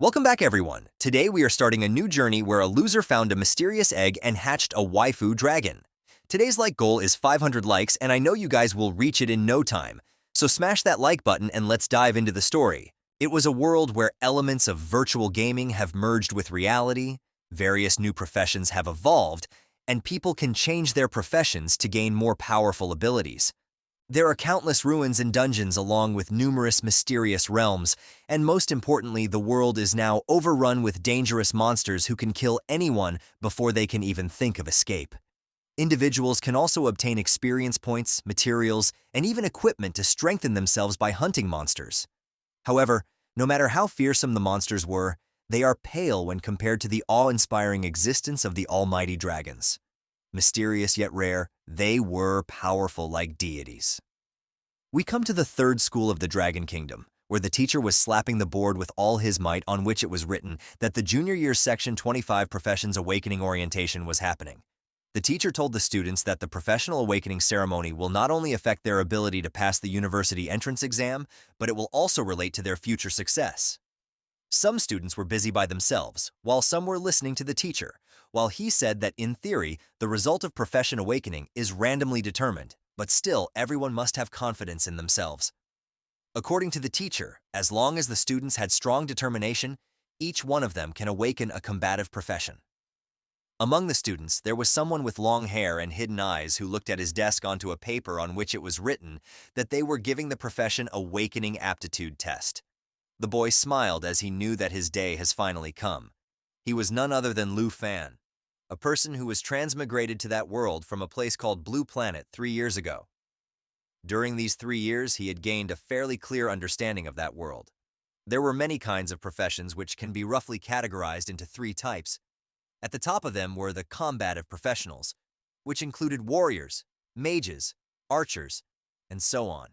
Welcome back, everyone. Today we are starting a new journey where a loser found a mysterious egg and hatched a waifu dragon. Today's like goal is 500 likes, and I know you guys will reach it in no time. So smash that like button and let's dive into the story. It was a world where elements of virtual gaming have merged with reality, various new professions have evolved, and people can change their professions to gain more powerful abilities. There are countless ruins and dungeons along with numerous mysterious realms, and most importantly, the world is now overrun with dangerous monsters who can kill anyone before they can even think of escape. Individuals can also obtain experience points, materials, and even equipment to strengthen themselves by hunting monsters. However, no matter how fearsome the monsters were, they are pale when compared to the awe-inspiring existence of the almighty dragons. Mysterious yet rare, they were powerful like deities. We come to the third school of the Dragon Kingdom, where the teacher was slapping the board with all his might, on which it was written that the Junior Year Section 25 Professions Awakening orientation was happening. The teacher told the students that the Professional Awakening ceremony will not only affect their ability to pass the university entrance exam, but it will also relate to their future success. Some students were busy by themselves, while some were listening to the teacher, while he said that in theory, the result of Profession Awakening is randomly determined, but still everyone must have confidence in themselves. According to the teacher, as long as the students had strong determination, each one of them can awaken a combative profession. Among the students, there was someone with long hair and hidden eyes who looked at his desk onto a paper on which it was written that they were giving the profession Awakening Aptitude Test. The boy smiled as he knew that his day has finally come. He was none other than Lu Fan, a person who was transmigrated to that world from a place called Blue Planet 3 years ago. During these 3 years, he had gained a fairly clear understanding of that world. There were many kinds of professions which can be roughly categorized into 3 types. At the top of them were the combative professionals, which included warriors, mages, archers, and so on.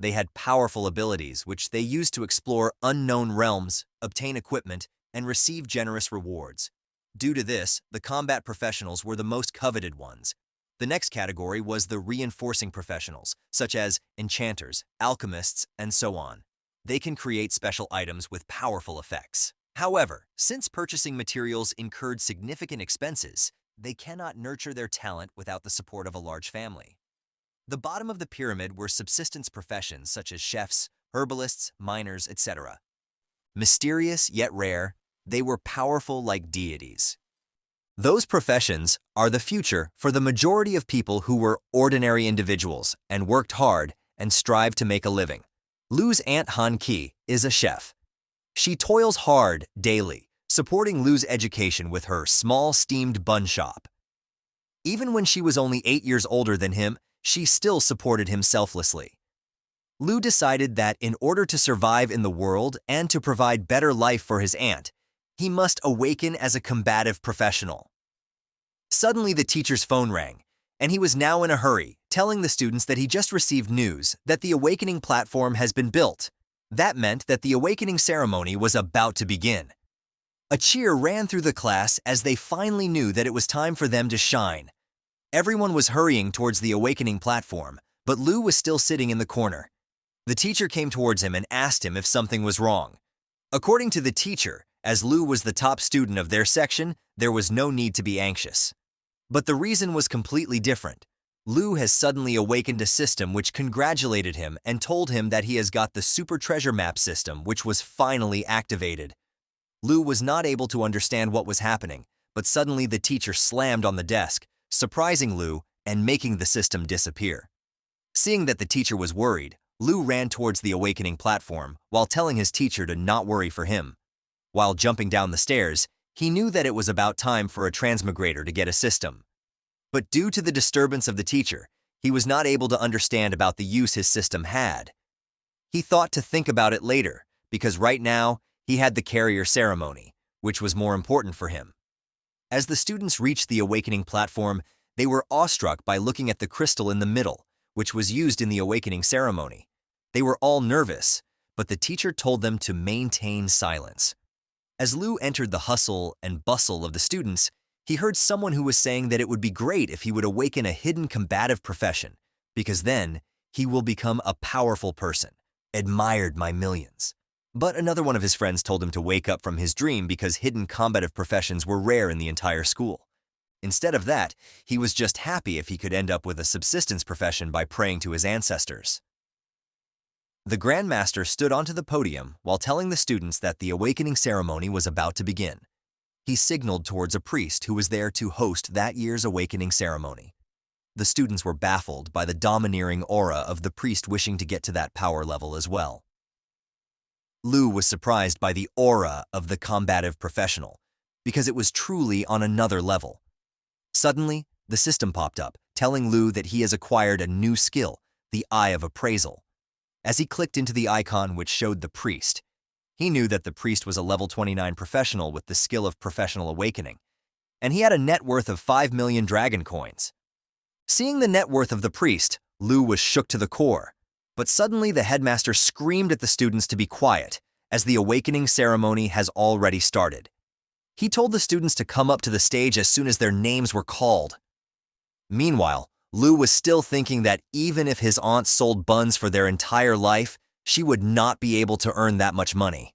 They had powerful abilities which they used to explore unknown realms, obtain equipment, and receive generous rewards. Due to this, the combat professionals were the most coveted ones. The next category was the reinforcing professionals, such as enchanters, alchemists, and so on. They can create special items with powerful effects. However, since purchasing materials incurred significant expenses, they cannot nurture their talent without the support of a large family. The bottom of the pyramid were subsistence professions such as chefs, herbalists, miners, etc. Mysterious yet rare, they were powerful like deities. Those professions are the future for the majority of people who were ordinary individuals and worked hard and strived to make a living. Lu's Aunt Han Ki is a chef. She toils hard daily, supporting Lu's education with her small steamed bun shop. Even when she was only 8 years older than him, she still supported him selflessly. Lu decided that in order to survive in the world and to provide better life for his aunt, he must awaken as a combative professional. Suddenly the teacher's phone rang, and he was now in a hurry, telling the students that he just received news that the awakening platform has been built. That meant that the awakening ceremony was about to begin. A cheer ran through the class as they finally knew that it was time for them to shine. Everyone was hurrying towards the awakening platform, but Lu was still sitting in the corner. The teacher came towards him and asked him if something was wrong. According to the teacher, as Lu was the top student of their section, there was no need to be anxious. But the reason was completely different. Lu has suddenly awakened a system which congratulated him and told him that he has got the Super Treasure Map system, which was finally activated. Lu was not able to understand what was happening, but suddenly the teacher slammed on the desk, surprising Lu and making the system disappear. Seeing that the teacher was worried, Lu ran towards the awakening platform while telling his teacher to not worry for him. While jumping down the stairs, he knew that it was about time for a transmigrator to get a system. But due to the disturbance of the teacher, he was not able to understand about the use his system had. He thought to think about it later, because right now, he had the carrier ceremony, which was more important for him. As the students reached the awakening platform, they were awestruck by looking at the crystal in the middle, which was used in the awakening ceremony. They were all nervous, but the teacher told them to maintain silence. As Lu entered the hustle and bustle of the students, he heard someone who was saying that it would be great if he would awaken a hidden combative profession, because then he will become a powerful person, admired by millions. But another one of his friends told him to wake up from his dream because hidden combative professions were rare in the entire school. Instead of that, he was just happy if he could end up with a subsistence profession by praying to his ancestors. The Grand Master stood onto the podium while telling the students that the awakening ceremony was about to begin. He signaled towards a priest who was there to host that year's awakening ceremony. The students were baffled by the domineering aura of the priest wishing to get to that power level as well. Lu was surprised by the aura of the combative professional, because it was truly on another level. Suddenly, the system popped up, telling Lu that he has acquired a new skill, the Eye of Appraisal. As he clicked into the icon which showed the priest, he knew that the priest was a level 29 professional with the skill of professional awakening, and he had a net worth of 5 million dragon coins. Seeing the net worth of the priest, Lu was shook to the core. But suddenly the headmaster screamed at the students to be quiet, as the awakening ceremony has already started. He told the students to come up to the stage as soon as their names were called. Meanwhile, Lu was still thinking that even if his aunt sold buns for their entire life, she would not be able to earn that much money.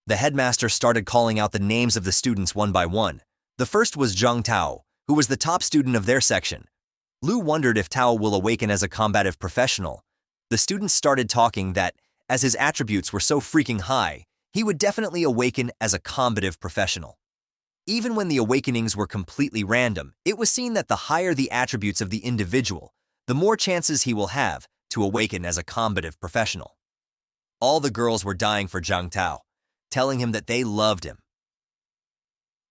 The headmaster started calling out the names of the students one by one. The first was Zhang Tao, who was the top student of their section. Lu wondered if Tao will awaken as a combative professional. The students started talking that, as his attributes were so freaking high, he would definitely awaken as a combative professional. Even when the awakenings were completely random, it was seen that the higher the attributes of the individual, the more chances he will have to awaken as a combative professional. All the girls were dying for Zhang Tao, telling him that they loved him.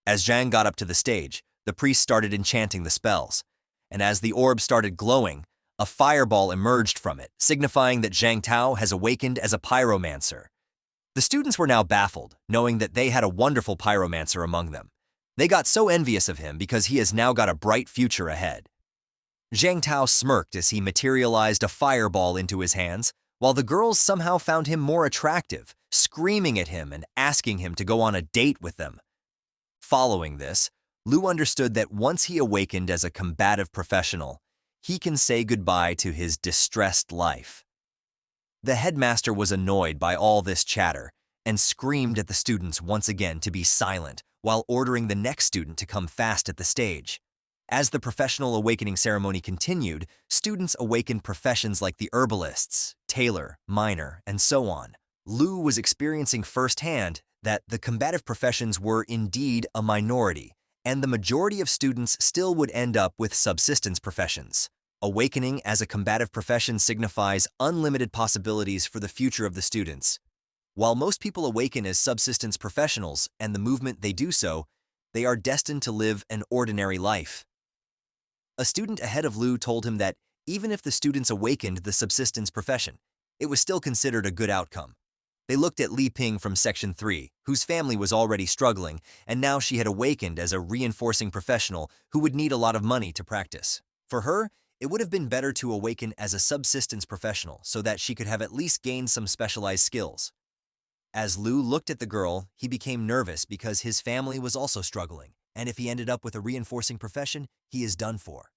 As Zhang got up to the stage, the priest started enchanting the spells, and as the orb started glowing, a fireball emerged from it, signifying that Zhang Tao has awakened as a pyromancer. The students were now baffled, knowing that they had a wonderful pyromancer among them. They got so envious of him because he has now got a bright future ahead. Zhang Tao smirked as he materialized a fireball into his hands, while the girls somehow found him more attractive, screaming at him and asking him to go on a date with them. Following this, Lu understood that once he awakened as a combative professional, he can say goodbye to his distressed life. The headmaster was annoyed by all this chatter and screamed at the students once again to be silent while ordering the next student to come fast at the stage. As the professional awakening ceremony continued, students awakened professions like the herbalists, tailor, miner, and so on. Lu was experiencing firsthand that the combative professions were indeed a minority, and the majority of students still would end up with subsistence professions. Awakening as a combative profession signifies unlimited possibilities for the future of the students. While most people awaken as subsistence professionals and the movement they do so, they are destined to live an ordinary life. A student ahead of Lu told him that even if the students awakened the subsistence profession, it was still considered a good outcome. They looked at Li Ping from Section 3, whose family was already struggling, and now she had awakened as a reinforcing professional who would need a lot of money to practice. For her, it would have been better to awaken as a subsistence professional so that she could have at least gained some specialized skills. As Lu looked at the girl, he became nervous because his family was also struggling, and if he ended up with a reinforcing profession, he is done for.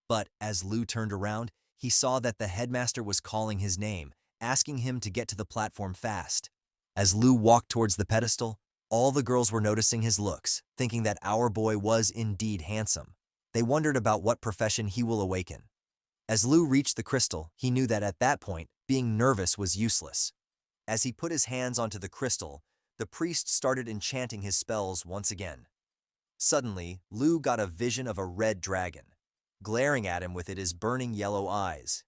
But as Lu turned around, he saw that the headmaster was calling his name, asking him to get to the platform fast. As Lu walked towards the pedestal, all the girls were noticing his looks, thinking that our boy was indeed handsome. They wondered about what profession he will awaken. As Lu reached the crystal, he knew that at that point, being nervous was useless. As he put his hands onto the crystal, the priest started enchanting his spells once again. Suddenly, Lu got a vision of a red dragon, glaring at him with his burning yellow eyes.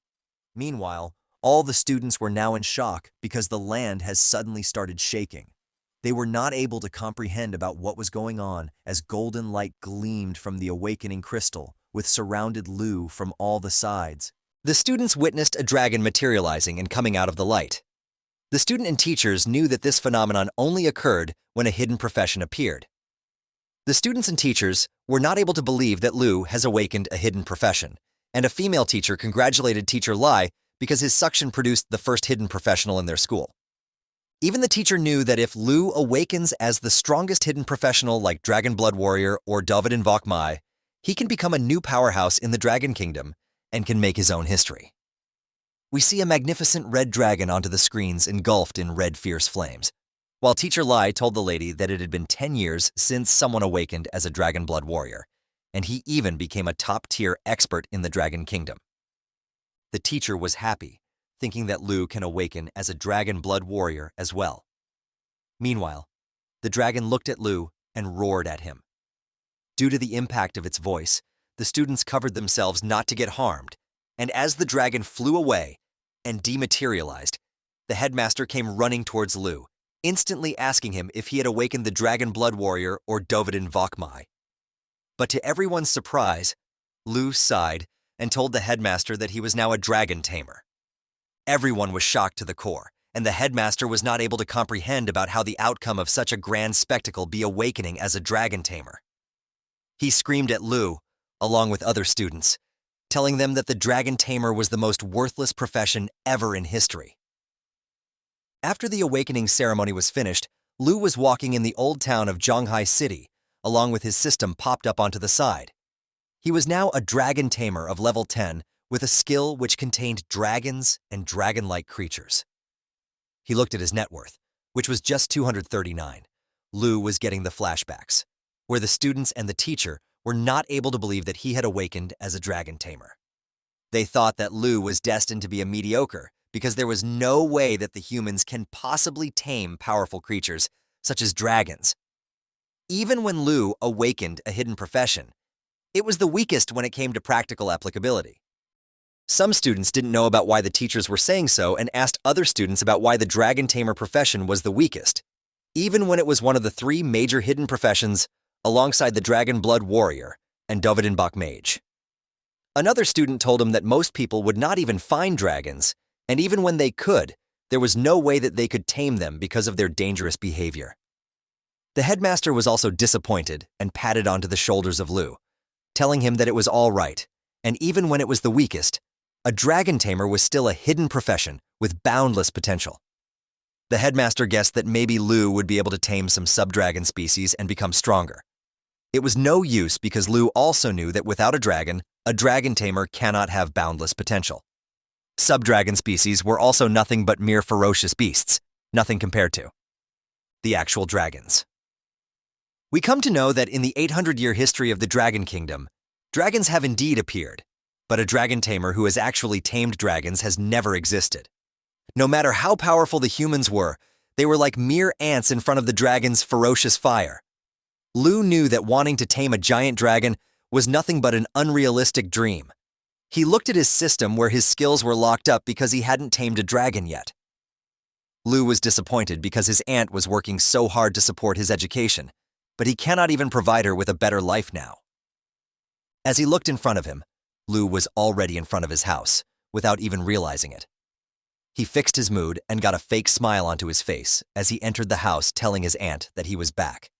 Meanwhile, all the students were now in shock because the land has suddenly started shaking. They were not able to comprehend about what was going on as golden light gleamed from the awakening crystal, which surrounded Lu from all the sides. The students witnessed a dragon materializing and coming out of the light. The student and teachers knew that this phenomenon only occurred when a hidden profession appeared. The students and teachers were not able to believe that Lu has awakened a hidden profession, and a female teacher congratulated teacher Lai because his suction produced the first hidden professional in their school. Even the teacher knew that if Lu awakens as the strongest hidden professional like Dragon Blood Warrior or David Invok Mai, he can become a new powerhouse in the Dragon Kingdom and can make his own history. We see a magnificent red dragon onto the screens engulfed in red fierce flames, while Teacher Lai told the lady that it had been 10 years since someone awakened as a dragon blood warrior, and he even became a top-tier expert in the Dragon Kingdom. The teacher was happy, thinking that Lu can awaken as a dragon blood warrior as well. Meanwhile, the dragon looked at Lu and roared at him. Due to the impact of its voice, the students covered themselves not to get harmed, and as the dragon flew away and dematerialized, the headmaster came running towards Lu, instantly asking him if he had awakened the dragon blood warrior or Dovidin Vokmai. But to everyone's surprise, Lu sighed and told the headmaster that he was now a dragon tamer. Everyone was shocked to the core, and the headmaster was not able to comprehend about how the outcome of such a grand spectacle be awakening as a dragon tamer. He screamed at Lu, along with other students, telling them that the dragon tamer was the most worthless profession ever in history. After the awakening ceremony was finished, Lu was walking in the old town of Zhonghai City, along with his system popped up onto the side. He was now a dragon tamer of level 10 with a skill which contained dragons and dragon-like creatures. He looked at his net worth, which was just 239. Lu was getting the flashbacks, where the students and the teacher were not able to believe that he had awakened as a dragon tamer. They thought that Lu was destined to be a mediocre because there was no way that the humans can possibly tame powerful creatures such as dragons. Even when Lu awakened a hidden profession, it was the weakest when it came to practical applicability. Some students didn't know about why the teachers were saying so and asked other students about why the dragon tamer profession was the weakest, even when it was one of the 3 major hidden professions alongside the dragon blood warrior and Dovidin Bok mage. Another student told him that most people would not even find dragons, and even when they could, there was no way that they could tame them because of their dangerous behavior. The headmaster was also disappointed and patted onto the shoulders of Lu, telling him that it was all right, and even when it was the weakest, a dragon tamer was still a hidden profession with boundless potential. The headmaster guessed that maybe Lu would be able to tame some sub-dragon species and become stronger. It was no use because Lu also knew that without a dragon tamer cannot have boundless potential. Sub-dragon species were also nothing but mere ferocious beasts, nothing compared to the actual dragons. We come to know that in the 800-year history of the Dragon Kingdom, dragons have indeed appeared, but a dragon tamer who has actually tamed dragons has never existed. No matter how powerful the humans were, they were like mere ants in front of the dragon's ferocious fire. Lu knew that wanting to tame a giant dragon was nothing but an unrealistic dream. He looked at his system where his skills were locked up because he hadn't tamed a dragon yet. Lu was disappointed because his aunt was working so hard to support his education, but he cannot even provide her with a better life now. As he looked in front of him, Lu was already in front of his house, without even realizing it. He fixed his mood and got a fake smile onto his face as he entered the house telling his aunt that he was back.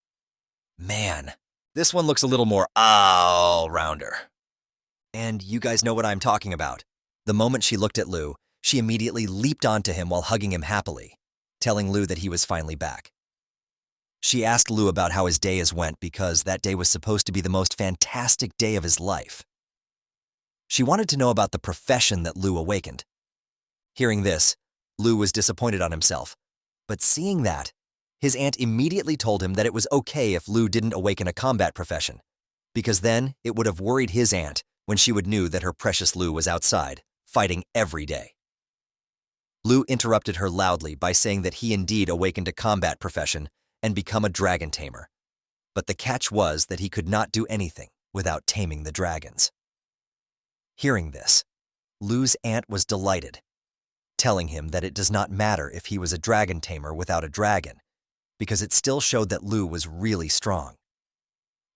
Man, this one looks a little more all-rounder. And you guys know what I'm talking about. The moment she looked at Lu, she immediately leaped onto him while hugging him happily, telling Lu that he was finally back. She asked Lu about how his day has went because that day was supposed to be the most fantastic day of his life. She wanted to know about the profession that Lu awakened. Hearing this, Lu was disappointed on himself, but seeing that, his aunt immediately told him that it was okay if Lu didn't awaken a combat profession, because then it would have worried his aunt when she would knew that her precious Lu was outside, fighting every day. Lu interrupted her loudly by saying that he indeed awakened a combat profession and become a dragon tamer, but the catch was that he could not do anything without taming the dragons. Hearing this, Lu's aunt was delighted, telling him that it does not matter if he was a dragon tamer without a dragon, because it still showed that Lu was really strong.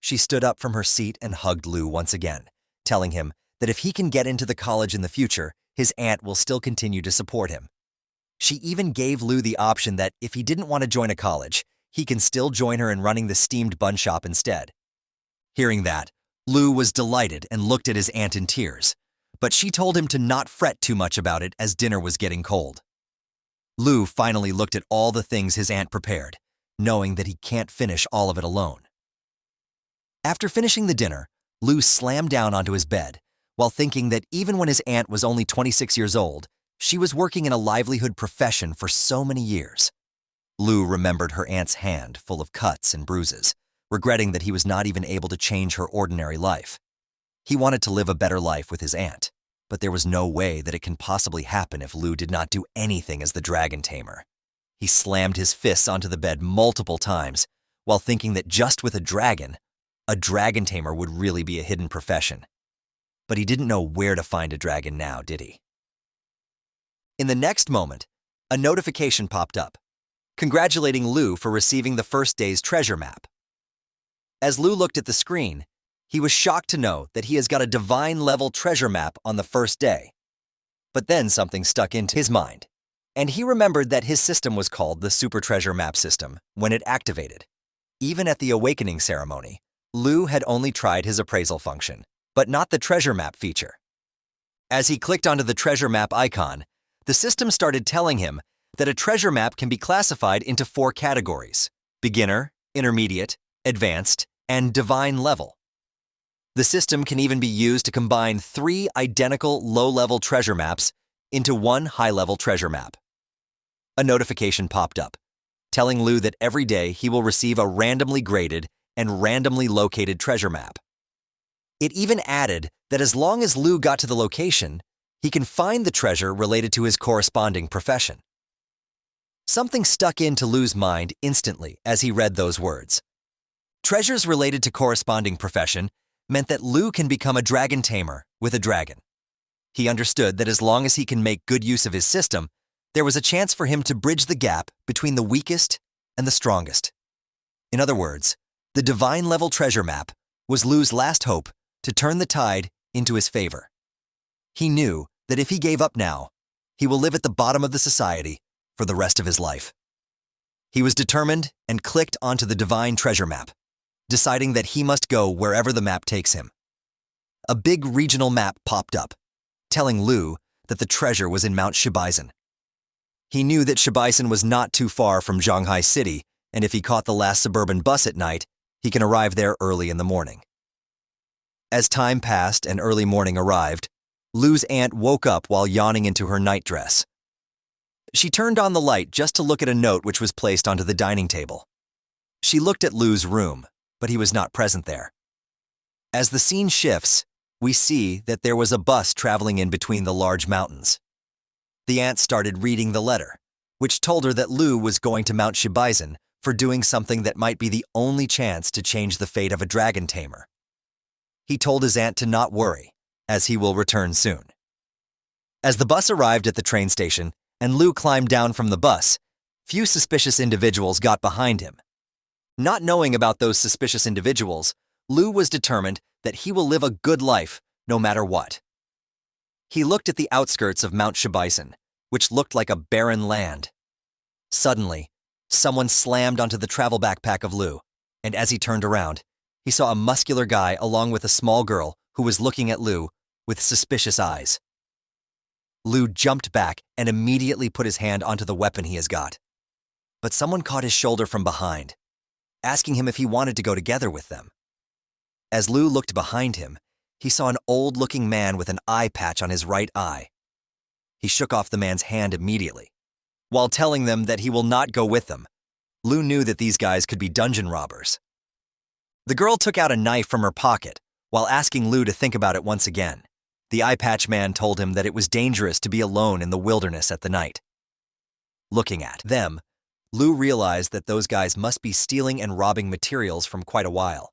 She stood up from her seat and hugged Lu once again, telling him that if he can get into the college in the future, his aunt will still continue to support him. She even gave Lu the option that if he didn't want to join a college, he can still join her in running the steamed bun shop instead. Hearing that, Lu was delighted and looked at his aunt in tears, but she told him to not fret too much about it as dinner was getting cold. Lu finally looked at all the things his aunt prepared, knowing that he can't finish all of it alone. After finishing the dinner, Lu slammed down onto his bed, while thinking that even when his aunt was only 26 years old, She was working in a livelihood profession for so many years. Lu remembered her aunt's hand full of cuts and bruises, regretting that he was not even able to change her ordinary life. He wanted to live a better life with his aunt, but there was no way that it can possibly happen if Lu did not do anything as the dragon tamer. He slammed his fists onto the bed multiple times, while thinking that just with a dragon tamer would really be a hidden profession. But he didn't know where to find a dragon now, did he? In the next moment, a notification popped up, congratulating Lu for receiving the first day's treasure map. As Lu looked at the screen, he was shocked to know that he has got a divine-level treasure map on the first day. But then something stuck into his mind, and he remembered that his system was called the Super Treasure Map System when it activated. Even at the awakening ceremony, Lu had only tried his appraisal function, but not the treasure map feature. As he clicked onto the treasure map icon, the system started telling him that a treasure map can be classified into 4 categories: beginner, intermediate, advanced, and divine level. The system can even be used to combine 3 identical low-level treasure maps into one high-level treasure map. A notification popped up, telling Lu that every day he will receive a randomly graded and randomly located treasure map. It even added that as long as Lu got to the location, he can find the treasure related to his corresponding profession. Something stuck into Lu's mind instantly as he read those words. Treasures related to corresponding profession meant that Lu can become a dragon tamer with a dragon. He understood that as long as he can make good use of his system, there was a chance for him to bridge the gap between the weakest and the strongest. In other words, the divine-level treasure map was Lu's last hope to turn the tide into his favor. He knew that if he gave up now, he will live at the bottom of the society for the rest of his life. He was determined and clicked onto the divine treasure map, deciding that he must go wherever the map takes him. A big regional map popped up, telling Lu that the treasure was in Mount Shibaisen. He knew that Shibaisen was not too far from Shanghai City, and if he caught the last suburban bus at night, he can arrive there early in the morning. As time passed and early morning arrived, Lu's aunt woke up while yawning into her nightdress. She turned on the light just to look at a note which was placed onto the dining table. She looked at Lu's room, but he was not present there. As the scene shifts, we see that there was a bus traveling in between the large mountains. The aunt started reading the letter, which told her that Lu was going to Mount Shibaisen for doing something that might be the only chance to change the fate of a dragon tamer. He told his aunt to not worry, as he will return soon. As the bus arrived at the train station and Lu climbed down from the bus, few suspicious individuals got behind him. Not knowing about those suspicious individuals, Lu was determined that he will live a good life no matter what. He looked at the outskirts of Mount Shibaisen, which looked like a barren land. Suddenly, someone slammed onto the travel backpack of Lu, and as he turned around, he saw a muscular guy along with a small girl who was looking at Lu with suspicious eyes. Lu jumped back and immediately put his hand onto the weapon he has got. But someone caught his shoulder from behind, asking him if he wanted to go together with them. As Lu looked behind him, he saw an old-looking man with an eye patch on his right eye. He shook off the man's hand immediately. While telling them that he will not go with them, Lu knew that these guys could be dungeon robbers. The girl took out a knife from her pocket while asking Lu to think about it once again. The eye patch man told him that it was dangerous to be alone in the wilderness at the night. Looking at them, Lu realized that those guys must be stealing and robbing materials from quite a while.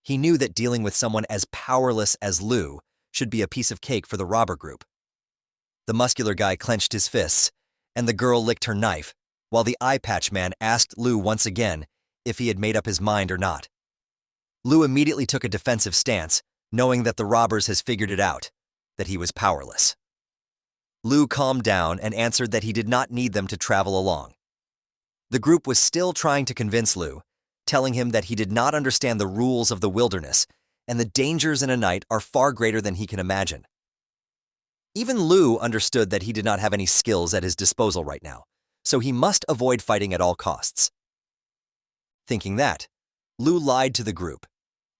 He knew that dealing with someone as powerless as Lu should be a piece of cake for the robber group. The muscular guy clenched his fists, and the girl licked her knife, while the eye patch man asked Lu once again if he had made up his mind or not. Lu immediately took a defensive stance, knowing that the robbers has figured it out, that he was powerless. Lu calmed down and answered that he did not need them to travel along. The group was still trying to convince Lu, telling him that he did not understand the rules of the wilderness and the dangers in a night are far greater than he can imagine. Even Lu understood that he did not have any skills at his disposal right now, so he must avoid fighting at all costs. Thinking that, Lu lied to the group,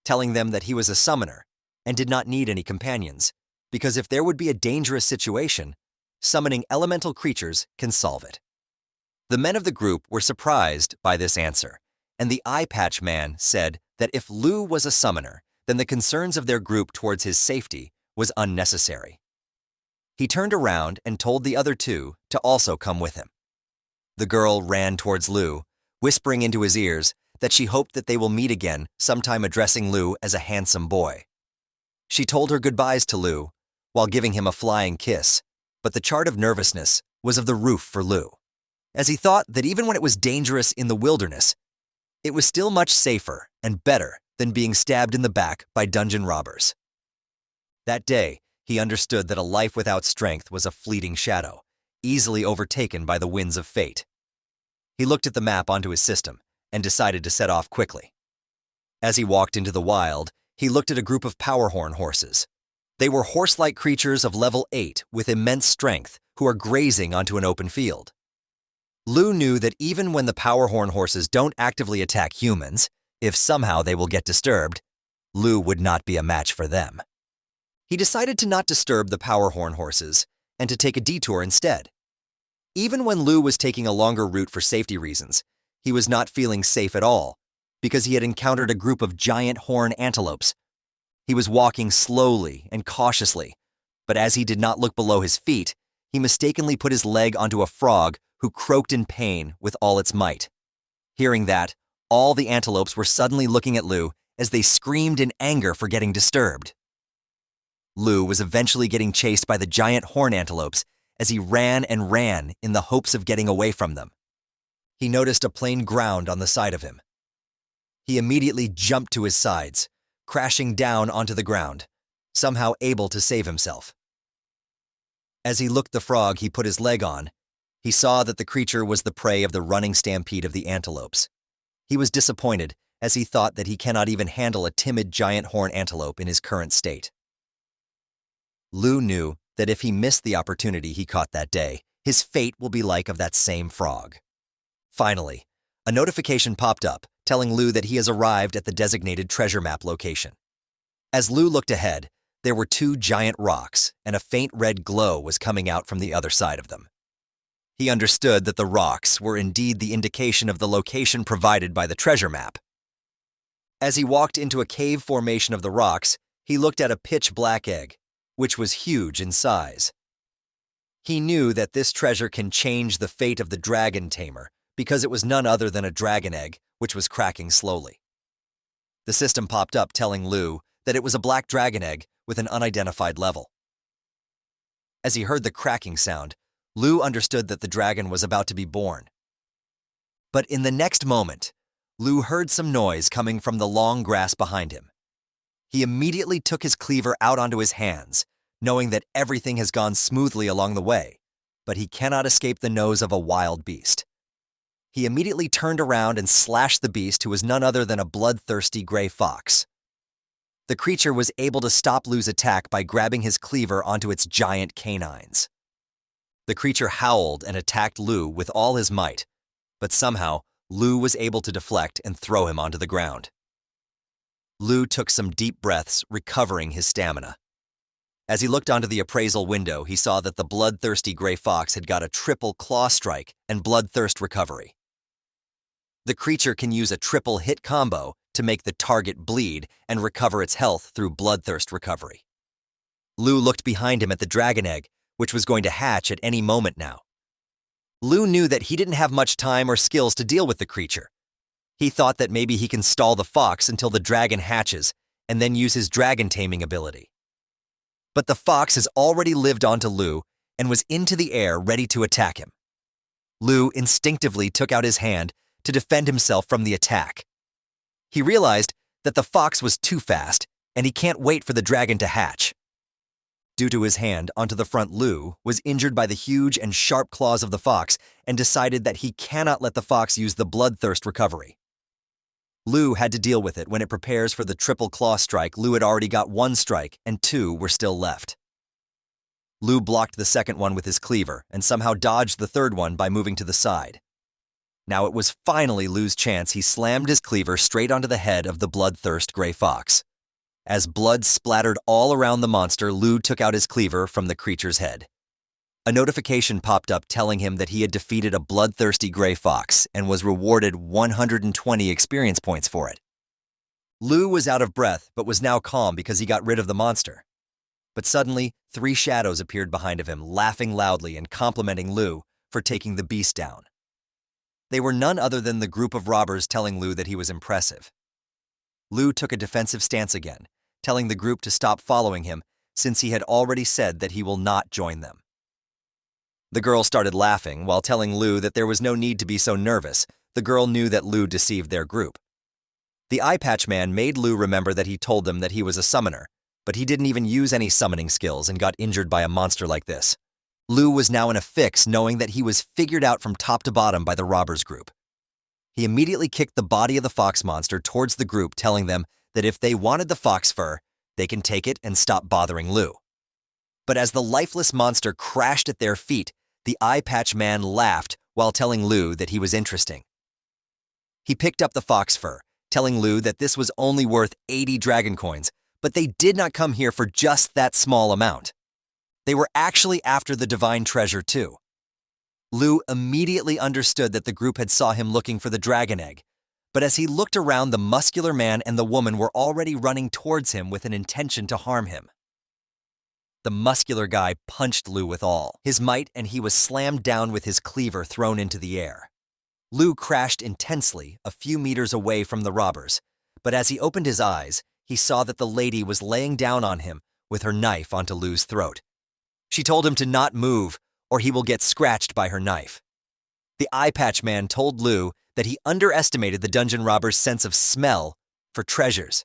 telling them that he was a summoner and did not need any companions, because if there would be a dangerous situation, summoning elemental creatures can solve it. The men of the group were surprised by this answer, and the eye patch man said that if Lu was a summoner, then the concerns of their group towards his safety was unnecessary. He turned around and told the other two to also come with him. The girl ran towards Lu, whispering into his ears that she hoped that they will meet again, sometime addressing Lu as a handsome boy. She told her goodbyes to Lu while giving him a flying kiss, but the chart of nervousness was of the roof for Lu, as he thought that even when it was dangerous in the wilderness, it was still much safer and better than being stabbed in the back by dungeon robbers. That day, he understood that a life without strength was a fleeting shadow, easily overtaken by the winds of fate. He looked at the map onto his system and decided to set off quickly. As he walked into the wild, he looked at a group of powerhorn horses. They were horse-like creatures of level 8 with immense strength who are grazing onto an open field. Lu knew that even when the powerhorn horses don't actively attack humans, if somehow they will get disturbed, Lu would not be a match for them. He decided to not disturb the powerhorn horses and to take a detour instead. Even when Lu was taking a longer route for safety reasons, he was not feeling safe at all because he had encountered a group of giant horn antelopes. He was walking slowly and cautiously, but as he did not look below his feet, he mistakenly put his leg onto a frog who croaked in pain with all its might. Hearing that, all the antelopes were suddenly looking at Lu as they screamed in anger for getting disturbed. Lu was eventually getting chased by the giant horn antelopes as he ran and ran in the hopes of getting away from them. He noticed a plain ground on the side of him. He immediately jumped to his sides, crashing down onto the ground, somehow able to save himself. As he looked the frog he put his leg on, he saw that the creature was the prey of the running stampede of the antelopes. He was disappointed as he thought that he cannot even handle a timid giant horn antelope in his current state. Lu knew that if he missed the opportunity he caught that day, his fate will be like of that same frog. Finally, a notification popped up telling Lu that he has arrived at the designated treasure map location. As Lu looked ahead, there were 2 giant rocks and a faint red glow was coming out from the other side of them. He understood that the rocks were indeed the indication of the location provided by the treasure map. As he walked into a cave formation of the rocks, he looked at a pitch-black egg, which was huge in size. He knew that this treasure can change the fate of the dragon Tamer because it was none other than a dragon egg, which was cracking slowly. The system popped up telling Lu that it was a black dragon egg with an unidentified level. As he heard the cracking sound, Lu understood that the dragon was about to be born. But in the next moment, Lu heard some noise coming from the long grass behind him. He immediately took his cleaver out onto his hands, knowing that everything has gone smoothly along the way, but he cannot escape the nose of a wild beast. He immediately turned around and slashed the beast, who was none other than a bloodthirsty gray fox. The creature was able to stop Lu's attack by grabbing his cleaver onto its giant canines. The creature howled and attacked Lu with all his might, but somehow Lu was able to deflect and throw him onto the ground. Lu took some deep breaths, recovering his stamina. As he looked onto the appraisal window, he saw that the bloodthirsty gray fox had got a triple claw strike and bloodthirst recovery. The creature can use a triple hit combo to make the target bleed and recover its health through bloodthirst recovery. Lu looked behind him at the dragon egg, which was going to hatch at any moment now. Lu knew that he didn't have much time or skills to deal with the creature. He thought that maybe he can stall the fox until the dragon hatches and then use his dragon taming ability. But the fox has already lived onto Lu and was into the air ready to attack him. Lu instinctively took out his hand to defend himself from the attack. He realized that the fox was too fast and he can't wait for the dragon to hatch. Due to his hand onto the front, Lu was injured by the huge and sharp claws of the fox and decided that he cannot let the fox use the bloodthirst recovery. Lu had to deal with it when it prepares for the triple claw strike. Lu had already got 1 strike and 2 were still left. Lu blocked the second one with his cleaver and somehow dodged the third one by moving to the side. Now it was finally Lu's chance. He slammed his cleaver straight onto the head of the bloodthirst gray fox. As blood splattered all around the monster, Lu took out his cleaver from the creature's head. A notification popped up telling him that he had defeated a bloodthirsty gray fox and was rewarded 120 experience points for it. Lu was out of breath but was now calm because he got rid of the monster. But suddenly, 3 shadows appeared behind of him, laughing loudly and complimenting Lu for taking the beast down. They were none other than the group of robbers telling Lu that he was impressive. Lu took a defensive stance again, telling the group to stop following him since he had already said that he will not join them. The girl started laughing while telling Lu that there was no need to be so nervous. The girl knew that Lu deceived their group. The eye patch man made Lu remember that he told them that he was a summoner, but he didn't even use any summoning skills and got injured by a monster like this. Lu was now in a fix knowing that he was figured out from top to bottom by the robbers group. He immediately kicked the body of the fox monster towards the group, telling them that if they wanted the fox fur, they can take it and stop bothering Lu. But as the lifeless monster crashed at their feet, the eye patch man laughed while telling Lu that he was interesting. He picked up the fox fur, telling Lu that this was only worth 80 dragon coins, but they did not come here for just that small amount. They were actually after the divine treasure too. Lu immediately understood that the group had saw him looking for the dragon egg, but as he looked around, the muscular man and the woman were already running towards him with an intention to harm him. The muscular guy punched Lu with all his might, and he was slammed down with his cleaver thrown into the air. Lu crashed intensely a few meters away from the robbers, but as he opened his eyes, he saw that the lady was laying down on him with her knife onto Lu's throat. She told him to not move, or he will get scratched by her knife. The eye patch man told Lu that he underestimated the dungeon robber's sense of smell for treasures.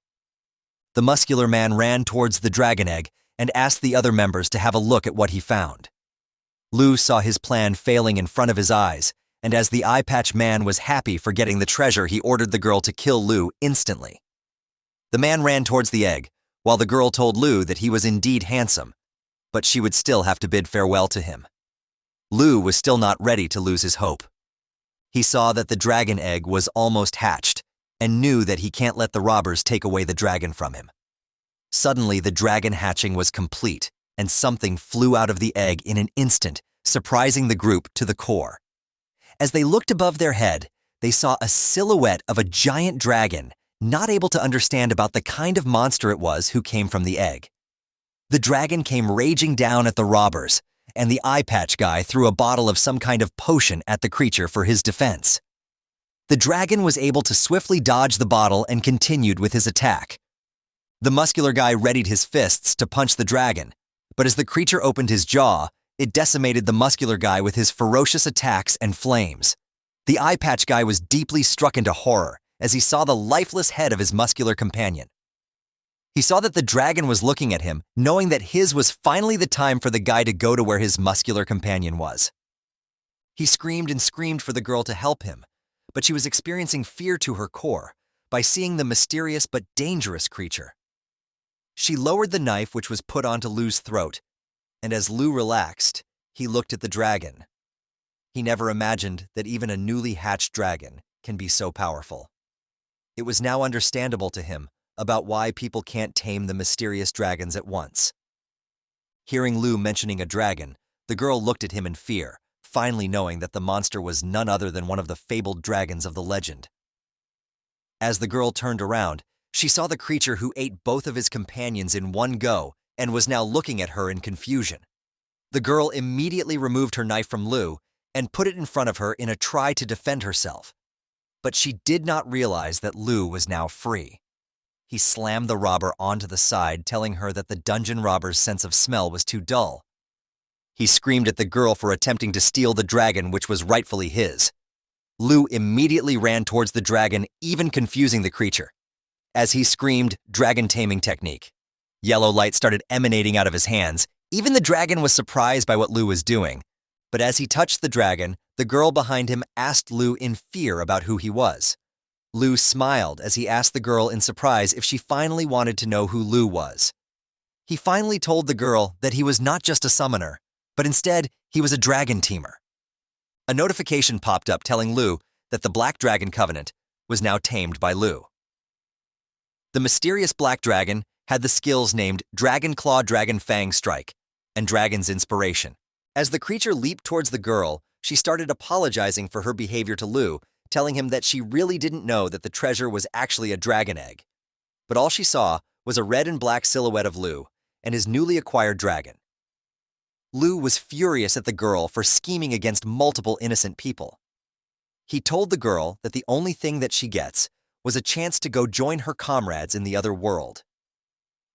The muscular man ran towards the dragon egg and asked the other members to have a look at what he found. Lu saw his plan failing in front of his eyes, and as the eye patch man was happy for getting the treasure, he ordered the girl to kill Lu instantly. The man ran towards the egg, while the girl told Lu that he was indeed handsome, but she would still have to bid farewell to him. Lu was still not ready to lose his hope. He saw that the dragon egg was almost hatched, and knew that he can't let the robbers take away the dragon from him. Suddenly, the dragon hatching was complete, and something flew out of the egg in an instant, surprising the group to the core. As they looked above their head, they saw a silhouette of a giant dragon, not able to understand about the kind of monster it was who came from the egg. The dragon came raging down at the robbers, and the eye patch guy threw a bottle of some kind of potion at the creature for his defense. The dragon was able to swiftly dodge the bottle and continued with his attack. The muscular guy readied his fists to punch the dragon, but as the creature opened his jaw, it decimated the muscular guy with his ferocious attacks and flames. The eye patch guy was deeply struck into horror as he saw the lifeless head of his muscular companion. He saw that the dragon was looking at him, knowing that his was finally the time for the guy to go to where his muscular companion was. He screamed and screamed for the girl to help him, but she was experiencing fear to her core by seeing the mysterious but dangerous creature. She lowered the knife which was put onto Lu's throat, and as Lu relaxed, he looked at the dragon. He never imagined that even a newly hatched dragon can be so powerful. It was now understandable to him about why people can't tame the mysterious dragons at once. Hearing Lu mentioning a dragon, the girl looked at him in fear, finally knowing that the monster was none other than one of the fabled dragons of the legend. As the girl turned around, she saw the creature who ate both of his companions in one go and was now looking at her in confusion. The girl immediately removed her knife from Lu and put it in front of her in a try to defend herself. But she did not realize that Lu was now free. He slammed the robber onto the side, telling her that the dungeon robber's sense of smell was too dull. He screamed at the girl for attempting to steal the dragon which was rightfully his. Lu immediately ran towards the dragon, even confusing the creature. As he screamed, dragon taming technique. Yellow light started emanating out of his hands. Even the dragon was surprised by what Lu was doing. But as he touched the dragon, the girl behind him asked Lu in fear about who he was. Lu smiled as he asked the girl in surprise if she finally wanted to know who Lu was. He finally told the girl that he was not just a summoner, but instead he was a dragon tamer. A notification popped up telling Lu that the Black Dragon Covenant was now tamed by Lu. The mysterious Black Dragon had the skills named Dragon Claw Dragon Fang Strike and Dragon's Inspiration, As the creature leaped towards the girl, she started apologizing for her behavior to Lu, telling him that she really didn't know that the treasure was actually a dragon egg. But all she saw was a red and black silhouette of Lu and his newly acquired dragon. Lu was furious at the girl for scheming against multiple innocent people. He told the girl that the only thing that she gets was a chance to go join her comrades in the other world.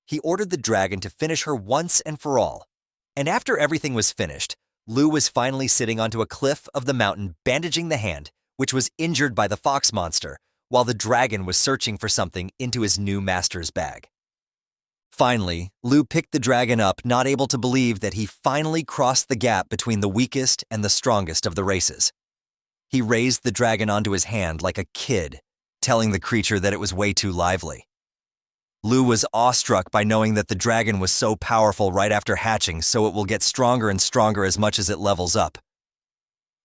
He ordered the dragon to finish her once and for all, and after everything was finished, Lu was finally sitting onto a cliff of the mountain bandaging the hand, which was injured by the fox monster, while the dragon was searching for something into his new master's bag. Finally, Lu picked the dragon up, not able to believe that he finally crossed the gap between the weakest and the strongest of the races. He raised the dragon onto his hand like a kid, telling the creature that it was way too lively. Lu was awestruck by knowing that the dragon was so powerful right after hatching, so it will get stronger and stronger as much as it levels up.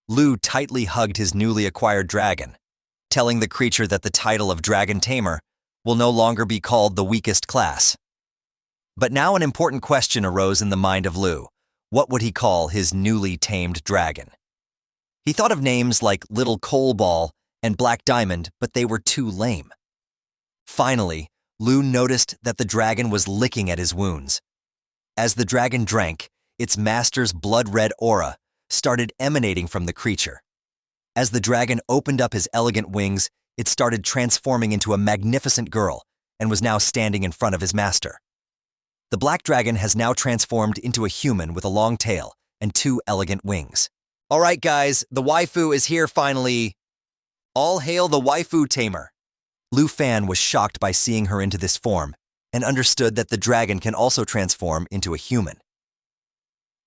Lu tightly hugged his newly acquired dragon, telling the creature that the title of Dragon Tamer will no longer be called the weakest class. But now an important question arose in the mind of Lu. What would he call his newly tamed dragon? He thought of names like Little Coal Ball and Black Diamond, but they were too lame. Finally, Lu noticed that the dragon was licking at his wounds. As the dragon drank, its master's blood-red aura started emanating from the creature. As the dragon opened up his elegant wings, it started transforming into a magnificent girl and was now standing in front of his master. The black dragon has now transformed into a human with a long tail and 2 elegant wings. All right, guys, the waifu is here finally. All hail the waifu Tamer. Lu Fan was shocked by seeing her into this form and understood that the dragon can also transform into a human.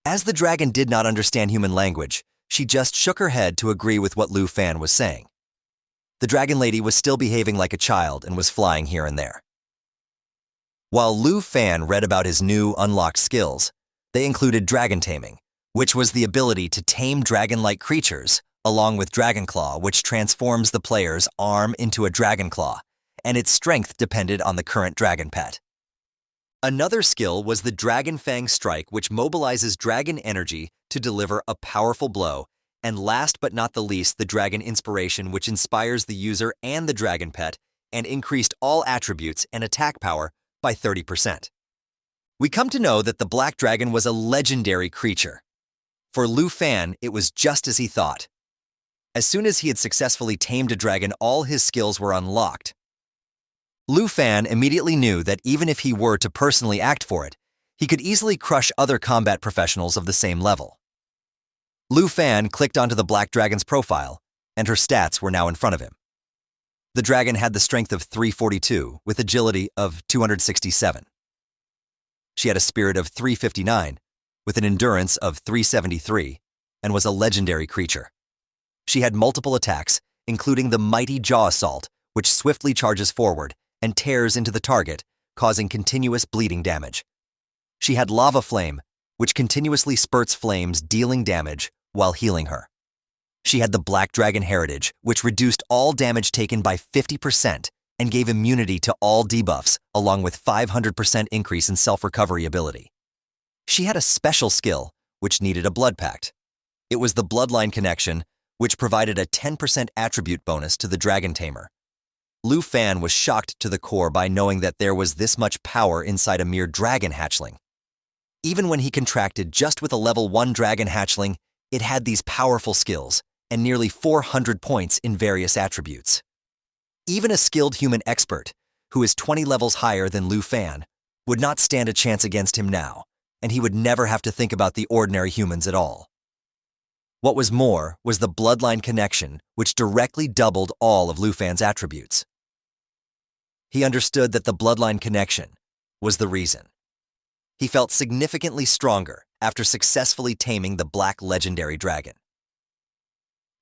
As the dragon did not understand human language, she just shook her head to agree with what Lu Fan was saying. The dragon lady was still behaving like a child and was flying here and there. While Lu Fan read about his new unlocked skills, they included dragon taming, which was the ability to tame dragon-like creatures, along with Dragon Claw, which transforms the player's arm into a dragon claw, and its strength depended on the current dragon pet. Another skill was the Dragon Fang Strike, which mobilizes dragon energy to deliver a powerful blow, and last but not the least, the Dragon Inspiration, which inspires the user and the dragon pet and increased all attributes and attack power by 30%. We come to know that the black dragon was a legendary creature. For Lu Fan, it was just as he thought. As soon as he had successfully tamed a dragon, all his skills were unlocked. Lu Fan immediately knew that even if he were to personally act for it, he could easily crush other combat professionals of the same level. Lu Fan clicked onto the black dragon's profile, and her stats were now in front of him. The dragon had the strength of 342 with agility of 267. She had a spirit of 359 with an endurance of 373 and was a legendary creature. She had multiple attacks, including the mighty jaw assault, which swiftly charges forward and tears into the target, causing continuous bleeding damage. She had lava flame, which continuously spurts flames, dealing damage while healing her. She had the Black Dragon Heritage, which reduced all damage taken by 50% and gave immunity to all debuffs, along with 500% increase in self-recovery ability. She had a special skill, which needed a blood pact. It was the Bloodline Connection, which provided a 10% attribute bonus to the Dragon Tamer. Lu Fan was shocked to the core by knowing that there was this much power inside a mere dragon hatchling. Even when he contracted just with a level 1 dragon hatchling, it had these powerful skills and nearly 400 points in various attributes. Even a skilled human expert, who is 20 levels higher than Lu Fan, would not stand a chance against him now, and he would never have to think about the ordinary humans at all. What was more was the Bloodline Connection, which directly doubled all of Lu Fan's attributes. He understood that the Bloodline Connection was the reason. He felt significantly stronger after successfully taming the Black Legendary Dragon.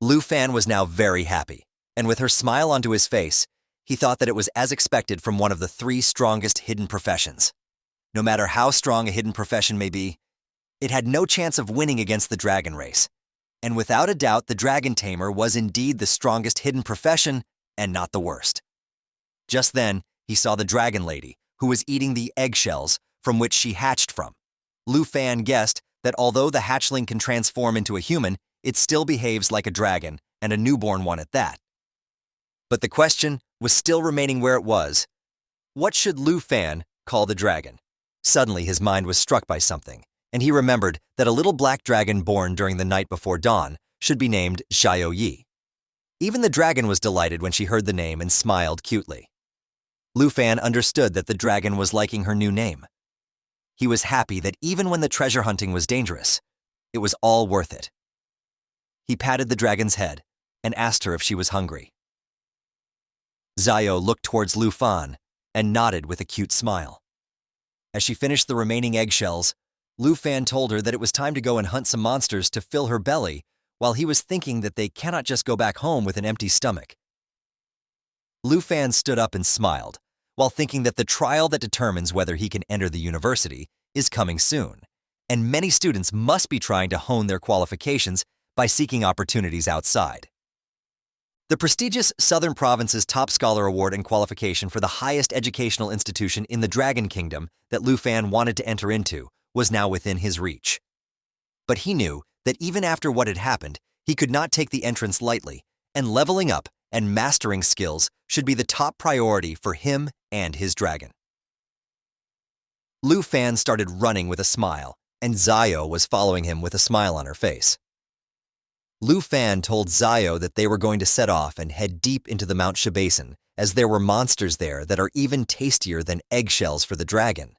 Lu Fan was now very happy, and with her smile onto his face, he thought that it was as expected from one of the 3 strongest hidden professions. No matter how strong a hidden profession may be, it had no chance of winning against the dragon race. And without a doubt, the Dragon Tamer was indeed the strongest hidden profession and not the worst. Just then, he saw the Dragon Lady, who was eating the eggshells from which she hatched from. Lu Fan guessed that although the hatchling can transform into a human, it still behaves like a dragon, and a newborn one at that. But the question was still remaining where it was. What should Lu Fan call the dragon? Suddenly his mind was struck by something, and he remembered that a little black dragon born during the night before dawn should be named Xiao Yi. Even the dragon was delighted when she heard the name and smiled cutely. Lu Fan understood that the dragon was liking her new name. He was happy that even when the treasure hunting was dangerous, it was all worth it. He patted the dragon's head and asked her if she was hungry. Xiao looked towards Lu Fan and nodded with a cute smile. As she finished the remaining eggshells, Lu Fan told her that it was time to go and hunt some monsters to fill her belly, while he was thinking that they cannot just go back home with an empty stomach. Lu Fan stood up and smiled, while thinking that the trial that determines whether he can enter the university is coming soon, and many students must be trying to hone their qualifications by seeking opportunities outside. The prestigious Southern Province's Top Scholar Award and qualification for the highest educational institution in the Dragon Kingdom that Lu Fan wanted to enter into was now within his reach. But he knew that even after what had happened, he could not take the entrance lightly, and leveling up and mastering skills should be the top priority for him and his dragon. Lu Fan started running with a smile, and Xiao was following him with a smile on her face. Lu Fan told Xiao that they were going to set off and head deep into the Mount Shi Basin, as there were monsters there that are even tastier than eggshells for the dragon.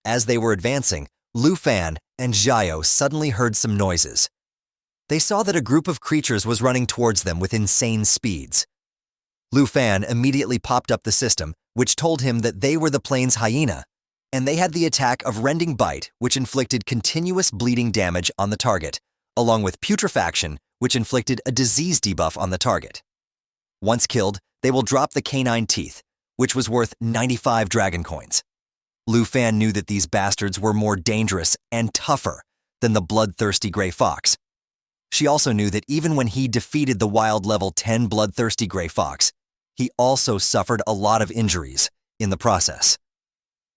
As they were advancing, Lu Fan and Xiao suddenly heard some noises. They saw that a group of creatures was running towards them with insane speeds. Lu Fan immediately popped up the system, which told him that they were the plains hyena, and they had the attack of Rending Bite, which inflicted continuous bleeding damage on the target, along with Putrefaction, which inflicted a disease debuff on the target. Once killed, they will drop the canine teeth, which was worth 95 dragon coins. Lu Fan knew that these bastards were more dangerous and tougher than the bloodthirsty gray fox. She also knew that even when he defeated the wild level 10 bloodthirsty gray fox, he also suffered a lot of injuries in the process.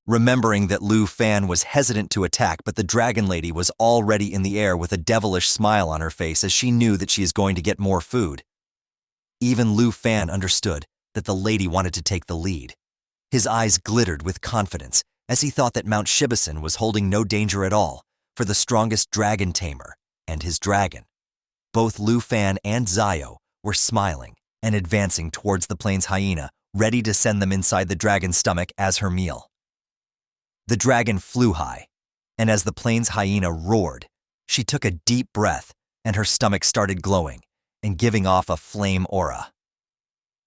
Remembering that Lu Fan was hesitant to attack, but the dragon lady was already in the air with a devilish smile on her face as she knew that she is going to get more food. Even Lu Fan understood that the lady wanted to take the lead. His eyes glittered with confidence as he thought that Mount Shibasin was holding no danger at all for the strongest dragon tamer and his dragon. Both Lu Fan and Xiao were smiling and advancing towards the plains hyena, ready to send them inside the dragon's stomach as her meal. The dragon flew high, and as the plains hyena roared, she took a deep breath and her stomach started glowing and giving off a flame aura.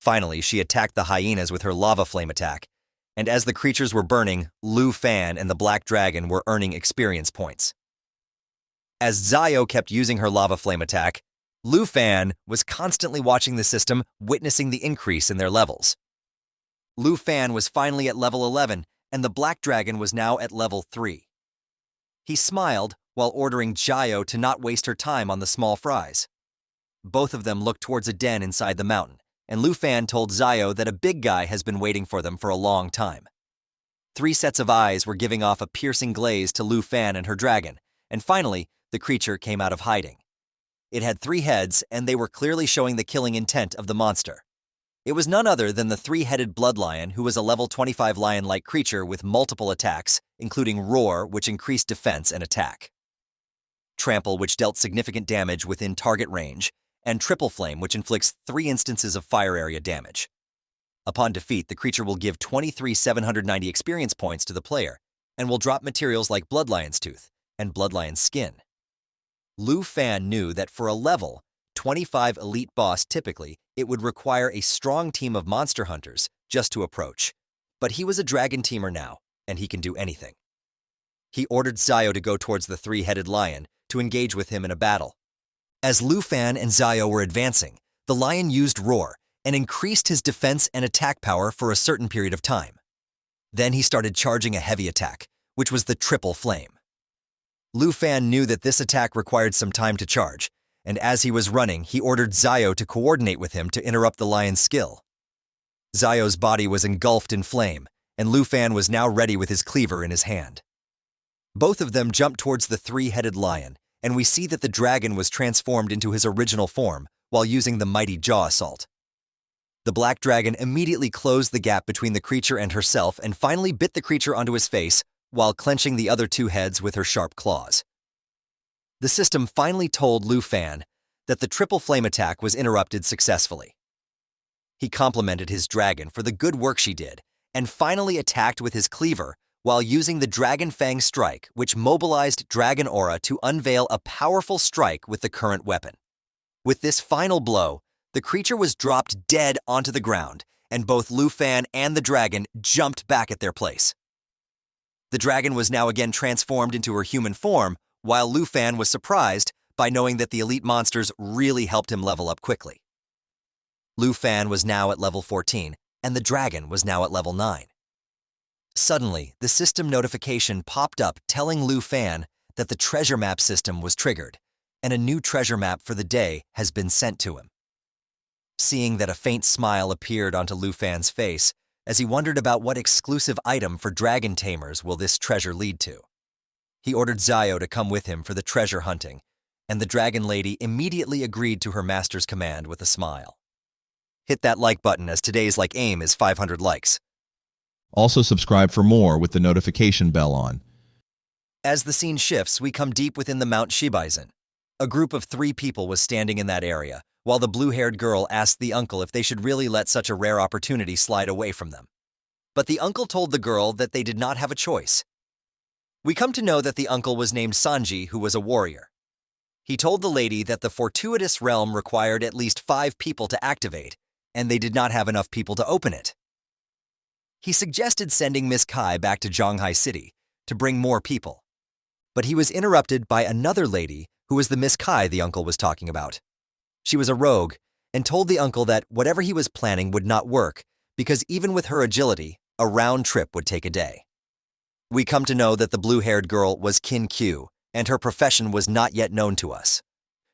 Finally, she attacked the hyenas with her lava flame attack, and as the creatures were burning, Lu Fan and the black dragon were earning experience points. As Xiao kept using her lava flame attack, Lu Fan was constantly watching the system, witnessing the increase in their levels. Lu Fan was finally at level 11, and the black dragon was now at level 3. He smiled while ordering Xiao to not waste her time on the small fries. Both of them looked towards a den inside the mountain, and Lu Fan told Xiao that a big guy has been waiting for them for a long time. 3 sets of eyes were giving off a piercing glaze to Lu Fan and her dragon, and finally, the creature came out of hiding. It had 3 heads, and they were clearly showing the killing intent of the monster. It was none other than the 3-headed blood lion, who was a level 25 lion-like creature with multiple attacks, including Roar, which increased defense and attack, Trample, which dealt significant damage within target range, and Triple Flame, which inflicts 3 instances of fire area damage. Upon defeat, the creature will give 23,790 experience points to the player, and will drop materials like Blood Lion's Tooth and Blood Lion's Skin. Lu Fan knew that for a level 25 elite boss typically, it would require a strong team of monster hunters just to approach. But he was a dragon teamer now, and he can do anything. He ordered Xiao to go towards the 3-headed lion to engage with him in a battle. As Lu Fan and Xiao were advancing, the lion used Roar and increased his defense and attack power for a certain period of time. Then he started charging a heavy attack, which was the Triple Flame. Lu Fan knew that this attack required some time to charge, and as he was running, he ordered Xiao to coordinate with him to interrupt the lion's skill. Xiao's body was engulfed in flame, and Lu Fan was now ready with his cleaver in his hand. Both of them jump towards the three-headed lion, and we see that the dragon was transformed into his original form while using the mighty jaw assault. The black dragon immediately closed the gap between the creature and herself and finally bit the creature onto his face while clenching the other two heads with her sharp claws. The system finally told Lu Fan that the triple flame attack was interrupted successfully. He complimented his dragon for the good work she did and finally attacked with his cleaver while using the Dragon Fang strike, which mobilized Dragon Aura to unveil a powerful strike with the current weapon. With this final blow, the creature was dropped dead onto the ground, and both Lu Fan and the dragon jumped back at their place. The dragon was now again transformed into her human form, while Lu Fan was surprised by knowing that the elite monsters really helped him level up quickly. Lu Fan was now at level 14, and the dragon was now at level 9. Suddenly, the system notification popped up telling Lu Fan that the treasure map system was triggered, and a new treasure map for the day has been sent to him. Seeing that, a faint smile appeared onto Lu Fan's face as he wondered about what exclusive item for dragon tamers will this treasure lead to. He ordered Zio to come with him for the treasure hunting, and the dragon lady immediately agreed to her master's command with a smile. Hit that like button as today's like aim is 500 likes. Also subscribe for more with the notification bell on. As the scene shifts, we come deep within the Mount Shibaisen. A group of 3 people was standing in that area, while the blue-haired girl asked the uncle if they should really let such a rare opportunity slide away from them. But the uncle told the girl that they did not have a choice. We come to know that the uncle was named Sanji, who was a warrior. He told the lady that the fortuitous realm required at least 5 people to activate, and they did not have enough people to open it. He suggested sending Miss Kai back to Zhanghai City to bring more people. But he was interrupted by another lady who was the Miss Kai the uncle was talking about. She was a rogue and told the uncle that whatever he was planning would not work because even with her agility, a round trip would take a day. We come to know that the blue-haired girl was Kin Q, and her profession was not yet known to us.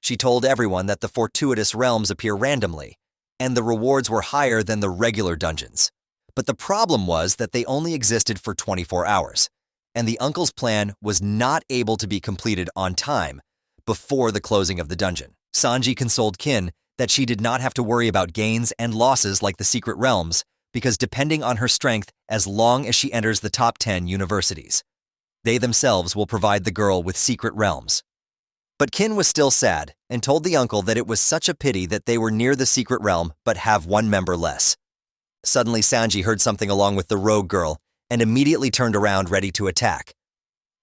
She told everyone that the fortuitous realms appear randomly, and the rewards were higher than the regular dungeons. But the problem was that they only existed for 24 hours, and the uncle's plan was not able to be completed on time before the closing of the dungeon. Sanji consoled Kin that she did not have to worry about gains and losses like the secret realms, because depending on her strength as long as she enters the top 10 universities, they themselves will provide the girl with secret realms. But Kin was still sad and told the uncle that it was such a pity that they were near the secret realm but have 1 member less. Suddenly Sanji heard something along with the rogue girl and immediately turned around ready to attack.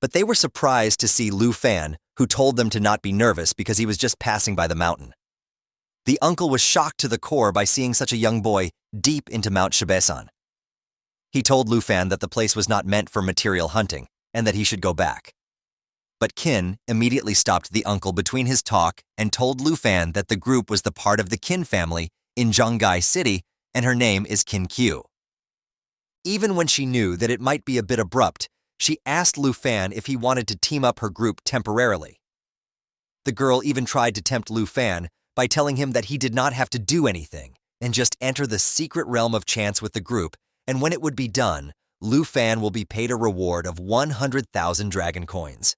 But they were surprised to see Lu Fan, who told them to not be nervous because he was just passing by the mountain. The uncle was shocked to the core by seeing such a young boy deep into Mount Shibaisen. He told Lu Fan that the place was not meant for material hunting and that he should go back. But Kin immediately stopped the uncle between his talk and told Lu Fan that the group was the part of the Kin family in Zhanghai City and her name is Kin Q. Even when she knew that it might be a bit abrupt, she asked Lu Fan if he wanted to team up her group temporarily. The girl even tried to tempt Lu Fan by telling him that he did not have to do anything and just enter the secret realm of chance with the group, and when it would be done, Lu Fan will be paid a reward of 100,000 dragon coins.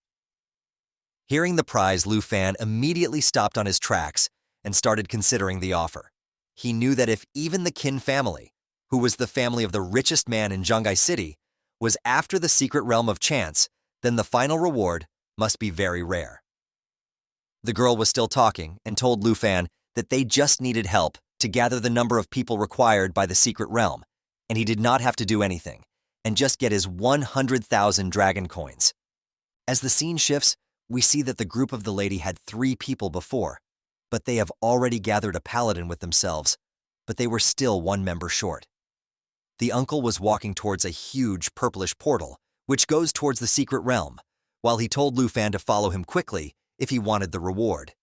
Hearing the prize, Lu Fan immediately stopped on his tracks and started considering the offer. He knew that if even the Kin family, who was the family of the richest man in Zhanghai City, was after the secret realm of chance, then the final reward must be very rare. The girl was still talking and told Lu Fan that they just needed help to gather the number of people required by the secret realm, and he did not have to do anything, and just get his 100,000 dragon coins. As the scene shifts, we see that the group of the lady had 3 people before, but they have already gathered a paladin with themselves, but they were still 1 member short. The uncle was walking towards a huge purplish portal, which goes towards the secret realm, while he told Lu Fan to follow him quickly if he wanted the reward.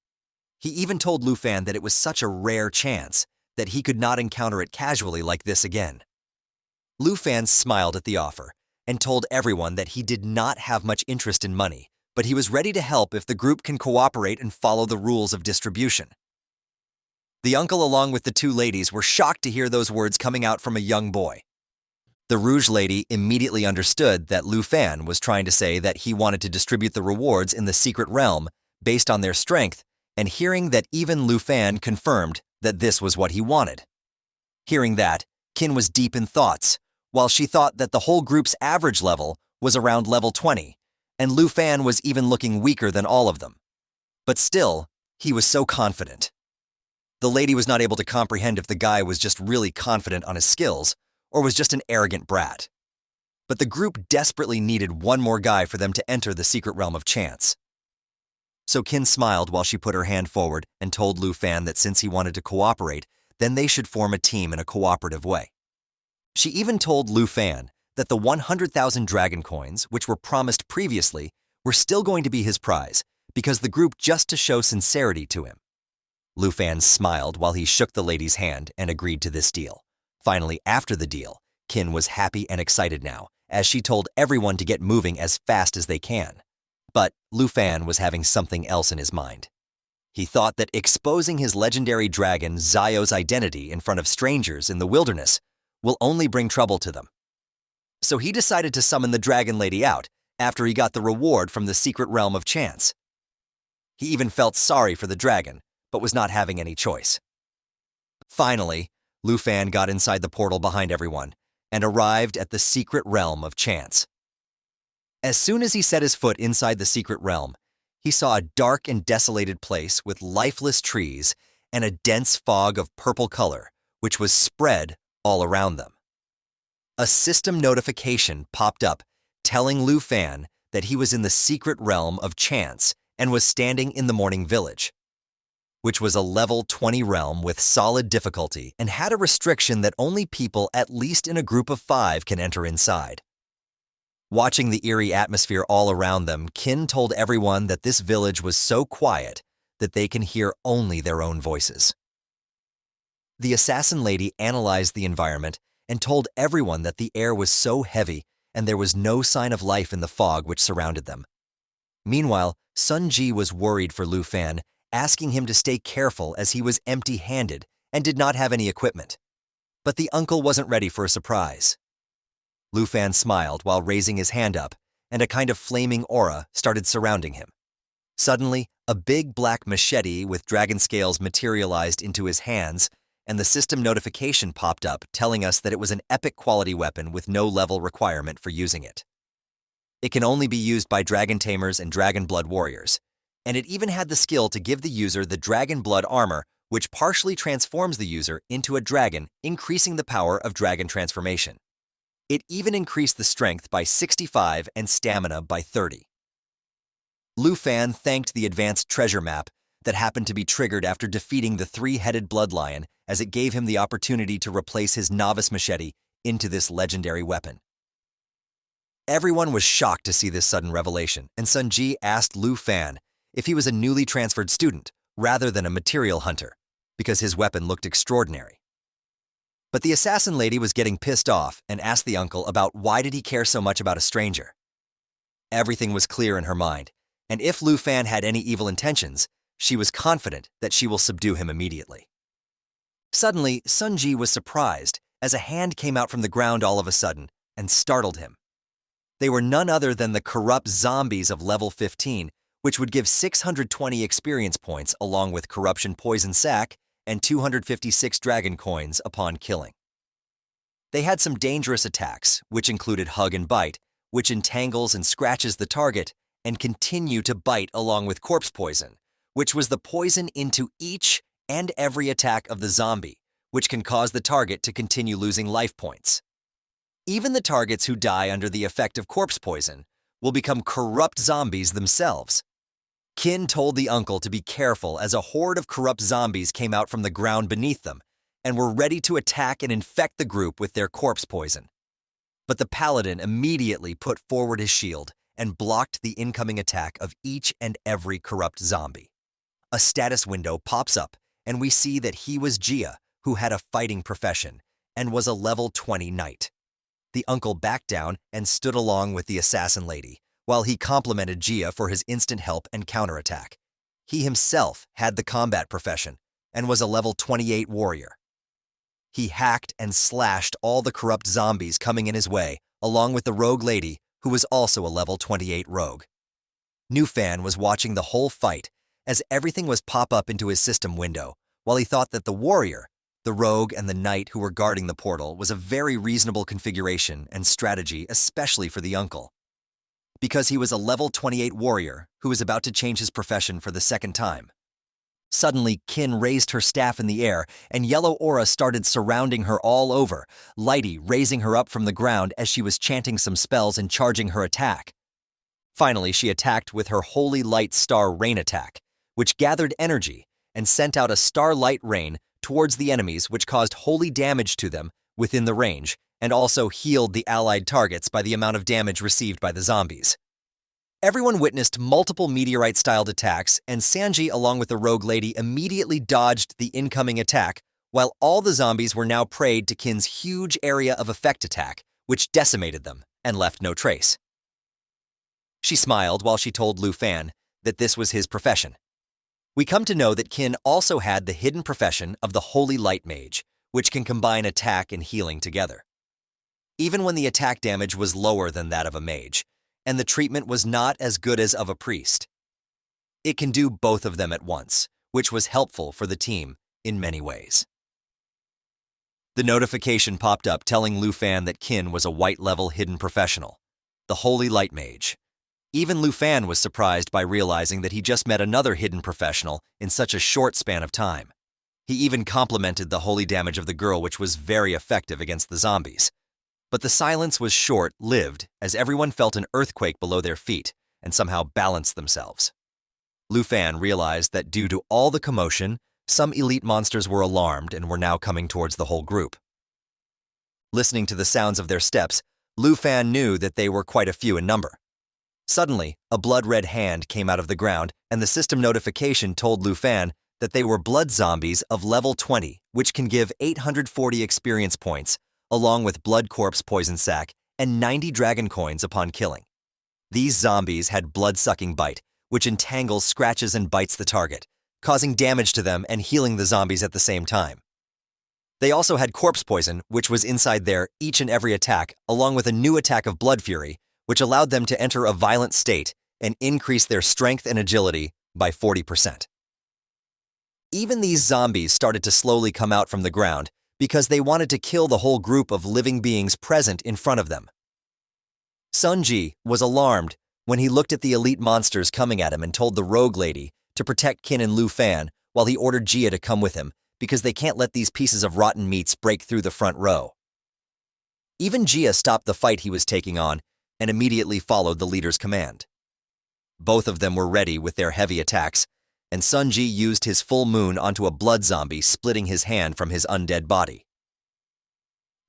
He even told Lu Fan that it was such a rare chance that he could not encounter it casually like this again. Lu Fan smiled at the offer and told everyone that he did not have much interest in money, but he was ready to help if the group can cooperate and follow the rules of distribution. The uncle along with the 2 ladies were shocked to hear those words coming out from a young boy. The Rouge Lady immediately understood that Lu Fan was trying to say that he wanted to distribute the rewards in the secret realm based on their strength, and hearing that even Lu Fan confirmed that this was what he wanted. Hearing that, Qin was deep in thoughts, while she thought that the whole group's average level was around level 20, and Lu Fan was even looking weaker than all of them. But still, he was so confident. The lady was not able to comprehend if the guy was just really confident on his skills, or was just an arrogant brat. But the group desperately needed one more guy for them to enter the secret realm of chance. So Qin smiled while she put her hand forward and told Lu Fan that since he wanted to cooperate, then they should form a team in a cooperative way. She even told Lu Fan that the 100,000 dragon coins, which were promised previously, were still going to be his prize, because the group just to show sincerity to him. Lu Fan smiled while he shook the lady's hand and agreed to this deal. Finally, after the deal, Qin was happy and excited now, as she told everyone to get moving as fast as they can. But Lu Fan was having something else in his mind. He thought that exposing his legendary dragon Zio's identity in front of strangers in the wilderness will only bring trouble to them. So he decided to summon the dragon lady out after he got the reward from the secret realm of chance. He even felt sorry for the dragon, but was not having any choice. Finally, Lu Fan got inside the portal behind everyone and arrived at the secret realm of chance. As soon as he set his foot inside the secret realm, he saw a dark and desolated place with lifeless trees and a dense fog of purple color, which was spread all around them. A system notification popped up telling Lu Fan that he was in the secret realm of chance and was standing in the Morning Village, which was a level 20 realm with solid difficulty and had a restriction that only people at least in a group of 5 can enter inside. Watching the eerie atmosphere all around them, Qin told everyone that this village was so quiet that they can hear only their own voices. The assassin lady analyzed the environment and told everyone that the air was so heavy and there was no sign of life in the fog which surrounded them. Meanwhile, Sun Ji was worried for Lu Fan, asking him to stay careful as he was empty-handed and did not have any equipment. But the uncle wasn't ready for a surprise. Lu Fan smiled while raising his hand up, and a kind of flaming aura started surrounding him. Suddenly, a big black machete with dragon scales materialized into his hands, and the system notification popped up telling us that it was an epic quality weapon with no level requirement for using it. It can only be used by dragon tamers and dragon blood warriors, and it even had the skill to give the user the dragon blood armor, which partially transforms the user into a dragon, increasing the power of dragon transformation. It even increased the strength by 65 and stamina by 30. Lu Fan thanked the advanced treasure map that happened to be triggered after defeating the 3-headed bloodlion, as it gave him the opportunity to replace his novice machete into this legendary weapon. Everyone was shocked to see this sudden revelation, and Sun Ji asked Lu Fan if he was a newly transferred student rather than a material hunter, because his weapon looked extraordinary. But the assassin lady was getting pissed off and asked the uncle about why did he care so much about a stranger. Everything was clear in her mind, and if Lu Fan had any evil intentions, she was confident that she will subdue him immediately. Suddenly, Sun Ji was surprised as a hand came out from the ground all of a sudden and startled him. They were none other than the corrupt zombies of level 15, which would give 620 experience points along with corruption poison sac and 256 dragon coins upon killing. They had some dangerous attacks, which included hug and bite, which entangles and scratches the target, and continue to bite along with corpse poison, which was the poison into each and every attack of the zombie, which can cause the target to continue losing life points. Even the targets who die under the effect of corpse poison will become corrupt zombies themselves. Qin told the uncle to be careful as a horde of corrupt zombies came out from the ground beneath them and were ready to attack and infect the group with their corpse poison. But the paladin immediately put forward his shield and blocked the incoming attack of each and every corrupt zombie. A status window pops up and we see that he was Jia, who had a fighting profession and was a level 20 knight. The uncle backed down and stood along with the assassin lady, while he complimented Jia for his instant help and counterattack. He himself had the combat profession and was a level 28 warrior. He hacked and slashed all the corrupt zombies coming in his way, along with the rogue lady, who was also a level 28 rogue. Newfan was watching the whole fight as everything was pop up into his system window, while he thought that the warrior, the rogue, and the knight who were guarding the portal was a very reasonable configuration and strategy, especially for the uncle. Because he was a level 28 warrior who was about to change his profession for the second time. Suddenly, Kin raised her staff in the air, and yellow aura started surrounding her all over, Lighty raising her up from the ground as she was chanting some spells and charging her attack. Finally, she attacked with her Holy Light Star Rain attack, which gathered energy and sent out a starlight rain towards the enemies, which caused holy damage to them within the range, and also healed the allied targets by the amount of damage received by the zombies. Everyone witnessed multiple meteorite-styled attacks, and Sanji, along with the rogue lady, immediately dodged the incoming attack, while all the zombies were now preyed to Kin's huge area of effect attack, which decimated them and left no trace. She smiled while she told Lu Fan that this was his profession. We come to know that Kin also had the hidden profession of the Holy Light Mage, which can combine attack and healing together. Even when the attack damage was lower than that of a mage, and the treatment was not as good as of a priest. It can do both of them at once, which was helpful for the team in many ways. The notification popped up telling Lu Fan that Kin was a white-level hidden professional, the Holy Light Mage. Even Lu Fan was surprised by realizing that he just met another hidden professional in such a short span of time. He even complimented the holy damage of the girl, which was very effective against the zombies. But the silence was short-lived as everyone felt an earthquake below their feet and somehow balanced themselves. Lu Fan realized that due to all the commotion, some elite monsters were alarmed and were now coming towards the whole group. Listening to the sounds of their steps, Lu Fan knew that they were quite a few in number. Suddenly, a blood-red hand came out of the ground, and the system notification told Lu Fan that they were blood zombies of level 20, which can give 840 experience points, along with blood corpse poison sac and 90 dragon coins upon killing. These zombies had blood-sucking bite, which entangles, scratches, and bites the target, causing damage to them and healing the zombies at the same time. They also had corpse poison, which was inside their each and every attack, along with a new attack of blood fury, which allowed them to enter a violent state and increase their strength and agility by 40%. Even these zombies started to slowly come out from the ground because they wanted to kill the whole group of living beings present in front of them. Sunji was alarmed when he looked at the elite monsters coming at him and told the rogue lady to protect Kin and Lu Fan while he ordered Jia to come with him because they can't let these pieces of rotten meats break through the front row. Even Jia stopped the fight he was taking on and immediately followed the leader's command. Both of them were ready with their heavy attacks, and Sunji used his full moon onto a blood zombie, splitting his hand from his undead body.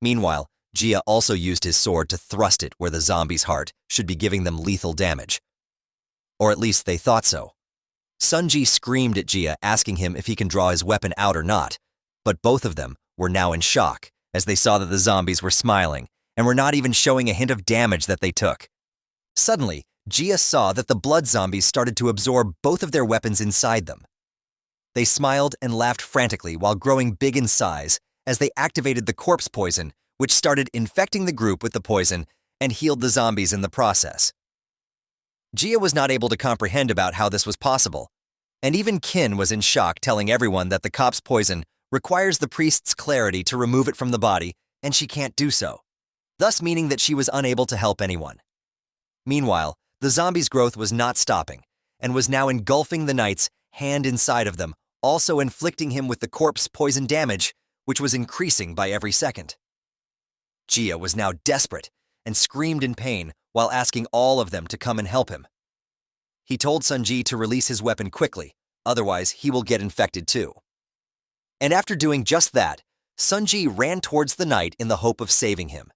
Meanwhile, Jia also used his sword to thrust it where the zombie's heart should be, giving them lethal damage. Or at least they thought so. Sunji screamed at Jia, asking him if he can draw his weapon out or not, but both of them were now in shock as they saw that the zombies were smiling and were not even showing a hint of damage that they took. Suddenly, Jia saw that the blood zombies started to absorb both of their weapons inside them. They smiled and laughed frantically while growing big in size as they activated the corpse poison, which started infecting the group with the poison and healed the zombies in the process. Jia was not able to comprehend about how this was possible, and even Kin was in shock, telling everyone that the cop's poison requires the priest's clarity to remove it from the body, and she can't do so, thus meaning that she was unable to help anyone. Meanwhile, the zombie's growth was not stopping and was now engulfing the knight's hand inside of them, also inflicting him with the corpse poison damage, which was increasing by every second. Jia was now desperate and screamed in pain while asking all of them to come and help him. He told Sunji to release his weapon quickly, otherwise he will get infected too. And after doing just that, Sunji ran towards the knight in the hope of saving him.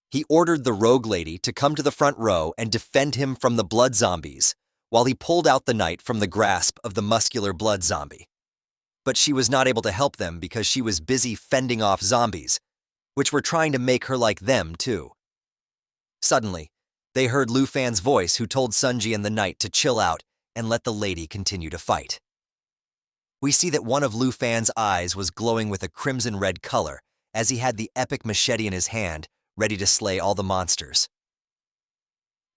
He ordered the rogue lady to come to the front row and defend him from the blood zombies, while he pulled out the knight from the grasp of the muscular blood zombie. But she was not able to help them because she was busy fending off zombies, which were trying to make her like them too. Suddenly, they heard Lu Fan's voice, who told Sunji and the knight to chill out and let the lady continue to fight. We see that one of Lu Fan's eyes was glowing with a crimson red color as he had the epic machete in his hand, ready to slay all the monsters.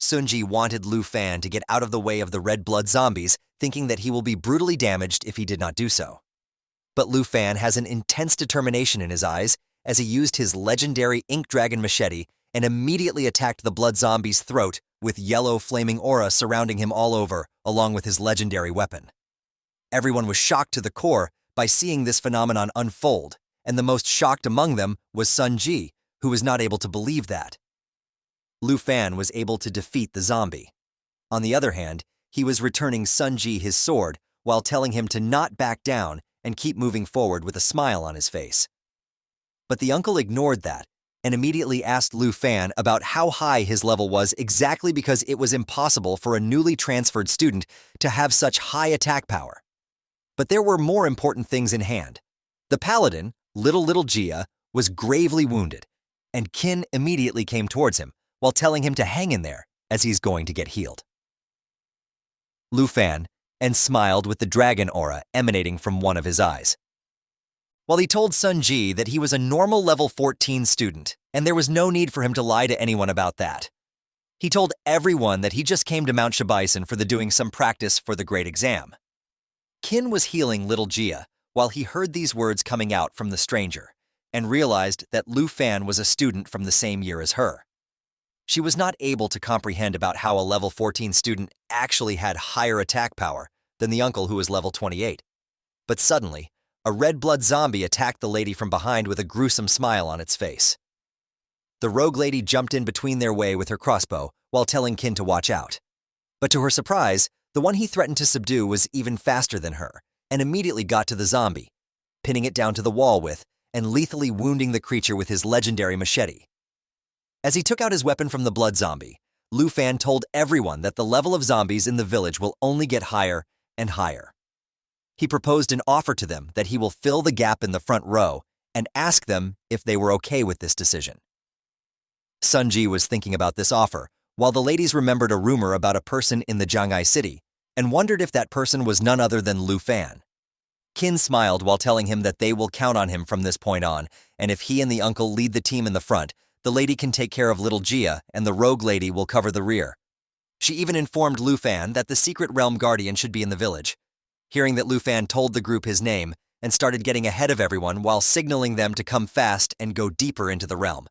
Sunji wanted Lu Fan to get out of the way of the red blood zombies, thinking that he will be brutally damaged if he did not do so. But Lu Fan has an intense determination in his eyes as he used his legendary ink dragon machete and immediately attacked the blood zombie's throat with yellow flaming aura surrounding him all over, along with his legendary weapon. Everyone was shocked to the core by seeing this phenomenon unfold, and the most shocked among them was Sunji, who was not able to believe that. Lu Fan was able to defeat the zombie. On the other hand, he was returning Sunji his sword while telling him to not back down and keep moving forward with a smile on his face. But the uncle ignored that and immediately asked Lu Fan about how high his level was, exactly because it was impossible for a newly transferred student to have such high attack power. But there were more important things in hand. The paladin, Little Gia, was gravely wounded, and Qin immediately came towards him while telling him to hang in there as he's going to get healed. Lu Fan and smiled with the dragon aura emanating from one of his eyes. While he told Sunji that he was a normal level 14 student, and there was no need for him to lie to anyone about that. He told everyone that he just came to Mount Shibaisan for doing some practice for the great exam. Qin was healing Little Gia while he heard these words coming out from the stranger, and realized that Lu Fan was a student from the same year as her. She was not able to comprehend about how a level 14 student actually had higher attack power than the uncle who was level 28. But suddenly, a red blood zombie attacked the lady from behind with a gruesome smile on its face. The rogue lady jumped in between their way with her crossbow while telling Qin to watch out. But to her surprise, the one he threatened to subdue was even faster than her and immediately got to the zombie, pinning it down to the wall with and lethally wounding the creature with his legendary machete. As he took out his weapon from the blood zombie, Lu Fan told everyone that the level of zombies in the village will only get higher and higher. He proposed an offer to them that he will fill the gap in the front row and ask them if they were okay with this decision. Sunji was thinking about this offer, while the ladies remembered a rumor about a person in the Jiangai city and wondered if that person was none other than Lu Fan. Qin smiled while telling him that they will count on him from this point on, and if he and the uncle lead the team in the front, the lady can take care of Little Gia and the rogue lady will cover the rear. She even informed Lu Fan that the secret realm guardian should be in the village. Hearing that Lu Fan told the group his name and started getting ahead of everyone while signaling them to come fast and go deeper into the realm.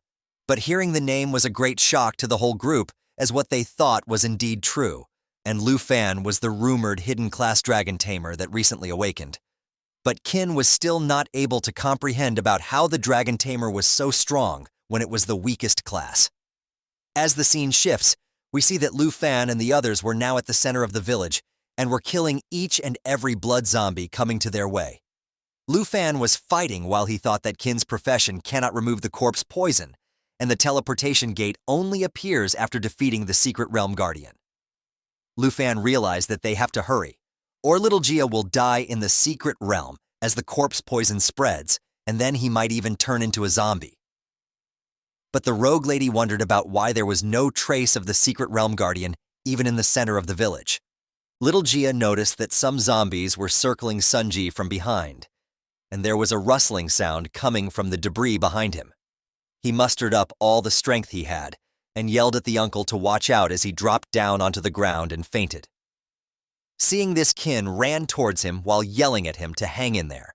But hearing the name was a great shock to the whole group, as what they thought was indeed true, and Lu Fan was the rumored hidden class dragon tamer that recently awakened. But Qin was still not able to comprehend about how the dragon tamer was so strong when it was the weakest class. As the scene shifts, we see that Lu Fan and the others were now at the center of the village and were killing each and every blood zombie coming to their way. Lu Fan was fighting while he thought that Qin's profession cannot remove the corpse poison, and the teleportation gate only appears after defeating the secret realm guardian. Lu Fan realized that they have to hurry, or Little Gia will die in the secret realm as the corpse poison spreads, and then he might even turn into a zombie. But the rogue lady wondered about why there was no trace of the secret realm guardian even in the center of the village. Little Gia noticed that some zombies were circling Sunji from behind, and there was a rustling sound coming from the debris behind him. He mustered up all the strength he had and yelled at the uncle to watch out as he dropped down onto the ground and fainted. Seeing this, Qin ran towards him while yelling at him to hang in there.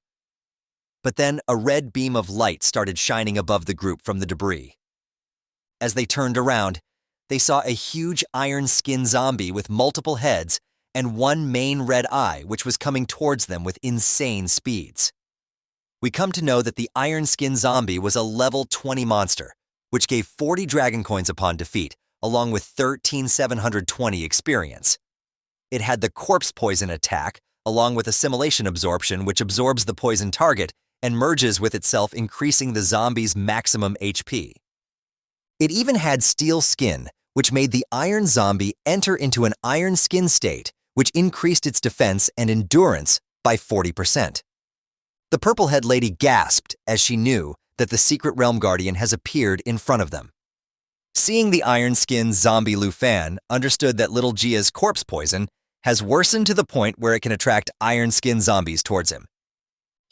But then a red beam of light started shining above the group from the debris. As they turned around, they saw a huge iron-skinned zombie with multiple heads and one main red eye, which was coming towards them with insane speeds. We come to know that the iron-skinned zombie was a level 20 monster, which gave 40 dragon coins upon defeat, along with 13,720 experience. It had the corpse poison attack, along with assimilation absorption, which absorbs the poison target and merges with itself, increasing the zombie's maximum HP. It even had steel skin, which made the iron zombie enter into an iron skin state, which increased its defense and endurance by 40%. The purple-head lady gasped as she knew that the secret realm guardian has appeared in front of them. Seeing the iron-skinned zombie, Lu Fan understood that Little Gia's corpse poison has worsened to the point where it can attract iron-skinned zombies towards him.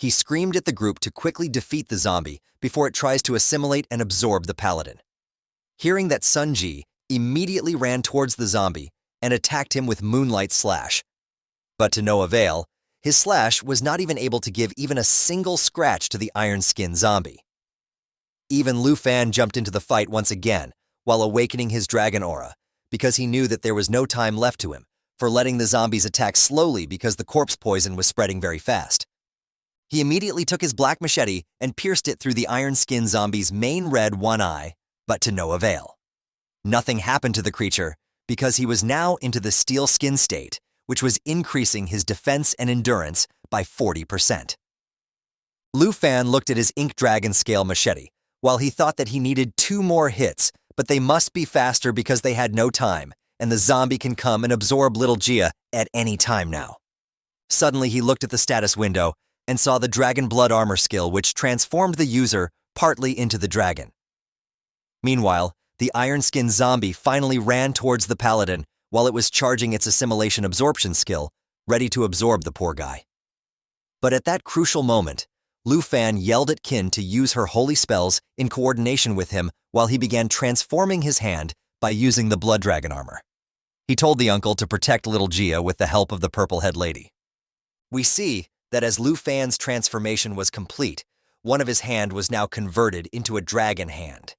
He screamed at the group to quickly defeat the zombie before it tries to assimilate and absorb the paladin. Hearing that, Sunji immediately ran towards the zombie and attacked him with Moonlight Slash. But to no avail, his slash was not even able to give even a single scratch to the iron-skinned zombie. Even Lu Fan jumped into the fight once again while awakening his dragon aura, because he knew that there was no time left to him for letting the zombies attack slowly because the corpse poison was spreading very fast. He immediately took his black machete and pierced it through the iron-skinned zombie's main red one eye, but to no avail. Nothing happened to the creature because he was now into the steel skin state, which was increasing his defense and endurance by 40%. Lu Fan looked at his ink dragon scale machete while he thought that he needed 2 more hits, but they must be faster because they had no time, and the zombie can come and absorb little Gia at any time now. Suddenly he looked at the status window and saw the Dragon Blood Armor skill, which transformed the user partly into the dragon. Meanwhile, the iron-skinned zombie finally ran towards the paladin while it was charging its assimilation absorption skill, ready to absorb the poor guy. But at that crucial moment, Lu Fan yelled at Qin to use her holy spells in coordination with him while he began transforming his hand by using the blood dragon armor. He told the uncle to protect little Gia with the help of the purple-head lady. We see that as Lu Fan's transformation was complete, one of his hand was now converted into a dragon hand.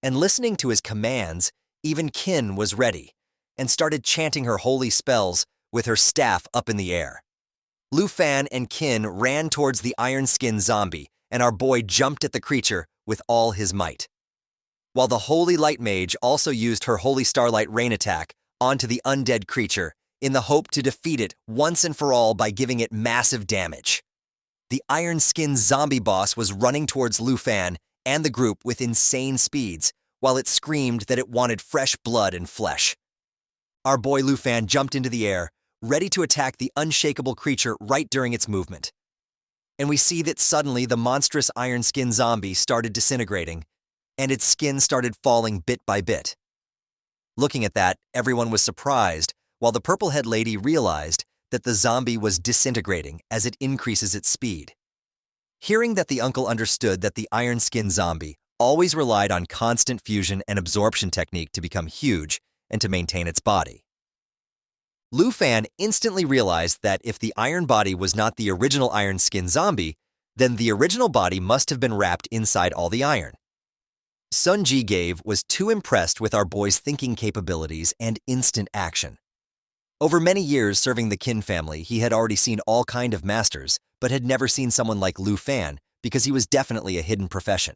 And listening to his commands, even Qin was ready and started chanting her holy spells with her staff up in the air. Lu Fan and Qin ran towards the iron-skinned zombie, and our boy jumped at the creature with all his might. While the Holy Light Mage also used her Holy Starlight Rain attack onto the undead creature in the hope to defeat it once and for all by giving it massive damage. The iron-skinned zombie boss was running towards Lu Fan and the group with insane speeds, while it screamed that it wanted fresh blood and flesh. Our boy Lu Fan jumped into the air, ready to attack the unshakable creature right during its movement. And we see that suddenly the monstrous iron-skinned zombie started disintegrating, and its skin started falling bit by bit. Looking at that, everyone was surprised, while the purple-head lady realized that the zombie was disintegrating as it increases its speed. Hearing that the uncle understood that the iron-skinned zombie always relied on constant fusion and absorption technique to become huge and to maintain its body. Lu Fan instantly realized that if the iron body was not the original iron-skinned zombie, then the original body must have been wrapped inside all the iron. Sunji Gave was too impressed with our boy's thinking capabilities and instant action. Over many years serving the Qin family, he had already seen all kind of masters, but had never seen someone like Lu Fan because he was definitely a hidden profession.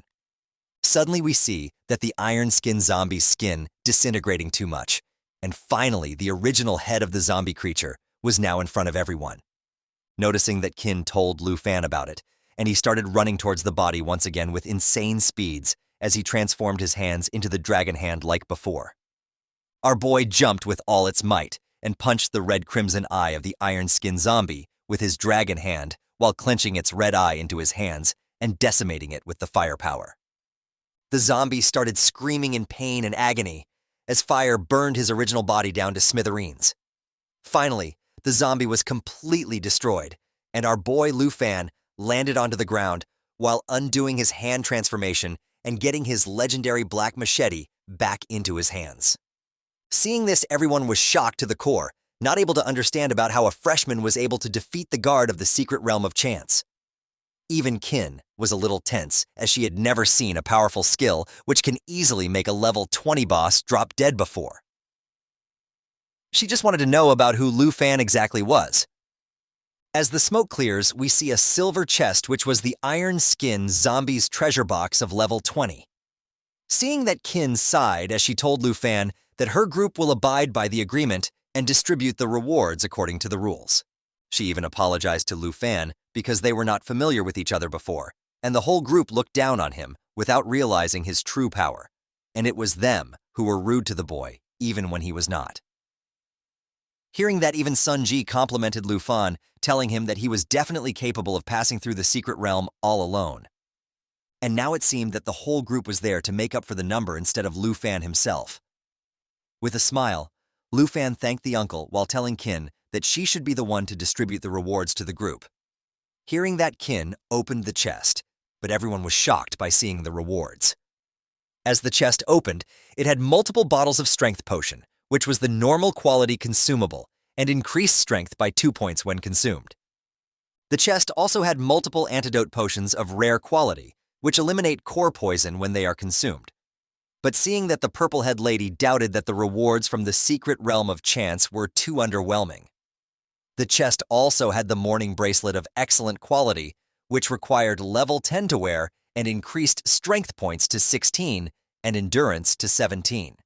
Suddenly we see that the iron-skinned zombie's skin disintegrating too much, and finally the original head of the zombie creature was now in front of everyone. Noticing that Qin told Lu Fan about it, and he started running towards the body once again with insane speeds as he transformed his hands into the dragon hand like before. Our boy jumped with all its might and punched the red-crimson eye of the iron-skinned zombie with his dragon hand while clenching its red eye into his hands and decimating it with the firepower. The zombie started screaming in pain and agony as fire burned his original body down to smithereens. Finally, the zombie was completely destroyed, and our boy Lu Fan landed onto the ground while undoing his hand transformation and getting his legendary black machete back into his hands. Seeing this, everyone was shocked to the core, not able to understand about how a freshman was able to defeat the guard of the secret realm of chance. Even Qin was a little tense, as she had never seen a powerful skill which can easily make a level 20 boss drop dead before. She just wanted to know about who Lu Fan exactly was. As the smoke clears, we see a silver chest which was the iron-skinned zombie's treasure box of level 20. Seeing that, Qin sighed as she told Lu Fan that her group will abide by the agreement and distribute the rewards according to the rules. She even apologized to Lu Fan because they were not familiar with each other before, and the whole group looked down on him without realizing his true power, and it was them who were rude to the boy, even when he was not. Hearing that, even Sun Ji complimented Lu Fan, telling him that he was definitely capable of passing through the secret realm all alone. And now it seemed that the whole group was there to make up for the number instead of Lu Fan himself. With a smile, Lu Fan thanked the uncle while telling Qin that she should be the one to distribute the rewards to the group. Hearing that, Kin opened the chest, but everyone was shocked by seeing the rewards. As the chest opened, it had multiple bottles of strength potion, which was the normal quality consumable, and increased strength by 2 points when consumed. The chest also had multiple antidote potions of rare quality, which eliminate core poison when they are consumed. But seeing that the purple-head lady doubted that the rewards from the secret realm of chance were too underwhelming. The chest also had the morning bracelet of excellent quality, which required level 10 to wear and increased strength points to 16 and endurance to 17.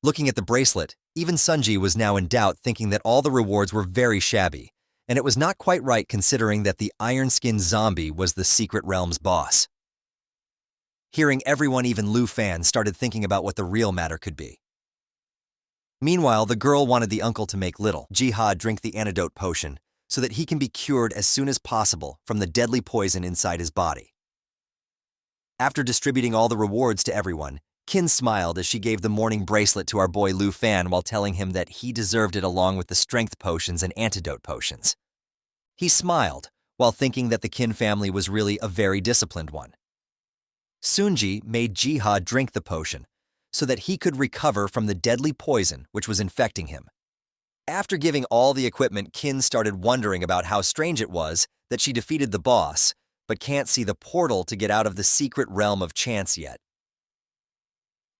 Looking at the bracelet, even Sunji was now in doubt, thinking that all the rewards were very shabby, and it was not quite right considering that the iron-skinned zombie was the secret realm's boss. Hearing everyone, even Lu Fan, started thinking about what the real matter could be. Meanwhile, the girl wanted the uncle to make little Jihad drink the antidote potion so that he can be cured as soon as possible from the deadly poison inside his body. After distributing all the rewards to everyone, Kin smiled as she gave the morning bracelet to our boy Lu Fan while telling him that he deserved it along with the strength potions and antidote potions. He smiled while thinking that the Kin family was really a very disciplined one. Sunji made Jihad drink the potion so that he could recover from the deadly poison which was infecting him. After giving all the equipment, Kin started wondering about how strange it was that she defeated the boss, but can't see the portal to get out of the secret realm of chance yet.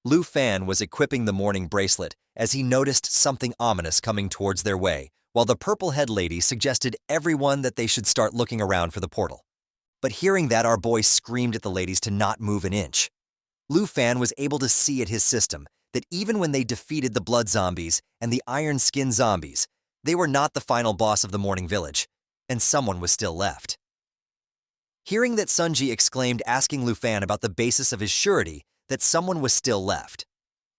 Lu Fan was equipping the morning bracelet as he noticed something ominous coming towards their way, while the purple-head lady suggested everyone that they should start looking around for the portal. But hearing that, our boy screamed at the ladies to not move an inch. Lu Fan was able to see at his system that even when they defeated the blood zombies and the iron-skinned zombies, they were not the final boss of the morning village, and someone was still left. Hearing that, Sunji exclaimed, asking Lu Fan about the basis of his surety that someone was still left.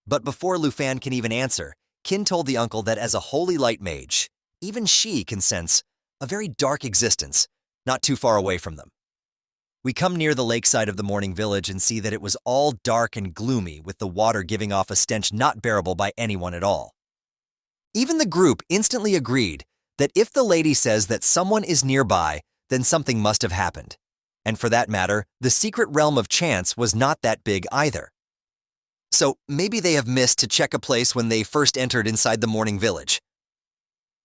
But before Lu Fan can even answer, Kin told the uncle that as a holy light mage, even she can sense a very dark existence not too far away from them. We come near the lakeside of the morning village and see that it was all dark and gloomy, with the water giving off a stench not bearable by anyone at all. Even the group instantly agreed that if the lady says that someone is nearby, then something must have happened. And for that matter, the secret realm of chance was not that big either. So maybe they have missed to check a place when they first entered inside the morning village.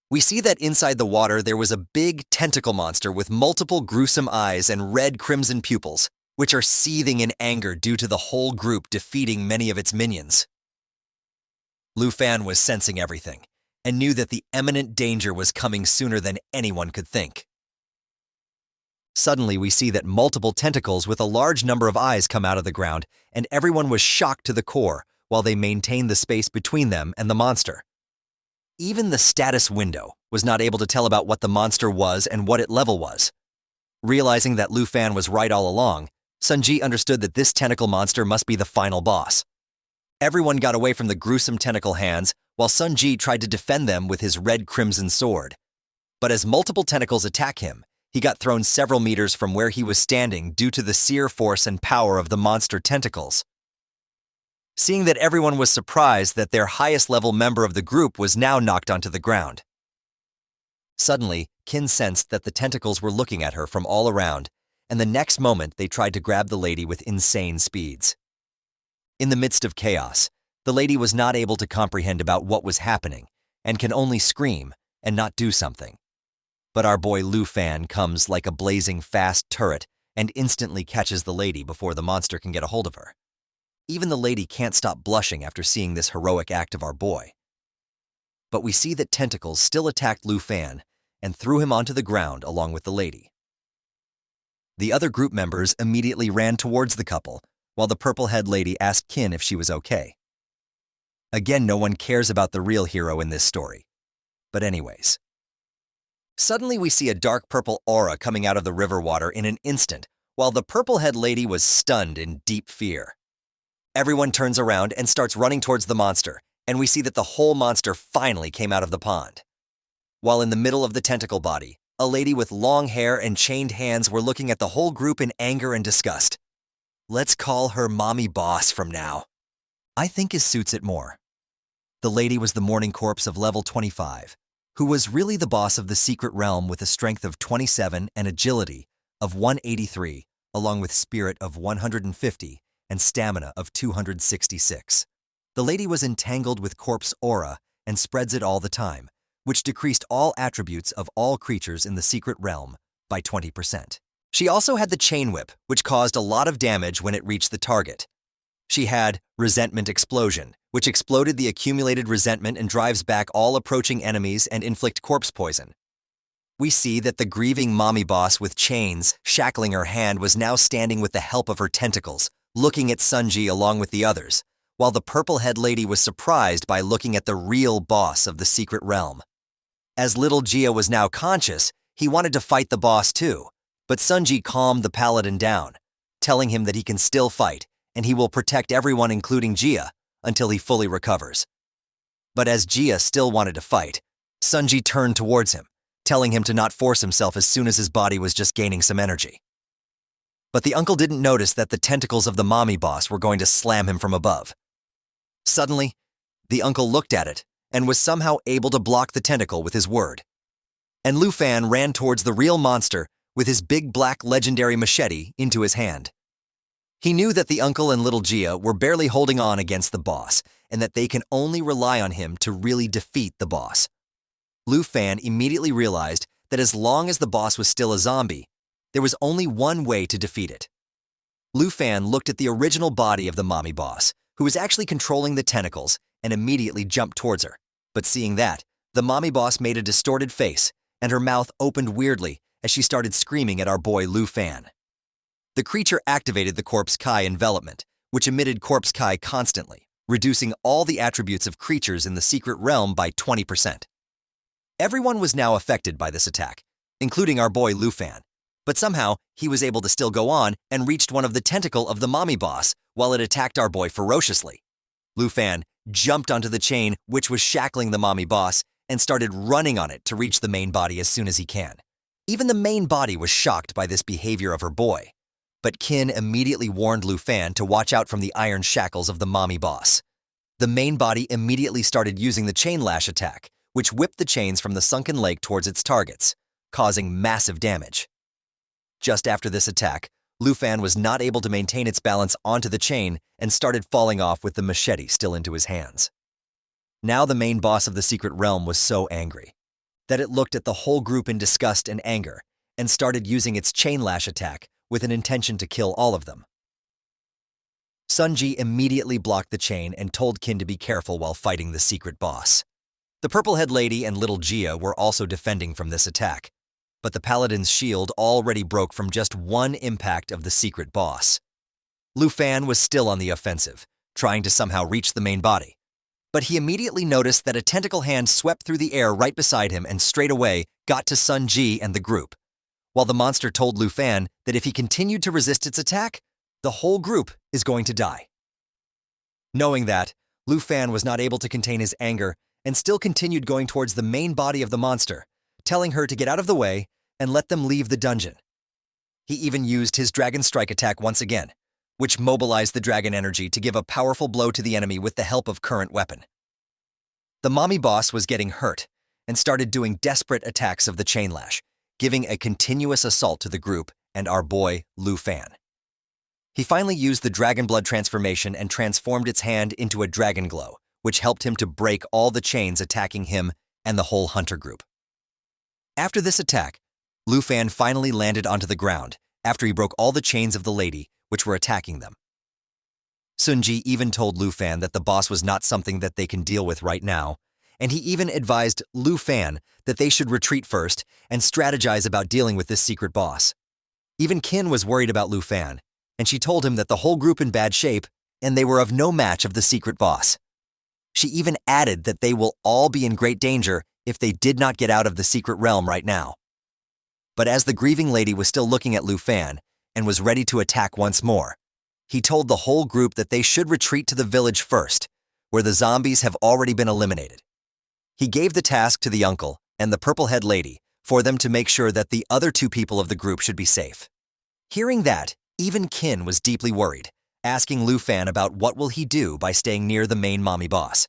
We see that inside the water there was a big tentacle monster with multiple gruesome eyes and red crimson pupils, which are seething in anger due to the whole group defeating many of its minions. Lu Fan was sensing everything and knew that the imminent danger was coming sooner than anyone could think. Suddenly, we see that multiple tentacles with a large number of eyes come out of the ground, and everyone was shocked to the core while they maintained the space between them and the monster. Even the status window was not able to tell about what the monster was and what its level was. Realizing that Lu Fan was right all along, Sunji understood that this tentacle monster must be the final boss. Everyone got away from the gruesome tentacle hands, while Sunji tried to defend them with his red crimson sword. But as multiple tentacles attack him, he got thrown several meters from where he was standing due to the sheer force and power of the monster tentacles. Seeing that everyone was surprised that their highest level member of the group was now knocked onto the ground. Suddenly, Kin sensed that the tentacles were looking at her from all around, and the next moment they tried to grab the lady with insane speeds. In the midst of chaos, the lady was not able to comprehend about what was happening and can only scream and not do something. But our boy Lu Fan comes like a blazing fast turret and instantly catches the lady before the monster can get a hold of her. Even the lady can't stop blushing after seeing this heroic act of our boy. But we see that tentacles still attacked Lu Fan and threw him onto the ground along with the lady. The other group members immediately ran towards the couple, while the purple-head lady asked Kin if she was okay. Again, no one cares about the real hero in this story. But anyways. Suddenly we see a dark purple aura coming out of the river water in an instant, while the purple-head lady was stunned in deep fear. Everyone turns around and starts running towards the monster, and we see that the whole monster finally came out of the pond. While in the middle of the tentacle body, a lady with long hair and chained hands were looking at the whole group in anger and disgust. Let's call her Mommy Boss from now. I think it suits it more. The lady was the morning corpse of level 25, who was really the boss of the secret realm with a strength of 27 and agility of 183, along with spirit of 150 and stamina of 266. The lady was entangled with corpse aura and spreads it all the time, which decreased all attributes of all creatures in the secret realm by 20%. She also had the chain whip, which caused a lot of damage when it reached the target. She had resentment explosion, which exploded the accumulated resentment and drives back all approaching enemies and inflict corpse poison. We see that the grieving mommy boss with chains shackling her hand was now standing with the help of her tentacles, looking at Sunji along with the others, while the purple-head lady was surprised by looking at the real boss of the secret realm. As little Gia was now conscious, he wanted to fight the boss too, but Sunji calmed the paladin down, telling him that he can still fight and he will protect everyone including Gia until he fully recovers. But as Gia still wanted to fight, Sunji turned towards him, telling him to not force himself as soon as his body was just gaining some energy. But the uncle didn't notice that the tentacles of the mommy boss were going to slam him from above. Suddenly, the uncle looked at it and was somehow able to block the tentacle with his word. And Lu Fan ran towards the real monster with his big black legendary machete into his hand. He knew that the uncle and little Gia were barely holding on against the boss and that they can only rely on him to really defeat the boss. Lu Fan immediately realized that as long as the boss was still a zombie, there was only one way to defeat it. Lu Fan looked at the original body of the mommy boss, who was actually controlling the tentacles, and immediately jumped towards her. But seeing that, the mommy boss made a distorted face, and her mouth opened weirdly as she started screaming at our boy Lu Fan. The creature activated the Corpse Kai envelopment, which emitted Corpse Kai constantly, reducing all the attributes of creatures in the secret realm by 20%. Everyone was now affected by this attack, including our boy Lu Fan, but somehow he was able to still go on and reached one of the tentacle of the mommy boss while it attacked our boy ferociously. Lu Fan jumped onto the chain which was shackling the mommy boss and started running on it to reach the main body as soon as he can. Even the main body was shocked by this behavior of her boy, but Kin immediately warned Lu Fan to watch out from the iron shackles of the mommy boss. The main body immediately started using the chain lash attack, which whipped the chains from the sunken lake towards its targets, causing massive damage. Just after this attack, Lu Fan was not able to maintain its balance onto the chain and started falling off with the machete still into his hands. Now the main boss of the secret realm was so angry that it looked at the whole group in disgust and anger and started using its chain lash attack with an intention to kill all of them. Sunji immediately blocked the chain and told Kin to be careful while fighting the secret boss. The purple-head lady and little Gia were also defending from this attack, but the paladin's shield already broke from just one impact of the secret boss. Lu Fan was still on the offensive, trying to somehow reach the main body, but he immediately noticed that a tentacle hand swept through the air right beside him and straight away got to Sun Ji and the group, while the monster told Lu Fan that if he continued to resist its attack, the whole group is going to die. Knowing that, Lu Fan was not able to contain his anger and still continued going towards the main body of the monster, telling her to get out of the way and let them leave the dungeon. He even used his Dragon Strike attack once again, which mobilized the dragon energy to give a powerful blow to the enemy with the help of current weapon. The mommy boss was getting hurt and started doing desperate attacks of the chain lash, giving a continuous assault to the group and our boy Lu Fan. He finally used the Dragon Blood transformation and transformed its hand into a dragon glow, which helped him to break all the chains attacking him and the whole hunter group. After this attack, Lu Fan finally landed onto the ground after he broke all the chains of the lady which were attacking them. Sunji even told Lu Fan that the boss was not something that they can deal with right now, and he even advised Lu Fan that they should retreat first and strategize about dealing with this secret boss. Even Kin was worried about Lu Fan, and she told him that the whole group in bad shape and they were of no match of the secret boss. She even added that they will all be in great danger if they did not get out of the secret realm right now. But as the grieving lady was still looking at Lu Fan and was ready to attack once more, he told the whole group that they should retreat to the village first, where the zombies have already been eliminated. He gave the task to the uncle and the purple-head lady for them to make sure that the other two people of the group should be safe. Hearing that, even Kin was deeply worried, asking Lu Fan about what will he do by staying near the main mommy boss.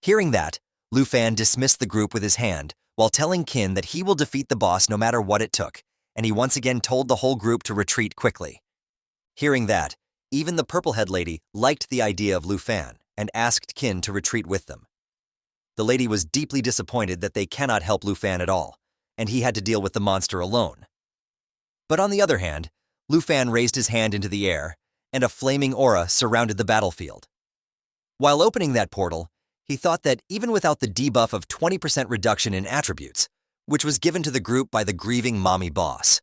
Hearing that, Lu Fan dismissed the group with his hand while telling Kin that he will defeat the boss no matter what it took, and he once again told the whole group to retreat quickly. Hearing that, even the purple-head lady liked the idea of Lu Fan and asked Kin to retreat with them. The lady was deeply disappointed that they cannot help Lu Fan at all, and he had to deal with the monster alone. But on the other hand, Lu Fan raised his hand into the air, and a flaming aura surrounded the battlefield. While opening that portal, he thought that even without the debuff of 20% reduction in attributes, which was given to the group by the grieving mommy boss,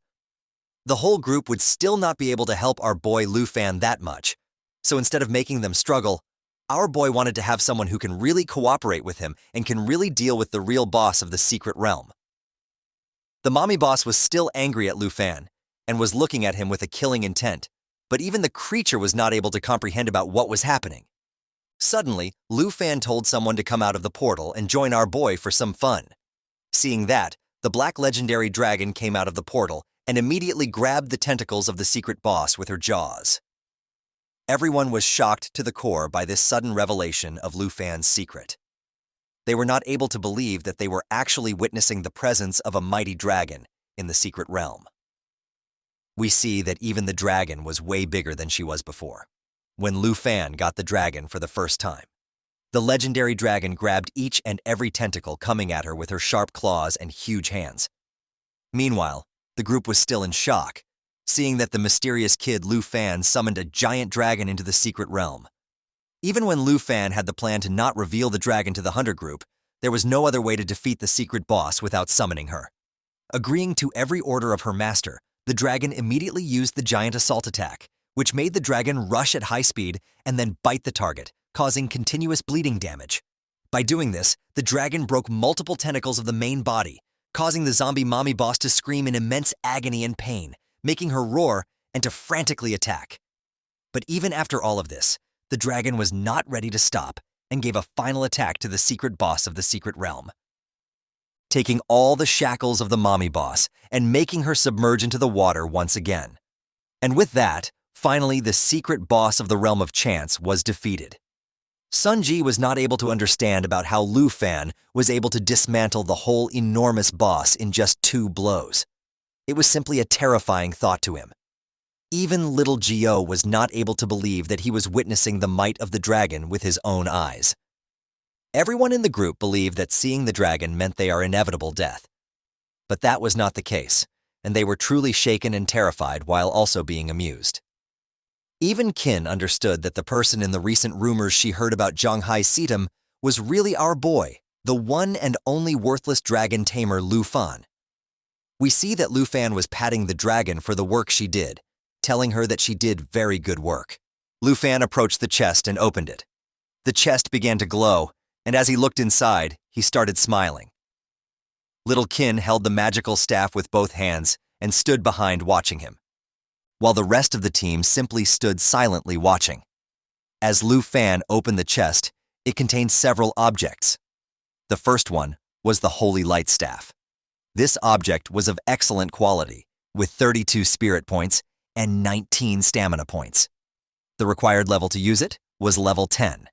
the whole group would still not be able to help our boy Lu Fan that much. So instead of making them struggle, our boy wanted to have someone who can really cooperate with him and can really deal with the real boss of the secret realm. The mommy boss was still angry at Lu Fan and was looking at him with a killing intent, but even the creature was not able to comprehend about what was happening. Suddenly, Lu Fan told someone to come out of the portal and join our boy for some fun. Seeing that, the black legendary dragon came out of the portal and immediately grabbed the tentacles of the secret boss with her jaws. Everyone was shocked to the core by this sudden revelation of Lu Fan's secret. They were not able to believe that they were actually witnessing the presence of a mighty dragon in the secret realm. We see that even the dragon was way bigger than she was before. When Lu Fan got the dragon for the first time, the legendary dragon grabbed each and every tentacle coming at her with her sharp claws and huge hands. Meanwhile, the group was still in shock, seeing that the mysterious kid Lu Fan summoned a giant dragon into the secret realm. Even when Lu Fan had the plan to not reveal the dragon to the hunter group, there was no other way to defeat the secret boss without summoning her. Agreeing to every order of her master, the dragon immediately used the giant assault attack, which made the dragon rush at high speed and then bite the target, causing continuous bleeding damage. By doing this, the dragon broke multiple tentacles of the main body, causing the zombie mommy boss to scream in immense agony and pain, making her roar and to frantically attack. But even after all of this, the dragon was not ready to stop and gave a final attack to the secret boss of the secret realm, taking all the shackles of the mommy boss and making her submerge into the water once again. And with that, finally the secret boss of the realm of chance was defeated. Sun Ji was not able to understand about how Lu Fan was able to dismantle the whole enormous boss in just 2 blows. It was simply a terrifying thought to him. Even little Gio was not able to believe that he was witnessing the might of the dragon with his own eyes. Everyone in the group believed that seeing the dragon meant they are inevitable death. But that was not the case, and they were truly shaken and terrified while also being amused. Even Kin understood that the person in the recent rumors she heard about Zhanghai Sitam was really our boy, the one and only worthless dragon tamer Lu Fan. We see that Lu Fan was patting the dragon for the work she did, telling her that she did very good work. Lu Fan approached the chest and opened it. The chest began to glow, and as he looked inside, he started smiling. Little Kin held the magical staff with both hands and stood behind watching him, while the rest of the team simply stood silently watching. As Lu Fan opened the chest, it contained several objects. The first one was the Holy Light Staff. This object was of excellent quality, with 32 spirit points and 19 stamina points. The required level to use it was level 10.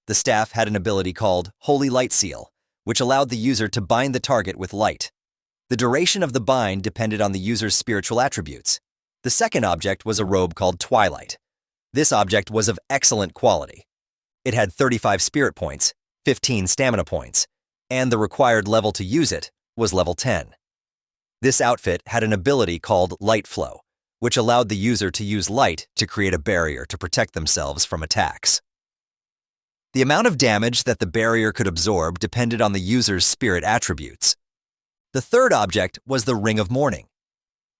The staff had an ability called Holy Light Seal, which allowed the user to bind the target with light. The duration of the bind depended on the user's spiritual attributes. The second object was a robe called Twilight. This object was of excellent quality. It had 35 spirit points, 15 stamina points, and the required level to use it was level 10. This outfit had an ability called Light Flow, which allowed the user to use light to create a barrier to protect themselves from attacks. The amount of damage that the barrier could absorb depended on the user's spirit attributes. The third object was the Ring of Mourning.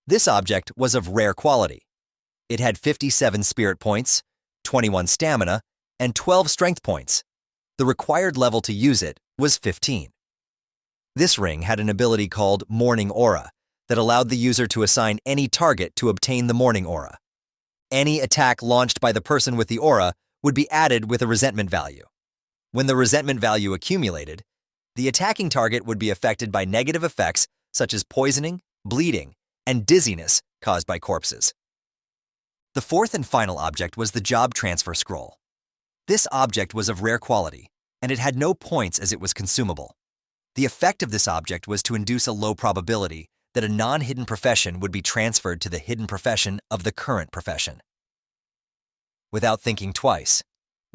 This object was of rare quality. It had 57 spirit points, 21 stamina, and 12 strength points. The required level to use it was 15. This ring had an ability called Mourning Aura that allowed the user to assign any target to obtain the Mourning Aura. Any attack launched by the person with the aura would be added with a resentment value. When the resentment value accumulated, the attacking target would be affected by negative effects such as poisoning, bleeding, and dizziness caused by corpses. The fourth and final object was the Job Transfer Scroll. This object was of rare quality, and it had no points as it was consumable. The effect of this object was to induce a low probability that a non-hidden profession would be transferred to the hidden profession of the current profession. Without thinking twice,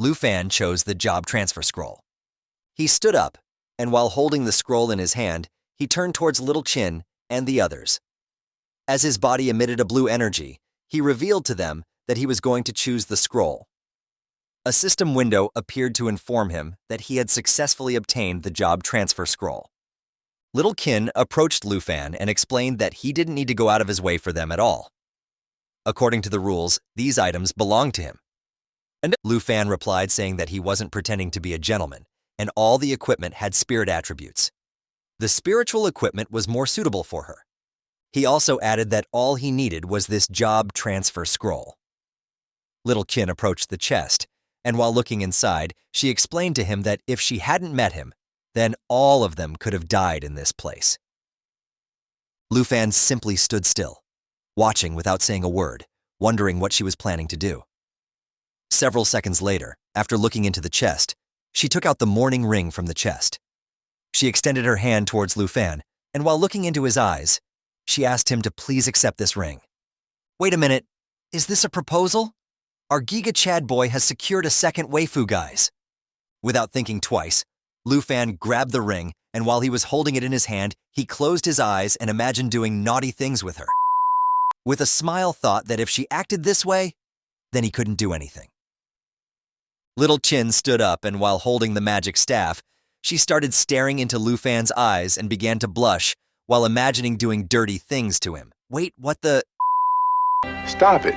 Lu Fan chose the job transfer scroll. He stood up, and while holding the scroll in his hand, he turned towards Little Chin and the others. As his body emitted a blue energy, he revealed to them that he was going to choose the scroll. A system window appeared to inform him that he had successfully obtained the job transfer scroll. Little Kin approached Lu Fan and explained that he didn't need to go out of his way for them at all. According to the rules, these items belonged to him. And Lu Fan replied saying that he wasn't pretending to be a gentleman, and all the equipment had spirit attributes. The spiritual equipment was more suitable for her. He also added that all he needed was this job transfer scroll. Little Kin approached the chest, and while looking inside, she explained to him that if she hadn't met him, then all of them could have died in this place. Lu Fan simply stood still, watching without saying a word, wondering what she was planning to do. Several seconds later, after looking into the chest, she took out the mourning ring from the chest. She extended her hand towards Lu Fan, and while looking into his eyes, she asked him to please accept this ring. Wait a minute, is this a proposal? Our Giga Chad boy has secured a second waifu, guys. Without thinking twice, Lu Fan grabbed the ring, and while he was holding it in his hand, he closed his eyes and imagined doing naughty things with her. With a smile thought that if she acted this way, then he couldn't do anything. Little Chin stood up, and while holding the magic staff, she started staring into Lu Fan's eyes and began to blush while imagining doing dirty things to him. Wait, what the? Stop it.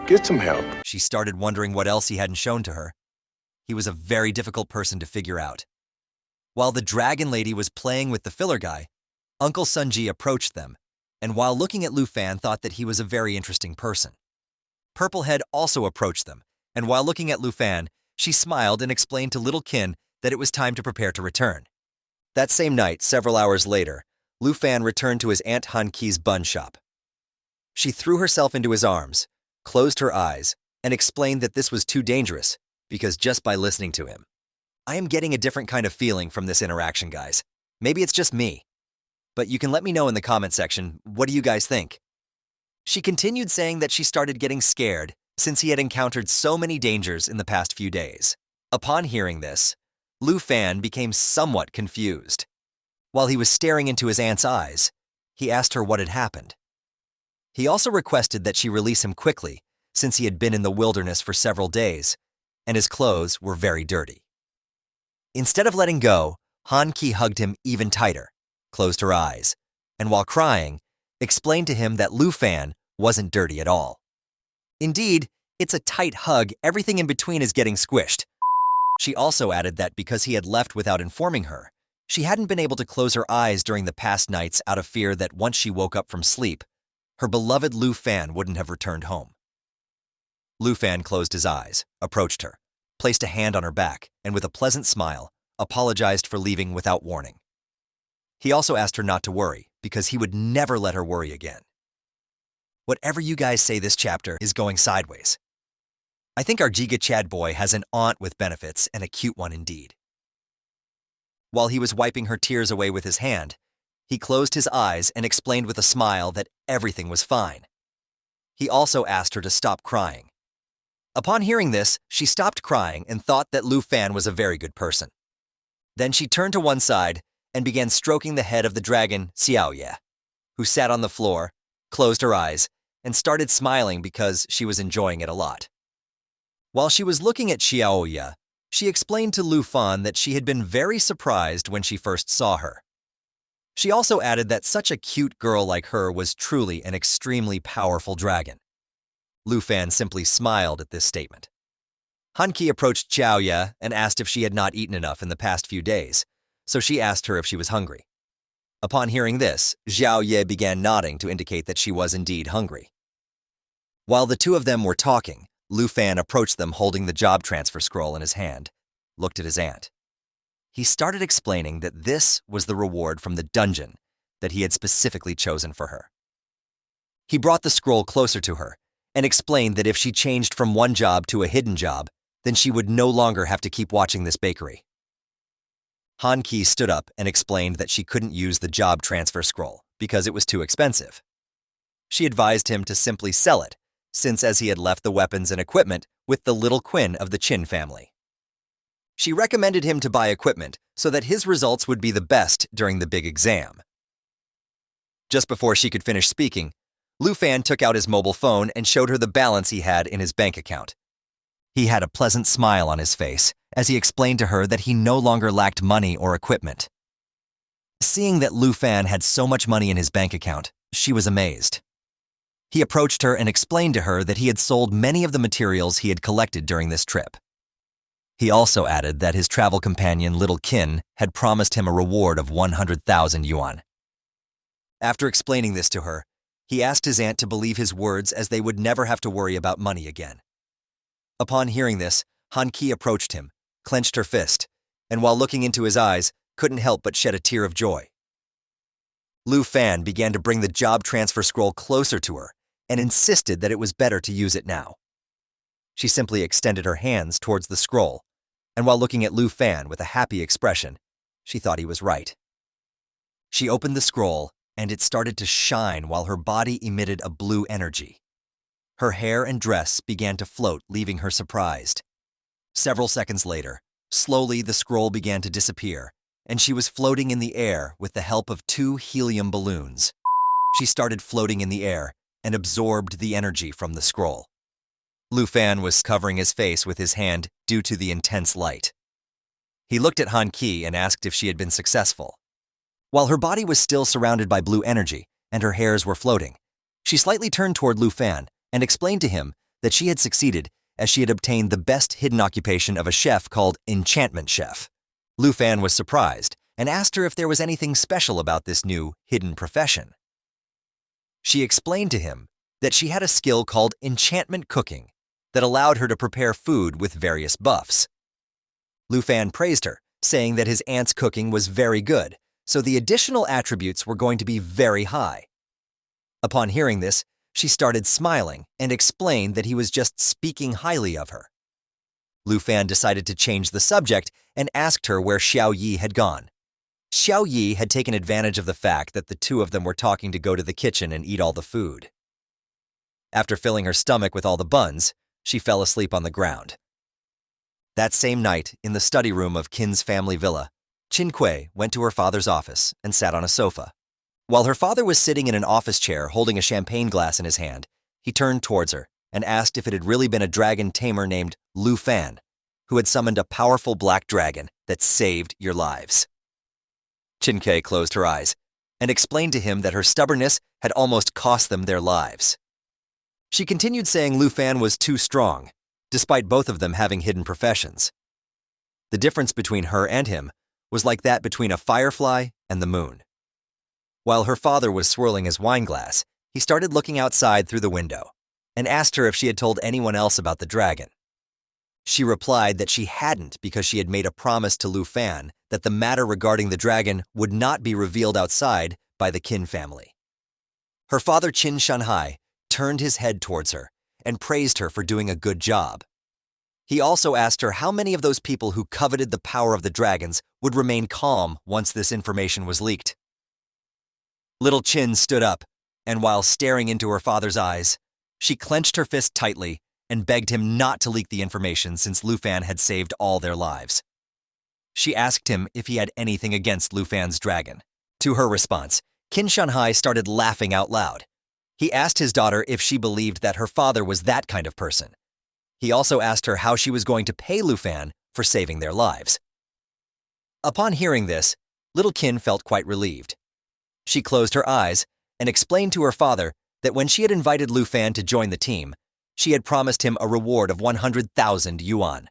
Get some help. She started wondering what else he hadn't shown to her. He was a very difficult person to figure out. While the dragon lady was playing with the filler guy, Uncle Sunji approached them, and while looking at Lu Fan thought that he was a very interesting person. Purplehead also approached them, and while looking at Lu Fan, she smiled and explained to Little Kin that it was time to prepare to return. That same night, several hours later, Lu Fan returned to his Aunt Han Ki's bun shop. She threw herself into his arms, closed her eyes, and explained that this was too dangerous because just by listening to him. I am getting a different kind of feeling from this interaction, guys. Maybe it's just me. But you can let me know in the comment section, what do you guys think? She continued saying that she started getting scared since he had encountered so many dangers in the past few days. Upon hearing this, Lu Fan became somewhat confused. While he was staring into his aunt's eyes, he asked her what had happened. He also requested that she release him quickly, since he had been in the wilderness for several days, and his clothes were very dirty. Instead of letting go, Han Ki hugged him even tighter, closed her eyes, and while crying, explained to him that Lu Fan wasn't dirty at all. Indeed, it's a tight hug, everything in between is getting squished. She also added that because he had left without informing her, she hadn't been able to close her eyes during the past nights out of fear that once she woke up from sleep, her beloved Lu Fan wouldn't have returned home. Lu Fan closed his eyes, approached her, placed a hand on her back, and with a pleasant smile, apologized for leaving without warning. He also asked her not to worry, because he would never let her worry again. Whatever you guys say, this chapter is going sideways. I think our Giga Chad boy has an aunt with benefits, and a cute one indeed. While he was wiping her tears away with his hand, he closed his eyes and explained with a smile that everything was fine. He also asked her to stop crying. Upon hearing this, she stopped crying and thought that Lu Fan was a very good person. Then she turned to one side and began stroking the head of the dragon Xiaoye, who sat on the floor, closed her eyes, and started smiling because she was enjoying it a lot. While she was looking at Xiaoye, she explained to Lu Fan that she had been very surprised when she first saw her. She also added that such a cute girl like her was truly an extremely powerful dragon. Lu Fan simply smiled at this statement. Han Ki approached Xiaoye and asked if she had not eaten enough in the past few days, so she asked her if she was hungry. Upon hearing this, Xiaoye began nodding to indicate that she was indeed hungry. While the two of them were talking, Lu Fan approached them holding the job transfer scroll in his hand, looked at his aunt. He started explaining that this was the reward from the dungeon that he had specifically chosen for her. He brought the scroll closer to her and explained that if she changed from one job to a hidden job, then she would no longer have to keep watching this bakery. Han Ki stood up and explained that she couldn't use the job transfer scroll because it was too expensive. She advised him to simply sell it, since as he had left the weapons and equipment with the little Quinn of the Chin family. She recommended him to buy equipment so that his results would be the best during the big exam. Just before she could finish speaking, Lu Fan took out his mobile phone and showed her the balance he had in his bank account. He had a pleasant smile on his face as he explained to her that he no longer lacked money or equipment. Seeing that Lu Fan had so much money in his bank account, she was amazed. He approached her and explained to her that he had sold many of the materials he had collected during this trip. He also added that his travel companion Little Kin had promised him a reward of 100,000 yuan. After explaining this to her, he asked his aunt to believe his words as they would never have to worry about money again. Upon hearing this, Han Ki approached him, clenched her fist, and while looking into his eyes, couldn't help but shed a tear of joy. Lu Fan began to bring the job transfer scroll closer to her and insisted that it was better to use it now. She simply extended her hands towards the scroll, and while looking at Lu Fan with a happy expression, she thought he was right. She opened the scroll, and it started to shine while her body emitted a blue energy. Her hair and dress began to float, leaving her surprised. Several seconds later, slowly the scroll began to disappear, and she was floating in the air with the help of 2 helium balloons. She started floating in the air and absorbed the energy from the scroll. Lu Fan was covering his face with his hand due to the intense light. He looked at Han Ki and asked if she had been successful. While her body was still surrounded by blue energy and her hairs were floating, she slightly turned toward Lu Fan and explained to him that she had succeeded as she had obtained the best hidden occupation of a chef called Enchantment Chef. Lu Fan was surprised and asked her if there was anything special about this new hidden profession. She explained to him that she had a skill called enchantment cooking that allowed her to prepare food with various buffs. Lu Fan praised her, saying that his aunt's cooking was very good, so the additional attributes were going to be very high. Upon hearing this, she started smiling and explained that he was just speaking highly of her. Lu Fan decided to change the subject and asked her where Xiao Yi had gone. Xiao Yi had taken advantage of the fact that the two of them were talking to go to the kitchen and eat all the food. After filling her stomach with all the buns, she fell asleep on the ground. That same night, in the study room of Qin's family villa, Qin Kuei went to her father's office and sat on a sofa. While her father was sitting in an office chair holding a champagne glass in his hand, he turned towards her and asked if it had really been a dragon tamer named Lu Fan, who had summoned a powerful black dragon that saved your lives. Qin Kuei closed her eyes and explained to him that her stubbornness had almost cost them their lives. She continued saying Lu Fan was too strong, despite both of them having hidden professions. The difference between her and him was like that between a firefly and the moon. While her father was swirling his wine glass, he started looking outside through the window and asked her if she had told anyone else about the dragon. She replied that she hadn't because she had made a promise to Lu Fan that the matter regarding the dragon would not be revealed outside by the Qin family. Her father Qin Shanhai turned his head towards her and praised her for doing a good job. He also asked her how many of those people who coveted the power of the dragons would remain calm once this information was leaked. Little Qin stood up, and while staring into her father's eyes, she clenched her fist tightly and begged him not to leak the information since Lu Fan had saved all their lives. She asked him if he had anything against Lu Fan's dragon. To her response, Qin Shanhai started laughing out loud. He asked his daughter if she believed that her father was that kind of person. He also asked her how she was going to pay Lu Fan for saving their lives. Upon hearing this, little Qin felt quite relieved. She closed her eyes and explained to her father that when she had invited Lu Fan to join the team, she had promised him a reward of 100,000 yuan.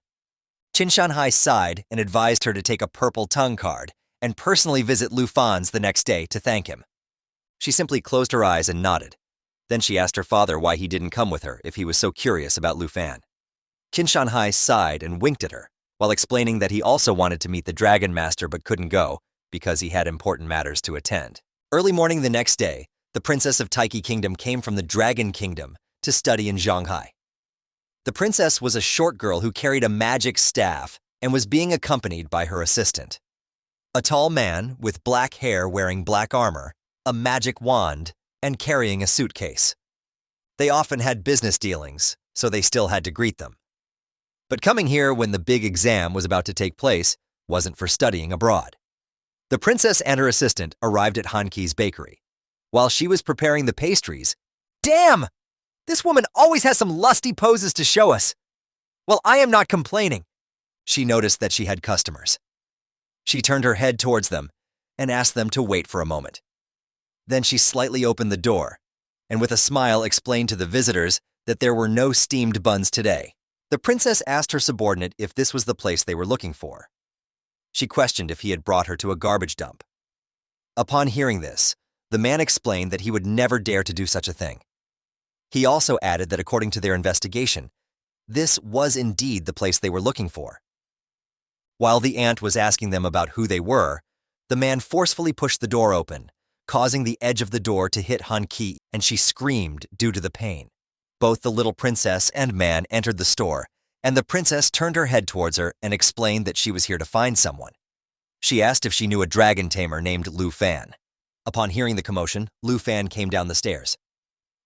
Qin Shanhai sighed and advised her to take a purple tongue card and personally visit Lu Fan's the next day to thank him. She simply closed her eyes and nodded. Then she asked her father why he didn't come with her if he was so curious about Lu Fan. Qin Shanhai sighed and winked at her, while explaining that he also wanted to meet the Dragon Master but couldn't go because he had important matters to attend. Early morning the next day, the princess of Taiki Kingdom came from the Dragon Kingdom to study in Shanghai. The princess was a short girl who carried a magic staff and was being accompanied by her assistant. A tall man with black hair wearing black armor, a magic wand, and carrying a suitcase. They often had business dealings, so they still had to greet them. But coming here when the big exam was about to take place wasn't for studying abroad. The princess and her assistant arrived at Hanki's bakery. While she was preparing the pastries, damn! This woman always has some lusty poses to show us. Well, I am not complaining. She noticed that she had customers. She turned her head towards them and asked them to wait for a moment. Then she slightly opened the door and with a smile explained to the visitors that there were no steamed buns today. The princess asked her subordinate if this was the place they were looking for. She questioned if he had brought her to a garbage dump. Upon hearing this, the man explained that he would never dare to do such a thing. He also added that according to their investigation, this was indeed the place they were looking for. While the aunt was asking them about who they were, the man forcefully pushed the door open, causing the edge of the door to hit Hanki, and she screamed due to the pain. Both the little princess and man entered the store, and the princess turned her head towards her and explained that she was here to find someone. She asked if she knew a dragon tamer named Lu Fan. Upon hearing the commotion, Lu Fan came down the stairs.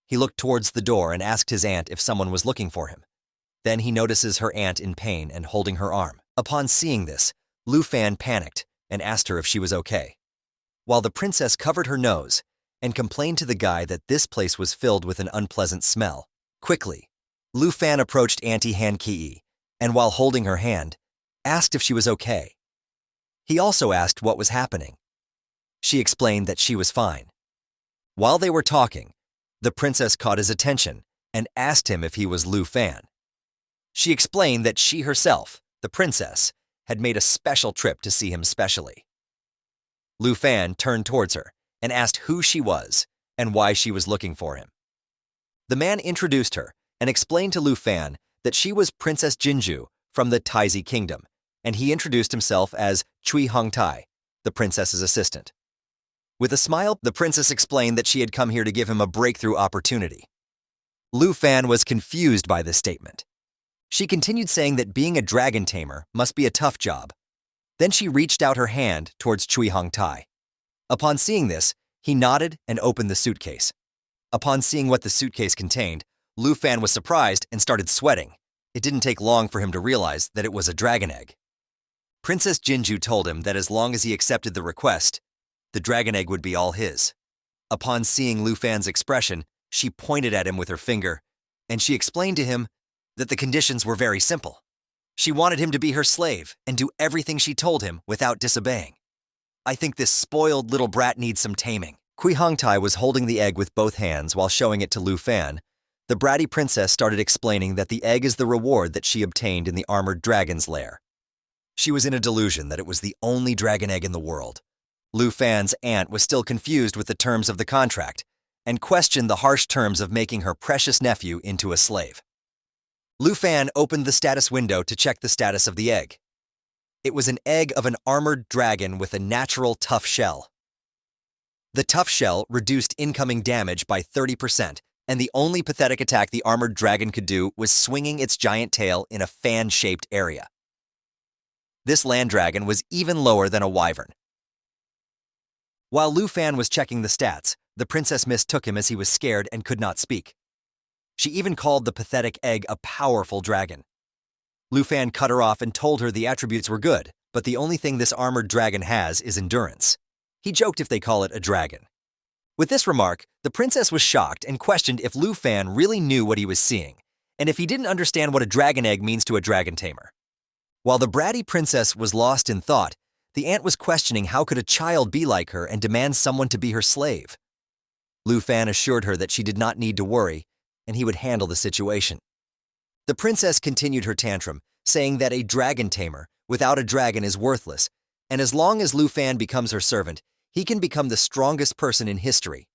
He looked towards the door and asked his aunt if someone was looking for him. Then he notices her aunt in pain and holding her arm. Upon seeing this, Lu Fan panicked and asked her if she was okay. While the princess covered her nose and complained to the guy that this place was filled with an unpleasant smell. Quickly, Lu Fan approached Auntie Hanki and while holding her hand, asked if she was okay. He also asked what was happening. She explained that she was fine. While they were talking, the princess caught his attention and asked him if he was Lu Fan. She explained that she herself, the princess, had made a special trip to see him specially. Lu Fan turned towards her and asked who she was and why she was looking for him. The man introduced her and explained to Lu Fan that she was Princess Jinju from the Taizi Kingdom, and he introduced himself as Cui Hongtai, the princess's assistant. With a smile, the princess explained that she had come here to give him a breakthrough opportunity. Lu Fan was confused by this statement. She continued saying that being a dragon tamer must be a tough job. Then she reached out her hand towards Cui Hongtai. Upon seeing this, he nodded and opened the suitcase. Upon seeing what the suitcase contained, Lu Fan was surprised and started sweating. It didn't take long for him to realize that it was a dragon egg. Princess Jinju told him that as long as he accepted the request, the dragon egg would be all his. Upon seeing Lu Fan's expression, she pointed at him with her finger, and she explained to him that the conditions were very simple. She wanted him to be her slave and do everything she told him without disobeying. I think this spoiled little brat needs some taming. Cui Hongtai was holding the egg with both hands while showing it to Lu Fan. The bratty princess started explaining that the egg is the reward that she obtained in the armored dragon's lair. She was in a delusion that it was the only dragon egg in the world. Lu Fan's aunt was still confused with the terms of the contract and questioned the harsh terms of making her precious nephew into a slave. Lu Fan opened the status window to check the status of the egg. It was an egg of an armored dragon with a natural tough shell. The tough shell reduced incoming damage by 30%, and the only pathetic attack the armored dragon could do was swinging its giant tail in a fan-shaped area. This land dragon was even lower than a wyvern. While Lu Fan was checking the stats, the princess mistook him as he was scared and could not speak. She even called the pathetic egg a powerful dragon. Lu Fan cut her off and told her the attributes were good, but the only thing this armored dragon has is endurance. He joked if they call it a dragon. With this remark, the princess was shocked and questioned if Lu Fan really knew what he was seeing, and if he didn't understand what a dragon egg means to a dragon tamer. While the bratty princess was lost in thought, the aunt was questioning how could a child be like her and demand someone to be her slave. Lu Fan assured her that she did not need to worry, and he would handle the situation. The princess continued her tantrum, saying that a dragon tamer without a dragon is worthless, and as long as Lu Fan becomes her servant, he can become the strongest person in history.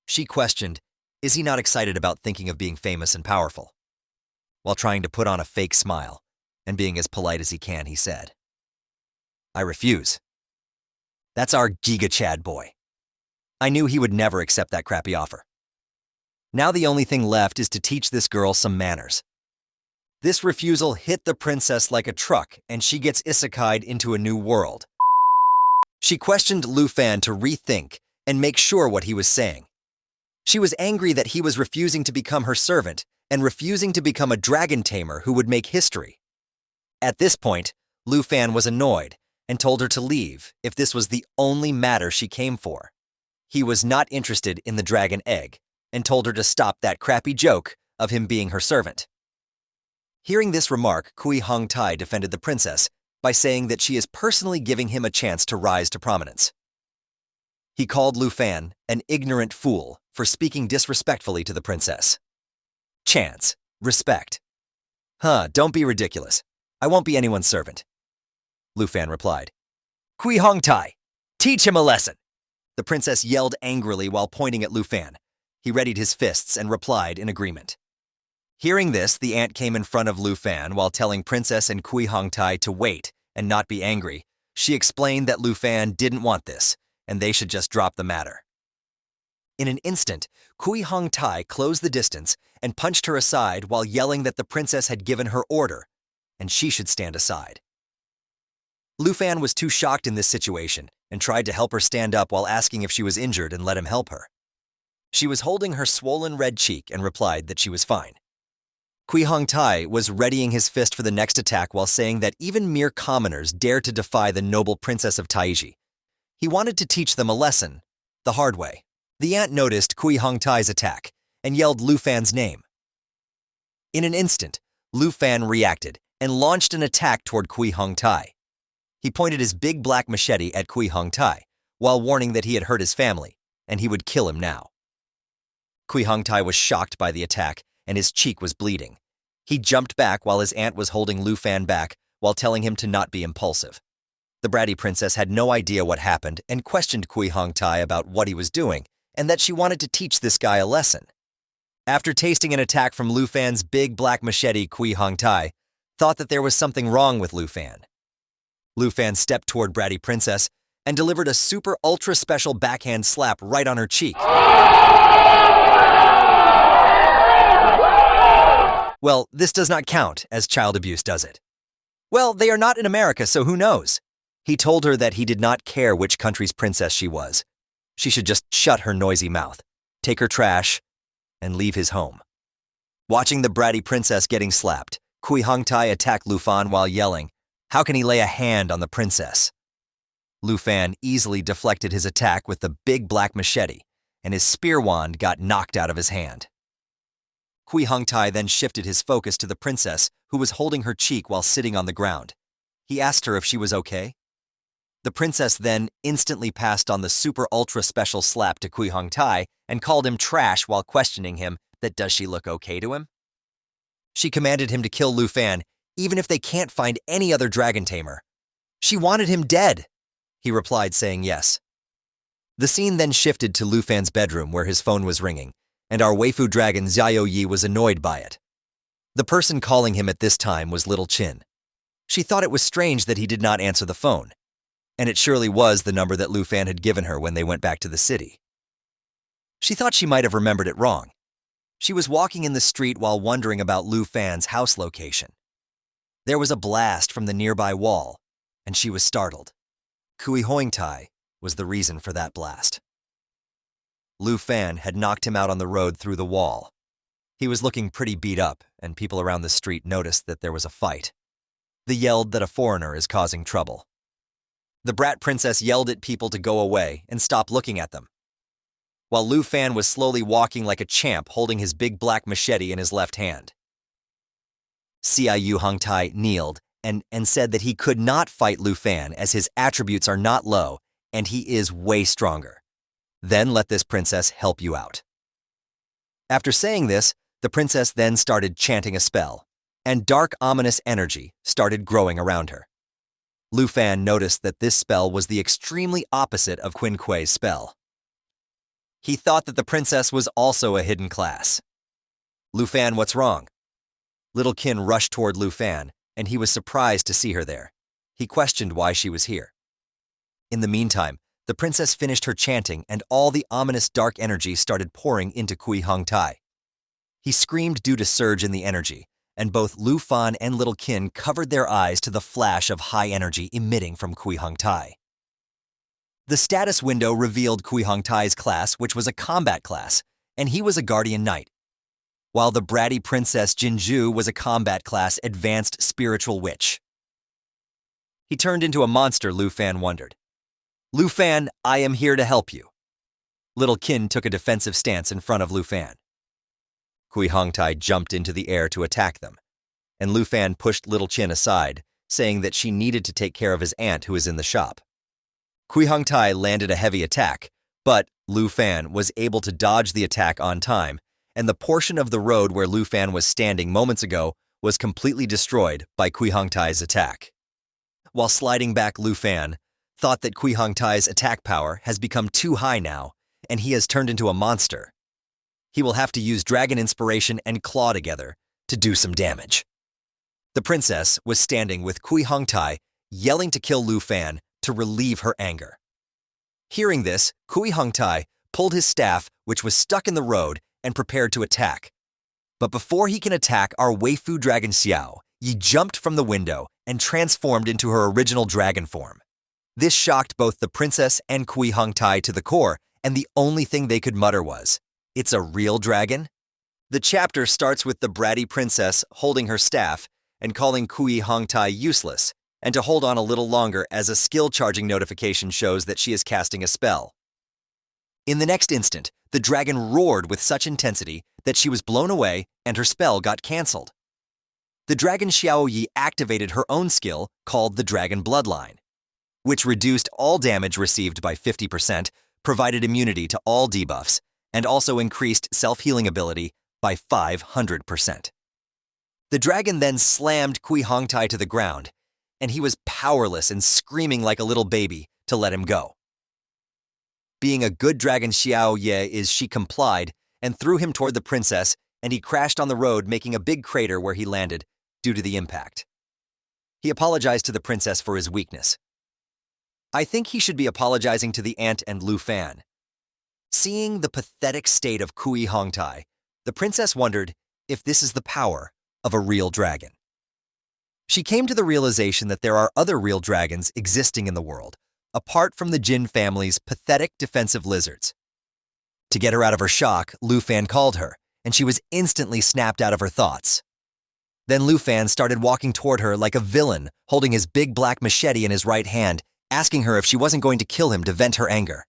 She questioned, is he not excited about thinking of being famous and powerful? While trying to put on a fake smile and being as polite as he can, he said, I refuse. That's our Giga Chad boy. I knew he would never accept that crappy offer. Now the only thing left is to teach this girl some manners. This refusal hit the princess like a truck, and she gets isekai'd into a new world. She questioned Lu Fan to rethink and make sure what he was saying. She was angry that he was refusing to become her servant and refusing to become a dragon tamer who would make history. At this point, Lu Fan was annoyed and told her to leave if this was the only matter she came for. He was not interested in the dragon egg and told her to stop that crappy joke of him being her servant. Hearing this remark, Kui Hong Tai defended the princess by saying that she is personally giving him a chance to rise to prominence. He called Lu Fan an ignorant fool for speaking disrespectfully to the princess. Chance. Respect. Don't be ridiculous. I won't be anyone's servant. Lu Fan replied. Kui Hong Tai, teach him a lesson. The princess yelled angrily while pointing at Lu Fan. He readied his fists and replied in agreement. Hearing this, the ant came in front of Lu Fan while telling Princess and Kui Hong Tai to wait and not be angry. She explained that Lu Fan didn't want this, and they should just drop the matter. In an instant, Kui Hong Tai closed the distance and punched her aside while yelling that the princess had given her order, and she should stand aside. Lu Fan was too shocked in this situation and tried to help her stand up while asking if she was injured and let him help her. She was holding her swollen red cheek and replied that she was fine. Kui Hong Tai was readying his fist for the next attack while saying that even mere commoners dare to defy the noble princess of Taiji. He wanted to teach them a lesson, the hard way. The ant noticed Kui Hong Tai's attack and yelled Lu Fan's name. In an instant, Lu Fan reacted and launched an attack toward Kui Hong Tai. He pointed his big black machete at Kui Hong Tai while warning that he had hurt his family and he would kill him now. Kui Hong Tai was shocked by the attack and his cheek was bleeding. He jumped back while his aunt was holding Lu Fan back while telling him to not be impulsive. The bratty princess had no idea what happened and questioned Kui Hong Tai about what he was doing and that she wanted to teach this guy a lesson. After tasting an attack from Lu Fan's big black machete, Kui Hong Tai thought that there was something wrong with Lu Fan. Lu Fan stepped toward bratty princess and delivered a super ultra special backhand slap right on her cheek. Well, this does not count as child abuse, does it? Well, they are not in America, so who knows? He told her that he did not care which country's princess she was. She should just shut her noisy mouth, take her trash, and leave his home. Watching the bratty princess getting slapped, Kui Hong Tai attacked Lu Fan while yelling, "How can he lay a hand on the princess?" Lu Fan easily deflected his attack with the big black machete, and his spear wand got knocked out of his hand. Kui Hong Tai then shifted his focus to the princess, who was holding her cheek while sitting on the ground. He asked her if she was okay. The princess then instantly passed on the super ultra special slap to Kui Hong Tai and called him trash while questioning him that does she look okay to him? She commanded him to kill Lu Fan, even if they can't find any other dragon tamer. She wanted him dead. He replied saying yes. The scene then shifted to Lu Fan's bedroom where his phone was ringing, and our waifu dragon Xiao Yi was annoyed by it. The person calling him at this time was Little Chin. She thought it was strange that he did not answer the phone, and it surely was the number that Lu Fan had given her when they went back to the city. She thought she might have remembered it wrong. She was walking in the street while wondering about Lu Fan's house location. There was a blast from the nearby wall, and she was startled. Kui Hong Tai was the reason for that blast. Lu Fan had knocked him out on the road through the wall. He was looking pretty beat up, and people around the street noticed that there was a fight. They yelled that a foreigner is causing trouble. The brat princess yelled at people to go away and stop looking at them, while Lu Fan was slowly walking like a champ holding his big black machete in his left hand. Ciu Hong Tai kneeled and said that he could not fight Lu Fan as his attributes are not low and he is way stronger. Then let this princess help you out. After saying this, the princess then started chanting a spell, and dark ominous energy started growing around her. Lu Fan noticed that this spell was the extremely opposite of Qin Kuei's spell. He thought that the princess was also a hidden class. Lu Fan, what's wrong? Little Qin rushed toward Lu Fan, and he was surprised to see her there. He questioned why she was here. In the meantime, the princess finished her chanting and all the ominous dark energy started pouring into Kui Hong Tai. He screamed due to surge in the energy, and both Lu Fan and Little Qin covered their eyes to the flash of high energy emitting from Kui Hong Tai. The status window revealed Kui Hongtai's class, which was a combat class, and he was a guardian knight, while the bratty princess Jinju was a combat class advanced spiritual witch. He turned into a monster, Lu Fan wondered. Lu Fan, I am here to help you. Little Qin took a defensive stance in front of Lu Fan. Kui Hongtai jumped into the air to attack them, and Lu Fan pushed Little Qin aside, saying that she needed to take care of his aunt who was in the shop. Kui Hongtai landed a heavy attack, but Lu Fan was able to dodge the attack on time, and the portion of the road where Lu Fan was standing moments ago was completely destroyed by Kui Hongtai's attack. While sliding back, Lu Fan thought that Kui Hongtai's attack power has become too high now, and he has turned into a monster. He will have to use Dragon Inspiration and Claw together to do some damage. The princess was standing with Kui Hongtai, yelling to kill Lu Fan to relieve her anger. Hearing this, Kui Hongtai pulled his staff, which was stuck in the road, and prepared to attack. But before he can attack our Waifu dragon Xiao, Yi jumped from the window and transformed into her original dragon form. This shocked both the princess and Kui Hongtai to the core, and the only thing they could mutter was, "It's a real dragon?" The chapter starts with the bratty princess holding her staff and calling Kui Hongtai useless, and to hold on a little longer as a skill charging notification shows that she is casting a spell. In the next instant, the dragon roared with such intensity that she was blown away and her spell got cancelled. The dragon Xiao Yi activated her own skill called the Dragon Bloodline, which reduced all damage received by 50%, provided immunity to all debuffs, and also increased self-healing ability by 500%. The dragon then slammed Kui Hongtai to the ground, and he was powerless and screaming like a little baby to let him go. Being a good dragon Xiao Ye she complied and threw him toward the princess, and he crashed on the road, making a big crater where he landed due to the impact. He apologized to the princess for his weakness. I think he should be apologizing to the aunt and Lu Fan. Seeing the pathetic state of Kui Hongtai, the princess wondered if this is the power of a real dragon. She came to the realization that there are other real dragons existing in the world, apart from the Jin family's pathetic defensive lizards. To get her out of her shock, Lu Fan called her, and she was instantly snapped out of her thoughts. Then Lu Fan started walking toward her like a villain, holding his big black machete in his right hand, asking her if she wasn't going to kill him to vent her anger.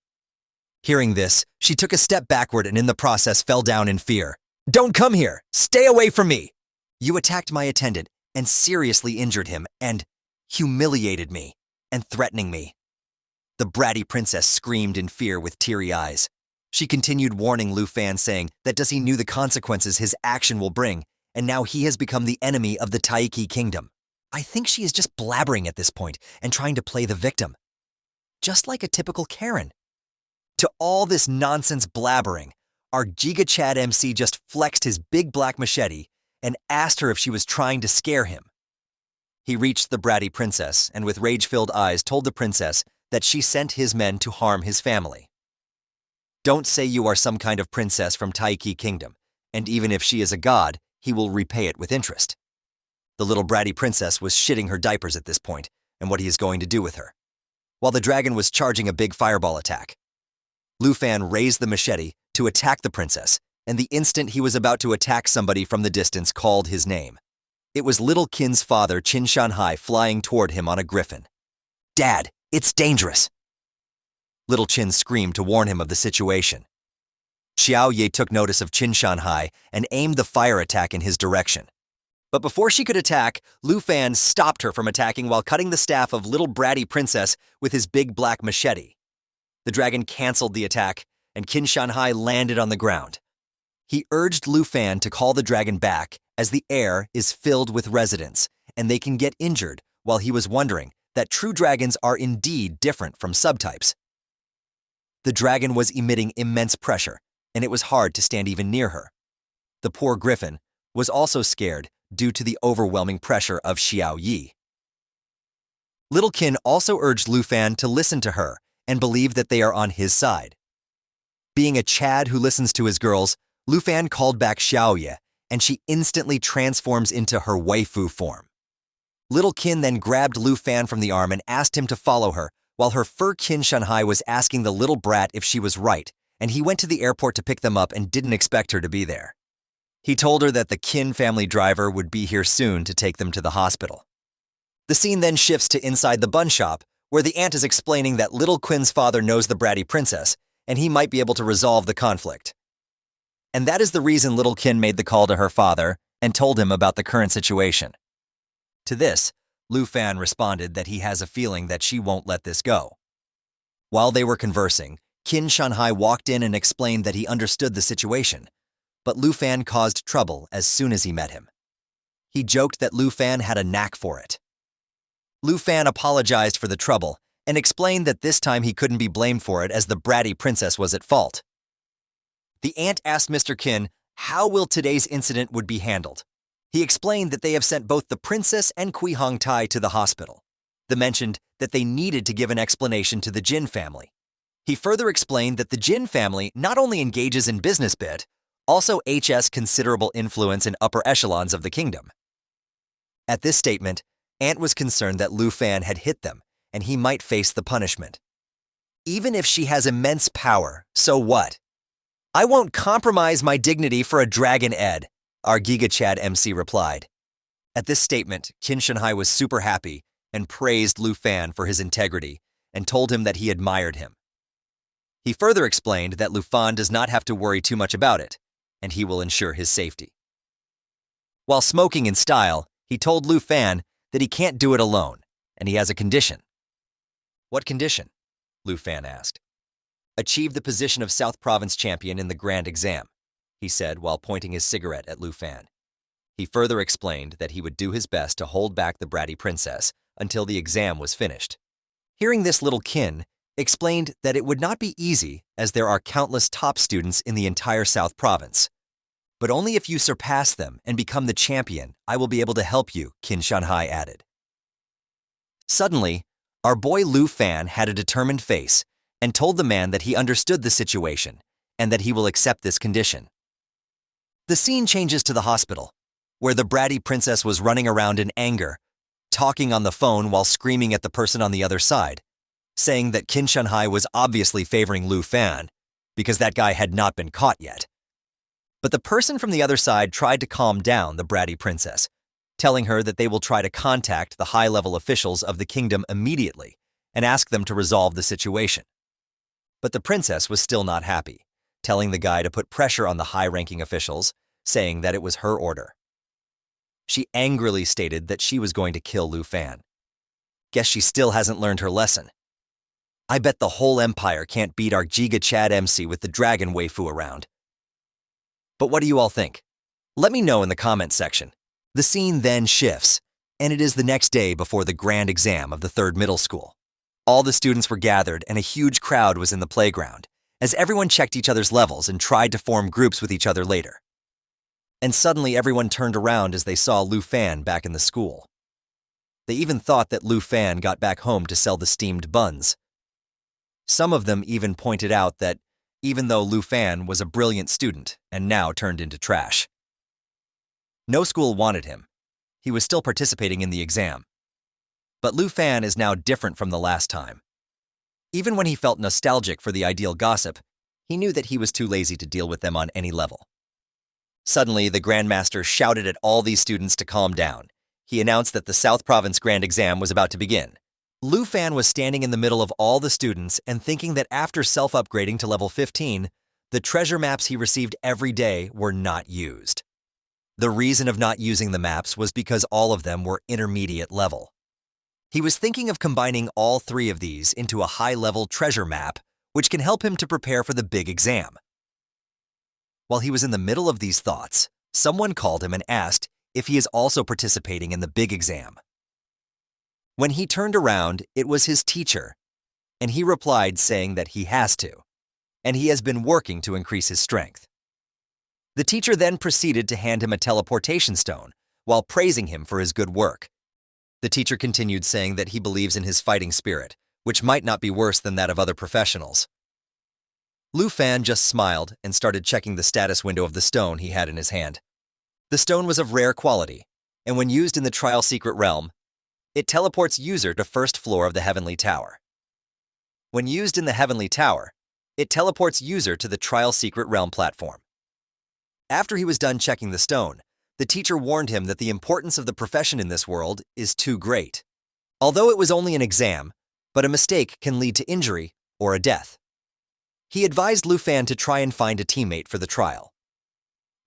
Hearing this, she took a step backward and in the process fell down in fear. "Don't come here! Stay away from me! You attacked my attendant and seriously injured him and humiliated me and threatening me." The bratty princess screamed in fear with teary eyes. She continued warning Lu Fan, saying that does he knew the consequences his action will bring, and now he has become the enemy of the Taiki kingdom. I think she is just blabbering at this point and trying to play the victim. Just like a typical Karen. To all this nonsense blabbering, our Giga Chad MC just flexed his big black machete and asked her if she was trying to scare him. He reached the bratty princess and with rage-filled eyes told the princess that she sent his men to harm his family. Don't say you are some kind of princess from Taiki Kingdom, and even if she is a god, he will repay it with interest. The little bratty princess was shitting her diapers at this point, and what he is going to do with her. While the dragon was charging a big fireball attack, Lu Fan raised the machete to attack the princess, and the instant he was about to attack somebody from the distance called his name. It was Little Qin's father, Qin Shanhai, flying toward him on a griffin. "Dad, it's dangerous!" Little Qin screamed to warn him of the situation. Xiao Ye took notice of Qin Shanhai and aimed the fire attack in his direction. But before she could attack, Lu Fan stopped her from attacking while cutting the staff of little bratty princess with his big black machete. The dragon canceled the attack, and Qin Shanhai landed on the ground. He urged Lu Fan to call the dragon back as the air is filled with residents, and they can get injured, while he was wondering that true dragons are indeed different from subtypes. The dragon was emitting immense pressure, and it was hard to stand even near her. The poor griffin was also scared due to the overwhelming pressure of Xiao Yi. Little Qin also urged Lu Fan to listen to her and believe that they are on his side. Being a Chad who listens to his girls, Lu Fan called back Xiao Ye, and she instantly transforms into her waifu form. Little Qin then grabbed Lu Fan from the arm and asked him to follow her, while her fur kin Shanhai was asking the little brat if she was right, and he went to the airport to pick them up and didn't expect her to be there. He told her that the Kin family driver would be here soon to take them to the hospital. The scene then shifts to inside the bun shop, where the aunt is explaining that little Quin's father knows the bratty princess, and he might be able to resolve the conflict. And that is the reason little Kin made the call to her father and told him about the current situation. To this, Lu Fan responded that he has a feeling that she won't let this go. While they were conversing, Kin Shanhai walked in and explained that he understood the situation, but Lu Fan caused trouble as soon as he met him. He joked that Lu Fan had a knack for it. Lu Fan apologized for the trouble and explained that this time he couldn't be blamed for it as the bratty princess was at fault. The aunt asked Mr. Kin how will today's incident would be handled. He explained that they have sent both the princess and Kui Hong Tai to the hospital. They mentioned that they needed to give an explanation to the Jin family. He further explained that the Jin family not only engages in business bit, also has considerable influence in upper echelons of the kingdom. At this statement, Aunt was concerned that Lu Fan had hit them, and he might face the punishment. Even if she has immense power, so what? I won't compromise my dignity for a dragon Ed, our Giga Chad MC replied. At this statement, Qin Shanhai was super happy and praised Lu Fan for his integrity and told him that he admired him. He further explained that Lu Fan does not have to worry too much about it, and he will ensure his safety. While smoking in style, he told Lu Fan that he can't do it alone, and he has a condition. What condition? Lu Fan asked. Achieve the position of South Province champion in the grand exam, he said while pointing his cigarette at Lu Fan. He further explained that he would do his best to hold back the bratty princess until the exam was finished. Hearing this, little Kin explained that it would not be easy as there are countless top students in the entire South Province. But only if you surpass them and become the champion, I will be able to help you, Qin Shanhai added. Suddenly, our boy Lu Fan had a determined face and told the man that he understood the situation and that he will accept this condition. The scene changes to the hospital, where the bratty princess was running around in anger, talking on the phone while screaming at the person on the other side, saying that Qin Shanhai was obviously favoring Lu Fan because that guy had not been caught yet. But the person from the other side tried to calm down the bratty princess, telling her that they will try to contact the high-level officials of the kingdom immediately and ask them to resolve the situation. But the princess was still not happy, telling the guy to put pressure on the high-ranking officials, saying that it was her order. She angrily stated that she was going to kill Lu Fan. Guess she still hasn't learned her lesson. I bet the whole empire can't beat our Giga Chad MC with the dragon waifu around. But what do you all think? Let me know in the comments section. The scene then shifts, and it is the next day before the grand exam of the 3rd middle school. All the students were gathered and a huge crowd was in the playground, as everyone checked each other's levels and tried to form groups with each other later. And suddenly everyone turned around as they saw Lu Fan back in the school. They even thought that Lu Fan got back home to sell the steamed buns. Some of them even pointed out that even though Lu Fan was a brilliant student and now turned into trash. No school wanted him. He was still participating in the exam. But Lu Fan is now different from the last time. Even when he felt nostalgic for the ideal gossip, he knew that he was too lazy to deal with them on any level. Suddenly, the Grandmaster shouted at all these students to calm down. He announced that the South Province Grand Exam was about to begin. Lu Fan was standing in the middle of all the students and thinking that after self-upgrading to level 15, the treasure maps he received every day were not used. The reason of not using the maps was because all of them were intermediate level. He was thinking of combining all 3 of these into a high-level treasure map, which can help him to prepare for the big exam. While he was in the middle of these thoughts, someone called him and asked if he is also participating in the big exam. When he turned around, it was his teacher, and he replied saying that he has to, and he has been working to increase his strength. The teacher then proceeded to hand him a teleportation stone while praising him for his good work. The teacher continued saying that he believes in his fighting spirit, which might not be worse than that of other professionals. Lu Fan just smiled and started checking the status window of the stone he had in his hand. The stone was of rare quality, and when used in the Trial Secret Realm, it teleports user to 1st floor of the Heavenly Tower. When used in the Heavenly Tower, it teleports user to the Trial Secret Realm platform. After he was done checking the stone, the teacher warned him that the importance of the profession in this world is too great. Although it was only an exam, but a mistake can lead to injury or a death. He advised Lu Fan to try and find a teammate for the trial.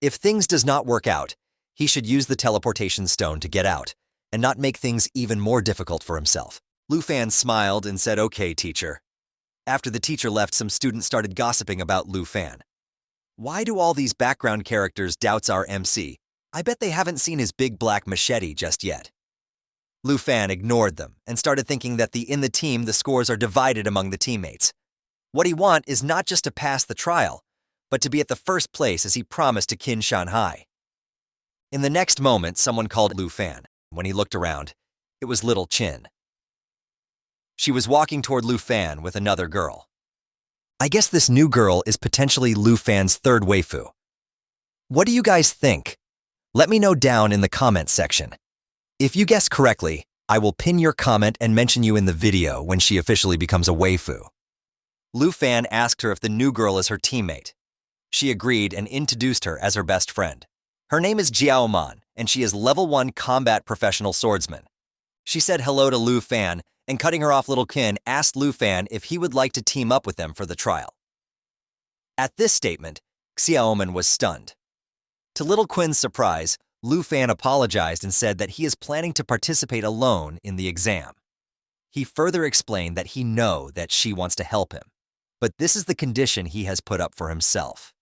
If things does not work out, he should use the teleportation stone to get out and not make things even more difficult for himself. Lu Fan smiled and said, "Okay, teacher." After the teacher left, some students started gossiping about Lu Fan. Why do all these background characters doubts our MC? I bet they haven't seen his big black machete just yet. Lu Fan ignored them and started thinking that in the team the scores are divided among the teammates. What he want is not just to pass the trial, but to be at the first place as he promised to Qin Shanhai. In the next moment, someone called Lu Fan. When he looked around, it was little Qin. She was walking toward Lu Fan with another girl. I guess this new girl is potentially Lu Fan's third waifu. What do you guys think? Let me know down in the comments section. If you guess correctly, I will pin your comment and mention you in the video when she officially becomes a waifu. Lu Fan asked her if the new girl is her teammate. She agreed and introduced her as her best friend. Her name is Jiao Man, and she is level 1 combat professional swordsman. She said hello to Lu Fan, and cutting her off, little Qin asked Lu Fan if he would like to team up with them for the trial. At this statement, Xiaoman was stunned. To little Qin's surprise, Lu Fan apologized and said that he is planning to participate alone in the exam. He further explained that he knows that she wants to help him, but this is the condition he has put up for himself.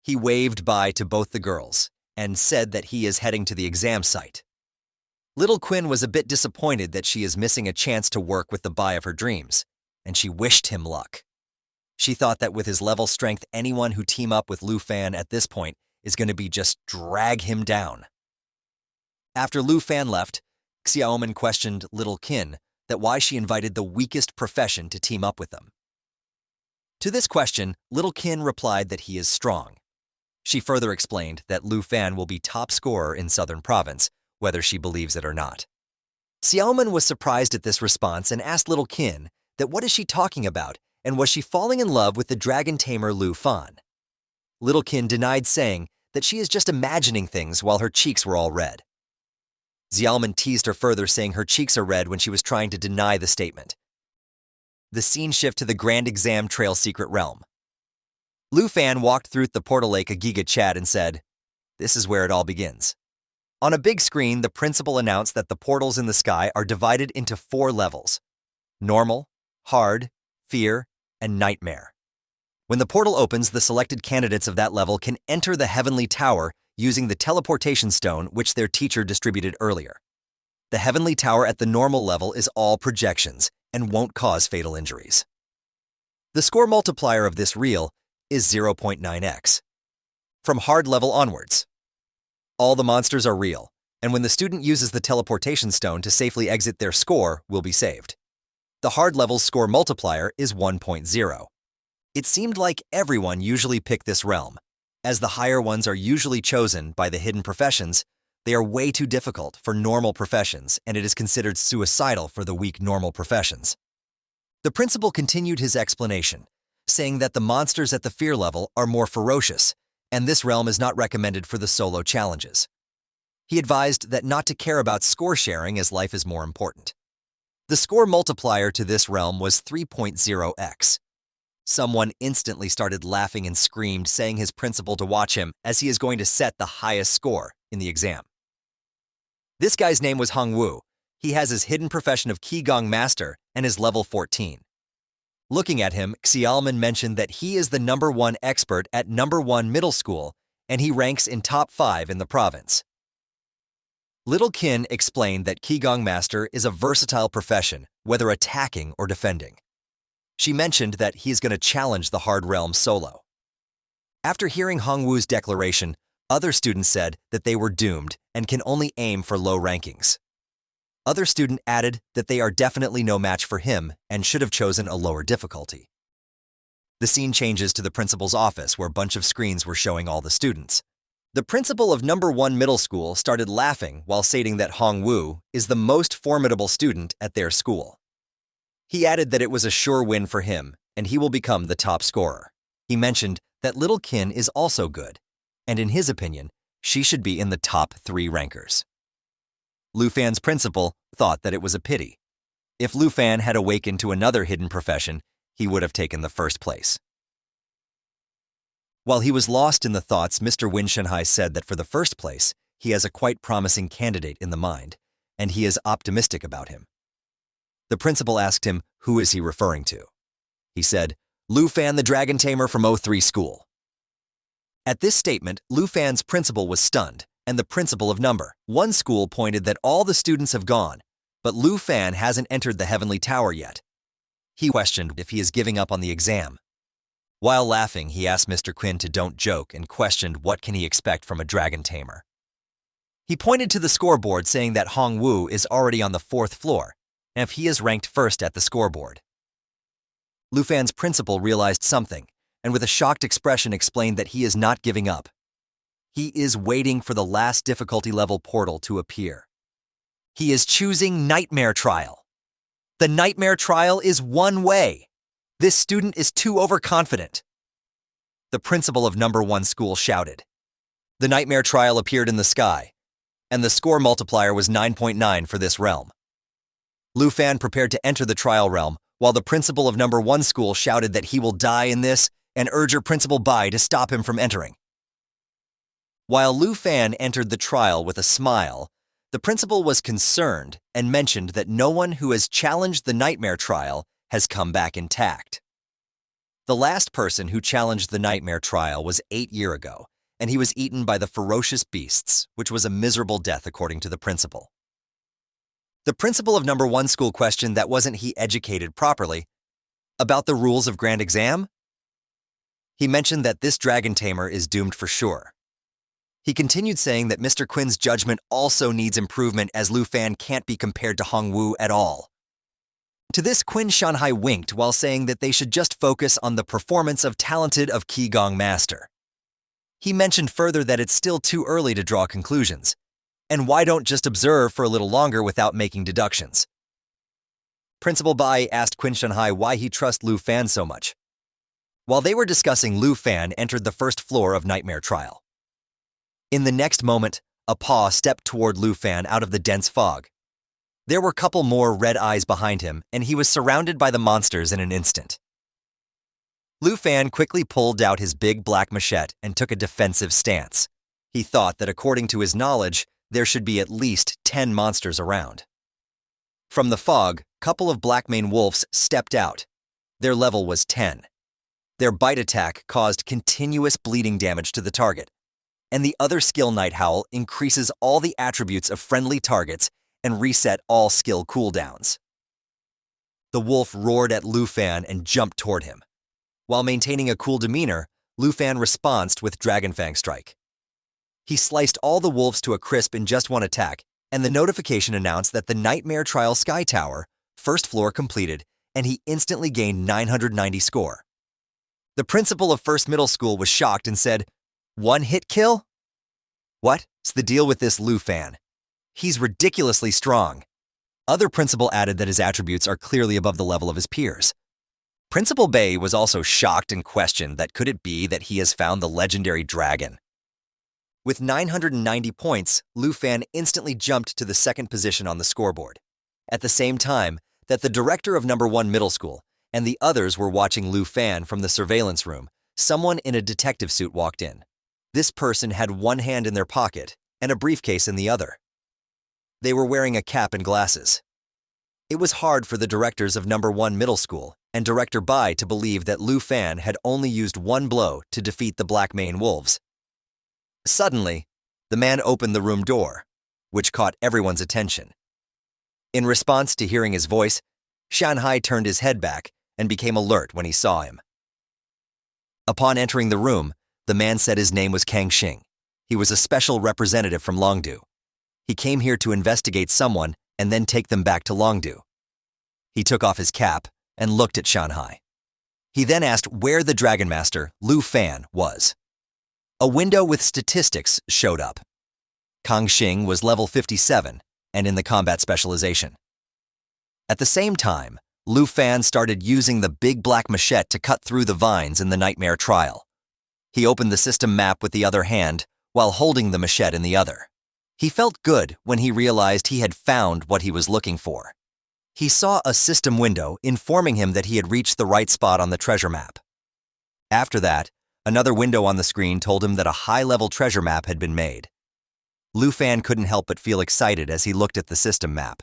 He waved bye to both the girls and said that he is heading to the exam site. Little Qin was a bit disappointed that she is missing a chance to work with the guy of her dreams, and she wished him luck. She thought that with his level strength, anyone who team up with Lu Fan at this point is going to be just drag him down. After Lu Fan left, Xiaoman questioned little Qin that why she invited the weakest profession to team up with them. To this question, little Qin replied that he is strong. She further explained that Lu Fan will be top scorer in Southern Province, whether she believes it or not. Xiaoman was surprised at this response and asked little Qin that what is she talking about and was she falling in love with the dragon tamer Lu Fan. Little Qin denied, saying that she is just imagining things while her cheeks were all red. Xiaoman teased her further, saying her cheeks are red when she was trying to deny the statement. The scene shift to the Grand Exam Trail Secret Realm. Lu Fan walked through the portal lake a Giga Chat and said, "This is where it all begins." On a big screen, the principal announced that the portals in the sky are divided into 4 levels: normal, hard, fear, and nightmare. When the portal opens, the selected candidates of that level can enter the Heavenly Tower using the teleportation stone which their teacher distributed earlier. The Heavenly Tower at the normal level is all projections and won't cause fatal injuries. The score multiplier of this reel is 0.9x. From hard level onwards, all the monsters are real, and when the student uses the teleportation stone to safely exit, their score will be saved. The hard level's score multiplier is 1.0. It seemed like everyone usually picked this realm. As the higher ones are usually chosen by the hidden professions, they are way too difficult for normal professions, and it is considered suicidal for the weak normal professions. The principal continued his explanation, saying that the monsters at the fear level are more ferocious, and this realm is not recommended for the solo challenges. He advised that not to care about score sharing as life is more important. The score multiplier to this realm was 3.0x. Someone instantly started laughing and screamed, saying his principal to watch him as he is going to set the highest score in the exam. This guy's name was Hongwu. He has his hidden profession of Qigong Master and is level 14. Looking at him, Xiaoman mentioned that he is the #1 expert at #1 middle school, and he ranks in top 5 in the province. Little Qin explained that Qigong Master is a versatile profession, whether attacking or defending. She mentioned that he is going to challenge the hard realm solo. After hearing Hongwu's declaration, other students said that they were doomed and can only aim for low rankings. Other student added that they are definitely no match for him and should have chosen a lower difficulty. The scene changes to the principal's office, where a bunch of screens were showing all the students. The principal of #1 middle school started laughing while stating that Hongwu is the most formidable student at their school. He added that it was a sure win for him, and he will become the top scorer. He mentioned that little Kin is also good, and in his opinion, she should be in the top 3 rankers. Lu Fan's principal thought that it was a pity. If Lu Fan had awakened to another hidden profession, he would have taken the first place. While he was lost in the thoughts, Mr. Win Shanhai said that for the first place, he has a quite promising candidate in the mind, and he is optimistic about him. The principal asked him, who is he referring to? He said, Lu Fan the Dragon Tamer from O3 School. At this statement, Lu Fan's principal was stunned, and the principal of number 1 school pointed that all the students have gone, but Lu Fan hasn't entered the Heavenly Tower yet. He questioned if he is giving up on the exam. While laughing, he asked Mr. Quinn to don't joke and questioned what can he expect from a dragon tamer. He pointed to the scoreboard saying that Hong Wu is already on the 4th floor, and if he is ranked first at the scoreboard. Lu Fan's principal realized something, and with a shocked expression explained that he is not giving up. He is waiting for the last difficulty level portal to appear. He is choosing Nightmare Trial. The Nightmare Trial is one way. This student is too overconfident. The principal of number 1 school shouted. The Nightmare Trial appeared in the sky, and the score multiplier was 9.9 for this realm. Lu Fan prepared to enter the trial realm, while the principal of number 1 school shouted that he will die in this and urged Principal Bai to stop him from entering. While Lu Fan entered the trial with a smile, the principal was concerned and mentioned that no one who has challenged the Nightmare Trial has come back intact. The last person who challenged the Nightmare Trial was 8 years ago, and he was eaten by the ferocious beasts, which was a miserable death according to the principal. The principal of number 1 school questioned that wasn't he educated properly about the rules of Grand Exam? He mentioned that this dragon tamer is doomed for sure. He continued saying that Mr. Quinn's judgment also needs improvement as Lu Fan can't be compared to Hong Wu at all. To this, Quinn Shanhai winked while saying that they should just focus on the performance of talented of Qigong Master. He mentioned further that it's still too early to draw conclusions, and why don't just observe for a little longer without making deductions. Principal Bai asked Quinn Shanhai why he trusts Lu Fan so much. While they were discussing, Lu Fan entered the 1st floor of Nightmare Trial. In the next moment, a paw stepped toward Lu Fan out of the dense fog. There were a couple more red eyes behind him, and he was surrounded by the monsters in an instant. Lu Fan quickly pulled out his big black machete and took a defensive stance. He thought that according to his knowledge, there should be at least 10 monsters around. From the fog, a couple of black-maned wolves stepped out. Their level was 10. Their bite attack caused continuous bleeding damage to the target, and the other skill Night Howl increases all the attributes of friendly targets and reset all skill cooldowns. The wolf roared at Lu Fan and jumped toward him. While maintaining a cool demeanor, Lu Fan responded with Dragon Fang Strike. He sliced all the wolves to a crisp in just one attack, and the notification announced that the Nightmare Trial Sky Tower, 1st floor completed, and he instantly gained 990 score. The principal of 1st Middle School was shocked and said, "One hit kill? What's the deal with this Lu Fan? He's ridiculously strong." Other principal added that his attributes are clearly above the level of his peers. Principal Bai was also shocked and questioned that could it be that he has found the legendary dragon. With 990 points, Lu Fan instantly jumped to the 2nd position on the scoreboard. At the same time that the director of number 1 middle school and the others were watching Lu Fan from the surveillance room, someone in a detective suit walked in. This person had one hand in their pocket and a briefcase in the other. They were wearing a cap and glasses. It was hard for the directors of number 1 middle school and Director Bai to believe that Lu Fan had only used one blow to defeat the Black Mane Wolves. Suddenly, the man opened the room door, which caught everyone's attention. In response to hearing his voice, Shanhai turned his head back and became alert when he saw him. Upon entering the room, the man said his name was Kang Xing. He was a special representative from Longdu. He came here to investigate someone and then take them back to Longdu. He took off his cap and looked at Shanhai. He then asked where the Dragon Master, Lu Fan, was. A window with statistics showed up. Kang Xing was level 57 and in the combat specialization. At the same time, Lu Fan started using the big black machete to cut through the vines in the nightmare trial. He opened the system map with the other hand while holding the machete in the other. He felt good when he realized he had found what he was looking for. He saw a system window informing him that he had reached the right spot on the treasure map. After that, another window on the screen told him that a high-level treasure map had been made. Lu Fan couldn't help but feel excited as he looked at the system map.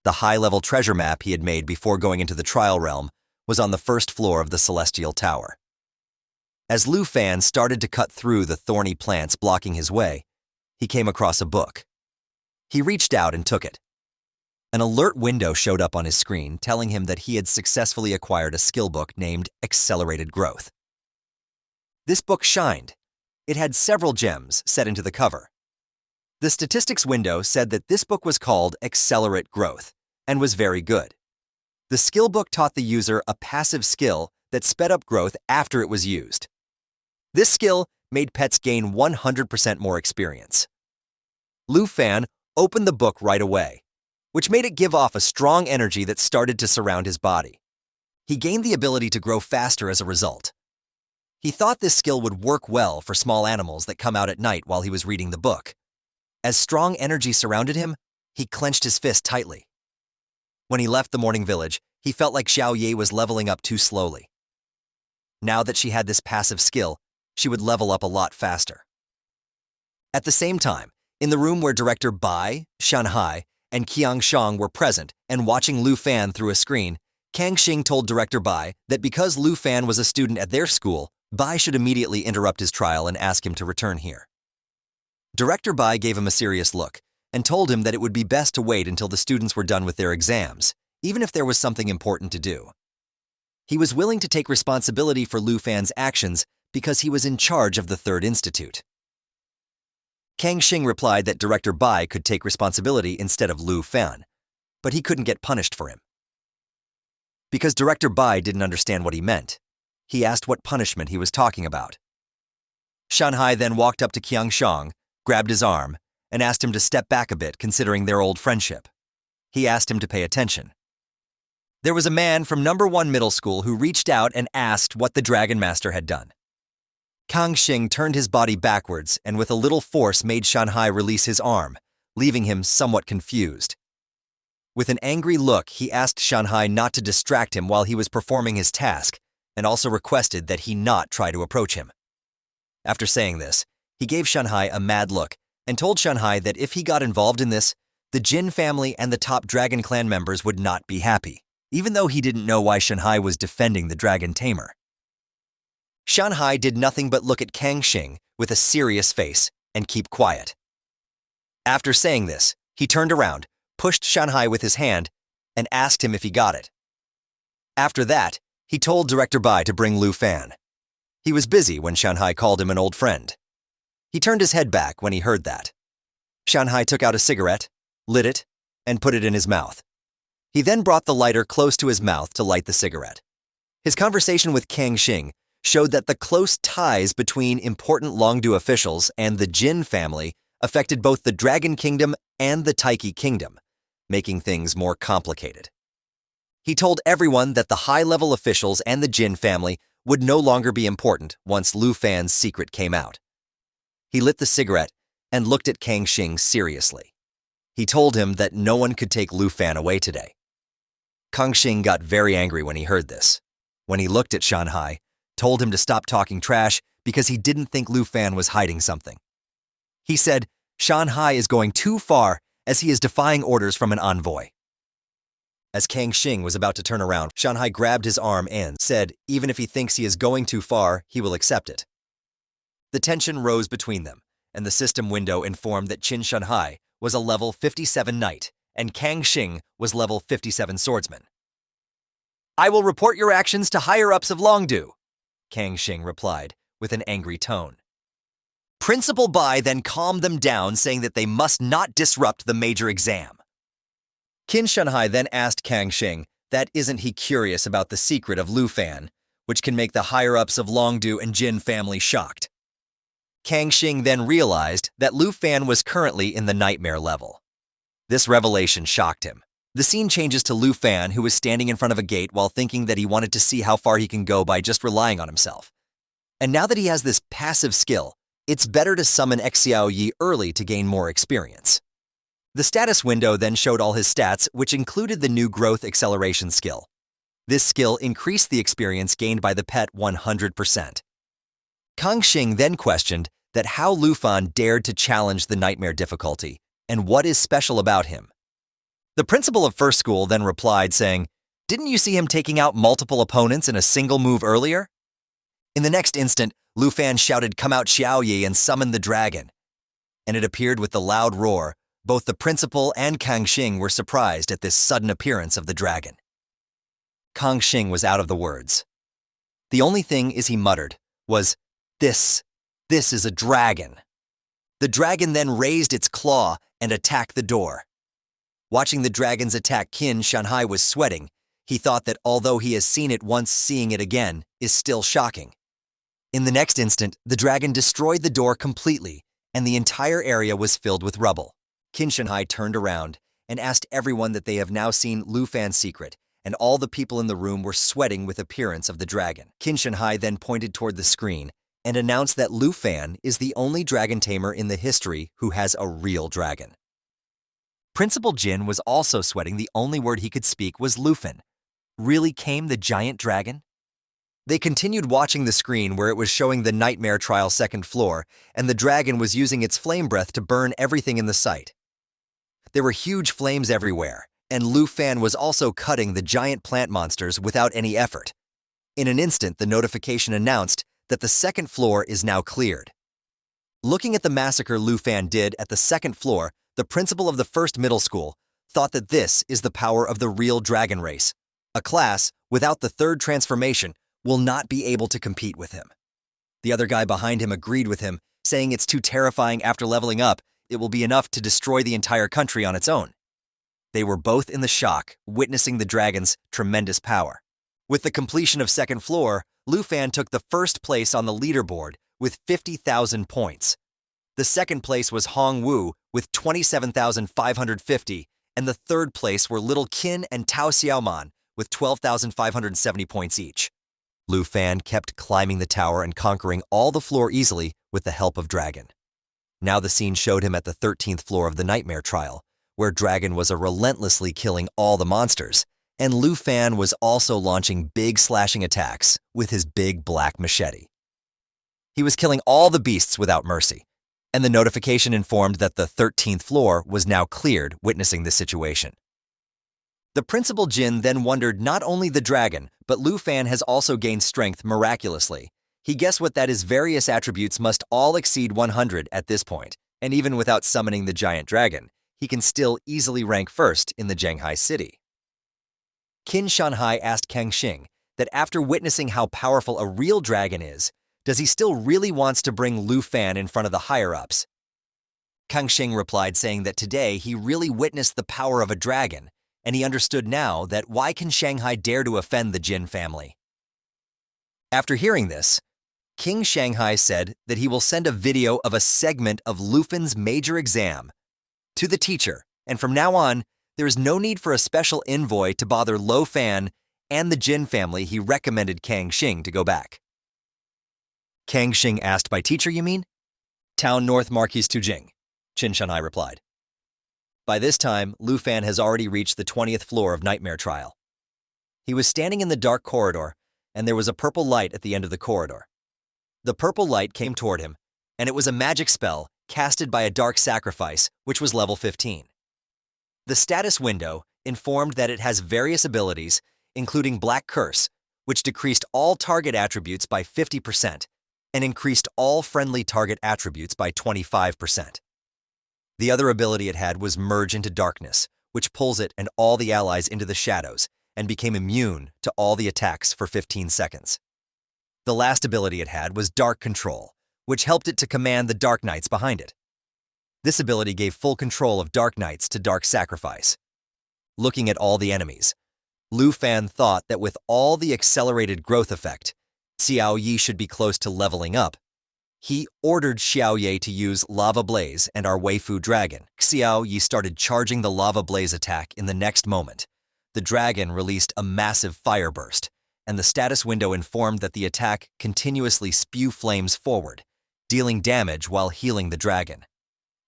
The high-level treasure map he had made before going into the trial realm was on the first floor of the Celestial Tower. As Lu Fan started to cut through the thorny plants blocking his way, he came across a book. He reached out and took it. An alert window showed up on his screen telling him that he had successfully acquired a skill book named Accelerated Growth. This book shined. It had several gems set into the cover. The statistics window said that this book was called Accelerate Growth and was very good. The skill book taught the user a passive skill that sped up growth after it was used. This skill made pets gain 100% more experience. Lu Fan opened the book right away, which made it give off a strong energy that started to surround his body. He gained the ability to grow faster as a result. He thought this skill would work well for small animals that come out at night while he was reading the book. As strong energy surrounded him, he clenched his fist tightly. When he left the morning village, he felt like Xiao Ye was leveling up too slowly. Now that she had this passive skill, she would level up a lot faster. At the same time, in the room where Director Bai, Shanhai, and Qiang Shang were present and watching Lu Fan through a screen, Kang Xing told Director Bai that because Lu Fan was a student at their school, Bai should immediately interrupt his trial and ask him to return here. Director Bai gave him a serious look and told him that it would be best to wait until the students were done with their exams, even if there was something important to do. He was willing to take responsibility for Lu Fan's actions because he was in charge of the Third Institute. Kang Xing replied that Director Bai could take responsibility instead of Lu Fan, but he couldn't get punished for him. Because Director Bai didn't understand what he meant, he asked what punishment he was talking about. Shanhai then walked up to Qiang Shang, grabbed his arm, and asked him to step back a bit considering their old friendship. He asked him to pay attention. There was a man from No. 1 Middle School who reached out and asked what the Dragon Master had done. Kang Xing turned his body backwards and with a little force made Shanhai release his arm, leaving him somewhat confused. With an angry look, he asked Shanhai not to distract him while he was performing his task and also requested that he not try to approach him. After saying this, he gave Shanhai a mad look and told Shanhai that if he got involved in this, the Jin family and the top Dragon Clan members would not be happy, even though he didn't know why Shanhai was defending the Dragon Tamer. Shanhai did nothing but look at Kang Xing with a serious face and keep quiet. After saying this, he turned around, pushed Shanhai with his hand, and asked him if he got it. After that, he told Director Bai to bring Lu Fan. He was busy when Shanhai called him an old friend. He turned his head back when he heard that. Shanhai took out a cigarette, lit it, and put it in his mouth. He then brought the lighter close to his mouth to light the cigarette. His conversation with Kang Xing showed that the close ties between important Longdu officials and the Jin family affected both the Dragon Kingdom and the Taiki Kingdom, making things more complicated. He told everyone that the high-level officials and the Jin family would no longer be important once Lu Fan's secret came out. He lit the cigarette and looked at Kang Xing seriously. He told him that no one could take Lu Fan away today. Kang Xing got very angry when he heard this. When he looked at Shanhai, told him to stop talking trash because he didn't think Lu Fan was hiding something. He said, Shanhai is going too far as he is defying orders from an envoy. As Kang Xing was about to turn around, Shanhai grabbed his arm and said, even if he thinks he is going too far, he will accept it. The tension rose between them, and the system window informed that Qin Shanhai was a level 57 knight, and Kang Xing was level 57 swordsman. I will report your actions to higher-ups of Longdu, Kang Xing replied, with an angry tone. Principal Bai then calmed them down, saying that they must not disrupt the major exam. Qin Shanhai then asked Kang Xing that isn't he curious about the secret of Lu Fan, which can make the higher-ups of Longdu and Jin family shocked. Kang Xing then realized that Lu Fan was currently in the nightmare level. This revelation shocked him. The scene changes to Lu Fan, who is standing in front of a gate while thinking that he wanted to see how far he can go by just relying on himself. And now that he has this passive skill, it's better to summon Xiao Yi early to gain more experience. The status window then showed all his stats, which included the new growth acceleration skill. This skill increased the experience gained by the pet 100%. Kang Xing then questioned that how Lu Fan dared to challenge the nightmare difficulty, and what is special about him. The principal of first school then replied saying, "Didn't you see him taking out multiple opponents in a single move earlier?" In the next instant, Lu Fan shouted, "Come out Xiao Yi," and summoned the dragon. And it appeared with the loud roar. Both the principal and Kang Xing were surprised at this sudden appearance of the dragon. Kang Xing was out of the words. The only thing he muttered was, This is a dragon." The dragon then raised its claw and attacked the door. Watching the dragon's attack, Qin Shanhai was sweating. He thought that although he has seen it once, seeing it again is still shocking. In the next instant, the dragon destroyed the door completely, and the entire area was filled with rubble. Qin Shanhai turned around and asked everyone that they have now seen Lu Fan's secret, and all the people in the room were sweating with the appearance of the dragon. Qin Shanhai then pointed toward the screen and announced that Lu Fan is the only dragon tamer in the history who has a real dragon. Principal Jin was also sweating. The only word he could speak was Lufin. Really came the giant dragon? They continued watching the screen where it was showing the nightmare trial second floor, and the dragon was using its flame breath to burn everything in the sight. There were huge flames everywhere, and Lu Fan was also cutting the giant plant monsters without any effort. In an instant, the notification announced that the second floor is now cleared. Looking at the massacre Lu Fan did at the second floor, the principal of the first middle school thought that this is the power of the real dragon race. A class, without the third transformation, will not be able to compete with him. The other guy behind him agreed with him, saying it's too terrifying. After leveling up, it will be enough to destroy the entire country on its own. They were both in the shock, witnessing the dragon's tremendous power. With the completion of second floor, Lu Fan took the first place on the leaderboard with 50,000 points. The second place was Hong Wu with 27,550, and the third place were Little Qin and Tao Xiaoman with 12,570 points each. Lu Fan kept climbing the tower and conquering all the floor easily with the help of Dragon. Now the scene showed him at the 13th floor of the Nightmare Trial, where Dragon was relentlessly killing all the monsters, and Lu Fan was also launching big slashing attacks with his big black machete. He was killing all the beasts without mercy, and the notification informed that the 13th floor was now cleared, witnessing the situation. The principal Jin then wondered not only the dragon, but Lu Fan has also gained strength miraculously. He guessed what that his various attributes must all exceed 100 at this point, and even without summoning the giant dragon, he can still easily rank first in the Zhenghai city. Qin Shanhai asked Kang Xing that after witnessing how powerful a real dragon is, does he still really wants to bring Lu Fan in front of the higher-ups? Kang Xing replied saying that today he really witnessed the power of a dragon, and he understood now that why can Shanghai dare to offend the Jin family. After hearing this, King Shanghai said that he will send a video of a segment of Lufin's major exam to the teacher, and from now on, there is no need for a special envoy to bother Lu Fan and the Jin family. He recommended Kang Xing to go back. Kang Xing asked, "By teacher, you mean?" "Town North Marquis Tujing," Qin Shanhai replied. By this time, Lu Fan has already reached the 20th floor of Nightmare Trial. He was standing in the dark corridor, and there was a purple light at the end of the corridor. The purple light came toward him, and it was a magic spell casted by a dark sacrifice, which was level 15. The status window informed that it has various abilities, including Black Curse, which decreased all target attributes by 50% and increased all friendly target attributes by 25%. The other ability it had was Merge into Darkness, which pulls it and all the allies into the shadows and became immune to all the attacks for 15 seconds. The last ability it had was Dark Control, which helped it to command the Dark Knights behind it. This ability gave full control of Dark Knights to Dark Sacrifice. Looking at all the enemies, Lu Fan thought that with all the accelerated growth effect, Xiao Yi should be close to leveling up. He ordered Xiao Ye to use Lava Blaze and our Waifu dragon. Xiao Ye started charging the Lava Blaze attack in the next moment. The dragon released a massive fire burst, and the status window informed that the attack continuously spew flames forward, dealing damage while healing the dragon.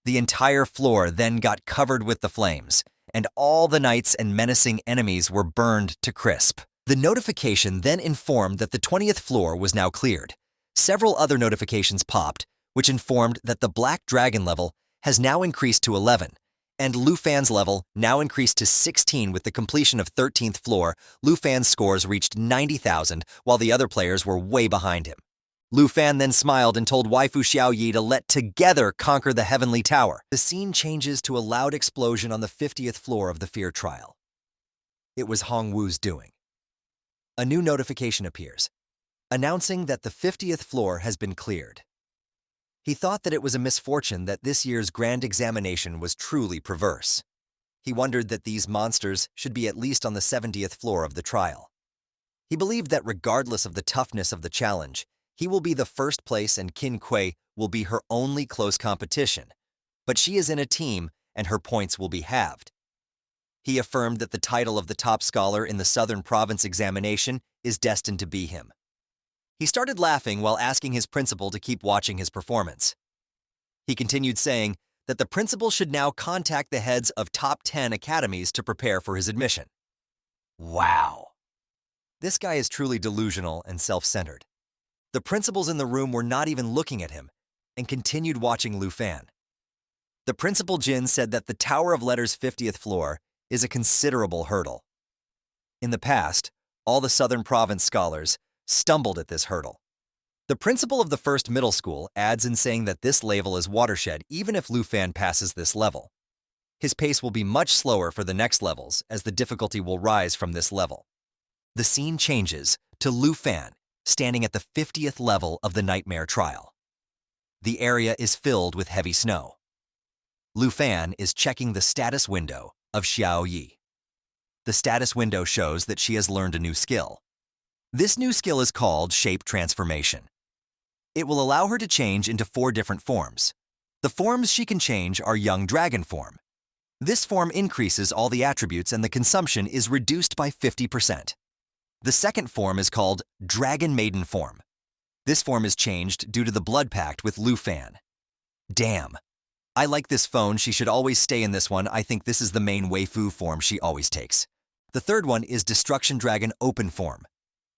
The entire floor then got covered with the flames, and all the knights and menacing enemies were burned to crisp. The notification then informed that the 20th floor was now cleared. Several other notifications popped, which informed that the Black Dragon level has now increased to 11, and Lu Fan's level now increased to 16 with the completion of 13th floor. Lu Fan's scores reached 90,000, while the other players were way behind him. Lu Fan then smiled and told Waifu Xiao Yi to let together conquer the Heavenly Tower. The scene changes to a loud explosion on the 50th floor of the Fear Trial. It was Hong Wu's doing. A new notification appears, announcing that the 50th floor has been cleared. He thought that it was a misfortune that this year's grand examination was truly perverse. He wondered that these monsters should be at least on the 70th floor of the trial. He believed that regardless of the toughness of the challenge, he will be the first place and Qin Kui will be her only close competition, but she is in a team and her points will be halved. He affirmed that the title of the top scholar in the Southern Province examination is destined to be him. He started laughing while asking his principal to keep watching his performance. He continued saying that the principal should now contact the heads of top 10 academies to prepare for his admission. Wow. This guy is truly delusional and self-centered. The principals in the room were not even looking at him and continued watching Lu Fan. The principal Jin said that the Tower of Letters' 50th floor is a considerable hurdle. In the past, all the Southern Province scholars stumbled at this hurdle. The principal of the first middle school adds in saying that this level is watershed even if Lu Fan passes this level. His pace will be much slower for the next levels as the difficulty will rise from this level. The scene changes to Lu Fan standing at the 50th level of the Nightmare Trial. The area is filled with heavy snow. Lu Fan is checking the status window of Xiao Yi. The status window shows that she has learned a new skill. This new skill is called Shape Transformation. It will allow her to change into 4 different forms. The forms she can change are Young Dragon form. This form increases all the attributes and the consumption is reduced by 50%. The second form is called Dragon Maiden form. This form is changed due to the blood pact with Lu Fan. Damn. I like this phone, she should always stay in this one. I think this is the main Waifu form she always takes. The third one is Destruction Dragon Open form.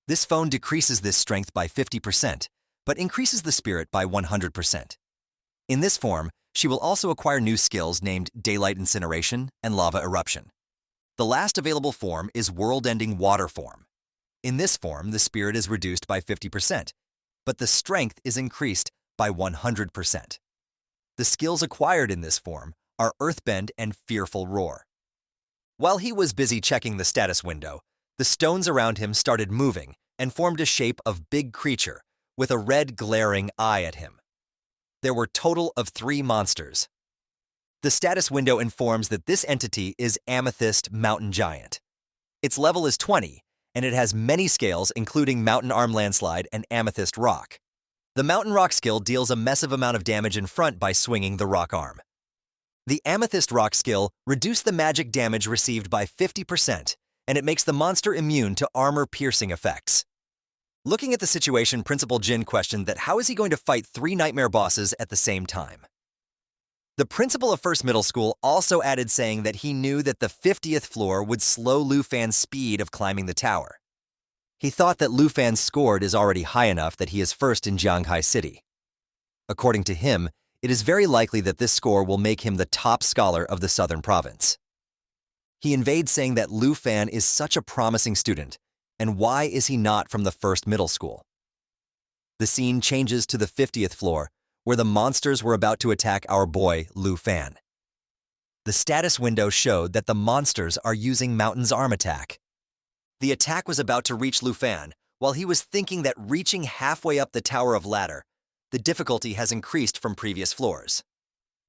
This phone decreases this strength by 50%, but increases the spirit by 100%. In this form, she will also acquire new skills named Daylight Incineration and Lava Eruption. The last available form is World-Ending Water form. In this form, the spirit is reduced by 50%, but the strength is increased by 100%. The skills acquired in this form are Earthbend and Fearful Roar. While he was busy checking the status window, the stones around him started moving and formed a shape of big creature with a red glaring eye at him. There were total of 3 monsters. The status window informs that this entity is Amethyst Mountain Giant. Its level is 20, and it has many scales including Mountain Arm Landslide and Amethyst Rock. The Mountain Rock skill deals a massive amount of damage in front by swinging the rock arm. The Amethyst Rock skill reduced the magic damage received by 50%, and it makes the monster immune to armor-piercing effects. Looking at the situation, Principal Jin questioned that how is he going to fight 3 nightmare bosses at the same time? The principal of First Middle School also added saying that he knew that the 50th floor would slow Lu Fan's speed of climbing the tower. He thought that Lu Fan's score is already high enough that he is first in Jianghai City. According to him, it is very likely that this score will make him the top scholar of the Southern Province. He invades saying that Lu Fan is such a promising student, and why is he not from the First Middle School? The scene changes to the 50th floor, where the monsters were about to attack our boy, Lu Fan. The status window showed that the monsters are using Mountain's arm attack. The attack was about to reach Lu Fan, while he was thinking that reaching halfway up the Tower of Ladder, the difficulty has increased from previous floors.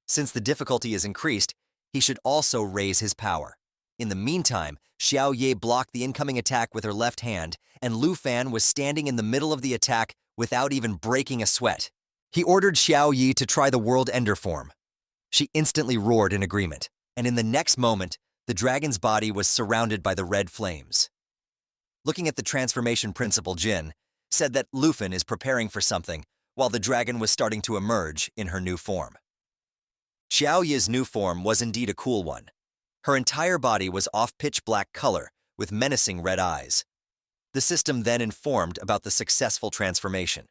Since the difficulty is increased, he should also raise his power. In the meantime, Xiao Ye blocked the incoming attack with her left hand, and Lu Fan was standing in the middle of the attack without even breaking a sweat. He ordered Xiao Yi to try the World Ender form. She instantly roared in agreement, and in the next moment, the dragon's body was surrounded by the red flames. Looking at the transformation principal, Jin said that Lufin is preparing for something while the dragon was starting to emerge in her new form. Xiao Yi's new form was indeed a cool one. Her entire body was off pitch black color with menacing red eyes. The system then informed about the successful transformation.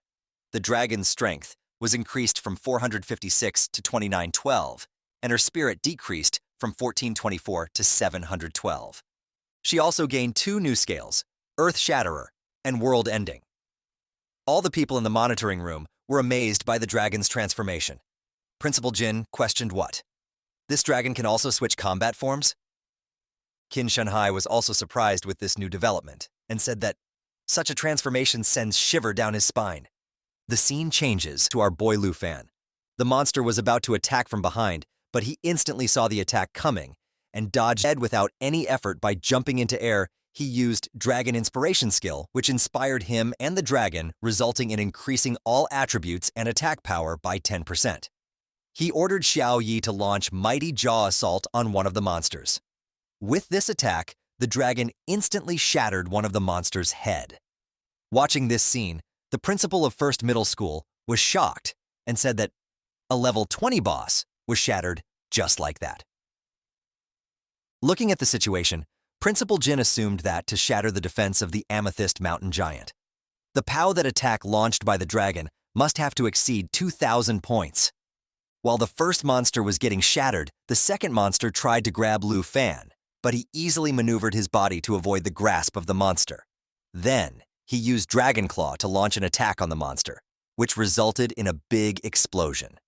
The dragon's strength was increased from 456 to 2912, and her spirit decreased from 1424 to 712. She also gained 2 new scales, Earth Shatterer and World Ending. All the people in the monitoring room were amazed by the dragon's transformation. Principal Jin questioned what? This dragon can also switch combat forms? Qin Shanhai was also surprised with this new development and said that such a transformation sends shiver down his spine. The scene changes to our boy Lufan. The monster was about to attack from behind, but he instantly saw the attack coming and dodged it without any effort. By jumping into air. He used Dragon Inspiration skill, which inspired him and the dragon, resulting in increasing all attributes and attack power by 10%. He ordered Xiao Yi to launch Mighty Jaw Assault on one of the monsters. With this attack, the dragon instantly shattered one of the monster's head. Watching this scene, the principal of First Middle School was shocked and said that a level 20 boss was shattered just like that. Looking at the situation, Principal Jin assumed that to shatter the defense of the Amethyst Mountain Giant, the POW that attack launched by the dragon must have to exceed 2,000 points. While the first monster was getting shattered, the second monster tried to grab Lu Fan, but he easily maneuvered his body to avoid the grasp of the monster. Then, he used Dragon Claw to launch an attack on the monster, which resulted in a big explosion.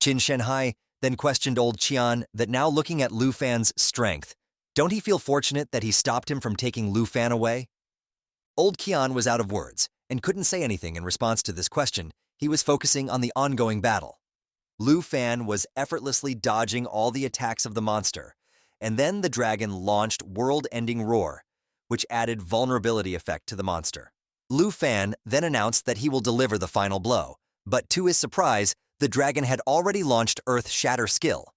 Qin Shanhai then questioned old Qian that now looking at Lu Fan's strength, don't he feel fortunate that he stopped him from taking Lu Fan away? Old Qian was out of words and couldn't say anything in response to this question. He was focusing on the ongoing battle. Lu Fan was effortlessly dodging all the attacks of the monster, and then the dragon launched World-Ending Roar, which added vulnerability effect to the monster. Lu Fan then announced that he will deliver the final blow, but to his surprise, the dragon had already launched Earth Shatter skill,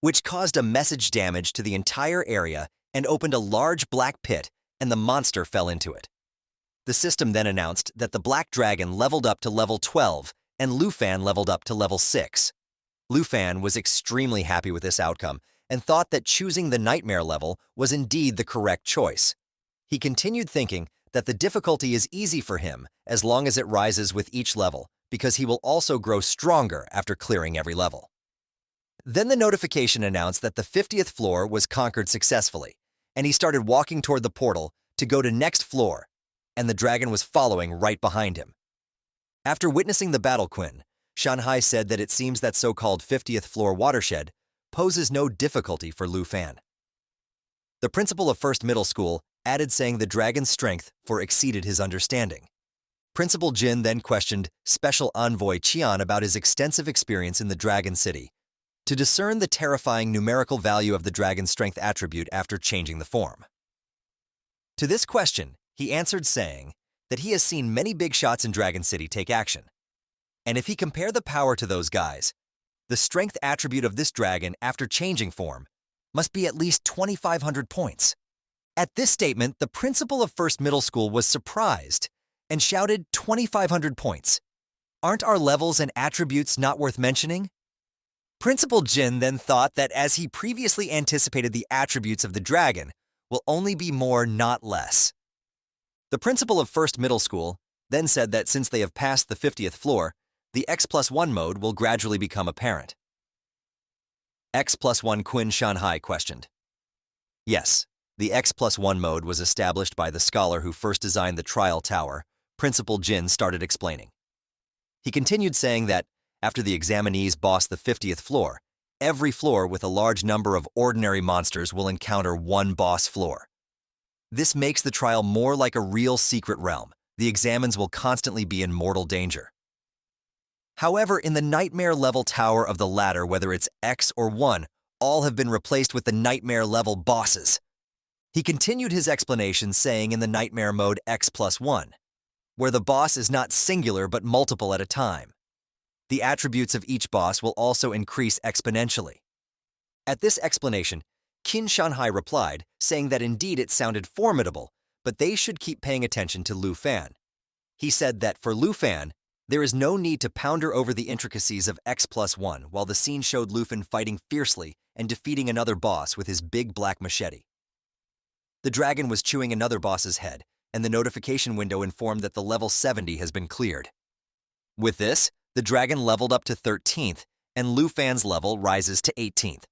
which caused a message damage to the entire area and opened a large black pit, and the monster fell into it. The system then announced that the black dragon leveled up to level 12 and Lu Fan leveled up to level 6. Lu Fan was extremely happy with this outcome and thought that choosing the nightmare level was indeed the correct choice. He continued thinking that the difficulty is easy for him as long as it rises with each level, because he will also grow stronger after clearing every level. Then the notification announced that the 50th floor was conquered successfully, and he started walking toward the portal to go to next floor, and the dragon was following right behind him. After witnessing the battle, Qin Shanhai said that it seems that so-called 50th floor watershed poses no difficulty for Lu Fan. The principal of First Middle School added saying the dragon's strength exceeded his understanding. Principal Jin then questioned Special Envoy Qian about his extensive experience in the Dragon City, to discern the terrifying numerical value of the dragon's strength attribute after changing the form. To this question, he answered saying that he has seen many big shots in Dragon City take action, and if he compared the power to those guys, the strength attribute of this dragon after changing form must be at least 2,500 points. At this statement, the principal of First Middle School was surprised and shouted 2,500 points. Aren't our levels and attributes not worth mentioning? Principal Jin then thought that as he previously anticipated, the attributes of the dragon will only be more, not less. The principal of First Middle School then said that since they have passed the 50th floor, the X+1 mode will gradually become apparent. X+1 Qin Shanhai questioned. Yes, the X+1 mode was established by the scholar who first designed the trial tower. Principal Jin started explaining. He continued saying that after the examinees boss the 50th floor, every floor with a large number of ordinary monsters will encounter one boss floor. This makes the trial more like a real secret realm. The examines will constantly be in mortal danger. However, in the nightmare level tower of the ladder, whether it's X or 1, all have been replaced with the nightmare level bosses. He continued his explanation saying in the nightmare mode X+1, where the boss is not singular but multiple at a time. the attributes of each boss will also increase exponentially. At this explanation, Qin Shanhai replied, saying that indeed it sounded formidable, but they should keep paying attention to Lu Fan. He said that for Lu Fan, there is no need to ponder over the intricacies of X+1 while the scene showed Lu Fan fighting fiercely and defeating another boss with his big black machete. The dragon was chewing another boss's head, and the notification window informed that the level 70 has been cleared. With this, the dragon leveled up to 13th, and Lu Fan's level rises to 18th.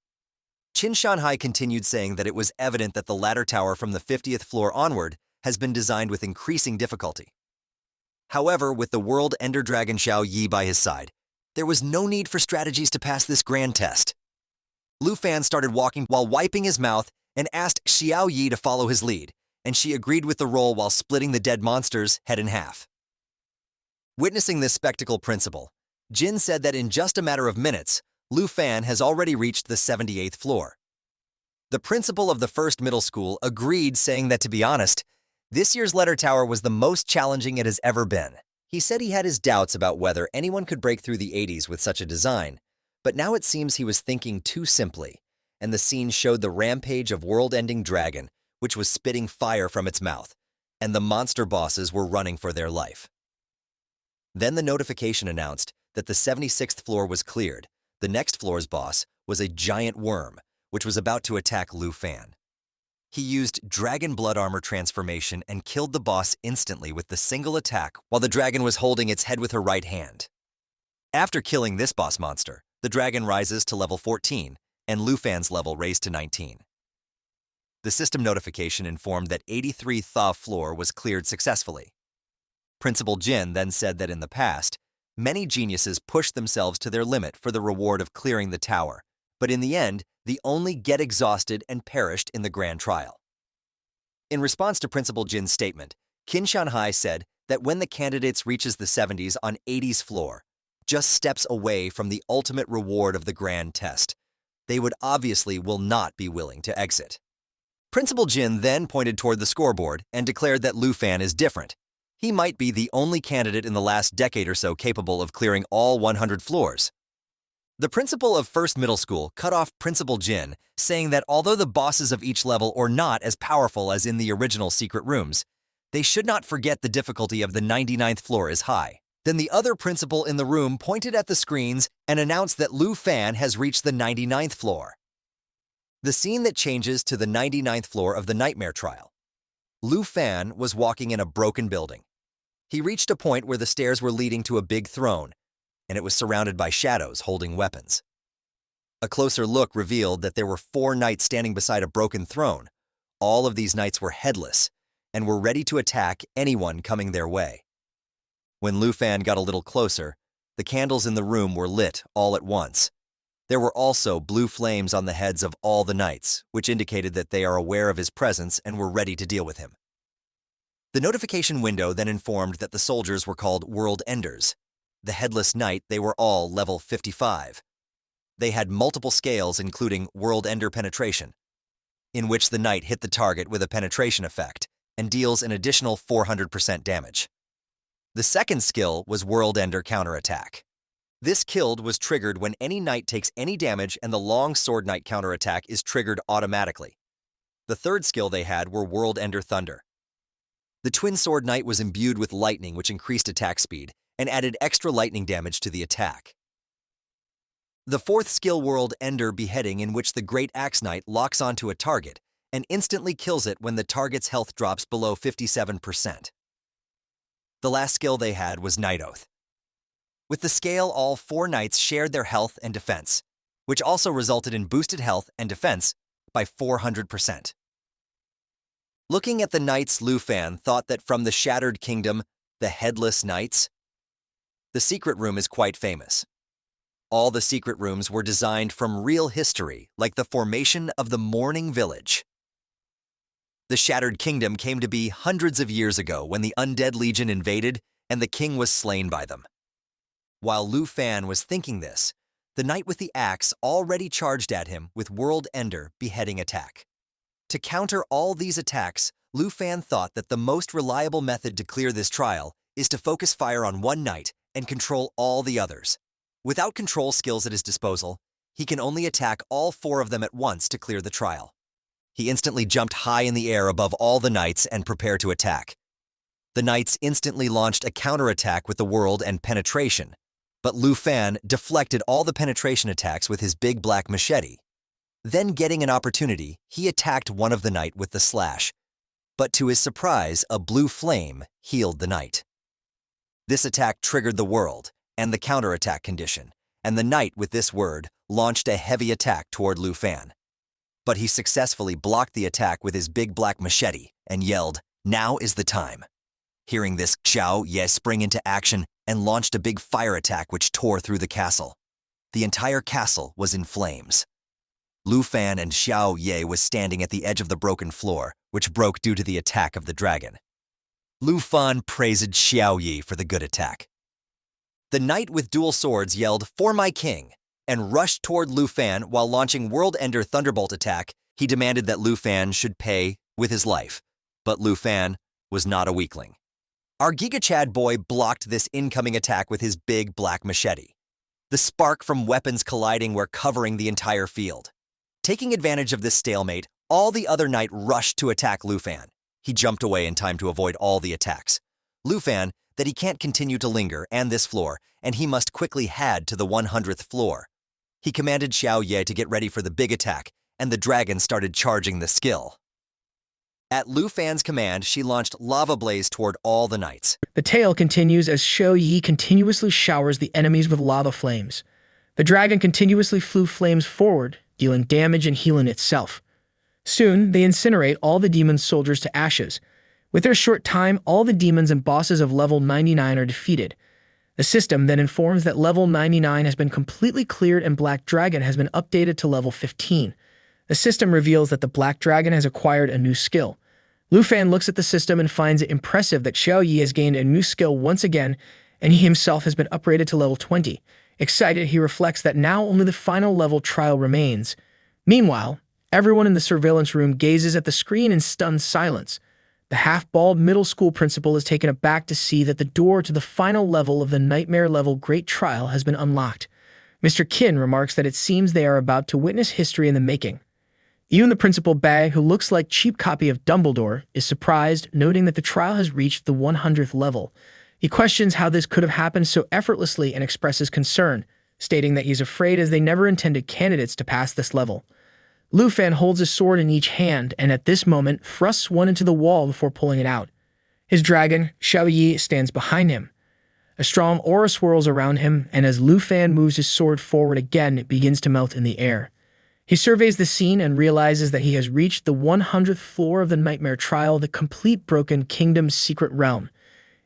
Qin Shanhai continued saying that it was evident that the ladder tower from the 50th floor onward has been designed with increasing difficulty. However, with the World Ender Dragon Xiao Yi by his side, there was no need for strategies to pass this grand test. Lu Fan started walking while wiping his mouth and asked Xiao Yi to follow his lead, and she agreed with the role while splitting the dead monster's head in half. Witnessing this spectacle principle, Jin said that in just a matter of minutes, Lu Fan has already reached the 78th floor. The principal of the first middle school agreed, saying that to be honest, this year's letter tower was the most challenging it has ever been. He said he had his doubts about whether anyone could break through the 80s with such a design, but now it seems he was thinking too simply, and the scene showed the rampage of world-ending dragon, which was spitting fire from its mouth, and the monster bosses were running for their life. Then the notification announced that the 76th floor was cleared. The next floor's boss was a giant worm, which was about to attack Lu Fan. He used dragon blood armor transformation and killed the boss instantly with the single attack while the dragon was holding its head with her right hand. After killing this boss monster, the dragon rises to level 14, and Lu Fan's level raised to 19. The system notification informed that 83 Tha floor was cleared successfully. Principal Jin then said that in the past, many geniuses pushed themselves to their limit for the reward of clearing the tower, but in the end, they only get exhausted and perished in the grand trial. In response to Principal Jin's statement, Qin Shanhai said that when the candidates reaches the 70s on 80's floor, just steps away from the ultimate reward of the grand test, they would obviously will not be willing to exit. Principal Jin then pointed toward the scoreboard and declared that Lu Fan is different. He might be the only candidate in the last decade or so capable of clearing all 100 floors. The principal of First Middle School cut off Principal Jin, saying that although the bosses of each level are not as powerful as in the original secret rooms, they should not forget the difficulty of the 99th floor is high. Then the other principal in the room pointed at the screens and announced that Lu Fan has reached the 99th floor. The scene that changes to the 99th floor of the Nightmare Trial. Lu Fan was walking in a broken building. He reached a point where the stairs were leading to a big throne, and it was surrounded by shadows holding weapons. A closer look revealed that there were 4 knights standing beside a broken throne. All of these knights were headless and were ready to attack anyone coming their way. When Lu Fan got a little closer, the candles in the room were lit all at once. There were also blue flames on the heads of all the knights, which indicated that they are aware of his presence and were ready to deal with him. The notification window then informed that the soldiers were called World Enders. The headless knight, they were all level 55. They had multiple scales including World Ender Penetration, in which the knight hit the target with a penetration effect and deals an additional 400% damage. The second skill was World Ender Counterattack. This killed was triggered when any knight takes any damage and the long sword knight counterattack is triggered automatically. The third skill they had were World Ender Thunder. The twin sword knight was imbued with lightning, which increased attack speed and added extra lightning damage to the attack. The fourth skill World Ender Beheading, in which the Great Axe Knight locks onto a target and instantly kills it when the target's health drops below 57%. The last skill they had was Night Oath. With the scale, all 4 knights shared their health and defense, which also resulted in boosted health and defense by 400%. Looking at the knights, Lu Fan thought that from the Shattered Kingdom, the Headless Knights, the secret room is quite famous. All the secret rooms were designed from real history, like the formation of the Morning Village. The Shattered Kingdom came to be hundreds of years ago when the Undead Legion invaded and the king was slain by them. While Lu Fan was thinking this, the knight with the axe already charged at him with World Ender Beheading attack. To counter all these attacks, Lu Fan thought that the most reliable method to clear this trial is to focus fire on one knight and control all the others. Without control skills at his disposal, he can only attack all 4 of them at once to clear the trial. He instantly jumped high in the air above all the knights and prepared to attack. The knights instantly launched a counterattack with the world and penetration, but Lu Fan deflected all the penetration attacks with his big black machete. Then, getting an opportunity, he attacked one of the knight with the slash, but to his surprise, a blue flame healed the knight. This attack triggered the world and the counterattack condition, and the knight with this word launched a heavy attack toward Lu Fan. But he successfully blocked the attack with his big black machete and yelled, "Now is the time." Hearing this, Xiao Ye sprang into action and launched a big fire attack which tore through the castle. The entire castle was in flames. Lu Fan and Xiao Ye was standing at the edge of the broken floor, which broke due to the attack of the dragon. Lu Fan praised Xiao Yi for the good attack. The knight with dual swords yelled, "For my king," and rushed toward Lu Fan while launching World Ender Thunderbolt attack. He demanded that Lu Fan should pay with his life, but Lu Fan was not a weakling. Our Giga Chad boy blocked this incoming attack with his big black machete. The spark from weapons colliding were covering the entire field. Taking advantage of this stalemate, all the other knight rushed to attack Lu Fan. He jumped away in time to avoid all the attacks. Lu Fan that he can't continue to linger and this floor, and he must quickly head to the 100th floor. He commanded Xiao Ye to get ready for the big attack, and the dragon started charging the skill. At Lu Fan's command, she launched lava blaze toward all the knights. The tale continues as Xiao Yi continuously showers the enemies with lava flames. The dragon continuously flew flames forward, dealing damage and healing itself. Soon, they incinerate all the demon soldiers to ashes. With their short time, all the demons and bosses of level 99 are defeated. The system then informs that level 99 has been completely cleared and Black Dragon has been updated to level 15. The system reveals that the Black Dragon has acquired a new skill. Lu Fan looks at the system and finds it impressive that Xiao Yi has gained a new skill once again, and he himself has been upgraded to level 20. Excited, he reflects that now only the final level trial remains. Meanwhile, everyone in the surveillance room gazes at the screen in stunned silence. The half-bald middle school principal is taken aback to see that the door to the final level of the nightmare-level Great Trial has been unlocked. Mr. Qin remarks that it seems they are about to witness history in the making. Even the principal Bai, who looks like cheap copy of Dumbledore, is surprised, noting that the trial has reached the 100th level. He questions how this could have happened so effortlessly and expresses concern, stating that he's afraid as they never intended candidates to pass this level. Lu Fan holds a sword in each hand and at this moment thrusts one into the wall before pulling it out. His dragon, Xiao Yi, stands behind him. A strong aura swirls around him, and as Lu Fan moves his sword forward again, it begins to melt in the air. He surveys the scene and realizes that he has reached the 100th floor of the Nightmare Trial, the complete Broken Kingdom's secret realm.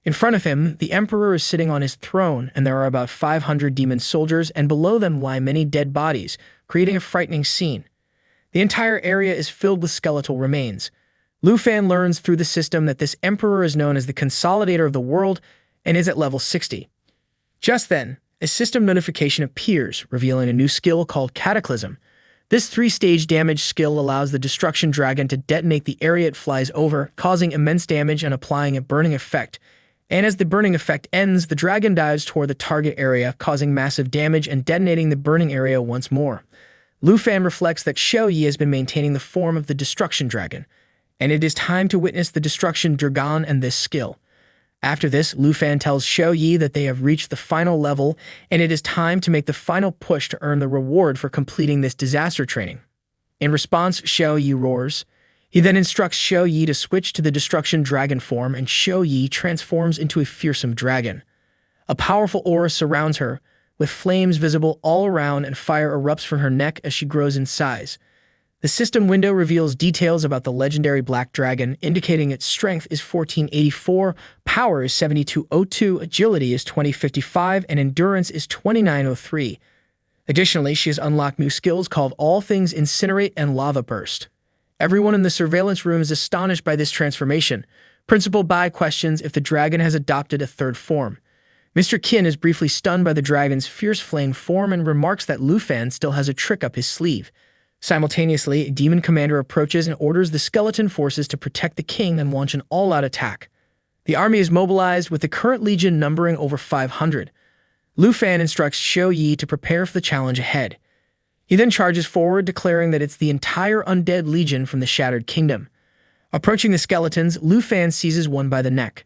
In front of him, the Emperor is sitting on his throne, and there are about 500 demon soldiers, and below them lie many dead bodies, creating a frightening scene. The entire area is filled with skeletal remains. Lu Fan learns through the system that this Emperor is known as the Consolidator of the World and is at level 60. Just then, a system notification appears, revealing a new skill called Cataclysm. This 3-stage damage skill allows the Destruction Dragon to detonate the area it flies over, causing immense damage and applying a burning effect. And as the burning effect ends, the dragon dives toward the target area, causing massive damage and detonating the burning area once more. Lu Fan reflects that Xiao Yi has been maintaining the form of the Destruction Dragon, and it is time to witness the Destruction Dragon and this skill. After this, Lu Fan tells Xiao Yi that they have reached the final level, and it is time to make the final push to earn the reward for completing this disaster training. In response, Xiao Yi roars. He then instructs Xiao Yi to switch to the Destruction Dragon form, and Xiao Yi transforms into a fearsome dragon. A powerful aura surrounds her, with flames visible all around and fire erupts from her neck as she grows in size. The system window reveals details about the legendary Black Dragon, indicating its strength is 1484, power is 7202, agility is 2055, and endurance is 2903. Additionally, she has unlocked new skills called All Things Incinerate and Lava Burst. Everyone in the surveillance room is astonished by this transformation. Principal Bai questions if the dragon has adopted a third form. Mr. Qin is briefly stunned by the dragon's fierce flame form and remarks that Lu Fan still has a trick up his sleeve. Simultaneously, a demon commander approaches and orders the skeleton forces to protect the king and launch an all-out attack. The army is mobilized, with the current legion numbering over 500. Lu Fan instructs Xiao Yi to prepare for the challenge ahead. He then charges forward, declaring that it's the entire undead legion from the Shattered Kingdom. Approaching the skeletons, Lu Fan seizes one by the neck.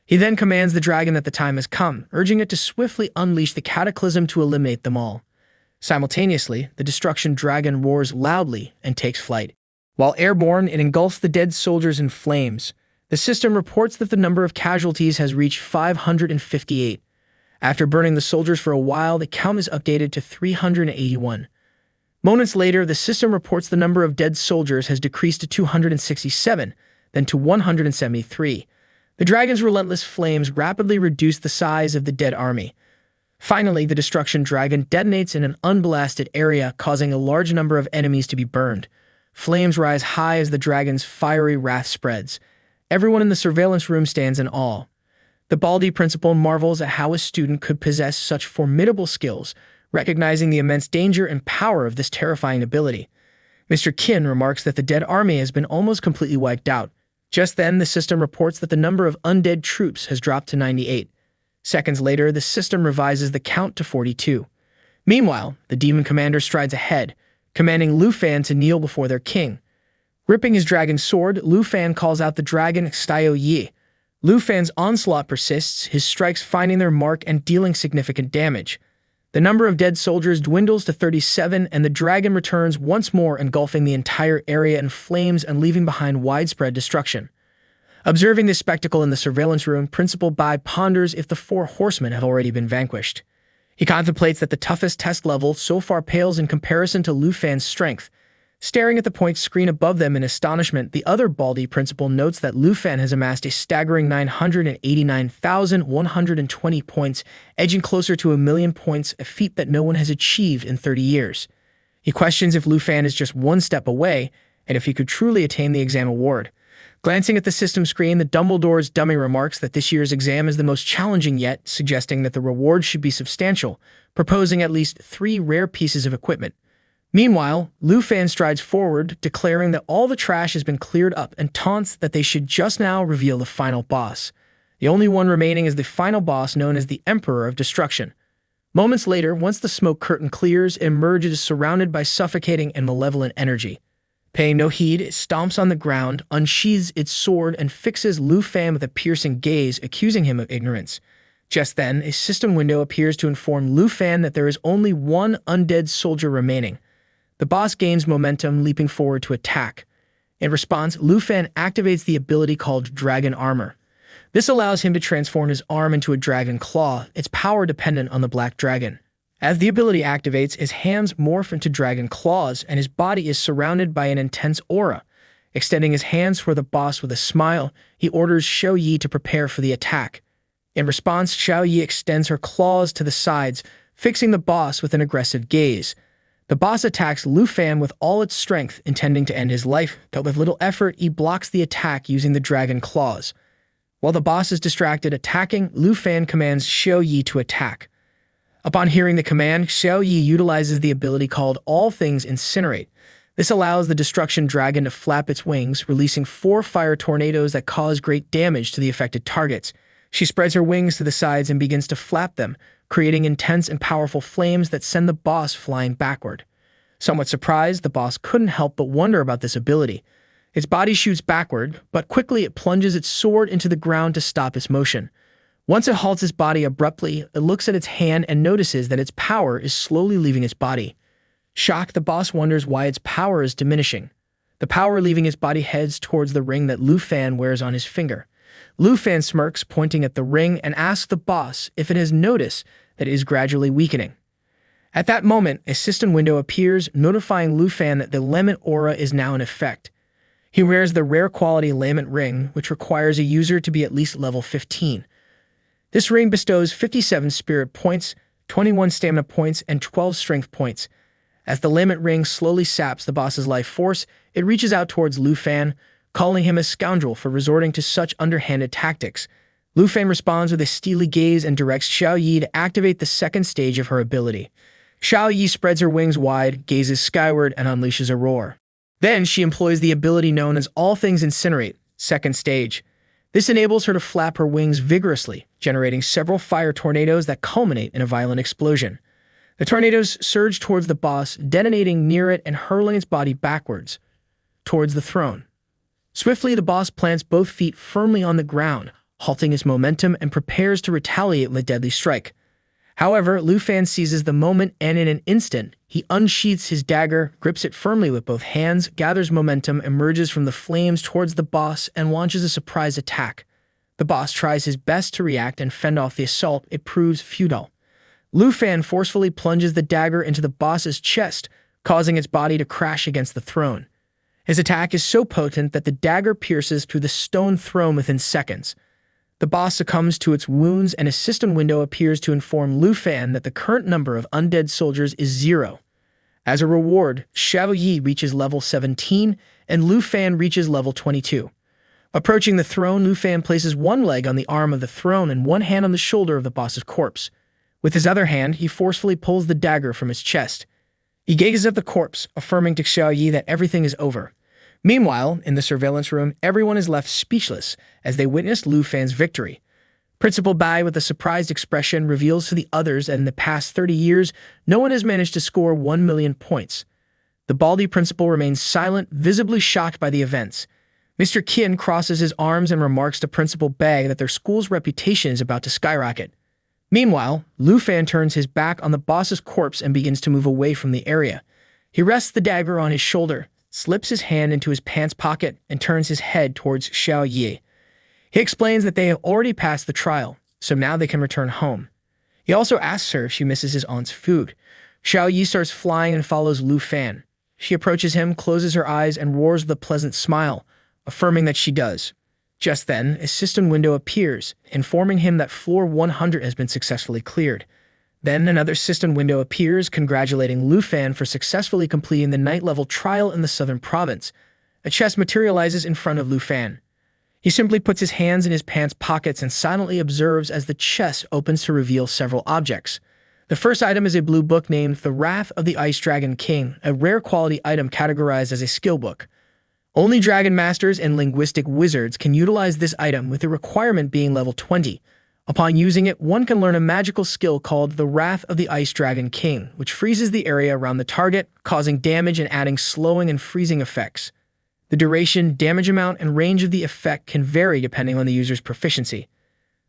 He then commands the dragon that the time has come, urging it to swiftly unleash the cataclysm to eliminate them all. Simultaneously, the destruction dragon roars loudly and takes flight. While airborne, it engulfs the dead soldiers in flames. The system reports that the number of casualties has reached 558. After burning the soldiers for a while, the count is updated to 381. Moments later, the system reports the number of dead soldiers has decreased to 267, then to 173. The dragon's relentless flames rapidly reduce the size of the dead army. Finally, the destruction dragon detonates in an unblasted area, causing a large number of enemies to be burned. Flames rise high as the dragon's fiery wrath spreads. Everyone in the surveillance room stands in awe. The Baldi principal marvels at how a student could possess such formidable skills, recognizing the immense danger and power of this terrifying ability. Mr. Qin remarks that the dead army has been almost completely wiped out. Just then, the system reports that the number of undead troops has dropped to 98. Seconds later, the system revises the count to 42. Meanwhile, the demon commander strides ahead, commanding Lu Fan to kneel before their king. Ripping his dragon sword, Lu Fan calls out the dragon Xiao Yi. Lu Fan's onslaught persists, his strikes finding their mark and dealing significant damage. The number of dead soldiers dwindles to 37, and the dragon returns once more, engulfing the entire area in flames and leaving behind widespread destruction. Observing this spectacle in the surveillance room, Principal Bai ponders if the four horsemen have already been vanquished. He contemplates that the toughest test level so far pales in comparison to Lu Fan's strength. Staring at the point screen above them in astonishment, the other Baldi principal notes that Lu Fan has amassed a staggering 989,120 points, edging closer to 1,000,000 points, a feat that no one has achieved in 30 years. He questions if Lu Fan is just one step away, and if he could truly attain the exam award. Glancing at the system screen, the Dumbledore's dummy remarks that this year's exam is the most challenging yet, suggesting that the reward should be substantial, proposing at least 3 rare pieces of equipment. Meanwhile, Lu Fan strides forward, declaring that all the trash has been cleared up and taunts that they should just now reveal the final boss. The only one remaining is the final boss known as the Emperor of Destruction. Moments later, once the smoke curtain clears, it emerges surrounded by suffocating and malevolent energy. Paying no heed, it stomps on the ground, unsheathes its sword, and fixes Lu Fan with a piercing gaze, accusing him of ignorance. Just then, a system window appears to inform Lu Fan that there is only one undead soldier remaining. The boss gains momentum, leaping forward to attack. In response, Lu Fan activates the ability called Dragon Armor. This allows him to transform his arm into a dragon claw, its power dependent on the black dragon. As the ability activates, his hands morph into dragon claws, and his body is surrounded by an intense aura. Extending his hands toward the boss with a smile, he orders Xiao Yi to prepare for the attack. In response, Xiao Yi extends her claws to the sides, fixing the boss with an aggressive gaze. The boss attacks Lu Fan with all its strength, intending to end his life, but with little effort, he blocks the attack using the dragon claws. While the boss is distracted attacking, Lu Fan commands Xiao Yi to attack. Upon hearing the command, Xiao Yi utilizes the ability called All Things Incinerate. This allows the destruction dragon to flap its wings, releasing 4 fire tornadoes that cause great damage to the affected targets. She spreads her wings to the sides and begins to flap them, creating intense and powerful flames that send the boss flying backward. Somewhat surprised, the boss couldn't help but wonder about this ability. Its body shoots backward, but quickly it plunges its sword into the ground to stop its motion. Once it halts its body abruptly, it looks at its hand and notices that its power is slowly leaving its body. Shocked, the boss wonders why its power is diminishing. The power leaving his body heads towards the ring that Lu Fan wears on his finger. Lu Fan smirks, pointing at the ring, and asks the boss if it has noticed that it is gradually weakening. At that moment, a system window appears, notifying Lu Fan that the Lament Aura is now in effect. He wears the rare quality Lament Ring, which requires a user to be at least level 15. This ring bestows 57 spirit points, 21 stamina points, and 12 strength points. As the Lament Ring slowly saps the boss's life force, it reaches out towards Lu Fan, calling him a scoundrel for resorting to such underhanded tactics. Lu Fan responds with a steely gaze and directs Xiao Yi to activate the second stage of her ability. Xiao Yi spreads her wings wide, gazes skyward, and unleashes a roar. Then she employs the ability known as All Things Incinerate, second stage. This enables her to flap her wings vigorously, generating several fire tornadoes that culminate in a violent explosion. The tornadoes surge towards the boss, detonating near it and hurling its body backwards towards the throne. Swiftly, the boss plants both feet firmly on the ground, halting his momentum and prepares to retaliate with a deadly strike. However, Lu Fan seizes the moment and in an instant, he unsheaths his dagger, grips it firmly with both hands, gathers momentum, emerges from the flames towards the boss, and launches a surprise attack. The boss tries his best to react and fend off the assault. It proves futile. Lu Fan forcefully plunges the dagger into the boss's chest, causing its body to crash against the throne. His attack is so potent that the dagger pierces through the stone throne within seconds. The boss succumbs to its wounds, and a system window appears to inform Lu Fan that the current number of undead soldiers is 0. As a reward, Xiao Yi reaches level 17, and Lu Fan reaches level 22. Approaching the throne, Lu Fan places one leg on the arm of the throne and one hand on the shoulder of the boss's corpse. With his other hand, he forcefully pulls the dagger from his chest. He gazes at the corpse, affirming to Xiao Yi that everything is over. Meanwhile, in the surveillance room, everyone is left speechless as they witness Lu Fan's victory. Principal Bai, with a surprised expression, reveals to the others that in the past 30 years, no one has managed to score 1 million points. The baldy principal remains silent, visibly shocked by the events. Mr. Qin crosses his arms and remarks to Principal Bai that their school's reputation is about to skyrocket. Meanwhile, Lu Fan turns his back on the boss's corpse and begins to move away from the area. He rests the dagger on his shoulder, slips his hand into his pants pocket, and turns his head towards Xiao Yi. He explains that they have already passed the trial, so now they can return home. He also asks her if she misses his aunt's food. Xiao Yi starts flying and follows Lu Fan. She approaches him, closes her eyes, and roars with a pleasant smile, affirming that she does. Just then, a system window appears, informing him that floor 100 has been successfully cleared. Then another system window appears, congratulating Lu Fan for successfully completing the night-level trial in the southern province. A chest materializes in front of Lu Fan. He simply puts his hands in his pants pockets and silently observes as the chest opens to reveal several objects. The first item is a blue book named The Wrath of the Ice Dragon King, a rare quality item categorized as a skill book. Only Dragon Masters and Linguistic Wizards can utilize this item, with the requirement being level 20. Upon using it, one can learn a magical skill called The Wrath of the Ice Dragon King, which freezes the area around the target, causing damage and adding slowing and freezing effects. The duration, damage amount, and range of the effect can vary depending on the user's proficiency.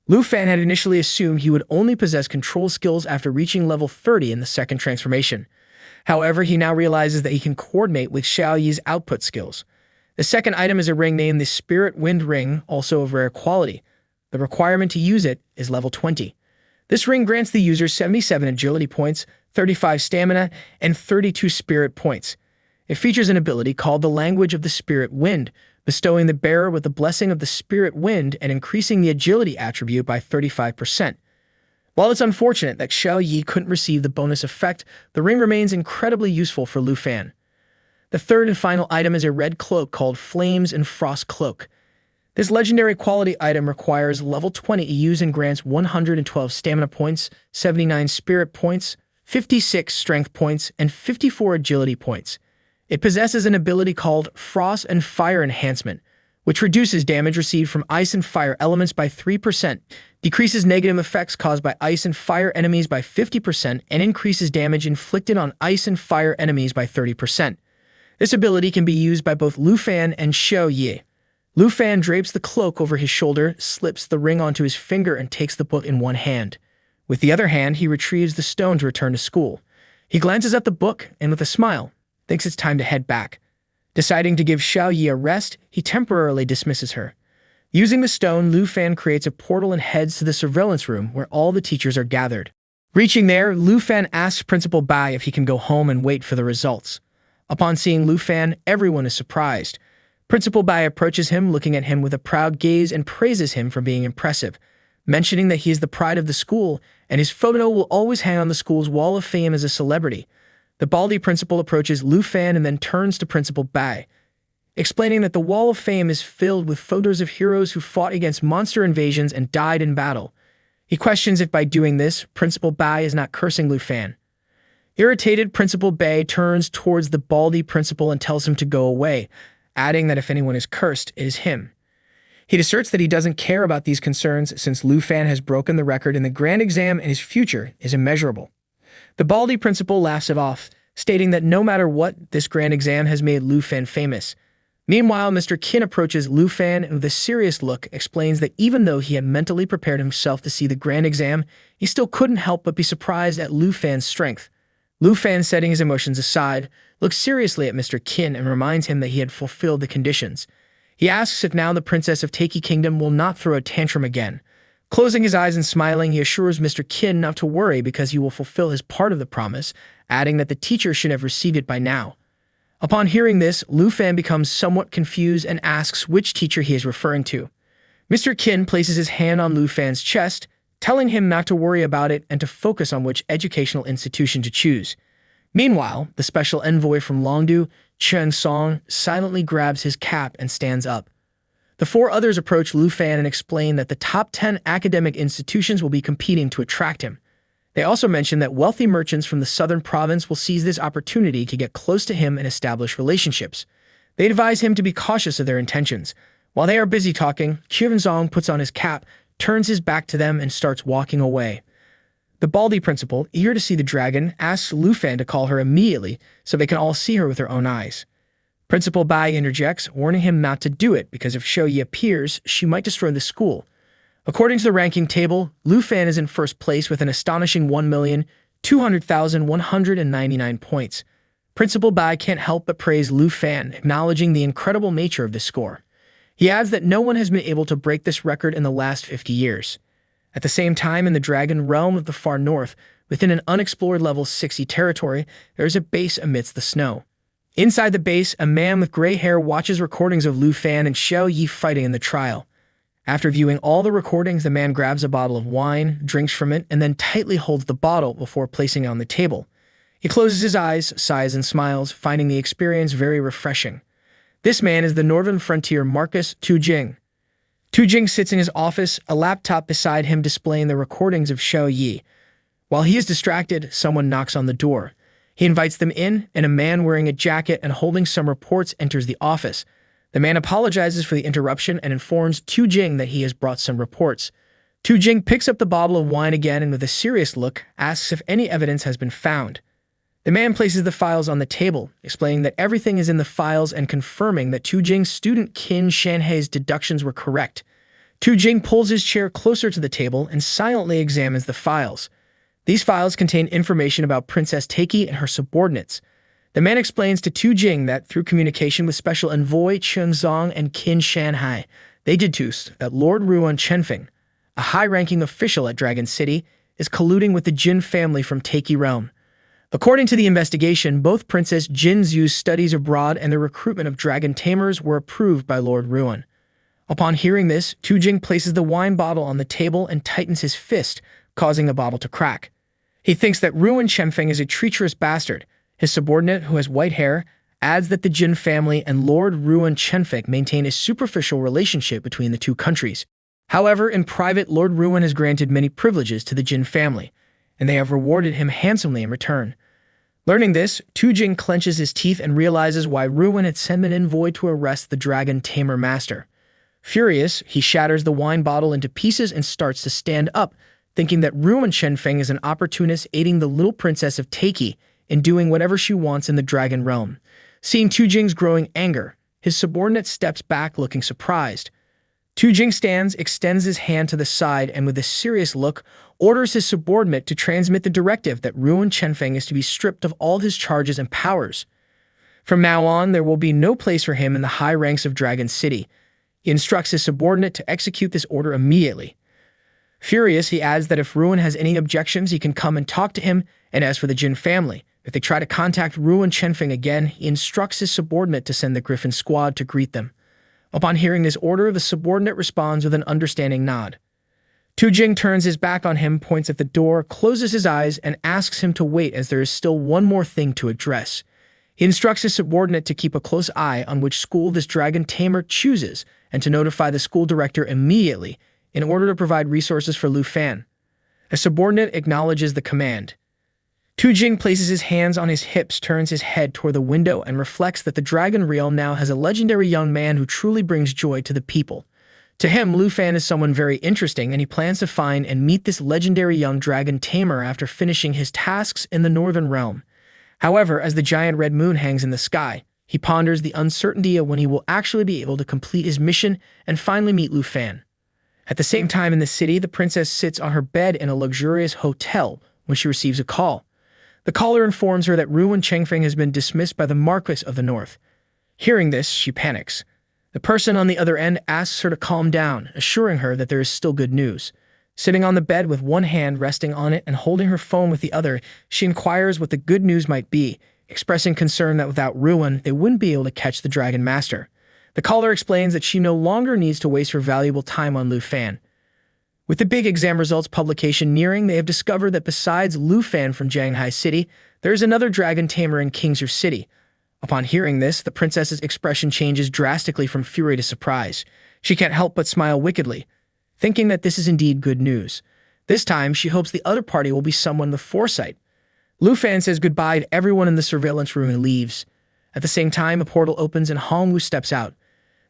Lu Fan had initially assumed he would only possess control skills after reaching level 30 in the second transformation. However, he now realizes that he can coordinate with Xiao Yi's output skills. The second item is a ring named the Spirit Wind Ring, also of rare quality. The requirement to use it is level 20. This ring grants the user 77 agility points, 35 stamina, and 32 spirit points. It features an ability called the Language of the Spirit Wind, bestowing the bearer with the blessing of the Spirit Wind and increasing the agility attribute by 35%. While it's unfortunate that Xiao Yi couldn't receive the bonus effect, the ring remains incredibly useful for Lu Fan. The third and final item is a red cloak called Flames and Frost Cloak. This legendary quality item requires level 20 to use and grants 112 stamina points, 79 spirit points, 56 strength points, and 54 agility points. It possesses an ability called Frost and Fire Enhancement, which reduces damage received from ice and fire elements by 3%, decreases negative effects caused by ice and fire enemies by 50%, and increases damage inflicted on ice and fire enemies by 30%. This ability can be used by both Lu Fan and Xiao Yi. Lu Fan drapes the cloak over his shoulder, slips the ring onto his finger, and takes the book in one hand. With the other hand, he retrieves the stone to return to school. He glances at the book and, with a smile, thinks it's time to head back. Deciding to give Xiao Yi a rest, he temporarily dismisses her. Using the stone, Lu Fan creates a portal and heads to the surveillance room where all the teachers are gathered. Reaching there, Lu Fan asks Principal Bai if he can go home and wait for the results. Upon seeing Lu Fan, everyone is surprised. Principal Bai approaches him, looking at him with a proud gaze, and praises him for being impressive, mentioning that he is the pride of the school, and his photo will always hang on the school's wall of fame as a celebrity. The baldy principal approaches Lu Fan and then turns to Principal Bai, explaining that the wall of fame is filled with photos of heroes who fought against monster invasions and died in battle. He questions if by doing this, Principal Bai is not cursing Lu Fan. Irritated, Principal Bai turns towards the baldy principal and tells him to go away, adding that if anyone is cursed, it is him. He asserts that he doesn't care about these concerns since Lu Fan has broken the record in the grand exam and his future is immeasurable. The Baldy principal laughs it off, stating that no matter what, this grand exam has made Lu Fan famous. Meanwhile, Mr. Qin approaches Lu Fan and with a serious look explains that even though he had mentally prepared himself to see the grand exam, he still couldn't help but be surprised at Lu Fan's strength. Lu Fan, setting his emotions aside, looks seriously at Mr. Qin and reminds him that he had fulfilled the conditions. He asks if now the princess of Taiki Kingdom will not throw a tantrum again. Closing his eyes and smiling, he assures Mr. Qin not to worry because he will fulfill his part of the promise, adding that the teacher should have received it by now. Upon hearing this, Lu Fan becomes somewhat confused and asks which teacher he is referring to. Mr. Qin places his hand on Lu Fan's chest, telling him not to worry about it and to focus on which educational institution to choose. Meanwhile, the special envoy from Longdu, Cheng Song, silently grabs his cap and stands up. The four others approach Lu Fan and explain that the top 10 academic institutions will be competing to attract him. They also mention that wealthy merchants from the southern province will seize this opportunity to get close to him and establish relationships. They advise him to be cautious of their intentions. While they are busy talking, Zong puts on his cap, turns his back to them, and starts walking away. The Baldy principal, eager to see the dragon, asks Lu Fan to call her immediately so they can all see her with their own eyes. Principal Bai interjects, warning him not to do it because if Shou-Yi appears, she might destroy the school. According to the ranking table, Lu Fan is in first place with an astonishing 1,200,199 points. Principal Bai can't help but praise Lu Fan, acknowledging the incredible nature of the score. He adds that no one has been able to break this record in the last 50 years. At the same time, in the Dragon Realm of the far north, within an unexplored level 60 territory, there is a base amidst the snow. Inside the base, a man with gray hair watches recordings of Lu Fan and Shou-Yi fighting in the trial. After viewing all the recordings, the man grabs a bottle of wine, drinks from it, and then tightly holds the bottle before placing it on the table. He closes his eyes, sighs, and smiles, finding the experience very refreshing. This man is the Northern Frontier Marcus Tujing. Tujing sits in his office, a laptop beside him displaying the recordings of Shou-Yi. While he is distracted, someone knocks on the door. He invites them in, and a man wearing a jacket and holding some reports enters the office. The man apologizes for the interruption and informs Tujing that he has brought some reports. Tujing picks up the bottle of wine again and with a serious look asks if any evidence has been found. The man places the files on the table, explaining that everything is in the files and confirming that Tujing's student Qin Shanhei's deductions were correct. Tujing pulls his chair closer to the table and silently examines the files. These files contain information about Princess Taiki and her subordinates. The man explains to Tujing that through communication with Special Envoy Cheng Zong and Qin Shanhai, they deduced that Lord Ruan Chenfeng, a high-ranking official at Dragon City, is colluding with the Jin family from Taiki realm. According to the investigation, both Princess Jin Zhu's studies abroad and the recruitment of dragon tamers were approved by Lord Ruan. Upon hearing this, Tujing places the wine bottle on the table and tightens his fist, causing the bottle to crack. He thinks that Ruan Chenfeng is a treacherous bastard. His subordinate, who has white hair, adds that the Jin family and Lord Ruan Chenfeng maintain a superficial relationship between the two countries. However, in private, Lord Ruan has granted many privileges to the Jin family, and they have rewarded him handsomely in return. Learning this, Tujing clenches his teeth and realizes why Ruan had sent an envoy to arrest the dragon tamer master. Furious, he shatters the wine bottle into pieces and starts to stand up, thinking that Ruan Chenfeng is an opportunist aiding the little princess of Taiki in doing whatever she wants in the dragon realm. Seeing Tujing's growing anger, his subordinate steps back looking surprised. Tujing stands, extends his hand to the side, and with a serious look, orders his subordinate to transmit the directive that Ruan Chenfeng is to be stripped of all his charges and powers. From now on, there will be no place for him in the high ranks of Dragon City. He instructs his subordinate to execute this order immediately. Furious, he adds that if Ruan has any objections, he can come and talk to him, and as for the Jin family, if they try to contact Ruan Chenfeng again, he instructs his subordinate to send the Griffin squad to greet them. Upon hearing this order, the subordinate responds with an understanding nod. Tujing turns his back on him, points at the door, closes his eyes, and asks him to wait as there is still one more thing to address. He instructs his subordinate to keep a close eye on which school this dragon tamer chooses and to notify the school director immediately in order to provide resources for Lu Fan. A subordinate acknowledges the command. Tujing places his hands on his hips, turns his head toward the window, and reflects that the Dragon Realm now has a legendary young man who truly brings joy to the people. To him, Lu Fan is someone very interesting, and he plans to find and meet this legendary young dragon Tamer after finishing his tasks in the Northern Realm. However, as the giant red moon hangs in the sky, he ponders the uncertainty of when he will actually be able to complete his mission and finally meet Lu Fan. At the same time in the city, the princess sits on her bed in a luxurious hotel when she receives a call. The caller informs her that Ruan Chengfeng has been dismissed by the Marquis of the North. Hearing this, she panics. The person on the other end asks her to calm down, assuring her that there is still good news. Sitting on the bed with one hand resting on it and holding her phone with the other, she inquires what the good news might be, expressing concern that without Ruan, they wouldn't be able to catch the Dragon Master. The caller explains that she no longer needs to waste her valuable time on Lu Fan. With the big exam results publication nearing, they have discovered that besides Lu Fan from Jianghai City, there is another dragon tamer in Kingzhou City. Upon hearing this, the princess's expression changes drastically from fury to surprise. She can't help but smile wickedly, thinking that this is indeed good news. This time, she hopes the other party will be someone with foresight. Lu Fan says goodbye to everyone in the surveillance room and leaves. At the same time, a portal opens and Hongwu steps out.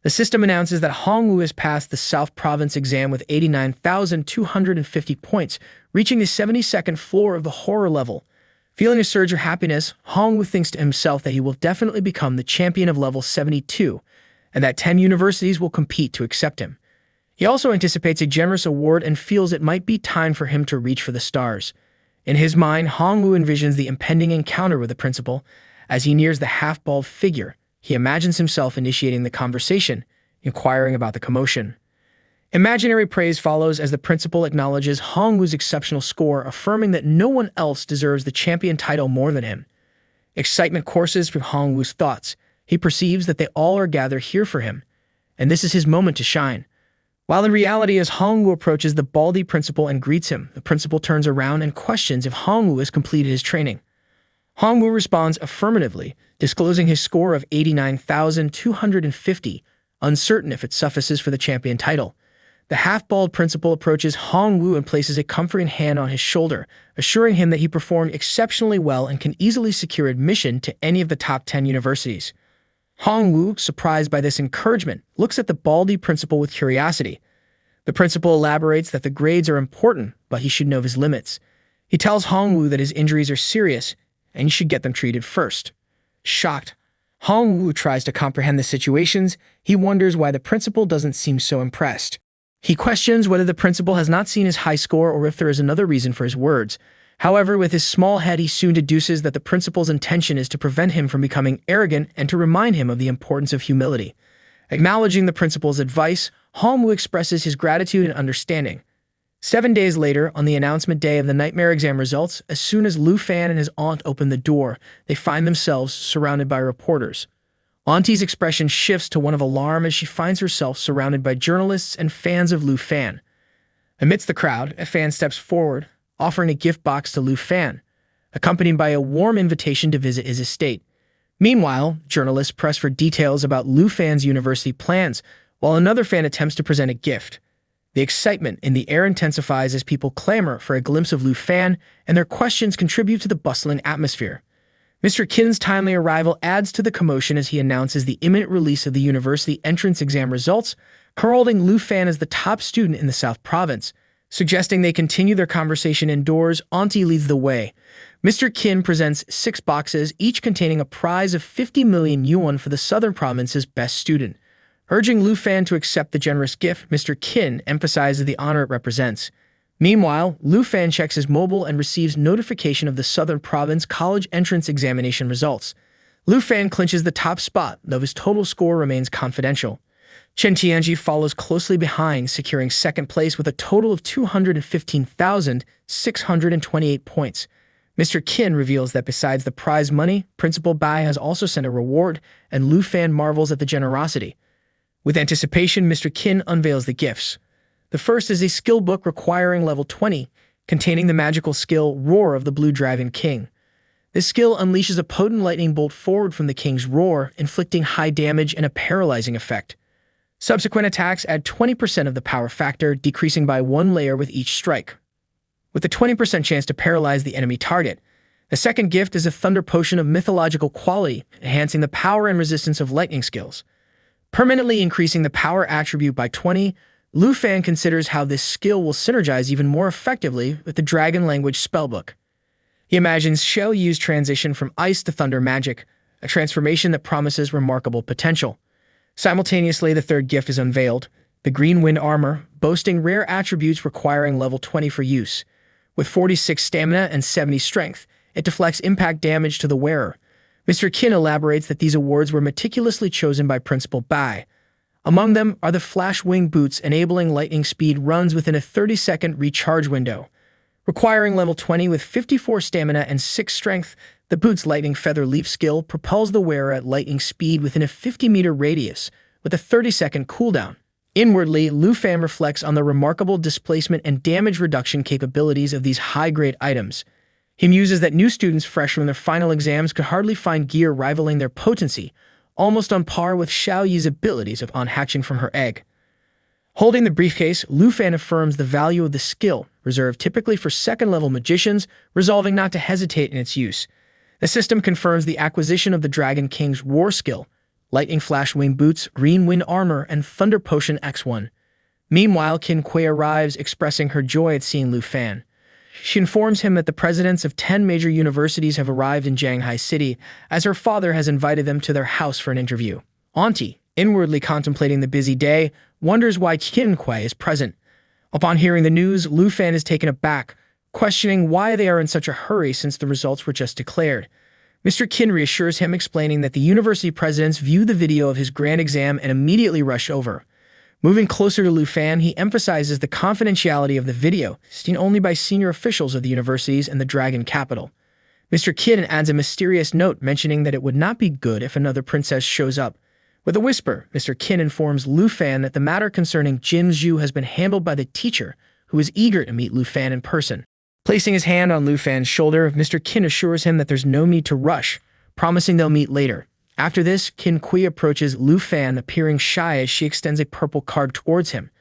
The system announces that Hongwu has passed the South Province exam with 89,250 points, reaching the 72nd floor of the horror level. Feeling a surge of happiness, Hongwu thinks to himself that he will definitely become the champion of level 72, and that 10 universities will compete to accept him. He also anticipates a generous award and feels it might be time for him to reach for the stars. In his mind, Hongwu envisions the impending encounter with the principal. As he nears the half-bald figure, he imagines himself initiating the conversation, inquiring about the commotion. Imaginary praise follows as the principal acknowledges Hongwu's exceptional score, affirming that no one else deserves the champion title more than him. Excitement courses through Hongwu's thoughts. He perceives that they all are gathered here for him, and this is his moment to shine. While in reality, as Hongwu approaches the baldy principal and greets him, the principal turns around and questions if Hongwu has completed his training. Hongwu responds affirmatively, disclosing his score of 89,250, uncertain if it suffices for the champion title. The half-bald principal approaches Hongwu and places a comforting hand on his shoulder, assuring him that he performed exceptionally well and can easily secure admission to any of the top 10 universities. Hongwu, surprised by this encouragement, looks at the baldy principal with curiosity. The principal elaborates that the grades are important, but he should know his limits. He tells Hongwu that his injuries are serious, and he should get them treated first. Shocked, Hongwu tries to comprehend the situations. He wonders why the principal doesn't seem so impressed. He questions whether the principal has not seen his high score or if there is another reason for his words. However, with his small head, he soon deduces that the principal's intention is to prevent him from becoming arrogant and to remind him of the importance of humility. Acknowledging the principal's advice, Hongwu expresses his gratitude and understanding. 7 days later, on the announcement day of the nightmare exam results, as soon as Lu Fan and his aunt open the door, they find themselves surrounded by reporters. Auntie's expression shifts to one of alarm as she finds herself surrounded by journalists and fans of Lu Fan. Amidst the crowd, a fan steps forward, offering a gift box to Lu Fan, accompanied by a warm invitation to visit his estate. Meanwhile, journalists press for details about Lu Fan's university plans, while another fan attempts to present a gift. The excitement in the air intensifies as people clamor for a glimpse of Lu Fan, and their questions contribute to the bustling atmosphere. Mr. Qin's timely arrival adds to the commotion as he announces the imminent release of the university entrance exam results, heralding Lu Fan as the top student in the South Province. Suggesting they continue their conversation indoors, Auntie leads the way. Mr. Qin presents 6 boxes, each containing a prize of 50 million yuan for the Southern Province's best student. Urging Lu Fan to accept the generous gift, Mr. Qin emphasizes the honor it represents. Meanwhile, Lu Fan checks his mobile and receives notification of the Southern Province College entrance examination results. Lu Fan clinches the top spot, though his total score remains confidential. Chen Tianji follows closely behind, securing second place with a total of 215,628 points. Mr. Qin reveals that besides the prize money, Principal Bai has also sent a reward, and Lu Fan marvels at the generosity. With anticipation, Mr. Qin unveils the gifts. The first is a skill book requiring level 20, containing the magical skill Roar of the Blue Dragon King. This skill unleashes a potent lightning bolt forward from the king's roar, inflicting high damage and a paralyzing effect. Subsequent attacks add 20% of the power factor, decreasing by 1 layer with each strike, with a 20% chance to paralyze the enemy target. The second gift is a thunder potion of mythological quality, enhancing the power and resistance of lightning skills, permanently increasing the power attribute by 20. Lu Fan considers how this skill will synergize even more effectively with the dragon language spellbook. He imagines Xiao Yu's transition from ice to thunder magic, a transformation that promises remarkable potential. Simultaneously, the third gift is unveiled, the Green Wind Armor, boasting rare attributes requiring level 20 for use. With 46 stamina and 70 strength, it deflects impact damage to the wearer. Mr. Qin elaborates that these awards were meticulously chosen by Principal Bai. Among them are the Flash Wing Boots, enabling lightning speed runs within a 30-second recharge window. Requiring level 20 with 54 stamina and 6 strength, the boot's Lightning Feather Leap skill propels the wearer at lightning speed within a 50-meter radius, with a 30-second cooldown. Inwardly, Lu Fan reflects on the remarkable displacement and damage reduction capabilities of these high-grade items. He muses that new students fresh from their final exams could hardly find gear rivaling their potency, almost on par with Xiao Yi's abilities upon hatching from her egg. Holding the briefcase, Lu Fan affirms the value of the skill, reserved typically for second-level magicians, resolving not to hesitate in its use. The system confirms the acquisition of the Dragon King's war skill, Lightning Flash Wing Boots, Green Wind Armor, and Thunder Potion X1. Meanwhile, Qin Kui arrives, expressing her joy at seeing Lu Fan. She informs him that the presidents of 10 major universities have arrived in Shanghai City, as her father has invited them to their house for an interview. Auntie, inwardly contemplating the busy day, wonders why Qin Kui is present. Upon hearing the news, Lu Fan is taken aback, questioning why they are in such a hurry since the results were just declared. Mr. Qin reassures him, explaining that the university presidents view the video of his grand exam and immediately rush over. Moving closer to Lu Fan, he emphasizes the confidentiality of the video, seen only by senior officials of the universities and the Dragon capital. Mr. Qin adds a mysterious note mentioning that it would not be good if another princess shows up. With a whisper, Mr. Qin informs Lu Fan that the matter concerning Jin Zhu has been handled by the teacher, who is eager to meet Lu Fan in person. Placing his hand on Lu Fan's shoulder, Mr. Qin assures him that there's no need to rush, promising they'll meet later. After this, Qin Kui approaches Lu Fan, appearing shy as she extends a purple card towards him.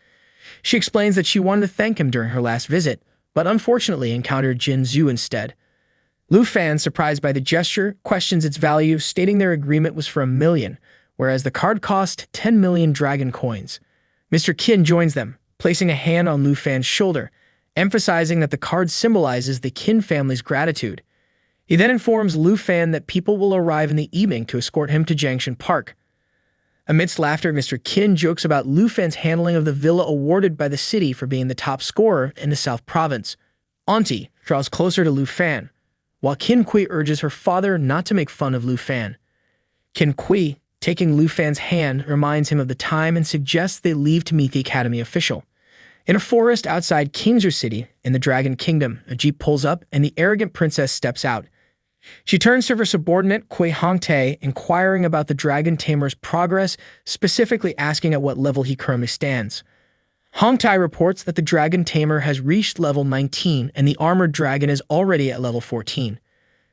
She explains that she wanted to thank him during her last visit, but unfortunately encountered Jin Zhu instead. Lu Fan, surprised by the gesture, questions its value, stating their agreement was for 1 million, whereas the card cost 10 million dragon coins. Mr. Qin joins them, placing a hand on Lu Fan's shoulder, emphasizing that the card symbolizes the Qin family's gratitude. He then informs Lu Fan that people will arrive in the evening to escort him to Jiangshan Park. Amidst laughter, Mr. Qin jokes about Lu Fan's handling of the villa awarded by the city for being the top scorer in the South Province. Auntie draws closer to Lu Fan, while Qin Kui urges her father not to make fun of Lu Fan. Qin Kui, taking Lu Fan's hand, reminds him of the time and suggests they leave to meet the academy official. In a forest outside Kingzhou City, in the Dragon Kingdom, a jeep pulls up and the arrogant princess steps out. She turns to her subordinate, Kui Hongtae, inquiring about the Dragon Tamer's progress, specifically asking at what level he currently stands. Hongtae reports that the Dragon Tamer has reached level 19 and the Armored Dragon is already at level 14.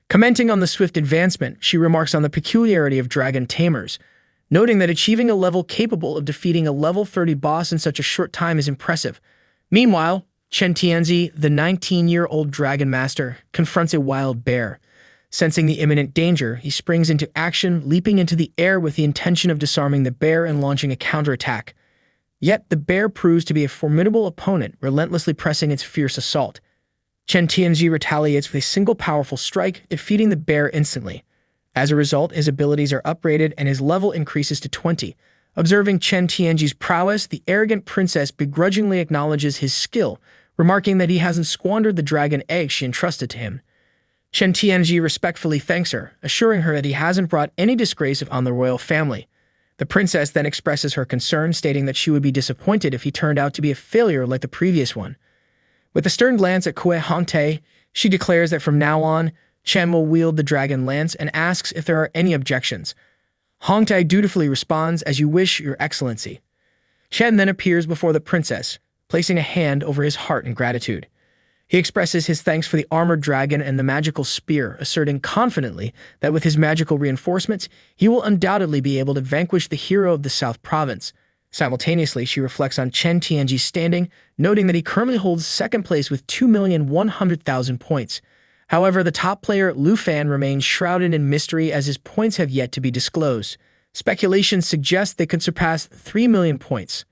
Commenting on the swift advancement, she remarks on the peculiarity of Dragon Tamers, noting that achieving a level capable of defeating a level 30 boss in such a short time is impressive. Meanwhile, Chen Tianzi, the 19-year-old Dragon Master, confronts a wild bear. Sensing the imminent danger, he springs into action, leaping into the air with the intention of disarming the bear and launching a counterattack. Yet the bear proves to be a formidable opponent, relentlessly pressing its fierce assault. Chen Tianzi retaliates with a single powerful strike, defeating the bear instantly. As a result, his abilities are upgraded and his level increases to 20. Observing Chen Tianzi's prowess, the arrogant princess begrudgingly acknowledges his skill, remarking that he hasn't squandered the dragon egg she entrusted to him. Chen Tianzi respectfully thanks her, assuring her that he hasn't brought any disgrace on the royal family. The princess then expresses her concern, stating that she would be disappointed if he turned out to be a failure like the previous one. With a stern glance at Kui Hongtae, she declares that from now on, Chen will wield the dragon lance and asks if there are any objections. Hongtae dutifully responds, "As you wish, your excellency." Chen then appears before the princess, placing a hand over his heart in gratitude. He expresses his thanks for the armored dragon and the magical spear, asserting confidently that with his magical reinforcements, he will undoubtedly be able to vanquish the hero of the South Province. Simultaneously, she reflects on Chen Tianji's standing, noting that he currently holds second place with 2,100,000 points. However, the top player, Lu Fan, remains shrouded in mystery as his points have yet to be disclosed. Speculation suggests they could surpass 3 million points.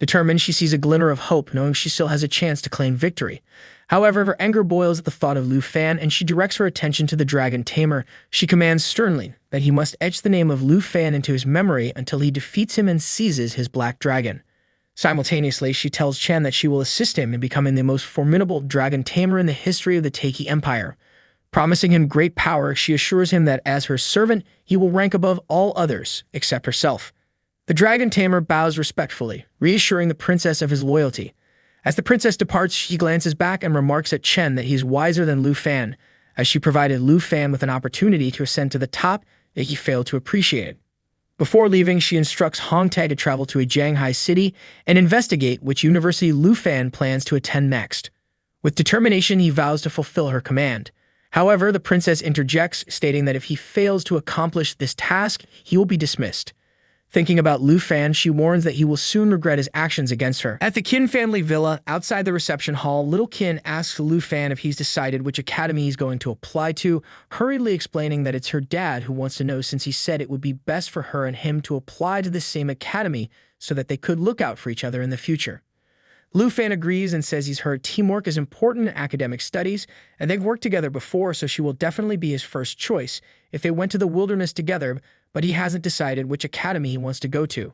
Determined, she sees a glimmer of hope, knowing she still has a chance to claim victory. However, her anger boils at the thought of Lu Fan, and she directs her attention to the dragon Tamer. She commands sternly that he must etch the name of Lu Fan into his memory until he defeats him and seizes his black dragon. Simultaneously, she tells Chen that she will assist him in becoming the most formidable dragon tamer in the history of the Taiki Empire. Promising him great power, she assures him that as her servant, he will rank above all others, except herself. The dragon tamer bows respectfully, reassuring the princess of his loyalty. As the princess departs, she glances back and remarks at Chen that he's wiser than Lu Fan, as she provided Lu Fan with an opportunity to ascend to the top, yet he failed to appreciate it. Before leaving, she instructs Hong Tae to travel to a Shanghai city and investigate which university Lu Fan plans to attend next. With determination, he vows to fulfill her command. However, the princess interjects, stating that if he fails to accomplish this task, he will be dismissed. Thinking about Lu Fan, she warns that he will soon regret his actions against her. At the Qin family villa, outside the reception hall, little Qin asks Lu Fan if he's decided which academy he's going to apply to, hurriedly explaining that it's her dad who wants to know since he said it would be best for her and him to apply to the same academy so that they could look out for each other in the future. Lu Fan agrees and says he's heard teamwork is important in academic studies, and they've worked together before, so she will definitely be his first choice if they went to the wilderness together, but he hasn't decided which academy he wants to go to.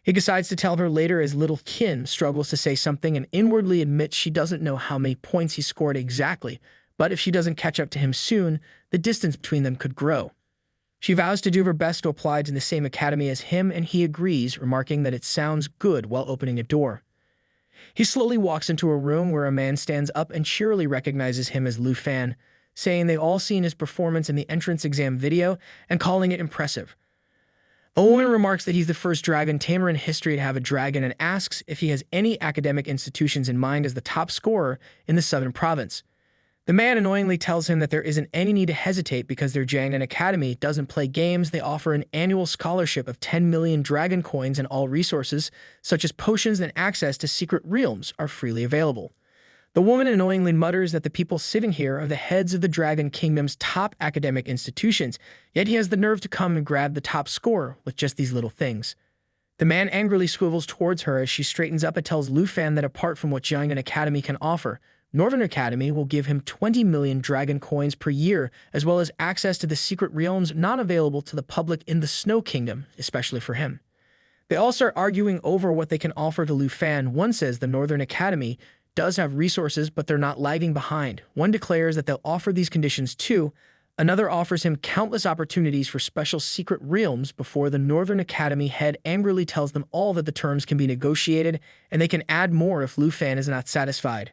He decides to tell her later as little Qin struggles to say something and inwardly admits she doesn't know how many points he scored exactly, but if she doesn't catch up to him soon, the distance between them could grow. She vows to do her best to apply to the same academy as him, and he agrees, remarking that it sounds good while opening a door. He slowly walks into a room where a man stands up and cheerily recognizes him as Lu Fan, saying they all seen his performance in the entrance exam video and calling it impressive. A woman remarks that he's the first dragon tamer in history to have a dragon and asks if he has any academic institutions in mind as the top scorer in the southern province. The man annoyingly tells him that there isn't any need to hesitate because their Jiangnan Academy doesn't play games. They offer an annual scholarship of 10 million dragon coins, and all resources, such as potions and access to secret realms, are freely available. The woman annoyingly mutters that the people sitting here are the heads of the Dragon Kingdom's top academic institutions, yet he has the nerve to come and grab the top score with just these little things. The man angrily swivels towards her as she straightens up and tells Lu Fan that apart from what Jiangnan Academy can offer, Northern Academy will give him 20 million dragon coins per year, as well as access to the secret realms not available to the public in the Snow Kingdom, especially for him. They all start arguing over what they can offer to Lu Fan. One says the Northern Academy does have resources, but they're not lagging behind. One declares that they'll offer these conditions too. Another offers him countless opportunities for special secret realms before the Northern Academy head angrily tells them all that the terms can be negotiated and they can add more if Lu Fan is not satisfied.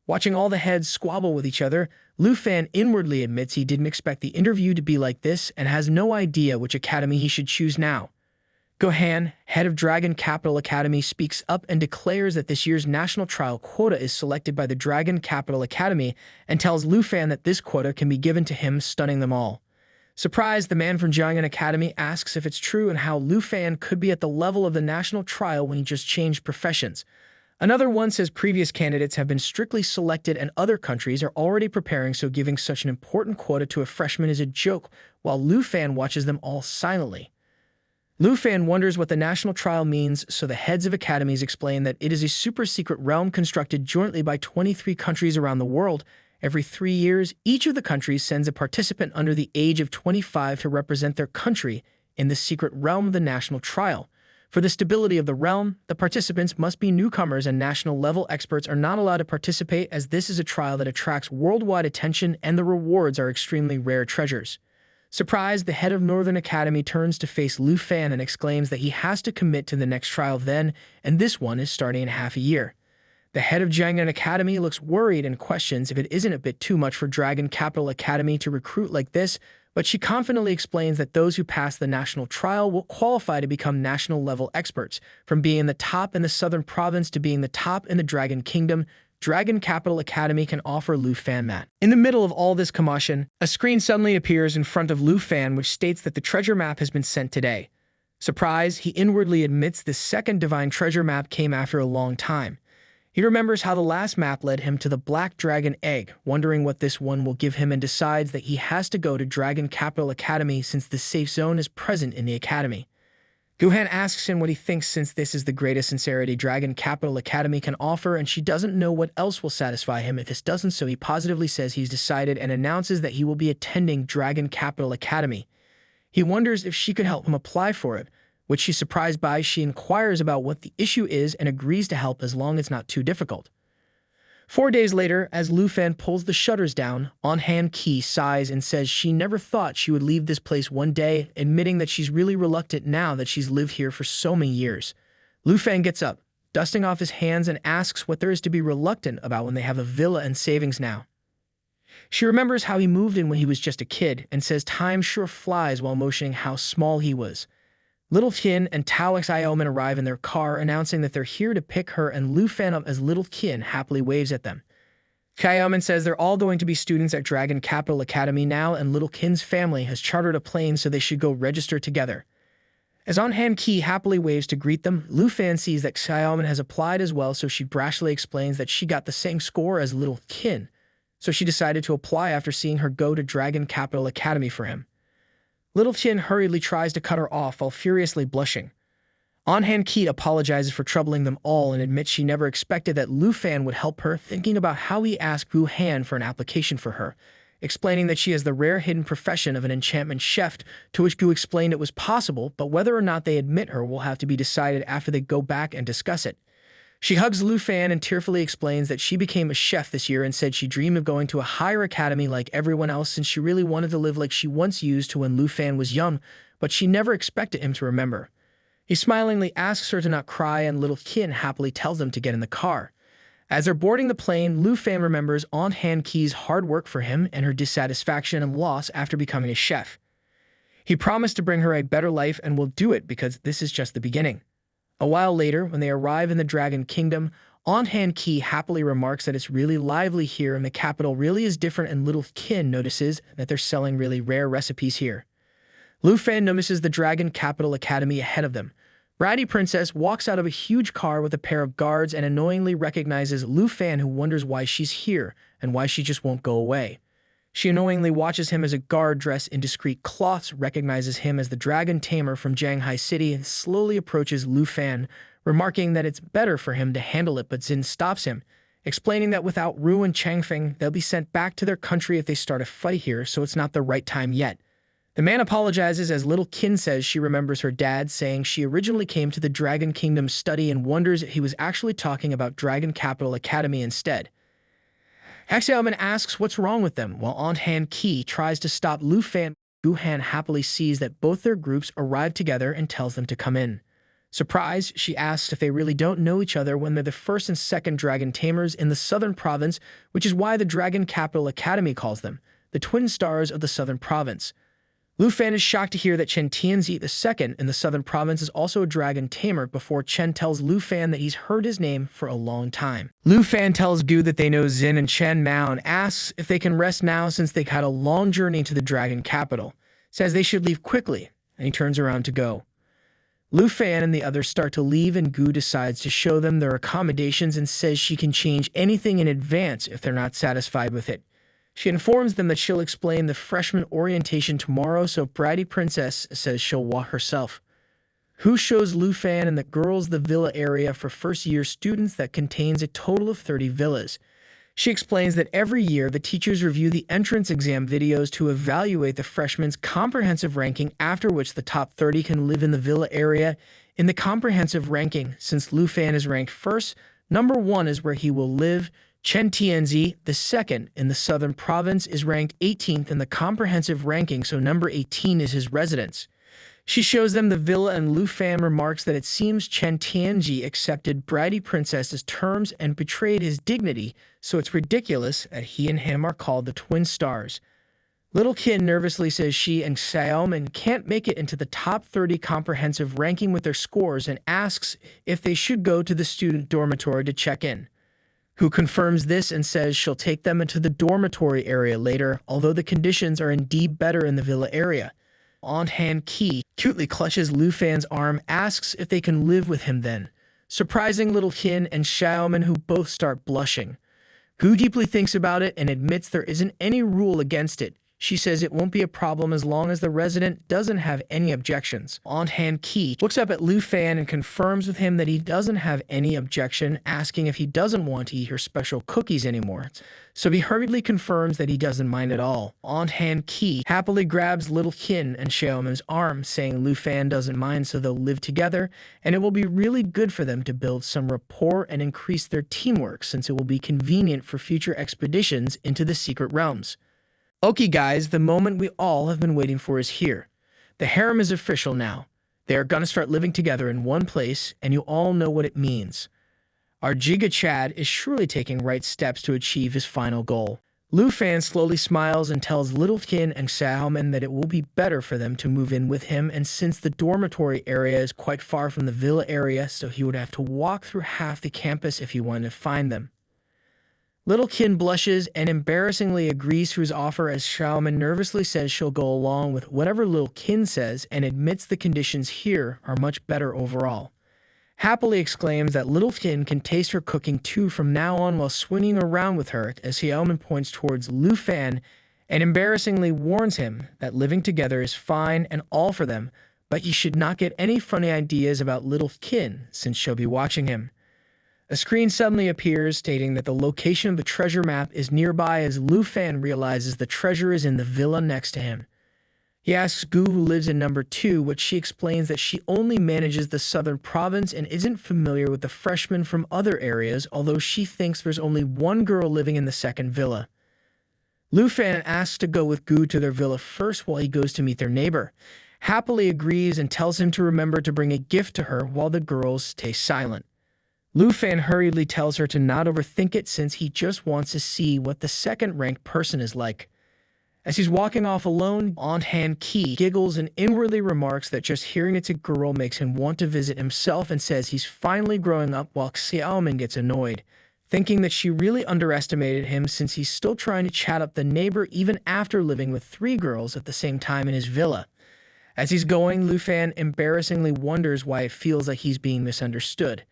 Watching all the heads squabble with each other, Lu Fan inwardly admits he didn't expect the interview to be like this and has no idea which academy he should choose now. Gohan, head of Dragon Capital Academy, speaks up and declares that this year's national trial quota is selected by the Dragon Capital Academy and tells Lu Fan that this quota can be given to him, stunning them all. Surprised, the man from Jiangnan Academy asks if it's true and how Lu Fan could be at the level of the national trial when he just changed professions. Another one says previous candidates have been strictly selected and other countries are already preparing, so giving such an important quota to a freshman is a joke, while Lu Fan watches them all silently. Lu Fan wonders what the national trial means, so the heads of academies explain that it is a super-secret realm constructed jointly by 23 countries around the world. Every 3 years, each of the countries sends a participant under the age of 25 to represent their country in the secret realm of the national trial. For the stability of the realm, the participants must be newcomers and national-level experts are not allowed to participate, as this is a trial that attracts worldwide attention and the rewards are extremely rare treasures. Surprised, the head of Northern Academy turns to face Lu Fan and exclaims that he has to commit to the next trial then, and this one is starting in half a year. The head of Jiangnan Academy looks worried and questions if it isn't a bit too much for Dragon Capital Academy to recruit like this, but she confidently explains that those who pass the national trial will qualify to become national-level experts. From being the top in the southern province to being the top in the Dragon Kingdom, Dragon Capital Academy can offer Lu Fan that. In the middle of all this commotion, a screen suddenly appears in front of Lu Fan which states that the treasure map has been sent today. Surprised, he inwardly admits the second divine treasure map came after a long time. He remembers how the last map led him to the Black Dragon Egg, wondering what this one will give him, and decides that he has to go to Dragon Capital Academy since the safe zone is present in the academy. Guhan asks him what he thinks since this is the greatest sincerity Dragon Capital Academy can offer, and she doesn't know what else will satisfy him if this doesn't, so he positively says he's decided and announces that he will be attending Dragon Capital Academy. He wonders if she could help him apply for it, which she's surprised by. She inquires about what the issue is and agrees to help as long as it's not too difficult. 4 days later, as Lu Fan pulls the shutters down, On-Han Ki sighs and says she never thought she would leave this place one day, admitting that she's really reluctant now that she's lived here for so many years. Lu Fan gets up, dusting off his hands, and asks what there is to be reluctant about when they have a villa and savings now. She remembers how he moved in when he was just a kid and says time sure flies while motioning how small he was. Little Qin and Tao Xiaoman arrive in their car, announcing that they're here to pick her and Lu Fan up as Little Qin happily waves at them. Xiaoman says they're all going to be students at Dragon Capital Academy now, and Little Qin's family has chartered a plane, so they should go register together. As On-Han Ki happily waves to greet them, Lu Fan sees that Xiaoman has applied as well, so she brashly explains that she got the same score as Little Qin, so she decided to apply after seeing her go to Dragon Capital Academy for him. Little Qin hurriedly tries to cut her off while furiously blushing. On-Han Ki apologizes for troubling them all and admits she never expected that Lu Fan would help her, thinking about how he asked Gu Han for an application for her, explaining that she has the rare hidden profession of an enchantment chef, to which Gu explained it was possible, but whether or not they admit her will have to be decided after they go back and discuss it. She hugs Lu Fan and tearfully explains that she became a chef this year and said she dreamed of going to a higher academy like everyone else since she really wanted to live like she once used to when Lu Fan was young, but she never expected him to remember. He smilingly asks her to not cry, and Little Qin happily tells them to get in the car. As they're boarding the plane, Lu Fan remembers On-Han Ki's hard work for him and her dissatisfaction and loss after becoming a chef. He promised to bring her a better life and will do it because this is just the beginning. A while later, when they arrive in the Dragon Kingdom, On-Han Ki happily remarks that it's really lively here and the capital really is different, and Little Qin notices that they're selling really rare recipes here. Lu Fan notices the Dragon Capital Academy ahead of them. Bratty Princess walks out of a huge car with a pair of guards and annoyingly recognizes Lu Fan, who wonders why she's here and why she just won't go away. She annoyingly watches him as a guard dressed in discreet cloths recognizes him as the Dragon Tamer from Shanghai City and slowly approaches Lu Fan, remarking that it's better for him to handle it, but Xin stops him, explaining that without Ru and Changfeng, they'll be sent back to their country if they start a fight here, so it's not the right time yet. The man apologizes as Little Qin says she remembers her dad saying she originally came to the Dragon Kingdom study and wonders if he was actually talking about Dragon Capital Academy instead. Xiaoman asks what's wrong with them, while On-Han Ki tries to stop Lu Fan. Gu Han happily sees that both their groups arrive together and tells them to come in. Surprised, she asks if they really don't know each other when they're the first and second Dragon Tamers in the Southern Province, which is why the Dragon Capital Academy calls them the Twin Stars of the Southern Province. Lu Fan is shocked to hear that Chen Tianzi II in the Southern Province is also a Dragon Tamer before Chen tells Lu Fan that he's heard his name for a long time. Lu Fan tells Gu that they know Xin and Chen Mao and asks if they can rest now since they've had a long journey to the Dragon Capital, says they should leave quickly, and he turns around to go. Lu Fan and the others start to leave, and Gu decides to show them their accommodations and says she can change anything in advance if they're not satisfied with it. She informs them that she'll explain the freshman orientation tomorrow, so Bratty Princess says she'll walk herself. Hu shows Lu Fan and the girls the villa area for first-year students that contains a total of 30 villas. She explains that every year the teachers review the entrance exam videos to evaluate the freshmen's comprehensive ranking, after which the top 30 can live in the villa area. In the comprehensive ranking, since Lu Fan is ranked first, number 1 is where he will live. Chen Tianzi, the second in the Southern Province, is ranked 18th in the comprehensive ranking, so number 18 is his residence. She shows them the villa, and Lu Fan remarks that it seems Chen Tianji accepted Bratty Princess's terms and betrayed his dignity, so it's ridiculous that he and him are called the Twin Stars. Little Qin nervously says she and Xiaoman can't make it into the top 30 comprehensive ranking with their scores and asks if they should go to the student dormitory to check in. Who confirms this and says she'll take them into the dormitory area later, although the conditions are indeed better in the villa area. On-Han Ki cutely clutches Lu Fan's arm, asks if they can live with him then, surprising Little Qin and Xiaoman, who both start blushing. Gu deeply thinks about it and admits there isn't any rule against it. She says it won't be a problem as long as the resident doesn't have any objections. Aunt Han Ki looks up at Lu Fan and confirms with him that he doesn't have any objection, asking if he doesn't want to eat her special cookies anymore. So he hurriedly confirms that he doesn't mind at all. Aunt Han Ki happily grabs little Qin and Xiaomen's arm, saying Lu Fan doesn't mind, so they'll live together, and it will be really good for them to build some rapport and increase their teamwork, since it will be convenient for future expeditions into the secret realms. Okay guys, the moment we all have been waiting for is here. The harem is official now. They are gonna start living together in one place, and you all know what it means. Our Giga Chad is surely taking right steps to achieve his final goal. Lu Fan slowly smiles and tells Little Qin and Xiaomen that it will be better for them to move in with him, and since the dormitory area is quite far from the villa area, so he would have to walk through half the campus if he wanted to find them. Little Qin blushes and embarrassingly agrees to his offer as Xiaomen nervously says she'll go along with whatever Little Qin says and admits the conditions here are much better overall. Happily exclaims that Little Qin can taste her cooking too from now on while swinging around with her, as Xiaomen points towards Lu Fan and embarrassingly warns him that living together is fine and all for them, but he should not get any funny ideas about Little Qin since she'll be watching him. A screen suddenly appears stating that the location of the treasure map is nearby as Lu Fan realizes the treasure is in the villa next to him. He asks Gu, who lives in number 2, which she explains that she only manages the southern province and isn't familiar with the freshmen from other areas, although she thinks there's only one girl living in the second villa. Lu Fan asks to go with Gu to their villa first while he goes to meet their neighbor. Happily agrees and tells him to remember to bring a gift to her while the girls stay silent. Lu Fan hurriedly tells her to not overthink it since he just wants to see what the second-ranked person is like. As he's walking off alone, Aunt Han Ki giggles and inwardly remarks that just hearing it's a girl makes him want to visit himself and says he's finally growing up, while Xiaomen gets annoyed, thinking that she really underestimated him since he's still trying to chat up the neighbor even after living with 3 girls at the same time in his villa. As he's going, Lu Fan embarrassingly wonders why it feels like he's being misunderstood.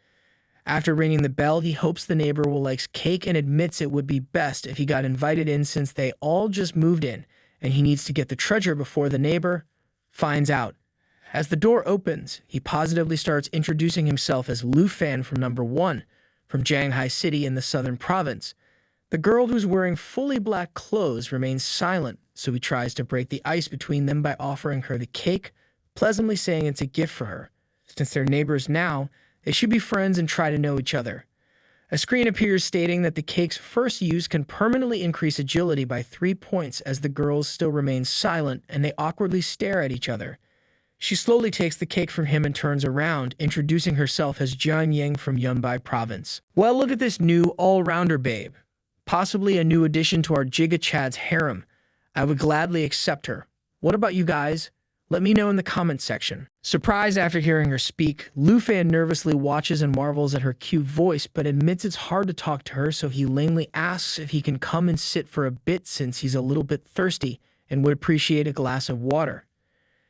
After ringing the bell, he hopes the neighbor will like cake and admits it would be best if he got invited in since they all just moved in, and he needs to get the treasure before the neighbor finds out. As the door opens, he positively starts introducing himself as Lu Fan from number 1, from Shanghai City in the southern province. The girl who's wearing fully black clothes remains silent, so he tries to break the ice between them by offering her the cake, pleasantly saying it's a gift for her. Since they're neighbors now, they should be friends and try to know each other. A screen appears stating that the cake's first use can permanently increase agility by 3 points as the girls still remain silent and they awkwardly stare at each other. She slowly takes the cake from him and turns around, introducing herself as Jian Yang from Yunbai province. Well, look at this new all-rounder babe. Possibly a new addition to our Giga Chad's harem. I would gladly accept her. What about you guys? Let me know in the comments section. Surprised after hearing her speak, Lu Fan nervously watches and marvels at her cute voice, but admits it's hard to talk to her, so he lamely asks if he can come and sit for a bit since he's a little bit thirsty and would appreciate a glass of water.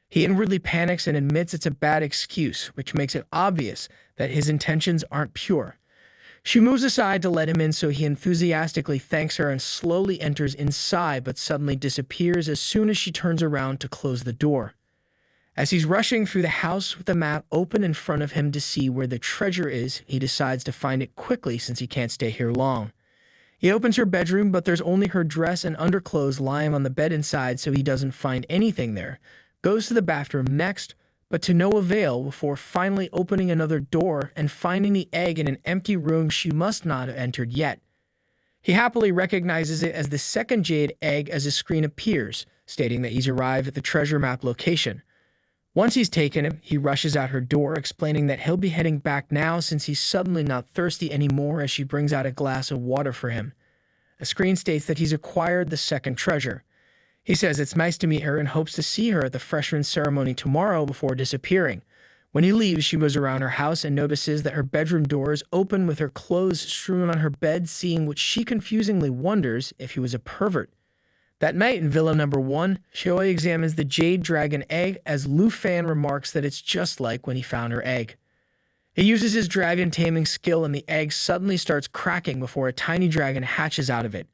He inwardly panics and admits it's a bad excuse, which makes it obvious that his intentions aren't pure. She moves aside to let him in, so he enthusiastically thanks her and slowly enters inside, but suddenly disappears as soon as she turns around to close the door. As he's rushing through the house with the map open in front of him to see where the treasure is, he decides to find it quickly since he can't stay here long. He opens her bedroom, but there's only her dress and underclothes lying on the bed inside, so he doesn't find anything there. Goes to the bathroom next, but to no avail before finally opening another door and finding the egg in an empty room she must not have entered yet. He happily recognizes it as the second jade egg as his screen appears, stating that he's arrived at the treasure map location. Once he's taken it, he rushes out her door, explaining that he'll be heading back now since he's suddenly not thirsty anymore as she brings out a glass of water for him. A screen states that he's acquired the second treasure. He says it's nice to meet her and hopes to see her at the freshman ceremony tomorrow before disappearing. When he leaves, she goes around her house and notices that her bedroom door is open with her clothes strewn on her bed, seeing which she confusingly wonders if he was a pervert. That night in Villa number 1, Xioi examines the jade dragon egg as Lu Fan remarks that it's just like when he found her egg. He uses his dragon taming skill and the egg suddenly starts cracking before a tiny dragon hatches out of it.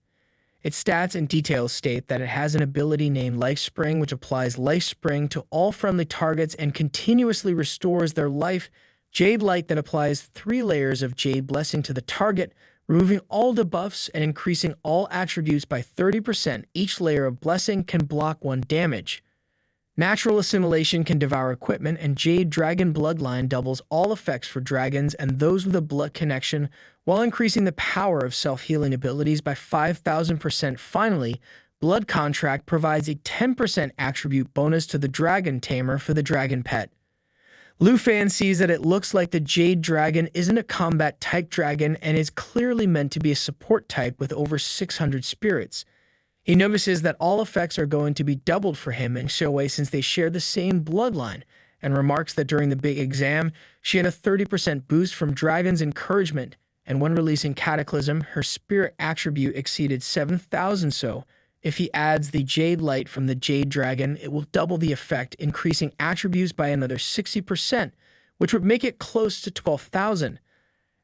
Its stats and details state that it has an ability named Life Spring, which applies Life Spring to all friendly targets and continuously restores their life. Jade Light that applies 3 layers of Jade Blessing to the target, removing all debuffs and increasing all attributes by 30%. Each layer of Blessing can block 1 damage. Natural Assimilation can devour equipment, and Jade Dragon Bloodline doubles all effects for dragons and those with a blood connection, while increasing the power of self-healing abilities by 5,000%. Finally, Blood Contract provides a 10% attribute bonus to the Dragon Tamer for the dragon pet. Lufan sees that it looks like the Jade Dragon isn't a combat-type dragon and is clearly meant to be a support type with over 600 spirits. He notices that all effects are going to be doubled for him and Shoei since they share the same bloodline, and remarks that during the big exam, she had a 30% boost from Dragon's encouragement, and when releasing Cataclysm, her spirit attribute exceeded 7,000. So, if he adds the Jade Light from the Jade Dragon, it will double the effect, increasing attributes by another 60%, which would make it close to 12,000.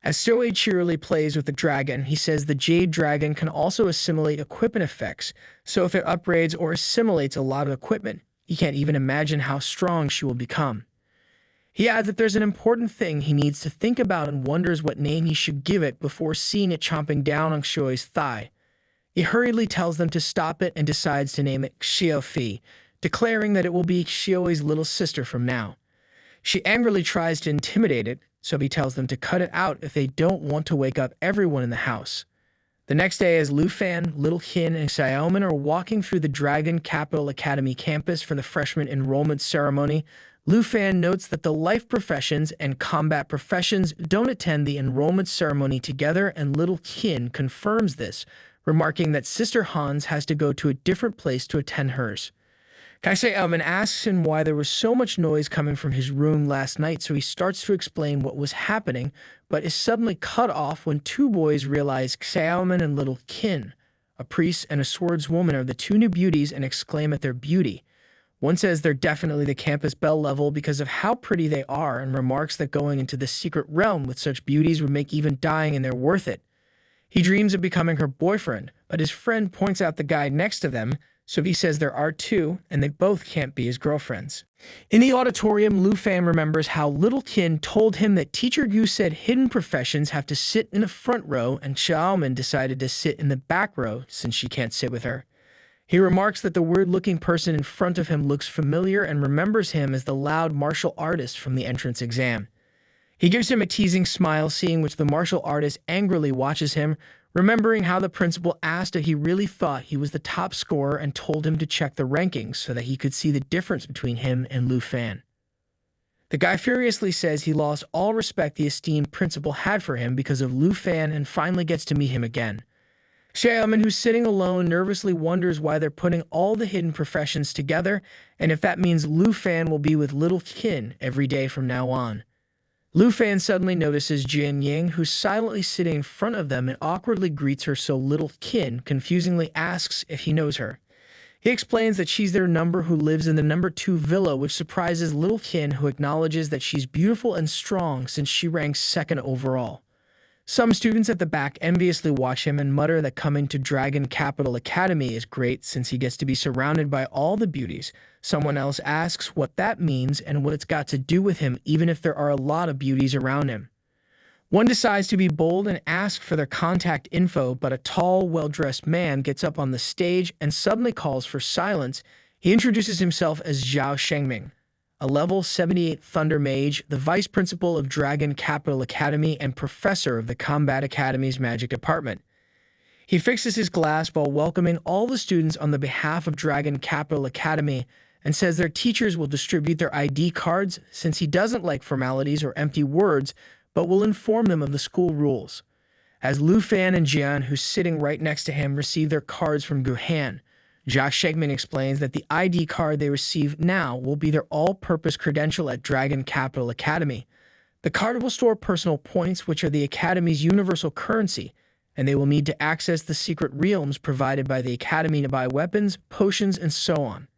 As Shoei cheerily plays with the dragon, he says the Jade Dragon can also assimilate equipment effects, so if it upgrades or assimilates a lot of equipment, he can't even imagine how strong she will become. He adds that there's an important thing he needs to think about and wonders what name he should give it before seeing it chomping down on Shoei's thigh. He hurriedly tells them to stop it and decides to name it Xiofi, declaring that it will be Shoei's little sister from now. She angrily tries to intimidate it, so he tells them to cut it out if they don't want to wake up everyone in the house. The next day, as Lufan, Little Kin, and Xiaomin are walking through the Dragon Capital Academy campus for the freshman enrollment ceremony, Lufan notes that the life professions and combat professions don't attend the enrollment ceremony together, and Little Kin confirms this, remarking that Sister Hans has to go to a different place to attend hers. Xiaomin asks him why there was so much noise coming from his room last night, so he starts to explain what was happening, but is suddenly cut off when 2 boys realize Xiaomin and Little Kin, a priest and a swordswoman, are the 2 new beauties and exclaim at their beauty. One says they're definitely the campus belle level because of how pretty they are, and remarks that going into the secret realm with such beauties would make even dying and they're worth it. He dreams of becoming her boyfriend, but his friend points out the guy next to them, so he says there are 2, and they both can't be his girlfriends. In the auditorium, Lufan remembers how Little Kin told him that Teacher Yu said hidden professions have to sit in the front row, and Xiaomin decided to sit in the back row since she can't sit with her. He remarks that the weird-looking person in front of him looks familiar and remembers him as the loud martial artist from the entrance exam. He gives him a teasing smile, seeing which the martial artist angrily watches him, remembering how the principal asked if he really thought he was the top scorer and told him to check the rankings so that he could see the difference between him and Lufan. The guy furiously says he lost all respect the esteemed principal had for him because of Lufan and finally gets to meet him again. Xiaomin, who's sitting alone, nervously wonders why they're putting all the hidden professions together and if that means Lufan will be with Little Kin every day from now on. Lufan suddenly notices Jian Ying, who's silently sitting in front of them, and awkwardly greets her, so Little Kin confusingly asks if he knows her. He explains that she's their number who lives in the number 2 villa, which surprises Little Kin, who acknowledges that she's beautiful and strong since she ranks 2nd overall. Some students at the back enviously watch him and mutter that coming to Dragon Capital Academy is great since he gets to be surrounded by all the beauties. Someone else asks what that means and what it's got to do with him, even if there are a lot of beauties around him. One decides to be bold and ask for their contact info, but a tall, well-dressed man gets up on the stage and suddenly calls for silence. He introduces himself as Zhao Shengming, a level 78 Thunder Mage, the vice principal of Dragon Capital Academy and professor of the Combat Academy's magic department. He fixes his glass while welcoming all the students on the behalf of Dragon Capital Academy and says their teachers will distribute their ID cards since he doesn't like formalities or empty words, but will inform them of the school rules. As Lufan and Jian, who's sitting right next to him, receive their cards from Guhan, Zhao Shengmin explains that the ID card they receive now will be their all-purpose credential at Dragon Capital Academy. The card will store personal points, which are the Academy's universal currency, and they will need to access the secret realms provided by the Academy to buy weapons, potions, and so on.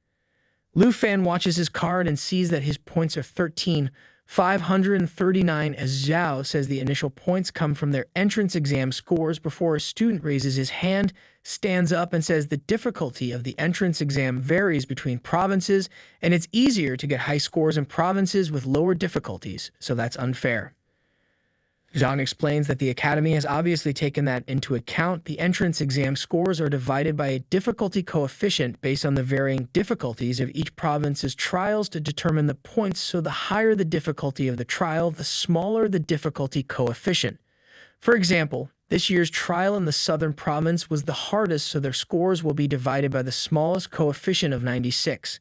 Lufan watches his card and sees that his points are 13,539, as Zhao says the initial points come from their entrance exam scores before a student raises his hand, stands up and says the difficulty of the entrance exam varies between provinces, and it's easier to get high scores in provinces with lower difficulties, so that's unfair. Zhang explains that the academy has obviously taken that into account. The entrance exam scores are divided by a difficulty coefficient based on the varying difficulties of each province's trials to determine the points, so the higher the difficulty of the trial, the smaller the difficulty coefficient. For example, this year's trial in the southern province was the hardest, so their scores will be divided by the smallest coefficient of 96.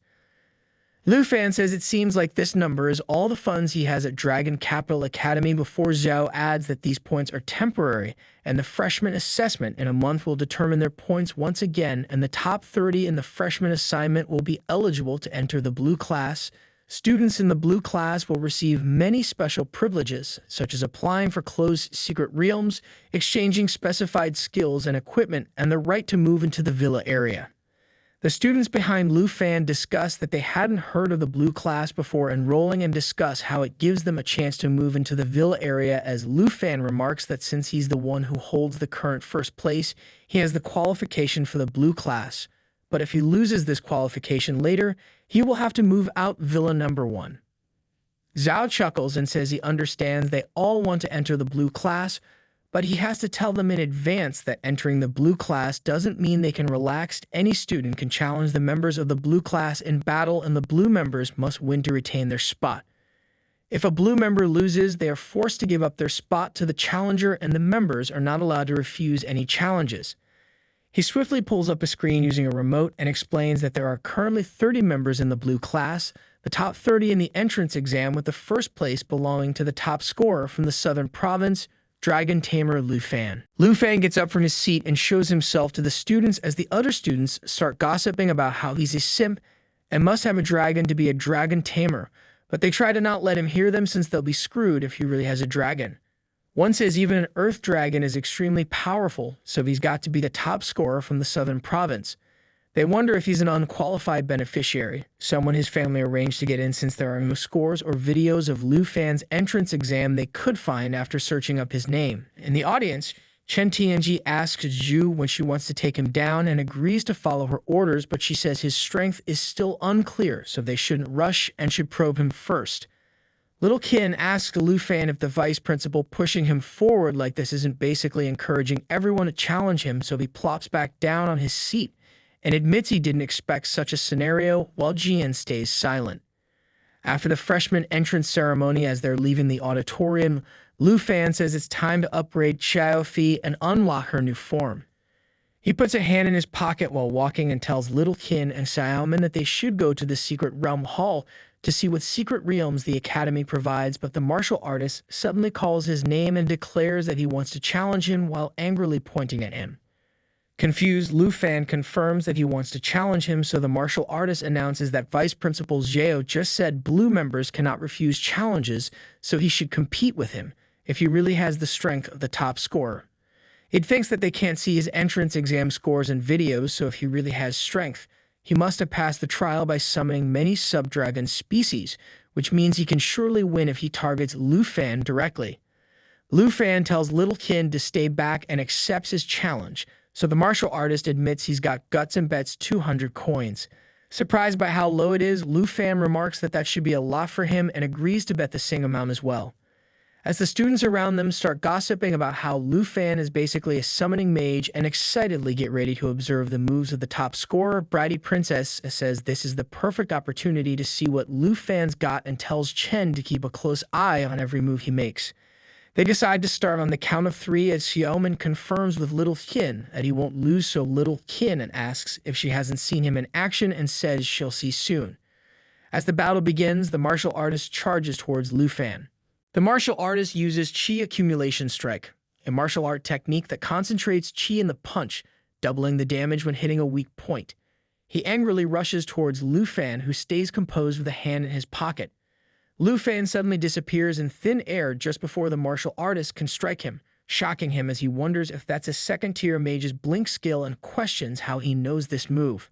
Lu Fan says it seems like this number is all the funds he has at Dragon Capital Academy before Zhao adds that these points are temporary and the freshman assessment in a month will determine their points once again, and the top 30 in the freshman assignment will be eligible to enter the blue class. Students in the blue class will receive many special privileges, such as applying for closed secret realms, exchanging specified skills and equipment, and the right to move into the villa area. The students behind Lu Fan discuss that they hadn't heard of the blue class before enrolling and discuss how it gives them a chance to move into the villa area, as Lu Fan remarks that since he's the one who holds the current first place, he has the qualification for the blue class. But if he loses this qualification later, he will have to move out villa number 1. Zhao chuckles and says he understands they all want to enter the blue class, but he has to tell them in advance that entering the blue class doesn't mean they can relax. Any student can challenge the members of the blue class in battle, and the blue members must win to retain their spot. If a blue member loses, they are forced to give up their spot to the challenger, and the members are not allowed to refuse any challenges. He swiftly pulls up a screen using a remote and explains that there are currently 30 members in the blue class, the top 30 in the entrance exam, with the first place belonging to the top scorer from the southern province, Dragon Tamer Lu Fan. Lu Fan gets up from his seat and shows himself to the students as the other students start gossiping about how he's a simp and must have a dragon to be a dragon tamer, but they try to not let him hear them since they'll be screwed if he really has a dragon. One says even an earth dragon is extremely powerful, so he's got to be the top scorer from the southern province. They wonder if he's an unqualified beneficiary, someone his family arranged to get in, since there are no scores or videos of Lu Fan's entrance exam they could find after searching up his name. In the audience, Chen Tianji asks Zhu when she wants to take him down and agrees to follow her orders, but she says his strength is still unclear, so they shouldn't rush and should probe him first. Little Qin asks Lu Fan if the vice principal pushing him forward like this isn't basically encouraging everyone to challenge him, so he plops back down on his seat and admits he didn't expect such a scenario, while Jian stays silent. After the freshman entrance ceremony, as they're leaving the auditorium, Lu Fan says it's time to upgrade Xiaofi and unlock her new form. He puts a hand in his pocket while walking and tells Little Qin and Xiaomin that they should go to the secret realm hall to see what secret realms the academy provides, but the martial artist suddenly calls his name and declares that he wants to challenge him while angrily pointing at him. Confused, Lu Fan confirms that he wants to challenge him, so the martial artist announces that Vice Principal Zhao just said blue members cannot refuse challenges, so he should compete with him if he really has the strength of the top scorer. He thinks that they can't see his entrance exam scores and videos, so if he really has strength, he must have passed the trial by summoning many sub-dragon species, which means he can surely win if he targets Lu Fan directly. Lu Fan tells Little Qin to stay back and accepts his challenge, so the martial artist admits he's got guts and bets 200 coins. Surprised by how low it is, Lu Fan remarks that that should be a lot for him and agrees to bet the same amount as well. As the students around them start gossiping about how Lu Fan is basically a summoning mage and excitedly get ready to observe the moves of the top scorer, Bratty Princess says this is the perfect opportunity to see what Lu Fan's got and tells Chen to keep a close eye on every move he makes. They decide to start on the count of 3 as Xiaomin confirms with Little Qin that he won't lose, so Little Qin and asks if she hasn't seen him in action and says she'll see soon. As the battle begins, the martial artist charges towards Lu Fan. The martial artist uses Qi Accumulation Strike, a martial art technique that concentrates Qi in the punch, doubling the damage when hitting a weak point. He angrily rushes towards Lu Fan, who stays composed with a hand in his pocket. Lu Fan suddenly disappears in thin air just before the martial artist can strike him, shocking him as he wonders if that's a second-tier mage's blink skill and questions how he knows this move.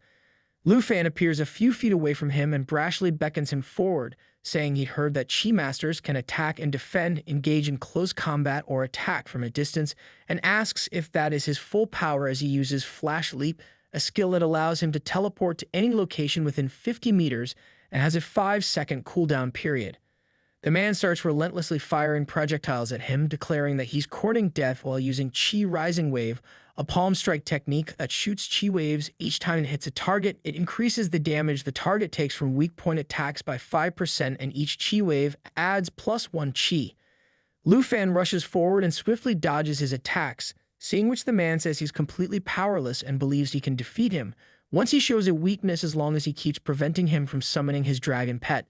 Lu Fan appears a few feet away from him and brashly beckons him forward, saying he'd heard that Chi Masters can attack and defend, engage in close combat, or attack from a distance, and asks if that is his full power as he uses Flash Leap, a skill that allows him to teleport to any location within 50 meters and has a 5-second cooldown period. The man starts relentlessly firing projectiles at him, declaring that he's courting death while using Chi Rising Wave, a palm strike technique that shoots Chi waves each time it hits a target. It increases the damage the target takes from weak point attacks by 5%, and each Chi wave adds +1 Chi. Lu Fan rushes forward and swiftly dodges his attacks, seeing which the man says he's completely powerless and believes he can defeat him once he shows a weakness as long as he keeps preventing him from summoning his dragon pet.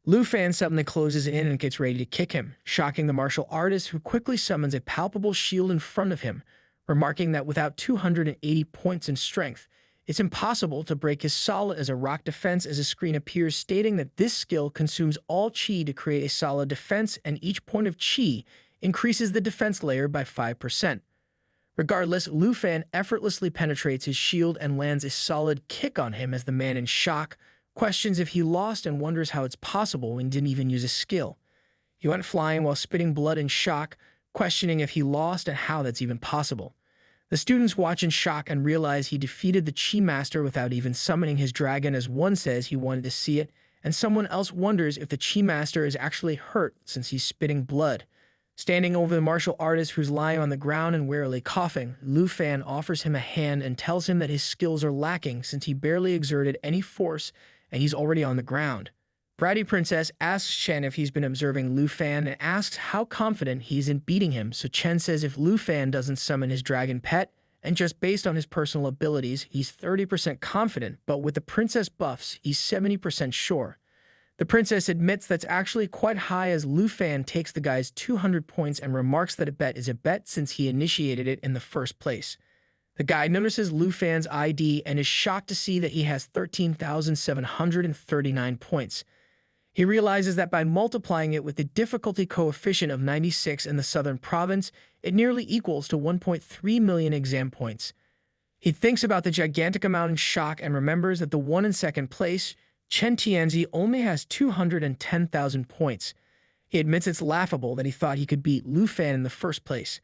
Lu Fan suddenly closes in and gets ready to kick him, shocking the martial artist, who quickly summons a palpable shield in front of him, remarking that without 280 points in strength, it's impossible to break his solid as a rock defense, as a screen appears stating that this skill consumes all Chi to create a solid defense, and each point of Chi increases the defense layer by 5%. Regardless, Lu Fan effortlessly penetrates his shield and lands a solid kick on him as the man, in shock, questions if he lost and wonders how it's possible when he didn't even use a skill. He went flying while spitting blood in shock, questioning if he lost and how that's even possible. The students watch in shock and realize he defeated the Chi Master without even summoning his dragon, as one says he wanted to see it, and someone else wonders if the Chi Master is actually hurt since he's spitting blood. Standing over the martial artist, who's lying on the ground and wearily coughing, Lu Fan offers him a hand and tells him that his skills are lacking since he barely exerted any force and he's already on the ground. Bratty Princess asks Chen if he's been observing Lu Fan and asks how confident he's in beating him, so Chen says if Lu Fan doesn't summon his dragon pet, and just based on his personal abilities, he's 30% confident, but with the princess buffs, he's 70% sure. The princess admits that's actually quite high, as Lu Fan takes the guy's 200 points and remarks that a bet is a bet since he initiated it in the first place. The guy notices Lu Fan's ID and is shocked to see that he has 13,739 points. He realizes that by multiplying it with the difficulty coefficient of 96 in the southern province, it nearly equals to 1.3 million exam points. He thinks about the gigantic amount in shock and remembers that the one in second place, Chen Tianzi, only has 210,000 points. He admits it's laughable that he thought he could beat Lu Fan in the first place.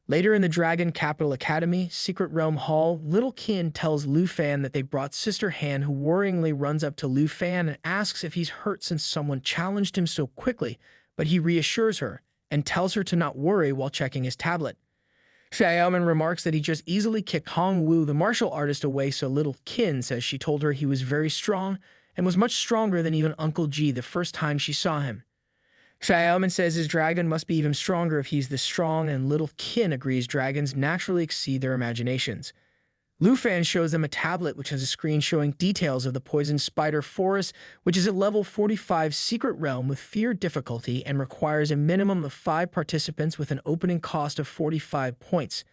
Later in the Dragon Capital Academy, Secret Realm Hall, Little Qin tells Lu Fan that they brought Sister Han, who worryingly runs up to Lu Fan and asks if he's hurt since someone challenged him so quickly, but he reassures her and tells her to not worry while checking his tablet. Xiaoman remarks that he just easily kicked Hong Wu, the martial artist, away, so Little Qin says she told her he was very strong and was much stronger than even Uncle Ji the first time she saw him. Xiaoman says his dragon must be even stronger if he's this strong, and Little Qin agrees dragons naturally exceed their imaginations. Lu Fan shows them a tablet which has a screen showing details of the Poison Spider Forest, which is a level 45 secret realm with fear difficulty and requires a minimum of 5 participants with an opening cost of 45 points,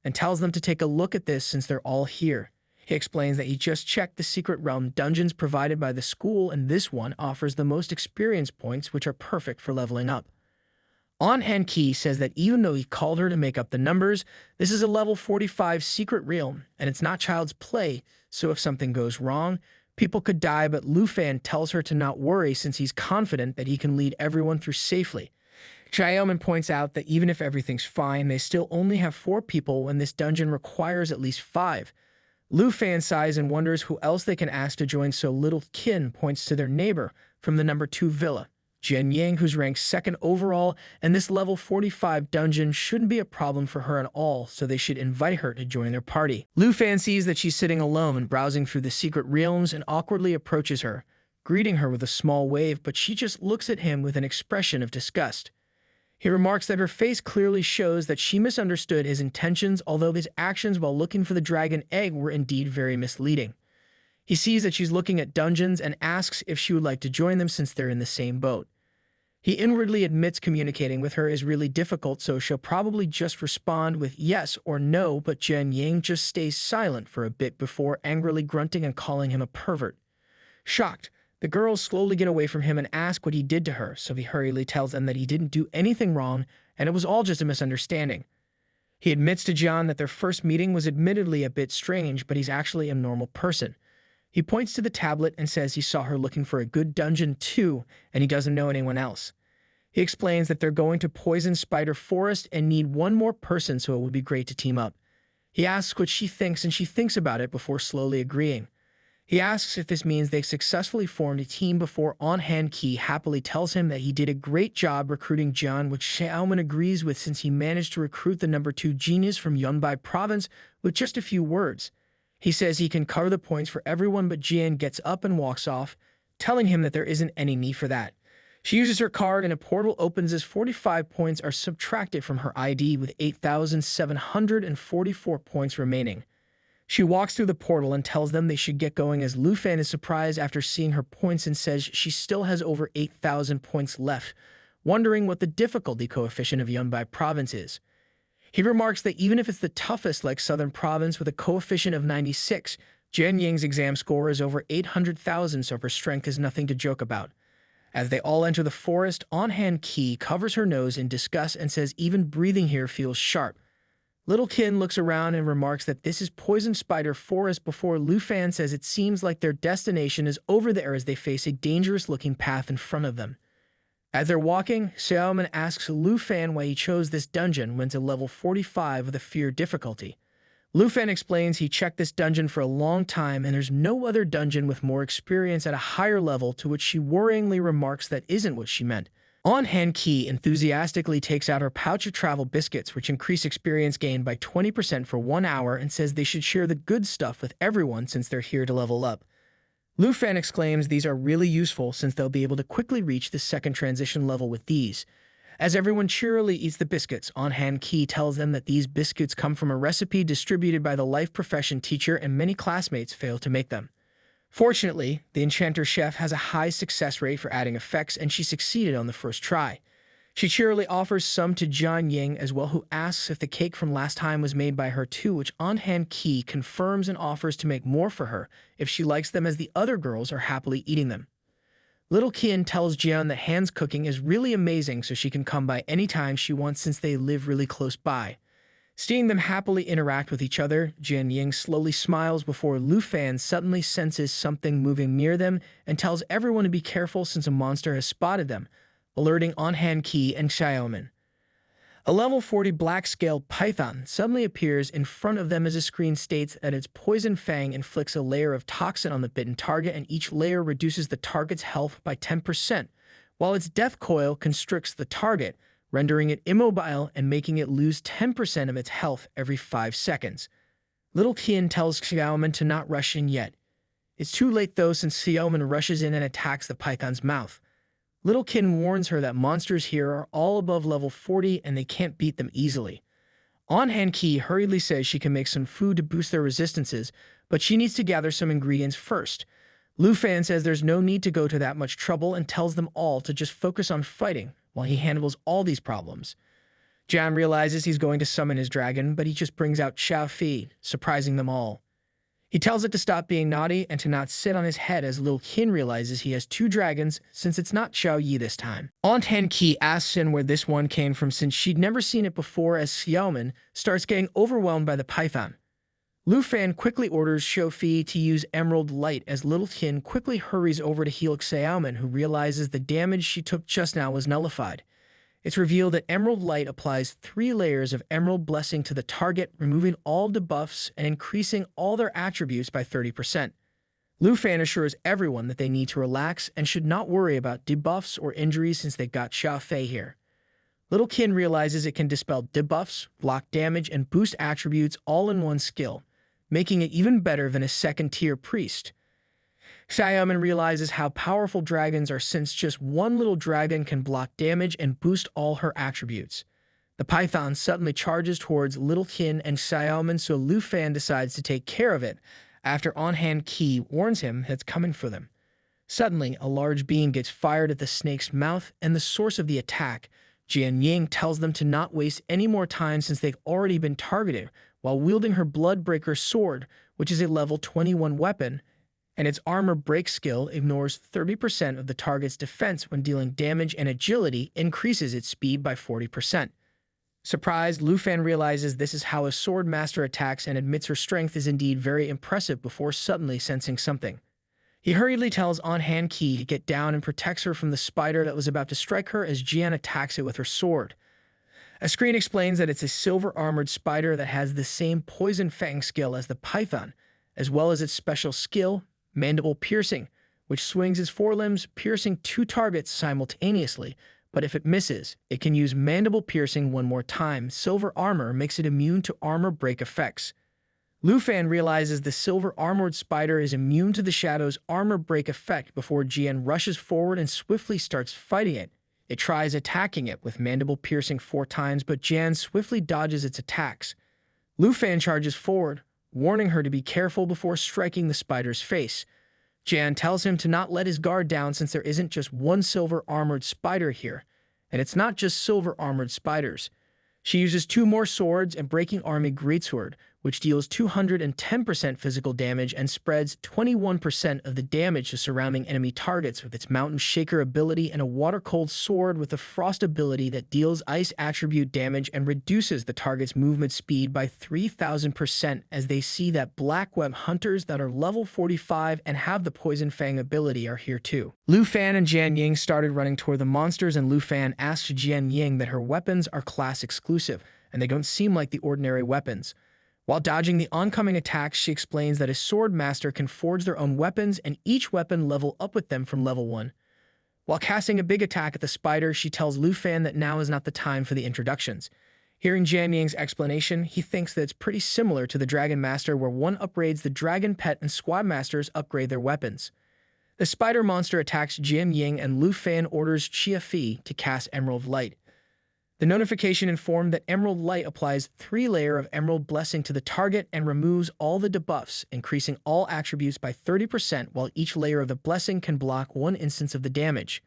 and tells them to take a look at this since they're all here. He explains that he just checked the secret realm dungeons provided by the school, and this one offers the most experience points, which are perfect for leveling up. On Hanqi says that even though he called her to make up the numbers, this is a level 45 secret realm, and it's not child's play, so if something goes wrong, people could die, but Lu Fan tells her to not worry since he's confident that he can lead everyone through safely. Xiaoman points out that even if everything's fine, they still only have 4 people when this dungeon requires at least 5. Lu Fan sighs and wonders who else they can ask to join, so Little Qin points to their neighbor from the number 2 villa, Jian Yang, who's ranked 2nd overall, and this level 45 dungeon shouldn't be a problem for her at all, so they should invite her to join their party. Lu Fan sees that she's sitting alone and browsing through the secret realms and awkwardly approaches her, greeting her with a small wave, but she just looks at him with an expression of disgust. He remarks that her face clearly shows that she misunderstood his intentions, although his actions while looking for the dragon egg were indeed very misleading. He sees that she's looking at dungeons and asks if she would like to join them since they're in the same boat. He inwardly admits communicating with her is really difficult, so she'll probably just respond with yes or no, but Jian Yang just stays silent for a bit before angrily grunting and calling him a pervert. Shocked, the girls slowly get away from him and ask what he did to her, so he hurriedly tells them that he didn't do anything wrong and it was all just a misunderstanding. He admits to John that their first meeting was admittedly a bit strange, but he's actually a normal person. He points to the tablet and says he saw her looking for a good dungeon too, and he doesn't know anyone else. He explains that they're going to Poison Spider Forest and need one more person, so it would be great to team up. He asks what she thinks, and she thinks about it before slowly agreeing. He asks if this means they successfully formed a team before On-Hand Key happily tells him that he did a great job recruiting Jian, which Xiaoman agrees with since he managed to recruit the number 2 genius from Yunbai province with just a few words. He says he can cover the points for everyone, but Jian gets up and walks off, telling him that there isn't any need for that. She uses her card and a portal opens as 45 points are subtracted from her ID with 8,744 points remaining. She walks through the portal and tells them they should get going as Lu Fan is surprised after seeing her points and says she still has over 8,000 points left, wondering what the difficulty coefficient of Yunbai province is. He remarks that even if it's the toughest like Southern province with a coefficient of 96, Jian Ying's exam score is over 800,000, so her strength is nothing to joke about. As they all enter the forest, On-Hand Key covers her nose in disgust and says even breathing here feels sharp. Little Kin looks around and remarks that this is Poison Spider Forest before Lu Fan says it seems like their destination is over there as they face a dangerous-looking path in front of them. As they're walking, Xiaoman asks Lu Fan why he chose this dungeon when to level 45 with a fear difficulty. Lu Fan explains he checked this dungeon for a long time and there's no other dungeon with more experience at a higher level, to which she worryingly remarks that isn't what she meant. On-Hand Key enthusiastically takes out her pouch of travel biscuits, which increase experience gain by 20% for 1 hour, and says they should share the good stuff with everyone since they're here to level up. Lu Fan exclaims these are really useful since they'll be able to quickly reach the second transition level with these. As everyone cheerily eats the biscuits, On-Hand Key tells them that these biscuits come from a recipe distributed by the life profession teacher and many classmates fail to make them. Fortunately, the enchanter chef has a high success rate for adding effects, and she succeeded on the first try. She cheerily offers some to Jian Ying as well, who asks if the cake from last time was made by her too, which On-Hand Key confirms and offers to make more for her if she likes them, as the other girls are happily eating them. Little Qian tells Jian that Han's cooking is really amazing, so she can come by anytime she wants since they live really close by. Seeing them happily interact with each other, Jian Ying slowly smiles before Lu Fan suddenly senses something moving near them and tells everyone to be careful since a monster has spotted them, alerting On-Hand Key and Xiaoman. A level 40 black-scaled python suddenly appears in front of them as a screen states that its poison fang inflicts a layer of toxin on the bitten target, and each layer reduces the target's health by 10%, while its death coil constricts the target, rendering it immobile and making it lose 10% of its health every 5 seconds. Little Qian tells Xiaoman to not rush in yet. It's too late though, since Xiaoman rushes in and attacks the python's mouth. Little Qian warns her that monsters here are all above level 40 and they can't beat them easily. On-Hand Key hurriedly says she can make some food to boost their resistances, but she needs to gather some ingredients first. Lu Fan says there's no need to go to that much trouble and tells them all to just focus on fighting while he handles all these problems. Jian realizes he's going to summon his dragon, but he just brings out Xiao Fi, surprising them all. He tells it to stop being naughty and to not sit on his head, as Lil Qin realizes he has 2 dragons since it's not Xiao Yi this time. On-Hand Key asks Xin where this one came from since she'd never seen it before, as Xiaoman starts getting overwhelmed by the python. Lu Fan quickly orders Xiao Fi to use Emerald Light as Little Qin quickly hurries over to heal Xiaoman, who realizes the damage she took just now was nullified. It's revealed that Emerald Light applies 3 layers of Emerald Blessing to the target, removing all debuffs and increasing all their attributes by 30%. Lu Fan assures everyone that they need to relax and should not worry about debuffs or injuries since they've got Xiao Fei here. Little Qin realizes it can dispel debuffs, block damage, and boost attributes all in one skill, making it even better than a second-tier priest. Xiaoman realizes how powerful dragons are since just one little dragon can block damage and boost all her attributes. The python suddenly charges towards Little Qin and Xiaoman, so Lu Fan decides to take care of it after On-Hand Key warns him that it's coming for them. Suddenly, a large beam gets fired at the snake's mouth and the source of the attack. Jian Ying tells them to not waste any more time since they've already been targeted, while wielding her Bloodbreaker sword, which is a level 21 weapon, and its armor break skill ignores 30% of the target's defense when dealing damage, and agility increases its speed by 40%. Surprised, Lu Fan realizes this is how a sword master attacks and admits her strength is indeed very impressive before suddenly sensing something. He hurriedly tells On Han Ki to get down and protects her from the spider that was about to strike her as Jian attacks it with her sword. A screen explains that it's a silver-armored spider that has the same poison fang skill as the python, as well as its special skill, mandible piercing, which swings its forelimbs, piercing 2 targets simultaneously, but if it misses, it can use mandible piercing one more time. Silver armor makes it immune to armor break effects. Lu Fan realizes the silver-armored spider is immune to the shadow's armor break effect before Jian rushes forward and swiftly starts fighting it. It tries attacking it with mandible piercing 4 times, but Jian swiftly dodges its attacks. Lu Fan charges forward, warning her to be careful before striking the spider's face. Jian tells him to not let his guard down since there isn't just one silver-armored spider here, and it's not just silver-armored spiders. She uses 2 more swords and Breaking Army Greatsword, which deals 210% physical damage and spreads 21% of the damage to surrounding enemy targets with its Mountain Shaker ability, and a Water-Cold Sword with the Frost ability that deals ice attribute damage and reduces the target's movement speed by 3,000% as they see that Black Web Hunters that are level 45 and have the Poison Fang ability are here too. Lu Fan and Jian Ying started running toward the monsters, and Lu Fan asks Jian Ying that her weapons are class exclusive, and they don't seem like the ordinary weapons. While dodging the oncoming attacks, she explains that a sword master can forge their own weapons and each weapon level up with them from level 1. While casting a big attack at the spider, she tells Lu Fan that now is not the time for the introductions. Hearing Jian Ying's explanation, he thinks that it's pretty similar to the Dragon Master, where one upgrades the Dragon Pet and Squad Masters upgrade their weapons. The spider monster attacks Jian Ying, and Lu Fan orders Chia Fi to cast Emerald Light. The notification informed that Emerald Light applies 3 layers of Emerald Blessing to the target and removes all the debuffs, increasing all attributes by 30%, while each layer of the blessing can block 1 instance of the damage.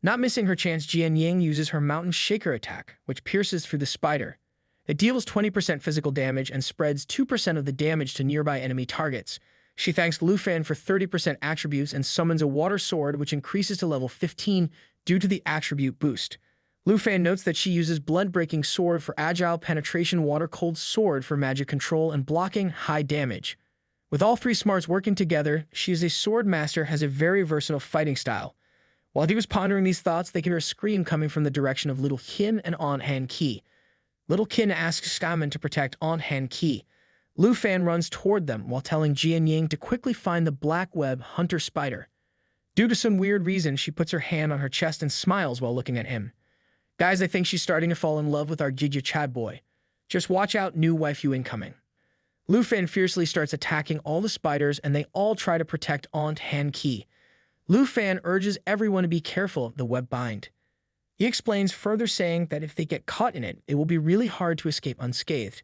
Not missing her chance, Jian Ying uses her Mountain Shaker attack, which pierces through the spider. It deals 20% physical damage and spreads 2% of the damage to nearby enemy targets. She thanks Lu Fan for 30% attributes and summons a Water Sword, which increases to level 15 due to the attribute boost. Lu Fan notes that she uses Blood-Breaking Sword for Agile Penetration, Water-Cold Sword for magic control and blocking high damage. With all 3 smarts working together, she is a sword master, has a very versatile fighting style. While he was pondering these thoughts, they can hear a scream coming from the direction of Little Qin and On Han Ki. Little Qin asks Stamen to protect On Han Ki. Lu Fan runs toward them while telling Jian Ying to quickly find the Black Web Hunter spider. Due to some weird reason, she puts her hand on her chest and smiles while looking at him. Guys, I think she's starting to fall in love with our Jija Chad boy. Just watch out, new waifu incoming. Lu Fan fiercely starts attacking all the spiders, and they all try to protect Aunt Han Ki. Lu Fan urges everyone to be careful of the web bind. He explains further, saying that if they get caught in it, it will be really hard to escape unscathed.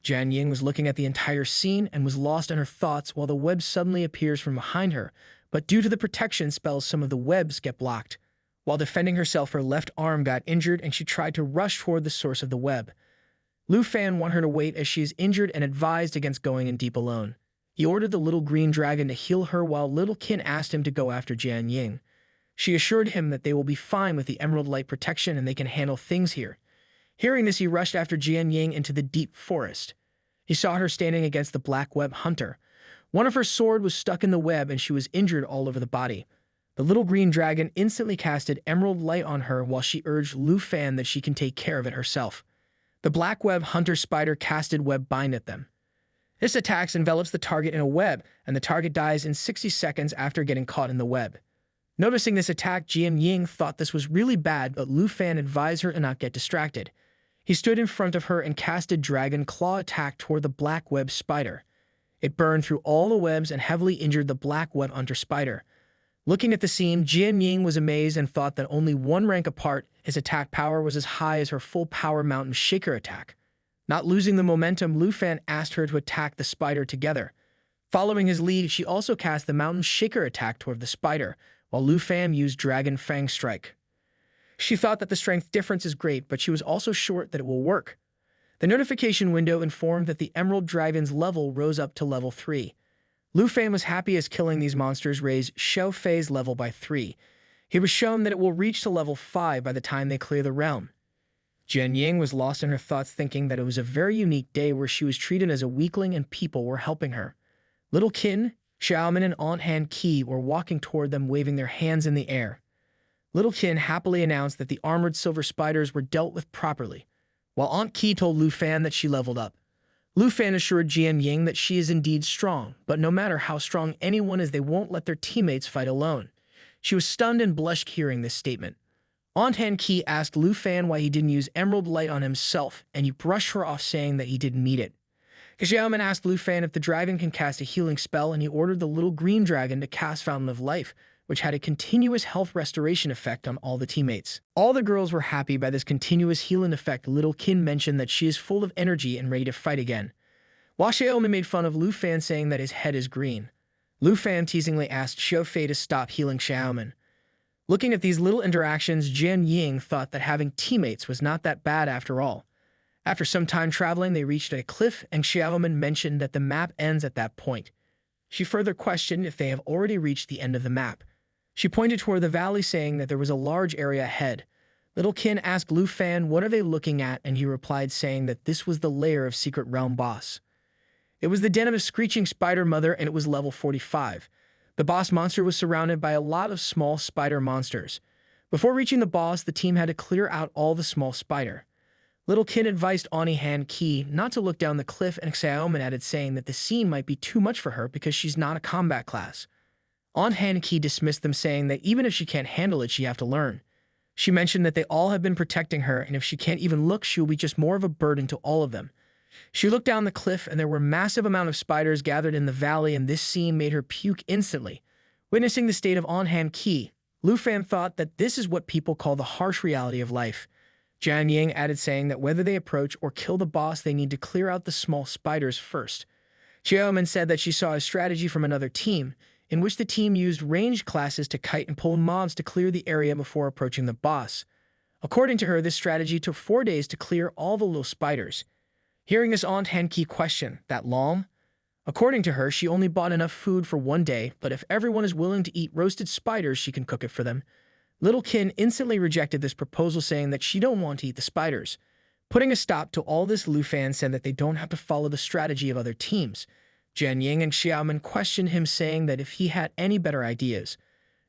Jian Ying was looking at the entire scene and was lost in her thoughts while the web suddenly appears from behind her, but due to the protection spells, some of the webs get blocked. While defending herself, her left arm got injured and she tried to rush toward the source of the web. Lu Fan wanted her to wait as she is injured and advised against going in deep alone. He ordered the little green dragon to heal her, while Little Qin asked him to go after Jian Ying. She assured him that they will be fine with the Emerald Light protection and they can handle things here. Hearing this, he rushed after Jian Ying into the deep forest. He saw her standing against the Black Web Hunter. One of her sword was stuck in the web and she was injured all over the body. The little green dragon instantly casted Emerald Light on her while she urged Lu Fan that she can take care of it herself. The Black Web Hunter spider casted Web Bind at them. This attack envelops the target in a web, and the target dies in 60 seconds after getting caught in the web. Noticing this attack, Jian Ying thought this was really bad, but Lu Fan advised her to not get distracted. He stood in front of her and casted Dragon Claw attack toward the Black Web spider. It burned through all the webs and heavily injured the Black Web Hunter spider. Looking at the scene, Jian Ying was amazed and thought that only 1 rank apart, his attack power was as high as her full power Mountain Shaker attack. Not losing the momentum, Lu Fan asked her to attack the spider together. Following his lead, she also cast the Mountain Shaker attack toward the spider, while Lu Fan used Dragon Fang Strike. She thought that the strength difference is great, but she was also sure that it will work. The notification window informed that the Emerald Dragon's level rose up to level 3. Lu Fan was happy as killing these monsters raised Xiao Fei's level by 3. He was shown that it will reach to level 5 by the time they clear the realm. Jian Ying was lost in her thoughts, thinking that it was a very unique day where she was treated as a weakling and people were helping her. Little Qin, Xiaomin and Aunt Han Qi were walking toward them waving their hands in the air. Little Qin happily announced that the armored silver spiders were dealt with properly, while Aunt Qi told Lu Fan that she leveled up. Lu Fan assured Jian Ying that she is indeed strong, but no matter how strong anyone is, they won't let their teammates fight alone. She was stunned and blushed hearing this statement. Aunt Han Qi asked Lu Fan why he didn't use Emerald Light on himself, and he brushed her off saying that he didn't need it. Xiaomin asked Lu Fan if the dragon can cast a healing spell, and he ordered the little green dragon to cast Fountain of Life, which had a continuous health restoration effect on all the teammates. All the girls were happy by this continuous healing effect. Little Qin mentioned that she is full of energy and ready to fight again. While Xiaomin made fun of Lu Fan saying that his head is green, Lu Fan teasingly asked Xiaofei to stop healing Xiaomin. Looking at these little interactions, Jian Ying thought that having teammates was not that bad after all. After some time traveling, they reached a cliff, and Xiaomin mentioned that the map ends at that point. She further questioned if they have already reached the end of the map. She pointed toward the valley, saying that there was a large area ahead. Little Qin asked Lu Fan what are they looking at, and he replied saying that this was the lair of Secret Realm boss. It was the den of a screeching spider mother, and it was level 45. The boss monster was surrounded by a lot of small spider monsters. Before reaching the boss, the team had to clear out all the small spider. Little Qin advised Aunt Han Qi not to look down the cliff, and Xiaomin added saying that the scene might be too much for her because she's not a combat class. Aunt Han Qi dismissed them, saying that even if she can't handle it, she have to learn. She mentioned that they all have been protecting her, and if she can't even look, she will be just more of a burden to all of them. She looked down the cliff, and there were massive amount of spiders gathered in the valley, and this scene made her puke instantly. Witnessing the state of Aunt Han Qi, Lu Fan thought that this is what people call the harsh reality of life. Jian Ying added saying that whether they approach or kill the boss, they need to clear out the small spiders first. Xiaomin said that she saw a strategy from another team, in which the team used ranged classes to kite and pull mobs to clear the area before approaching the boss. According to her, this strategy took 4 days to clear all the little spiders. Hearing this Aunt Han Qi question, that long? According to her, she only bought enough food for 1 day, but if everyone is willing to eat roasted spiders, she can cook it for them. Little Qin instantly rejected this proposal, saying that she don't want to eat the spiders. Putting a stop to all this, Lu Fan said that they don't have to follow the strategy of other teams. Jian Ying and Xiaomin questioned him, saying that if he had any better ideas.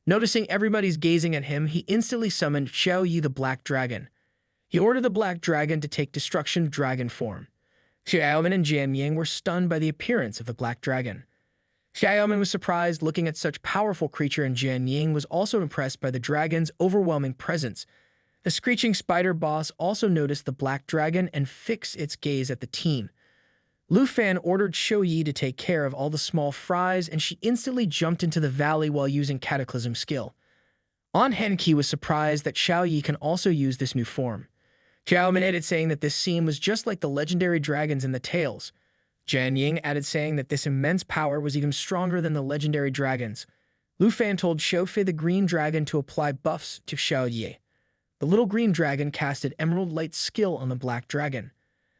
Noticing everybody's gazing at him, he instantly summoned Xiao Yi the Black Dragon. He ordered the Black Dragon to take Destruction Dragon form. Xiaomin and Jian Ying were stunned by the appearance of the Black Dragon. Xiaomin was surprised looking at such powerful creature, and Jian Ying was also impressed by the dragon's overwhelming presence. The screeching spider boss also noticed the Black Dragon and fixed its gaze at the team. Lu Fan ordered Xiao Yi to take care of all the small fries, and she instantly jumped into the valley while using Cataclysm skill. Aunt Han Qi was surprised that Xiao Yi can also use this new form. Xiaomin added saying that this scene was just like the legendary dragons in the tales. Jian Ying added saying that this immense power was even stronger than the legendary dragons. Lu Fan told Xiaofei the green dragon to apply buffs to Xiao Yi. The little green dragon casted Emerald Light skill on the Black Dragon.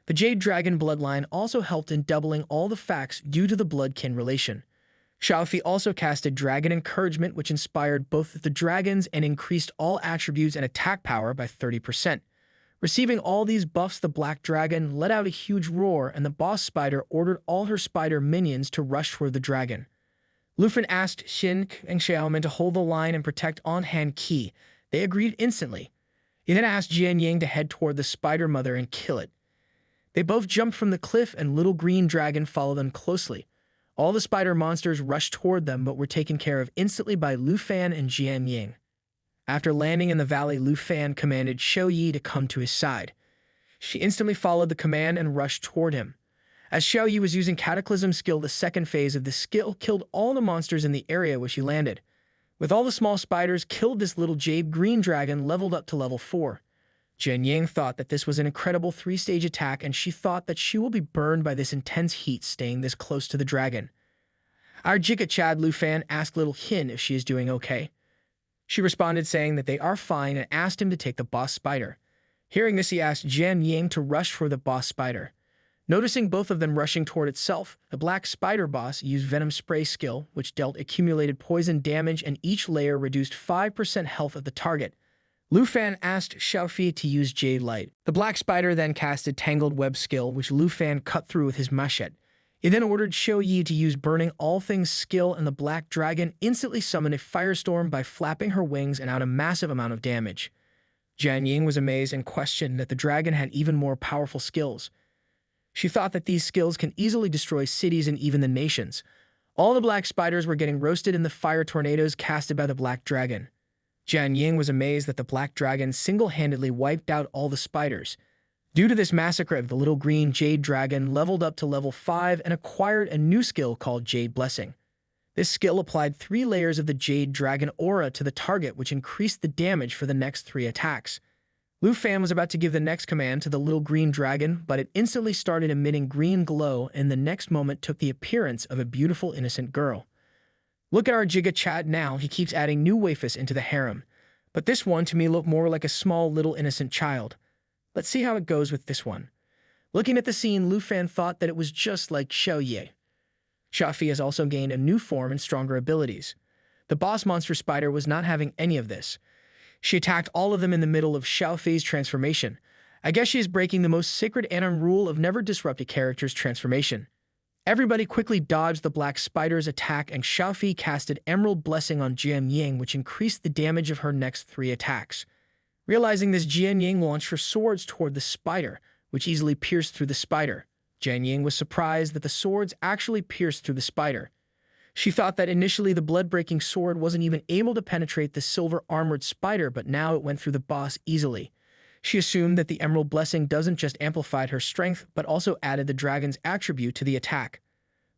The Jade Dragon bloodline also helped in doubling all the facts due to the blood-kin relation. Xiaofei also casted Dragon Encouragement, which inspired both the dragons and increased all attributes and attack power by 30%. Receiving all these buffs, the Black Dragon let out a huge roar, and the boss spider ordered all her spider minions to rush toward the dragon. Lu Fan asked Xin and Xiaomin to hold the line and protect Aunt Han Qi. They agreed instantly. He then asked Jian Ying to head toward the spider mother and kill it. They both jumped from the cliff, and little green dragon followed them closely. All the spider monsters rushed toward them, but were taken care of instantly by Lu Fan and Jian Ying. After landing in the valley, Lu Fan commanded Xiao Yi to come to his side. She instantly followed the command and rushed toward him. As Xiao Yi was using Cataclysm skill, the second phase of the skill killed all the monsters in the area where she landed. With all the small spiders killed, this little jade green dragon leveled up to level 4. Jian Ying thought that this was an incredible 3-stage attack, and she thought that she will be burned by this intense heat staying this close to the dragon. Our Jika Chad, Lu Fan asked Little Qin if she is doing okay. She responded saying that they are fine and asked him to take the boss spider. Hearing this, he asked Jian Ying to rush for the boss spider. Noticing both of them rushing toward itself, the black spider boss used Venom Spray skill, which dealt accumulated poison damage, and each layer reduced 5% health of the target. Lu Fan asked Xiaofei to use Jade Light. The black spider then casted Tangled Web skill, which Lu Fan cut through with his machete. He then ordered Xiao Yi to use burning all things skill, and the black dragon instantly summoned a firestorm by flapping her wings and out a massive amount of damage. Jian Ying was amazed and questioned that the dragon had even more powerful skills. She thought that these skills can easily destroy cities and even the nations. All the black spiders were getting roasted in the fire tornadoes casted by the black dragon. Jian Ying was amazed that the black dragon single-handedly wiped out all the spiders. Due to this massacre, the little green jade dragon leveled up to level 5 and acquired a new skill called Jade Blessing. This skill applied 3 layers of the Jade Dragon aura to the target, which increased the damage for the next 3 attacks. Lu Fan was about to give the next command to the little green dragon, but it instantly started emitting green glow and the next moment took the appearance of a beautiful innocent girl. Look at our Giga Chat now, he keeps adding new waifus into the harem. But this one to me looked more like a small little innocent child. Let's see how it goes with this one. Looking at the scene, Lu Fan thought that it was just like Xiao Yi. Xiaofi has also gained a new form and stronger abilities. The boss monster spider was not having any of this. She attacked all of them in the middle of Xiaofi's transformation. I guess she is breaking the most sacred anime rule of never disrupt a character's transformation. Everybody quickly dodged the black spider's attack and Xiaofi casted Emerald Blessing on Jian Ying, which increased the damage of her next 3 attacks. Realizing this, Jian Ying launched her swords toward the spider, which easily pierced through the spider. Jian Ying was surprised that the swords actually pierced through the spider. She thought that initially the blood-breaking sword wasn't even able to penetrate the silver-armored spider, but now it went through the boss easily. She assumed that the Emerald Blessing doesn't just amplify her strength, but also added the dragon's attribute to the attack.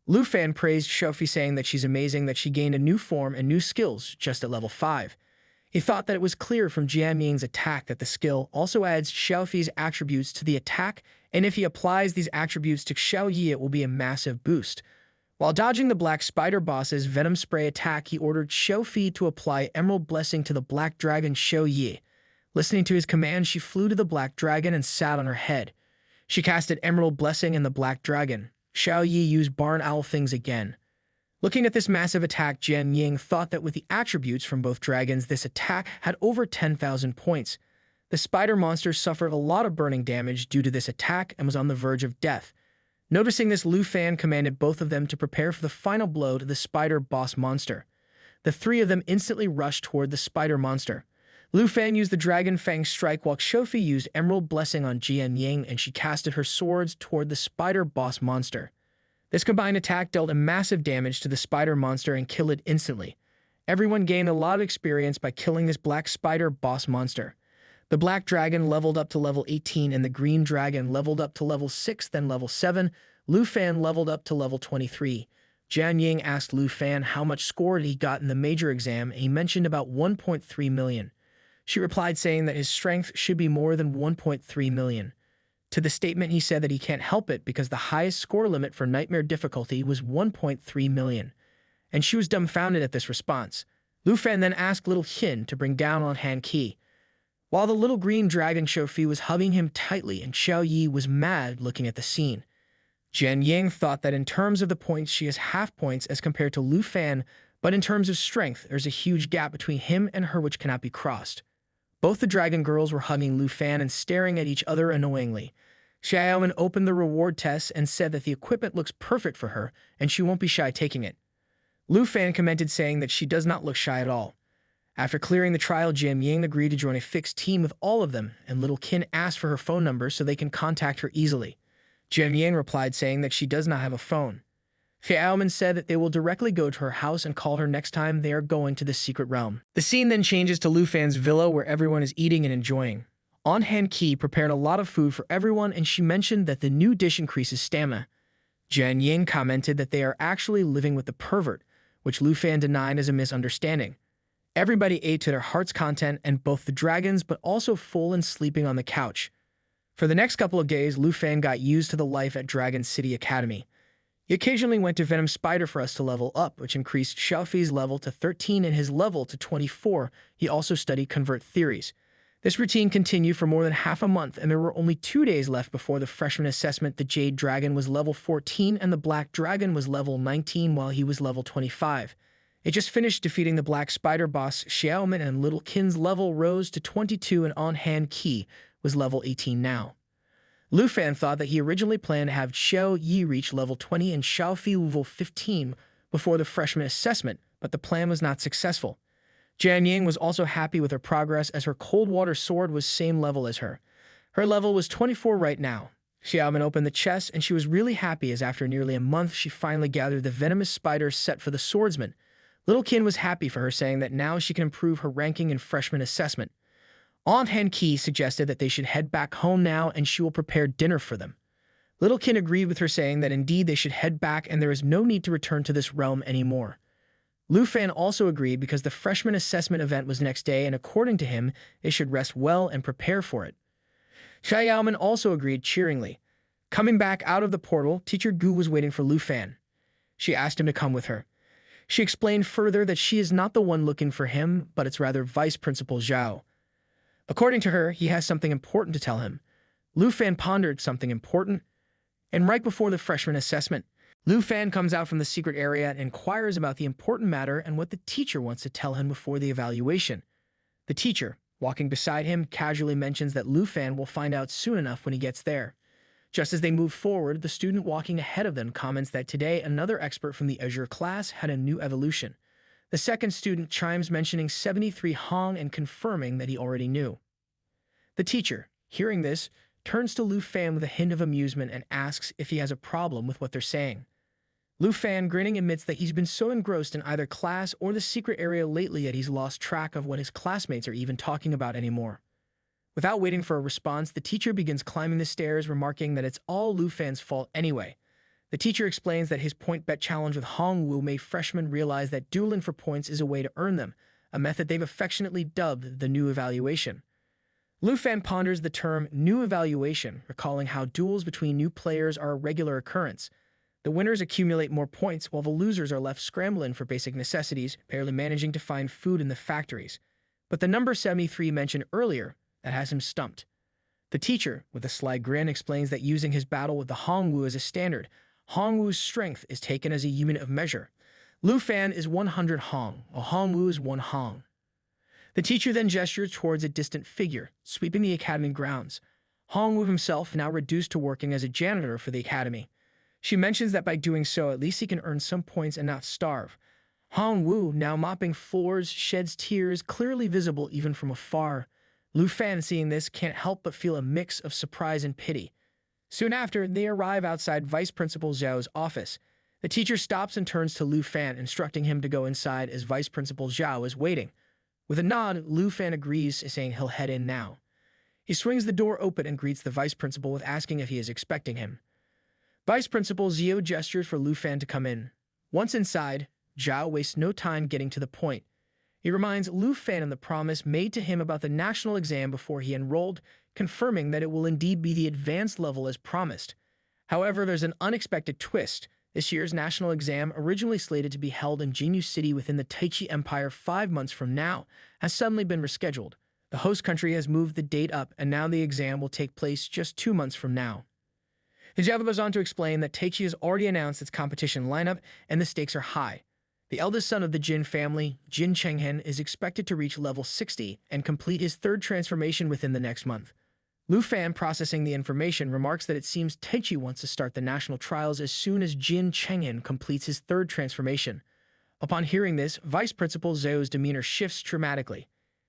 Lu Fan praised Xiaofi, saying that she's amazing that she gained a new form and new skills just at level 5. He thought that it was clear from Jian Ying's attack that the skill also adds Xiaofi's attributes to the attack, and if he applies these attributes to Xiao Yi, it will be a massive boost. While dodging the black spider boss's venom spray attack, he ordered Xiaofi to apply Emerald Blessing to the black dragon Xiao Yi. Listening to his command, she flew to the black dragon and sat on her head. She casted Emerald Blessing and the black dragon. Xiao Yi used Barn Owl Things again. Looking at this massive attack, Jian Ying thought that with the attributes from both dragons, this attack had over 10,000 points. The spider monster suffered a lot of burning damage due to this attack and was on the verge of death. Noticing this, Lu Fan commanded both of them to prepare for the final blow to the spider boss monster. The 3 of them instantly rushed toward the spider monster. Lu Fan used the Dragon Fang Strike while Xiaofi used Emerald Blessing on Jian Ying, and she casted her swords toward the spider boss monster. This combined attack dealt a massive damage to the spider monster and killed it instantly. Everyone gained a lot of experience by killing this black spider boss monster. The black dragon leveled up to level 18 and the green dragon leveled up to level 6, then level 7. Lu Fan leveled up to level 23. Jian Ying asked Lu Fan how much score he got in the major exam, and he mentioned about 1.3 million. She replied saying that his strength should be more than 1.3 million. To the statement, he said that he can't help it because the highest score limit for nightmare difficulty was 1.3 million. And she was dumbfounded at this response. Lu Fan then asked Little Hin to bring down on Han Qi. While the little green dragon Xiaofi was hugging him tightly and Xiao Yi was mad looking at the scene. Jian Ying thought that in terms of the points, she has half points as compared to Lu Fan, but in terms of strength, there's a huge gap between him and her which cannot be crossed. Both the dragon girls were hugging Lu Fan and staring at each other annoyingly. Xiaoman opened the reward test and said that the equipment looks perfect for her and she won't be shy taking it. Lu Fan commented saying that she does not look shy at all. After clearing the trial, Jian Ying agreed to join a fixed team with all of them, and Little Kin asked for her phone number so they can contact her easily. Jian Ying replied saying that she does not have a phone. Xiaoman said that they will directly go to her house and call her next time they are going to the secret realm. The scene then changes to Lu Fan's villa where everyone is eating and enjoying. On Han Qi prepared a lot of food for everyone, and she mentioned that the new dish increases stamina. Jian Ying commented that they are actually living with the pervert, which Lu Fan denied as a misunderstanding. Everybody ate to their heart's content, and both the dragons, but also full and sleeping on the couch. For the next couple of days, Lu Fan got used to the life at Dragon City Academy. He occasionally went to Venom Spider for us to level up, which increased Xiaofi's level to 13 and his level to 24. He also studied convert theories. This routine continued for more than half a month, and there were only 2 days left before the freshman assessment. The Jade Dragon was level 14 and the Black Dragon was level 19 while he was level 25. It just finished defeating the Black Spider boss Xiaoman, and Little Kin's level rose to 22 and On Han Qi was level 18 now. Lu Fan thought that he originally planned to have Xiao Yi reach level 20 and Xiao Fi level 15 before the freshman assessment, but the plan was not successful. Jian Ying was also happy with her progress as her cold water sword was same level as her. Her level was 24 right now. Xiaomin opened the chest and she was really happy as after nearly a month she finally gathered the venomous spider set for the swordsman. Little Qin was happy for her, saying that now she can improve her ranking in freshman assessment. Aunt Han Ki suggested that they should head back home now and she will prepare dinner for them. Little Qin agreed with her, saying that indeed they should head back and there is no need to return to this realm anymore. Lu Fan also agreed because the freshman assessment event was next day and according to him, they should rest well and prepare for it. Xia Yaomen also agreed cheeringly. Coming back out of the portal, Teacher Gu was waiting for Lu Fan. She asked him to come with her. She explained further that she is not the one looking for him, but it's rather Vice Principal Zhao. According to her, he has something important to tell him. Lu Fan pondered something important, and right before the freshman assessment, Lu Fan comes out from the secret area and inquires about the important matter and what the teacher wants to tell him before the evaluation. The teacher, walking beside him, casually mentions that Lu Fan will find out soon enough when he gets there. Just as they move forward, the student walking ahead of them comments that today another expert from the Azure class had a new evolution. The second student chimes, mentioning 73 Hong and confirming that he already knew. The teacher, hearing this, turns to Lu Fan with a hint of amusement and asks if he has a problem with what they're saying. Lu Fan, grinning, admits that he's been so engrossed in either class or the secret area lately that he's lost track of what his classmates are even talking about anymore. Without waiting for a response, the teacher begins climbing the stairs, remarking that it's all Lu Fan's fault anyway. The teacher explains that his point bet challenge with Hong Wu made freshmen realize that dueling for points is a way to earn them, a method they've affectionately dubbed the new evaluation. Lu Fan ponders the term new evaluation, recalling how duels between new players are a regular occurrence. The winners accumulate more points while the losers are left scrambling for basic necessities, barely managing to find food in the factories. But the number 73 mentioned earlier, that has him stumped. The teacher, with a sly grin, explains that using his battle with the Hong Wu as a standard, Hong Wu's strength is taken as a unit of measure. Lu Fan is 100 Hong, while Hong Wu is 1 Hong. The teacher then gestures towards a distant figure, sweeping the academy grounds. Hong Wu himself now reduced to working as a janitor for the academy. She mentions that by doing so, at least he can earn some points and not starve. Hong Wu, now mopping floors, sheds tears, clearly visible even from afar. Lu Fan, seeing this, can't help but feel a mix of surprise and pity. Soon after, they arrive outside Vice Principal Zhao's office. The teacher stops and turns to Lu Fan, instructing him to go inside as Vice Principal Zhao is waiting. With a nod, Lu Fan agrees, saying he'll head in now. He swings the door open and greets the Vice Principal with asking if he is expecting him. Vice Principal Zhao gestures for Lu Fan to come in. Once inside, Zhao wastes no time getting to the point. He reminds Lu Fan of the promise made to him about the national exam before he enrolled, confirming that it will indeed be the advanced level as promised. However, there's an unexpected twist. This year's national exam, originally slated to be held in Jinyu City within the Taichi Empire 5 months from now, has suddenly been rescheduled. The host country has moved the date up, and now the exam will take place just 2 months from now. Hijaba goes on to explain that Taichi has already announced its competition lineup, and the stakes are high. The eldest son of the Jin family, Jin Chenghen, is expected to reach level 60 and complete his 3rd transformation within the next month. Lu Fan, processing the information, remarks that it seems Taichi wants to start the national trials as soon as Jin Chenghen completes his 3rd transformation. Upon hearing this, Vice Principal Zhao's demeanor shifts dramatically.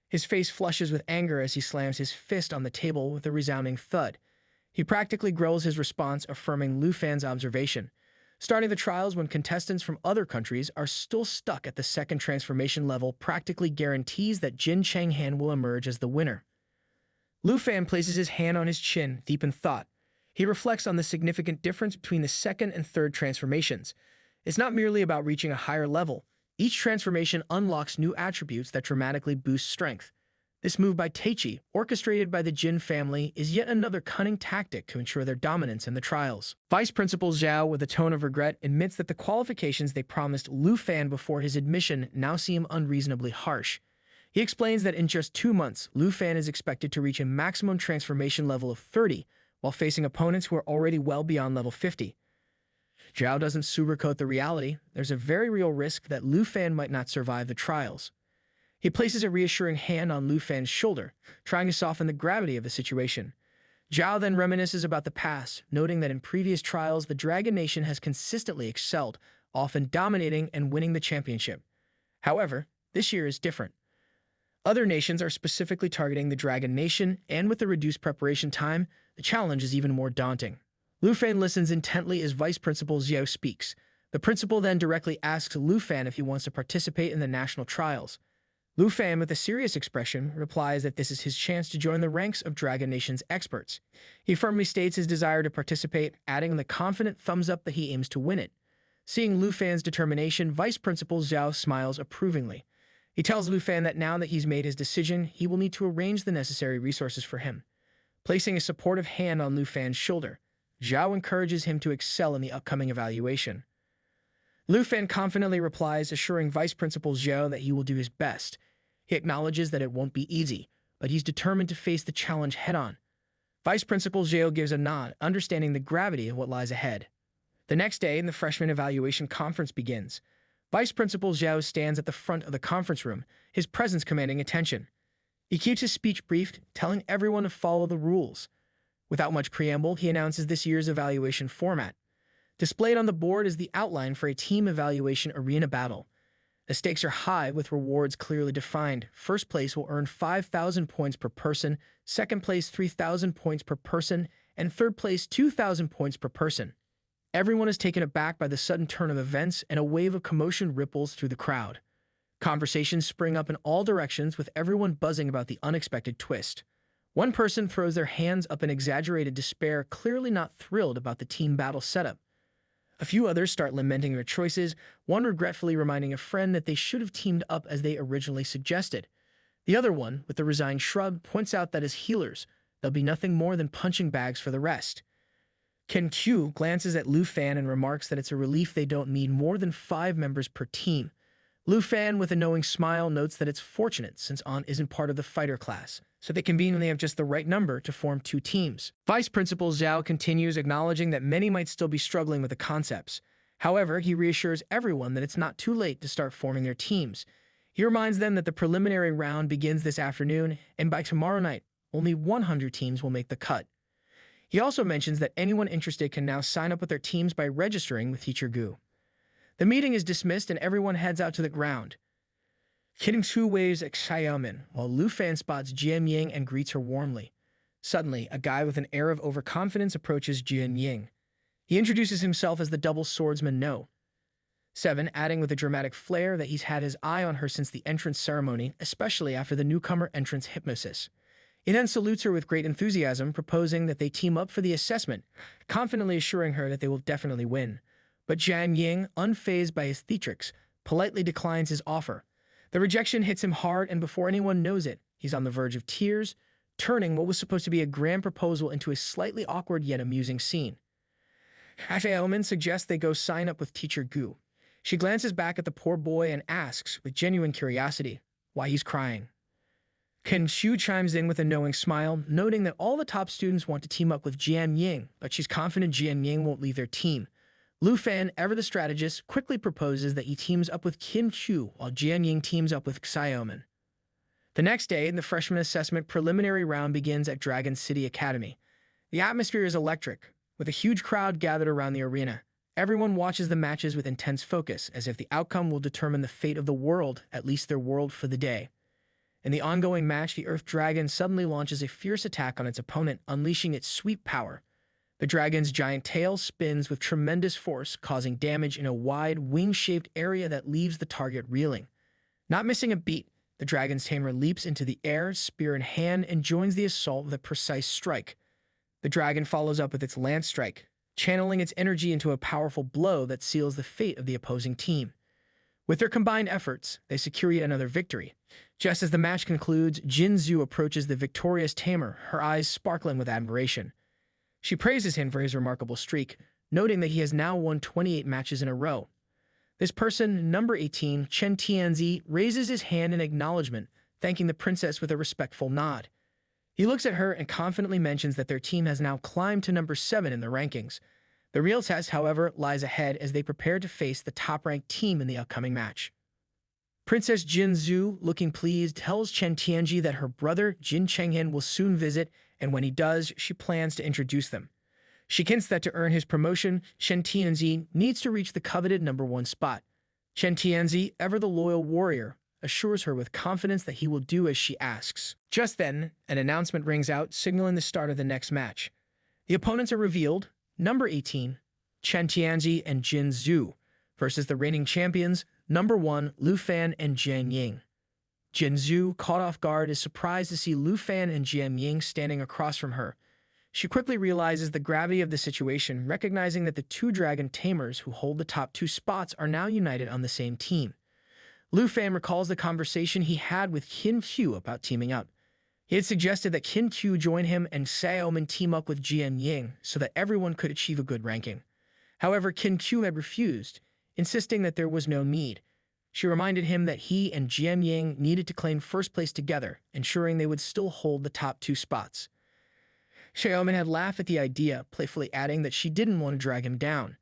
His face flushes with anger as he slams his fist on the table with a resounding thud. He practically growls his response, affirming Lu Fan's observation. Starting the trials when contestants from other countries are still stuck at the 2nd transformation level practically guarantees that Jin Chenghan will emerge as the winner. Lu Fan places his hand on his chin, deep in thought. He reflects on the significant difference between the 2nd and 3rd transformations. It's not merely about reaching a higher level. Each transformation unlocks new attributes that dramatically boost strength. This move by Taichi, orchestrated by the Jin family, is yet another cunning tactic to ensure their dominance in the trials. Vice Principal Zhao, with a tone of regret, admits that the qualifications they promised Lu Fan before his admission now seem unreasonably harsh. He explains that in just 2 months, Lu Fan is expected to reach a maximum transformation level of 30, while facing opponents who are already well beyond level 50. Zhao doesn't sugarcoat the reality. There's a very real risk that Lu Fan might not survive the trials. He places a reassuring hand on Lu Fan's shoulder, trying to soften the gravity of the situation. Zhao then reminisces about the past, noting that in previous trials, the Dragon Nation has consistently excelled, often dominating and winning the championship. However, this year is different. Other nations are specifically targeting the Dragon Nation, and with the reduced preparation time, the challenge is even more daunting. Lu Fan listens intently as Vice Principal Xiao speaks. The principal then directly asks Lu Fan if he wants to participate in the national trials. Lu Fan, with a serious expression, replies that this is his chance to join the ranks of Dragon Nation's experts. He firmly states his desire to participate, adding the confident thumbs up that he aims to win it. Seeing Lu Fan's determination, Vice Principal Xiao smiles approvingly. He tells Lu Fan that now that he's made his decision, he will need to arrange the necessary resources for him. Placing a supportive hand on Lu Fan's shoulder, Zhao encourages him to excel in the upcoming evaluation. Lu Fan confidently replies, assuring Vice Principal Zhao that he will do his best. He acknowledges that it won't be easy, but he's determined to face the challenge head-on. Vice Principal Zhao gives a nod, understanding the gravity of what lies ahead. The next day, the freshman evaluation conference begins. Vice Principal Zhao stands at the front of the conference room, his presence commanding attention. He keeps his speech brief, telling everyone to follow the rules. Without much preamble, he announces this year's evaluation format. Displayed on the board is the outline for a team evaluation arena battle. The stakes are high, with rewards clearly defined. First place will earn 5,000 points per person, second place 3,000 points per person, and third place 2,000 points per person. Everyone is taken aback by the sudden turn of events, and a wave of commotion ripples through the crowd. Conversations spring up in all directions, with everyone buzzing about the unexpected twist. One person throws their hands up in exaggerated despair, clearly not thrilled about the team battle setup. A few others start lamenting their choices, one regretfully reminding a friend that they should have teamed up as they originally suggested. The other one, with a resigned shrug, points out that as healers, they'll be nothing more than punching bags for the rest. Ken Q glances at Lu Fan and remarks that it's a relief they don't need more than 5 members per team. Lu Fan, with a knowing smile, notes that it's fortunate since An isn't part of the fighter class, so they convene when they have just the right number to form 2 teams. Vice Principal Zhao continues, acknowledging that many might still be struggling with the concepts. However, he reassures everyone that it's not too late to start forming their teams. He reminds them that the preliminary round begins this afternoon, and by tomorrow night, only 100 teams will make the cut. He also mentions that anyone interested can now sign up with their teams by registering with Teacher Gu. The meeting is dismissed and everyone heads out to the ground. Kidding Su waves at Xiaomin, while Lu Fan spots Jian Ying and greets her warmly. Suddenly, a guy with an air of overconfidence approaches Jian Ying. He introduces himself as the double swordsman No. 7, adding with a dramatic flair that he's had his eye on her since the entrance ceremony, especially after the newcomer entrance hypnosis. He then salutes her with great enthusiasm, proposing that they team up for the assessment, confidently assuring her that they will definitely win. But Jian Ying, unfazed by his theatrics, politely declines his offer. The rejection hits him hard, and before anyone knows it, he's on the verge of tears, turning what was supposed to be a grand proposal into a slightly awkward yet amusing scene. Xiaomin suggests they go sign up with Teacher Gu. She glances back at the poor boy and asks, with genuine curiosity, why he's crying. Ken Shu chimes in with a knowing smile, noting that all the top students want to team up with Jian Ying, but she's confident Jian Ying won't leave their team. Lu Fan, ever the strategist, quickly proposes that he teams up with Kim Chu, while Jian Ying teams up with Xiaomin. The next day, the freshman assessment preliminary round begins at Dragon City Academy. The atmosphere is electric, with a huge crowd gathered around the arena. Everyone watches the matches with intense focus, as if the outcome will determine the fate of the world, at least their world for the day. In the ongoing match, the Earth Dragon suddenly launches a fierce attack on its opponent, unleashing its sweep power. The dragon's giant tail spins with tremendous force, causing damage in a wide, wing-shaped area that leaves the target reeling. Not missing a beat, the dragon's tamer leaps into the air, spear in hand, and joins the assault with a precise strike. The dragon follows up with its lance strike, channeling its energy into a powerful blow that seals the fate of the opposing team. With their combined efforts, they secure yet another victory. Just as the match concludes, Jin Zhu approaches the victorious Tamer, her eyes sparkling with admiration. She praises him for his remarkable streak, noting that he has now won 28 matches in a row. This person, number 18, Chen Tianzi, raises his hand in acknowledgement, thanking the princess with a respectful nod. He looks at her and confidently mentions that their team has now climbed to number 7 in the rankings. The real test, however, lies ahead as they prepare to face the top-ranked team in the upcoming match. Princess Jin Zhu, looking pleased, tells Chen Tianji that her brother Jin Chenghen will soon visit and when he does, she plans to introduce them. She hints that to earn his promotion, Chen Tianzi needs to reach the coveted #1 spot. Chen Tianzi, ever the loyal warrior, assures her with confidence that he will do as she asks. Just then, an announcement rings out, signaling the start of the next match. The opponents are revealed: number 18, Chen Tianzi and Jin Zhu, versus the reigning champions, number 1, Lu Fan and Jian Ying. Jin Zhu, caught off guard, is surprised to see Lu Fan and Jian Ying standing across from her. She quickly realizes the gravity of the situation, recognizing that the two dragon tamers who hold the top 2 spots are now united on the same team. Lu Fan recalls the conversation he had with Qin Qiu about teaming up. He had suggested that Qin Qiu join him and Xiaoman team up with Jian Ying so that everyone could achieve a good ranking. However, Qin Qiu had refused, insisting that there was no need. She reminded him that he and Jian Ying needed to claim first place together, ensuring they would still hold the top 2 spots. Xiaoman had laughed at the idea, playfully adding that she didn't want to drag him down.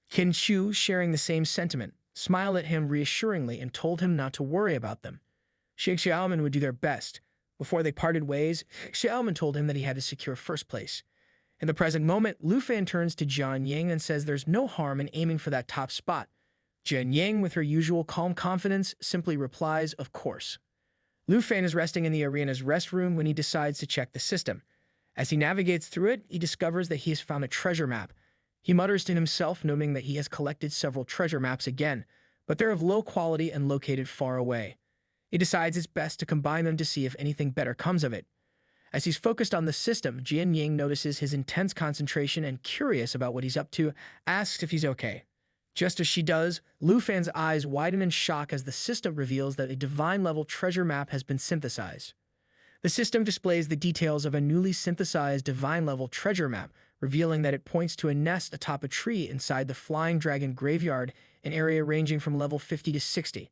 Qin Qiu, sharing the same sentiment, smiled at him reassuringly and told him not to worry about them. She and Xiaoman would do their best. Before they parted ways, Xiaoman told him that he had to secure first place. In the present moment, Lu Fan turns to Jian Ying and says there's no harm in aiming for that top spot. Jian Ying, with her usual calm confidence, simply replies, "Of course." Lu Fan is resting in the arena's restroom when he decides to check the system. As he navigates through it, he discovers that he has found a treasure map. He mutters to himself, noting that he has collected several treasure maps again, but they're of low quality and located far away. He decides it's best to combine them to see if anything better comes of it. As he's focused on the system, Jian Ying notices his intense concentration and, curious about what he's up to, asks if he's okay. Just as she does, Lu Fan's eyes widen in shock as the system reveals that a divine-level treasure map has been synthesized. The system displays the details of a newly synthesized divine-level treasure map, revealing that it points to a nest atop a tree inside the Flying Dragon Graveyard, an area ranging from level 50 to 60.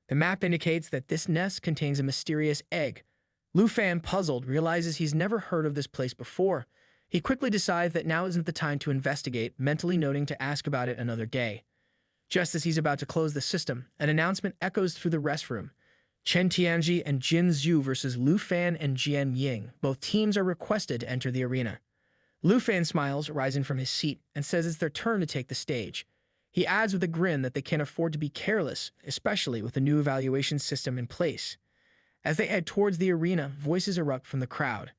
The map indicates that this nest contains a mysterious egg. Lu Fan, puzzled, realizes he's never heard of this place before. He quickly decides that now isn't the time to investigate, mentally noting to ask about it another day. Just as he's about to close the system, an announcement echoes through the restroom. Chen Tianzi and Jin Zhu versus Lu Fan and Jian Ying. Both teams are requested to enter the arena. Lu Fan smiles, rising from his seat, and says it's their turn to take the stage. He adds with a grin that they can't afford to be careless, especially with the new evaluation system in place. As they head towards the arena, voices erupt from the crowd.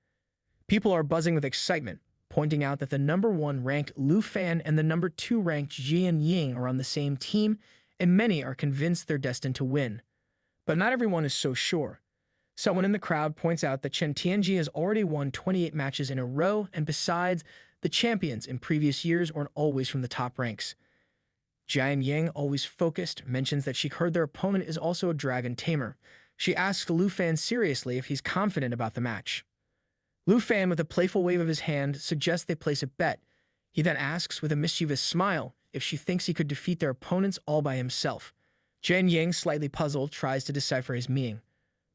People are buzzing with excitement, pointing out that the number 1 ranked Lu Fan and the number 2 ranked Jian Ying are on the same team, and many are convinced they're destined to win. But not everyone is so sure. Someone in the crowd points out that Chen Tianzi has already won 28 matches in a row, and besides, the champions in previous years weren't always from the top ranks. Jian Ying, always focused, mentions that she heard their opponent is also a dragon tamer. She asks Lu Fan seriously if he's confident about the match. Lu Fan, with a playful wave of his hand, suggests they place a bet. He then asks, with a mischievous smile, if she thinks he could defeat their opponents all by himself. Jian Ying, slightly puzzled, tries to decipher his meaning,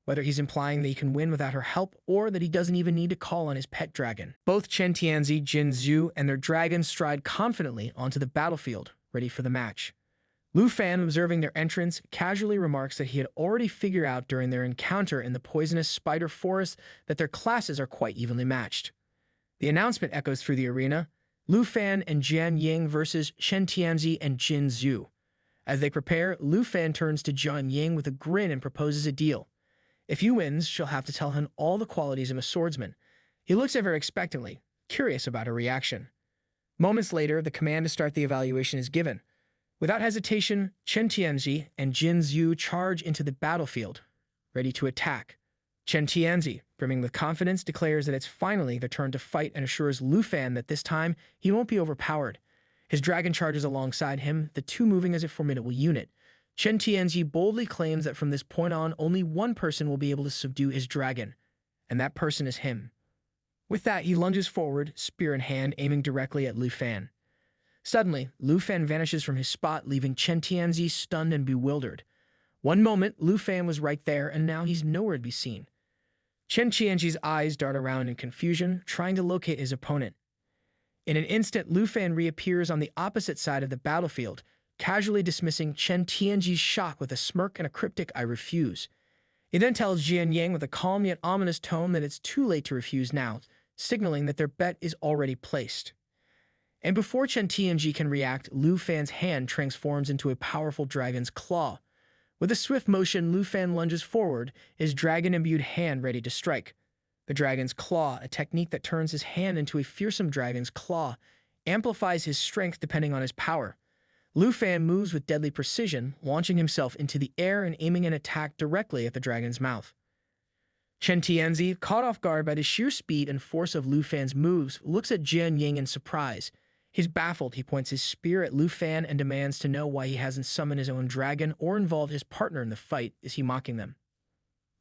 whether he's implying that he can win without her help or that he doesn't even need to call on his pet dragon. Both Chen Tianzi, Jin Zhu, and their dragons stride confidently onto the battlefield, ready for the match. Lu Fan, observing their entrance, casually remarks that he had already figured out during their encounter in the poisonous spider forest that their classes are quite evenly matched. The announcement echoes through the arena: Lu Fan and Jian Ying versus Chen Tianzi and Jin Zhu. As they prepare, Lu Fan turns to Jian Ying with a grin and proposes a deal. If he wins, she'll have to tell him all the qualities of a swordsman. He looks at her expectantly, curious about her reaction. Moments later, the command to start the evaluation is given. Without hesitation, Chen Tianzi and Jin Zhu charge into the battlefield, ready to attack. Chen Tianzi, brimming with confidence, declares that it's finally their turn to fight and assures Lu Fan that this time he won't be overpowered. His dragon charges alongside him, the two moving as a formidable unit. Chen Tianzi boldly claims that from this point on, only one person will be able to subdue his dragon, and that person is him. With that, he lunges forward, spear in hand, aiming directly at Lu Fan. Suddenly, Lu Fan vanishes from his spot, leaving Chen Tianzi stunned and bewildered. One moment, Lu Fan was right there, and now he's nowhere to be seen. Chen Tianzi's eyes dart around in confusion, trying to locate his opponent. In an instant, Lu Fan reappears on the opposite side of the battlefield, casually dismissing Chen Tianzi's shock with a smirk and a cryptic "I refuse." He then tells Jian Ying with a calm yet ominous tone that it's too late to refuse now, signaling that their bet is already placed. And before Chen Tianji can react, Lu Fan's hand transforms into a powerful dragon's claw. With a swift motion, Lu Fan lunges forward, his dragon-imbued hand ready to strike. The dragon's claw, a technique that turns his hand into a fearsome dragon's claw, amplifies his strength depending on his power. Lu Fan moves with deadly precision, launching himself into the air and aiming an attack directly at the dragon's mouth. Chen Tianzi, caught off guard by the sheer speed and force of Lu Fan's moves, looks at Jian Ying in surprise. He's baffled. He points his spear at Lu Fan and demands to know why he hasn't summoned his own dragon or involved his partner in the fight. Is he mocking them?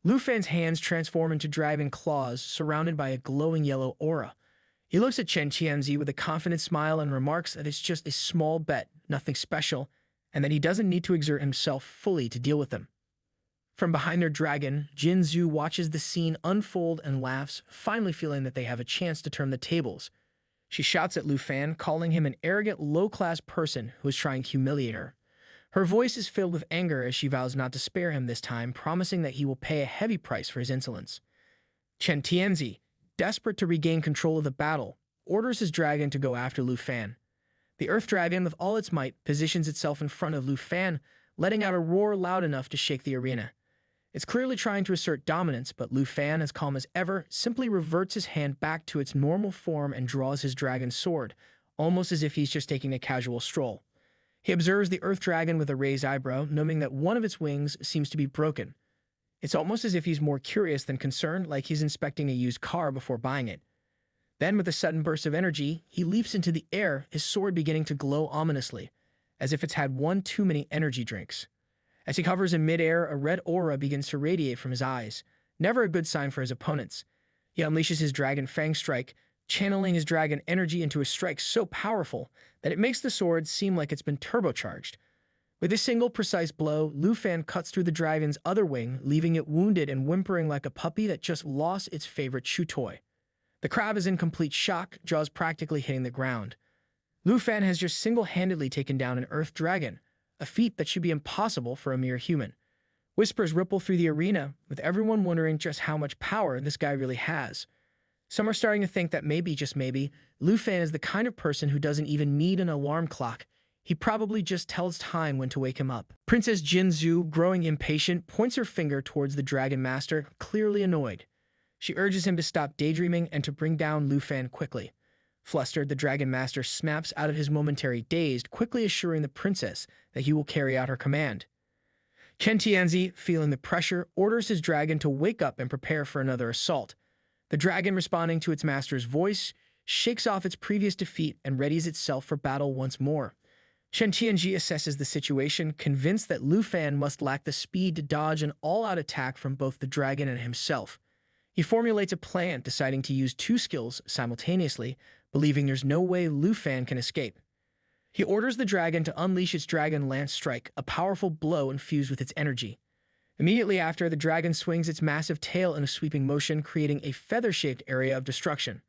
Lu Fan's hands transform into dragon claws, surrounded by a glowing yellow aura. He looks at Chen Tianzi with a confident smile and remarks that it's just a small bet, nothing special, and that he doesn't need to exert himself fully to deal with them. From behind their dragon, Jin Zhu watches the scene unfold and laughs, finally feeling that they have a chance to turn the tables. She shouts at Lu Fan, calling him an arrogant, low-class person who is trying to humiliate her. Her voice is filled with anger as she vows not to spare him this time, promising that he will pay a heavy price for his insolence. Chen Tianzi, desperate to regain control of the battle, orders his dragon to go after Lu Fan. The Earth Dragon, with all its might, positions itself in front of Lu Fan, letting out a roar loud enough to shake the arena. It's clearly trying to assert dominance, but Lu Fan, as calm as ever, simply reverts his hand back to its normal form and draws his dragon sword, almost as if he's just taking a casual stroll. He observes the Earth Dragon with a raised eyebrow, noting that one of its wings seems to be broken. It's almost as if he's more curious than concerned, like he's inspecting a used car before buying it. Then, with a sudden burst of energy, he leaps into the air, his sword beginning to glow ominously, as if it's had one too many energy drinks. As he hovers in midair, a red aura begins to radiate from his eyes, never a good sign for his opponents. He unleashes his Dragon Fang Strike, channeling his dragon energy into a strike so powerful that it makes the sword seem like it's been turbocharged. With a single precise blow, Lu Fan cuts through the dragon's other wing, leaving it wounded and whimpering like a puppy that just lost its favorite chew toy. The crab is in complete shock, jaws practically hitting the ground. Lu Fan has just single-handedly taken down an Earth Dragon, a feat that should be impossible for a mere human. Whispers ripple through the arena, with everyone wondering just how much power this guy really has. Some are starting to think that maybe, just maybe, Lu Fan is the kind of person who doesn't even need an alarm clock. He probably just tells time when to wake him up. Princess Jin Zhu, growing impatient, points her finger towards the Dragon Master, clearly annoyed. She urges him to stop daydreaming and to bring down Lu Fan quickly. Flustered, the Dragon Master snaps out of his momentary daze, quickly assuring the princess that he will carry out her command. Chen Tianzi, feeling the pressure, orders his dragon to wake up and prepare for another assault. The dragon, responding to its master's voice, shakes off its previous defeat and readies itself for battle once more. Chen Tianji assesses the situation, convinced that Lu Fan must lack the speed to dodge an all-out attack from both the dragon and himself. He formulates a plan, deciding to use two skills simultaneously, believing there's no way Lu Fan can escape. He orders the dragon to unleash its Dragon Lance Strike, a powerful blow infused with its energy. Immediately after, the dragon swings its massive tail in a sweeping motion, creating a feather-shaped area of destruction.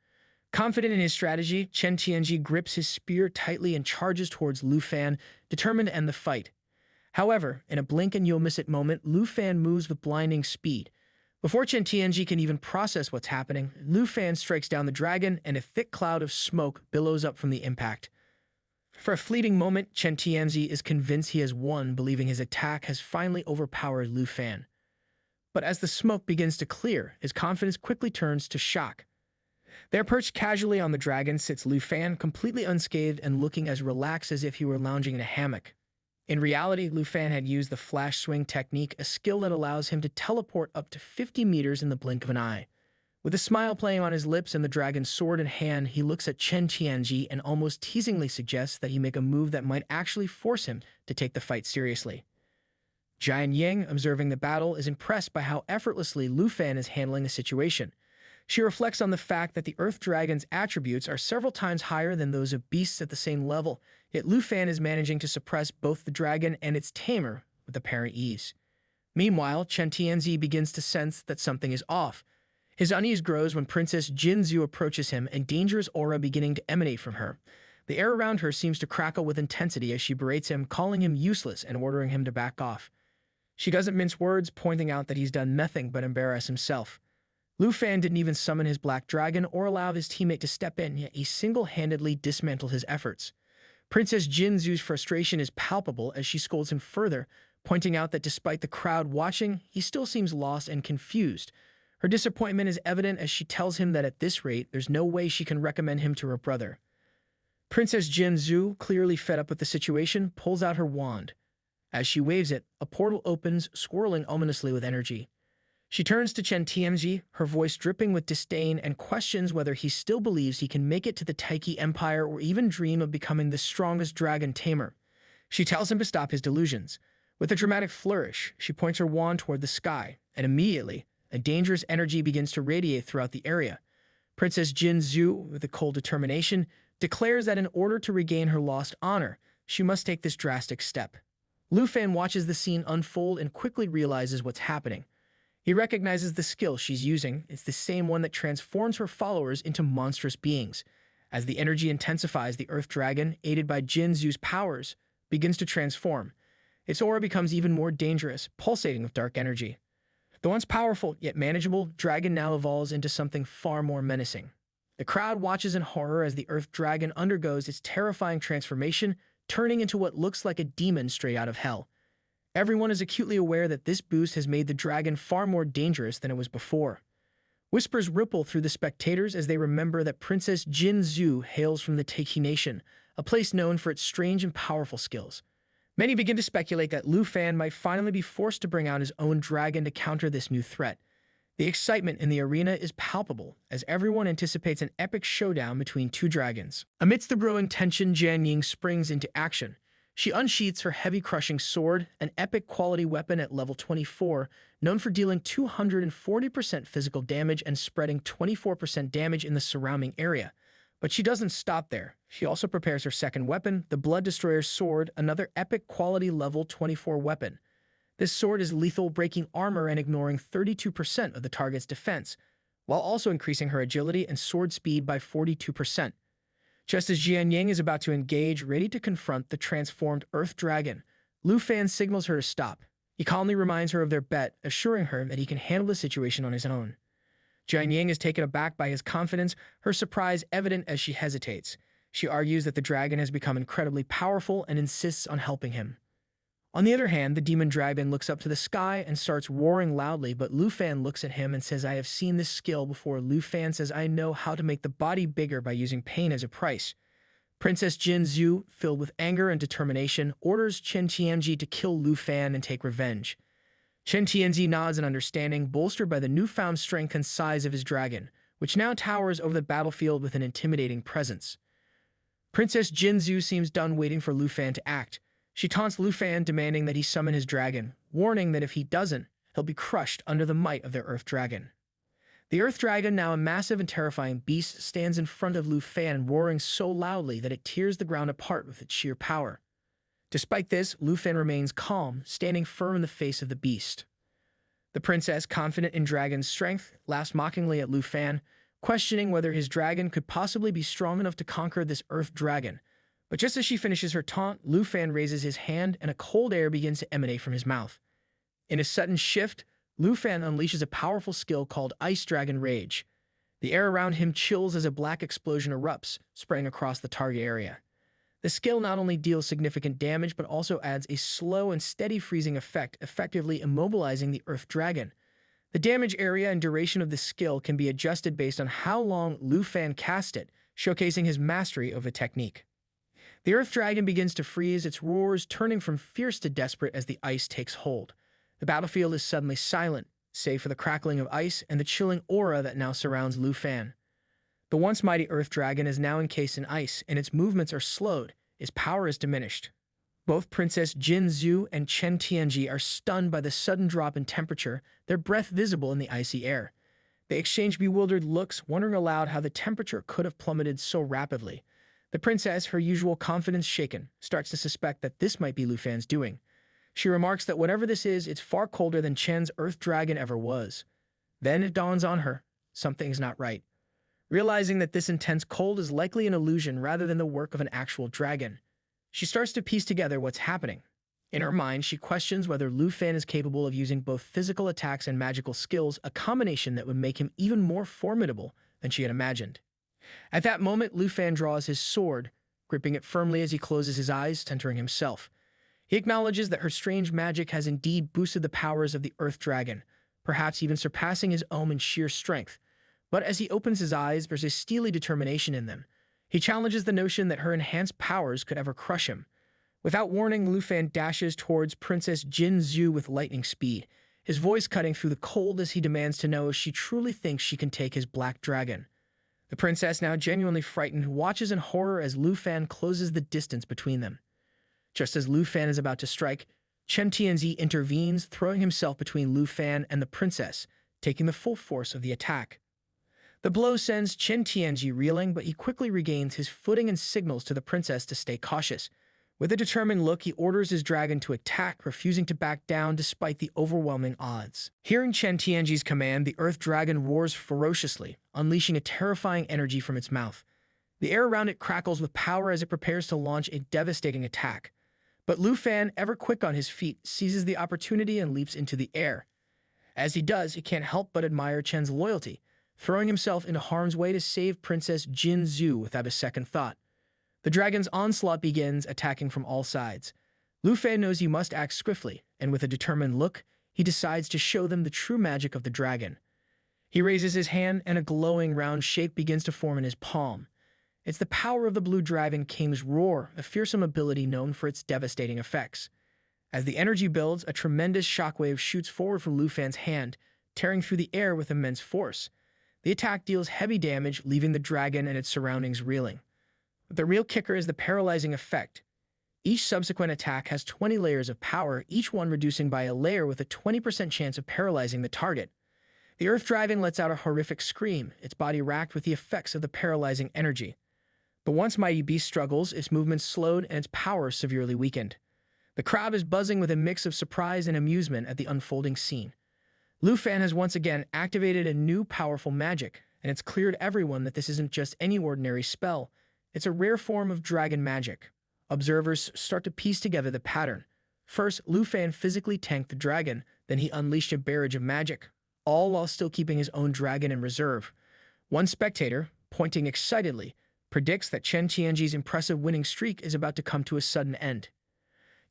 Confident in his strategy, Chen Tianji grips his spear tightly and charges towards Lu Fan, determined to end the fight. However, in a blink-and-you'll-miss-it moment, Lu Fan moves with blinding speed. Before Chen Tianji can even process what's happening, Lu Fan strikes down the dragon, and a thick cloud of smoke billows up from the impact. For a fleeting moment, Chen Tianzi is convinced he has won, believing his attack has finally overpowered Lu Fan. But as the smoke begins to clear, his confidence quickly turns to shock. There, perched casually on the dragon, sits Lu Fan, completely unscathed and looking as relaxed as if he were lounging in a hammock. In reality, Lu Fan had used the flash swing technique, a skill that allows him to teleport up to 50 meters in the blink of an eye. With a smile playing on his lips and the dragon's sword in hand, he looks at Chen Tianji and almost teasingly suggests that he make a move that might actually force him to take the fight seriously. Jian Ying, observing the battle, is impressed by how effortlessly Lu Fan is handling the situation. She reflects on the fact that the Earth Dragon's attributes are several times higher than those of beasts at the same level, yet Lu Fan is managing to suppress both the dragon and its tamer with apparent ease. Meanwhile, Chen Tianzi begins to sense that something is off. His unease grows when Princess Jin Zhu approaches him, a dangerous aura beginning to emanate from her. The air around her seems to crackle with intensity as she berates him, calling him useless and ordering him to back off. She doesn't mince words, pointing out that he's done nothing but embarrass himself. Lu Fan didn't even summon his black dragon or allow his teammate to step in, yet he single-handedly dismantled his efforts. Princess Jinzhu's frustration is palpable as she scolds him further, pointing out that despite the crowd watching, he still seems lost and confused. Her disappointment is evident as she tells him that at this rate, there's no way she can recommend him to her brother. Princess Jinzhu, clearly fed up with the situation, pulls out her wand. As she waves it, a portal opens, swirling ominously with energy. She turns to Chen Tianji, her voice dripping with disdain, and questions whether he still believes he can make it to the Taiki Empire or even dream of becoming the strongest dragon Tamer. She tells him to stop his delusions. With a dramatic flourish, she points her wand toward the sky, and immediately, a dangerous energy begins to radiate throughout the area. Princess Jinzhu, with a cold determination, declares that in order to regain her lost honor, she must take this drastic step. Lu Fan watches the scene unfold and quickly realizes what's happening. He recognizes the skill she's using. It's the same one that transforms her followers into monstrous beings. As the energy intensifies, the Earth Dragon, aided by Jinzhu's powers, begins to transform. Its aura becomes even more dangerous, pulsating with dark energy. The once powerful, yet manageable, dragon now evolves into something far more menacing. The crowd watches in horror as the Earth Dragon undergoes its terrifying transformation, turning into what looks like a demon straight out of hell. Everyone is acutely aware that this boost has made the dragon far more dangerous than it was before. Whispers ripple through the spectators as they remember that Princess Jinzhu hails from the Taiki Nation, a place known for its strange and powerful skills. Many begin to speculate that Lu Fan might finally be forced to bring out his own dragon to counter this new threat. The excitement in the arena is palpable, as everyone anticipates an epic showdown between two dragons. Amidst the growing tension, Jian Ying springs into action. She unsheaths her heavy crushing sword, an epic quality weapon at level 24, known for dealing 240% physical damage and spreading 24% damage in the surrounding area. But she doesn't stop there. She also prepares her second weapon, the Blood Destroyer's Sword, another epic quality level 24 weapon. This sword is lethal, breaking armor and ignoring 32% of the target's defense, while also increasing her agility and sword speed by 42%. Just as Jian Ying is about to engage, ready to confront the transformed Earth Dragon, Lu Fan signals her to stop. He calmly reminds her of their bet, assuring her that he can handle the situation on his own. Jian Ying is taken aback by his confidence, her surprise evident as she hesitates. She argues that the dragon has become incredibly powerful and insists on helping him. On the other hand, the demon dragon looks up to the sky and starts roaring loudly, but Lu Fan looks at him and says, "I have seen this skill before." Lu Fan says, "I know how to make the body bigger by using pain as a price." Princess Jinzhu, filled with anger and determination, orders Chen Tianji to kill Lu Fan and take revenge. Chen Tianji nods in understanding, bolstered by the newfound strength and size of his dragon, which now towers over the battlefield with an intimidating presence. Princess Jinzhu seems done waiting for Lu Fan to act. She taunts Lu Fan, demanding that he summon his dragon, warning that if he doesn't, he'll be crushed under the might of their Earth Dragon. The Earth Dragon, now a massive and terrifying beast, stands in front of Lu Fan, roaring so loudly that it tears the ground apart with its sheer power. Despite this, Lu Fan remains calm, standing firm in the face of the beast. The princess, confident in dragon's strength, laughs mockingly at Lu Fan, questioning whether his dragon could possibly be strong enough to conquer this Earth Dragon. But just as she finishes her taunt, Lu Fan raises his hand and a cold air begins to emanate from his mouth. In a sudden shift, Lu Fan unleashes a powerful skill called Ice Dragon Rage. The air around him chills as a black explosion erupts, spraying across the target area. The skill not only deals significant damage, but also adds a slow and steady freezing effect, effectively immobilizing the Earth Dragon. The damage area and duration of the skill can be adjusted based on how long Lu Fan cast it, showcasing his mastery of the technique. The Earth Dragon begins to freeze, its roars turning from fierce to desperate as the ice takes hold. The battlefield is suddenly silent, save for the crackling of ice and the chilling aura that now surrounds Lu Fan. The once mighty Earth Dragon is now encased in ice, and its movements are slowed, its power is diminished. Both Princess Jinzhu and Chen Tianji are stunned by the sudden drop in temperature, their breath visible in the icy air. They exchange bewildered looks, wondering aloud how the temperature could have plummeted so rapidly. The princess, her usual confidence shaken, starts to suspect that this might be Lu Fan's doing. She remarks that whatever this is, it's far colder than Chen's Earth Dragon ever was. Then it dawns on her, something's not right. Realizing that this intense cold is likely an illusion rather than the work of an actual dragon, she starts to piece together what's happening. In her mind, she questions whether Lu Fan is capable of using both physical attacks and magical skills, a combination that would make him even more formidable than she had imagined. At that moment, Lu Fan draws his sword, gripping it firmly as he closes his eyes, centering himself. He acknowledges that her strange magic has indeed boosted the powers of the Earth Dragon, perhaps even surpassing his own in sheer strength. But as he opens his eyes, there's a steely determination in them. He challenges the notion that her enhanced powers could ever crush him. Without warning, Lu Fan dashes towards Princess Jin Zhu with lightning speed, his voice cutting through the cold as he demands to know if she truly thinks she can take his black dragon. The princess, now genuinely frightened, watches in horror as Lu Fan closes the distance between them. Just as Lu Fan is about to strike, Chen Tianzi intervenes, throwing himself between Lu Fan and the princess, taking the full force of the attack. The blow sends Chen Tianzi reeling, but he quickly regains his footing and signals to the princess to stay cautious. With a determined look, he orders his dragon to attack, refusing to back down despite the overwhelming odds. Hearing Chen Tianji's command, the Earth Dragon roars ferociously, unleashing a terrifying energy from its mouth. The air around it crackles with power as it prepares to launch a devastating attack. But Lu Fan, ever quick on his feet, seizes the opportunity and leaps into the air. As he does, he can't help but admire Chen's loyalty, throwing himself into harm's way to save Princess Jin Zhu without a second thought. The dragon's onslaught begins, attacking from all sides. Lu Fan knows he must act swiftly, and with a determined look, he decides to show them the true magic of the dragon. He raises his hand, and a glowing round shape begins to form in his palm. It's the power of the Blue Dragon King's Roar, a fearsome ability known for its devastating effects. As the energy builds, a tremendous shockwave shoots forward from Lu Fan's hand, tearing through the air with immense force. The attack deals heavy damage, leaving the dragon and its surroundings reeling. But the real kicker is the paralyzing effect. Each subsequent attack has 20 layers of power, each one reducing by a layer with a 20% chance of paralyzing the target. The Earth Dragon lets out a horrific scream, its body racked with the effects of the paralyzing energy. The once mighty beast struggles, its movements slowed and its power severely weakened. The crowd is buzzing with a mix of surprise and amusement at the unfolding scene. Lu Fan has once again activated a new powerful magic, and it's clear to everyone that this isn't just any ordinary spell. It's a rare form of dragon magic. Observers start to piece together the pattern. First, Lu Fan physically tanked the dragon, then he unleashed a barrage of magic, all while still keeping his own dragon in reserve. One spectator, pointing excitedly, predicts that Chen Tianji's impressive winning streak is about to come to a sudden end.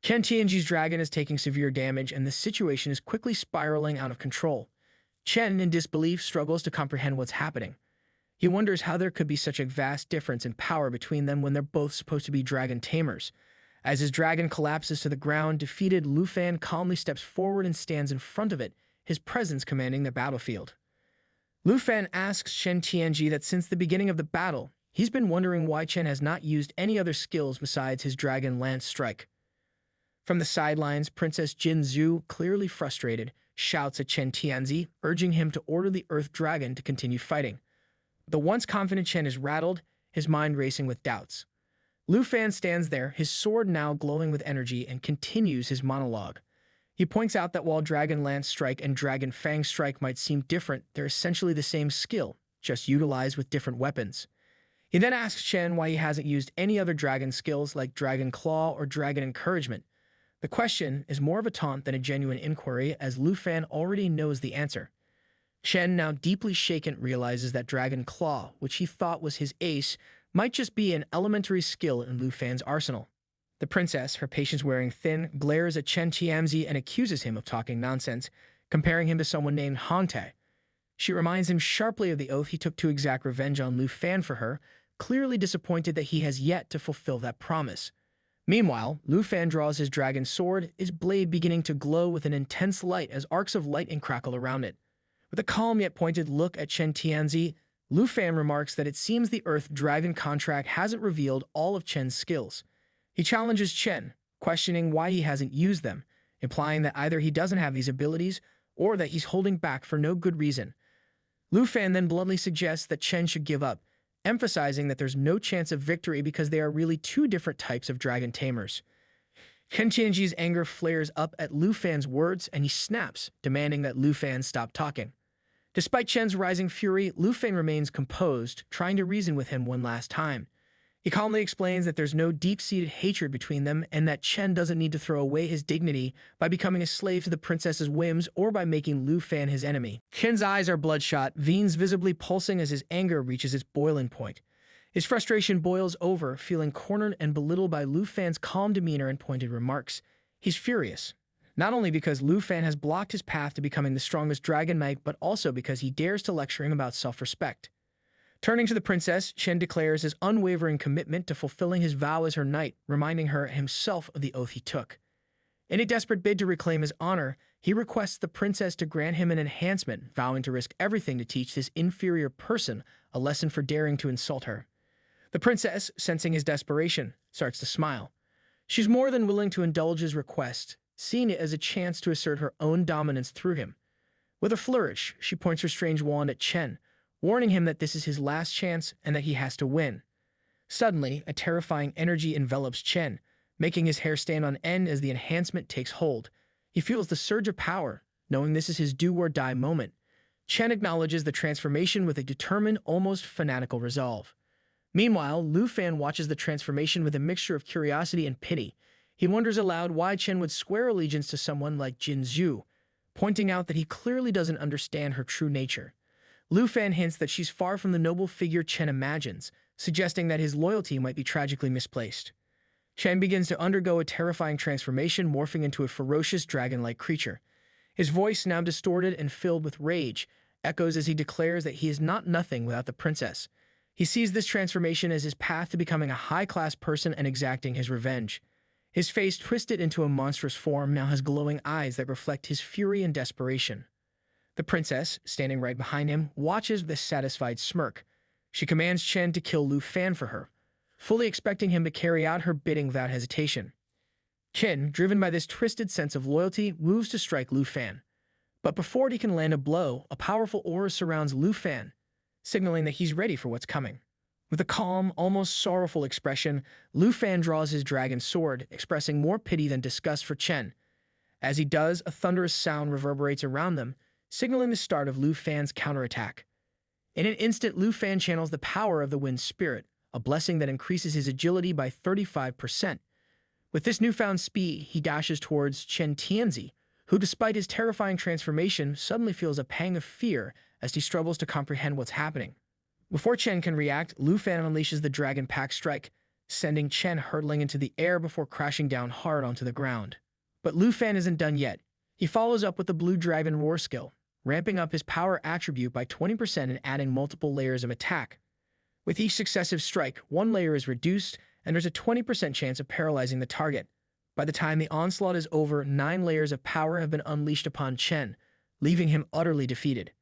Chen Tianji's dragon is taking severe damage, and the situation is quickly spiraling out of control. Chen, in disbelief, struggles to comprehend what's happening. He wonders how there could be such a vast difference in power between them when they're both supposed to be dragon tamers. As his dragon collapses to the ground, defeated, Lu Fan calmly steps forward and stands in front of it, his presence commanding the battlefield. Lu Fan asks Chen Tianji that since the beginning of the battle, he's been wondering why Chen has not used any other skills besides his dragon lance strike. From the sidelines, Princess Jin Zhu, clearly frustrated, shouts at Chen Tianzi, urging him to order the Earth Dragon to continue fighting. The once confident Chen is rattled, his mind racing with doubts. Lu Fan stands there, his sword now glowing with energy, and continues his monologue. He points out that while Dragon Lance Strike and Dragon Fang Strike might seem different, they're essentially the same skill, just utilized with different weapons. He then asks Chen why he hasn't used any other dragon skills like Dragon Claw or Dragon Encouragement. The question is more of a taunt than a genuine inquiry, as Lu Fan already knows the answer. Chen, now deeply shaken, realizes that Dragon Claw, which he thought was his ace, might just be an elementary skill in Lu Fan's arsenal. The princess, her patience wearing thin, glares at Chen Tianzi and accuses him of talking nonsense, comparing him to someone named Han Te. She reminds him sharply of the oath he took to exact revenge on Lu Fan for her, clearly disappointed that he has yet to fulfill that promise. Meanwhile, Lu Fan draws his dragon sword, his blade beginning to glow with an intense light as arcs of lightning crackle around it. With a calm yet pointed look at Chen Tianzi, Lu Fan remarks that it seems the Earth Dragon contract hasn't revealed all of Chen's skills. He challenges Chen, questioning why he hasn't used them, implying that either he doesn't have these abilities or that he's holding back for no good reason. Lu Fan then bluntly suggests that Chen should give up, emphasizing that there's no chance of victory because they are really two different types of dragon tamers. Chen Tianji's anger flares up at Lu Fan's words, and he snaps, demanding that Lu Fan stop talking. Despite Chen's rising fury, Lu Fan remains composed, trying to reason with him one last time. He calmly explains that there's no deep-seated hatred between them and that Chen doesn't need to throw away his dignity by becoming a slave to the princess's whims or by making Lu Fan his enemy. Chen's eyes are bloodshot, veins visibly pulsing as his anger reaches its boiling point. His frustration boils over, feeling cornered and belittled by Lu Fan's calm demeanor and pointed remarks. He's furious, not only because Lu Fan has blocked his path to becoming the strongest dragon knight, but also because he dares to lecture him about self-respect. Turning to the princess, Chen declares his unwavering commitment to fulfilling his vow as her knight, reminding her himself of the oath he took. In a desperate bid to reclaim his honor, he requests the princess to grant him an enhancement, vowing to risk everything to teach this inferior person a lesson for daring to insult her. The princess, sensing his desperation, starts to smile. She's more than willing to indulge his request, seeing it as a chance to assert her own dominance through him. With a flourish, she points her strange wand at Chen, warning him that this is his last chance and that he has to win. Suddenly, a terrifying energy envelops Chen, making his hair stand on end as the enhancement takes hold. He feels the surge of power, knowing this is his do-or-die moment. Chen acknowledges the transformation with a determined, almost fanatical resolve. Meanwhile, Lu Fan watches the transformation with a mixture of curiosity and pity. He wonders aloud why Chen would swear allegiance to someone like Jin Zhu, pointing out that he clearly doesn't understand her true nature. Lu Fan hints that she's far from the noble figure Chen imagines, suggesting that his loyalty might be tragically misplaced. Chen begins to undergo a terrifying transformation, morphing into a ferocious dragon-like creature. His voice, now distorted and filled with rage, echoes as he declares that he is not nothing without the princess. He sees this transformation as his path to becoming a high-class person and exacting his revenge. His face, twisted into a monstrous form, now has glowing eyes that reflect his fury and desperation. The princess, standing right behind him, watches with a satisfied smirk. She commands Chen to kill Lu Fan for her, fully expecting him to carry out her bidding without hesitation. Chen, driven by this twisted sense of loyalty, moves to strike Lu Fan. But before he can land a blow, a powerful aura surrounds Lu Fan, signaling that he's ready for what's coming. With a calm, almost sorrowful expression, Lu Fan draws his dragon sword, expressing more pity than disgust for Chen. As he does, a thunderous sound reverberates around them, signaling the start of Lu Fan's counterattack. In an instant, Lu Fan channels the power of the wind spirit, a blessing that increases his agility by 35%. With this newfound speed, he dashes towards Chen Tianzi, who, despite his terrifying transformation, suddenly feels a pang of fear as he struggles to comprehend what's happening. Before Chen can react, Lu Fan unleashes the Dragon Pack Strike, sending Chen hurtling into the air before crashing down hard onto the ground. But Lu Fan isn't done yet. He follows up with the Blue Dragon Roar skill, ramping up his power attribute by 20% and adding multiple layers of attack. With each successive strike, one layer is reduced, and there's a 20% chance of paralyzing the target. By the time the onslaught is over, 9 layers of power have been unleashed upon Chen, leaving him utterly defeated.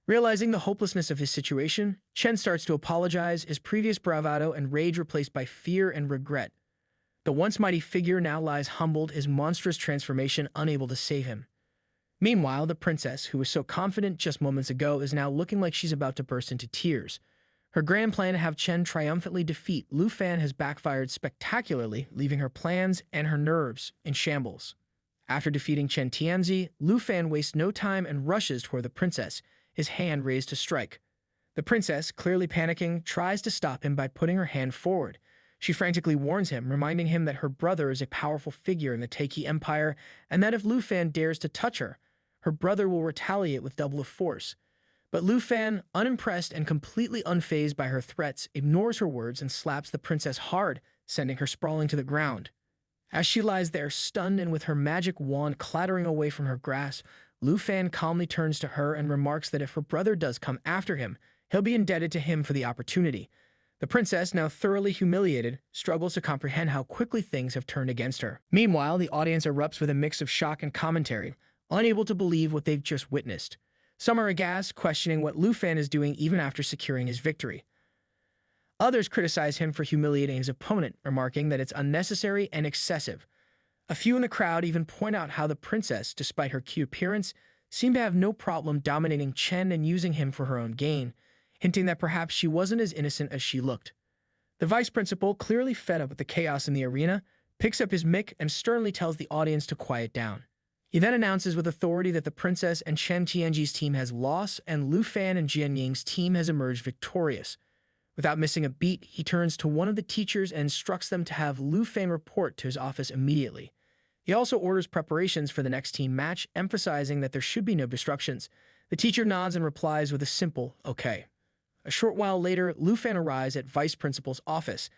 Realizing the hopelessness of his situation, Chen starts to apologize, his previous bravado and rage replaced by fear and regret. The once mighty figure now lies humbled, his monstrous transformation unable to save him. Meanwhile, the princess, who was so confident just moments ago, is now looking like she's about to burst into tears. Her grand plan to have Chen triumphantly defeat Lu Fan has backfired spectacularly, leaving her plans and her nerves in shambles. After defeating Chen Tianzi, Lu Fan wastes no time and rushes toward the princess, his hand raised to strike. The princess, clearly panicking, tries to stop him by putting her hand forward. She frantically warns him, reminding him that her brother is a powerful figure in the Taiki Empire and that if Lu Fan dares to touch her, her brother will retaliate with double of force. But Lu Fan, unimpressed and completely unfazed by her threats, ignores her words and slaps the princess hard, sending her sprawling to the ground. As she lies there, stunned and with her magic wand clattering away from her grasp, Lu Fan calmly turns to her and remarks that if her brother does come after him, he'll be indebted to him for the opportunity. The princess, now thoroughly humiliated, struggles to comprehend how quickly things have turned against her. Meanwhile, the audience erupts with a mix of shock and commentary, unable to believe what they've just witnessed. Some are aghast, questioning what Lu Fan is doing even after securing his victory. Others criticize him for humiliating his opponent, remarking that it's unnecessary and excessive. A few in the crowd even point out how the princess, despite her cute appearance, seemed to have no problem dominating Chen and using him for her own gain, hinting that perhaps she wasn't as innocent as she looked. The vice principal, clearly fed up with the chaos in the arena, picks up his mic and sternly tells the audience to quiet down. He then announces with authority that the princess and Chen Tianji's team has lost and Lu Fan and Jian Ying's team has emerged victorious. Without missing a beat, he turns to one of the teachers and instructs them to have Lu Fan report to his office immediately. He also orders preparations for the next team match, emphasizing that there should be no disruptions. The teacher nods and replies with a simple, okay. A short while later, Lu Fan arrives at Vice Principal's office.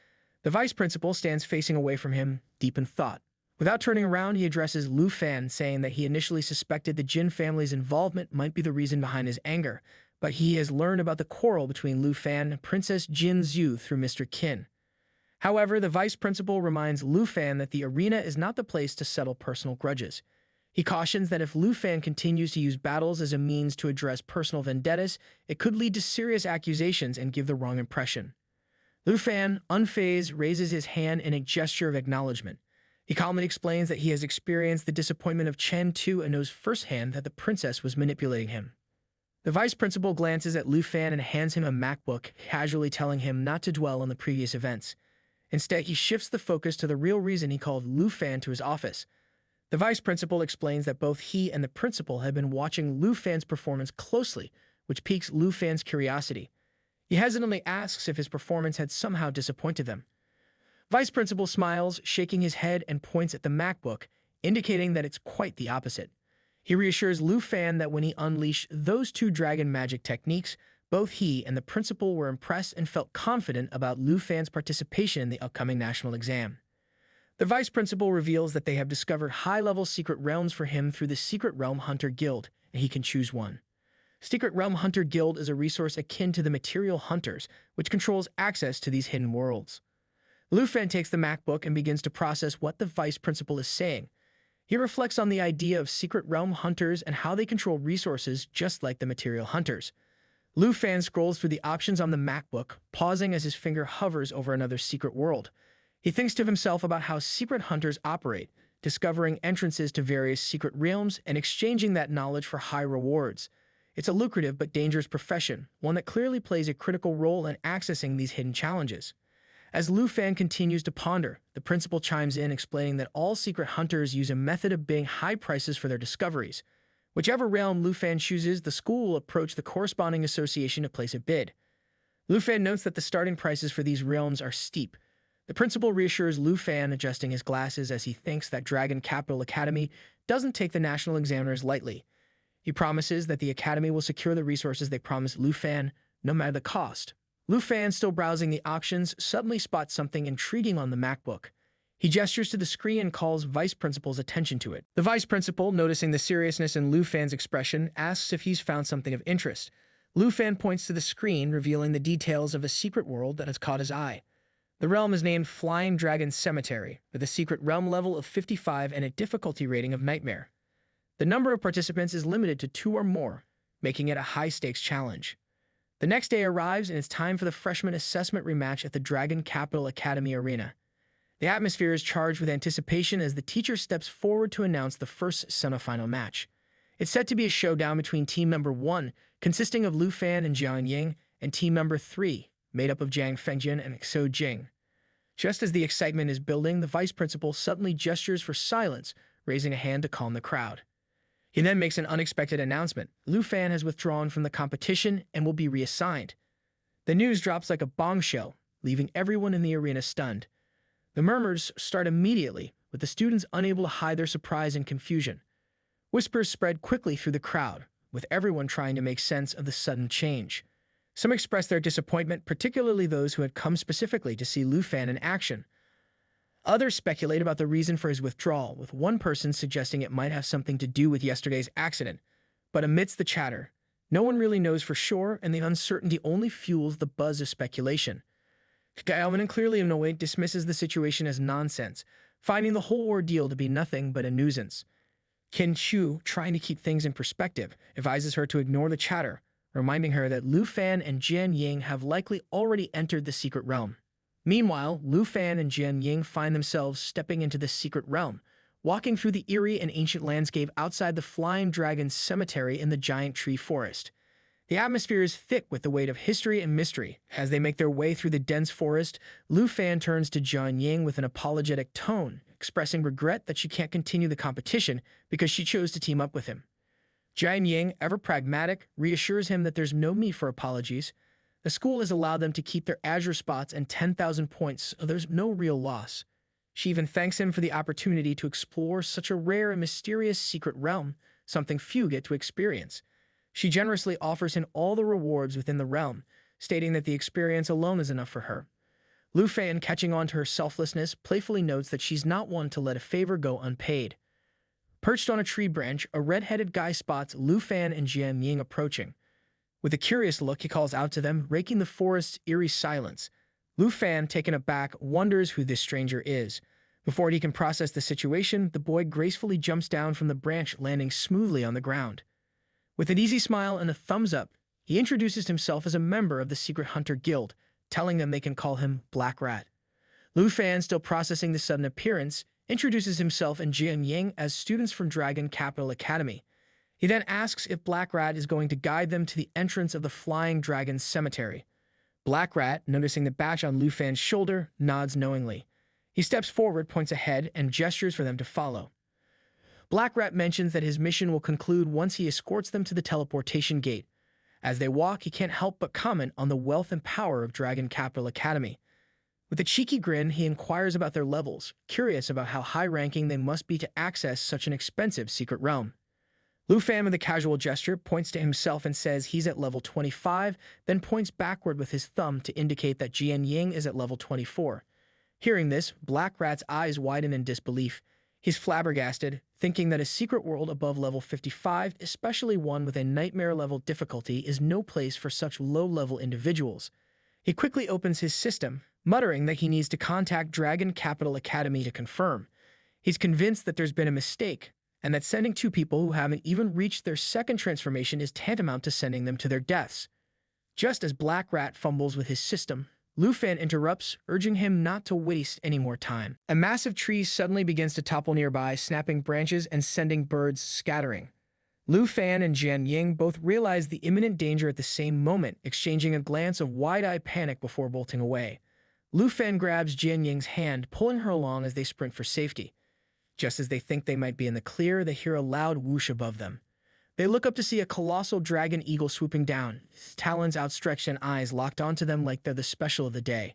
The Vice Principal stands facing away from him, deep in thought. Without turning around, he addresses Lu Fan, saying that he initially suspected the Jin family's involvement might be the reason behind his anger, but he has learned about the quarrel between Lu Fan and Princess Jin Zhu through Mr. Qin. However, the Vice Principal reminds Lu Fan that the arena is not the place to settle personal grudges. He cautions that if Lu Fan continues to use battles as a means to address personal vendettas, it could lead to serious accusations and give the wrong impression. Lu Fan, unfazed, raises his hand in a gesture of acknowledgement. He calmly explains that he has experienced the disappointment of Chen Tu and knows firsthand that the princess was manipulating him. The Vice Principal glances at Lu Fan and hands him a MacBook, casually telling him not to dwell on the previous events. Instead, he shifts the focus to the real reason he called Lu Fan to his office. The Vice Principal explains that both he and the Principal have been watching Lu Fan's performance closely, which piques Lu Fan's curiosity. He hesitantly asks if his performance had somehow disappointed them. Vice Principal smiles, shaking his head and points at the MacBook, indicating that it's quite the opposite. He reassures Lu Fan that when he unleashed those two dragon magic techniques, both he and the Principal were impressed and felt confident about Lu Fan's participation in the upcoming national exam. The Vice Principal reveals that they have discovered high-level secret realms for him through the Secret Realm Hunter Guild, and he can choose one. Secret Realm Hunter Guild is a resource akin to the Material Hunters, which controls access to these hidden worlds. Lu Fan takes the MacBook and begins to process what the Vice Principal is saying. He reflects on the idea of Secret Realm Hunters and how they control resources just like the Material Hunters. Lu Fan scrolls through the options on the MacBook, pausing as his finger hovers over another secret world. He thinks to himself about how secret hunters operate, discovering entrances to various secret realms and exchanging that knowledge for high rewards. It's a lucrative but dangerous profession, one that clearly plays a critical role in accessing these hidden challenges. As Lu Fan continues to ponder, the Principal chimes in explaining that all secret hunters use a method of bidding high prices for their discoveries. Whichever realm Lu Fan chooses, the school will approach the corresponding association to place a bid. Lu Fan notes that the starting prices for these realms are steep. The Principal reassures Lu Fan, adjusting his glasses as he thinks that Dragon Capital Academy doesn't take the national examiners lightly. He promises that the academy will secure the resources they promised Lu Fan, no matter the cost. Lu Fan, still browsing the options, suddenly spots something intriguing on the MacBook. He gestures to the screen and calls Vice Principal's attention to it. The Vice Principal, noticing the seriousness in Lu Fan's expression, asks if he's found something of interest. Lu Fan points to the screen, revealing the details of a secret world that has caught his eye. The realm is named Flying Dragon Cemetery, with a secret realm level of 55 and a difficulty rating of Nightmare. The number of participants is limited to 2 or more, making it a high-stakes challenge. The next day arrives and it's time for the freshman assessment rematch at the Dragon Capital Academy Arena. The atmosphere is charged with anticipation as the teacher steps forward to announce the first semifinal match. It's set to be a showdown between Team Member 1, consisting of Lu Fan and Jian Ying, and Team Member 3, made up of Jiang Fengjin and Xo Jing. Just as the excitement is building, the Vice Principal suddenly gestures for silence, raising a hand to calm the crowd. He then makes an unexpected announcement. Lu Fan has withdrawn from the competition and will be reassigned. The news drops like a bombshell, leaving everyone in the arena stunned. The murmurs start immediately, with the students unable to hide their surprise and confusion. Whispers spread quickly through the crowd, with everyone trying to make sense of the sudden change. Some express their disappointment, particularly those who had come specifically to see Lu Fan in action. Others speculate about the reason for his withdrawal, with one person suggesting it might have something to do with yesterday's accident. But amidst the chatter, no one really knows for sure, and the uncertainty only fuels the buzz of speculation. Galvin clearly in no way dismisses the situation as nonsense, finding the whole ordeal to be nothing but a nuisance. Qin Chu, trying to keep things in perspective, advises her to ignore the chatter, reminding her that Lu Fan and Jian Ying have likely already entered the secret realm. Meanwhile, Lu Fan and Jian Ying find themselves stepping into the secret realm, walking through the eerie and ancient landscape outside the Flying Dragon Cemetery in the giant tree forest. The atmosphere is thick with the weight of history and mystery. As they make their way through the dense forest, Lu Fan turns to Jian Ying with an apologetic tone, expressing regret that she can't continue the competition because she chose to team up with him. Jian Ying, ever pragmatic, reassures him that there's no need for apologies. The school has allowed them to keep their Azure spots and 10,000 points, so there's no real loss. She even thanks him for the opportunity to explore such a rare and mysterious secret realm, something few get to experience. She generously offers him all the rewards within the realm, stating that the experience alone is enough for her. Lu Fan, catching on to her selflessness, playfully notes that she's not one to let a favor go unpaid. Perched on a tree branch, a red-headed guy spots Lu Fan and Jian Ying approaching. With a curious look, he calls out to them, breaking the forest's eerie silence. Lu Fan, taken aback, wonders who this stranger is. Before he can process the situation, the boy gracefully jumps down from the branch, landing smoothly on the ground. With an easy smile and a thumbs up, he introduces himself as a member of the Secret Hunter Guild, telling them they can call him Black Rat. Lu Fan, still processing the sudden appearance, introduces himself and Jian Ying as students from Dragon Capital Academy. He then asks if Black Rat is going to guide them to the entrance of the Flying Dragon Cemetery. Black Rat, noticing the badge on Lu Fan's shoulder, nods knowingly. He steps forward, points ahead, and gestures for them to follow. Black Rat mentions that his mission will conclude once he escorts them to the teleportation gate. As they walk, he can't help but comment on the wealth and power of Dragon Capital Academy. With a cheeky grin, he inquires about their levels, curious about how high-ranking they must be to access such an expensive secret realm. Lu Fan, with a casual gesture, points to himself and says he's at level 25, then points backward with his thumb to indicate that Jian Ying is at level 24. Hearing this, Black Rat's eyes widen in disbelief. He's flabbergasted, thinking that a secret world above level 55, especially one with a nightmare-level difficulty, is no place for such low-level individuals. He quickly opens his system, muttering that he needs to contact Dragon Capital Academy to confirm. He's convinced that there's been a mistake, and that sending two people who haven't even reached their second transformation is tantamount to sending them to their deaths. Just as Black Rat fumbles with his system, Lu Fan interrupts, urging him not to waste any more time. A massive tree suddenly begins to topple nearby, snapping branches and sending birds scattering. Lu Fan and Jian Ying both realize the imminent danger at the same moment, exchanging a glance of wide-eyed panic before bolting away. Lu Fan grabs Jian Ying's hand, pulling her along as they sprint for safety. Just as they think they might be in the clear, they hear a loud whoosh above them. They look up to see a colossal dragon eagle swooping down, its talons outstretched and eyes locked onto them like they're the special of the day.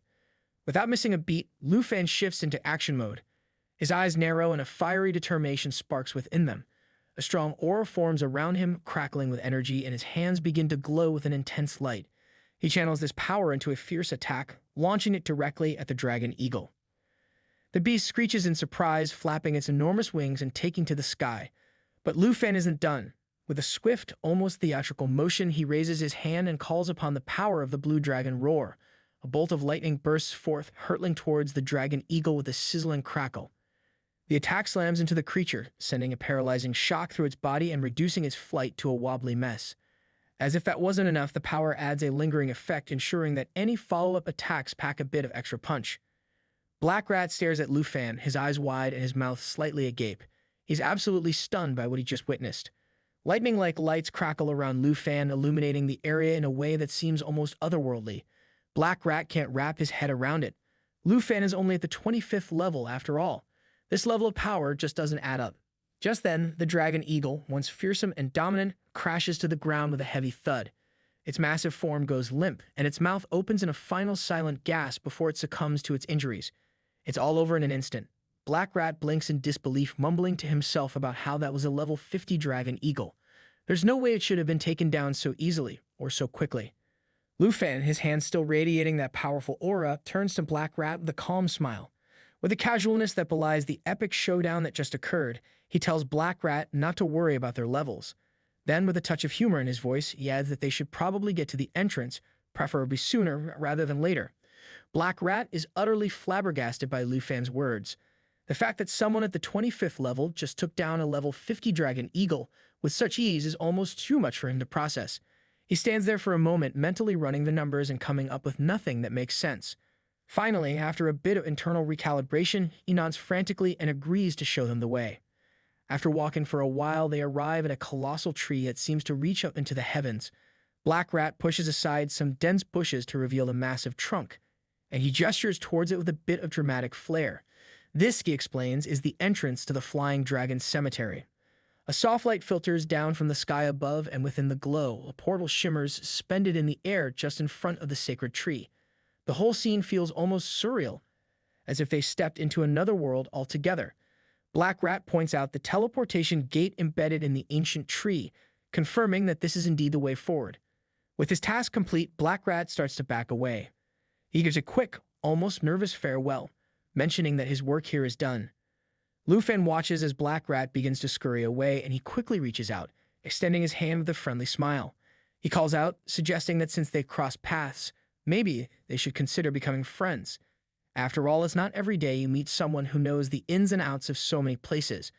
Without missing a beat, Lu Fan shifts into action mode. His eyes narrow and a fiery determination sparks within them. A strong aura forms around him, crackling with energy, and his hands begin to glow with an intense light. He channels this power into a fierce attack, launching it directly at the dragon eagle. The beast screeches in surprise, flapping its enormous wings and taking to the sky. But Lu Fan isn't done. With a swift, almost theatrical motion, he raises his hand and calls upon the power of the blue dragon roar. A bolt of lightning bursts forth, hurtling towards the dragon eagle with a sizzling crackle. The attack slams into the creature, sending a paralyzing shock through its body and reducing its flight to a wobbly mess. As if that wasn't enough, the power adds a lingering effect, ensuring that any follow-up attacks pack a bit of extra punch. Black Rat stares at Lu Fan, his eyes wide and his mouth slightly agape. He's absolutely stunned by what he just witnessed. Lightning-like lights crackle around Lu Fan, illuminating the area in a way that seems almost otherworldly. Black Rat can't wrap his head around it. Lu Fan is only at the 25th level after all. This level of power just doesn't add up. Just then, the dragon eagle, once fearsome and dominant, crashes to the ground with a heavy thud. Its massive form goes limp, and its mouth opens in a final silent gasp before it succumbs to its injuries. It's all over in an instant. Black Rat blinks in disbelief, mumbling to himself about how that was a level 50 dragon eagle. There's no way it should have been taken down so easily, or so quickly. Lu Fan, his hand still radiating that powerful aura, turns to Black Rat with a calm smile. With a casualness that belies the epic showdown that just occurred, he tells Black Rat not to worry about their levels. Then, with a touch of humor in his voice, he adds that they should probably get to the entrance, preferably sooner rather than later. Black Rat is utterly flabbergasted by Lu Fan's words. The fact that someone at the 25th level just took down a level 50 dragon eagle with such ease is almost too much for him to process. He stands there for a moment, mentally running the numbers and coming up with nothing that makes sense. Finally, after a bit of internal recalibration, he nods frantically and agrees to show them the way. After walking for a while, they arrive at a colossal tree that seems to reach up into the heavens. Black Rat pushes aside some dense bushes to reveal a massive trunk, and he gestures towards it with a bit of dramatic flair. This, he explains, is the entrance to the Flying Dragon Cemetery. A soft light filters down from the sky above, and within the glow, a portal shimmers suspended in the air just in front of the sacred tree. The whole scene feels almost surreal, as if they stepped into another world altogether. Black Rat points out the teleportation gate embedded in the ancient tree, confirming that this is indeed the way forward. With his task complete, Black Rat starts to back away. He gives a quick, almost nervous farewell, mentioning that his work here is done. Lufan watches as Black Rat begins to scurry away, and he quickly reaches out, extending his hand with a friendly smile. He calls out, suggesting that since they've crossed paths, maybe they should consider becoming friends. After all, it's not every day you meet someone who knows the ins and outs of so many places.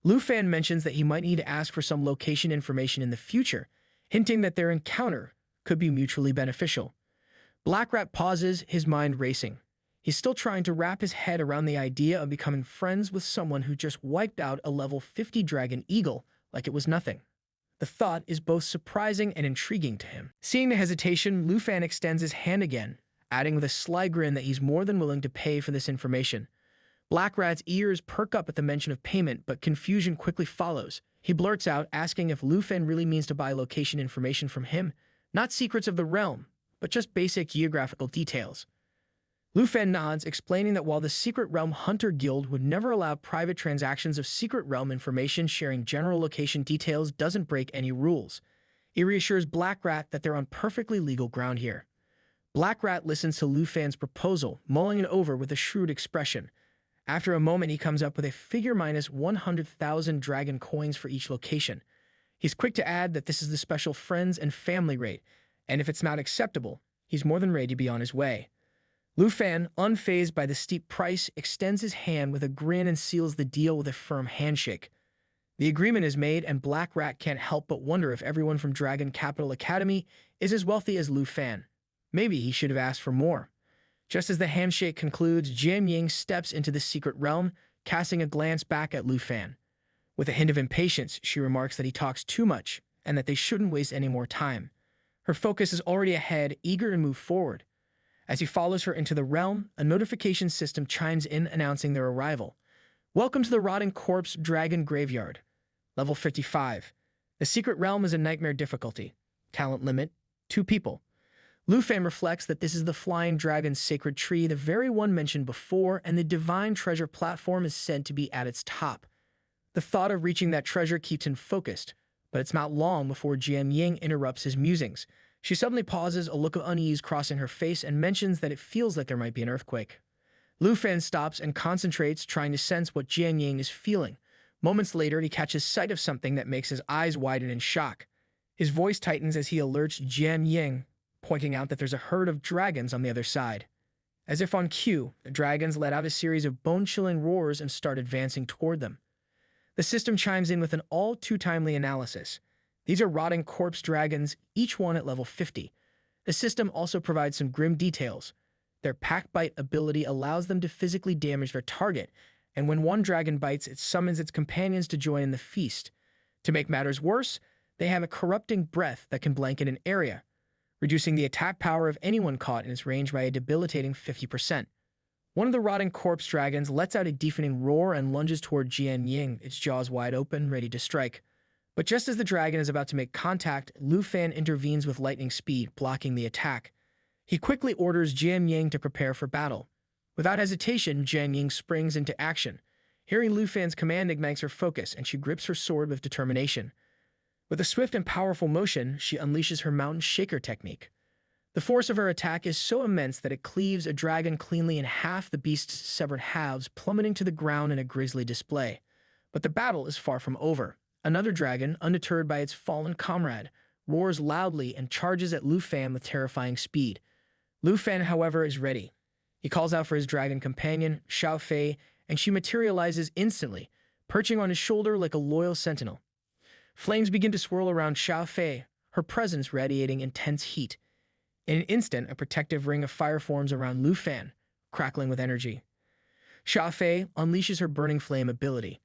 Lufan mentions that he might need to ask for some location information in the future, hinting that their encounter could be mutually beneficial. Black Rat pauses, his mind racing. He's still trying to wrap his head around the idea of becoming friends with someone who just wiped out a level 50 dragon eagle like it was nothing. The thought is both surprising and intriguing to him. Seeing the hesitation, Lufan extends his hand again, adding with a sly grin that he's more than willing to pay for this information. Black Rat's ears perk up at the mention of payment, but confusion quickly follows. He blurts out, asking if Lufan really means to buy location information from him, not secrets of the realm, but just basic geographical details. Lufan nods, explaining that while the Secret Realm Hunter Guild would never allow private transactions of Secret Realm information, sharing general location details doesn't break any rules. He reassures Black Rat that they're on perfectly legal ground here. Black Rat listens to Lufan's proposal, mulling it over with a shrewd expression. After a moment, he comes up with a figure minus 100,000 dragon coins for each location. He's quick to add that this is the special friends and family rate, and if it's not acceptable, he's more than ready to be on his way. Lufan, unfazed by the steep price, extends his hand with a grin and seals the deal with a firm handshake. The agreement is made, and Black Rat can't help but wonder if everyone from Dragon Capital Academy is as wealthy as Lufan. Maybe he should have asked for more. Just as the handshake concludes, Jian Ying steps into the secret realm, casting a glance back at Lufan. With a hint of impatience, she remarks that he talks too much, and that they shouldn't waste any more time. Her focus is already ahead, eager to move forward. As he follows her into the realm, a notification system chimes in announcing their arrival. Welcome to the Rotting Corpse Dragon Graveyard. Level 55. The secret realm is a nightmare difficulty. Talent limit, 2 people. Lufan reflects that this is the Flying Dragon's sacred tree, the very one mentioned before, and the divine treasure platform is said to be at its top. The thought of reaching that treasure keeps him focused, but it's not long before Jian Ying interrupts his musings. She suddenly pauses, a look of unease crossing her face, and mentions that it feels like there might be an earthquake. Lufan stops and concentrates, trying to sense what Jian Ying is feeling. Moments later, he catches sight of something that makes his eyes widen in shock. His voice tightens as he alerts Jian Ying, pointing out that there's a herd of dragons on the other side. As if on cue, the dragons let out a series of bone-chilling roars and start advancing toward them. The system chimes in with an all-too-timely analysis. These are rotting corpse dragons, each one at level 50. The system also provides some grim details. Their pack bite ability allows them to physically damage their target, and when one dragon bites, it summons its companions to join in the feast. To make matters worse, they have a corrupting breath that can blanket an area, reducing the attack power of anyone caught in its range by a debilitating 50%. One of the rotting corpse dragons lets out a deafening roar and lunges toward Jian Ying, its jaws wide open, ready to strike. But just as the dragon is about to make contact, Lufan intervenes with lightning speed, blocking the attack. He quickly orders Jian Ying to prepare for battle. Without hesitation, Jian Ying springs into action. Hearing Lufan's command ignites her focus, and she grips her sword with determination. With a swift and powerful motion, she unleashes her mountain shaker technique. The force of her attack is so immense that it cleaves a dragon cleanly in half, the beast's severed halves plummeting to the ground in a grisly display. But the battle is far from over. Another dragon, undeterred by its fallen comrade, roars loudly and charges at Lufan with terrifying speed. Lufan, however, is ready. He calls out for his dragon companion, Xiao Fei, and she materializes instantly, perching on his shoulder like a loyal sentinel. Flames begin to swirl around Xiao Fei, her presence radiating intense heat. In an instant, a protective ring of fire forms around Lufan, crackling with energy. Xiao Fei unleashes her burning flame ability.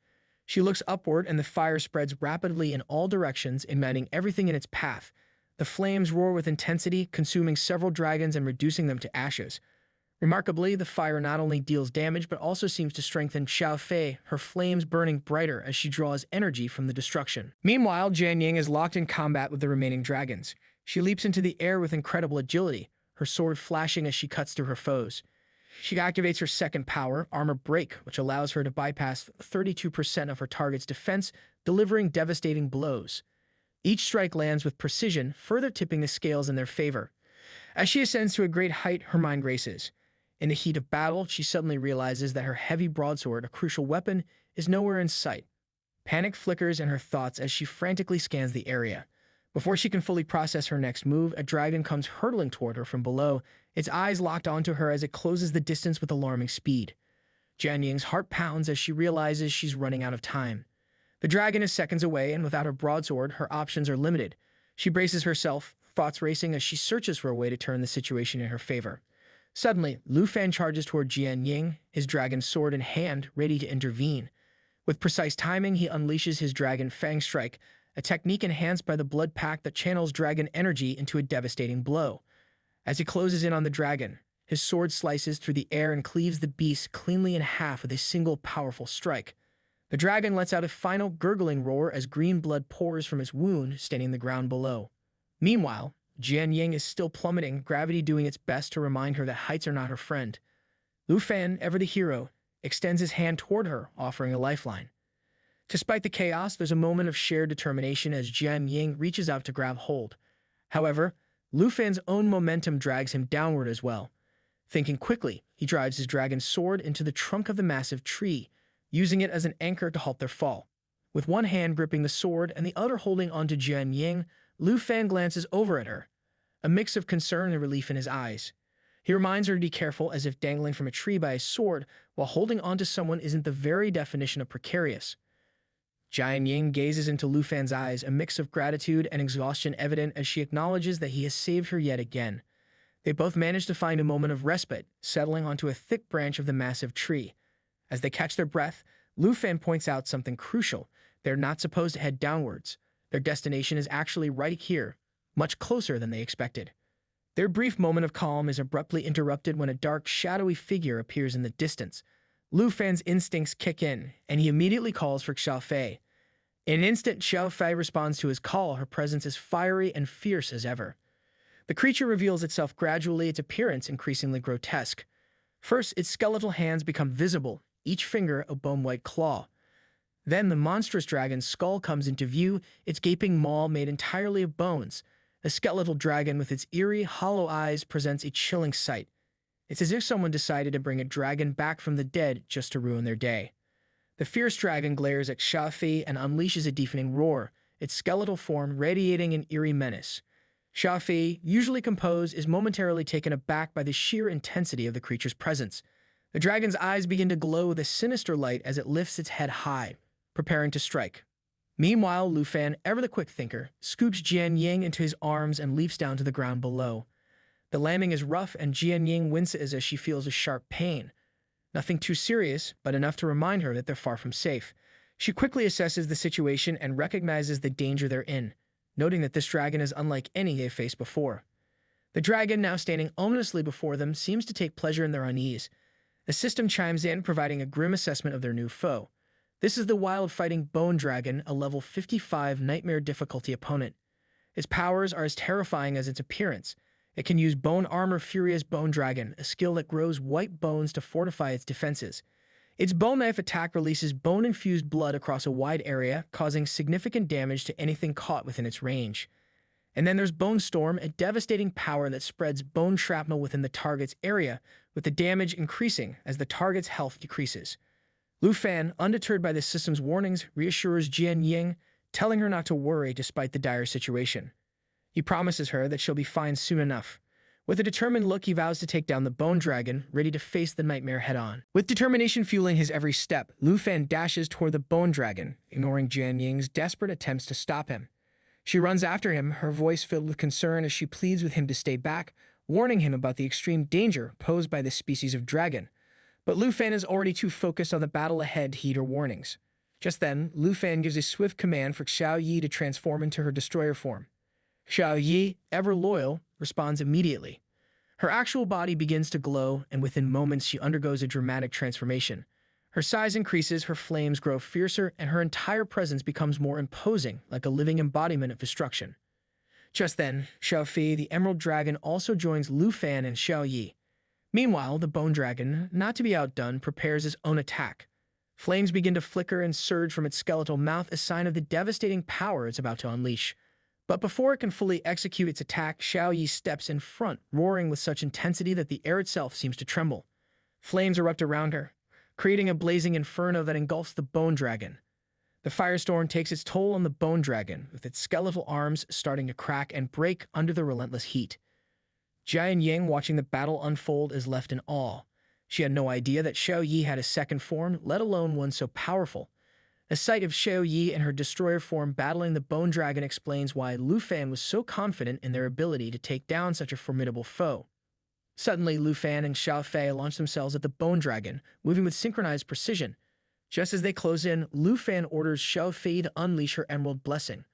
She looks upward, and the fire spreads rapidly in all directions, igniting everything in its path. The flames roar with intensity, consuming several dragons and reducing them to ashes. Remarkably, the fire not only deals damage but also seems to strengthen Xiao Fei, her flames burning brighter as she draws energy from the destruction. Meanwhile, Jian Ying is locked in combat with the remaining dragons. She leaps into the air with incredible agility, her sword flashing as she cuts through her foes. She activates her second power, Armor Break, which allows her to bypass 32% of her target's defense, delivering devastating blows. Each strike lands with precision, further tipping the scales in their favor. As she ascends to a great height, her mind races. In the heat of battle, she suddenly realizes that her heavy broadsword, a crucial weapon, is nowhere in sight. Panic flickers in her thoughts as she frantically scans the area. Before she can fully process her next move, a dragon comes hurtling toward her from below, its eyes locked onto her as it closes the distance with alarming speed. Jian Ying's heart pounds as she realizes she's running out of time. The dragon is seconds away, and without her broadsword, her options are limited. She braces herself, thoughts racing as she searches for a way to turn the situation in her favor. Suddenly, Lu Fan charges toward Jian Ying, his dragon sword in hand, ready to intervene. With precise timing, he unleashes his Dragon Fang Strike, a technique enhanced by the blood pact that channels dragon energy into a devastating blow. As he closes in on the dragon, his sword slices through the air and cleaves the beast cleanly in half with a single powerful strike. The dragon lets out a final gurgling roar as green blood pours from its wound, staining the ground below. Meanwhile, Jian Ying is still plummeting, gravity doing its best to remind her that heights are not her friend. Lu Fan, ever the hero, extends his hand toward her, offering a lifeline. Despite the chaos, there's a moment of shared determination as Jian Ying reaches out to grab hold. However, Lu Fan's own momentum drags him downward as well. Thinking quickly, he drives his dragon sword into the trunk of the massive tree, using it as an anchor to halt their fall. With one hand gripping the sword and the other holding onto Jian Ying, Lu Fan glances over at her, a mix of concern and relief in his eyes. He reminds her to be careful, as if dangling from a tree by a sword while holding onto someone isn't the very definition of precarious. Jian Ying gazes into Lu Fan's eyes, a mix of gratitude and exhaustion evident as she acknowledges that he has saved her yet again. They both manage to find a moment of respite, settling onto a thick branch of the massive tree. As they catch their breath, Lu Fan points out something crucial. They're not supposed to head downwards. Their destination is actually right here, much closer than they expected. Their brief moment of calm is abruptly interrupted when a dark, shadowy figure appears in the distance. Lu Fan's instincts kick in, and he immediately calls for Xiao Fei. In an instant, Xiao Fei responds to his call, her presence as fiery and fierce as ever. The creature reveals itself gradually, its appearance increasingly grotesque. First, its skeletal hands become visible, each finger a bone-white claw. Then the monstrous dragon's skull comes into view, its gaping maw made entirely of bones. The skeletal dragon with its eerie, hollow eyes presents a chilling sight. It's as if someone decided to bring a dragon back from the dead just to ruin their day. The fierce dragon glares at Xiao Fei and unleashes a deafening roar, its skeletal form radiating an eerie menace. Xiao Fei, usually composed, is momentarily taken aback by the sheer intensity of the creature's presence. The dragon's eyes begin to glow with a sinister light as it lifts its head high, preparing to strike. Meanwhile, Lu Fan, ever the quick thinker, scoops Jian Ying into his arms and leaps down to the ground below. The landing is rough, and Jian Ying winces as she feels a sharp pain. Nothing too serious, but enough to remind her that they're far from safe. She quickly assesses the situation and recognizes the danger they're in, noting that this dragon is unlike any they've faced before. The dragon, now standing ominously before them, seems to take pleasure in their unease. The system chimes in, providing a grim assessment of their new foe. This is the wild-fighting Bone Dragon, a level 55 nightmare difficulty opponent. Its powers are as terrifying as its appearance. It can use Bone Armor Furious Bone Dragon, a skill that grows white bones to fortify its defenses. Its bone knife attack releases bone-infused blood across a wide area, causing significant damage to anything caught within its range. And then there's Bone Storm, a devastating power that spreads bone shrapnel within the target's area, with the damage increasing as the target's health decreases. Lu Fan, undeterred by the system's warnings, reassures Jian Ying, telling her not to worry despite the dire situation. He promises her that she'll be fine soon enough. With a determined look, he vows to take down the Bone Dragon, ready to face the nightmare head-on. With determination fueling his every step, Lu Fan dashes toward the Bone Dragon, ignoring Jian Ying's desperate attempts to stop him. She runs after him, her voice filled with concern as she pleads with him to stay back, warning him about the extreme danger posed by this species of dragon. But Lu Fan is already too focused on the battle ahead to heed her warnings. Just then, Lu Fan gives a swift command for Xiao Yi to transform into her destroyer form. Xiao Yi, ever loyal, responds immediately. Her actual body begins to glow, and within moments she undergoes a dramatic transformation. Her size increases, her flames grow fiercer, and her entire presence becomes more imposing, like a living embodiment of destruction. Just then, Xiaofei, the Emerald Dragon, also joins Lu Fan and Xiao Yi. Meanwhile, the Bone Dragon, not to be outdone, prepares his own attack. Flames begin to flicker and surge from its skeletal mouth, a sign of the devastating power it's about to unleash. But before it can fully execute its attack, Xiao Yi steps in front, roaring with such intensity that the air itself seems to tremble. Flames erupt around her, creating a blazing inferno that engulfs the Bone Dragon. The firestorm takes its toll on the Bone Dragon, with its skeletal arms starting to crack and break under the relentless heat. Jian Ying, watching the battle unfold, is left in awe. She had no idea that Xiao Yi had a second form, let alone one so powerful. The sight of Xiao Yi and her destroyer form battling the Bone Dragon explains why Lu Fan was so confident in their ability to take down such a formidable foe. Suddenly, Lu Fan and Xiao Fei launch themselves at the Bone Dragon, moving with synchronized precision. Just as they close in, Lu Fan orders Xiao Fei to unleash her Emerald Blessing.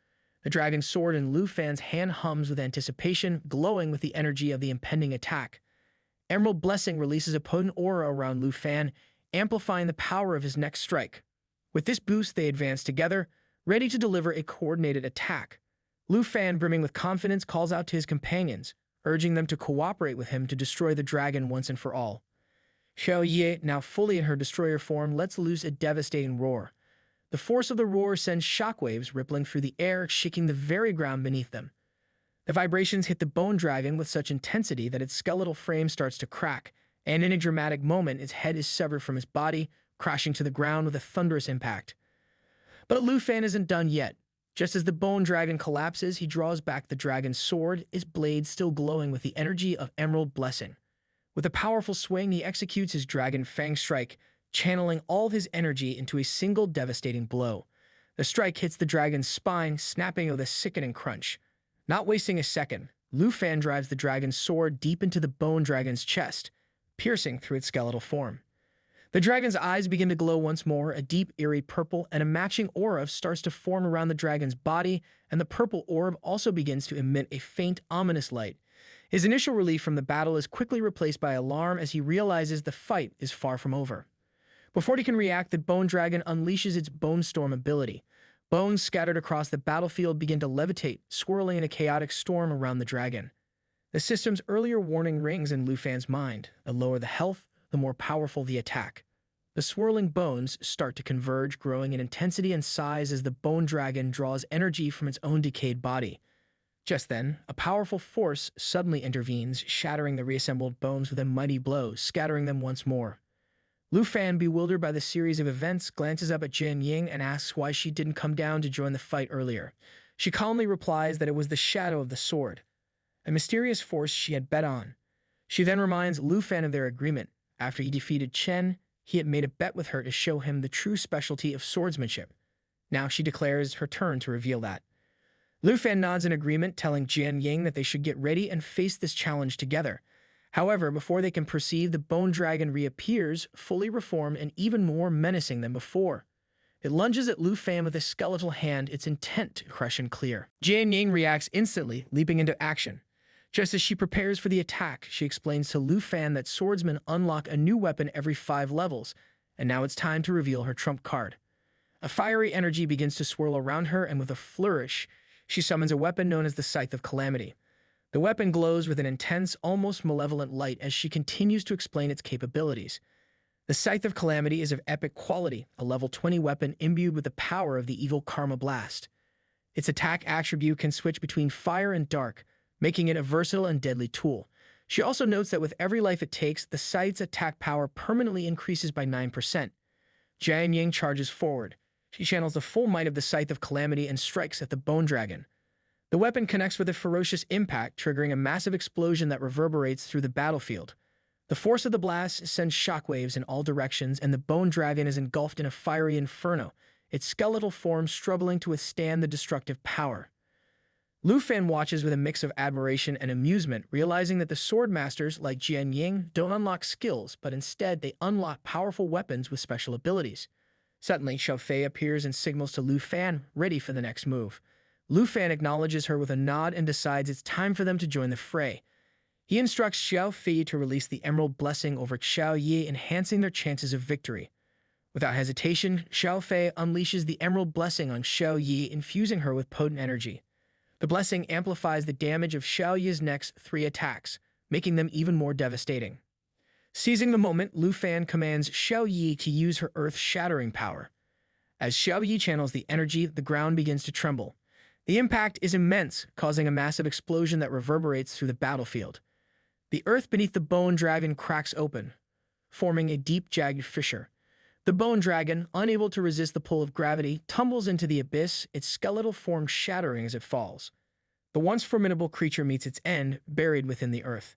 The dragon's sword in Lu Fan's hand hums with anticipation, glowing with the energy of the impending attack. Emerald Blessing releases a potent aura around Lu Fan, amplifying the power of his next strike. With this boost, they advance together, ready to deliver a coordinated attack. Lu Fan, brimming with confidence, calls out to his companions, urging them to cooperate with him to destroy the dragon once and for all. Xiao Yi, now fully in her destroyer form, lets loose a devastating roar. The force of the roar sends shockwaves rippling through the air, shaking the very ground beneath them. The vibrations hit the Bone Dragon with such intensity that its skeletal frame starts to crack, and in a dramatic moment, its head is severed from its body, crashing to the ground with a thunderous impact. But Lu Fan isn't done yet. Just as the Bone Dragon collapses, he draws back the dragon's sword, its blade still glowing with the energy of Emerald Blessing. With a powerful swing, he executes his Dragon Fang strike, channeling all of his energy into a single devastating blow. The strike hits the dragon's spine, snapping with a sickening crunch. Not wasting a second, Lu Fan drives the dragon's sword deep into the Bone Dragon's chest, piercing through its skeletal form. The dragon's eyes begin to glow once more, a deep, eerie purple, and a matching aura starts to form around the dragon's body, and the purple orb also begins to emit a faint, ominous light. His initial relief from the battle is quickly replaced by alarm as he realizes the fight is far from over. Before he can react, the Bone Dragon unleashes its Bone Storm ability. Bones scattered across the battlefield begin to levitate, swirling in a chaotic storm around the dragon. The system's earlier warning rings in Lu Fan's mind. The lower the health, the more powerful the attack. The swirling bones start to converge, growing in intensity and size as the Bone Dragon draws energy from its own decayed body. Just then, a powerful force suddenly intervenes, shattering the reassembled bones with a mighty blow, scattering them once more. Lu Fan, bewildered by the series of events, glances up at Jian Ying and asks why she didn't come down to join the fight earlier. She calmly replies that it was the shadow of the sword, a mysterious force she had bet on. She then reminds Lu Fan of their agreement. After he defeated Chen, he had made a bet with her to show him the true specialty of swordsmanship. Now she declares her turn to reveal that. Lu Fan nods in agreement, telling Jian Ying that they should get ready and face this challenge together. However, before they can proceed, the Bone Dragon reappears, fully reformed and even more menacing than before. It lunges at Lu Fan with a skeletal hand, its intent to crush and clear. Jian Ying reacts instantly, leaping into action. Just as she prepares for the attack, she explains to Lu Fan that swordsmen unlock a new weapon every 5 levels, and now it's time to reveal her trump card. A fiery energy begins to swirl around her, and with a flourish, she summons a weapon known as the Scythe of Calamity. The weapon glows with an intense, almost malevolent light as she continues to explain its capabilities. The Scythe of Calamity is of epic quality, a level 20 weapon imbued with the power of the evil Karma Blast. Its attack attribute can switch between fire and dark, making it a versatile and deadly tool. She also notes that with every life it takes, the Scythe's attack power permanently increases by 9%. Jian Ying charges forward. She channels the full might of the Scythe of Calamity and strikes at the Bone Dragon. The weapon connects with a ferocious impact, triggering a massive explosion that reverberates through the battlefield. The force of the blast sends shockwaves in all directions, and the Bone Dragon is engulfed in a fiery inferno, its skeletal form struggling to withstand the destructive power. Lu Fan watches with a mix of admiration and amusement, realizing that the sword masters, like Jian Ying, don't unlock skills, but instead they unlock powerful weapons with special abilities. Suddenly, Xiao Fei appears and signals to Lu Fan, ready for the next move. Lu Fan acknowledges her with a nod and decides it's time for them to join the fray. He instructs Xiao Fei to release the Emerald Blessing over Xiao Yi, enhancing their chances of victory. Without hesitation, Xiao Fei unleashes the Emerald Blessing on Xiao Yi, infusing her with potent energy. The blessing amplifies the damage of Xiao Yi's next 3 attacks, making them even more devastating. Seizing the moment, Lu Fan commands Xiao Yi to use her earth-shattering power. As Xiao Yi channels the energy, the ground begins to tremble. The impact is immense, causing a massive explosion that reverberates through the battlefield. The earth beneath the bone dragon cracks open, forming a deep, jagged fissure. The bone dragon, unable to resist the pull of gravity, tumbles into the abyss, its skeletal form shattering as it falls. The once formidable creature meets its end, buried within the earth.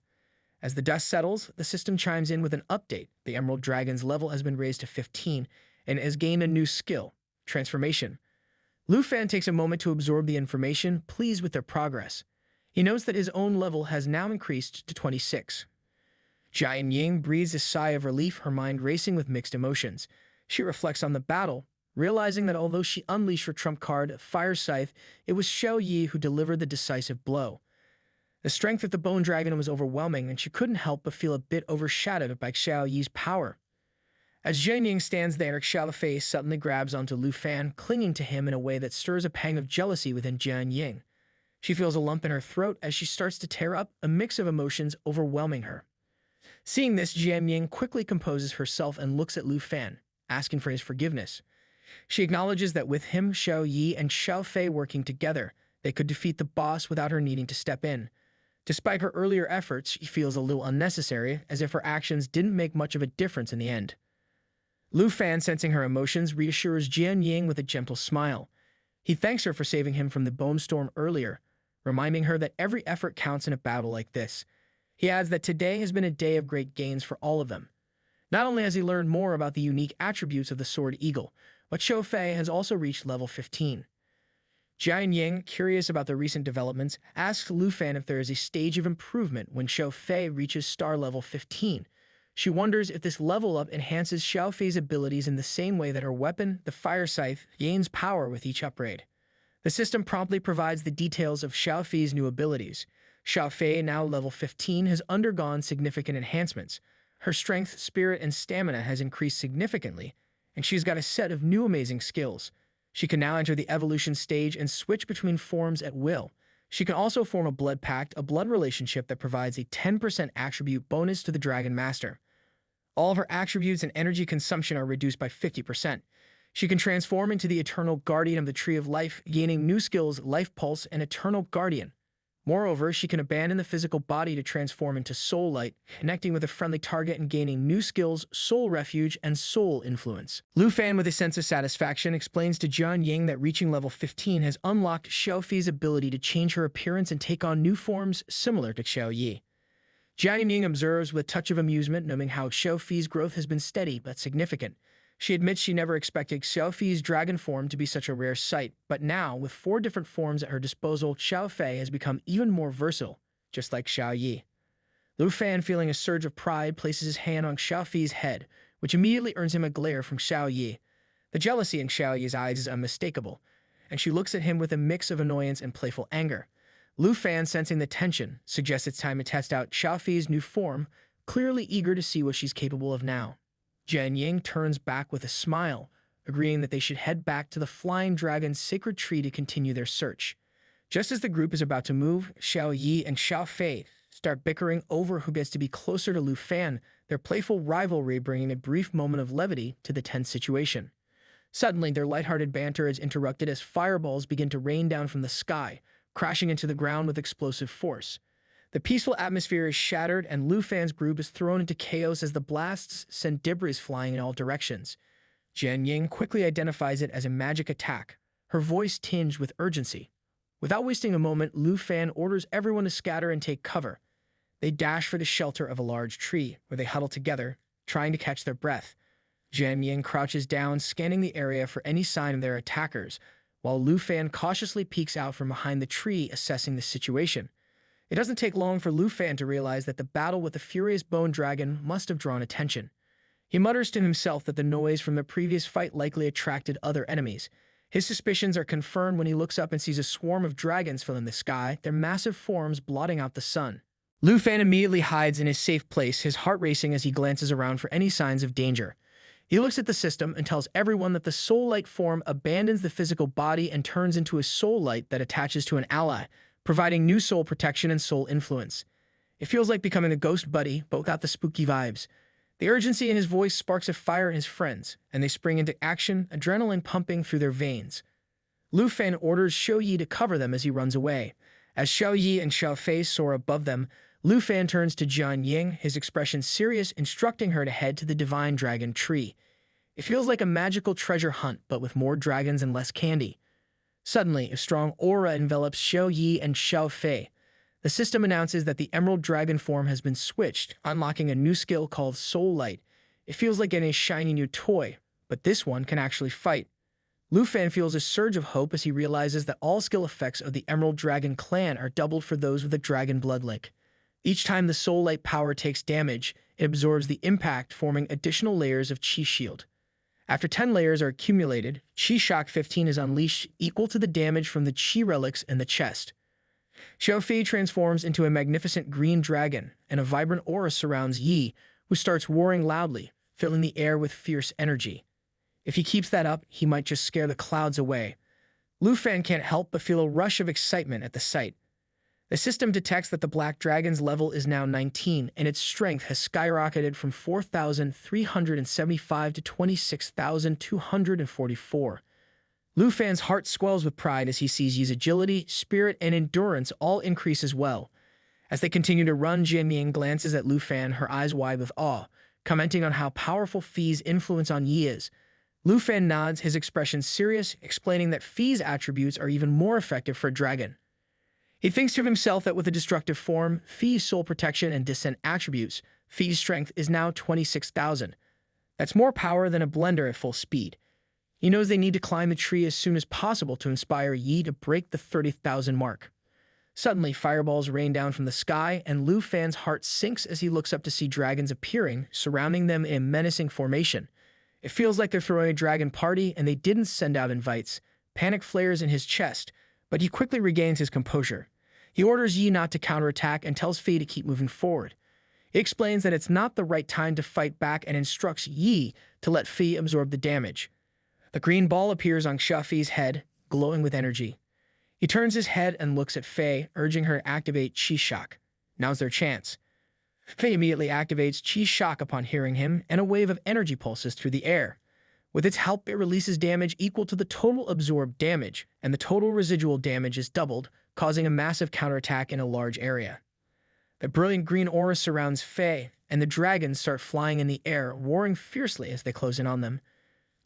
As the dust settles, the system chimes in with an update. The Emerald Dragon's level has been raised to 15 and has gained a new skill, Transformation. Lu Fan takes a moment to absorb the information, pleased with their progress. He notes that his own level has now increased to 26. Jian Ying breathes a sigh of relief, her mind racing with mixed emotions. She reflects on the battle, realizing that although she unleashed her trump card, Fire Scythe, it was Xiao Yi who delivered the decisive blow. The strength of the Bone Dragon was overwhelming, and she couldn't help but feel a bit overshadowed by Xiao Yi's power. As Jian Ying stands there, Xiao Fei suddenly grabs onto Lu Fan, clinging to him in a way that stirs a pang of jealousy within Jian Ying. She feels a lump in her throat as she starts to tear up, a mix of emotions overwhelming her. Seeing this, Jian Ying quickly composes herself and looks at Lu Fan, asking for his forgiveness. She acknowledges that with him, Xiao Yi, and Xiao Fei working together, they could defeat the boss without her needing to step in. Despite her earlier efforts, she feels a little unnecessary, as if her actions didn't make much of a difference in the end. Lu Fan, sensing her emotions, reassures Jian Ying with a gentle smile. He thanks her for saving him from the bone storm earlier, reminding her that every effort counts in a battle like this. He adds that today has been a day of great gains for all of them. Not only has he learned more about the unique attributes of the Sword Eagle, but Xiao Fei has also reached level 15. Jian Ying, curious about the recent developments, asks Lu Fan if there is a stage of improvement when Xiao Fei reaches star level 15. She wonders if this level up enhances Xiao Fei's abilities in the same way that her weapon, the Fire Scythe, gains power with each upgrade. The system promptly provides the details of Xiao Fei's new abilities. Xiao Fei, now level 15, has undergone significant enhancements. Her strength, spirit, and stamina has increased significantly, and she's got a set of new amazing skills. She can now enter the evolution stage and switch between forms at will. She can also form a blood pact, a blood relationship that provides a 10% attribute bonus to the Dragon Master. All of her attributes and energy consumption are reduced by 50%. She can transform into the Eternal Guardian of the Tree of Life, gaining new skills Life Pulse and Eternal Guardian. Moreover, she can abandon the physical body to transform into Soul Light, connecting with a friendly target and gaining new skills Soul Refuge and Soul Influence. Lu Fan, with a sense of satisfaction, explains to Jian Ying that reaching level 15 has unlocked Xiao Fei's ability to change her appearance and take on new forms similar to Xiao Yi. Jian Ying observes with a touch of amusement, knowing how Xiao Fei's growth has been steady but significant. She admits she never expected Xiao Fei's dragon form to be such a rare sight, but now, with 4 different forms at her disposal, Xiao Fei has become even more versatile, just like Xiao Yi. Lu Fan, feeling a surge of pride, places his hand on Xiao Fei's head, which immediately earns him a glare from Xiao Yi. The jealousy in Xiao Yi's eyes is unmistakable, and she looks at him with a mix of annoyance and playful anger. Lu Fan, sensing the tension, suggests it's time to test out Xiao Fei's new form, clearly eager to see what she's capable of now. Jian Ying turns back with a smile, agreeing that they should head back to the Flying Dragon's sacred tree to continue their search. Just as the group is about to move, Xiao Yi and Xiao Fei start bickering over who gets to be closer to Lu Fan, their playful rivalry bringing a brief moment of levity to the tense situation. Suddenly, their lighthearted banter is interrupted as fireballs begin to rain down from the sky, crashing into the ground with explosive force. The peaceful atmosphere is shattered, and Lu Fan's group is thrown into chaos as the blasts send debris flying in all directions. Jian Ying quickly identifies it as a magic attack, her voice tinged with urgency. Without wasting a moment, Lu Fan orders everyone to scatter and take cover. They dash for the shelter of a large tree, where they huddle together, trying to catch their breath. Jian Ying crouches down, scanning the area for any sign of their attackers, while Lu Fan cautiously peeks out from behind the tree, assessing the situation. It doesn't take long for Lu Fan to realize that the battle with the furious bone dragon must have drawn attention. He mutters to himself that the noise from the previous fight likely attracted other enemies. His suspicions are confirmed when he looks up and sees a swarm of dragons filling the sky, their massive forms blotting out the sun. Lu Fan immediately hides in his safe place, his heart racing as he glances around for any signs of danger. He looks at the system and tells everyone that the soul-light form abandons the physical body and turns into a soul light that attaches to an ally, providing new soul protection and soul influence. It feels like becoming a ghost buddy, but without the spooky vibes. The urgency in his voice sparks a fire in his friends, and they spring into action, adrenaline pumping through their veins. Lu Fan orders Xiao Yi to cover them as he runs away. As Xiao Yi and Xiao Fei soar above them, Lu Fan turns to Jian Ying, his expression serious, instructing her to head to the Divine Dragon Tree. It feels like a magical treasure hunt, but with more dragons and less candy. Suddenly, a strong aura envelops Xiao Yi and Xiao Fei. The system announces that the Emerald Dragon form has been switched, unlocking a new skill called Soul Light. It feels like getting a shiny new toy, but this one can actually fight. Lu Fan feels a surge of hope as he realizes that all skill effects of the Emerald Dragon clan are doubled for those with a dragon blood link. Each time the Soul Light power takes damage, it absorbs the impact, forming additional layers of Qi Shield. After 10 layers are accumulated, Qi Shock 15 is unleashed, equal to the damage from the Qi relics in the chest. Xiao Fei transforms into a magnificent green dragon, and a vibrant aura surrounds Yi, who starts roaring loudly, filling the air with fierce energy. If he keeps that up, he might just scare the clouds away. Lu Fan can't help but feel a rush of excitement at the sight. The system detects that the Black Dragon's level is now 19, and its strength has skyrocketed from 4,375 to 26,244. Lu Fan's heart swells with pride as he sees Yi's agility, spirit, and endurance all increase as well. As they continue to run, Jian Ying glances at Lu Fan, her eyes wide with awe, commenting on how powerful Fi's influence on Yi is. Lu Fan nods, his expression serious, explaining that Fi's attributes are even more effective for a dragon. He thinks to himself that with a destructive form, Fi's soul protection and descent attributes, Fi's strength is now 26,000. That's more power than a blender at full speed. He knows they need to climb the tree as soon as possible to inspire Yi to break the 30,000 mark. Suddenly, fireballs rain down from the sky, and Lu Fan's heart sinks as he looks up to see dragons appearing, surrounding them in a menacing formation. It feels like they're throwing a dragon party, and they didn't send out invites. Panic flares in his chest, but he quickly regains his composure. He orders Yi not to counterattack and tells Fi to keep moving forward. He explains that it's not the right time to fight back and instructs Yi to let Fi absorb the damage. The green ball appears on Xiao Fei's head, glowing with energy. He turns his head and looks at Fei, urging her to activate Qi Shock. Now's their chance. Fei immediately activates Qi Shock upon hearing him, and a wave of energy pulses through the air. With its help, it releases damage equal to the total absorbed damage, and the total residual damage is doubled, causing a massive counterattack in a large area. The brilliant green aura surrounds Fei, and the dragons start flying in the air, roaring fiercely as they close in on them.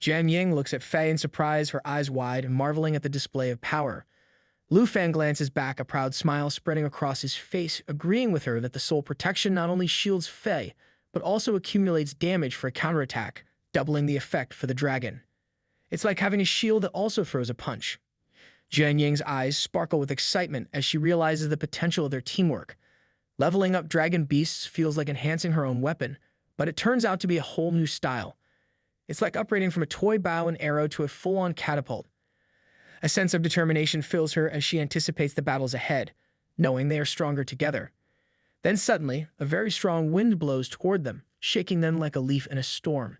Jian Ying looks at Fei in surprise, her eyes wide, marveling at the display of power. Lu Fan glances back, a proud smile spreading across his face, agreeing with her that the soul protection not only shields Fei, but also accumulates damage for a counterattack, doubling the effect for the dragon. It's like having a shield that also throws a punch. Jian Ying's eyes sparkle with excitement as she realizes the potential of their teamwork. Leveling up dragon beasts feels like enhancing her own weapon, but it turns out to be a whole new style. It's like upgrading from a toy bow and arrow to a full-on catapult. A sense of determination fills her as she anticipates the battles ahead, knowing they are stronger together. Then suddenly, a very strong wind blows toward them, shaking them like a leaf in a storm.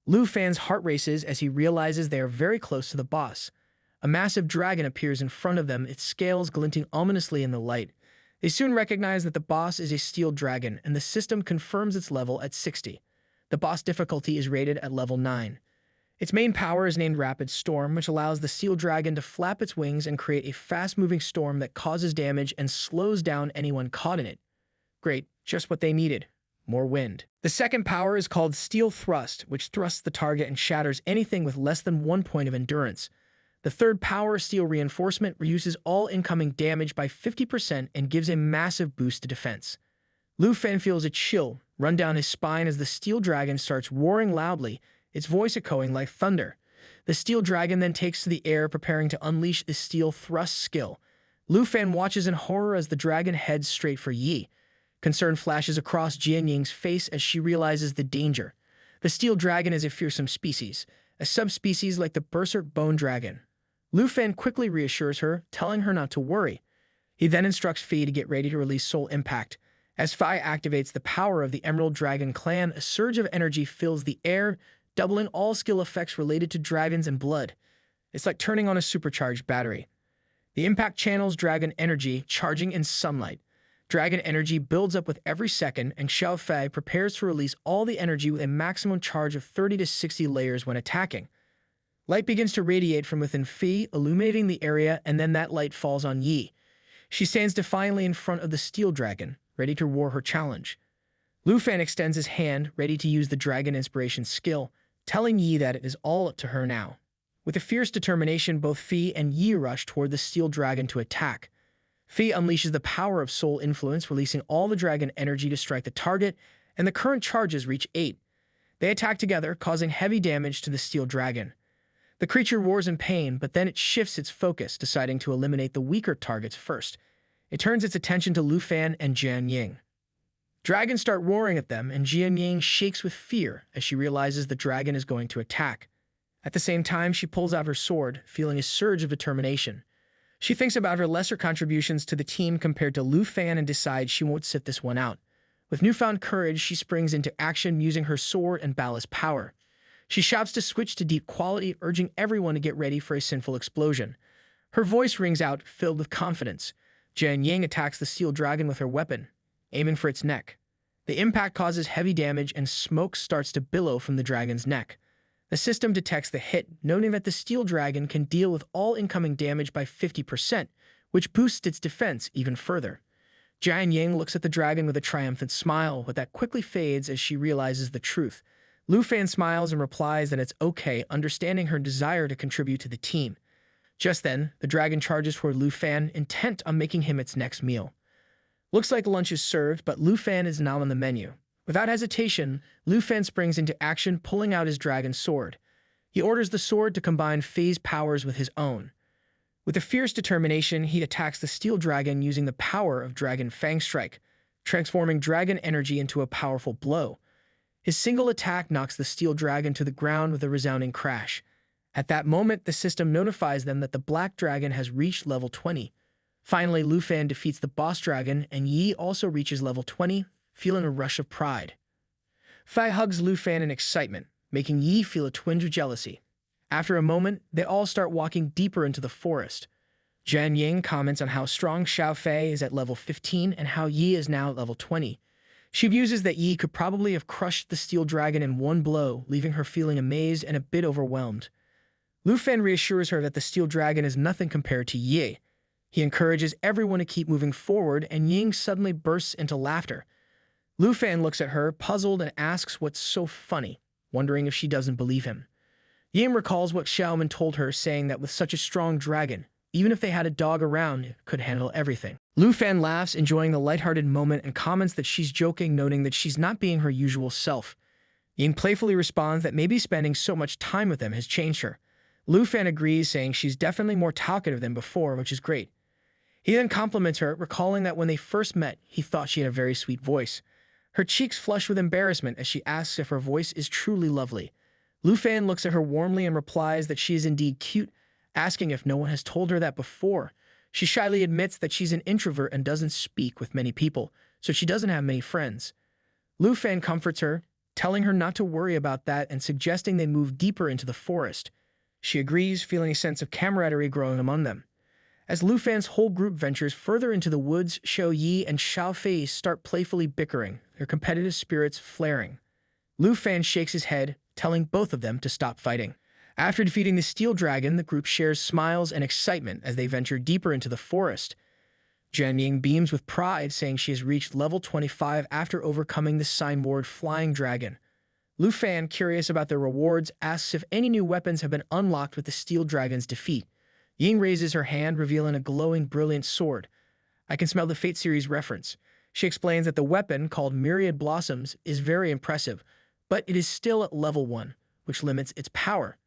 Lu Fan's heart races as he realizes they are very close to the boss. A massive dragon appears in front of them, its scales glinting ominously in the light. They soon recognize that the boss is a steel dragon, and the system confirms its level at 60. The boss difficulty is rated at level 9. Its main power is named Rapid Storm, which allows the steel dragon to flap its wings and create a fast-moving storm that causes damage and slows down anyone caught in it. Great, just what they needed. More wind. The second power is called Steel Thrust, which thrusts the target and shatters anything with less than 1 point of endurance. The third power, Steel Reinforcement, reduces all incoming damage by 50% and gives a massive boost to defense. Lu Fan feels a chill run down his spine as the steel dragon starts roaring loudly, its voice echoing like thunder. The steel dragon then takes to the air, preparing to unleash the Steel Thrust skill. Lu Fan watches in horror as the dragon heads straight for Yi. Concern flashes across Jian Ying's face as she realizes the danger. The steel dragon is a fearsome species, a subspecies like the berserk bone dragon. Lu Fan quickly reassures her, telling her not to worry. He then instructs Fi to get ready to release Soul Impact. As Fi activates the power of the Emerald Dragon Clan, a surge of energy fills the air, doubling all skill effects related to dragons and blood. It's like turning on a supercharged battery. The impact channels dragon energy, charging in sunlight. Dragon energy builds up with every second, and Xiao Fei prepares to release all the energy with a maximum charge of 30 to 60 layers when attacking. Light begins to radiate from within Fi, illuminating the area, and then that light falls on Yi. She stands defiantly in front of the steel dragon, ready to roar her challenge. Lu Fan extends his hand, ready to use the dragon inspiration skill, telling Yi that it is all up to her now. With a fierce determination, both Fi and Yi rush toward the steel dragon to attack. Fi unleashes the power of soul influence, releasing all the dragon energy to strike the target, and the current charges reach 8. They attack together, causing heavy damage to the steel dragon. The creature roars in pain, but then it shifts its focus, deciding to eliminate the weaker targets first. It turns its attention to Lu Fan and Jian Ying. Dragons start roaring at them, and Jian Ying shakes with fear as she realizes the dragon is going to attack. At the same time, she pulls out her sword, feeling a surge of determination. She thinks about her lesser contributions to the team compared to Lu Fan and decides she won't sit this one out. With newfound courage, she springs into action using her sword and ballast power. She shouts to switch to deep quality, urging everyone to get ready for a sinful explosion. Her voice rings out, filled with confidence. Jian Ying attacks the steel dragon with her weapon, aiming for its neck. The impact causes heavy damage, and smoke starts to billow from the dragon's neck. The system detects the hit, noting that the steel dragon can deal with all incoming damage by 50%, which boosts its defense even further. Jian Ying looks at the dragon with a triumphant smile, but that quickly fades as she realizes the truth. Lu Fan smiles and replies that it's okay, understanding her desire to contribute to the team. Just then, the dragon charges toward Lu Fan, intent on making him its next meal. Looks like lunch is served, but Lu Fan is now on the menu. Without hesitation, Lu Fan springs into action, pulling out his dragon sword. He orders the sword to combine Fei's powers with his own. With a fierce determination, he attacks the steel dragon using the power of Dragon Fang Strike, transforming dragon energy into a powerful blow. His single attack knocks the steel dragon to the ground with a resounding crash. At that moment, the system notifies them that the black dragon has reached level 20. Finally, Lu Fan defeats the boss dragon, and Yi also reaches level 20, feeling a rush of pride. Fei hugs Lu Fan in excitement, making Yi feel a twinge of jealousy. After a moment, they all start walking deeper into the forest. Jian Ying comments on how strong Xiao Fei is at level 15 and how Yi is now at level 20. She muses that Yi could probably have crushed the steel dragon in one blow, leaving her feeling amazed and a bit overwhelmed. Lu Fan reassures her that the steel dragon is nothing compared to Yi. He encourages everyone to keep moving forward, and Ying suddenly bursts into laughter. Lu Fan looks at her, puzzled, and asks what's so funny, wondering if she doesn't believe him. Ying recalls what Xiaoman told her, saying that with such a strong dragon, even if they had a dog around, it could handle everything. Lu Fan laughs, enjoying the lighthearted moment, and comments that she's joking, noting that she's not being her usual self. Ying playfully responds that maybe spending so much time with them has changed her. Lu Fan agrees, saying she's definitely more talkative than before, which is great. He then compliments her, recalling that when they first met, he thought she had a very sweet voice. Her cheeks flush with embarrassment as she asks if her voice is truly lovely. Lu Fan looks at her warmly and replies that she is indeed cute, asking if no one has told her that before. She shyly admits that she's an introvert and doesn't speak with many people, so she doesn't have many friends. Lu Fan comforts her, telling her not to worry about that and suggesting they move deeper into the forest. She agrees, feeling a sense of camaraderie growing among them. As Lu Fan's whole group ventures further into the woods, Xiao Yi and Xiao Fei start playfully bickering, their competitive spirits flaring. Lu Fan shakes his head, telling both of them to stop fighting. After defeating the steel dragon, the group shares smiles and excitement as they venture deeper into the forest. Jian Ying beams with pride, saying she has reached level 25 after overcoming the signboard flying dragon. Lu Fan, curious about their rewards, asks if any new weapons have been unlocked with the steel dragon's defeat. Ying raises her hand, revealing a glowing, brilliant sword. I can smell the Fate series reference. She explains that the weapon, called Myriad Blossoms, is very impressive, but it is still at level 1, which limits its power.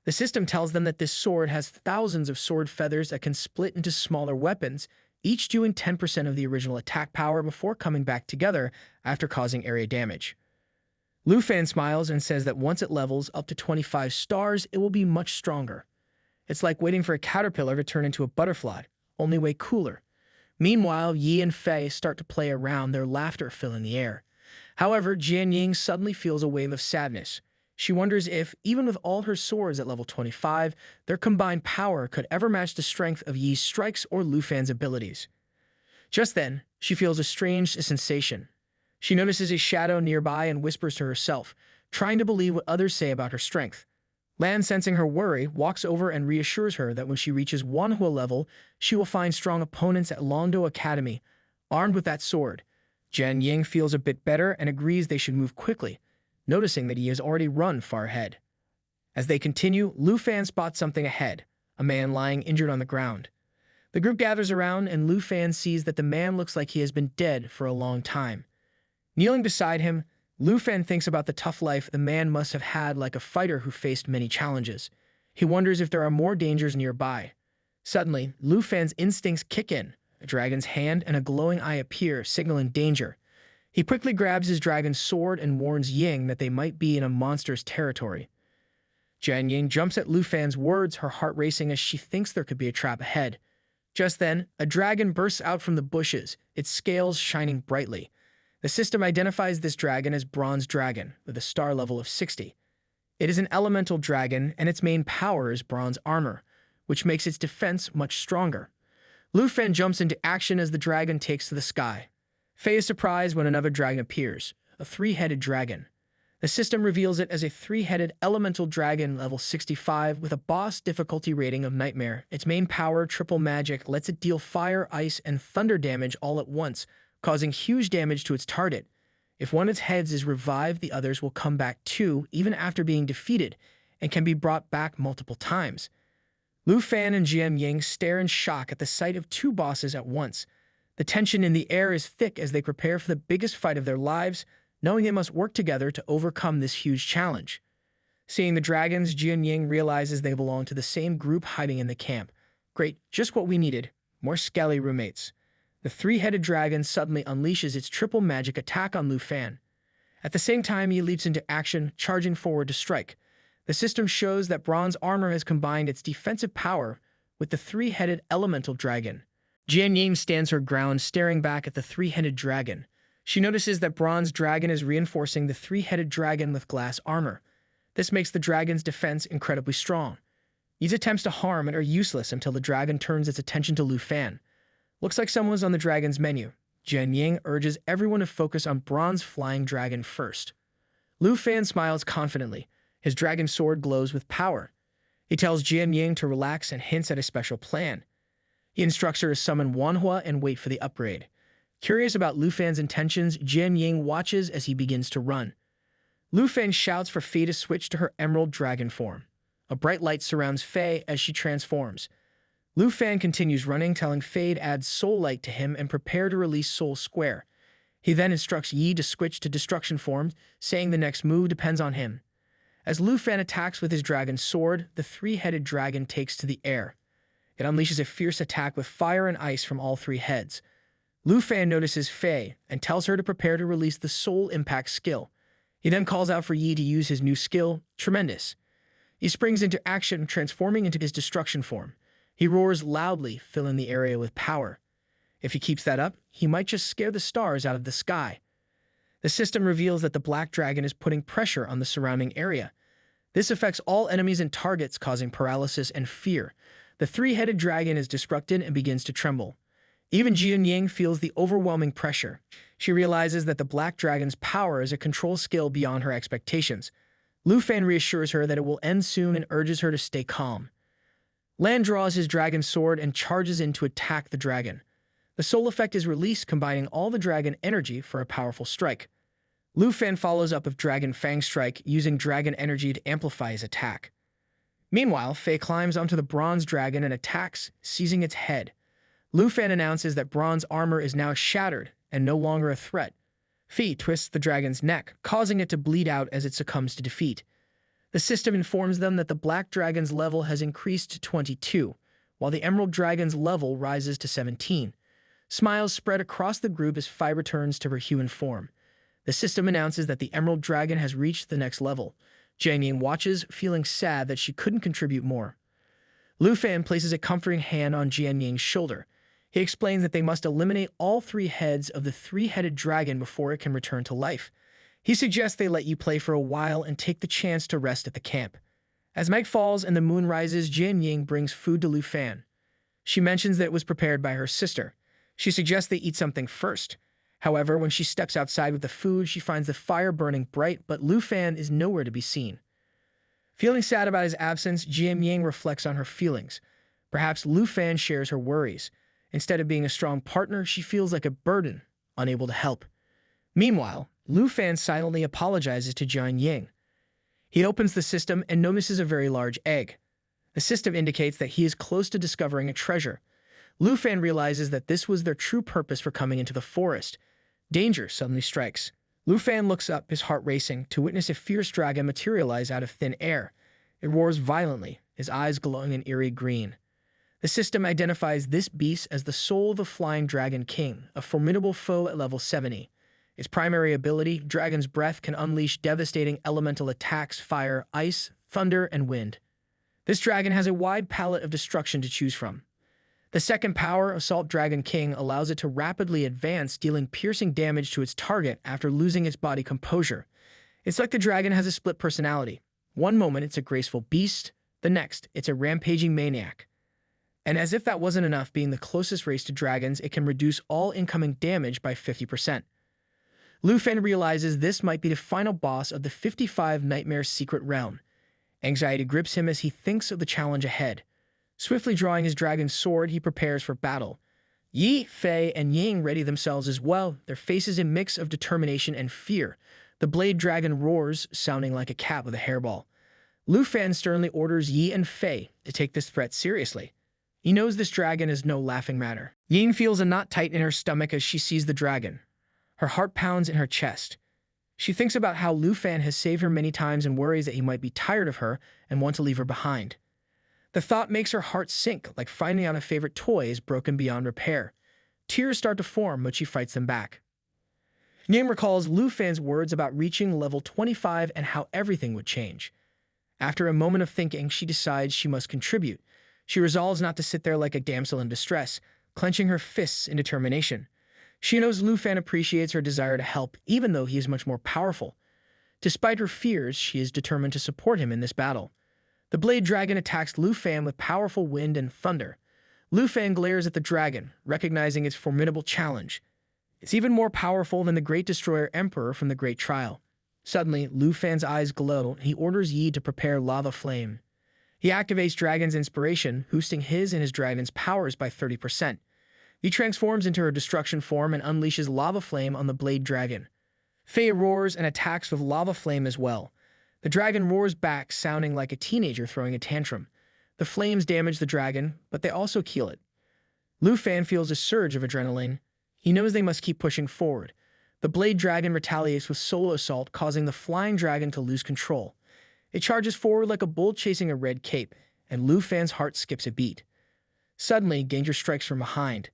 The system tells them that this sword has thousands of sword feathers that can split into smaller weapons, each doing 10% of the original attack power before coming back together after causing area damage. Lu Fan smiles and says that once it levels up to 25 stars, it will be much stronger. It's like waiting for a caterpillar to turn into a butterfly, only way cooler. Meanwhile, Yi and Fei start to play around, their laughter filling the air. However, Jian Ying suddenly feels a wave of sadness. She wonders if, even with all her swords at level 25, their combined power could ever match the strength of Yi's strikes or Lu Fan's abilities. Just then, she feels a strange sensation. She notices a shadow nearby and whispers to herself, trying to believe what others say about her strength. Lan, sensing her worry, walks over and reassures her that when she reaches Manhwa level, she will find strong opponents at Londo Academy, armed with that sword. Jian Ying feels a bit better and agrees they should move quickly, noticing that he has already run far ahead. As they continue, Lu Fan spots something ahead, a man lying injured on the ground. The group gathers around and Lu Fan sees that the man looks like he has been dead for a long time. Kneeling beside him, Lu Fan thinks about the tough life the man must have had, like a fighter who faced many challenges. He wonders if there are more dangers nearby. Suddenly, Lu Fan's instincts kick in. A dragon's hand and a glowing eye appear, signaling danger. He quickly grabs his dragon's sword and warns Ying that they might be in a monster's territory. Jian Ying jumps at Lu Fan's words, her heart racing as she thinks there could be a trap ahead. Just then, a dragon bursts out from the bushes, its scales shining brightly. The system identifies this dragon as Bronze Dragon, with a star level of 60. It is an elemental dragon, and its main power is bronze armor, which makes its defense much stronger. Lu Fan jumps into action as the dragon takes to the sky. Fei is surprised when another dragon appears, a three-headed dragon. The system reveals it as a three-headed elemental dragon level 65 with a boss difficulty rating of Nightmare. Its main power, triple magic, lets it deal fire, ice, and thunder damage all at once, causing huge damage to its target. If one of its heads is revived, the others will come back too, even after being defeated, and can be brought back multiple times. Lu Fan and Jian Ying stare in shock at the sight of two bosses at once. The tension in the air is thick as they prepare for the biggest fight of their lives, knowing they must work together to overcome this huge challenge. Seeing the dragons, Jian Ying realizes they belong to the same group hiding in the camp. Great, just what we needed. More skelly roommates. The three-headed dragon suddenly unleashes its triple magic attack on Lu Fan. At the same time, he leaps into action, charging forward to strike. The system shows that bronze armor has combined its defensive power with the three-headed elemental dragon. Jian Ying stands her ground, staring back at the three-headed dragon. She notices that Bronze Dragon is reinforcing the three-headed dragon with glass armor. This makes the dragon's defense incredibly strong. These attempts to harm it are useless until the dragon turns its attention to Lu Fan. Looks like someone's on the dragon's menu. Jian Ying urges everyone to focus on Bronze Flying Dragon first. Lu Fan smiles confidently. His dragon sword glows with power. He tells Jian Ying to relax and hints at a special plan. He instructs her to summon Manhwa and wait for the upgrade. Curious about Lu Fan's intentions, Jian Ying watches as he begins to run. Lu Fan shouts for Fei to switch to her emerald dragon form. A bright light surrounds Fei as she transforms. Lu Fan continues running, telling Fei to add Soul Light to him and prepare to release Soul Square. He then instructs Yi to switch to destruction form, saying the next move depends on him. As Lu Fan attacks with his dragon sword, the three-headed dragon takes to the air. It unleashes a fierce attack with fire and ice from all three heads. Lu Fan notices Fei and tells her to prepare to release the Soul Impact skill. He then calls out for Yi to use his new skill, Tremendous. He springs into action, transforming into his destruction form. He roars loudly, filling the area with power. If he keeps that up, he might just scare the stars out of the sky. The system reveals that the Black Dragon is putting pressure on the surrounding area. This affects all enemies and targets, causing paralysis and fear. The three-headed dragon is disrupted and begins to tremble. Even Jian Ying feels the overwhelming pressure. She realizes that the Black Dragon's power is a control skill beyond her expectations. Lu Fan reassures her that it will end soon and urges her to stay calm. Lan draws his dragon sword and charges in to attack the dragon. The soul effect is released, combining all the dragon energy for a powerful strike. Lu Fan follows up with Dragon Fang Strike, using dragon energy to amplify his attack. Meanwhile, Fei climbs onto the bronze dragon and attacks, seizing its head. Lu Fan announces that bronze armor is now shattered and no longer a threat. Fei twists the dragon's neck, causing it to bleed out as it succumbs to defeat. The system informs them that the Black Dragon's level has increased to 22, while the Emerald Dragon's level rises to 17. Smiles spread across the group as Fei returns to her human form. The system announces that the Emerald Dragon has reached the next level. Jian Ying watches, feeling sad that she couldn't contribute more. Lu Fan places a comforting hand on Jian Ying's shoulder. He explains that they must eliminate all 3 heads of the 3-headed dragon before it can return to life. He suggests they let you play for a while and take the chance to rest at the camp. As night falls and the moon rises, Jian Ying brings food to Lu Fan. She mentions that it was prepared by her sister. She suggests they eat something first. However, when she steps outside with the food, she finds the fire burning bright, but Lu Fan is nowhere to be seen. Feeling sad about his absence, Jian Ying reflects on her feelings. Perhaps Lu Fan shares her worries. Instead of being a strong partner, she feels like a burden, unable to help. Meanwhile, Lu Fan silently apologizes to Jian Ying. He opens the system and notices a very large egg. The system indicates that he is close to discovering a treasure. Lu Fan realizes that this was their true purpose for coming into the forest. Danger suddenly strikes. Lu Fan looks up, his heart racing, to witness a fierce dragon materialize out of thin air. It roars violently, his eyes glowing an eerie green. The system identifies this beast as the soul of the Flying Dragon King, a formidable foe at level 70. Its primary ability, Dragon's Breath, can unleash devastating elemental attacks: fire, ice, thunder, and wind. This dragon has a wide palette of destruction to choose from. The second power, Assault Dragon King, allows it to rapidly advance, dealing piercing damage to its target after losing its body composure. It's like the dragon has a split personality. One moment it's a graceful beast, the next it's a rampaging maniac. And as if that wasn't enough, being the closest race to dragons, it can reduce all incoming damage by 50%. Lu Fan realizes this might be the final boss of the 55 Nightmare Secret Realm. Anxiety grips him as he thinks of the challenge ahead. Swiftly drawing his dragon sword, he prepares for battle. Yi, Fei, and Ying ready themselves as well, their faces a mix of determination and fear. The blade dragon roars, sounding like a cat with a hairball. Lu Fan sternly orders Yi and Fei to take this threat seriously. He knows this dragon is no laughing matter. Ying feels a knot tight in her stomach as she sees the dragon. Her heart pounds in her chest. She thinks about how Lu Fan has saved her many times and worries that he might be tired of her and want to leave her behind. The thought makes her heart sink, like finding out a favorite toy is broken beyond repair. Tears start to form, but she fights them back. Ying recalls Lu Fan's words about reaching level 25 and how everything would change. After a moment of thinking, she decides she must contribute. She resolves not to sit there like a damsel in distress, clenching her fists in determination. She knows Lu Fan appreciates her desire to help, even though he is much more powerful. Despite her fears, she is determined to support him in this battle. The blade dragon attacks Lu Fan with powerful wind and thunder. Lu Fan glares at the dragon, recognizing its formidable challenge. It's even more powerful than the Great Destroyer Emperor from the Great Trial. Suddenly, Lu Fan's eyes glow, and he orders Yi to prepare lava flame. He activates Dragon's Inspiration, boosting his and his dragon's powers by 30%. He transforms into her destruction form and unleashes lava flame on the blade dragon. Fei roars and attacks with lava flame as well. The dragon roars back, sounding like a teenager throwing a tantrum. The flames damage the dragon, but they also kill it. Lu Fan feels a surge of adrenaline. He knows they must keep pushing forward. The blade dragon retaliates with solo assault, causing the flying dragon to lose control. It charges forward like a bull chasing a red cape, and Lu Fan's heart skips a beat. Suddenly, danger strikes from behind.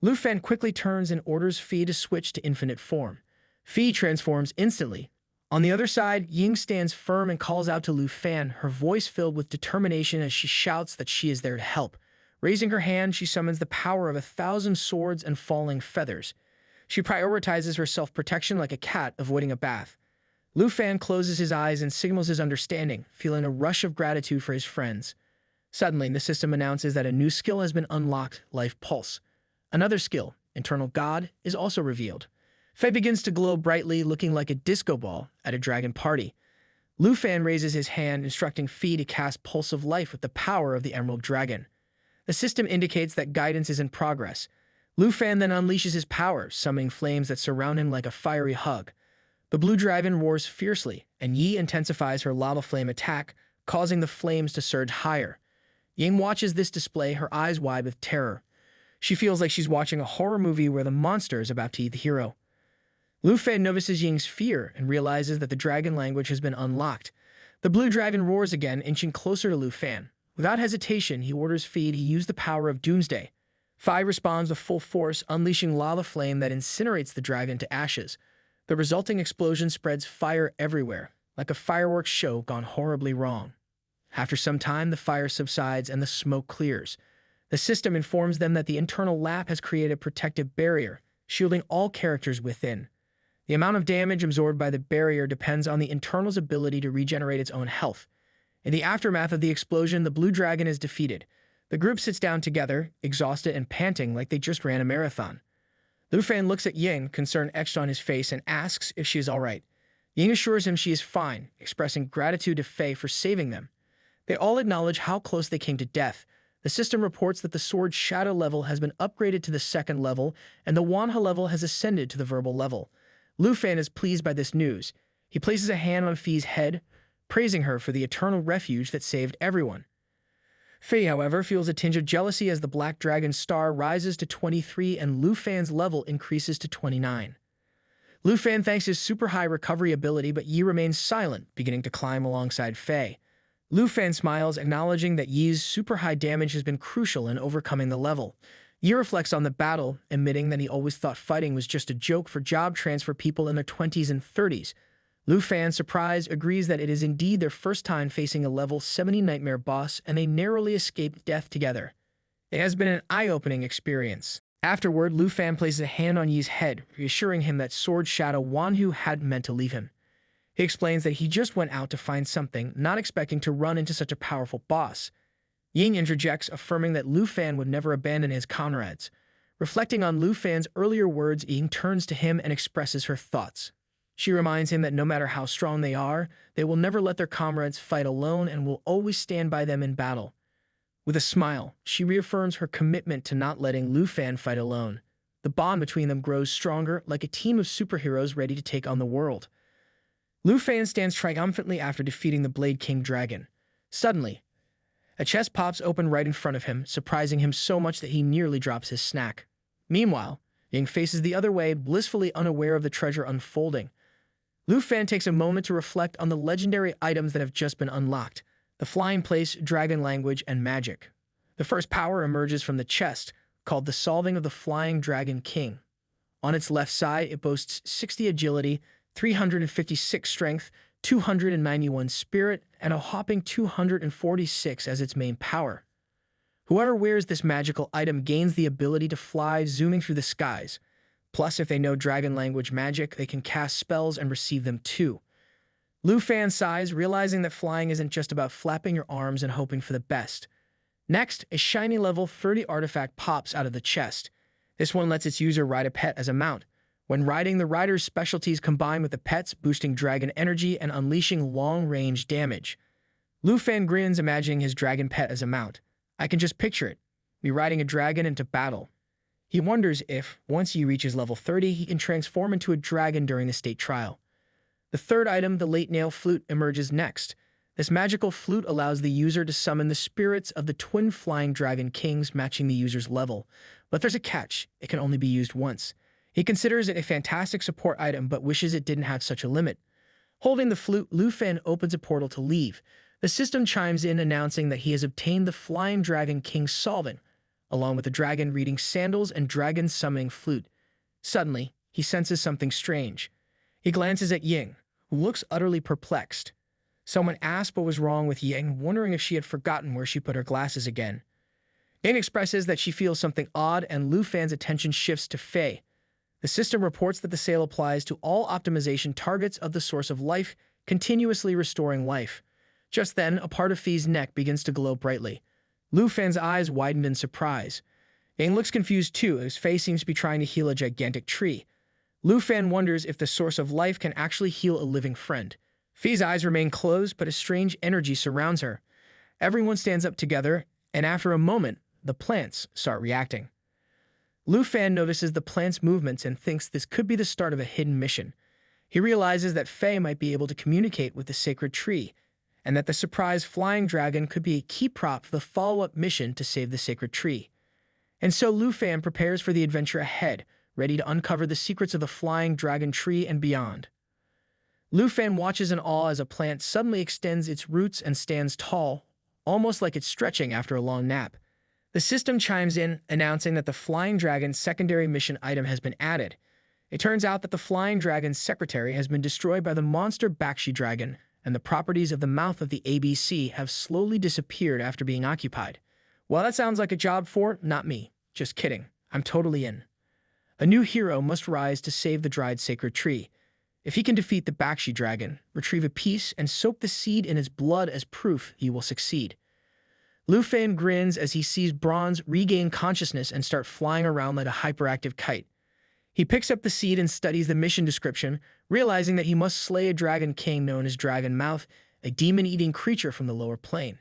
Lu Fan quickly turns and orders Fei to switch to infinite form. Fei transforms instantly. On the other side, Ying stands firm and calls out to Lu Fan, her voice filled with determination as she shouts that she is there to help. Raising her hand, she summons the power of 1,000 swords and falling feathers. She prioritizes her self-protection like a cat avoiding a bath. Lu Fan closes his eyes and signals his understanding, feeling a rush of gratitude for his friends. Suddenly, the system announces that a new skill has been unlocked, Life Pulse. Another skill, Internal God, is also revealed. Fei begins to glow brightly, looking like a disco ball at a dragon party. Lu Fan raises his hand, instructing Fei to cast Pulse of Life with the power of the Emerald Dragon. The system indicates that guidance is in progress. Lu Fan then unleashes his power, summoning flames that surround him like a fiery hug. The blue dragon roars fiercely, and Yi intensifies her lava flame attack, causing the flames to surge higher. Ying watches this display, her eyes wide with terror. She feels like she's watching a horror movie where the monster is about to eat the hero. Lu Fan notices Ying's fear and realizes that the dragon language has been unlocked. The blue dragon roars again, inching closer to Lu Fan. Without hesitation, he orders Fei to use the power of Doomsday. Fei responds with full force, unleashing lava flame that incinerates the dragon to ashes. The resulting explosion spreads fire everywhere, like a fireworks show gone horribly wrong. After some time, the fire subsides and the smoke clears. The system informs them that the internal lap has created a protective barrier, shielding all characters within. The amount of damage absorbed by the barrier depends on the internal's ability to regenerate its own health. In the aftermath of the explosion, the blue dragon is defeated. The group sits down together, exhausted and panting like they just ran a marathon. Lu Fan looks at Ying, concern etched on his face, and asks if she is all right. Ying assures him she is fine, expressing gratitude to Fei for saving them. They all acknowledge how close they came to death. The system reports that the sword's shadow level has been upgraded to the 2nd level, and the Wanha level has ascended to the verbal level. Lu Fan is pleased by this news. He places a hand on Fei's head, praising her for the eternal refuge that saved everyone. Fei, however, feels a tinge of jealousy as the Black Dragon's star rises to 23 and Lu Fan's level increases to 29. Lu Fan thanks his super high recovery ability, but Yi remains silent, beginning to climb alongside Fei. Lu Fan smiles, acknowledging that Yi's super high damage has been crucial in overcoming the level. Yi reflects on the battle, admitting that he always thought fighting was just a joke for job transfer people in their 20s and 30s. Lu Fan, surprised, agrees that it is indeed their first time facing a level 70 nightmare boss, and they narrowly escaped death together. It has been an eye-opening experience. Afterward, Lu Fan places a hand on Yi's head, reassuring him that Sword Shadow Wanhu hadn't meant to leave him. He explains that he just went out to find something, not expecting to run into such a powerful boss. Ying interjects, affirming that Lu Fan would never abandon his comrades. Reflecting on Lu Fan's earlier words, Ying turns to him and expresses her thoughts. She reminds him that no matter how strong they are, they will never let their comrades fight alone and will always stand by them in battle. With a smile, she reaffirms her commitment to not letting Lu Fan fight alone. The bond between them grows stronger, like a team of superheroes ready to take on the world. Lu Fan stands triumphantly after defeating the Blade King Dragon. Suddenly, a chest pops open right in front of him, surprising him so much that he nearly drops his snack. Meanwhile, Ying faces the other way, blissfully unaware of the treasure unfolding. Lu Fan takes a moment to reflect on the legendary items that have just been unlocked: the Flying Place, Dragon Language, and Magic. The first power emerges from the chest, called the Solving of the Flying Dragon King. On its left side, it boasts 60 agility, 356 strength, 291 spirit, and a whopping 246 as its main power. Whoever wears this magical item gains the ability to fly, zooming through the skies. Plus, if they know Dragon Language magic, they can cast spells and receive them too. Lu Fan sighs, realizing that flying isn't just about flapping your arms and hoping for the best. Next, a shiny level 30 artifact pops out of the chest. This one lets its user ride a pet as a mount. When riding, the rider's specialties combine with the pet's, boosting dragon energy and unleashing long-range damage. Lu Fan grins, imagining his dragon pet as a mount. I can just picture it, me riding a dragon into battle. He wonders if, once he reaches level 30, he can transform into a dragon during the state trial. The third item, the Late Nail Flute, emerges next. This magical flute allows the user to summon the spirits of the twin flying dragon kings, matching the user's level. But there's a catch: it can only be used once. He considers it a fantastic support item, but wishes it didn't have such a limit. Holding the flute, Lu Fan opens a portal to leave. The system chimes in, announcing that he has obtained the Flying Dragon King's Solving, along with the dragon reading sandals and dragon summoning flute. Suddenly, he senses something strange. He glances at Ying, who looks utterly perplexed. Someone asked what was wrong with Ying, wondering if she had forgotten where she put her glasses again. Ying expresses that she feels something odd, and Lu Fan's attention shifts to Fei. The system reports that the sale applies to all optimization targets of the source of life, continuously restoring life. Just then, a part of Fei's neck begins to glow brightly. Lu Fan's eyes widened in surprise. Ying looks confused too, as Fei seems to be trying to heal a gigantic tree. Lu Fan wonders if the source of life can actually heal a living friend. Fei's eyes remain closed, but a strange energy surrounds her. Everyone stands up together, and after a moment, the plants start reacting. Lu Fan notices the plant's movements and thinks this could be the start of a hidden mission. He realizes that Fei might be able to communicate with the sacred tree, and that the surprise flying dragon could be a key prop for the follow-up mission to save the sacred tree. And so Lu Fan prepares for the adventure ahead, ready to uncover the secrets of the flying dragon tree and beyond. Lu Fan watches in awe as a plant suddenly extends its roots and stands tall, almost like it's stretching after a long nap. The system chimes in, announcing that the Flying Dragon's secondary mission item has been added. It turns out that the Flying Dragon's secretary has been destroyed by the monster Bakshi Dragon, and the properties of the mouth of the ABC have slowly disappeared after being occupied. Well, that sounds like a job for not me. Just kidding. I'm totally in. A new hero must rise to save the dried sacred tree. If he can defeat the Bakshi dragon, retrieve a piece, and soak the seed in his blood as proof, he will succeed. Lu Fan grins as he sees Bronze regain consciousness and start flying around like a hyperactive kite. He picks up the seed and studies the mission description, realizing that he must slay a dragon king known as Dragon Mouth, a demon-eating creature from the lower plane.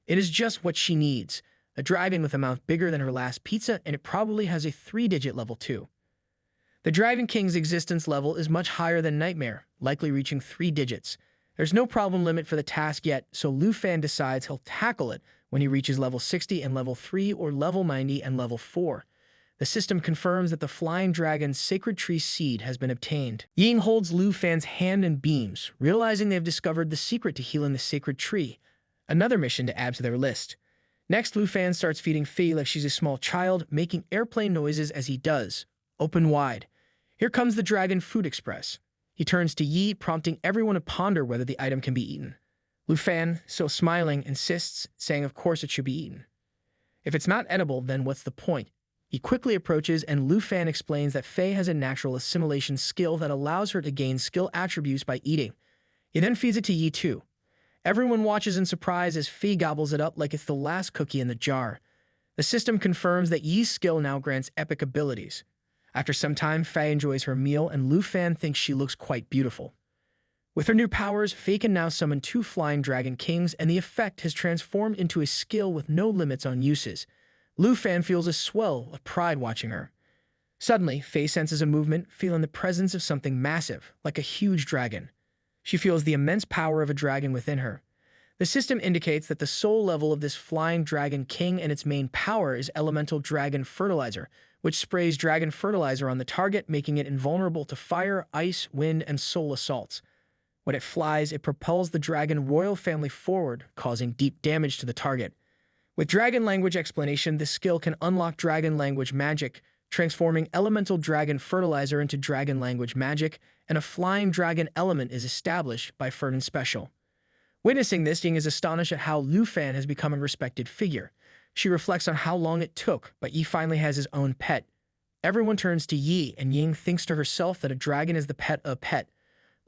It is just what she needs, a dragon with a mouth bigger than her last pizza, and it probably has a 3-digit level too. The Dragon King's existence level is much higher than Nightmare, likely reaching 3 digits. There's no problem limit for the task yet, so Lu Fan decides he'll tackle it when he reaches level 60 and level 3 or level 90 and level 4. The system confirms that the Flying Dragon's Sacred Tree seed has been obtained. Ying holds Lu Fan's hand and beams, realizing they've discovered the secret to healing the Sacred Tree. Another mission to add to their list. Next, Lu Fan starts feeding Fei like she's a small child, making airplane noises as he does. Open wide. Here comes the Dragon Food Express. He turns to Yi, prompting everyone to ponder whether the item can be eaten. Lu Fan, still smiling, insists, saying of course it should be eaten. If it's not edible, then what's the point? He quickly approaches and Lu Fan explains that Fei has a natural assimilation skill that allows her to gain skill attributes by eating. He then feeds it to Yi too. Everyone watches in surprise as Fei gobbles it up like it's the last cookie in the jar. The system confirms that Yi's skill now grants epic abilities. After some time, Fei enjoys her meal and Lu Fan thinks she looks quite beautiful. With her new powers, Fei can now summon 2 Flying Dragon Kings and the effect has transformed into a skill with no limits on uses. Lu Fan feels a swell of pride watching her. Suddenly, Fei senses a movement, feeling the presence of something massive, like a huge dragon. She feels the immense power of a dragon within her. The system indicates that the soul level of this Flying Dragon King and its main power is Elemental Dragon Fertilizer, which sprays dragon fertilizer on the target, making it invulnerable to fire, ice, wind, and soul assaults. When it flies, it propels the dragon royal family forward, causing deep damage to the target. With Dragon Language Explanation, this skill can unlock Dragon Language Magic, transforming Elemental Dragon Fertilizer into Dragon Language Magic, and a Flying Dragon element is established by Ferdin Special. Witnessing this, Ying is astonished at how Lu Fan has become a respected figure. She reflects on how long it took, but Yi finally has his own pet. Everyone turns to Yi, and Ying thinks to herself that a dragon is the pet of a pet.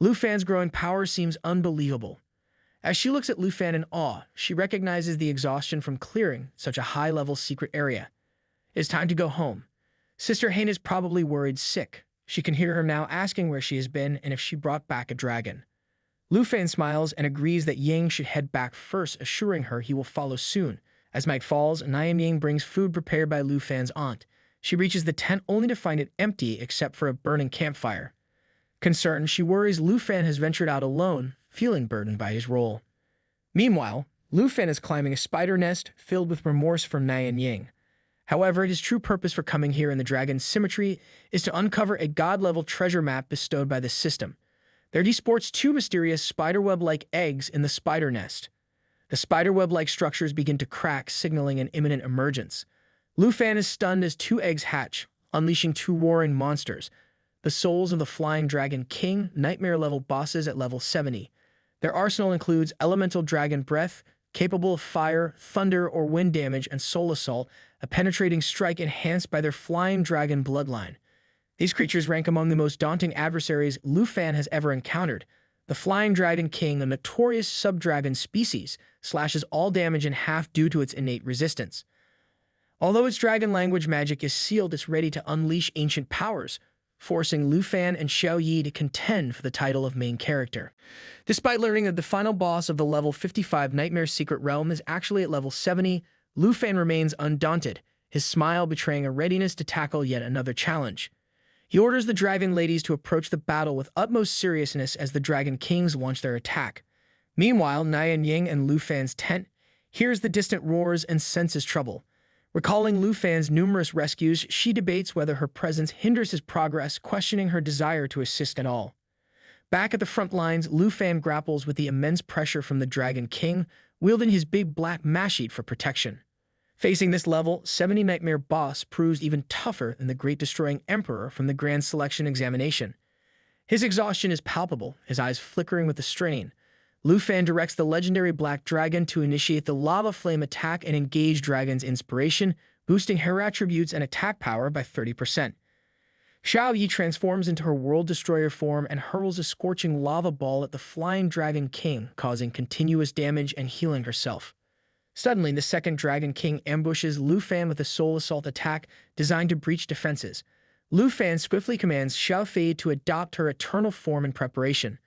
Lu Fan's growing power seems unbelievable. As she looks at Lu Fan in awe, she recognizes the exhaustion from clearing such a high-level secret area. It's time to go home. Sister Hain is probably worried sick. She can hear her now asking where she has been and if she brought back a dragon. Lu Fan smiles and agrees that Ying should head back first, assuring her he will follow soon. As night falls, Nian Ying brings food prepared by Lu Fan's aunt. She reaches the tent only to find it empty except for a burning campfire. Concerned, she worries Lu Fan has ventured out alone, feeling burdened by his role. Meanwhile, Lu Fan is climbing a spider nest filled with remorse from Nian Ying. However, his true purpose for coming here in the dragon's symmetry is to uncover a god-level treasure map bestowed by the system. There disports 2 mysterious spiderweb-like eggs in the spider nest. The spiderweb-like structures begin to crack, signaling an imminent emergence. Lu Fan is stunned as 2 eggs hatch, unleashing 2 warring monsters, the souls of the Flying Dragon King, nightmare-level bosses at level 70. Their arsenal includes Elemental Dragon Breath, capable of fire, thunder, or wind damage, and Soul Assault, a penetrating strike enhanced by their Flying Dragon bloodline. These creatures rank among the most daunting adversaries Lu Fan has ever encountered. The Flying Dragon King, a notorious sub-dragon species, slashes all damage in half due to its innate resistance. Although its dragon language magic is sealed, it's ready to unleash ancient powers, forcing Lu Fan and Xiao Yi to contend for the title of main character. Despite learning that the final boss of the level 55 Nightmare Secret Realm is actually at level 70, Lu Fan remains undaunted, his smile betraying a readiness to tackle yet another challenge. He orders the Dragon Ladies to approach the battle with utmost seriousness as the Dragon Kings launch their attack. Meanwhile, Nian Ying and Lu Fan's tent hears the distant roars and senses trouble. Recalling Lu Fan's numerous rescues, she debates whether her presence hinders his progress, questioning her desire to assist at all. Back at the front lines, Lu Fan grapples with the immense pressure from the Dragon King, wielding his big black mashite for protection. Facing this level 70 Nightmare boss proves even tougher than the Great Destroying Emperor from the Grand Selection Examination. His exhaustion is palpable, his eyes flickering with the strain. Lu Fan directs the legendary Black Dragon to initiate the Lava Flame attack and engage Dragon's inspiration, boosting her attributes and attack power by 30%. Xiao Yi transforms into her World Destroyer form and hurls a scorching lava ball at the Flying Dragon King, causing continuous damage and healing herself. Suddenly, the second Dragon King ambushes Lu Fan with a Soul Assault attack designed to breach defenses. Lu Fan swiftly commands Xiao Fei to adopt her eternal form in preparation.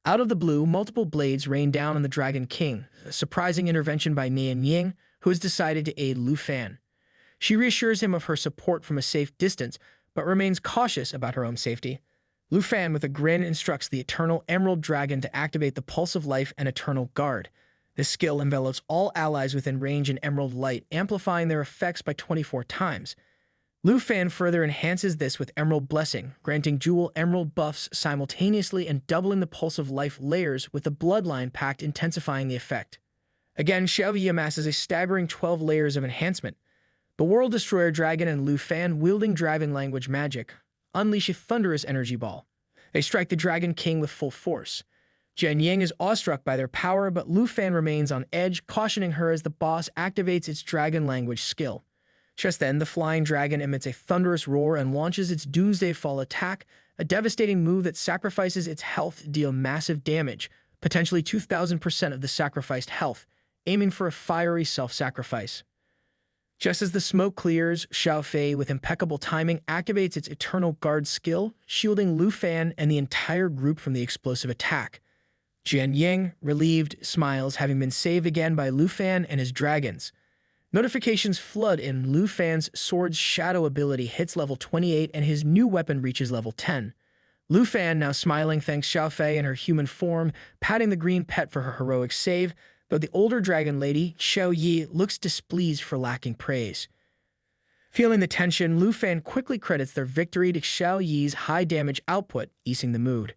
Out of the blue, multiple blades rain down on the Dragon King, a surprising intervention by Nian Ying, who has decided to aid Lu Fan. She reassures him of her support from a safe distance, but remains cautious about her own safety. Lu Fan, with a grin, instructs the Eternal Emerald Dragon to activate the Pulse of Life and Eternal Guard. This skill envelops all allies within range in emerald light, amplifying their effects by 24 times. Lu Fan further enhances this with Emerald Blessing, granting dual emerald buffs simultaneously and doubling the Pulse of Life layers with the Bloodline Pact intensifying the effect. Again, Xiao Yi amasses a staggering 12 layers of enhancement. The World Destroyer Dragon and Lu Fan, wielding Dragon Language magic, unleash a thunderous energy ball. They strike the Dragon King with full force. Jian Ying is awestruck by their power, but Lu Fan remains on edge, cautioning her as the boss activates its Dragon Language skill. Just then, the Flying Dragon emits a thunderous roar and launches its Doomsday Fall attack, a devastating move that sacrifices its health to deal massive damage, potentially 2,000% of the sacrificed health, aiming for a fiery self-sacrifice. Just as the smoke clears, Xiao Fei, with impeccable timing, activates its Eternal Guard skill, shielding Lu Fan and the entire group from the explosive attack. Jian Ying, relieved, smiles, having been saved again by Lu Fan and his dragons. Notifications flood in. Lu Fan's Sword's Shadow ability hits level 28 and his new weapon reaches level 10. Lu Fan, now smiling, thanks Xiao Fei in her human form, patting the green pet for her heroic save, but the older dragon lady, Xiao Yi, looks displeased for lacking praise. Feeling the tension, Lu Fan quickly credits their victory to Xiao Yi's high damage output, easing the mood.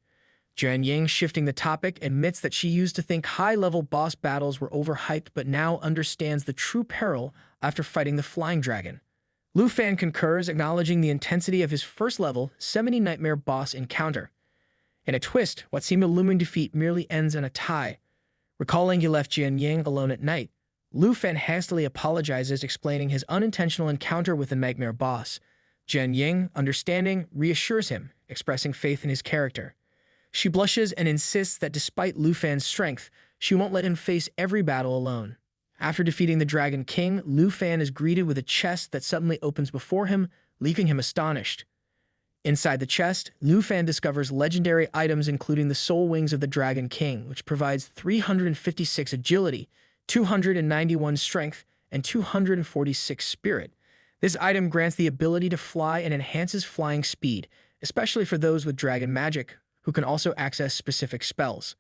Jian Ying, shifting the topic, admits that she used to think high-level boss battles were overhyped but now understands the true peril after fighting the Flying Dragon. Lu Fan concurs, acknowledging the intensity of his first-level 70 Nightmare boss encounter. In a twist, what seemed a looming defeat merely ends in a tie. Recalling he left Jian Ying alone at night, Lu Fan hastily apologizes, explaining his unintentional encounter with the Nightmare boss. Jian Ying, understanding, reassures him, expressing faith in his character. She blushes and insists that despite Lu Fan's strength, she won't let him face every battle alone. After defeating the Dragon King, Lu Fan is greeted with a chest that suddenly opens before him, leaving him astonished. Inside the chest, Lu Fan discovers legendary items including the Soul Wings of the Dragon King, which provides 356 agility, 291 strength, and 246 spirit. This item grants the ability to fly and enhances flying speed, especially for those with dragon magic, who can also access specific spells.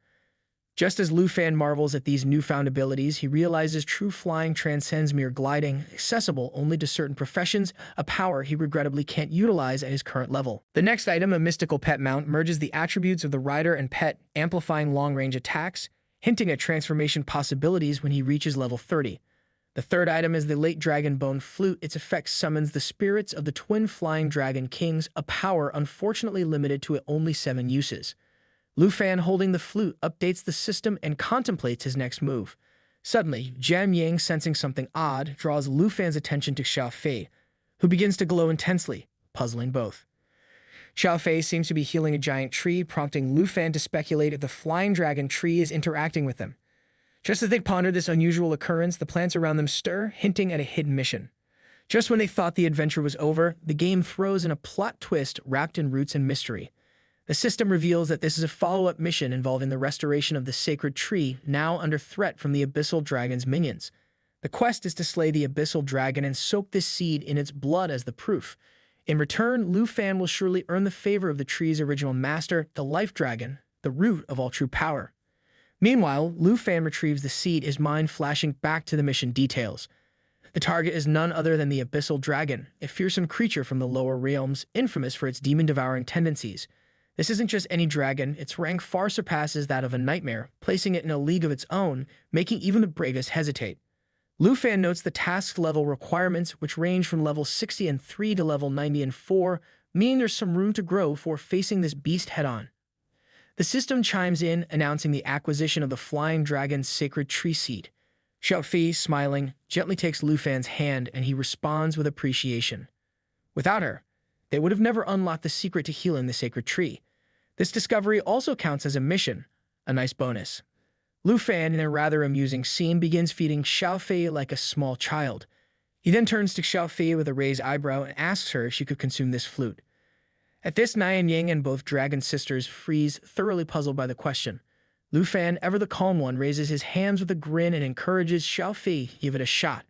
Just as Lu Fan marvels at these newfound abilities, he realizes true flying transcends mere gliding, accessible only to certain professions, a power he regrettably can't utilize at his current level. The next item, a mystical pet mount, merges the attributes of the rider and pet, amplifying long-range attacks, hinting at transformation possibilities when he reaches level 30. The third item is the Late Dragon Bone Flute. Its effect summons the spirits of the twin Flying Dragon Kings, a power unfortunately limited to only 7 uses. Lu Fan, holding the flute, updates the system and contemplates his next move. Suddenly, Jian Ying, sensing something odd, draws Lu Fan's attention to Xiao Fei, who begins to glow intensely, puzzling both. Xiao Fei seems to be healing a giant tree, prompting Lu Fan to speculate if the Flying Dragon tree is interacting with them. Just as they ponder this unusual occurrence, the plants around them stir, hinting at a hidden mission. Just when they thought the adventure was over, the game throws in a plot twist wrapped in roots and mystery. The system reveals that this is a follow-up mission involving the restoration of the sacred tree, now under threat from the Abyssal Dragon's minions. The quest is to slay the Abyssal Dragon and soak this seed in its blood as the proof. In return, Lu Fan will surely earn the favor of the tree's original master, the Life Dragon, the root of all true power. Meanwhile, Lu Fan retrieves the seed, his mind flashing back to the mission details. The target is none other than the Abyssal Dragon, a fearsome creature from the lower realms, infamous for its demon-devouring tendencies. This isn't just any dragon, its rank far surpasses that of a nightmare, placing it in a league of its own, making even the bravest hesitate. Lu Fan notes the task level requirements, which range from level 60 and 3 to level 90 and 4, meaning there's some room to grow for facing this beast head-on. The system chimes in, announcing the acquisition of the flying dragon's sacred tree seed. Xiaofei, smiling, gently takes Lu Fan's hand and he responds with appreciation. Without her, they would have never unlocked the secret to healing the sacred tree. This discovery also counts as a mission, a nice bonus. Lu Fan, in a rather amusing scene, begins feeding Xiaofei like a small child. He then turns to Xiaofei with a raised eyebrow and asks her if she could consume this flute. At this, Nian Ying and both dragon sisters freeze, thoroughly puzzled by the question. Lu Fan, ever the calm one, raises his hands with a grin and encourages Xiaofei to give it a shot.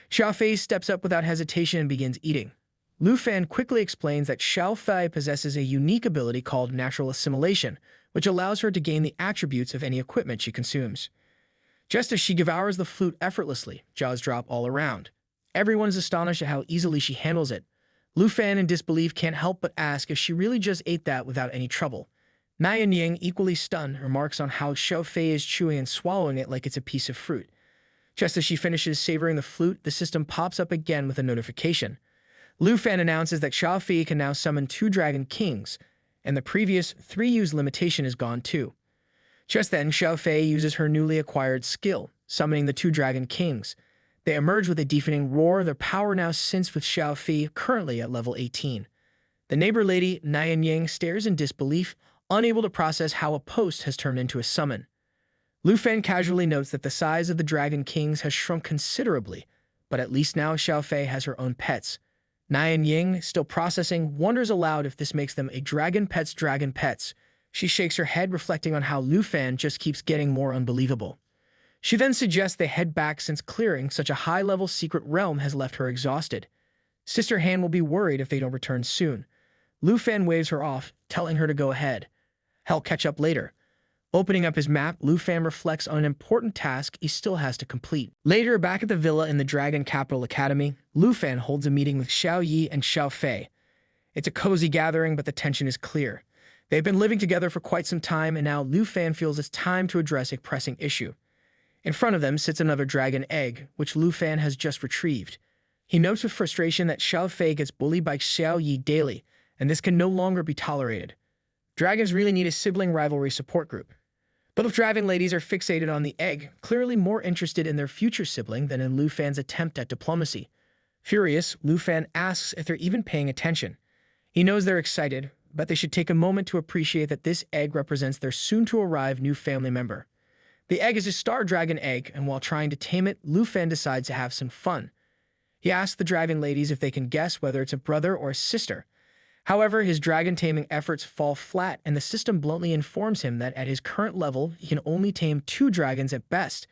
Xiaofei steps up without hesitation and begins eating. Lu Fan quickly explains that Xiaofei possesses a unique ability called natural assimilation, which allows her to gain the attributes of any equipment she consumes. Just as she devours the flute effortlessly, jaws drop all around. Everyone is astonished at how easily she handles it. Lu Fan, in disbelief, can't help but ask if she really just ate that without any trouble. Nian Ying, equally stunned, remarks on how Xiaofei is chewing and swallowing it like it's a piece of fruit. Just as she finishes savoring the flute, the system pops up again with a notification. Lu Fan announces that Xiaofei can now summon 2 Dragon Kings, and the previous 3-use limitation is gone too. Just then, Xiaofei uses her newly acquired skill, summoning the 2 Dragon Kings. They emerge with a deafening roar, their power now synced with Xiaofei, currently at level 18. The neighbor lady, Nian Ying, stares in disbelief, unable to process how a post has turned into a summon. Lu Fan casually notes that the size of the Dragon Kings has shrunk considerably, but at least now Xiaofei has her own pets. Nian Ying, still processing, wonders aloud if this makes them a dragon pets. She shakes her head, reflecting on how Lu Fan just keeps getting more unbelievable. She then suggests they head back since clearing such a high-level secret realm has left her exhausted. Sister Han will be worried if they don't return soon. Lu Fan waves her off, telling her to go ahead. He'll catch up later. Opening up his map, Lu Fan reflects on an important task he still has to complete. Later, back at the villa in the Dragon Capital Academy, Lu Fan holds a meeting with Xiao Yi and Xiaofei. It's a cozy gathering, but the tension is clear. They've been living together for quite some time, and now Lu Fan feels it's time to address a pressing issue. In front of them sits another dragon egg, which Lu Fan has just retrieved. He notes with frustration that Xiaofei gets bullied by Xiao Yi daily, and this can no longer be tolerated. Dragons really need a sibling rivalry support group. Both dragon ladies are fixated on the egg, clearly more interested in their future sibling than in Lu Fan's attempt at diplomacy. Furious, Lu Fan asks if they're even paying attention. He knows they're excited, but they should take a moment to appreciate that this egg represents their soon-to-arrive new family member. The egg is a star dragon egg, and while trying to tame it, Lu Fan decides to have some fun. He asks the dragon ladies if they can guess whether it's a brother or a sister. However, his dragon-taming efforts fall flat, and the system bluntly informs him that at his current level, he can only tame 2 dragons at best.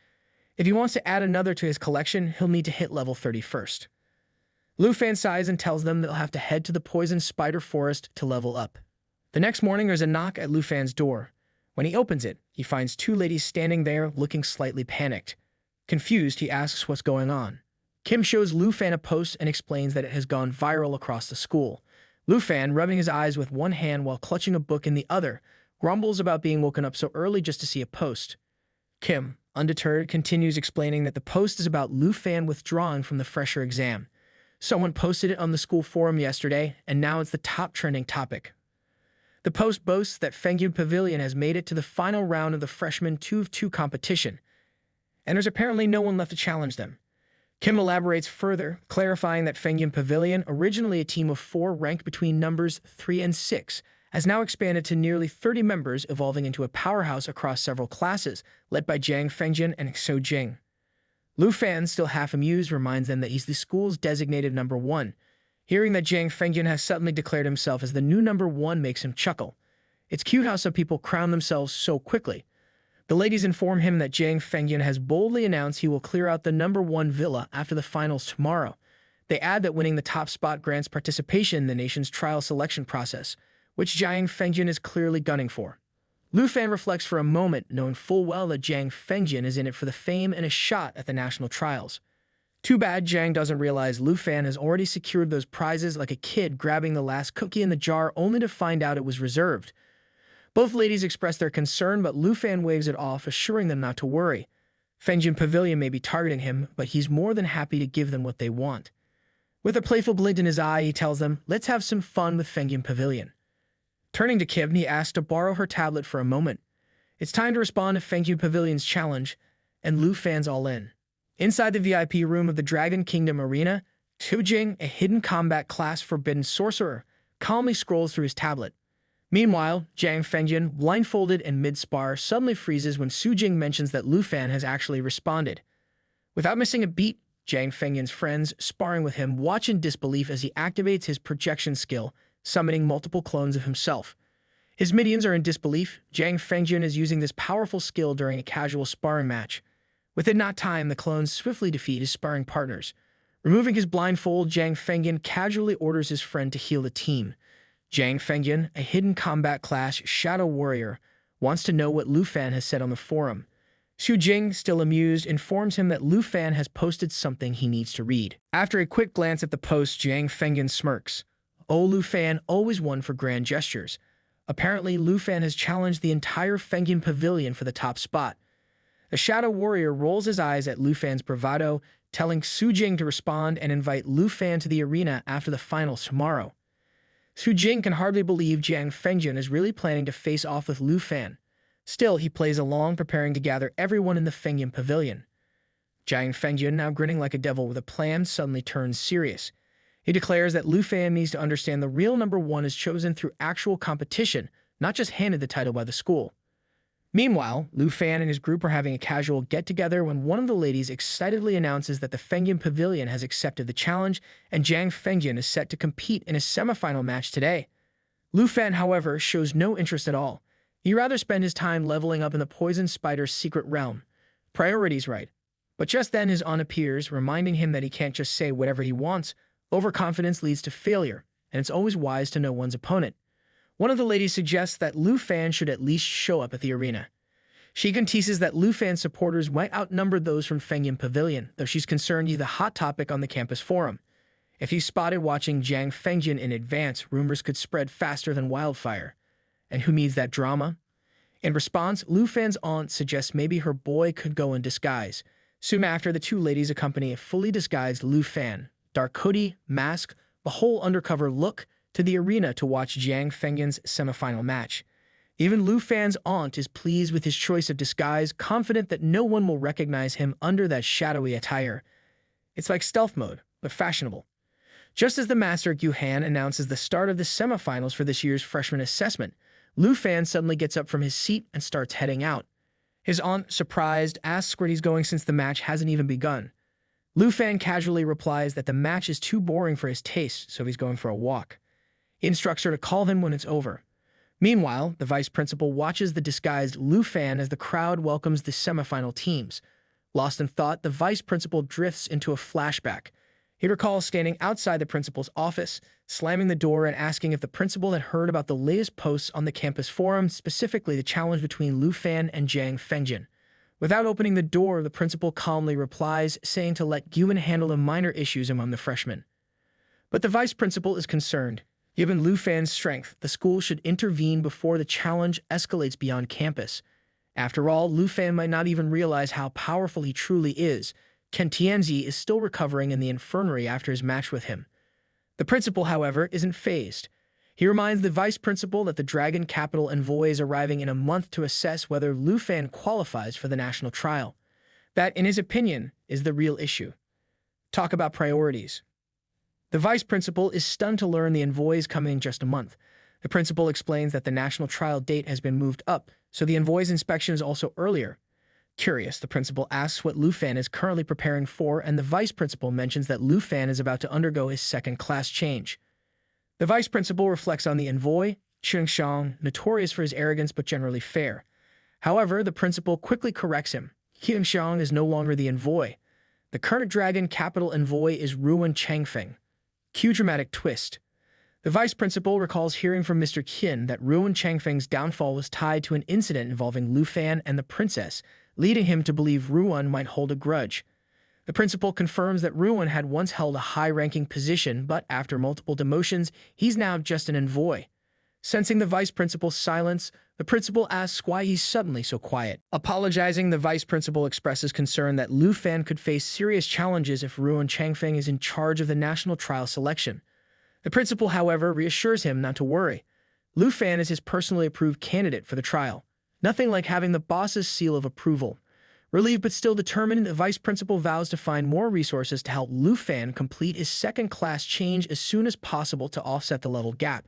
If he wants to add another to his collection, he'll need to hit level 30 first. Lu Fan sighs and tells them they'll have to head to the poison spider forest to level up. The next morning, there's a knock at Lu Fan's door. When he opens it, he finds 2 ladies standing there looking slightly panicked. Confused, he asks what's going on. Kim shows Lu Fan a post and explains that it has gone viral across the school. Lu Fan, rubbing his eyes with one hand while clutching a book in the other, grumbles about being woken up so early just to see a post. Kim, undeterred, continues explaining that the post is about Lu Fan withdrawing from the fresher exam. Someone posted it on the school forum yesterday, and now it's the top trending topic. The post boasts that Fengyun Pavilion has made it to the final round of the freshman 2-of-2 competition, and there's apparently no one left to challenge them. Kim elaborates further, clarifying that Fengyun Pavilion, originally a team of 4 ranked between numbers 3 and 6, has now expanded to nearly 30 members, evolving into a powerhouse across several classes, led by Jiang Fengyun and Xiu Jing. Lu Fan, still half amused, reminds them that he's the school's designated number 1. Hearing that Jiang Fengyun has suddenly declared himself as the new number 1 makes him chuckle. It's cute how some people crown themselves so quickly. The ladies inform him that Jiang Fengyun has boldly announced he will clear out the number 1 villa after the finals tomorrow. They add that winning the top spot grants participation in the nation's trial selection process, which Jiang Fengyun is clearly gunning for. Lu Fan reflects for a moment, knowing full well that Jiang Fengyun is in it for the fame and a shot at the national trials. Too bad Jiang doesn't realize Lu Fan has already secured those prizes like a kid grabbing the last cookie in the jar only to find out it was reserved. Both ladies express their concern, but Lu Fan waves it off, assuring them not to worry. Fengyun Pavilion may be targeting him, but he's more than happy to give them what they want. With a playful glint in his eye, he tells them, "Let's have some fun with Fengyun Pavilion." Turning to Kim, he asks to borrow her tablet for a moment. It's time to respond to Fengyun Pavilion's challenge, and Lu Fan's all in. Inside the VIP room of the Dragon Kingdom Arena, Jing, a hidden combat class forbidden sorcerer, calmly scrolls through his tablet. Meanwhile, Jiang Fengyun, blindfolded and mid-spar, suddenly freezes when Jing mentions that Lu Fan has actually responded. Without missing a beat, Jiang Fengyun's friends, sparring with him, watch in disbelief as he activates his projection skill, summoning multiple clones of himself. His minions are in disbelief. Jiang Fengyun is using this powerful skill during a casual sparring match. Within not time, the clones swiftly defeat his sparring partners. Removing his blindfold, Jiang Fengyun casually orders his friend to heal the team. Jiang Fengyun, a hidden combat class shadow warrior, wants to know what Lu Fan has said on the forum. Jing, still amused, informs him that Lu Fan has posted something he needs to read. After a quick glance at the post, Jiang Fengyun smirks. Oh, Lu Fan, always one for grand gestures. Apparently, Lu Fan has challenged the entire Fengyun Pavilion for the top spot. The shadow warrior rolls his eyes at Lu Fan's bravado, telling Jing to respond and invite Lu Fan to the arena after the finals tomorrow. Jing can hardly believe Jiang Fengyun is really planning to face off with Lu Fan. Still, he plays along, preparing to gather everyone in the Fengyun Pavilion. Jiang Fengyun, now grinning like a devil with a plan, suddenly turns serious. He declares that Lu Fan needs to understand the real number one is chosen through actual competition, not just handed the title by the school. Meanwhile, Lu Fan and his group are having a casual get-together when one of the ladies excitedly announces that the Fengyun Pavilion has accepted the challenge and Jiang Fengyun is set to compete in a semifinal match today. Lu Fan, however, shows no interest at all. He'd rather spend his time leveling up in the Poison Spider's secret realm. Priorities right. But just then his aunt appears, reminding him that he can't just say whatever he wants. Overconfidence leads to failure, and it's always wise to know one's opponent. One of the ladies suggests that Lu Fan should at least show up at the arena. She conteases that Lu Fan's supporters might outnumber those from Fengyun Pavilion, though she's concerned he's the hot topic on the campus forum. If he's spotted watching Jiang Fengyun in advance, rumors could spread faster than wildfire. And who needs that drama? In response, Lu Fan's aunt suggests maybe her boy could go in disguise. Soon after, the two ladies accompany a fully disguised Lu Fan, dark hoodie, mask, the whole undercover look, to the arena to watch Jiang Fengyun's semifinal match. Even Lu Fan's aunt is pleased with his choice of disguise, confident that no one will recognize him under that shadowy attire. It's like stealth mode, but fashionable. Just as the master Guhan announces the start of the semifinals for this year's freshman assessment, Lu Fan suddenly gets up from his seat and starts heading out. His aunt, surprised, asks where he's going since the match hasn't even begun. Lu Fan casually replies that the match is too boring for his taste, so he's going for a walk. He instructs her to call him when it's over. Meanwhile, the vice principal watches the disguised Lu Fan as the crowd welcomes the semifinal teams. Lost in thought, the vice principal drifts into a flashback. He recalls standing outside the principal's office, slamming the door and asking if the principal had heard about the latest posts on the campus forum, specifically the challenge between Lu Fan and Jiang Fengyun. Without opening the door, the principal calmly replies, saying to let Guan handle the minor issues among the freshmen. But the vice principal is concerned. Given Lu Fan's strength, the school should intervene before the challenge escalates beyond campus. After all, Lu Fan might not even realize how powerful he truly is. Ken Tianzi is still recovering in the infirmary after his match with him. The principal, however, isn't fazed. He reminds the vice principal that the Dragon Capital envoy is arriving in a month to assess whether Lu Fan qualifies for the national trial. That, in his opinion, is the real issue. Talk about priorities. The vice principal is stunned to learn the envoy is coming in just a month. The principal explains that the national trial date has been moved up, so the envoy's inspection is also earlier. Curious, the principal asks what Lu Fan is currently preparing for, and the vice principal mentions that Lu Fan is about to undergo his second-class change. The vice principal reflects on the envoy, Qiangshang, notorious for his arrogance but generally fair. However, the principal quickly corrects him. Qiangshang is no longer the envoy. The current Dragon Capital envoy is Ruan Changfeng. Cue dramatic twist. The vice principal recalls hearing from Mr. Qin that Ruan Changfeng's downfall was tied to an incident involving Lu Fan and the princess, leading him to believe Ruan might hold a grudge. The principal confirms that Ruan had once held a high-ranking position, but after multiple demotions, he's now just an envoy. Sensing the vice principal's silence, the principal asks why he's suddenly so quiet. Apologizing, the vice principal expresses concern that Lu Fan could face serious challenges if Ruan Changfeng is in charge of the national trial selection. The principal, however, reassures him not to worry. Lu Fan is his personally approved candidate for the trial. Nothing like having the boss's seal of approval. Relieved but still determined, the vice principal vows to find more resources to help Lu Fan complete his second-class change as soon as possible to offset the level gap.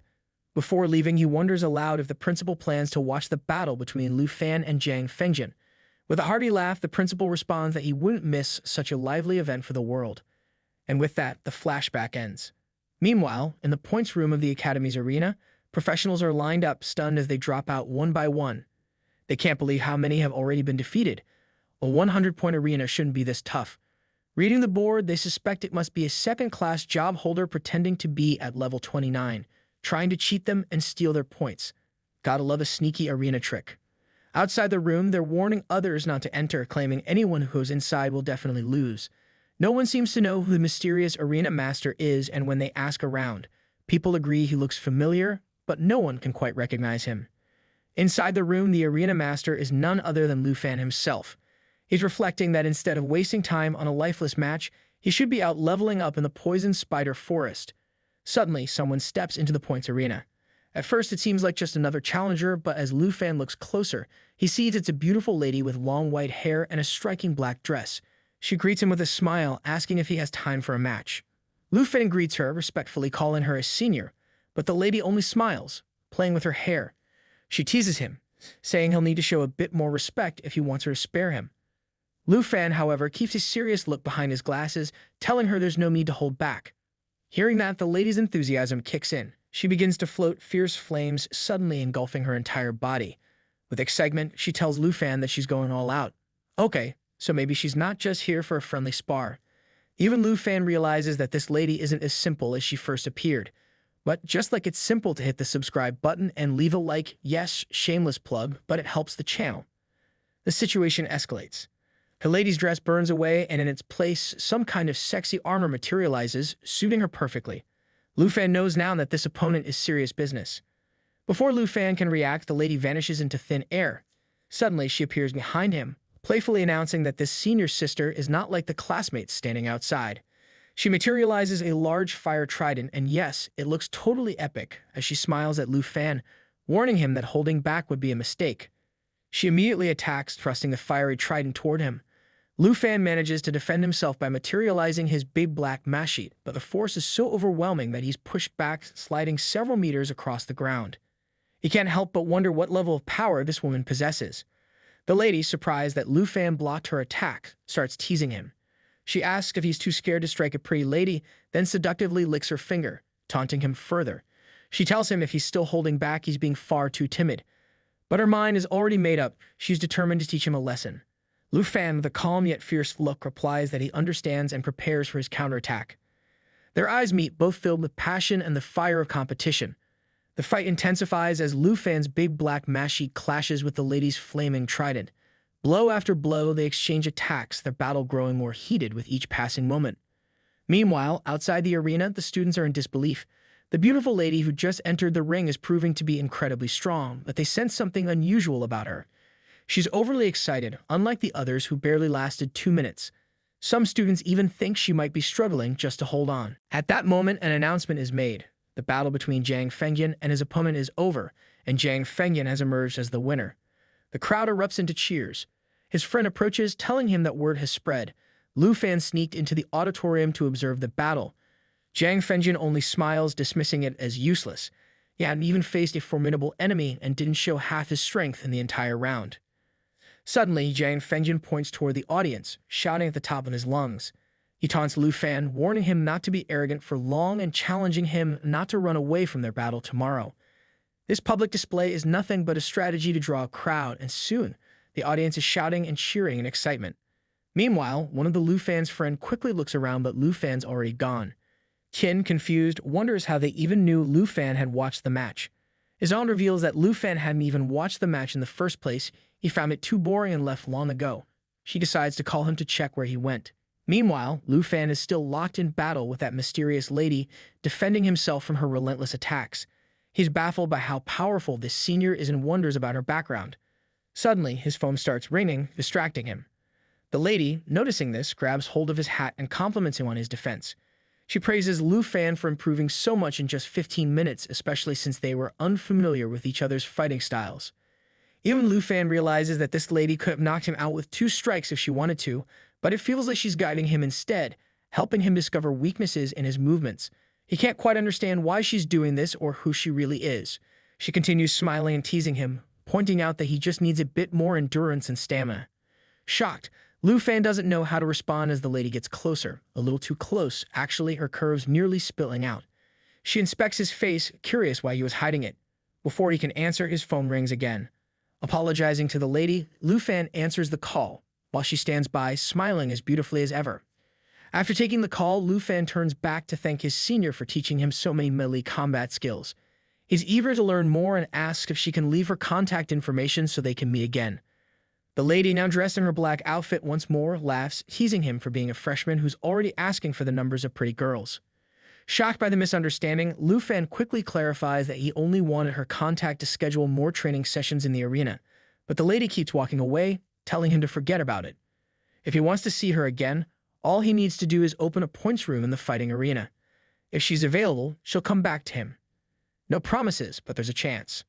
Before leaving, he wonders aloud if the principal plans to watch the battle between Lu Fan and Jiang Fengjin. With a hearty laugh, the principal responds that he wouldn't miss such a lively event for the world. And with that, the flashback ends. Meanwhile, in the points room of the Academy's arena, professionals are lined up, stunned as they drop out one by one. They can't believe how many have already been defeated. A 100-point arena shouldn't be this tough. Reading the board, they suspect it must be a second-class job holder pretending to be at level 29, trying to cheat them and steal their points. Gotta love a sneaky arena trick. Outside the room, they're warning others not to enter, claiming anyone who goes inside will definitely lose. No one seems to know who the mysterious arena master is, and when they ask around, people agree he looks familiar, but no one can quite recognize him. Inside the room, the arena master is none other than Lu Fan himself. He's reflecting that instead of wasting time on a lifeless match, he should be out leveling up in the poison spider forest. Suddenly, someone steps into the points arena. At first, it seems like just another challenger, but as Lu Fan looks closer, he sees it's a beautiful lady with long white hair and a striking black dress. She greets him with a smile, asking if he has time for a match. Lu Fan greets her, respectfully calling her a senior, but the lady only smiles, playing with her hair. She teases him, saying he'll need to show a bit more respect if he wants her to spare him. Lu Fan, however, keeps a serious look behind his glasses, telling her there's no need to hold back. Hearing that, the lady's enthusiasm kicks in. She begins to float fierce flames, suddenly engulfing her entire body. With excitement, she tells Lu Fan that she's going all out. Okay, so maybe she's not just here for a friendly spar. Even Lu Fan realizes that this lady isn't as simple as she first appeared. But just like it's simple to hit the subscribe button and leave a like, yes, shameless plug, but it helps the channel. The situation escalates. Her lady's dress burns away, and in its place, some kind of sexy armor materializes, suiting her perfectly. Lu Fan knows now that this opponent is serious business. Before Lu Fan can react, the lady vanishes into thin air. Suddenly, she appears behind him, playfully announcing that this senior sister is not like the classmates standing outside. She materializes a large fire trident, and yes, it looks totally epic as she smiles at Lu Fan, warning him that holding back would be a mistake. She immediately attacks, thrusting the fiery trident toward him. Lu Fan manages to defend himself by materializing his big black mashite, but the force is so overwhelming that he's pushed back, sliding several meters across the ground. He can't help but wonder what level of power this woman possesses. The lady, surprised that Lu Fan blocked her attack, starts teasing him. She asks if he's too scared to strike a pretty lady, then seductively licks her finger, taunting him further. She tells him if he's still holding back, he's being far too timid. But her mind is already made up. She's determined to teach him a lesson. Lu Fan, with a calm yet fierce look, replies that he understands and prepares for his counterattack. Their eyes meet, both filled with passion and the fire of competition. The fight intensifies as Lu Fan's big black mashite clashes with the lady's flaming trident. Blow after blow, they exchange attacks, their battle growing more heated with each passing moment. Meanwhile, outside the arena, the students are in disbelief. The beautiful lady who just entered the ring is proving to be incredibly strong, but they sense something unusual about her. She's overly excited, unlike the others who barely lasted 2 minutes. Some students even think she might be struggling just to hold on. At that moment, an announcement is made. The battle between Jiang Fengjin and his opponent is over, and Jiang Fengjin has emerged as the winner. The crowd erupts into cheers. His friend approaches, telling him that word has spread. Lu Fan sneaked into the auditorium to observe the battle. Jiang Fengjin only smiles, dismissing it as useless. He hadn't even faced a formidable enemy and didn't show half his strength in the entire round. Suddenly, Jiang Fengjin points toward the audience, shouting at the top of his lungs. He taunts Lu Fan, warning him not to be arrogant for long and challenging him not to run away from their battle tomorrow. This public display is nothing but a strategy to draw a crowd, and soon, the audience is shouting and cheering in excitement. Meanwhile, one of the Lu Fan's friends quickly looks around, but Lu Fan's already gone. Qin, confused, wonders how they even knew Lu Fan had watched the match. His own reveals that Lu Fan hadn't even watched the match in the first place. He found it too boring and left long ago. She decides to call him to check where he went. Meanwhile, Lu Fan is still locked in battle with that mysterious lady, defending himself from her relentless attacks. He's baffled by how powerful this senior is and wonders about her background. Suddenly, his phone starts ringing, distracting him. The lady, noticing this, grabs hold of his hat and compliments him on his defense. She praises Lu Fan for improving so much in just 15 minutes, especially since they were unfamiliar with each other's fighting styles. Even Lu Fan realizes that this lady could have knocked him out with 2 strikes if she wanted to, but it feels like she's guiding him instead, helping him discover weaknesses in his movements. He can't quite understand why she's doing this or who she really is. She continues smiling and teasing him, pointing out that he just needs a bit more endurance and stamina. Shocked, Lu Fan doesn't know how to respond as the lady gets closer, a little too close, actually her curves nearly spilling out. She inspects his face, curious why he was hiding it. Before he can answer, his phone rings again. Apologizing to the lady, Lu Fan answers the call, while she stands by, smiling as beautifully as ever. After taking the call, Lu Fan turns back to thank his senior for teaching him so many melee combat skills. He's eager to learn more and asks if she can leave her contact information so they can meet again. The lady, now dressed in her black outfit once more, laughs, teasing him for being a freshman who's already asking for the numbers of pretty girls. Shocked by the misunderstanding, Lu Fan quickly clarifies that he only wanted her contact to schedule more training sessions in the arena, but the lady keeps walking away, telling him to forget about it. If he wants to see her again, all he needs to do is open a points room in the fighting arena. If she's available, she'll come back to him. No promises, but there's a chance.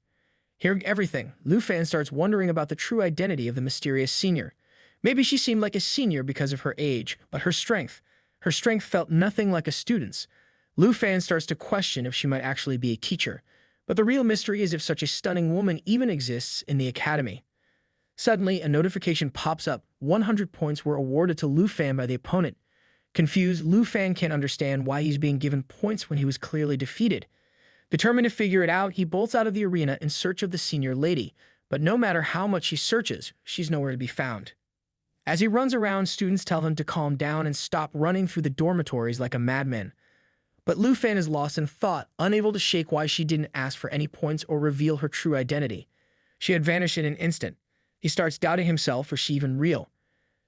Hearing everything, Lu Fan starts wondering about the true identity of the mysterious senior. Maybe she seemed like a senior because of her age, but her strength felt nothing like a student's. Lu Fan starts to question if she might actually be a teacher, but the real mystery is if such a stunning woman even exists in the academy. Suddenly, a notification pops up. 100 points were awarded to Lu Fan by the opponent. Confused, Lu Fan can't understand why he's being given points when he was clearly defeated. Determined to figure it out, he bolts out of the arena in search of the senior lady, but no matter how much he searches, she's nowhere to be found. As he runs around, students tell him to calm down and stop running through the dormitories like a madman. But Lu Fan is lost in thought, unable to shake why she didn't ask for any points or reveal her true identity. She had vanished in an instant. He starts doubting himself, was she even real?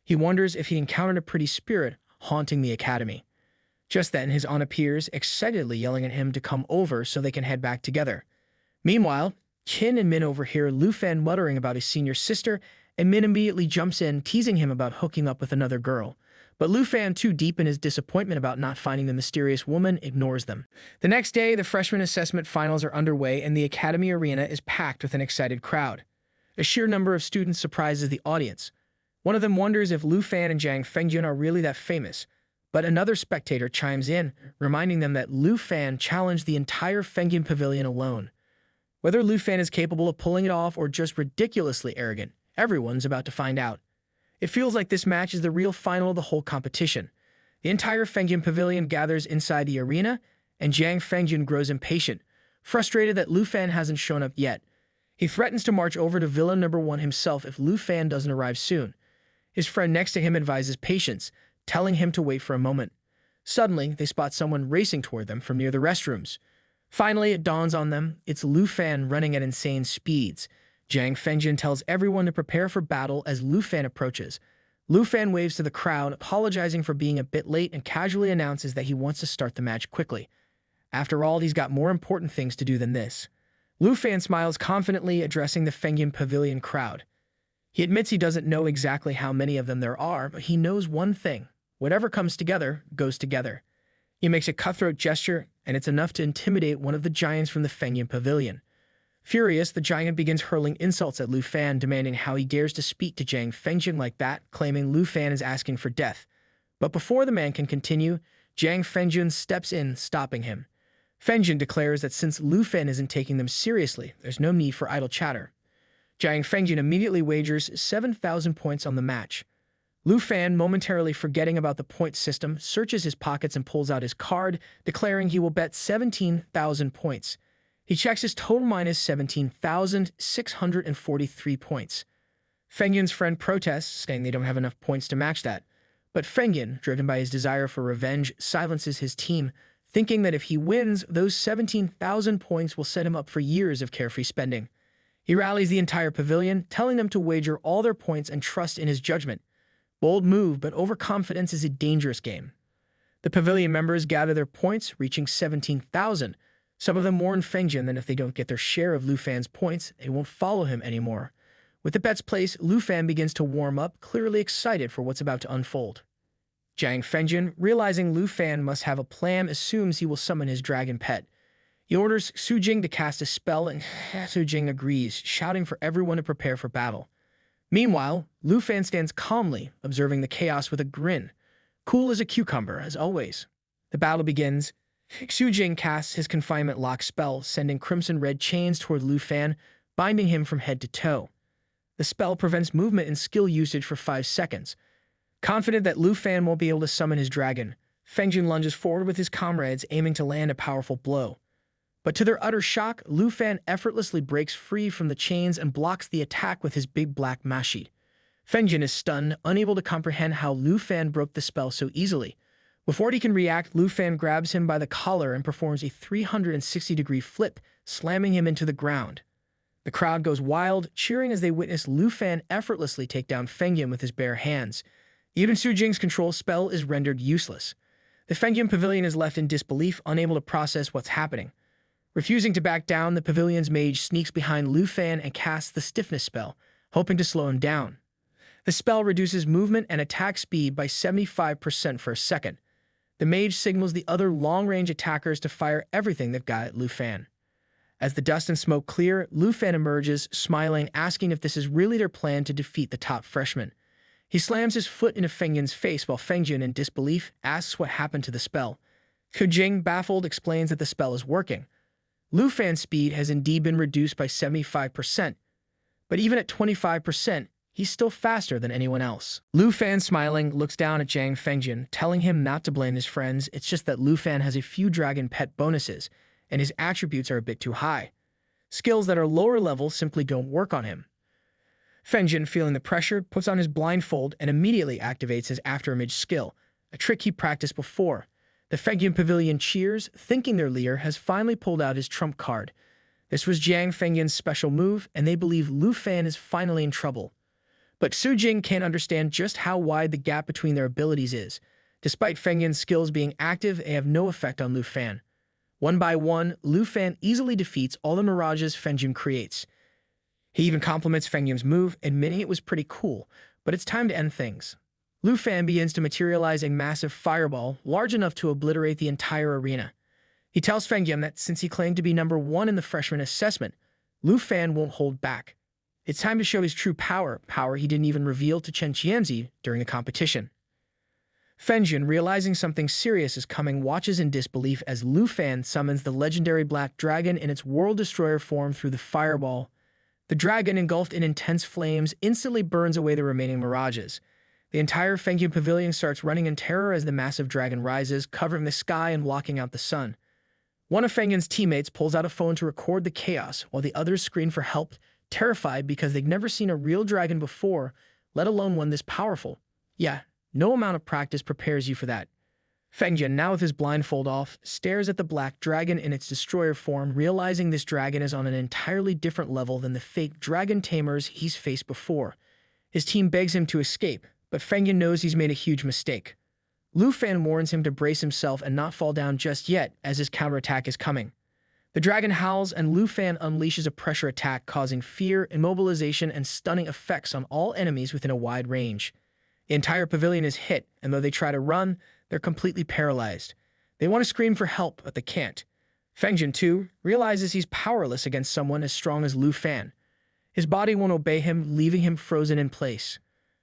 He wonders if he encountered a pretty spirit haunting the academy. Just then, his aunt appears, excitedly yelling at him to come over so they can head back together. Meanwhile, Qin and Min overhear Lu Fan muttering about his senior sister, and Min immediately jumps in, teasing him about hooking up with another girl. But Lu Fan, too deep in his disappointment about not finding the mysterious woman, ignores them. The next day, the freshman assessment finals are underway, and the academy arena is packed with an excited crowd. A sheer number of students surprises the audience. One of them wonders if Lu Fan and Jiang Fengjun are really that famous. But another spectator chimes in, reminding them that Lu Fan challenged the entire Fengyun Pavilion alone. Whether Lu Fan is capable of pulling it off or just ridiculously arrogant, everyone's about to find out. It feels like this match is the real final of the whole competition. The entire Fengyun Pavilion gathers inside the arena, and Jiang Fengjun grows impatient, frustrated that Lu Fan hasn't shown up yet. He threatens to march over to Villa Number 1 himself if Lu Fan doesn't arrive soon. His friend next to him advises patience, telling him to wait for a moment. Suddenly, they spot someone racing toward them from near the restrooms. Finally, it dawns on them, it's Lu Fan running at insane speeds. Jiang Fengjun tells everyone to prepare for battle as Lu Fan approaches. Lu Fan waves to the crowd, apologizing for being a bit late, and casually announces that he wants to start the match quickly. After all, he's got more important things to do than this. Lu Fan smiles confidently, addressing the Fengyun Pavilion crowd. He admits he doesn't know exactly how many of them there are, but he knows one thing. Whatever comes together, goes together. He makes a cutthroat gesture, and it's enough to intimidate one of the giants from the Fengyun Pavilion. Furious, the giant begins hurling insults at Lu Fan, demanding how he dares to speak to Jiang Fengjun like that, claiming Lu Fan is asking for death. But before the man can continue, Jiang Fengjun steps in, stopping him. Fengjun declares that since Lu Fan isn't taking them seriously, there's no need for idle chatter. Jiang Fengjun immediately wagers 7,000 points on the match. Lu Fan, momentarily forgetting about the point system, searches his pockets and pulls out his card, declaring he will bet 17,000 points. He checks his total minus 17,643 points. Fengyun's friend protests, saying they don't have enough points to match that. But Fengyun, driven by his desire for revenge, silences his team, thinking that if he wins, those 17,000 points will set him up for years of carefree spending. He rallies the entire pavilion, telling them to wager all their points and trust in his judgment. Bold move, but overconfidence is a dangerous game. The pavilion members gather their points, reaching 17,000. Some of them warn Fengjun that if they don't get their share of Lu Fan's points, they won't follow him anymore. With the bets placed, Lu Fan begins to warm up, clearly excited for what's about to unfold. Jiang Fengjin, realizing Lu Fan must have a plan, assumes he will summon his dragon pet. He orders Su Jing to cast a spell, and Su Jing agrees, shouting for everyone to prepare for battle. Meanwhile, Lu Fan stands calmly, observing the chaos with a grin. Cool as a cucumber, as always. The battle begins. Su Jing casts his confinement lock spell, sending crimson-red chains toward Lu Fan, binding him from head to toe. The spell prevents movement and skill usage for 5 seconds. Confident that Lu Fan won't be able to summon his dragon, Fengjin lunges forward with his comrades, aiming to land a powerful blow. But to their utter shock, Lu Fan effortlessly breaks free from the chains and blocks the attack with his big black mashite. Fengjin is stunned, unable to comprehend how Lu Fan broke the spell so easily. Before he can react, Lu Fan grabs him by the collar and performs a 360-degree flip, slamming him into the ground. The crowd goes wild, cheering as they witness Lu Fan effortlessly take down Fengjin with his bare hands. Even Su Jing's control spell is rendered useless. The Fengjin Pavilion is left in disbelief, unable to process what's happening. Refusing to back down, the pavilion's mage sneaks behind Lu Fan and casts the stiffness spell, hoping to slow him down. The spell reduces movement and attack speed by 75% for a second. The mage signals the other long-range attackers to fire everything they've got at Lu Fan. As the dust and smoke clear, Lu Fan emerges, smiling, asking if this is really their plan to defeat the top freshman. He slams his foot into Fengjin's face while Fengjin, in disbelief, asks what happened to the spell. Su Jing, baffled, explains that the spell is working. Lu Fan's speed has indeed been reduced by 75%, but even at 25%, he's still faster than anyone else. Lu Fan, smiling, looks down at Jiang Fengjin, telling him not to blame his friends. It's just that Lu Fan has a few dragon pet bonuses, and his attributes are a bit too high. Skills that are lower level simply don't work on him. Fengjin, feeling the pressure, puts on his blindfold and immediately activates his afterimage skill, a trick he practiced before. The Fengjin Pavilion cheers, thinking their leader has finally pulled out his trump card. This was Jiang Fengjin's special move, and they believe Lu Fan is finally in trouble. But Su Jing can't understand just how wide the gap between their abilities is. Despite Fengjin's skills being active, they have no effect on Lu Fan. One by one, Lu Fan easily defeats all the mirages Fengjin creates. He even compliments Fengjin's move, admitting it was pretty cool, but it's time to end things. Lu Fan begins to materialize a massive fireball, large enough to obliterate the entire arena. He tells Fengjin that since he claimed to be number 1 in the freshman assessment, Lu Fan won't hold back. It's time to show his true power he didn't even reveal to Chen Qianzi during the competition. Fengjin, realizing something serious is coming, watches in disbelief as Lu Fan summons the legendary Black Dragon in its World Destroyer form through the fireball. The dragon, engulfed in intense flames, instantly burns away the remaining mirages. The entire Fengjin Pavilion starts running in terror as the massive dragon rises, covering the sky and blocking out the sun. One of Fengjin's teammates pulls out a phone to record the chaos, while the others scream for help, terrified because they've never seen a real dragon before, let alone one this powerful. Yeah, no amount of practice prepares you for that. Fengjin, now with his blindfold off, stares at the black dragon in its destroyer form, realizing this dragon is on an entirely different level than the fake dragon tamers he's faced before. His team begs him to escape, but Fengjin knows he's made a huge mistake. Lu Fan warns him to brace himself and not fall down just yet, as his counterattack is coming. The dragon howls, and Lu Fan unleashes a pressure attack, causing fear, immobilization, and stunning effects on all enemies within a wide range. The entire pavilion is hit, and though they try to run, they're completely paralyzed. They want to scream for help, but they can't. Fengjin, too, realizes he's powerless against someone as strong as Lu Fan. His body won't obey him, leaving him frozen in place.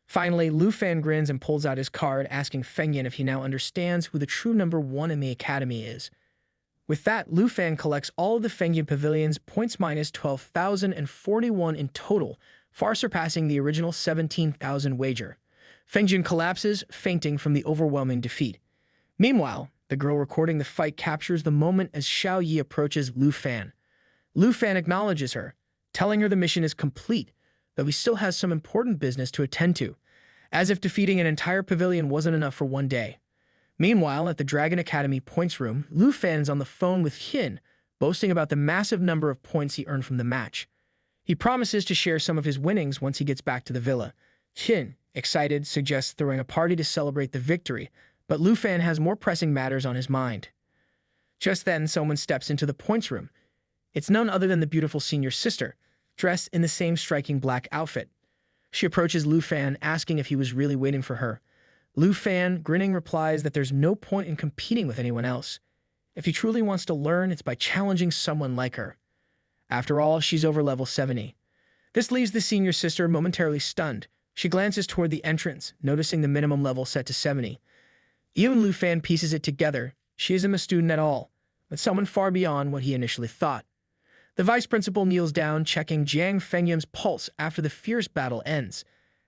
Finally, Lu Fan grins and pulls out his card, asking Fengjin if he now understands who the true number 1 in the academy is. With that, Lu Fan collects all of the Fengjin Pavilion's points minus 12,041 in total, far surpassing the original 17,000 wager. Fengjin collapses, fainting from the overwhelming defeat. Meanwhile, the girl recording the fight captures the moment as Xiao Yi approaches Lu Fan. Lu Fan acknowledges her, telling her the mission is complete, though he still has some important business to attend to, as if defeating an entire pavilion wasn't enough for one day. Meanwhile, at the Dragon Academy points room, Lu Fan is on the phone with Hin, boasting about the massive number of points he earned from the match. He promises to share some of his winnings once he gets back to the villa. Hin, excited, suggests throwing a party to celebrate the victory, but Lu Fan has more pressing matters on his mind. Just then, someone steps into the points room. It's none other than the beautiful senior sister, dressed in the same striking black outfit. She approaches Lu Fan, asking if he was really waiting for her. Lu Fan, grinning, replies that there's no point in competing with anyone else. If he truly wants to learn, it's by challenging someone like her. After all, she's over level 70. This leaves the senior sister momentarily stunned. She glances toward the entrance, noticing the minimum level set to 70. Even Lu Fan pieces it together. She isn't a student at all, but someone far beyond what he initially thought. The vice principal kneels down, checking Jiang Fengyun's pulse after the fierce battle ends.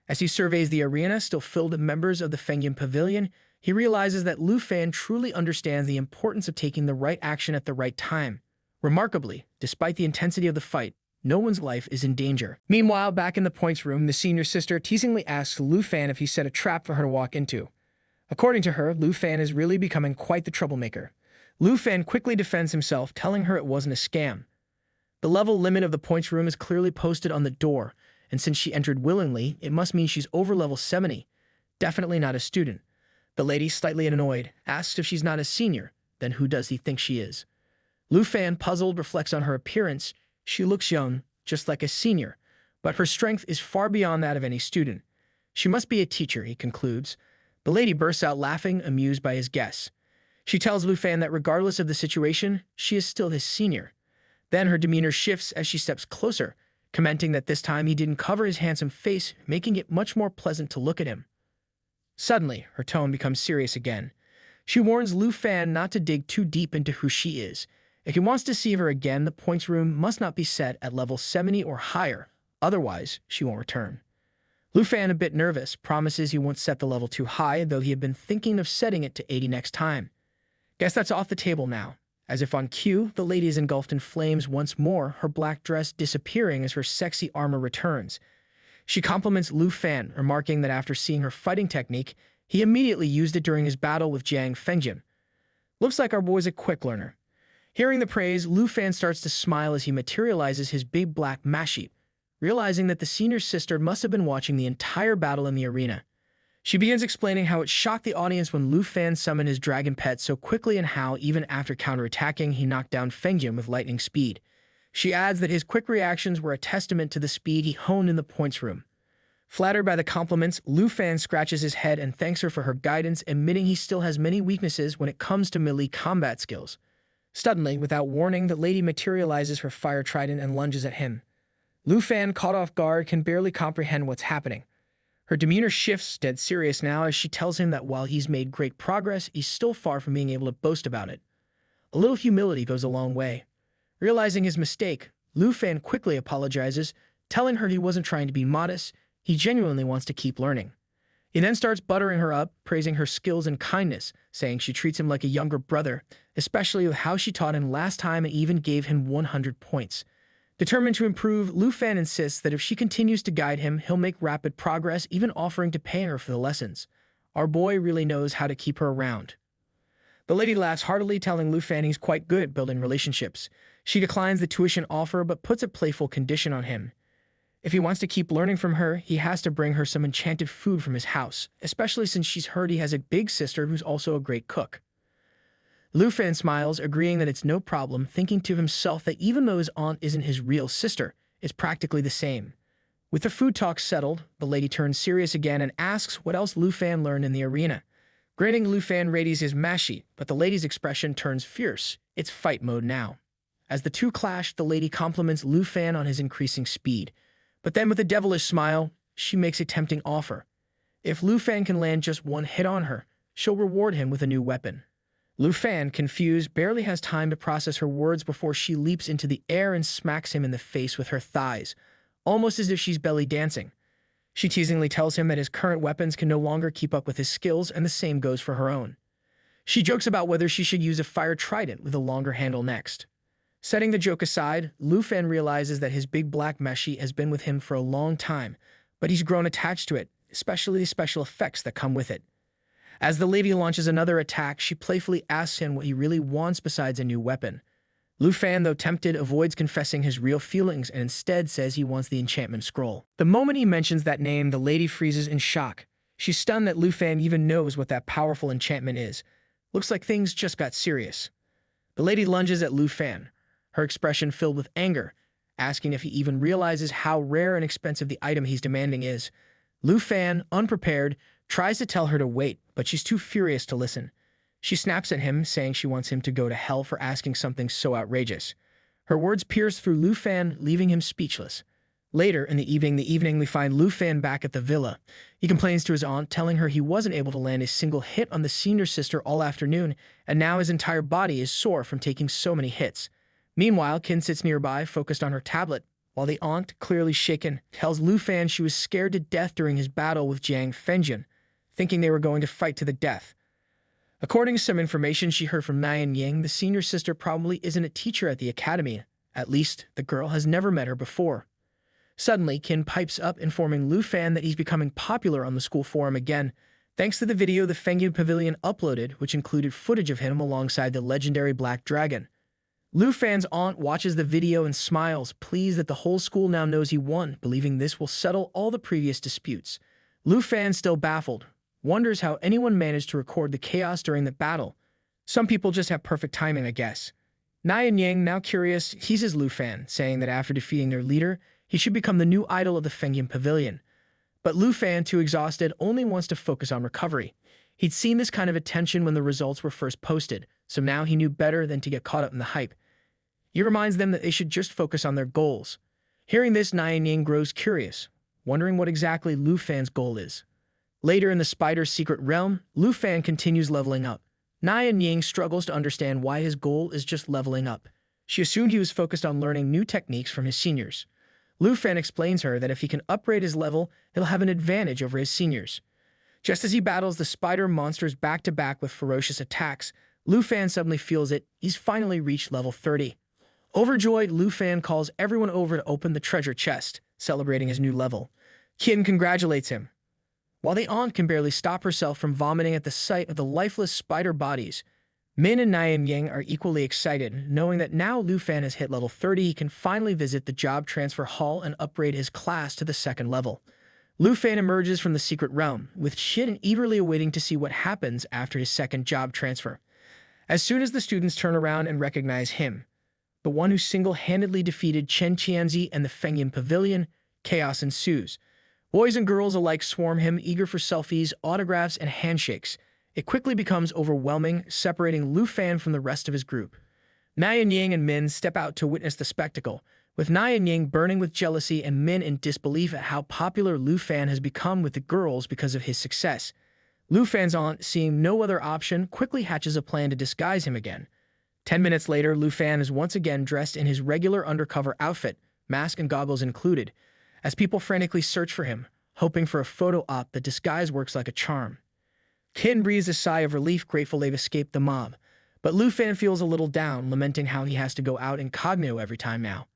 As he surveys the arena, still filled with members of the Fengyun Pavilion, he realizes that Lu Fan truly understands the importance of taking the right action at the right time. Remarkably, despite the intensity of the fight, no one's life is in danger. Meanwhile, back in the points room, the senior sister teasingly asks Lu Fan if he set a trap for her to walk into. According to her, Lu Fan is really becoming quite the troublemaker. Lu Fan quickly defends himself, telling her it wasn't a scam. The level limit of the points room is clearly posted on the door, and since she entered willingly, it must mean she's over level 70. Definitely not a student. The lady, slightly annoyed, asks if she's not a senior. Then who does he think she is? Lu Fan, puzzled, reflects on her appearance. She looks young, just like a senior, but her strength is far beyond that of any student. She must be a teacher, he concludes. The lady bursts out laughing, amused by his guess. She tells Lu Fan that regardless of the situation, she is still his senior. Then her demeanor shifts as she steps closer, commenting that this time he didn't cover his handsome face, making it much more pleasant to look at him. Suddenly, her tone becomes serious again. She warns Lu Fan not to dig too deep into who she is. If he wants to see her again, the points room must not be set at level 70 or higher, otherwise she won't return. Lu Fan, a bit nervous, promises he won't set the level too high, though he had been thinking of setting it to 80 next time. Guess that's off the table now. As if on cue, the lady is engulfed in flames once more, her black dress disappearing as her sexy armor returns. She compliments Lu Fan, remarking that after seeing her fighting technique, he immediately used it during his battle with Jiang Fengyun. Looks like our boy's a quick learner. Hearing the praise, Lu Fan starts to smile as he materializes his big black mashi, realizing that the senior sister must have been watching the entire battle in the arena. She begins explaining how it shocked the audience when Lu Fan summoned his dragon pet so quickly and how, even after counterattacking, he knocked down Fengyun with lightning speed. She adds that his quick reactions were a testament to the speed he honed in the points room. Flattered by the compliments, Lu Fan scratches his head and thanks her for her guidance, admitting he still has many weaknesses when it comes to melee combat skills. Suddenly, without warning, the lady materializes her fire trident and lunges at him. Lu Fan, caught off guard, can barely comprehend what's happening. Her demeanor shifts, dead serious now, as she tells him that while he's made great progress, he's still far from being able to boast about it. A little humility goes a long way. Realizing his mistake, Lu Fan quickly apologizes, telling her he wasn't trying to be modest, he genuinely wants to keep learning. He then starts buttering her up, praising her skills and kindness, saying she treats him like a younger brother, especially with how she taught him last time and even gave him 100 points. Determined to improve, Lu Fan insists that if she continues to guide him, he'll make rapid progress, even offering to pay her for the lessons. Our boy really knows how to keep her around. The lady laughs heartily, telling Lu Fan he's quite good at building relationships. She declines the tuition offer, but puts a playful condition on him. If he wants to keep learning from her, he has to bring her some enchanted food from his house, especially since she's heard he has a big sister who's also a great cook. Lu Fan smiles, agreeing that it's no problem, thinking to himself that even though his aunt isn't his real sister, it's practically the same. With the food talk settled, the lady turns serious again and asks what else Lu Fan learned in the arena. Granting, Lu Fan readies his mashi, but the lady's expression turns fierce. It's fight mode now. As the two clash, the lady compliments Lu Fan on his increasing speed. But then with a devilish smile, she makes a tempting offer. If Lu Fan can land just one hit on her, she'll reward him with a new weapon. Lu Fan, confused, barely has time to process her words before she leaps into the air and smacks him in the face with her thighs, almost as if she's belly dancing. She teasingly tells him that his current weapons can no longer keep up with his skills, and the same goes for her own. She jokes about whether she should use a fire trident with a longer handle next. Setting the joke aside, Lu Fan realizes that his big black meshi has been with him for a long time, but he's grown attached to it, especially the special effects that come with it. As the lady launches another attack, she playfully asks him what he really wants besides a new weapon. Lu Fan, though tempted, avoids confessing his real feelings and instead says he wants the enchantment scroll. The moment he mentions that name, the lady freezes in shock. She's stunned that Lu Fan even knows what that powerful enchantment is. Looks like things just got serious. The lady lunges at Lu Fan, her expression filled with anger, asking if he even realizes how rare and expensive the item he's demanding is. Lu Fan, unprepared, tries to tell her to wait, but she's too furious to listen. She snaps at him, saying she wants him to go to hell for asking something so outrageous. Her words pierce through Lu Fan, leaving him speechless. Later in the evening, we find Lu Fan back at the villa. He complains to his aunt, telling her he wasn't able to land a single hit on the senior sister all afternoon, and now his entire body is sore from taking so many hits. Meanwhile, Kin sits nearby, focused on her tablet, while the aunt, clearly shaken, tells Lu Fan she was scared to death during his battle with Jiang Fengjun, thinking they were going to fight to the death. According to some information she heard from Nian Ying, the senior sister probably isn't a teacher at the academy. At least, the girl has never met her before. Suddenly, Kin pipes up, informing Lu Fan that he's becoming popular on the school forum again, thanks to the video the Fengyun Pavilion uploaded, which included footage of him alongside the legendary Black Dragon. Lu Fan's aunt watches the video and smiles, pleased that the whole school now knows he won, believing this will settle all the previous disputes. Lu Fan, still baffled, wonders how anyone managed to record the chaos during the battle. Some people just have perfect timing, I guess. Nian Yang, now curious, teases Lu Fan, saying that after defeating their leader, he should become the new idol of the Fengyun Pavilion. But Lu Fan, too exhausted, only wants to focus on recovery. He'd seen this kind of attention when the results were first posted, so now he knew better than to get caught up in the hype. He reminds them that they should just focus on their goals. Hearing this, Nian Yang grows curious, wondering what exactly Lu Fan's goal is. Later in the spider's secret realm, Lu Fan continues leveling up. Nian Yang struggles to understand why his goal is just leveling up. She assumed he was focused on learning new techniques from his seniors. Lu Fan explains her that if he can upgrade his level, he'll have an advantage over his seniors. Just as he battles the spider monsters back-to-back with ferocious attacks, Lu Fan suddenly feels it. He's finally reached level 30. Overjoyed, Lu Fan calls everyone over to open the treasure chest, celebrating his new level. Qin congratulates him. While the aunt can barely stop herself from vomiting at the sight of the lifeless spider bodies, Min and Nian Yang are equally excited, knowing that now Lu Fan has hit level 30, he can finally visit the job transfer hall and upgrade his class to the second level. Lu Fan emerges from the secret realm, with Qin eagerly awaiting to see what happens after his second job transfer. As soon as the students turn around and recognize him, the one who single-handedly defeated Chen Qianzi and the Fengyun Pavilion, chaos ensues. Boys and girls alike swarm him, eager for selfies, autographs, and handshakes. It quickly becomes overwhelming, separating Lu Fan from the rest of his group. Nian Yang and Min step out to witness the spectacle, with Nian Yang burning with jealousy and Min in disbelief at how popular Lu Fan has become with the girls because of his success. Lu Fan's aunt, seeing no other option, quickly hatches a plan to disguise him again. 10 minutes later, Lu Fan is once again dressed in his regular undercover outfit, mask and goggles included, as people frantically search for him, hoping for a photo op. The disguise works like a charm. Qin breathes a sigh of relief, grateful they've escaped the mob, but Lu Fan feels a little down, lamenting how he has to go out incognito every time now.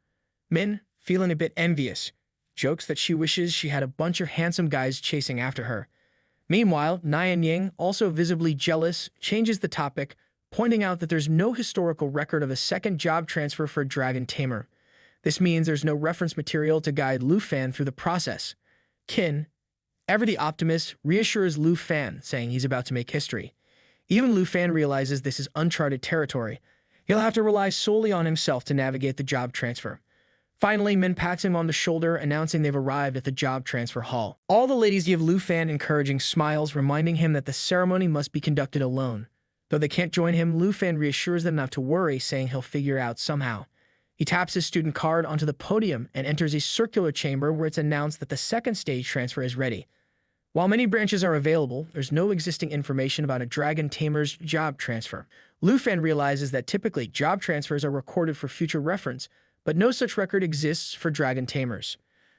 Min, feeling a bit envious, jokes that she wishes she had a bunch of handsome guys chasing after her. Meanwhile, Nian Yang, also visibly jealous, changes the topic, pointing out that there's no historical record of a second job transfer for Dragon Tamer. This means there's no reference material to guide Lu Fan through the process. Qin, ever the optimist, reassures Lu Fan, saying he's about to make history. Even Lu Fan realizes this is uncharted territory. He'll have to rely solely on himself to navigate the job transfer. Finally, Min pats him on the shoulder, announcing they've arrived at the job transfer hall. All the ladies give Lu Fan encouraging smiles, reminding him that the ceremony must be conducted alone. Though they can't join him, Lu Fan reassures them not to worry, saying he'll figure it out somehow. He taps his student card onto the podium and enters a circular chamber where it's announced that the second stage transfer is ready. While many branches are available, there's no existing information about a Dragon Tamer's job transfer. Lu Fan realizes that typically job transfers are recorded for future reference, but no such record exists for Dragon Tamers.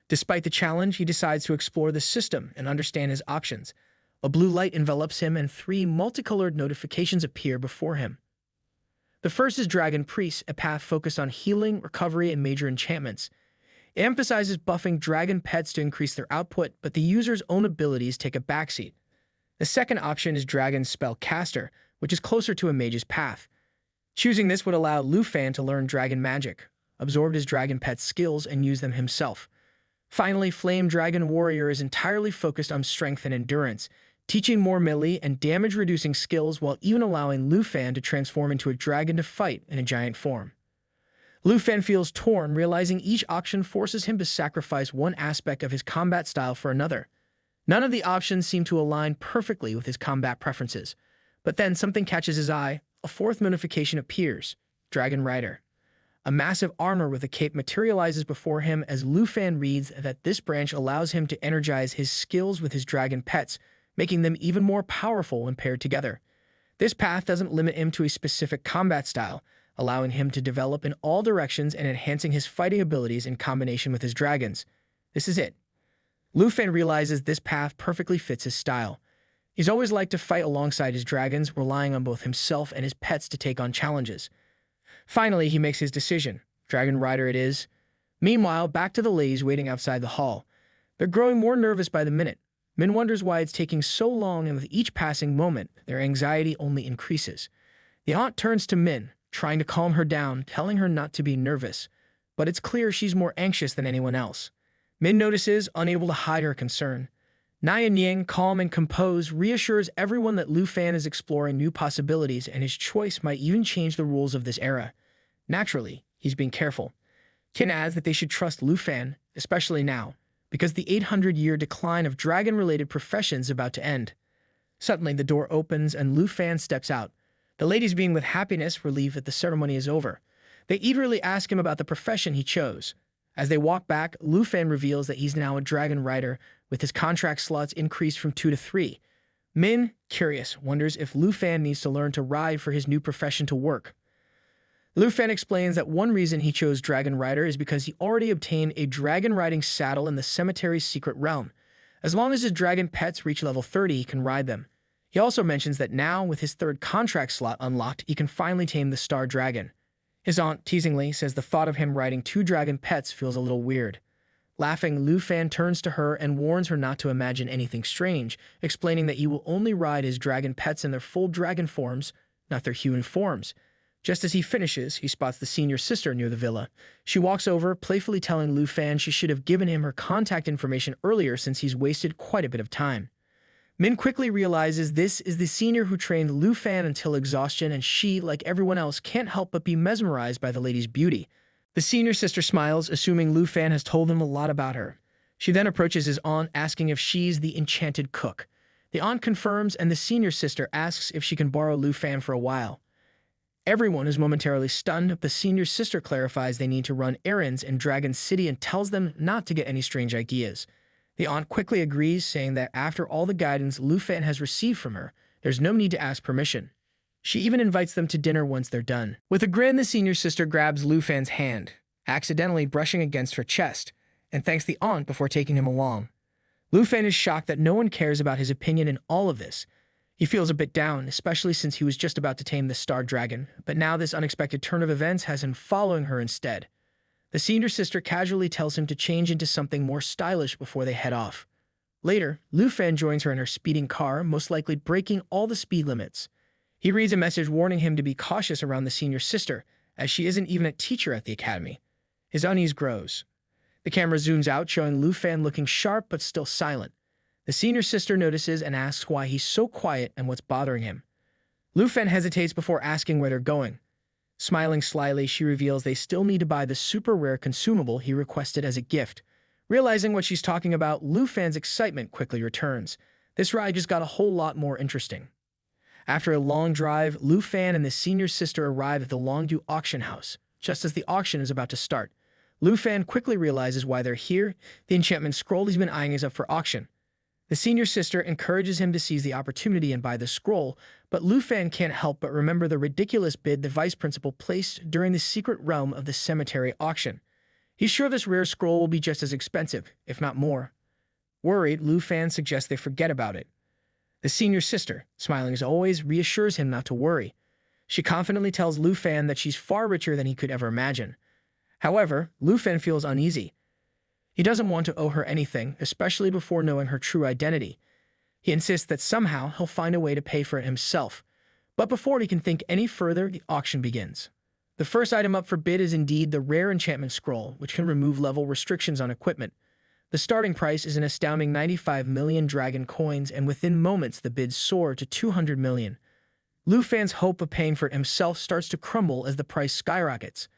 Despite the challenge, he decides to explore the system and understand his options. A blue light envelops him and 3 multicolored notifications appear before him. The first is Dragon Priest, a path focused on healing, recovery, and major enchantments. It emphasizes buffing dragon pets to increase their output, but the user's own abilities take a backseat. The second option is Dragon Spellcaster, which is closer to a mage's path. Choosing this would allow Lu Fan to learn dragon magic, absorb his dragon pet's skills, and use them himself. Finally, Flame Dragon Warrior is entirely focused on strength and endurance, teaching more melee and damage-reducing skills while even allowing Lu Fan to transform into a dragon to fight in a giant form. Lu Fan feels torn, realizing each option forces him to sacrifice one aspect of his combat style for another. None of the options seem to align perfectly with his combat preferences. But then something catches his eye. A fourth notification appears. Dragon Rider. A massive armor with a cape materializes before him as Lu Fan reads that this branch allows him to energize his skills with his dragon pets, making them even more powerful when paired together. This path doesn't limit him to a specific combat style, allowing him to develop in all directions and enhancing his fighting abilities in combination with his dragons. This is it. Lu Fan realizes this path perfectly fits his style. He's always liked to fight alongside his dragons, relying on both himself and his pets to take on challenges. Finally, he makes his decision. Dragon Rider it is. Meanwhile, back to the ladies waiting outside the hall. They're growing more nervous by the minute. Min wonders why it's taking so long, and with each passing moment, their anxiety only increases. The aunt turns to Min, trying to calm her down, telling her not to be nervous. But it's clear she's more anxious than anyone else. Min notices, unable to hide her concern. Nian Yang, calm and composed, reassures everyone that Lu Fan is exploring new possibilities and his choice might even change the rules of this era. Naturally, he's being careful. Qin adds that they should trust Lu Fan, especially now, because the 800-year decline of dragon-related professions is about to end. Suddenly, the door opens and Lu Fan steps out. The ladies being with happiness, relieved that the ceremony is over. They eagerly ask him about the profession he chose. As they walk back, Lu Fan reveals that he's now a dragon rider, with his contract slots increased from 2 to 3. Min, curious, wonders if Lu Fan needs to learn to ride for his new profession to work. Lu Fan explains that one reason he chose Dragon Rider is because he already obtained a dragon riding saddle in the cemetery's secret realm. As long as his dragon pets reach level 30, he can ride them. He also mentions that now, with his third contract slot unlocked, he can finally tame the Star Dragon. His aunt, teasingly, says the thought of him riding 2 dragon pets feels a little weird. Laughing, Lu Fan turns to her and warns her not to imagine anything strange, explaining that he will only ride his dragon pets in their full dragon forms, not their human forms. Just as he finishes, he spots the senior sister near the villa. She walks over, playfully telling Lu Fan she should have given him her contact information earlier since he's wasted quite a bit of time. Min quickly realizes this is the senior who trained Lu Fan until exhaustion, and she, like everyone else, can't help but be mesmerized by the lady's beauty. The senior sister smiles, assuming Lu Fan has told them a lot about her. She then approaches his aunt, asking if she's the enchanted cook. The aunt confirms, and the senior sister asks if she can borrow Lu Fan for a while. Everyone is momentarily stunned, but the senior sister clarifies they need to run errands in Dragon City and tells them not to get any strange ideas. The aunt quickly agrees, saying that after all the guidance Lu Fan has received from her, there's no need to ask permission. She even invites them to dinner once they're done. With a grin, the senior sister grabs Lu Fan's hand, accidentally brushing against her chest, and thanks the aunt before taking him along. Lu Fan is shocked that no one cares about his opinion in all of this. He feels a bit down, especially since he was just about to tame the Star Dragon, but now this unexpected turn of events has him following her instead. The senior sister casually tells him to change into something more stylish before they head off. Later, Lu Fan joins her in her speeding car, most likely breaking all the speed limits. He reads a message warning him to be cautious around the senior sister, as she isn't even a teacher at the academy. His unease grows. The camera zooms out, showing Lu Fan looking sharp but still silent. The senior sister notices and asks why he's so quiet and what's bothering him. Lu Fan hesitates before asking where they're going. Smiling slyly, she reveals they still need to buy the super rare consumable he requested as a gift. Realizing what she's talking about, Lu Fan's excitement quickly returns. This ride just got a whole lot more interesting. After a long drive, Lu Fan and the senior sister arrive at the Longdu auction house. Just as the auction is about to start, Lu Fan quickly realizes why they're here. The enchantment scroll he's been eyeing is up for auction. The senior sister encourages him to seize the opportunity and buy the scroll, but Lu Fan can't help but remember the ridiculous bid the vice principal placed during the secret realm of the cemetery auction. He's sure this rare scroll will be just as expensive, if not more. Worried, Lu Fan suggests they forget about it. The senior sister, smiling as always, reassures him not to worry. She confidently tells Lu Fan that she's far richer than he could ever imagine. However, Lu Fan feels uneasy. He doesn't want to owe her anything, especially before knowing her true identity. He insists that somehow he'll find a way to pay for it himself. But before he can think any further, the auction begins. The first item up for bid is indeed the rare enchantment scroll, which can remove level restrictions on equipment. The starting price is an astounding 95 million dragon coins, and within moments the bids soar to 200 million. Lu Fan's hope of paying for it himself starts to crumble as the price skyrockets.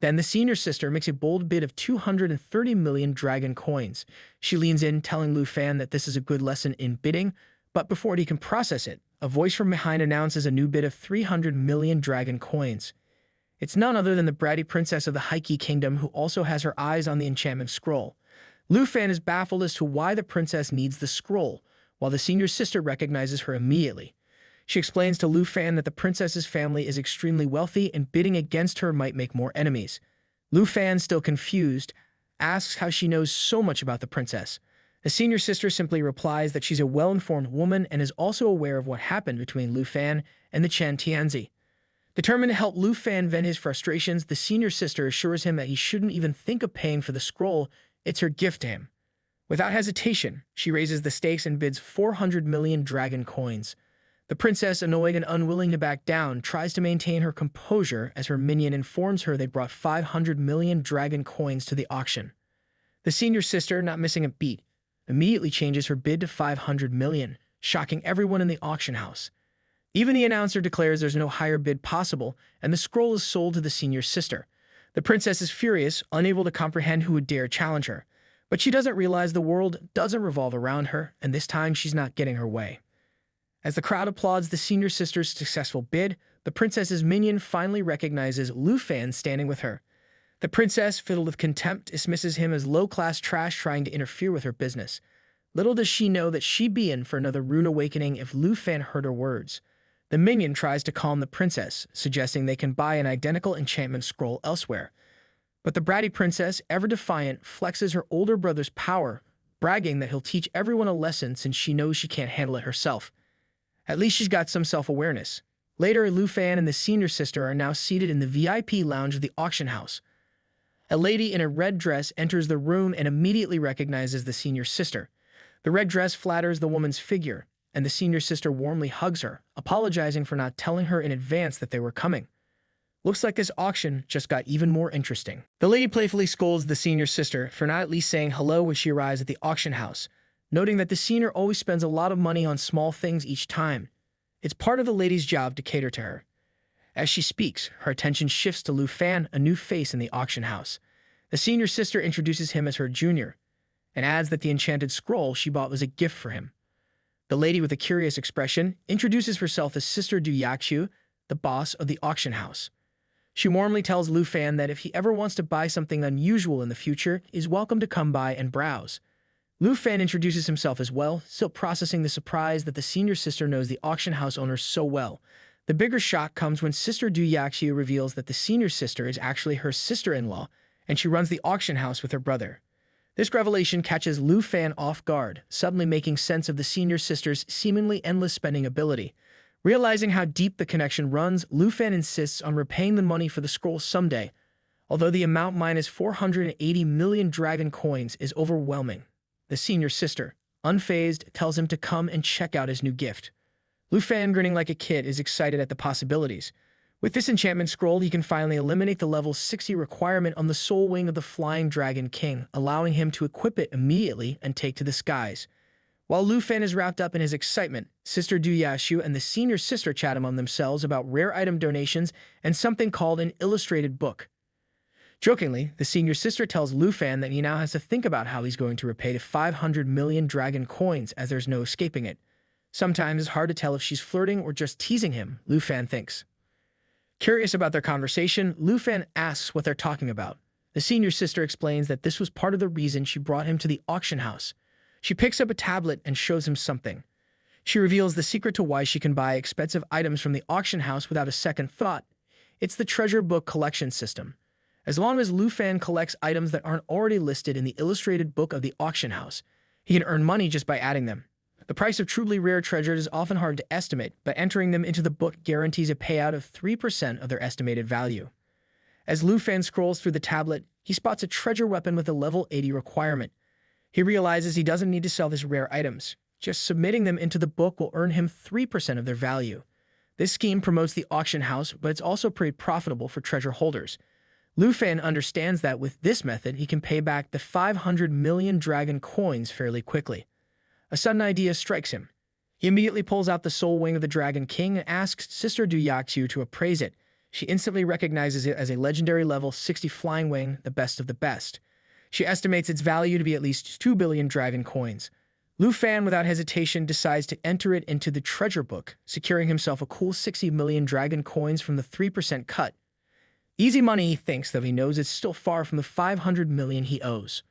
Then the senior sister makes a bold bid of 230 million dragon coins. She leans in, telling Lu Fan that this is a good lesson in bidding, but before he can process it, a voice from behind announces a new bid of 300 million dragon coins. It's none other than the bratty princess of the Heike Kingdom, who also has her eyes on the enchantment scroll. Lu Fan is baffled as to why the princess needs the scroll, while the senior sister recognizes her immediately. She explains to Lu Fan that the princess's family is extremely wealthy and bidding against her might make more enemies. Lu Fan, still confused, asks how she knows so much about the princess. The senior sister simply replies that she's a well-informed woman and is also aware of what happened between Lu Fan and the Chen Tianzi. Determined to help Lu Fan vent his frustrations, the senior sister assures him that he shouldn't even think of paying for the scroll. It's her gift to him. Without hesitation, she raises the stakes and bids 400 million dragon coins. The princess, annoyed and unwilling to back down, tries to maintain her composure as her minion informs her they brought 500 million dragon coins to the auction. The senior sister, not missing a beat, immediately changes her bid to 500 million, shocking everyone in the auction house. Even the announcer declares there's no higher bid possible, and the scroll is sold to the senior sister. The princess is furious, unable to comprehend who would dare challenge her. But she doesn't realize the world doesn't revolve around her, and this time she's not getting her way. As the crowd applauds the senior sister's successful bid, the princess's minion finally recognizes Lu Fan standing with her. The princess, filled with contempt, dismisses him as low-class trash trying to interfere with her business. Little does she know that she'd be in for another rude awakening if Lu Fan heard her words. The minion tries to calm the princess, suggesting they can buy an identical enchantment scroll elsewhere. But the bratty princess, ever defiant, flexes her older brother's power, bragging that he'll teach everyone a lesson since she knows she can't handle it herself. At least she's got some self-awareness. Later, Lu Fan and the senior sister are now seated in the VIP lounge of the auction house. A lady in a red dress enters the room and immediately recognizes the senior sister. The red dress flatters the woman's figure, and the senior sister warmly hugs her, apologizing for not telling her in advance that they were coming. Looks like this auction just got even more interesting. The lady playfully scolds the senior sister for not at least saying hello when she arrives at the auction house, noting that the senior always spends a lot of money on small things each time. It's part of the lady's job to cater to her. As she speaks, her attention shifts to Lu Fan, a new face in the auction house. The senior sister introduces him as her junior, and adds that the enchanted scroll she bought was a gift for him. The lady, with a curious expression, introduces herself as Sister Du Yaqiu, the boss of the auction house. She warmly tells Lu Fan that if he ever wants to buy something unusual in the future, he's welcome to come by and browse. Lu Fan introduces himself as well, still processing the surprise that the senior sister knows the auction house owner so well. The bigger shock comes when Sister Du Yaqiu reveals that the senior sister is actually her sister-in-law, and she runs the auction house with her brother. This revelation catches Lu Fan off guard, suddenly making sense of the senior sister's seemingly endless spending ability. Realizing how deep the connection runs, Lu Fan insists on repaying the money for the scroll someday, although the amount minus 480 million dragon coins is overwhelming. The senior sister, unfazed, tells him to come and check out his new gift. Lu Fan, grinning like a kid, is excited at the possibilities. With this enchantment scroll, he can finally eliminate the level 60 requirement on the soul wing of the Flying Dragon King, allowing him to equip it immediately and take to the skies. While Lu Fan is wrapped up in his excitement, Sister Du Yaqiu and the senior sister chat among themselves about rare item donations and something called an illustrated book. Jokingly, the senior sister tells Lu Fan that he now has to think about how he's going to repay the 500 million dragon coins, as there's no escaping it. Sometimes it's hard to tell if she's flirting or just teasing him, Lu Fan thinks. Curious about their conversation, Lu Fan asks what they're talking about. The senior sister explains that this was part of the reason she brought him to the auction house. She picks up a tablet and shows him something. She reveals the secret to why she can buy expensive items from the auction house without a second thought. It's the treasure book collection system. As long as Lu Fan collects items that aren't already listed in the illustrated book of the auction house, he can earn money just by adding them. The price of truly rare treasures is often hard to estimate, but entering them into the book guarantees a payout of 3% of their estimated value. As Lu Fan scrolls through the tablet, he spots a treasure weapon with a level 80 requirement. He realizes he doesn't need to sell these rare items. Just submitting them into the book will earn him 3% of their value. This scheme promotes the auction house, but it's also pretty profitable for treasure holders. Lu Fan understands that with this method, he can pay back the 500 million dragon coins fairly quickly. A sudden idea strikes him. He immediately pulls out the soul wing of the Dragon King and asks Sister Du Yaqiu to appraise it. She instantly recognizes it as a legendary level 60 flying wing, the best of the best. She estimates its value to be at least 2 billion dragon coins. Lu Fan, without hesitation, decides to enter it into the treasure book, securing himself a cool 60 million dragon coins from the 3% cut. Easy money, he thinks, though he knows it's still far from the 500 million he owes.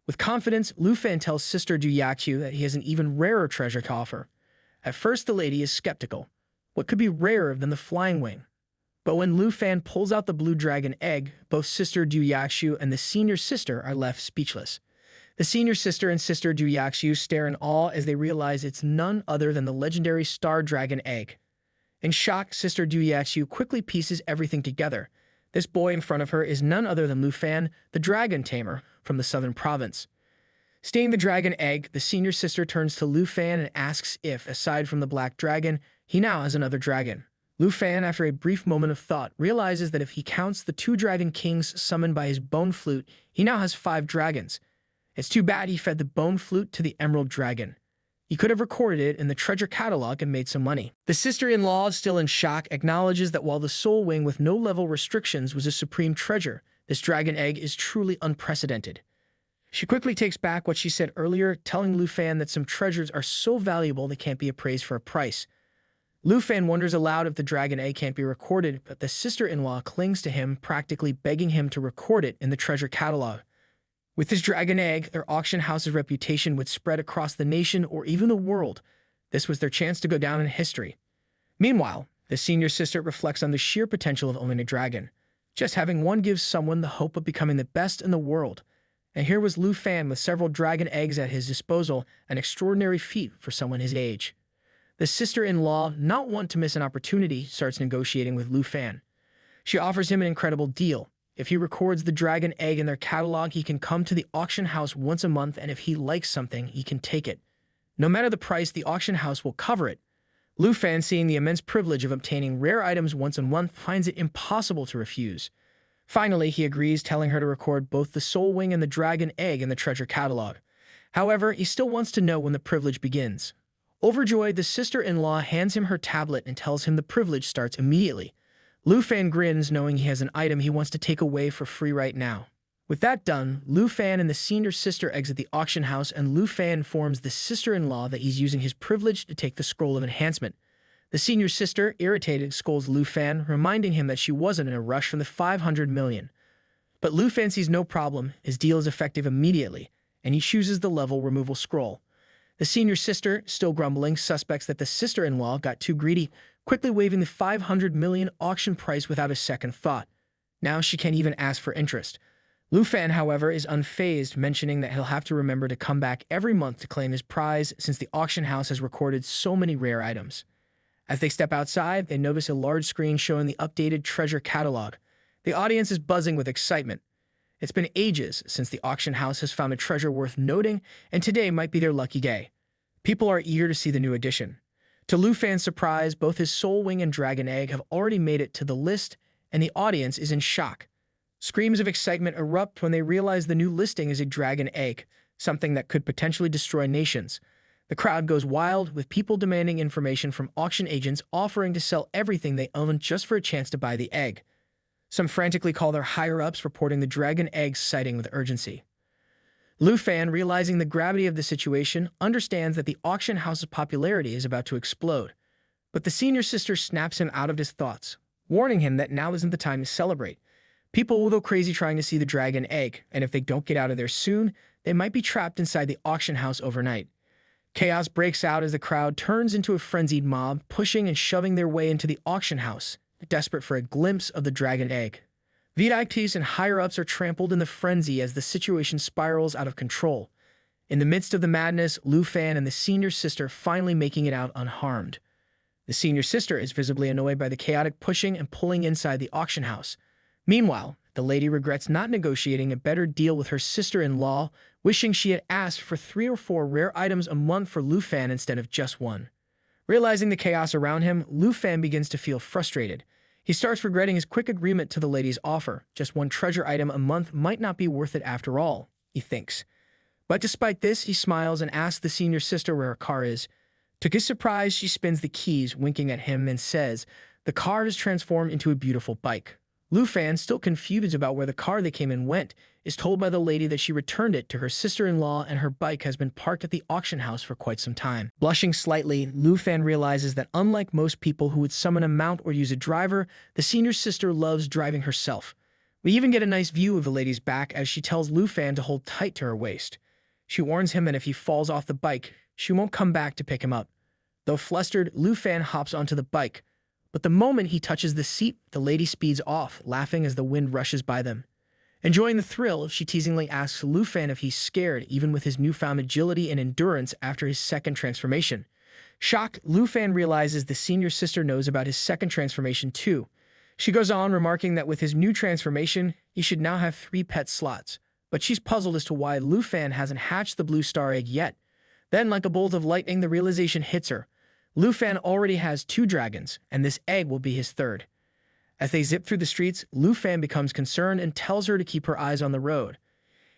With confidence, Lu Fan tells Sister Du Yakyu that he has an even rarer treasure to offer. At first, the lady is skeptical. What could be rarer than the flying wing? But when Lu Fan pulls out the blue dragon egg, both Sister Du Yakyu and the senior sister are left speechless. The senior sister and Sister Du Yakyu stare in awe as they realize it's none other than the legendary star dragon egg. In shock, Sister Du Yakyu quickly pieces everything together. This boy in front of her is none other than Lu Fan, the dragon tamer from the southern province. Seeing the dragon egg, the senior sister turns to Lu Fan and asks if, aside from the black dragon, he now has another dragon. Lu Fan, after a brief moment of thought, realizes that if he counts the 2 dragon kings summoned by his bone flute, he now has 5 dragons. It's too bad he fed the bone flute to the emerald dragon. He could have recorded it in the treasure catalog and made some money. The sister-in-law, still in shock, acknowledges that while the soul wing with no level restrictions was a supreme treasure, this dragon egg is truly unprecedented. She quickly takes back what she said earlier, telling Lu Fan that some treasures are so valuable they can't be appraised for a price. Lu Fan wonders aloud if the dragon egg can't be recorded, but the sister-in-law clings to him, practically begging him to record it in the treasure catalog. With this dragon egg, their auction house's reputation would spread across the nation or even the world. This was their chance to go down in history. Meanwhile, the senior sister reflects on the sheer potential of owning a dragon. Just having one gives someone the hope of becoming the best in the world. And here was Lu Fan with several dragon eggs at his disposal, an extraordinary feat for someone his age. The sister-in-law, not one to miss an opportunity, starts negotiating with Lu Fan. She offers him an incredible deal. If he records the dragon egg in their catalog, he can come to the auction house once a month, and if he likes something, he can take it. No matter the price, the auction house will cover it. Lu Fan, seeing the immense privilege of obtaining rare items once a month, finds it impossible to refuse. Finally, he agrees, telling her to record both the soul wing and the dragon egg in the treasure catalog. However, he still wants to know when the privilege begins. Overjoyed, the sister-in-law hands him her tablet and tells him the privilege starts immediately. Lu Fan grins, knowing he has an item he wants to take away for free right now. With that done, Lu Fan and the senior sister exit the auction house, and Lu Fan informs the sister-in-law that he's using his privilege to take the scroll of enhancement. The senior sister, irritated, scolds Lu Fan, reminding him that she wasn't in a rush from the 500 million. But Lu Fan sees no problem. His deal is effective immediately, and he chooses the level removal scroll. The senior sister, still grumbling, suspects that the sister-in-law got too greedy, quickly waiving the 500 million auction price without a second thought. Now she can't even ask for interest. Lu Fan, however, is unfazed, mentioning that he'll have to remember to come back every month to claim his prize since the auction house has recorded so many rare items. As they step outside, they notice a large screen showing the updated treasure catalog. The audience is buzzing with excitement. It's been ages since the auction house has found a treasure worth noting, and today might be their lucky day. People are eager to see the new addition. To Lu Fan's surprise, both his soul wing and dragon egg have already made it to the list, and the audience is in shock. Screams of excitement erupt when they realize the new listing is a dragon egg, something that could potentially destroy nations. The crowd goes wild, with people demanding information from auction agents offering to sell everything they own just for a chance to buy the egg. Some frantically call their higher-ups, reporting the dragon egg sighting with urgency. Lu Fan, realizing the gravity of the situation, understands that the auction house's popularity is about to explode. But the senior sister snaps him out of his thoughts, warning him that now isn't the time to celebrate. People will go crazy trying to see the dragon egg, and if they don't get out of there soon, they might be trapped inside the auction house overnight. Chaos breaks out as the crowd turns into a frenzied mob, pushing and shoving their way into the auction house, desperate for a glimpse of the dragon egg. VIPs and higher-ups are trampled in the frenzy as the situation spirals out of control. In the midst of the madness, Lu Fan and the senior sister finally making it out unharmed. The senior sister is visibly annoyed by the chaotic pushing and pulling inside the auction house. Meanwhile, the lady regrets not negotiating a better deal with her sister-in-law, wishing she had asked for 3 or 4 rare items a month for Lu Fan instead of just one. Realizing the chaos around him, Lu Fan begins to feel frustrated. He starts regretting his quick agreement to the lady's offer. Just one treasure item a month might not be worth it after all, he thinks. But despite this, he smiles and asks the senior sister where her car is. To his surprise, she spins the keys, winking at him, and says, The car is transformed into a beautiful bike. Lu Fan, still confused about where the car they came in went, is told by the lady that she returned it to her sister-in-law and her bike has been parked at the auction house for quite some time. Blushing slightly, Lu Fan realizes that unlike most people who would summon a mount or use a driver, the senior sister loves driving herself. We even get a nice view of the lady's back as she tells Lu Fan to hold tight to her waist. She warns him that if he falls off the bike, she won't come back to pick him up. Though flustered, Lu Fan hops onto the bike, but the moment he touches the seat, the lady speeds off, laughing as the wind rushes by them. Enjoying the thrill, she teasingly asks Lu Fan if he's scared, even with his newfound agility and endurance after his second transformation. Shocked, Lu Fan realizes the senior sister knows about his second transformation too. She goes on, remarking that with his new transformation, he should now have 3 pet slots, but she's puzzled as to why Lu Fan hasn't hatched the blue star egg yet. Then, like a bolt of lightning, the realization hits her. Lu Fan already has 2 dragons, and this egg will be his third. As they zip through the streets, Lu Fan becomes concerned and tells her to keep her eyes on the road.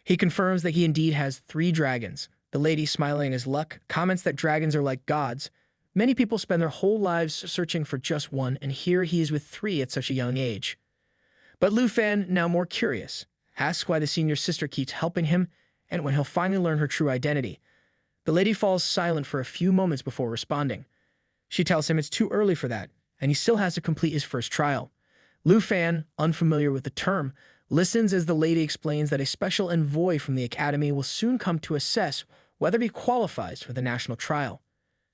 He confirms that he indeed has 3 dragons. The lady, smiling his luck, comments that dragons are like gods. Many people spend their whole lives searching for just one, and here he is with 3 at such a young age. But Lu Fan, now more curious, asks why the senior sister keeps helping him and when he'll finally learn her true identity. The lady falls silent for a few moments before responding. She tells him it's too early for that, and he still has to complete his first trial. Lu Fan, unfamiliar with the term, listens as the lady explains that a special envoy from the academy will soon come to assess whether he qualifies for the national trial.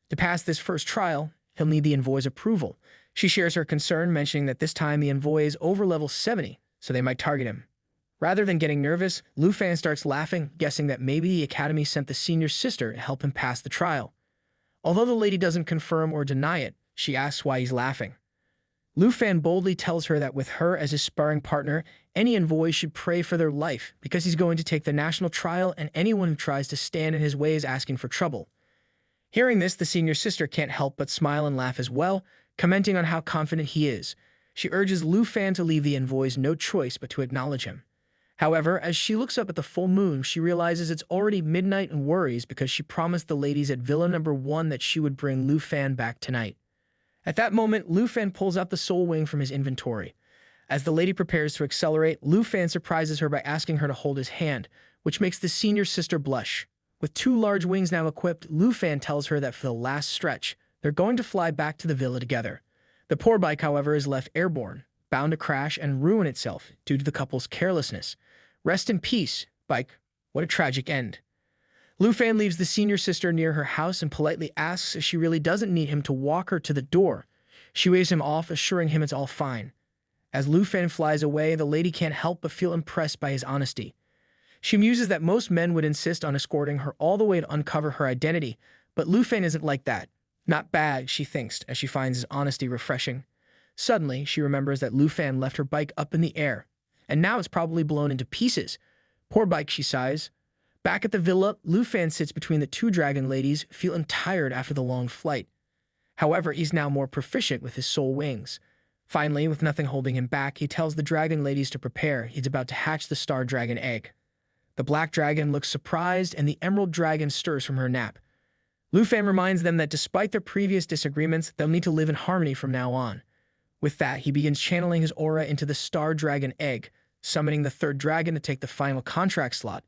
To pass this first trial, he'll need the envoy's approval. She shares her concern, mentioning that this time the envoy is over level 70, so they might target him. Rather than getting nervous, Lu Fan starts laughing, guessing that maybe the academy sent the senior sister to help him pass the trial. Although the lady doesn't confirm or deny it, she asks why he's laughing. Lu Fan boldly tells her that with her as his sparring partner, any envoy should pray for their life because he's going to take the national trial and anyone who tries to stand in his way is asking for trouble. Hearing this, the senior sister can't help but smile and laugh as well, commenting on how confident he is. She urges Lu Fan to leave the envoys no choice but to acknowledge him. However, as she looks up at the full moon, she realizes it's already midnight and worries because she promised the ladies at Villa Number 1 that she would bring Lu Fan back tonight. At that moment, Lu Fan pulls out the soul wing from his inventory. As the lady prepares to accelerate, Lu Fan surprises her by asking her to hold his hand, which makes the senior sister blush. With 2 large wings now equipped, Lu Fan tells her that for the last stretch, they're going to fly back to the villa together. The poor bike, however, is left airborne, bound to crash and ruin itself due to the couple's carelessness. Rest in peace, bike. What a tragic end. Lu Fan leaves the senior sister near her house and politely asks if she really doesn't need him to walk her to the door. She waves him off, assuring him it's all fine. As Lu Fan flies away, the lady can't help but feel impressed by his honesty. She muses that most men would insist on escorting her all the way to uncover her identity, but Lu Fan isn't like that. Not bad, she thinks, as she finds his honesty refreshing. Suddenly, she remembers that Lu Fan left her bike up in the air, and now it's probably blown into pieces. Poor bike, she sighs. Back at the villa, Lu Fan sits between the 2 dragon ladies, feeling tired after the long flight. However, he's now more proficient with his soul wings. Finally, with nothing holding him back, he tells the dragon ladies to prepare. He's about to hatch the star dragon egg. The black dragon looks surprised, and the emerald dragon stirs from her nap. Lu Fan reminds them that despite their previous disagreements, they'll need to live in harmony from now on. With that, he begins channeling his aura into the star dragon egg, summoning the 3rd dragon to take the final contract slot.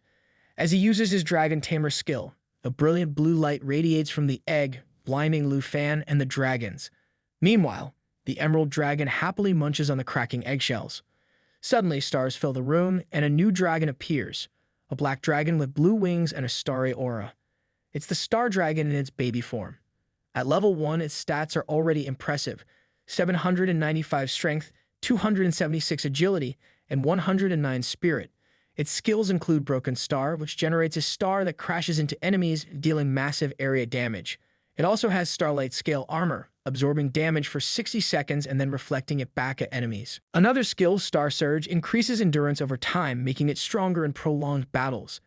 As he uses his dragon Tamer skill, a brilliant blue light radiates from the egg, blinding Lu Fan and the dragons. Meanwhile, the emerald dragon happily munches on the cracking eggshells. Suddenly, stars fill the room, and a new dragon appears, a black dragon with blue wings and a starry aura. It's the star dragon in its baby form. At level 1, its stats are already impressive: 795 strength, 276 agility, and 109 spirit. Its skills include Broken Star, which generates a star that crashes into enemies, dealing massive area damage. It also has Starlight Scale Armor, absorbing damage for 60 seconds and then reflecting it back at enemies. Another skill, Star Surge, increases endurance over time, making it stronger in prolonged battles.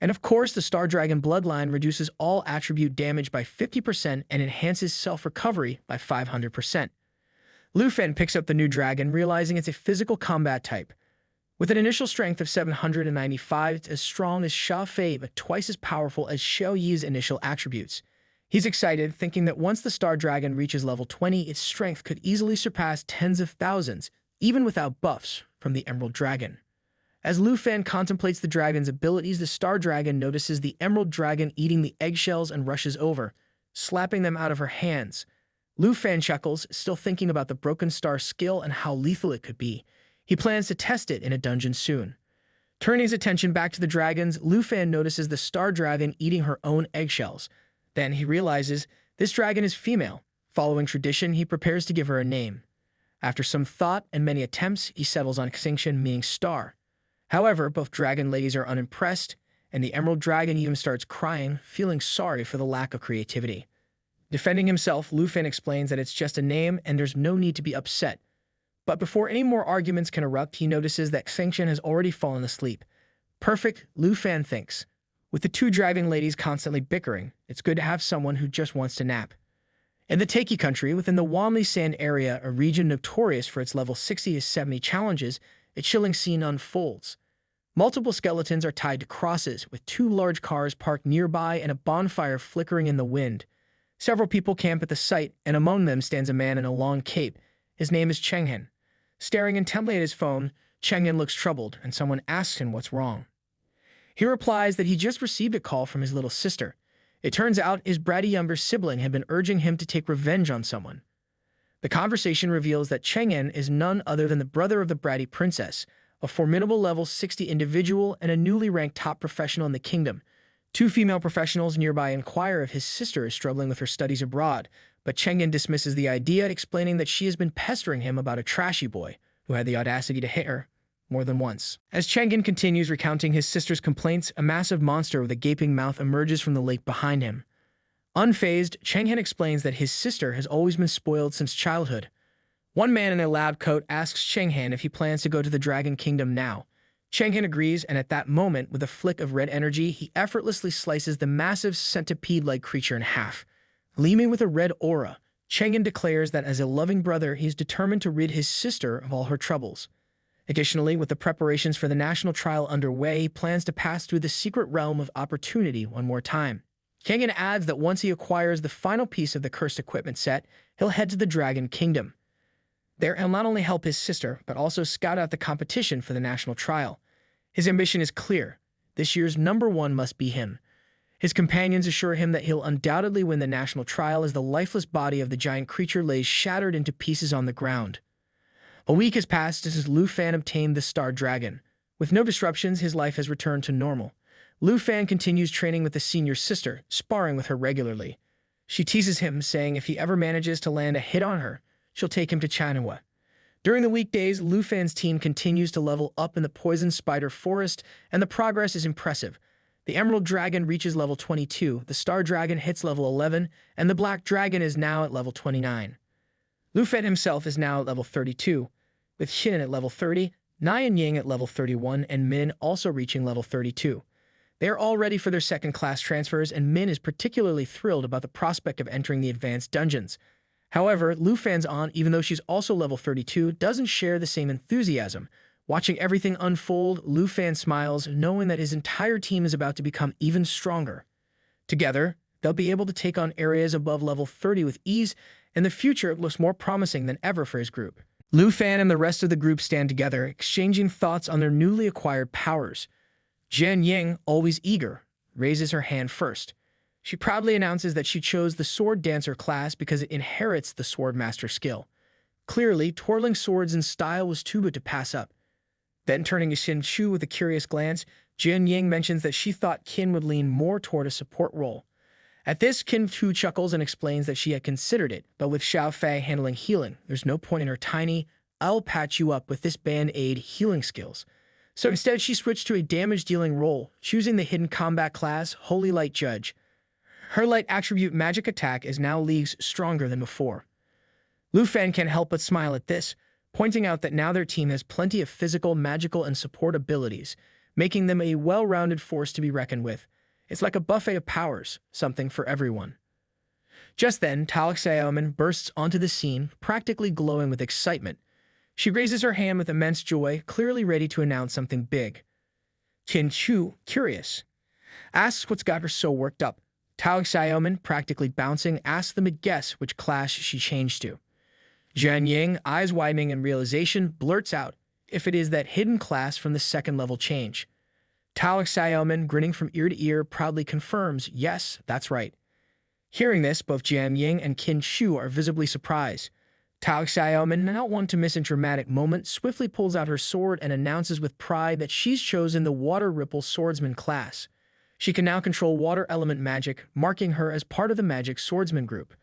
And of course, the Star Dragon Bloodline reduces all attribute damage by 50% and enhances self-recovery by 500%. Lu Fan picks up the new dragon, realizing it's a physical combat type. With an initial strength of 795, it's as strong as Sha Fei, but twice as powerful as Xiao Yi's initial attributes. He's excited, thinking that once the Star Dragon reaches level 20, its strength could easily surpass tens of thousands, even without buffs from the Emerald Dragon. As Lu Fan contemplates the dragon's abilities, the Star Dragon notices the Emerald Dragon eating the eggshells and rushes over, slapping them out of her hands. Lu Fan chuckles, still thinking about the Broken Star skill and how lethal it could be. He plans to test it in a dungeon soon. Turning his attention back to the dragons, Lu Fan notices the Star Dragon eating her own eggshells. Then he realizes this dragon is female. Following tradition, he prepares to give her a name. After some thought and many attempts, he settles on Xingqian, meaning star. However, both dragon ladies are unimpressed, and the Emerald Dragon even starts crying, feeling sorry for the lack of creativity. Defending himself, Lu Fan explains that it's just a name and there's no need to be upset. But before any more arguments can erupt, he notices that Xingqian has already fallen asleep. Perfect, Lu Fan thinks. With the two dragon ladies constantly bickering, it's good to have someone who just wants to nap. In the Taiki country, within the Wanli Sand area, a region notorious for its level 60 to 70 challenges, a chilling scene unfolds. Multiple skeletons are tied to crosses, with two large cars parked nearby and a bonfire flickering in the wind. Several people camp at the site, and among them stands a man in a long cape. His name is Chenghen. Staring intently at his phone, Chenghen looks troubled, and someone asks him what's wrong. He replies that he just received a call from his little sister. It turns out his bratty younger sibling had been urging him to take revenge on someone. The conversation reveals that Chenghen is none other than the brother of the bratty princess, a formidable level 60 individual and a newly ranked top professional in the kingdom. Two female professionals nearby inquire if his sister is struggling with her studies abroad, but Chenghen dismisses the idea, explaining that she has been pestering him about a trashy boy who had the audacity to hit her more than once. As Chenghen continues recounting his sister's complaints, a massive monster with a gaping mouth emerges from the lake behind him. Unfazed, Chenghen explains that his sister has always been spoiled since childhood. One man in a lab coat asks Chenghen if he plans to go to the Dragon Kingdom now. Chenghen agrees, and at that moment, with a flick of red energy, he effortlessly slices the massive centipede-like creature in half. Gleaming with a red aura, Chenghen declares that as a loving brother, he is determined to rid his sister of all her troubles. Additionally, with the preparations for the national trial underway, he plans to pass through the secret realm of opportunity one more time. Chenghen adds that once he acquires the final piece of the cursed equipment set, he'll head to the Dragon Kingdom. There, he'll not only help his sister, but also scout out the competition for the national trial. His ambition is clear. This year's #1 must be him. His companions assure him that he'll undoubtedly win the national trial as the lifeless body of the giant creature lays shattered into pieces on the ground. A week has passed since Lu Fan obtained the Star Dragon. With no disruptions, his life has returned to normal. Lu Fan continues training with the senior sister, sparring with her regularly. She teases him, saying if he ever manages to land a hit on her, she'll take him to Manhwa. During the weekdays, Lu Fan's team continues to level up in the Poison Spider Forest, and the progress is impressive. The Emerald Dragon reaches level 22, the Star Dragon hits level 11, and the Black Dragon is now at level 29. Lu Fan himself is now at level 32, with Xin at level 30, Nai and Ying at level 31, and Min also reaching level 32. They are all ready for their second-class transfers, and Min is particularly thrilled about the prospect of entering the advanced dungeons. However, Lu Fan's aunt, even though she's also level 32, doesn't share the same enthusiasm. Watching everything unfold, Lu Fan smiles, knowing that his entire team is about to become even stronger. Together, they'll be able to take on areas above level 30 with ease, and the future looks more promising than ever for his group. Lu Fan and the rest of the group stand together, exchanging thoughts on their newly acquired powers. Jian Ying, always eager, raises her hand first. She proudly announces that she chose the Sword Dancer class because it inherits the Sword Master skill. Clearly, twirling swords in style was too good to pass up. Then turning to Xin Chu with a curious glance, Jian Ying mentions that she thought Qin would lean more toward a support role. At this, Qin Chu chuckles and explains that she had considered it, but with Xiao Fei handling healing, there's no point in her tiny, I'll patch you up with this band-aid healing skills. So instead, she switched to a damage-dealing role, choosing the hidden combat class, Holy Light Judge. Her light attribute magic attack is now leagues stronger than before. Lu Fan can't help but smile at this, pointing out that now their team has plenty of physical, magical, and support abilities, making them a well-rounded force to be reckoned with. It's like a buffet of powers, something for everyone. Just then, Talik Xiaoman bursts onto the scene, practically glowing with excitement. She raises her hand with immense joy, clearly ready to announce something big. Qin Chu, curious, asks what's got her so worked up. Tao Xiaoman, practically bouncing, asks them to guess which class she changed to. Jian Ying, eyes widening in realization, blurts out if it is that hidden class from the second-level change. Tao Xiaoman, grinning from ear to ear, proudly confirms, yes, that's right. Hearing this, both Jian Ying and Qin Shu are visibly surprised. Tao Xiaoman, not one to miss a dramatic moment, swiftly pulls out her sword and announces with pride that she's chosen the Water Ripple Swordsman class. She can now control water element magic, marking her as part of the Magic Swordsman group.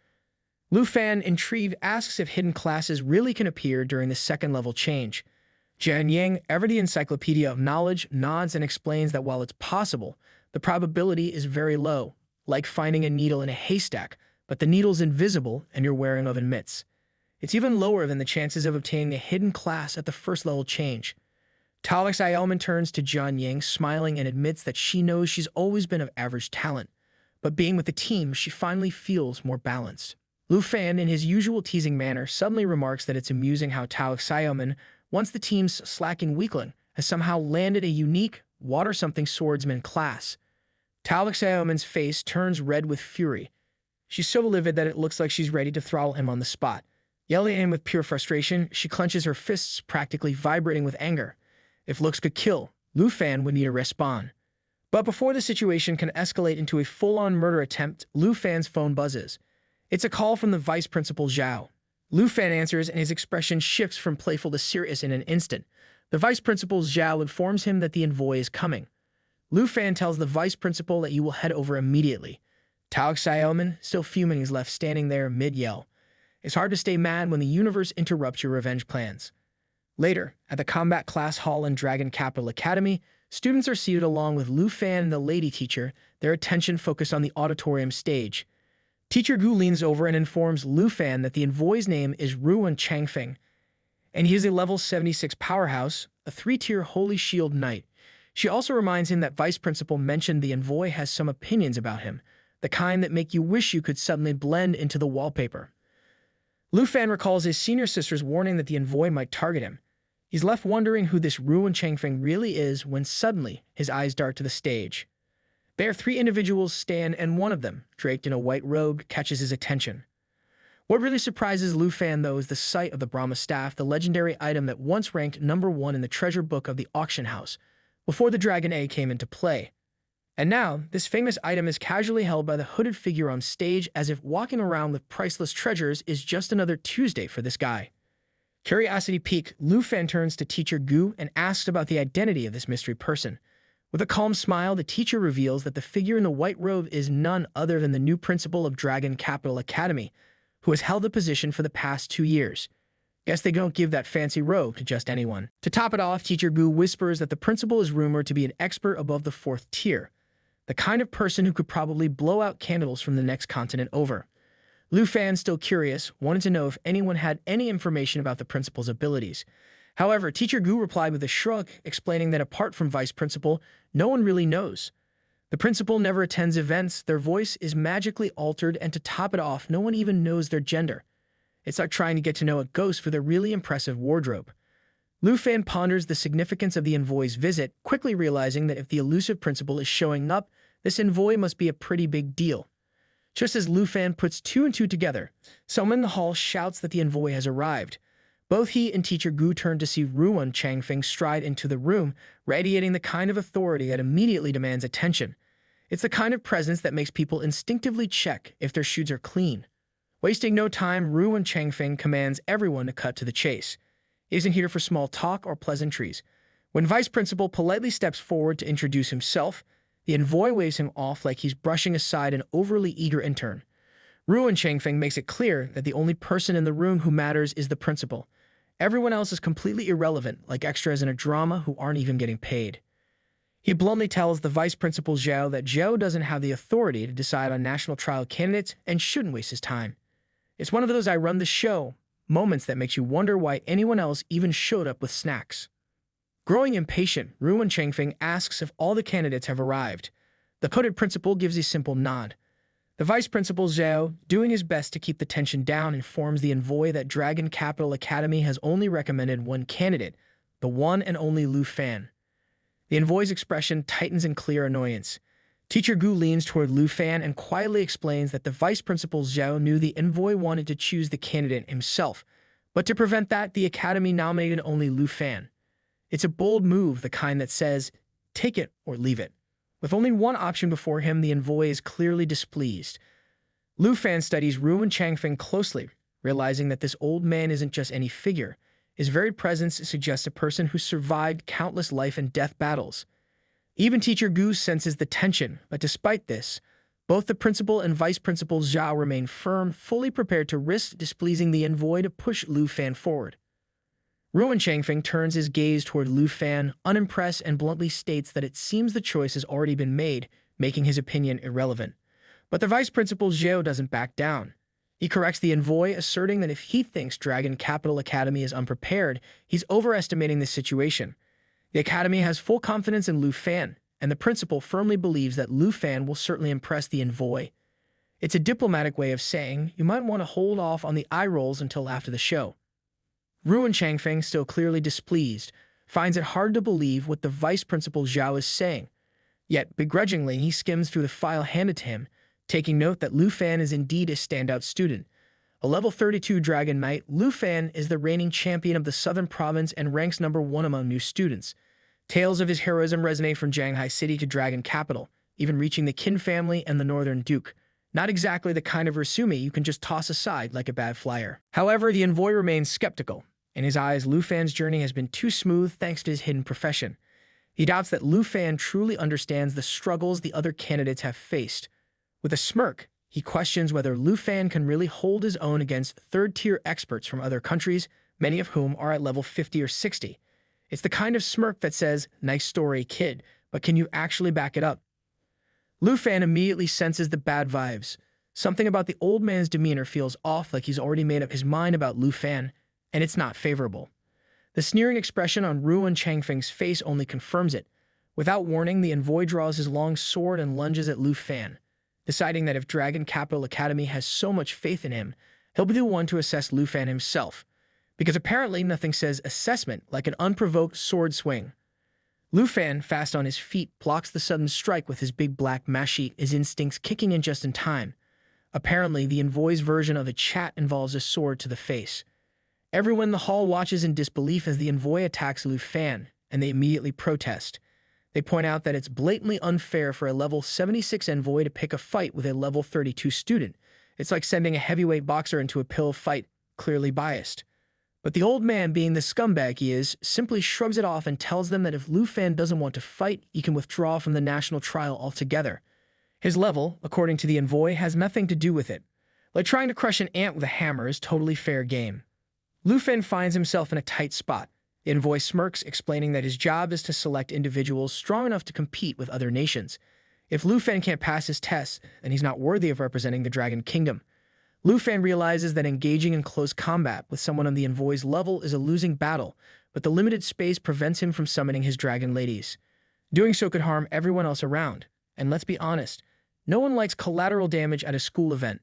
Lu Fan, intrigued, asks if hidden classes really can appear during the second-level change. Jian Ying, ever the encyclopedia of knowledge, nods and explains that while it's possible, the probability is very low, like finding a needle in a haystack, but the needle's invisible and you're wearing oven mitts. It's even lower than the chances of obtaining a hidden class at the first-level change. Tao Xiaoman turns to Jian Ying, smiling, and admits that she knows she's always been of average talent, but being with the team, she finally feels more balanced. Lu Fan, in his usual teasing manner, suddenly remarks that it's amusing how Tao Xiaoman, once the team's slacking weakling, has somehow landed a unique water-something swordsman class. Tao Xiaoman's face turns red with fury. She's so livid that it looks like she's ready to throttle him on the spot. Yelling at him with pure frustration, she clenches her fists, practically vibrating with anger. If looks could kill, Lu Fan would need to respond. But before the situation can escalate into a full-on murder attempt, Lu Fan's phone buzzes. It's a call from the Vice Principal Zhao. Lu Fan answers, and his expression shifts from playful to serious in an instant. The Vice Principal Zhao informs him that the envoy is coming. Lu Fan tells the Vice Principal that he will head over immediately. Tao Xiaoman, still fuming, is left standing there mid-yell. It's hard to stay mad when the universe interrupts your revenge plans. Later, at the Combat Class Hall in Dragon Capital Academy, students are seated along with Lu Fan and the lady teacher, their attention focused on the auditorium stage. Teacher Gu leans over and informs Lu Fan that the envoy's name is Ruan Changfeng, and he is a level 76 powerhouse, a 3-tier Holy Shield Knight. She also reminds him that Vice Principal mentioned the envoy has some opinions about him, the kind that make you wish you could suddenly blend into the wallpaper. Lu Fan recalls his senior sister's warning that the envoy might target him. He's left wondering who this Ruan Changfeng really is when suddenly his eyes dart to the stage. There, 3 individuals stand, and one of them, draped in a white robe, catches his attention. What really surprises Lu Fan, though, is the sight of the Brahma Staff, the legendary item that once ranked #1 in the treasure book of the auction house, before the Dragon A came into play. And now, this famous item is casually held by the hooded figure on stage, as if walking around with priceless treasures is just another Tuesday for this guy. Curiosity piqued, Lu Fan turns to Teacher Gu and asks about the identity of this mystery person. With a calm smile, the teacher reveals that the figure in the white robe is none other than the new principal of Dragon Capital Academy, who has held the position for the past 2 years. Guess they don't give that fancy robe to just anyone. To top it off, Teacher Gu whispers that the principal is rumored to be an expert above the 4th tier, the kind of person who could probably blow out candles from the next continent over. Lu Fan, still curious, wanted to know if anyone had any information about the principal's abilities. However, Teacher Gu replied with a shrug, explaining that apart from Vice Principal, no one really knows. The principal never attends events, their voice is magically altered, and to top it off, no one even knows their gender. It's like trying to get to know a ghost with a really impressive wardrobe. Lu Fan ponders the significance of the envoy's visit, quickly realizing that if the elusive principal is showing up, this envoy must be a pretty big deal. Just as Lu Fan puts 2 and 2 together, someone in the hall shouts that the envoy has arrived. Both he and Teacher Gu turn to see Ruan Changfeng stride into the room, radiating the kind of authority that immediately demands attention. It's the kind of presence that makes people instinctively check if their shoes are clean. Wasting no time, Ruan Changfeng commands everyone to cut to the chase. He isn't here for small talk or pleasantries. When Vice Principal politely steps forward to introduce himself, the envoy waves him off like he's brushing aside an overly eager intern. Ruan Changfeng makes it clear that the only person in the room who matters is the principal. Everyone else is completely irrelevant, like extras in a drama who aren't even getting paid. He bluntly tells the Vice Principal Zhao that Zhao doesn't have the authority to decide on national trial candidates and shouldn't waste his time. It's one of those I run the show moments that makes you wonder why anyone else even showed up with snacks. Growing impatient, Ruan Changfeng asks if all the candidates have arrived. The hooded principal gives a simple nod. The Vice Principal Zhao, doing his best to keep the tension down, informs the envoy that Dragon Capital Academy has only recommended one candidate, the one and only Lu Fan. The envoy's expression tightens in clear annoyance. Teacher Gu leans toward Lu Fan and quietly explains that the vice principal Zhao knew the envoy wanted to choose the candidate himself, but to prevent that, the academy nominated only Lu Fan. It's a bold move, the kind that says, take it or leave it. With only one option before him, the envoy is clearly displeased. Lu Fan studies Ru and Changfeng closely, realizing that this old man isn't just any figure. His very presence suggests a person who survived countless life and death battles. Even Teacher Gu senses the tension, but despite this, both the principal and vice principal Zhao remain firm, fully prepared to risk displeasing the envoy to push Lu Fan forward. Ruan Changfeng turns his gaze toward Lu Fan, unimpressed, and bluntly states that it seems the choice has already been made, making his opinion irrelevant. But the vice principal Zhao doesn't back down. He corrects the envoy, asserting that if he thinks Dragon Capital Academy is unprepared, he's overestimating the situation. The academy has full confidence in Lu Fan, and the principal firmly believes that Lu Fan will certainly impress the envoy. It's a diplomatic way of saying you might want to hold off on the eye rolls until after the show. Ruan Changfeng, still clearly displeased, finds it hard to believe what the vice principal Zhao is saying. Yet, begrudgingly, he skims through the file handed to him, taking note that Lu Fan is indeed a standout student. A level 32 Dragon Knight, Lu Fan is the reigning champion of the Southern Province and ranks #1 among new students. Tales of his heroism resonate from Shanghai City to Dragon Capital, even reaching the Qin family and the Northern Duke. Not exactly the kind of resume you can just toss aside like a bad flyer. However, the envoy remains skeptical. In his eyes, Lu Fan's journey has been too smooth thanks to his hidden profession. He doubts that Lu Fan truly understands the struggles the other candidates have faced. With a smirk, he questions whether Lu Fan can really hold his own against third-tier experts from other countries, many of whom are at level 50 or 60. It's the kind of smirk that says, nice story, kid, but can you actually back it up? Lu Fan immediately senses the bad vibes. Something about the old man's demeanor feels off, like he's already made up his mind about Lu Fan, and it's not favorable. The sneering expression on Ruan Changfeng's face only confirms it. Without warning, the envoy draws his long sword and lunges at Lu Fan. Deciding that if Dragon Capital Academy has so much faith in him, he'll be the one to assess Lu Fan himself. Because apparently nothing says assessment like an unprovoked sword swing. Lu Fan, fast on his feet, blocks the sudden strike with his big black mashite, his instincts kicking in just in time. Apparently, the envoy's version of a chat involves a sword to the face. Everyone in the hall watches in disbelief as the envoy attacks Lu Fan, and they immediately protest. They point out that it's blatantly unfair for a level 76 envoy to pick a fight with a level 32 student. It's like sending a heavyweight boxer into a pill fight, clearly biased. But the old man, being the scumbag he is, simply shrugs it off and tells them that if Lu Fan doesn't want to fight, he can withdraw from the national trial altogether. His level, according to the envoy, has nothing to do with it. Like trying to crush an ant with a hammer is totally fair game. Lu Fan finds himself in a tight spot. The envoy smirks, explaining that his job is to select individuals strong enough to compete with other nations. If Lu Fan can't pass his tests, then he's not worthy of representing the Dragon Kingdom. Lu Fan realizes that engaging in close combat with someone on the envoy's level is a losing battle, but the limited space prevents him from summoning his dragon ladies. Doing so could harm everyone else around, and let's be honest, no one likes collateral damage at a school event.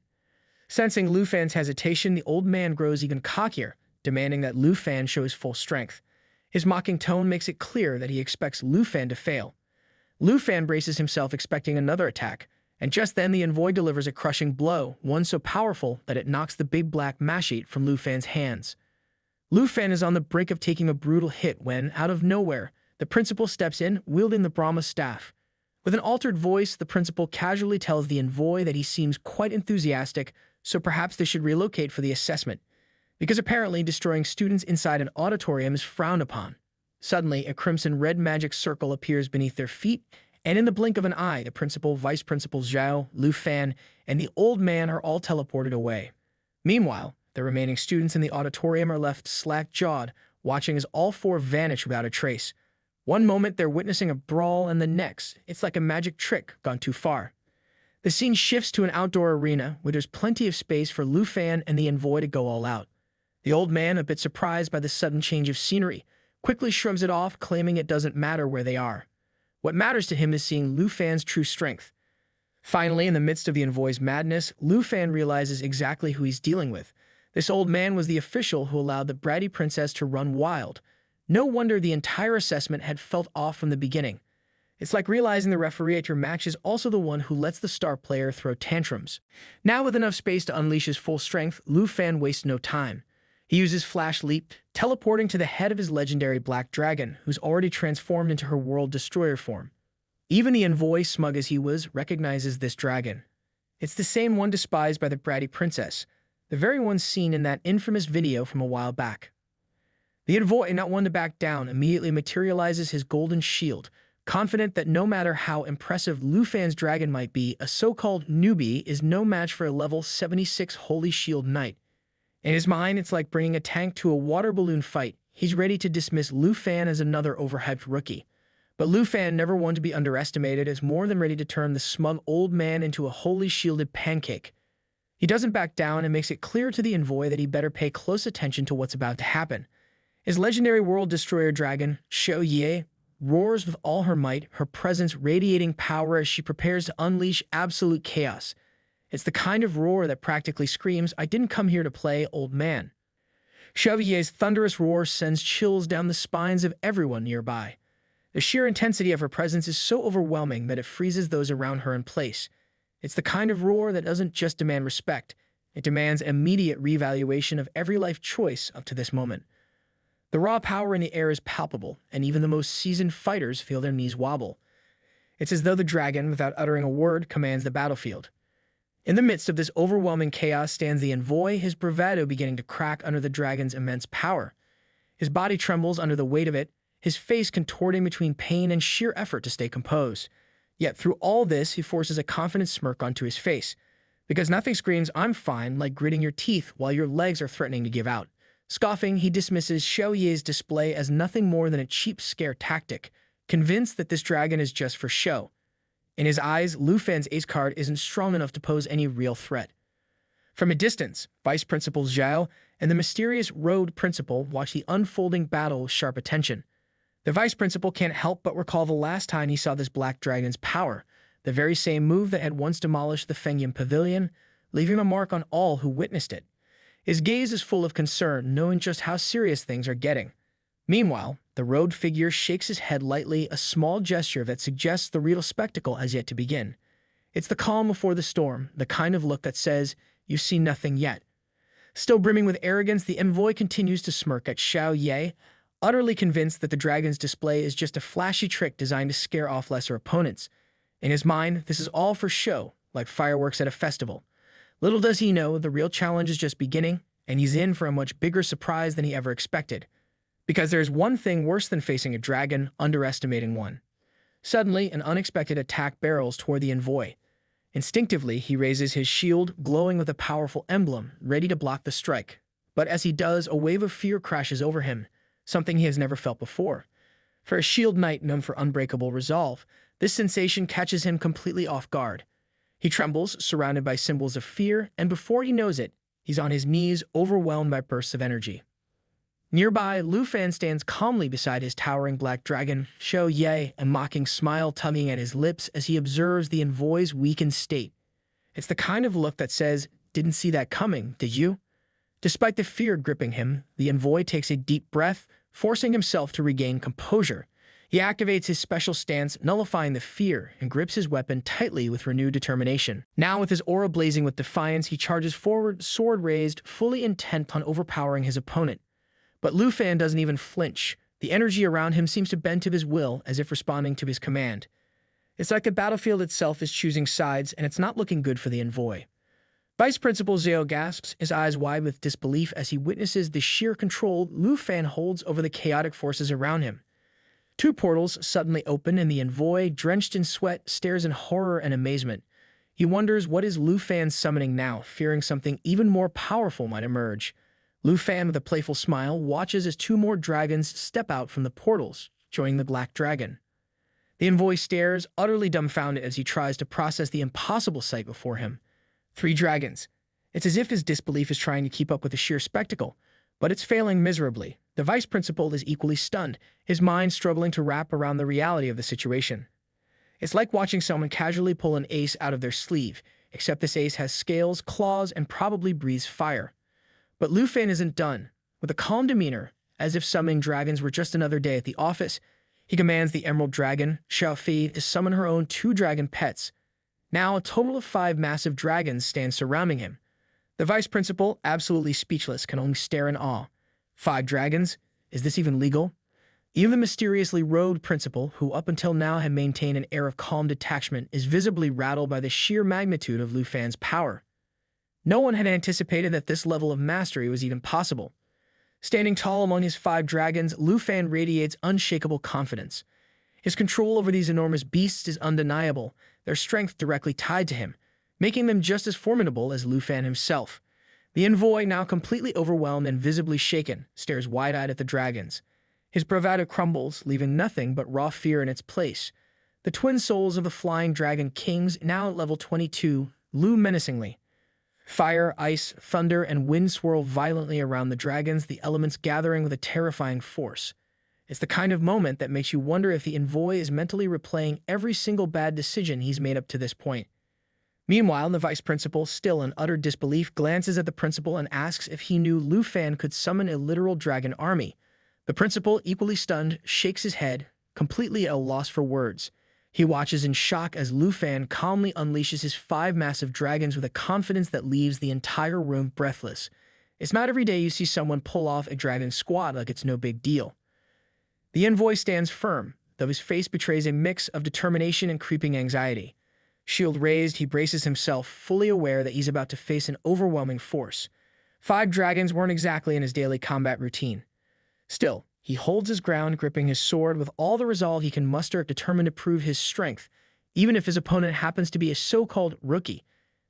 Sensing Lu Fan's hesitation, the old man grows even cockier, demanding that Lu Fan show his full strength. His mocking tone makes it clear that he expects Lu Fan to fail. Lu Fan braces himself, expecting another attack, and just then the envoy delivers a crushing blow, one so powerful that it knocks the big black mashite from Lu Fan's hands. Lu Fan is on the brink of taking a brutal hit when, out of nowhere, the principal steps in, wielding the Brahma staff. With an altered voice, the principal casually tells the envoy that he seems quite enthusiastic, so perhaps they should relocate for the assessment, because apparently destroying students inside an auditorium is frowned upon. Suddenly, a crimson-red magic circle appears beneath their feet, and in the blink of an eye, the principal, vice principal Zhao, Lu Fan, and the old man are all teleported away. Meanwhile, the remaining students in the auditorium are left slack-jawed, watching as all four vanish without a trace. One moment they're witnessing a brawl, and the next, it's like a magic trick gone too far. The scene shifts to an outdoor arena where there's plenty of space for Lu Fan and the envoy to go all out. The old man, a bit surprised by the sudden change of scenery, quickly shrugs it off, claiming it doesn't matter where they are. What matters to him is seeing Lu Fan's true strength. Finally, in the midst of the envoy's madness, Lu Fan realizes exactly who he's dealing with. This old man was the official who allowed the bratty princess to run wild. No wonder the entire assessment had felt off from the beginning. It's like realizing the referee at your match is also the one who lets the star player throw tantrums. Now with enough space to unleash his full strength, Lu Fan wastes no time. He uses Flash Leap, teleporting to the head of his legendary Black Dragon, who's already transformed into her World Destroyer form. Even the envoy, smug as he was, recognizes this dragon. It's the same one despised by the bratty princess, the very one seen in that infamous video from a while back. The envoy, not one to back down, immediately materializes his golden shield, confident that no matter how impressive Lu Fan's dragon might be, a so-called newbie is no match for a level 76 Holy Shield Knight. In his mind, it's like bringing a tank to a water balloon fight. He's ready to dismiss Lu Fan as another overhyped rookie. But Lu Fan, never one to be underestimated, is more than ready to turn the smug old man into a holy shielded pancake. He doesn't back down and makes it clear to the envoy that he better pay close attention to what's about to happen. His legendary World Destroyer dragon, Xiao Ye, roars with all her might, her presence radiating power as she prepares to unleash absolute chaos. It's the kind of roar that practically screams, "I didn't come here to play, old man." Xiao Ye's thunderous roar sends chills down the spines of everyone nearby. The sheer intensity of her presence is so overwhelming that it freezes those around her in place. It's the kind of roar that doesn't just demand respect, it demands immediate reevaluation of every life choice up to this moment. The raw power in the air is palpable, and even the most seasoned fighters feel their knees wobble. It's as though the dragon, without uttering a word, commands the battlefield. In the midst of this overwhelming chaos stands the envoy, his bravado beginning to crack under the dragon's immense power. His body trembles under the weight of it, his face contorting between pain and sheer effort to stay composed. Yet through all this, he forces a confident smirk onto his face, because nothing screams, "I'm fine," like gritting your teeth while your legs are threatening to give out. Scoffing, he dismisses Xiao Ye's display as nothing more than a cheap scare tactic, convinced that this dragon is just for show. In his eyes, Lu Fan's ace card isn't strong enough to pose any real threat. From a distance, Vice Principal Zhao and the mysterious Road Principal watch the unfolding battle with sharp attention. The Vice Principal can't help but recall the last time he saw this Black Dragon's power, the very same move that had once demolished the Fengyun Pavilion, leaving a mark on all who witnessed it. His gaze is full of concern, knowing just how serious things are getting. Meanwhile, the Road figure shakes his head lightly, a small gesture that suggests the real spectacle has yet to begin. It's the calm before the storm, the kind of look that says, "You see nothing yet." Still brimming with arrogance, the envoy continues to smirk at Xiao Ye, utterly convinced that the dragon's display is just a flashy trick designed to scare off lesser opponents. In his mind, this is all for show, like fireworks at a festival. Little does he know, the real challenge is just beginning, and he's in for a much bigger surprise than he ever expected. Because there's one thing worse than facing a dragon, underestimating one. Suddenly, an unexpected attack barrels toward the envoy. Instinctively, he raises his shield, glowing with a powerful emblem, ready to block the strike. But as he does, a wave of fear crashes over him, something he has never felt before. For a shield knight known for unbreakable resolve, this sensation catches him completely off guard. He trembles, surrounded by symbols of fear, and before he knows it, he's on his knees, overwhelmed by bursts of energy. Nearby, Lu Fan stands calmly beside his towering black dragon, Xiao Ye, a mocking smile tugging at his lips as he observes the envoy's weakened state. It's the kind of look that says, "Didn't see that coming, did you?" Despite the fear gripping him, the envoy takes a deep breath, forcing himself to regain composure. He activates his special stance, nullifying the fear, and grips his weapon tightly with renewed determination. Now, with his aura blazing with defiance, he charges forward, sword raised, fully intent on overpowering his opponent. But Lu Fan doesn't even flinch. The energy around him seems to bend to his will, as if responding to his command. It's like the battlefield itself is choosing sides, and it's not looking good for the envoy. Vice Principal Zhao gasps, his eyes wide with disbelief as he witnesses the sheer control Lu Fan holds over the chaotic forces around him. Two portals suddenly open, and the envoy, drenched in sweat, stares in horror and amazement. He wonders what is Lu Fan summoning now, fearing something even more powerful might emerge. Lu Fan, with a playful smile, watches as two more dragons step out from the portals, joining the Black Dragon. The envoy stares, utterly dumbfounded as he tries to process the impossible sight before him. 3 dragons. It's as if his disbelief is trying to keep up with the sheer spectacle, but it's failing miserably. The Vice Principal is equally stunned, his mind struggling to wrap around the reality of the situation. It's like watching someone casually pull an ace out of their sleeve, except this ace has scales, claws, and probably breathes fire. But Lu Fan isn't done. With a calm demeanor, as if summoning dragons were just another day at the office, He commands the Emerald Dragon, Xiaofi, to summon her own 2 dragon pets. Now, a total of 5 massive dragons stand surrounding him. The vice principal, absolutely speechless, can only stare in awe. 5 dragons? Is this even legal? Even the mysteriously robed principal, who up until now had maintained an air of calm detachment, is visibly rattled by the sheer magnitude of Lu Fan's power. No one had anticipated that this level of mastery was even possible. Standing tall among his 5 dragons, Lu Fan radiates unshakable confidence. His control over these enormous beasts is undeniable, their strength directly tied to him, making them just as formidable as Lu Fan himself. The envoy, now completely overwhelmed and visibly shaken, stares wide-eyed at the dragons. His bravado crumbles, leaving nothing but raw fear in its place. The twin souls of the flying dragon kings, now at level 22, loom menacingly. Fire, ice, thunder, and wind swirl violently around the dragons, the elements gathering with a terrifying force. It's the kind of moment that makes you wonder if the envoy is mentally replaying every single bad decision he's made up to this point. Meanwhile, the vice principal, still in utter disbelief, glances at the principal and asks if he knew Lu Fan could summon a literal dragon army. The principal, equally stunned, shakes his head, completely at a loss for words. He watches in shock as Lu Fan calmly unleashes his 5 massive dragons with a confidence that leaves the entire room breathless. It's not every day you see someone pull off a dragon squad like it's no big deal. The envoy stands firm, though his face betrays a mix of determination and creeping anxiety. Shield raised, he braces himself, fully aware that he's about to face an overwhelming force. 5 dragons weren't exactly in his daily combat routine. Still, he holds his ground, gripping his sword with all the resolve he can muster, determined to prove his strength, even if his opponent happens to be a so-called rookie.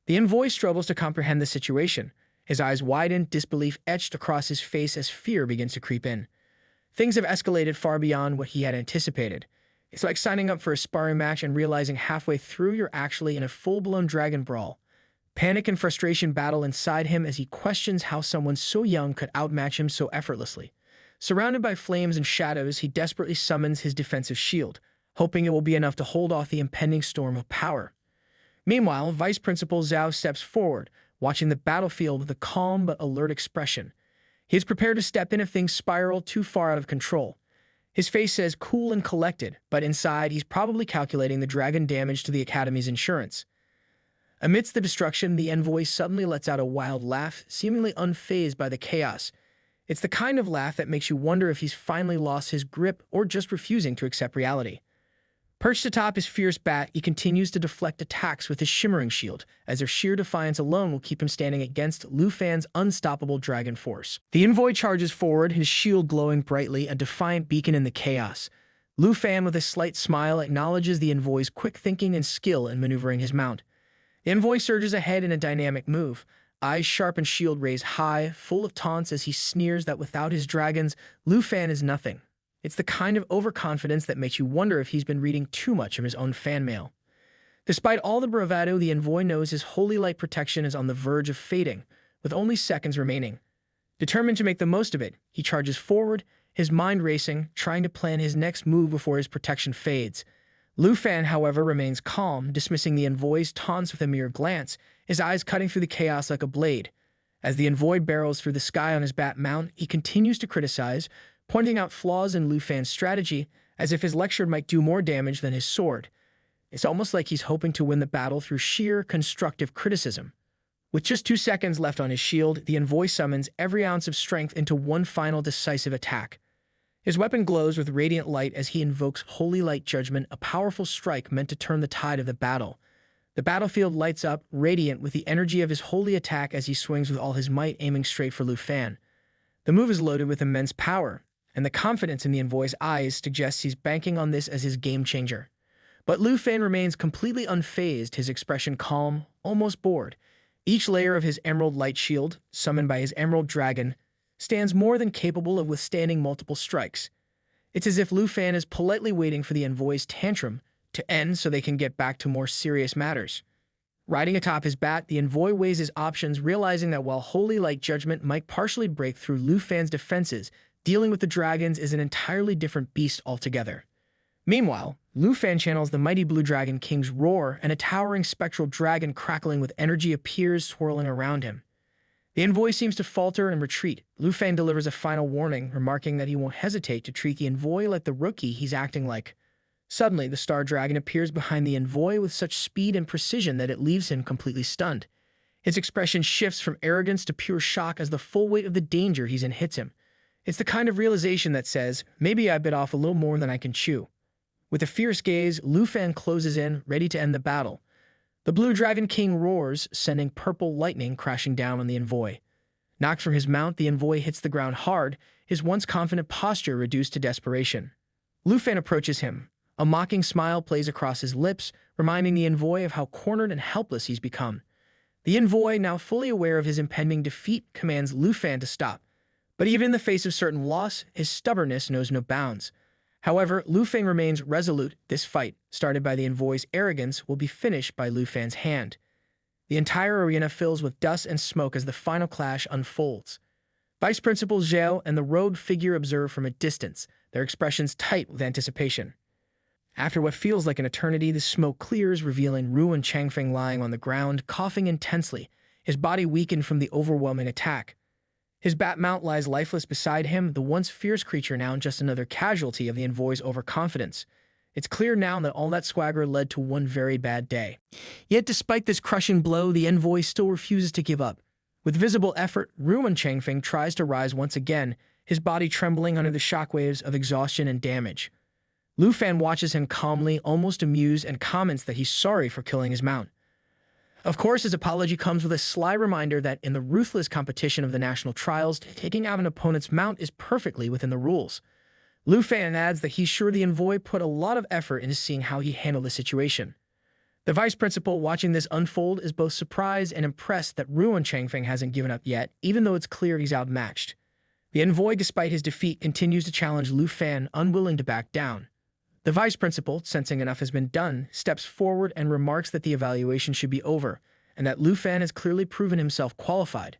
The envoy struggles to comprehend the situation. His eyes widen, disbelief etched across his face as fear begins to creep in. Things have escalated far beyond what he had anticipated. It's like signing up for a sparring match and realizing halfway through you're actually in a full-blown dragon brawl. Panic and frustration battle inside him as he questions how someone so young could outmatch him so effortlessly. Surrounded by flames and shadows, he desperately summons his defensive shield, hoping it will be enough to hold off the impending storm of power. Meanwhile, Vice Principal Zhao steps forward, watching the battlefield with a calm but alert expression. He is prepared to step in if things spiral too far out of control. His face says cool and collected, but inside he's probably calculating the dragon damage to the Academy's insurance. Amidst the destruction, the envoy suddenly lets out a wild laugh, seemingly unfazed by the chaos. It's the kind of laugh that makes you wonder if he's finally lost his grip or just refusing to accept reality. Perched atop his fierce bat, he continues to deflect attacks with his shimmering shield, as their sheer defiance alone will keep him standing against Lu Fan's unstoppable dragon force. The envoy charges forward, his shield glowing brightly, a defiant beacon in the chaos. Lu Fan, with a slight smile, acknowledges the envoy's quick thinking and skill in maneuvering his mount. The envoy surges ahead in a dynamic move, eyes sharp and shield raised high, full of taunts as he sneers that without his dragons, Lu Fan is nothing. It's the kind of overconfidence that makes you wonder if he's been reading too much of his own fan mail. Despite all the bravado, the envoy knows his holy light protection is on the verge of fading, with only seconds remaining. Determined to make the most of it, he charges forward, his mind racing, trying to plan his next move before his protection fades. Lu Fan, however, remains calm, dismissing the envoy's taunts with a mere glance, his eyes cutting through the chaos like a blade. As the envoy barrels through the sky on his bat mount, he continues to criticize, pointing out flaws in Lu Fan's strategy, as if his lecture might do more damage than his sword. It's almost like he's hoping to win the battle through sheer, constructive criticism. With just 2 seconds left on his shield, the envoy summons every ounce of strength into one final decisive attack. His weapon glows with radiant light as he invokes Holy Light Judgment, a powerful strike meant to turn the tide of the battle. The battlefield lights up, radiant with the energy of his holy attack as he swings with all his might, aiming straight for Lu Fan. The move is loaded with immense power, and the confidence in the envoy's eyes suggests he's banking on this as his game-changer. But Lu Fan remains completely unfazed, his expression calm, almost bored. Each layer of his emerald light shield, summoned by his emerald dragon, stands more than capable of withstanding multiple strikes. It's as if Lu Fan is politely waiting for the envoy's tantrum to end so they can get back to more serious matters. Riding atop his bat, the envoy weighs his options, realizing that while Holy Light Judgment might partially break through Lu Fan's defenses, dealing with the dragons is an entirely different beast altogether. Meanwhile, Lu Fan channels the mighty Blue Dragon King's roar, and a towering spectral dragon crackling with energy appears swirling around him. The envoy seems to falter and retreat. Lu Fan delivers a final warning, remarking that he won't hesitate to treat the envoy like the rookie he's acting like. Suddenly, the Star Dragon appears behind the envoy with such speed and precision that it leaves him completely stunned. His expression shifts from arrogance to pure shock as the full weight of the danger he's in hits him. It's the kind of realization that says, maybe I bit off a little more than I can chew. With a fierce gaze, Lu Fan closes in, ready to end the battle. The Blue Dragon King roars, sending purple lightning crashing down on the envoy. Knocked from his mount, the envoy hits the ground hard, his once confident posture reduced to desperation. Lu Fan approaches him. A mocking smile plays across his lips, reminding the envoy of how cornered and helpless he's become. The envoy, now fully aware of his impending defeat, commands Lu Fan to stop. But even in the face of certain loss, his stubbornness knows no bounds. However, Lu Fan remains resolute. This fight, started by the envoy's arrogance, will be finished by Lu Fan's hand. The entire arena fills with dust and smoke as the final clash unfolds. Vice Principal Zhao and the robed figure observe from a distance, their expressions tight with anticipation. After what feels like an eternity, the smoke clears, revealing Ruan Changfeng lying on the ground, coughing intensely, his body weakened from the overwhelming attack. His bat mount lies lifeless beside him, the once fierce creature now just another casualty of the envoy's overconfidence. It's clear now that all that swagger led to one very bad day. Yet despite this crushing blow, the envoy still refuses to give up. With visible effort, Ruan Changfeng tries to rise once again, his body trembling under the shockwaves of exhaustion and damage. Lu Fan watches him calmly, almost amused, and comments that he's sorry for killing his mount. Of course, his apology comes with a sly reminder that in the ruthless competition of the national trials, taking out an opponent's mount is perfectly within the rules. Lu Fan adds that he's sure the envoy put a lot of effort into seeing how he handled the situation. The vice principal, watching this unfold, is both surprised and impressed that Ruan Changfeng hasn't given up yet, even though it's clear he's outmatched. The envoy, despite his defeat, continues to challenge Lu Fan, unwilling to back down. The vice principal, sensing enough has been done, steps forward and remarks that the evaluation should be over, and that Lu Fan has clearly proven himself qualified.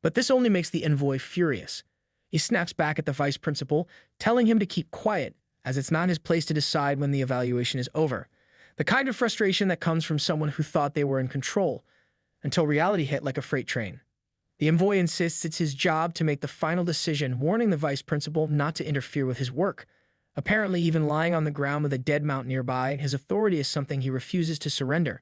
But this only makes the envoy furious. He snaps back at the vice principal, telling him to keep quiet, as it's not his place to decide when the evaluation is over. The kind of frustration that comes from someone who thought they were in control, until reality hit like a freight train. The envoy insists it's his job to make the final decision, warning the vice principal not to interfere with his work. Apparently, even lying on the ground with a dead mount nearby, his authority is something he refuses to surrender.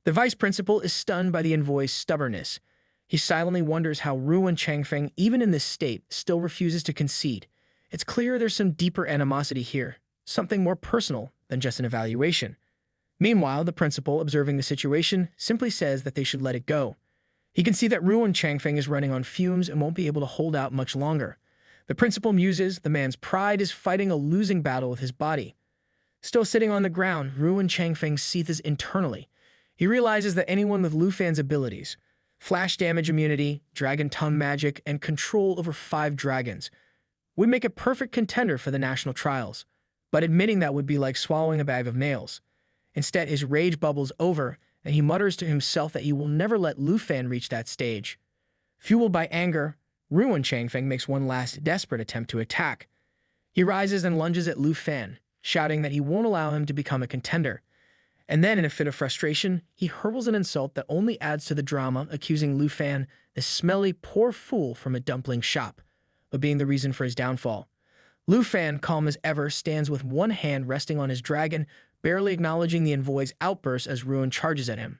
The vice principal is stunned by the envoy's stubbornness. He silently wonders how Ruan Changfeng, even in this state, still refuses to concede. It's clear there's some deeper animosity here, something more personal than just an evaluation. Meanwhile, the principal, observing the situation, simply says that they should let it go. He can see that Ruan Changfeng is running on fumes and won't be able to hold out much longer. The principal muses, the man's pride is fighting a losing battle with his body. Still sitting on the ground, Ruan Changfeng seethes internally. He realizes that anyone with Lu Fan's abilities, flash damage immunity, dragon tongue magic, and control over 5 dragons, would make a perfect contender for the national trials. But admitting that would be like swallowing a bag of nails. Instead, his rage bubbles over, and he mutters to himself that he will never let Lu Fan reach that stage. Fueled by anger, Ruan Changfeng makes one last desperate attempt to attack. He rises and lunges at Lu Fan, shouting that he won't allow him to become a contender. And then, in a fit of frustration, he hurls an insult that only adds to the drama, accusing Lu Fan, the smelly, poor fool from a dumpling shop, of being the reason for his downfall. Lu Fan, calm as ever, stands with one hand resting on his dragon, barely acknowledging the envoy's outburst as Ruan charges at him.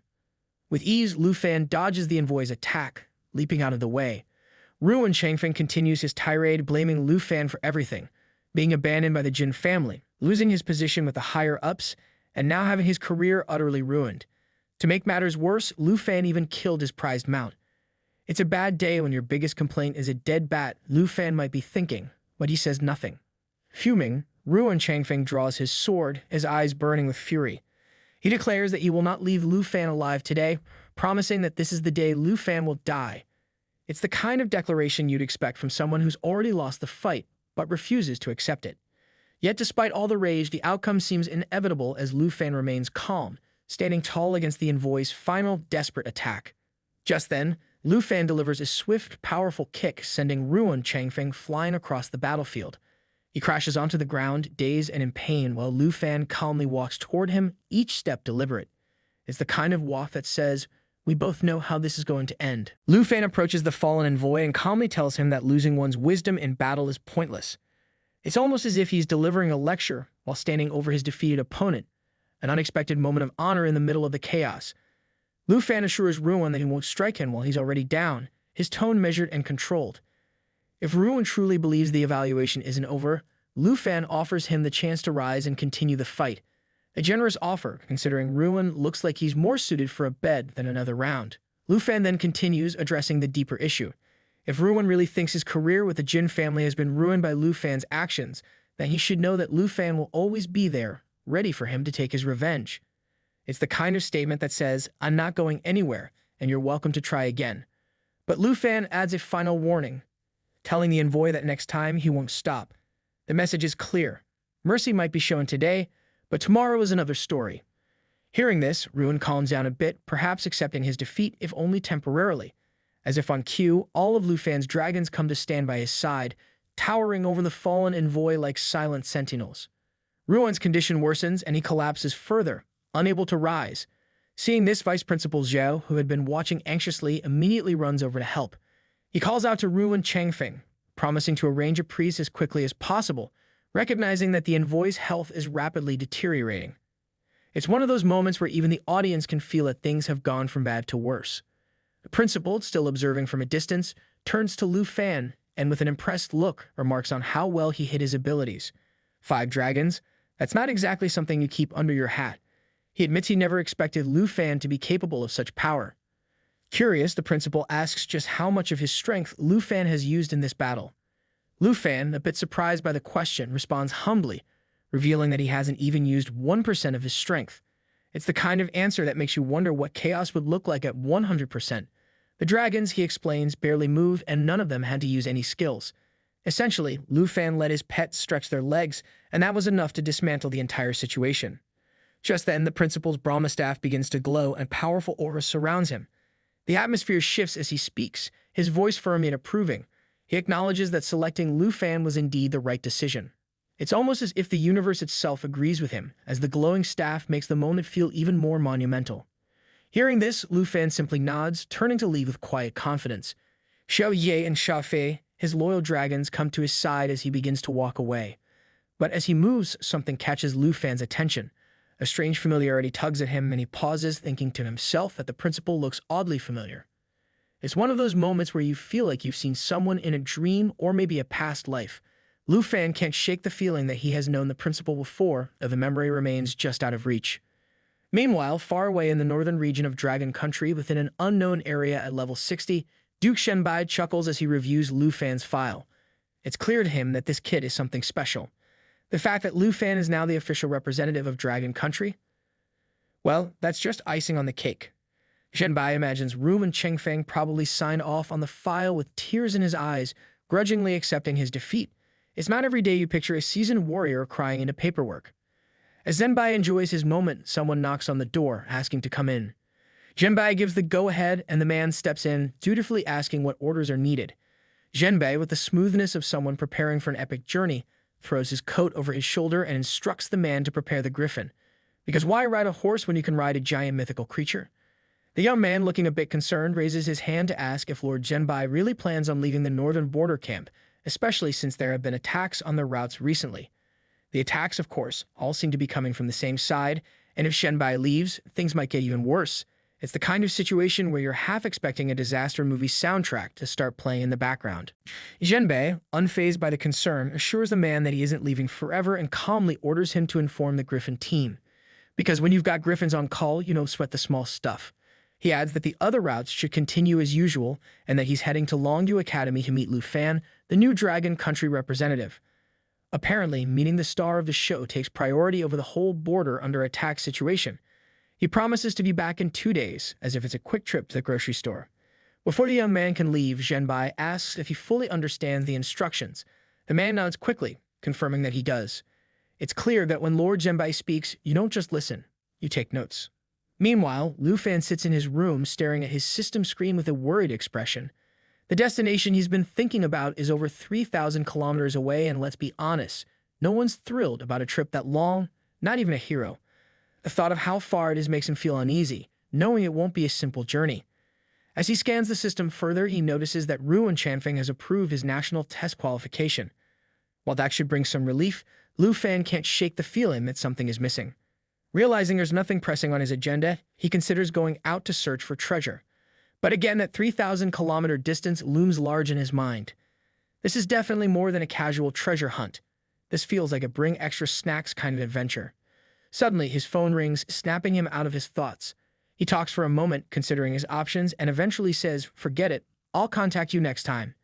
With ease, Lu Fan dodges the envoy's attack, leaping out of the way. Ruan Changfeng continues his tirade, blaming Lu Fan for everything, being abandoned by the Jin family, losing his position with the higher-ups, and now having his career utterly ruined. To make matters worse, Lu Fan even killed his prized mount. It's a bad day when your biggest complaint is a dead bat, Lu Fan might be thinking, but he says nothing. Fuming, Ruan Changfeng draws his sword, his eyes burning with fury. He declares that he will not leave Lu Fan alive today, promising that this is the day Lu Fan will die. It's the kind of declaration you'd expect from someone who's already lost the fight, but refuses to accept it. Yet despite all the rage, the outcome seems inevitable as Lu Fan remains calm, standing tall against the envoy's final desperate attack. Just then, Lu Fan delivers a swift, powerful kick, sending Ruan Changfeng flying across the battlefield. He crashes onto the ground, dazed and in pain, while Lu Fan calmly walks toward him, each step deliberate. It's the kind of walk that says, We both know how this is going to end. Lu Fan approaches the fallen envoy and calmly tells him that losing one's wisdom in battle is pointless. It's almost as if he's delivering a lecture while standing over his defeated opponent, an unexpected moment of honor in the middle of the chaos. Lu Fan assures Ruin that he won't strike him while he's already down, his tone measured and controlled. If Ruin truly believes the evaluation isn't over, Lu Fan offers him the chance to rise and continue the fight. A generous offer, considering Ruin looks like he's more suited for a bed than another round. Lu Fan then continues, addressing the deeper issue. If Ruin really thinks his career with the Jin family has been ruined by Lu Fan's actions, then he should know that Lu Fan will always be there, ready for him to take his revenge. It's the kind of statement that says, "I'm not going anywhere, and you're welcome to try again." But Lu Fan adds a final warning, telling the envoy that next time he won't stop. The message is clear. Mercy might be shown today, but tomorrow is another story. Hearing this, Ruin calms down a bit, perhaps accepting his defeat, if only temporarily. As if on cue, all of Lu Fan's dragons come to stand by his side, towering over the fallen envoy like silent sentinels. Ruin's condition worsens and he collapses further, unable to rise. Seeing this, Vice Principal Zhao, who had been watching anxiously, immediately runs over to help. He calls out to Ruin Changfeng, promising to arrange a priest as quickly as possible, recognizing that the envoy's health is rapidly deteriorating. It's one of those moments where even the audience can feel that things have gone from bad to worse. The principal, still observing from a distance, turns to Lu Fan and with an impressed look remarks on how well he hid his abilities. 5 dragons? That's not exactly something you keep under your hat. He admits he never expected Lu Fan to be capable of such power. Curious, the principal asks just how much of his strength Lu Fan has used in this battle. Lu Fan, a bit surprised by the question, responds humbly, revealing that he hasn't even used 1% of his strength. It's the kind of answer that makes you wonder what chaos would look like at 100%. The dragons, he explains, barely moved and none of them had to use any skills. Essentially, Lu Fan let his pets stretch their legs, and that was enough to dismantle the entire situation. Just then, the principal's Brahma staff begins to glow and powerful aura surrounds him. The atmosphere shifts as he speaks, his voice firm yet approving. He acknowledges that selecting Lu Fan was indeed the right decision. It's almost as if the universe itself agrees with him, as the glowing staff makes the moment feel even more monumental. Hearing this, Lu Fan simply nods, turning to leave with quiet confidence. Xiao Ye and Xia Fei, his loyal dragons, come to his side as he begins to walk away. But as he moves, something catches Lu Fan's attention. A strange familiarity tugs at him and he pauses, thinking to himself that the principal looks oddly familiar. It's one of those moments where you feel like you've seen someone in a dream or maybe a past life. Lu Fan can't shake the feeling that he has known the principal before, though the memory remains just out of reach. Meanwhile, far away in the northern region of Dragon Country, within an unknown area at level 60, Duke Shenbai chuckles as he reviews Lu Fan's file. It's clear to him that this kid is something special. The fact that Lu Fan is now the official representative of Dragon Country? Well, that's just icing on the cake. Shenbai imagines Ru and Chengfeng probably signed off on the file with tears in his eyes, grudgingly accepting his defeat. It's not every day you picture a seasoned warrior crying into paperwork. As Zhenbai enjoys his moment, someone knocks on the door, asking to come in. Zhenbai gives the go-ahead, and the man steps in, dutifully asking what orders are needed. Zhenbai, with the smoothness of someone preparing for an epic journey, throws his coat over his shoulder and instructs the man to prepare the griffin. Because why ride a horse when you can ride a giant mythical creature? The young man, looking a bit concerned, raises his hand to ask if Lord Zhenbai really plans on leaving the northern border camp, especially since there have been attacks on their routes recently. The attacks, of course, all seem to be coming from the same side, and if Zhenbai leaves, things might get even worse. It's the kind of situation where you're half expecting a disaster movie soundtrack to start playing in the background. Zhenbai, unfazed by the concern, assures the man that he isn't leaving forever and calmly orders him to inform the Griffin team. Because when you've got Griffins on call, you don't sweat the small stuff. He adds that the other routes should continue as usual and that he's heading to Longdew Academy to meet Lu Fan, the new Dragon Country representative. Apparently, meeting the star of the show takes priority over the whole border under attack situation. He promises to be back in 2 days, as if it's a quick trip to the grocery store. Before the young man can leave, Zhenbai asks if he fully understands the instructions. The man nods quickly, confirming that he does. It's clear that when Lord Zhenbai speaks, you don't just listen, you take notes. Meanwhile, Lu Fan sits in his room staring at his system screen with a worried expression. The destination he's been thinking about is over 3,000 kilometers away, and let's be honest, no one's thrilled about a trip that long, not even a hero. The thought of how far it is makes him feel uneasy, knowing it won't be a simple journey. As he scans the system further, he notices that Ruan Chanfeng has approved his national test qualification. While that should bring some relief, Lu Fan can't shake the feeling that something is missing. Realizing there's nothing pressing on his agenda, he considers going out to search for treasure. But again, that 3,000-kilometer distance looms large in his mind. This is definitely more than a casual treasure hunt. This feels like a bring extra snacks kind of adventure. Suddenly, his phone rings, snapping him out of his thoughts. He talks for a moment, considering his options, and eventually says, "Forget it, I'll contact you next time."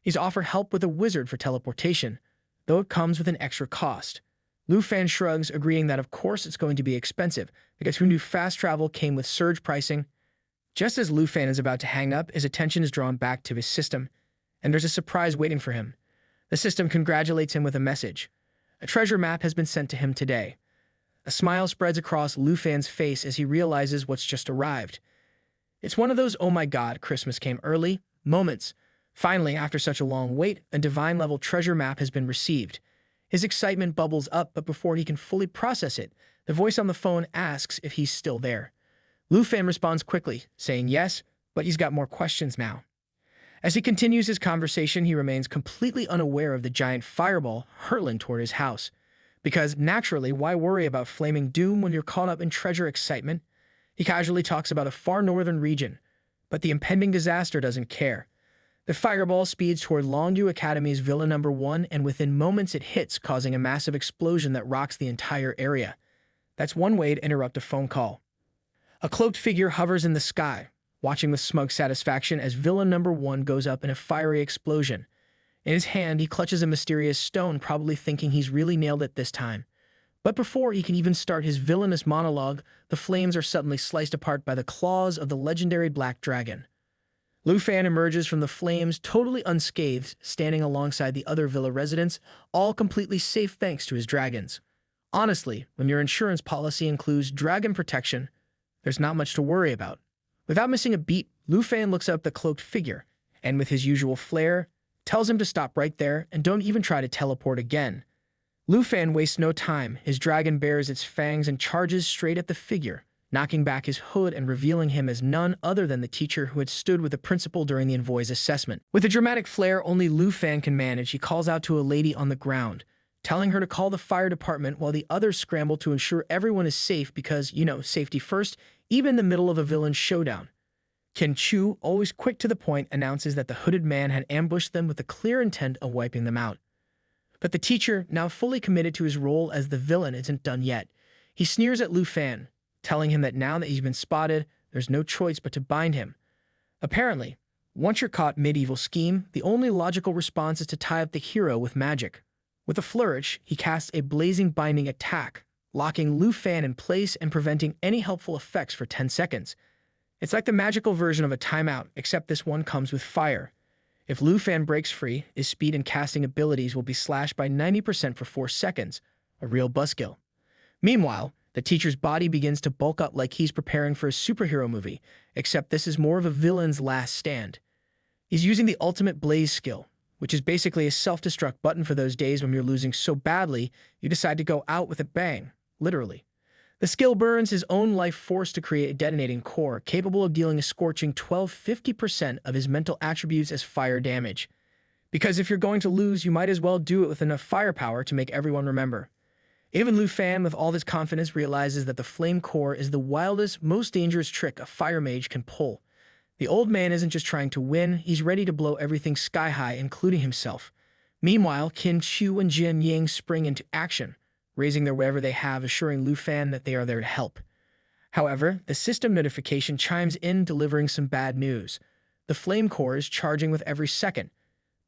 He's offered help with a wizard for teleportation, though it comes with an extra cost. Lu Fan shrugs, agreeing that of course it's going to be expensive, because who knew fast travel came with surge pricing? Just as Lu Fan is about to hang up, his attention is drawn back to his system, and there's a surprise waiting for him. The system congratulates him with a message. A treasure map has been sent to him today. A smile spreads across Lu Fan's face as he realizes what's just arrived. It's one of those "oh my god, Christmas came early" moments. Finally, after such a long wait, a divine-level treasure map has been received. His excitement bubbles up, but before he can fully process it, the voice on the phone asks if he's still there. Lu Fan responds quickly, saying yes, but he's got more questions now. As he continues his conversation, he remains completely unaware of the giant fireball hurtling toward his house. Because, naturally, why worry about flaming doom when you're caught up in treasure excitement? He casually talks about a far northern region, but the impending disaster doesn't care. The fireball speeds toward Longyu Academy's Villa No. 1, and within moments it hits, causing a massive explosion that rocks the entire area. That's one way to interrupt a phone call. A cloaked figure hovers in the sky, watching with smug satisfaction as Villa No. 1 goes up in a fiery explosion. In his hand, he clutches a mysterious stone, probably thinking he's really nailed it this time. But before he can even start his villainous monologue, the flames are suddenly sliced apart by the claws of the legendary Black Dragon. Lu Fan emerges from the flames totally unscathed, standing alongside the other villa residents, all completely safe thanks to his dragons. Honestly, when your insurance policy includes dragon protection, there's not much to worry about. Without missing a beat, Lu Fan looks up the cloaked figure, and with his usual flair, tells him to stop right there and don't even try to teleport again. Lu Fan wastes no time. His dragon bares its fangs and charges straight at the figure, knocking back his hood and revealing him as none other than the teacher who had stood with the principal during the envoy's assessment. With a dramatic flair only Lu Fan can manage, he calls out to a lady on the ground, telling her to call the fire department while the others scramble to ensure everyone is safe because, safety first, even in the middle of a villain showdown. Ken Chu, always quick to the point, announces that the hooded man had ambushed them with the clear intent of wiping them out. But the teacher, now fully committed to his role as the villain, isn't done yet. He sneers at Lu Fan, telling him that now that he's been spotted, there's no choice but to bind him. Apparently, once you're caught mid-evil scheme, the only logical response is to tie up the hero with magic. With a flourish, he casts a blazing binding attack, locking Lu Fan in place and preventing any helpful effects for 10 seconds. It's like the magical version of a timeout, except this one comes with fire. If Lu Fan breaks free, his speed and casting abilities will be slashed by 90% for 4 seconds, a real buzzkill. Meanwhile, the teacher's body begins to bulk up like he's preparing for a superhero movie, except this is more of a villain's last stand. He's using the ultimate blaze skill, which is basically a self-destruct button for those days when you're losing so badly you decide to go out with a bang, literally. The skill burns his own life force to create a detonating core, capable of dealing a scorching 50% of his mental attributes as fire damage. Because if you're going to lose, you might as well do it with enough firepower to make everyone remember. Even Lu Fan, with all his confidence, realizes that the flame core is the wildest, most dangerous trick a fire mage can pull. The old man isn't just trying to win, he's ready to blow everything sky high, including himself. Meanwhile, Qin Chu and Jian Yang spring into action, raising their whatever they have, assuring Lu Fan that they are there to help. However, the system notification chimes in, delivering some bad news. The flame core is charging with every second,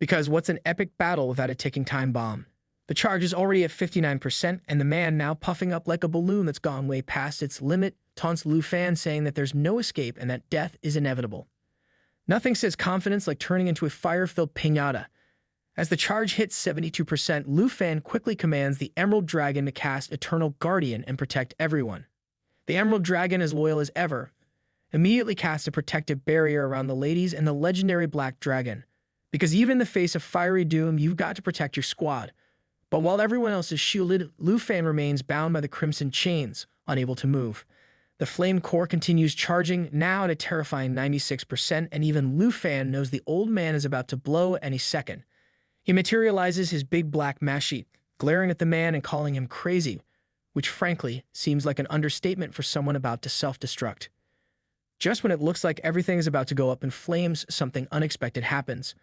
because what's an epic battle without a ticking time bomb? The charge is already at 59%, and the man, now puffing up like a balloon that's gone way past its limit, taunts Lu Fan, saying that there's no escape and that death is inevitable. Nothing says confidence like turning into a fire-filled piñata. As the charge hits 72%, Lu Fan quickly commands the Emerald Dragon to cast Eternal Guardian and protect everyone. The Emerald Dragon, as loyal as ever, immediately casts a protective barrier around the ladies and the legendary Black Dragon, because even in the face of fiery doom, you've got to protect your squad. But while everyone else is shielded, Lu Fan remains bound by the crimson chains, unable to move. The flame core continues charging, now at a terrifying 96%, and even Lu Fan knows the old man is about to blow any second. He materializes his big black mashie, glaring at the man and calling him crazy, which frankly seems like an understatement for someone about to self-destruct. Just when it looks like everything is about to go up in flames, something unexpected happens.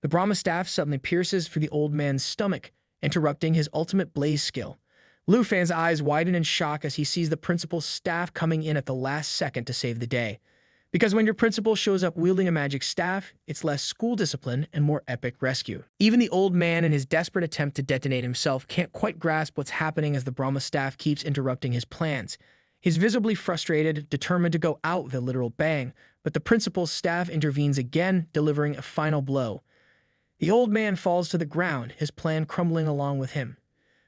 The Brahma staff suddenly pierces through the old man's stomach, interrupting his ultimate blaze skill. Lu Fan's eyes widen in shock as he sees the principal's staff coming in at the last second to save the day. Because when your principal shows up wielding a magic staff, it's less school discipline and more epic rescue. Even the old man in his desperate attempt to detonate himself can't quite grasp what's happening as the Brahma staff keeps interrupting his plans. He's visibly frustrated, determined to go out with a literal bang, but the principal's staff intervenes again, delivering a final blow. The old man falls to the ground, his plan crumbling along with him.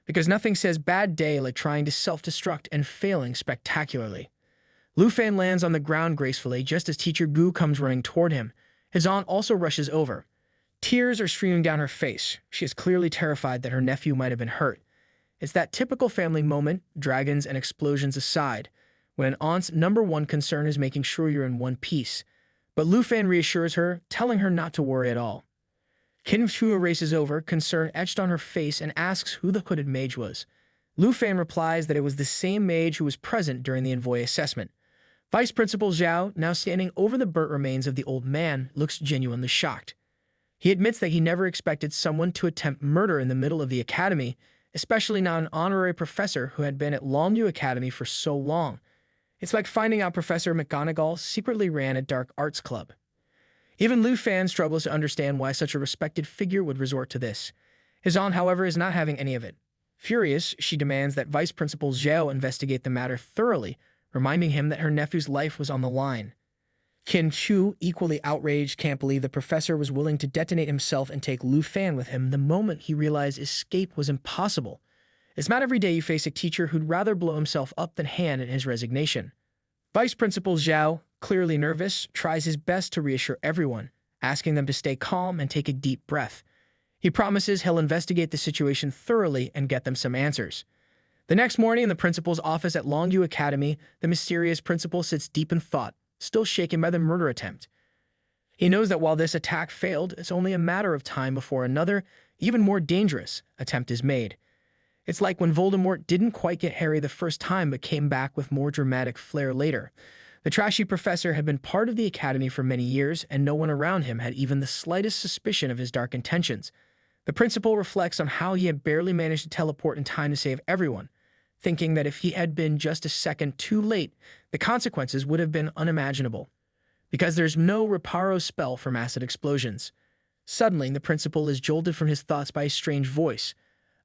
Because nothing says bad day like trying to self-destruct and failing spectacularly. Lu Fan lands on the ground gracefully just as Teacher Gu comes running toward him. His aunt also rushes over. Tears are streaming down her face. She is clearly terrified that her nephew might have been hurt. It's that typical family moment, dragons and explosions aside, when an aunt's number one concern is making sure you're in one piece. But Lu Fan reassures her, telling her not to worry at all. Kim Chua races over, concern etched on her face, and asks who the hooded mage was. Lu Fan replies that it was the same mage who was present during the envoy assessment. Vice Principal Zhao, now standing over the burnt remains of the old man, looks genuinely shocked. He admits that he never expected someone to attempt murder in the middle of the academy, especially not an honorary professor who had been at Longyu Academy for so long. It's like finding out Professor McGonagall secretly ran a dark arts club. Even Lu Fan struggles to understand why such a respected figure would resort to this. His aunt, however, is not having any of it. Furious, she demands that Vice Principal Zhao investigate the matter thoroughly, reminding him that her nephew's life was on the line. Qin Chu, equally outraged, can't believe the professor was willing to detonate himself and take Lu Fan with him the moment he realized escape was impossible. It's not every day you face a teacher who'd rather blow himself up than hand in his resignation. Vice Principal Zhao, clearly nervous, tries his best to reassure everyone, asking them to stay calm and take a deep breath. He promises he'll investigate the situation thoroughly and get them some answers. The next morning in the principal's office at Longyu Academy, the mysterious principal sits deep in thought, still shaken by the murder attempt. He knows that while this attack failed, it's only a matter of time before another, even more dangerous, attempt is made. It's like when Voldemort didn't quite get Harry the first time but came back with more dramatic flair later. The trashy professor had been part of the academy for many years, and no one around him had even the slightest suspicion of his dark intentions. The principal reflects on how he had barely managed to teleport in time to save everyone, thinking that if he had been just a second too late, the consequences would have been unimaginable. Because there's no reparo spell from acid explosions. Suddenly, the principal is jolted from his thoughts by a strange voice.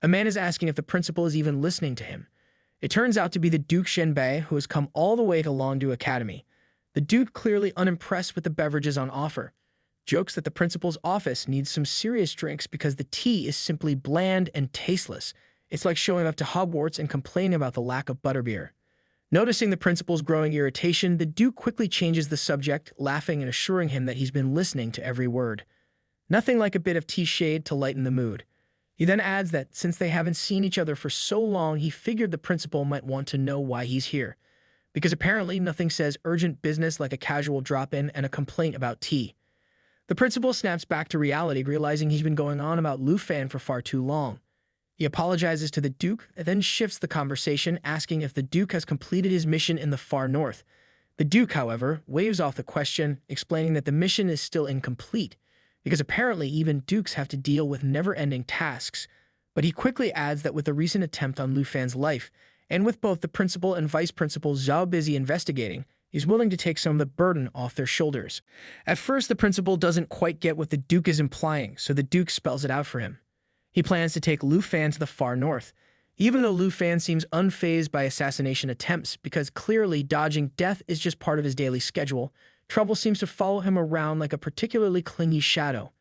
A man is asking if the principal is even listening to him. It turns out to be the Duke Shenbei, who has come all the way to Longdu Academy. The Duke, clearly unimpressed with the beverages on offer, jokes that the principal's office needs some serious drinks because the tea is simply bland and tasteless. It's like showing up to Hogwarts and complaining about the lack of butterbeer. Noticing the principal's growing irritation, the Duke quickly changes the subject, laughing and assuring him that he's been listening to every word. Nothing like a bit of tea shade to lighten the mood. He then adds that since they haven't seen each other for so long, he figured the principal might want to know why he's here. Because apparently nothing says urgent business like a casual drop-in and a complaint about tea. The principal snaps back to reality, realizing he's been going on about Lu Fan for far too long. He apologizes to the Duke, and then shifts the conversation, asking if the Duke has completed his mission in the far north. The Duke, however, waves off the question, explaining that the mission is still incomplete, because apparently even Dukes have to deal with never-ending tasks. But he quickly adds that with the recent attempt on Lu Fan's life, and with both the principal and vice principal Zhao busy investigating, he's willing to take some of the burden off their shoulders. At first, the principal doesn't quite get what the Duke is implying, so the Duke spells it out for him. He plans to take Lu Fan to the far north, even though Lu Fan seems unfazed by assassination attempts because clearly dodging death is just part of his daily schedule. Trouble seems to follow him around like a particularly clingy shadow.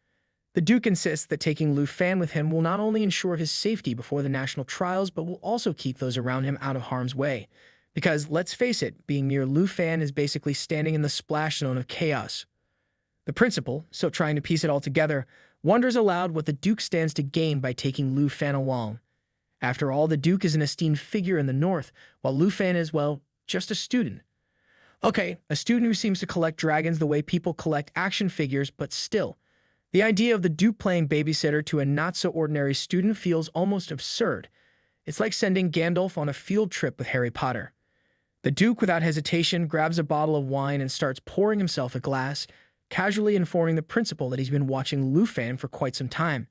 The Duke insists that taking Lu Fan with him will not only ensure his safety before the national trials, but will also keep those around him out of harm's way. Because, let's face it, being near Lu Fan is basically standing in the splash zone of chaos. The principal, so trying to piece it all together, wonders aloud what the Duke stands to gain by taking Lu Fan along. After all, the Duke is an esteemed figure in the north, while Lu Fan is, well, just a student. Okay, a student who seems to collect dragons the way people collect action figures, but still. The idea of the Duke playing babysitter to a not-so-ordinary student feels almost absurd. It's like sending Gandalf on a field trip with Harry Potter. The Duke, without hesitation, grabs a bottle of wine and starts pouring himself a glass, casually informing the principal that he's been watching Lufan for quite some time.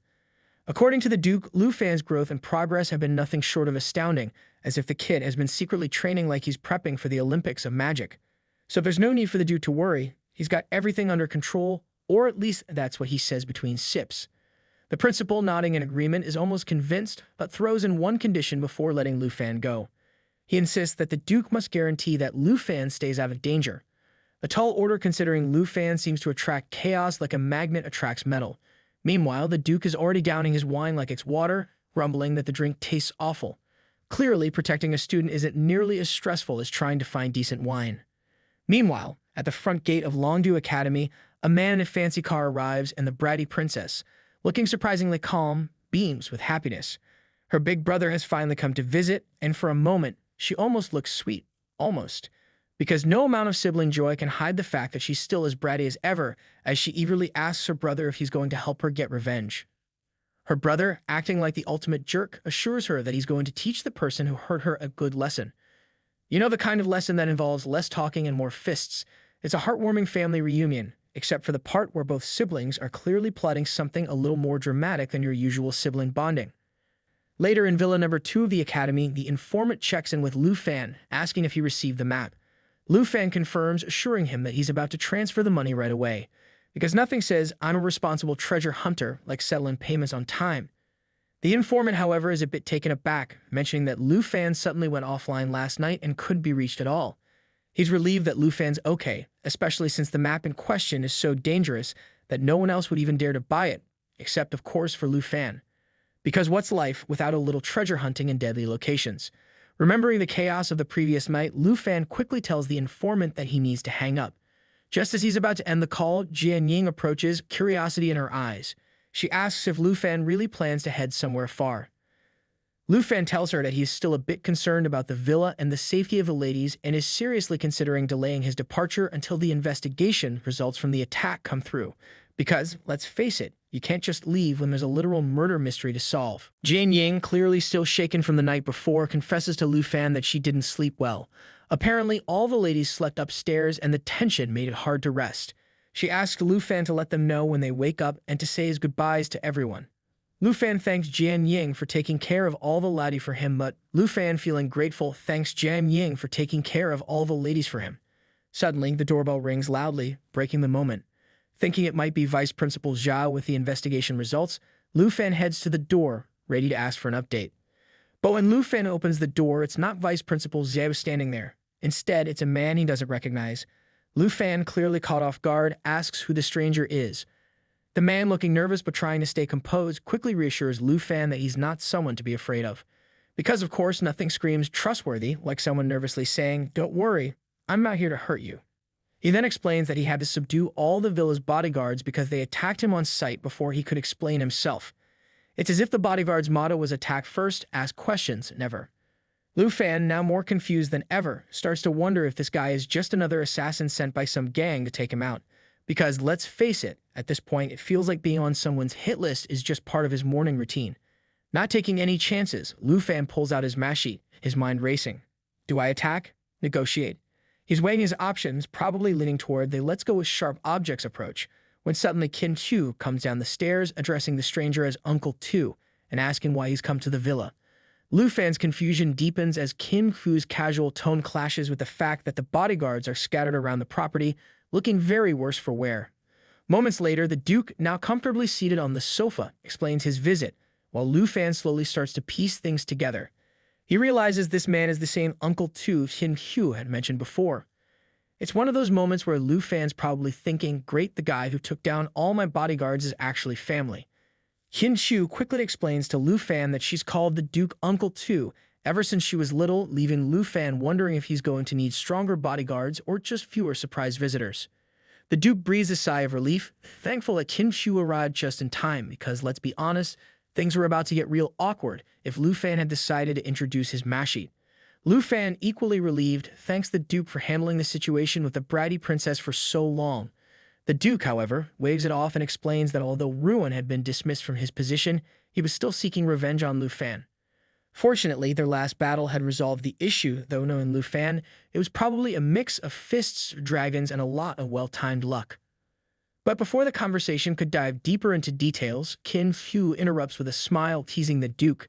According to the Duke, Lufan's growth and progress have been nothing short of astounding, as if the kid has been secretly training like he's prepping for the Olympics of magic. So there's no need for the Duke to worry. He's got everything under control, or at least that's what he says between sips. The principal, nodding in agreement, is almost convinced, but throws in one condition before letting Lufan go. He insists that the Duke must guarantee that Lufan stays out of danger. A tall order considering Lufan seems to attract chaos like a magnet attracts metal. Meanwhile, the Duke is already downing his wine like it's water, grumbling that the drink tastes awful. Clearly, protecting a student isn't nearly as stressful as trying to find decent wine. Meanwhile, at the front gate of Longdew Academy, a man in a fancy car arrives and the bratty princess, looking surprisingly calm, beams with happiness. Her big brother has finally come to visit, and for a moment, she almost looks sweet. Almost. Because no amount of sibling joy can hide the fact that she's still as bratty as ever, as she eagerly asks her brother if he's going to help her get revenge. Her brother, acting like the ultimate jerk, assures her that he's going to teach the person who hurt her a good lesson. You know, the kind of lesson that involves less talking and more fists. It's a heartwarming family reunion, except for the part where both siblings are clearly plotting something a little more dramatic than your usual sibling bonding. Later in Villa Number 2 of the Academy, the informant checks in with Lufan, asking if he received the map. Lufan confirms, assuring him that he's about to transfer the money right away, because nothing says, "I'm a responsible treasure hunter," like settling payments on time. The informant, however, is a bit taken aback, mentioning that Lufan suddenly went offline last night and couldn't be reached at all. He's relieved that Lufan's okay, especially since the map in question is so dangerous that no one else would even dare to buy it, except, of course, for Lufan. Because what's life without a little treasure hunting in deadly locations? Remembering the chaos of the previous night, Lufan quickly tells the informant that he needs to hang up. Just as he's about to end the call, Jian Ying approaches, curiosity in her eyes. She asks if Lufan really plans to head somewhere far. Lufan tells her that he is still a bit concerned about the villa and the safety of the ladies and is seriously considering delaying his departure until the investigation results from the attack come through. Because, let's face it, you can't just leave when there's a literal murder mystery to solve. Jian Ying, clearly still shaken from the night before, confesses to Lufan that she didn't sleep well. Apparently, all the ladies slept upstairs and the tension made it hard to rest. She asks Lufan to let them know when they wake up and to say his goodbyes to everyone. Lufan thanks Jian Ying for taking care of all the laddie for him, but Lufan, feeling grateful, thanks Jian Ying for taking care of all the ladies for him. Suddenly, the doorbell rings loudly, breaking the moment. Thinking it might be Vice Principal Zhao with the investigation results, Lufan heads to the door, ready to ask for an update. But when Lufan opens the door, it's not Vice Principal Zhao standing there. Instead, it's a man he doesn't recognize. Lufan, clearly caught off guard, asks who the stranger is. The man, looking nervous but trying to stay composed, quickly reassures Lufan that he's not someone to be afraid of. Because, of course, nothing screams trustworthy like someone nervously saying, "Don't worry, I'm not here to hurt you." He then explains that he had to subdue all the villa's bodyguards because they attacked him on sight before he could explain himself. It's as if the bodyguard's motto was attack first, ask questions, never. Lufan, now more confused than ever, starts to wonder if this guy is just another assassin sent by some gang to take him out. Because, let's face it, at this point it feels like being on someone's hit list is just part of his morning routine. Not taking any chances, Lufan pulls out his math sheet, his mind racing. Do I attack? Negotiate? He's weighing his options, probably leaning toward the let's go with sharp objects approach, when suddenly Qin Chu comes down the stairs, addressing the stranger as Uncle Tu, and asking why he's come to the villa. Lufan's confusion deepens as Qin Chu's casual tone clashes with the fact that the bodyguards are scattered around the property, looking very worse for wear. Moments later, the Duke, now comfortably seated on the sofa, explains his visit, while Lufan slowly starts to piece things together. He realizes this man is the same Uncle Tu Qin Chu had mentioned before. It's one of those moments where Lufan's probably thinking, great, the guy who took down all my bodyguards is actually family. Qin Chu quickly explains to Lufan that she's called the Duke Uncle Tu ever since she was little, leaving Lufan wondering if he's going to need stronger bodyguards or just fewer surprise visitors. The Duke breathes a sigh of relief, thankful that Qin Chu arrived just in time because, let's be honest, things were about to get real awkward if Lufan had decided to introduce his math sheet. Lu Fan, equally relieved, thanks the Duke for handling the situation with the bratty princess for so long. The Duke, however, waves it off and explains that although Ruin had been dismissed from his position, he was still seeking revenge on Lu Fan. Fortunately, their last battle had resolved the issue, though knowing Lu Fan, it was probably a mix of fists, dragons, and a lot of well-timed luck. But before the conversation could dive deeper into details, Qin Fu interrupts with a smile, teasing the Duke.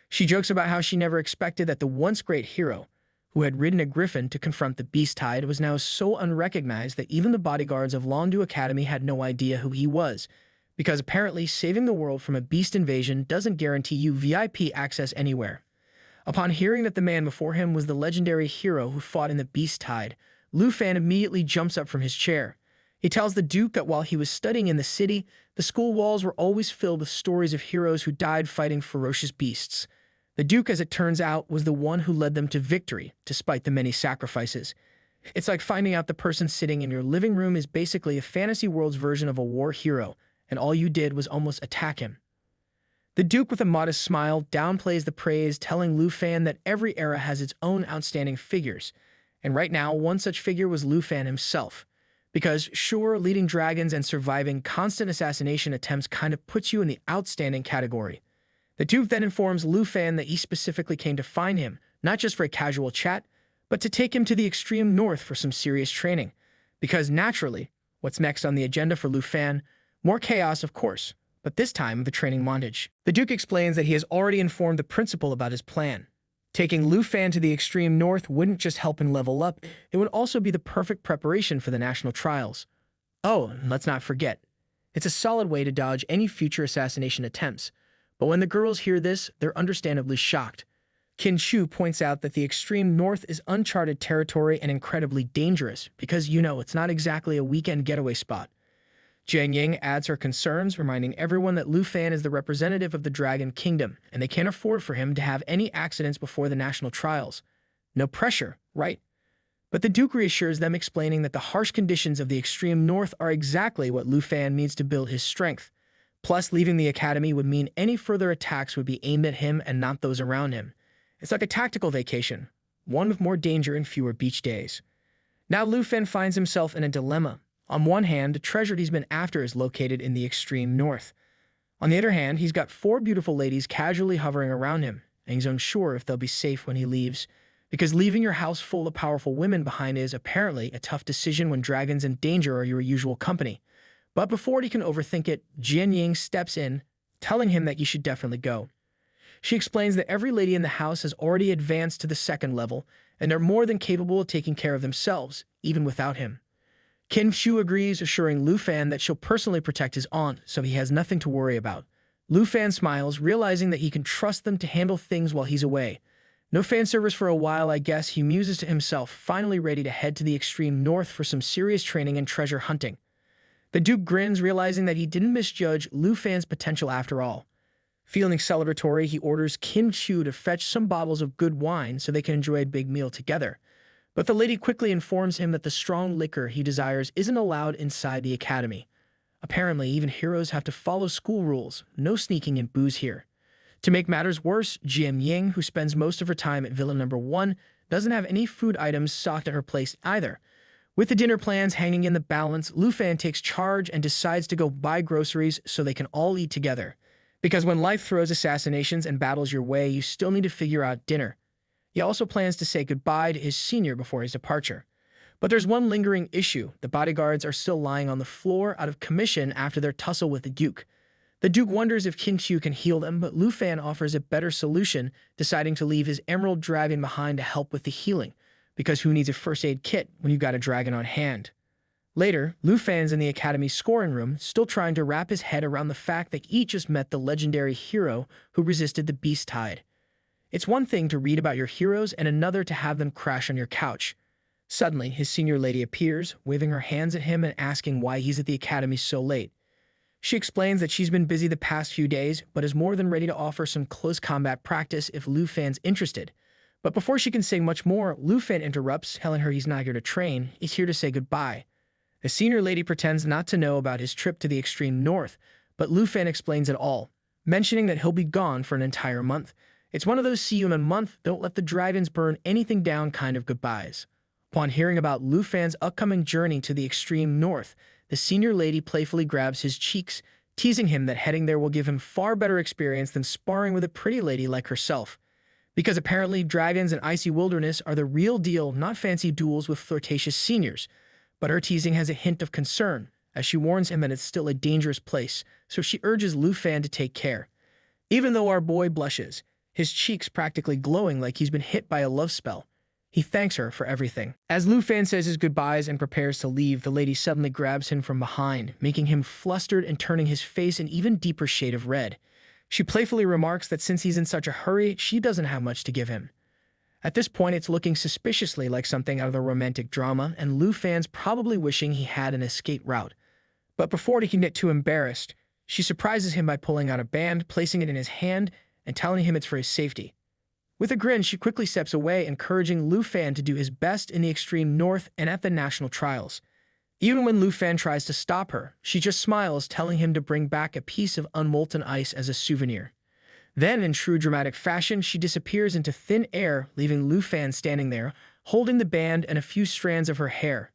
She jokes about how she never expected that the once great hero, who had ridden a griffin to confront the beast tide, was now so unrecognized that even the bodyguards of Londu Academy had no idea who he was, because apparently saving the world from a beast invasion doesn't guarantee you VIP access anywhere. Upon hearing that the man before him was the legendary hero who fought in the beast tide, Lu Fan immediately jumps up from his chair. He tells the Duke that while he was studying in the city, the school walls were always filled with stories of heroes who died fighting ferocious beasts. The Duke, as it turns out, was the one who led them to victory, despite the many sacrifices. It's like finding out the person sitting in your living room is basically a fantasy world's version of a war hero, and all you did was almost attack him. The Duke, with a modest smile, downplays the praise, telling Lu Fan that every era has its own outstanding figures, and right now one such figure was Lu Fan himself. Because, sure, leading dragons and surviving constant assassination attempts kind of puts you in the outstanding category. The Duke then informs Lu Fan that he specifically came to find him, not just for a casual chat, but to take him to the extreme north for some serious training. Because, naturally, what's next on the agenda for Lu Fan? More chaos, of course, but this time the training montage. The Duke explains that he has already informed the principal about his plan. Taking Lu Fan to the extreme north wouldn't just help him level up, it would also be the perfect preparation for the national trials. Oh, and let's not forget, it's a solid way to dodge any future assassination attempts. But when the girls hear this, they're understandably shocked. Qin Shu points out that the extreme north is uncharted territory and incredibly dangerous, because, it's not exactly a weekend getaway spot. Jian Ying adds her concerns, reminding everyone that Lu Fan is the representative of the Dragon Kingdom, and they can't afford for him to have any accidents before the national trials. No pressure, right? But the Duke reassures them, explaining that the harsh conditions of the extreme north are exactly what Lu Fan needs to build his strength. Plus, leaving the academy would mean any further attacks would be aimed at him and not those around him. It's like a tactical vacation, one with more danger and fewer beach days. Now Lu Fan finds himself in a dilemma. On one hand, the treasure he's been after is located in the extreme north. On the other hand, he's got 4 beautiful ladies casually hovering around him, and he's unsure if they'll be safe when he leaves. Because leaving your house full of powerful women behind is, apparently, a tough decision when dragons in danger are your usual company. But before he can overthink it, Jian Ying steps in, telling him that you should definitely go. She explains that every lady in the house has already advanced to the 2nd level, and they're more than capable of taking care of themselves, even without him. Qin Shu agrees, assuring Lu Fan that she'll personally protect his aunt, so he has nothing to worry about. Lu Fan smiles, realizing that he can trust them to handle things while he's away. No fan service for a while, I guess, he muses to himself, finally ready to head to the extreme north for some serious training and treasure hunting. The Duke grins, realizing that he didn't misjudge Lu Fan's potential after all. Feeling celebratory, he orders Qin Shu to fetch some bottles of good wine so they can enjoy a big meal together. But the lady quickly informs him that the strong liquor he desires isn't allowed inside the academy. Apparently, even heroes have to follow school rules, no sneaking in booze here. To make matters worse, Jian Ying, who spends most of her time at Villa Number 1, doesn't have any food items stocked at her place either. With the dinner plans hanging in the balance, Lu Fan takes charge and decides to go buy groceries so they can all eat together. Because when life throws assassinations and battles your way, you still need to figure out dinner. He also plans to say goodbye to his senior before his departure. But there's one lingering issue. The bodyguards are still lying on the floor out of commission after their tussle with the Duke. The Duke wonders if Qin Shu can heal them, but Lu Fan offers a better solution, deciding to leave his emerald dragon behind to help with the healing, because who needs a first aid kit when you've got a dragon on hand? Later, Lu Fan's in the academy's scoring room, still trying to wrap his head around the fact that he just met the legendary hero who resisted the beast tide. It's one thing to read about your heroes and another to have them crash on your couch. Suddenly, his senior lady appears, waving her hands at him and asking why he's at the academy so late. She explains that she's been busy the past few days, but is more than ready to offer some close combat practice if Lu Fan's interested. But before she can say much more, Lu Fan interrupts, telling her he's not here to train, he's here to say goodbye. The senior lady pretends not to know about his trip to the extreme north, but Lu Fan explains it all, mentioning that he'll be gone for an entire month, It's one of those see you in a month, don't let the dragons burn anything down kind of goodbyes. Upon hearing about Lu Fan's upcoming journey to the extreme north, the senior lady playfully grabs his cheeks, teasing him that heading there will give him far better experience than sparring with a pretty lady like herself. Because apparently dragons and icy wilderness are the real deal, not fancy duels with flirtatious seniors. But her teasing has a hint of concern, as she warns him that it's still a dangerous place, so she urges Lu Fan to take care. Even though our boy blushes, his cheeks practically glowing like he's been hit by a love spell, he thanks her for everything. As Lu Fan says his goodbyes and prepares to leave, the lady suddenly grabs him from behind, making him flustered and turning his face an even deeper shade of red. She playfully remarks that since he's in such a hurry, she doesn't have much to give him. At this point, it's looking suspiciously like something out of a romantic drama, and Lu Fan's probably wishing he had an escape route. But before he can get too embarrassed, she surprises him by pulling out a band, placing it in his hand, and telling him it's for his safety. With a grin, she quickly steps away, encouraging Lu Fan to do his best in the extreme north and at the national trials. Even when Lu Fan tries to stop her, she just smiles, telling him to bring back a piece of unmolten ice as a souvenir. Then, in true dramatic fashion, she disappears into thin air, leaving Lu Fan standing there, holding the band and a few strands of her hair.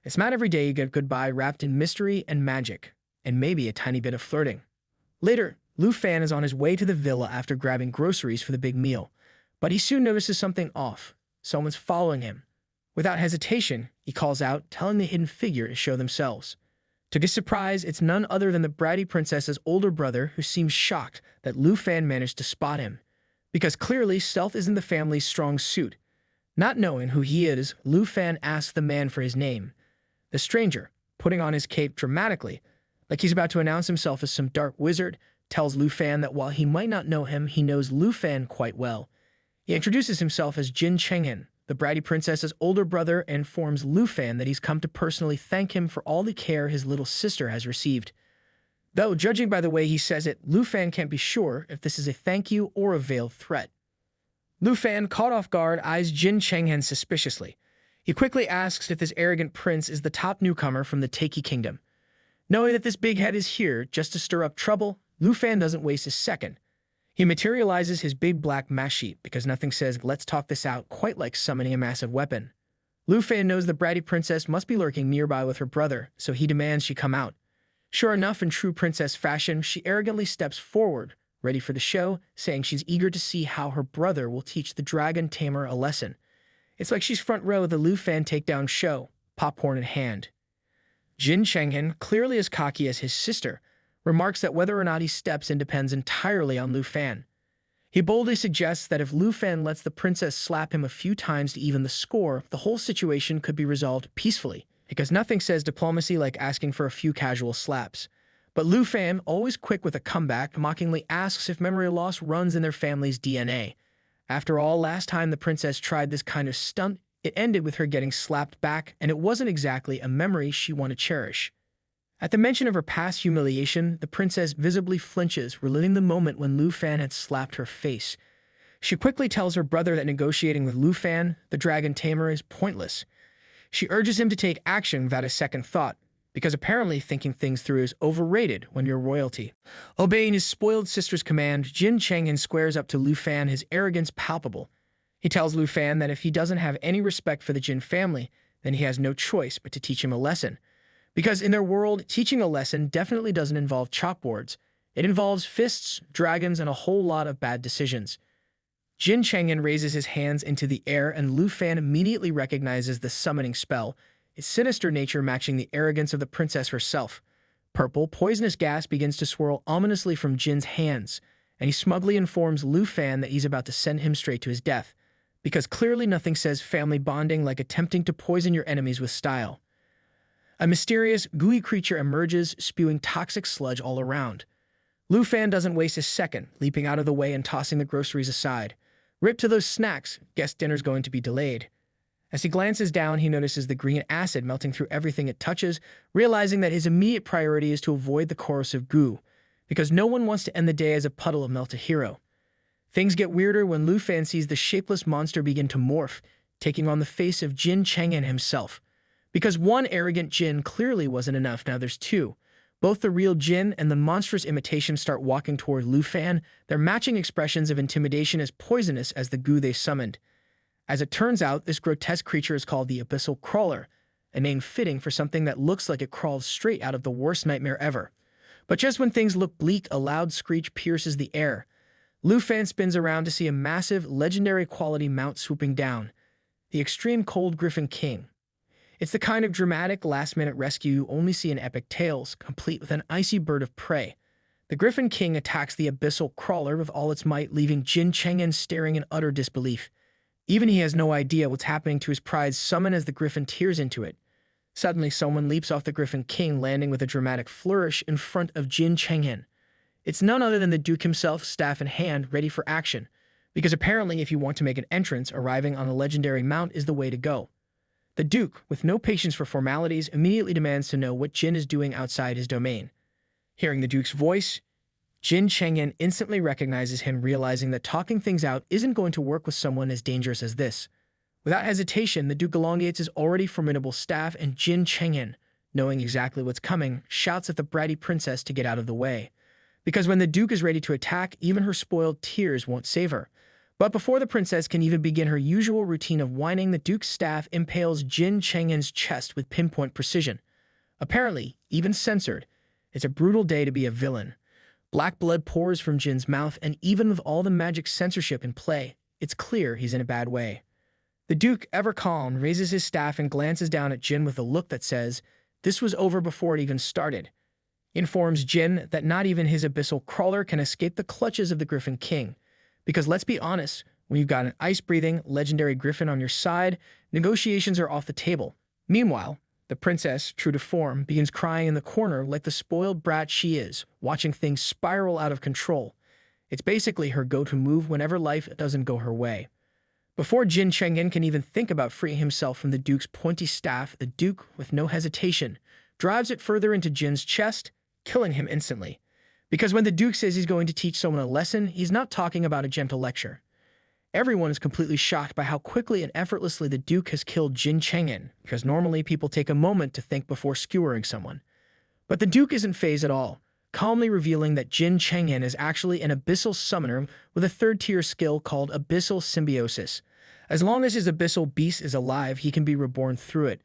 It's not every day you get goodbye wrapped in mystery and magic, and maybe a tiny bit of flirting. Later, Lu Fan is on his way to the villa after grabbing groceries for the big meal, but he soon notices something off. Someone's following him. Without hesitation, he calls out, telling the hidden figure to show themselves. To his surprise, it's none other than the bratty princess's older brother, who seems shocked that Lu Fan managed to spot him, because clearly stealth isn't the family's strong suit. Not knowing who he is, Lu Fan asks the man for his name. The stranger, putting on his cape dramatically, like he's about to announce himself as some dark wizard, tells Lu Fan that while he might not know him, he knows Lu Fan quite well. He introduces himself as Jin Chenghen, the bratty princess's older brother, and informs Lu Fan that he's come to personally thank him for all the care his little sister has received. Though, judging by the way he says it, Lu Fan can't be sure if this is a thank you or a veiled threat. Lu Fan, caught off guard, eyes Jin Chenghen suspiciously. He quickly asks if this arrogant prince is the top newcomer from the Taiki Kingdom. Knowing that this big head is here just to stir up trouble, Lu Fan doesn't waste a second. He materializes his big black mash sheet because nothing says let's talk this out quite like summoning a massive weapon. Lu Fan knows the bratty princess must be lurking nearby with her brother, so he demands she come out. Sure enough, in true princess fashion, she arrogantly steps forward, ready for the show, saying she's eager to see how her brother will teach the dragon Tamer a lesson. It's like she's front row of the Lu Fan takedown show, popcorn in hand. Jin Chenghen, clearly as cocky as his sister, remarks that whether or not he steps in depends entirely on Lu Fan. He boldly suggests that if Lu Fan lets the princess slap him a few times to even the score, the whole situation could be resolved peacefully, because nothing says diplomacy like asking for a few casual slaps. But Lu Fan, always quick with a comeback, mockingly asks if memory loss runs in their family's DNA. After all, last time the princess tried this kind of stunt, it ended with her getting slapped back, and it wasn't exactly a memory she wanted to cherish. At the mention of her past humiliation, the princess visibly flinches, reliving the moment when Lu Fan had slapped her face. She quickly tells her brother that negotiating with Lu Fan, the dragon tamer, is pointless. She urges him to take action without a second thought, because apparently thinking things through is overrated when you're royalty. Obeying his spoiled sister's command, Jin Chenghen squares up to Lu Fan, his arrogance palpable. He tells Lu Fan that if he doesn't have any respect for the Jin family, then he has no choice but to teach him a lesson. Because in their world, teaching a lesson definitely doesn't involve chalkboards. It involves fists, dragons, and a whole lot of bad decisions. Jin Chenghen raises his hands into the air, and Lu Fan immediately recognizes the summoning spell, its sinister nature matching the arrogance of the princess herself. Purple, poisonous gas begins to swirl ominously from Jin's hands, and he smugly informs Lu Fan that he's about to send him straight to his death, because clearly nothing says family bonding like attempting to poison your enemies with style. A mysterious, gooey creature emerges, spewing toxic sludge all around. Lu Fan doesn't waste a second, leaping out of the way and tossing the groceries aside. Rip to those snacks, guess dinner's going to be delayed. As he glances down, he notices the green acid melting through everything it touches, realizing that his immediate priority is to avoid the corrosive goo, because no one wants to end the day as a puddle of melted hero. Things get weirder when Lu Fan sees the shapeless monster begin to morph, taking on the face of Jin Chenghen himself. Because one arrogant Jin clearly wasn't enough, now there's two. Both the real Jin and the monstrous imitation start walking toward Lu Fan, their matching expressions of intimidation as poisonous as the goo they summoned. As it turns out, this grotesque creature is called the Abyssal Crawler, a name fitting for something that looks like it crawls straight out of the worst nightmare ever. But just when things look bleak, a loud screech pierces the air. Lu Fan spins around to see a massive, legendary quality mount swooping down, the extreme cold Griffin King. It's the kind of dramatic, last-minute rescue you only see in epic tales, complete with an icy bird of prey. The Griffin King attacks the Abyssal Crawler with all its might, leaving Jin Cheng'en staring in utter disbelief. Even he has no idea what's happening to his prize summon as the Griffin tears into it. Suddenly, someone leaps off the Griffin King, landing with a dramatic flourish in front of Jin Cheng'en. It's none other than the Duke himself, staff in hand, ready for action, because apparently if you want to make an entrance, arriving on a legendary mount is the way to go. The Duke, with no patience for formalities, immediately demands to know what Jin is doing outside his domain. Hearing the Duke's voice, Jin Cheng'en instantly recognizes him, realizing that talking things out isn't going to work with someone as dangerous as this. Without hesitation, the Duke elongates his already formidable staff, and Jin Cheng'en, knowing exactly what's coming, shouts at the bratty princess to get out of the way. Because when the Duke is ready to attack, even her spoiled tears won't save her. But before the princess can even begin her usual routine of whining, the Duke's staff impales Jin Cheng'en's chest with pinpoint precision. Apparently, even censored, it's a brutal day to be a villain. Black blood pours from Jin's mouth, and even with all the magic censorship in play, it's clear he's in a bad way. The Duke, ever calm, raises his staff and glances down at Jin with a look that says, "This was over before it even started." He informs Jin that not even his Abyssal Crawler can escape the clutches of the Griffin King. Because let's be honest, when you've got an ice-breathing, legendary griffin on your side, negotiations are off the table. Meanwhile, the princess, true to form, begins crying in the corner like the spoiled brat she is, watching things spiral out of control. It's basically her go-to move whenever life doesn't go her way. Before Jin Cheng'en can even think about freeing himself from the Duke's pointy staff, the Duke, with no hesitation, drives it further into Jin's chest, killing him instantly. Because when the Duke says he's going to teach someone a lesson, he's not talking about a gentle lecture. Everyone is completely shocked by how quickly and effortlessly the Duke has killed Jin Cheng'en, because normally people take a moment to think before skewering someone. But the Duke isn't fazed at all, calmly revealing that Jin Cheng'en is actually an abyssal summoner with a third-tier skill called Abyssal Symbiosis. As long as his abyssal beast is alive, he can be reborn through it.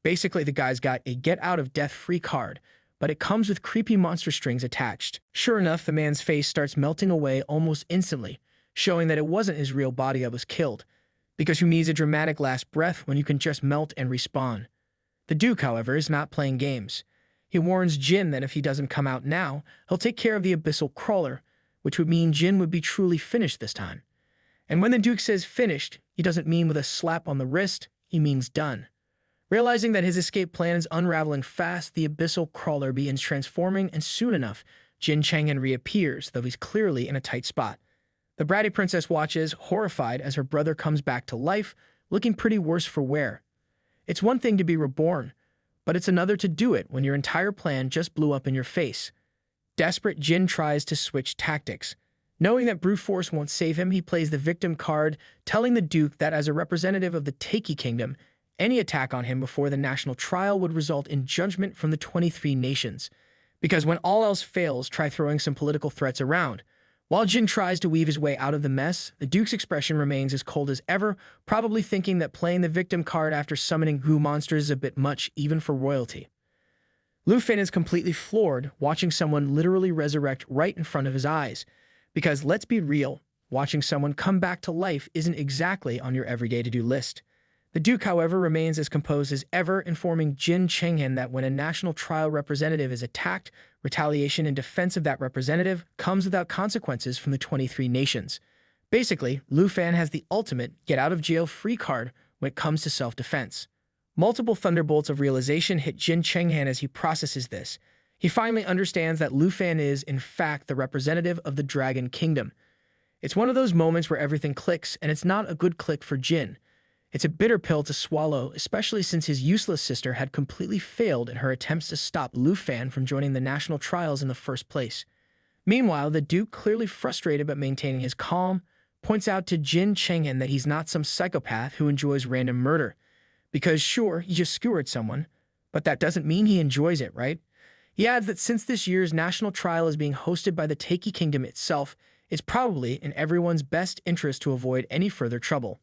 Basically, the guy's got a get-out-of-death-free card, but it comes with creepy monster strings attached. Sure enough, the man's face starts melting away almost instantly, showing that it wasn't his real body that was killed, because who needs a dramatic last breath when you can just melt and respawn? The Duke, however, is not playing games. He warns Jin that if he doesn't come out now, he'll take care of the Abyssal Crawler, which would mean Jin would be truly finished this time. And when the Duke says finished, he doesn't mean with a slap on the wrist, he means done. Realizing that his escape plan is unraveling fast, the Abyssal Crawler begins transforming, and soon enough, Jin Cheng'en reappears, though he's clearly in a tight spot. The bratty princess watches, horrified, as her brother comes back to life, looking pretty worse for wear. It's one thing to be reborn, but it's another to do it when your entire plan just blew up in your face. Desperate, Jin tries to switch tactics. Knowing that brute force won't save him, he plays the victim card, telling the Duke that as a representative of the Taiki Kingdom, any attack on him before the national trial would result in judgment from the 23 nations. Because when all else fails, try throwing some political threats around. While Jin tries to weave his way out of the mess, the Duke's expression remains as cold as ever, probably thinking that playing the victim card after summoning goo monsters is a bit much, even for royalty. Lu Fan is completely floored, watching someone literally resurrect right in front of his eyes. Because let's be real, watching someone come back to life isn't exactly on your everyday to-do list. The Duke, however, remains as composed as ever, informing Jin Cheng'en that when a national trial representative is attacked, retaliation in defense of that representative comes without consequences from the 23 nations. Basically, Lu Fan has the ultimate get-out-of-jail-free card when it comes to self-defense. Multiple thunderbolts of realization hit Jin Cheng'en as he processes this. He finally understands that Lu Fan is, in fact, the representative of the Dragon Kingdom. It's one of those moments where everything clicks, and it's not a good click for Jin. It's a bitter pill to swallow, especially since his useless sister had completely failed in her attempts to stop Lu Fan from joining the national trials in the first place. Meanwhile, the Duke, clearly frustrated but maintaining his calm, points out to Jin Cheng'en that he's not some psychopath who enjoys random murder. Because sure, he just skewered someone, but that doesn't mean he enjoys it, right? He adds that since this year's national trial is being hosted by the Taiki Kingdom itself, it's probably in everyone's best interest to avoid any further trouble.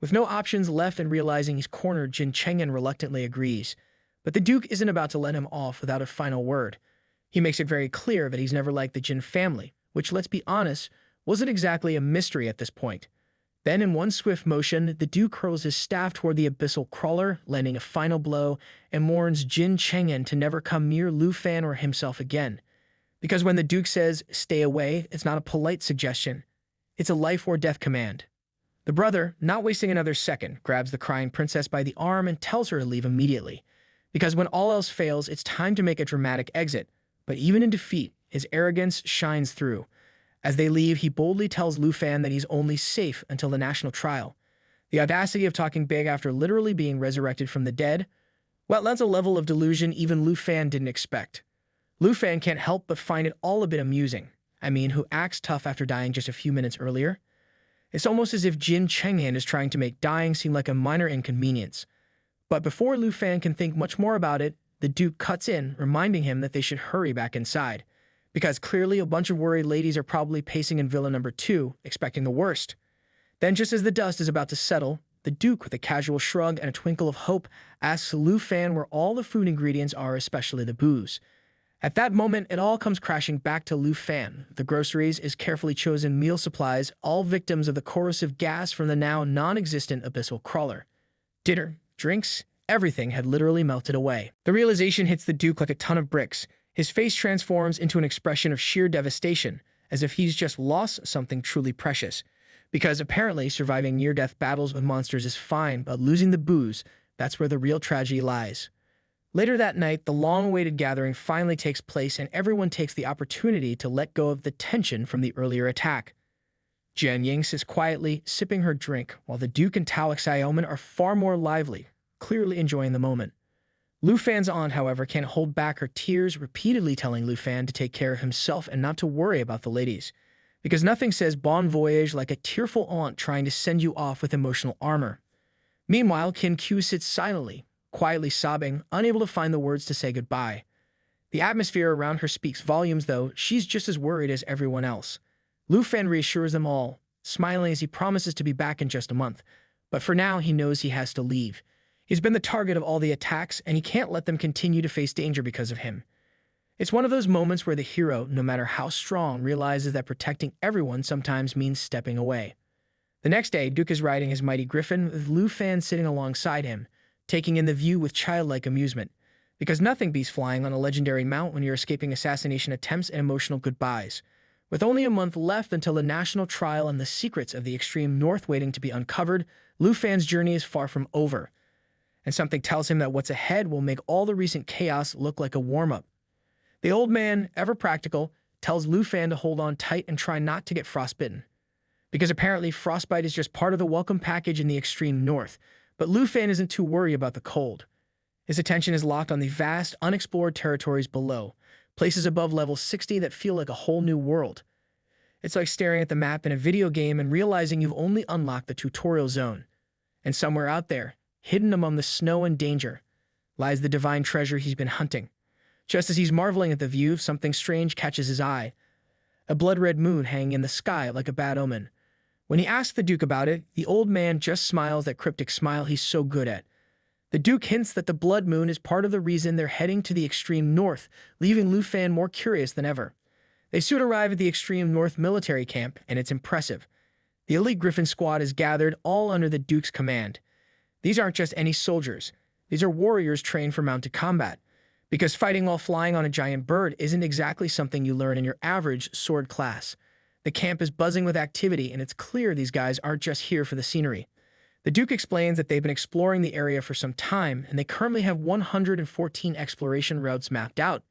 With no options left and realizing he's cornered, Jin Chengyan reluctantly agrees. But the Duke isn't about to let him off without a final word. He makes it very clear that he's never liked the Jin family, which, let's be honest, wasn't exactly a mystery at this point. Then, in one swift motion, the Duke hurls his staff toward the abyssal crawler, landing a final blow, and warns Jin Chengyan to never come near Lu Fan or himself again. Because when the Duke says, "Stay away," it's not a polite suggestion. It's a life or death command. The brother, not wasting another second, grabs the crying princess by the arm and tells her to leave immediately. Because when all else fails, it's time to make a dramatic exit. But even in defeat, his arrogance shines through. As they leave, he boldly tells Lu Fan that he's only safe until the national trial. The audacity of talking big after literally being resurrected from the dead? Well, that's a level of delusion even Lu Fan didn't expect. Lu Fan can't help but find it all a bit amusing. I mean, who acts tough after dying just a few minutes earlier? It's almost as if Jin Chengyan is trying to make dying seem like a minor inconvenience. But before Lu Fan can think much more about it, the Duke cuts in, reminding him that they should hurry back inside. Because clearly a bunch of worried ladies are probably pacing in Villa number 2, expecting the worst. Then just as the dust is about to settle, the Duke, with a casual shrug and a twinkle of hope, asks Lu Fan where all the food ingredients are, especially the booze. At that moment, it all comes crashing back to Lu Fan. The groceries, his carefully chosen meal supplies, all victims of the corrosive gas from the now non-existent abyssal crawler. Dinner, drinks, everything had literally melted away. The realization hits the Duke like a ton of bricks. His face transforms into an expression of sheer devastation, as if he's just lost something truly precious. Because apparently surviving near-death battles with monsters is fine, but losing the booze, that's where the real tragedy lies. Later that night, the long-awaited gathering finally takes place and everyone takes the opportunity to let go of the tension from the earlier attack. Jian Ying sits quietly, sipping her drink, while the Duke and Tao Xiaoman are far more lively, clearly enjoying the moment. Lu Fan's aunt, however, can't hold back her tears, repeatedly telling Lu Fan to take care of himself and not to worry about the ladies. Because nothing says bon voyage like a tearful aunt trying to send you off with emotional armor. Meanwhile, Kin Q sits silently, quietly sobbing, unable to find the words to say goodbye. The atmosphere around her speaks volumes, though. She's just as worried as everyone else. Lu Fan reassures them all, smiling as he promises to be back in just a month. But for now, he knows he has to leave. He's been the target of all the attacks, and he can't let them continue to face danger because of him. It's one of those moments where the hero, no matter how strong, realizes that protecting everyone sometimes means stepping away. The next day, Duke is riding his mighty griffin, with Lu Fan sitting alongside him, taking in the view with childlike amusement. Because nothing beats flying on a legendary mount when you're escaping assassination attempts and emotional goodbyes. With only a month left until the national trial and the secrets of the extreme north waiting to be uncovered, Lu Fan's journey is far from over. And something tells him that what's ahead will make all the recent chaos look like a warm-up. The old man, ever practical, tells Lu Fan to hold on tight and try not to get frostbitten. Because apparently frostbite is just part of the welcome package in the extreme north, but Lu Fan isn't too worried about the cold. His attention is locked on the vast, unexplored territories below, places above level 60 that feel like a whole new world. It's like staring at the map in a video game and realizing you've only unlocked the tutorial zone. And somewhere out there, hidden among the snow and danger, lies the divine treasure he's been hunting. Just as he's marveling at the view, something strange catches his eye. A blood-red moon hanging in the sky like a bad omen. When he asks the Duke about it, the old man just smiles that cryptic smile he's so good at. The Duke hints that the blood moon is part of the reason they're heading to the extreme north, leaving Lu Fan more curious than ever. They soon arrive at the extreme north military camp, and it's impressive. The elite Griffin squad is gathered, all under the Duke's command. These aren't just any soldiers. These are warriors trained for mounted combat. Because fighting while flying on a giant bird isn't exactly something you learn in your average sword class. The camp is buzzing with activity, and it's clear these guys aren't just here for the scenery. The Duke explains that they've been exploring the area for some time, and they currently have 114 exploration routes mapped out.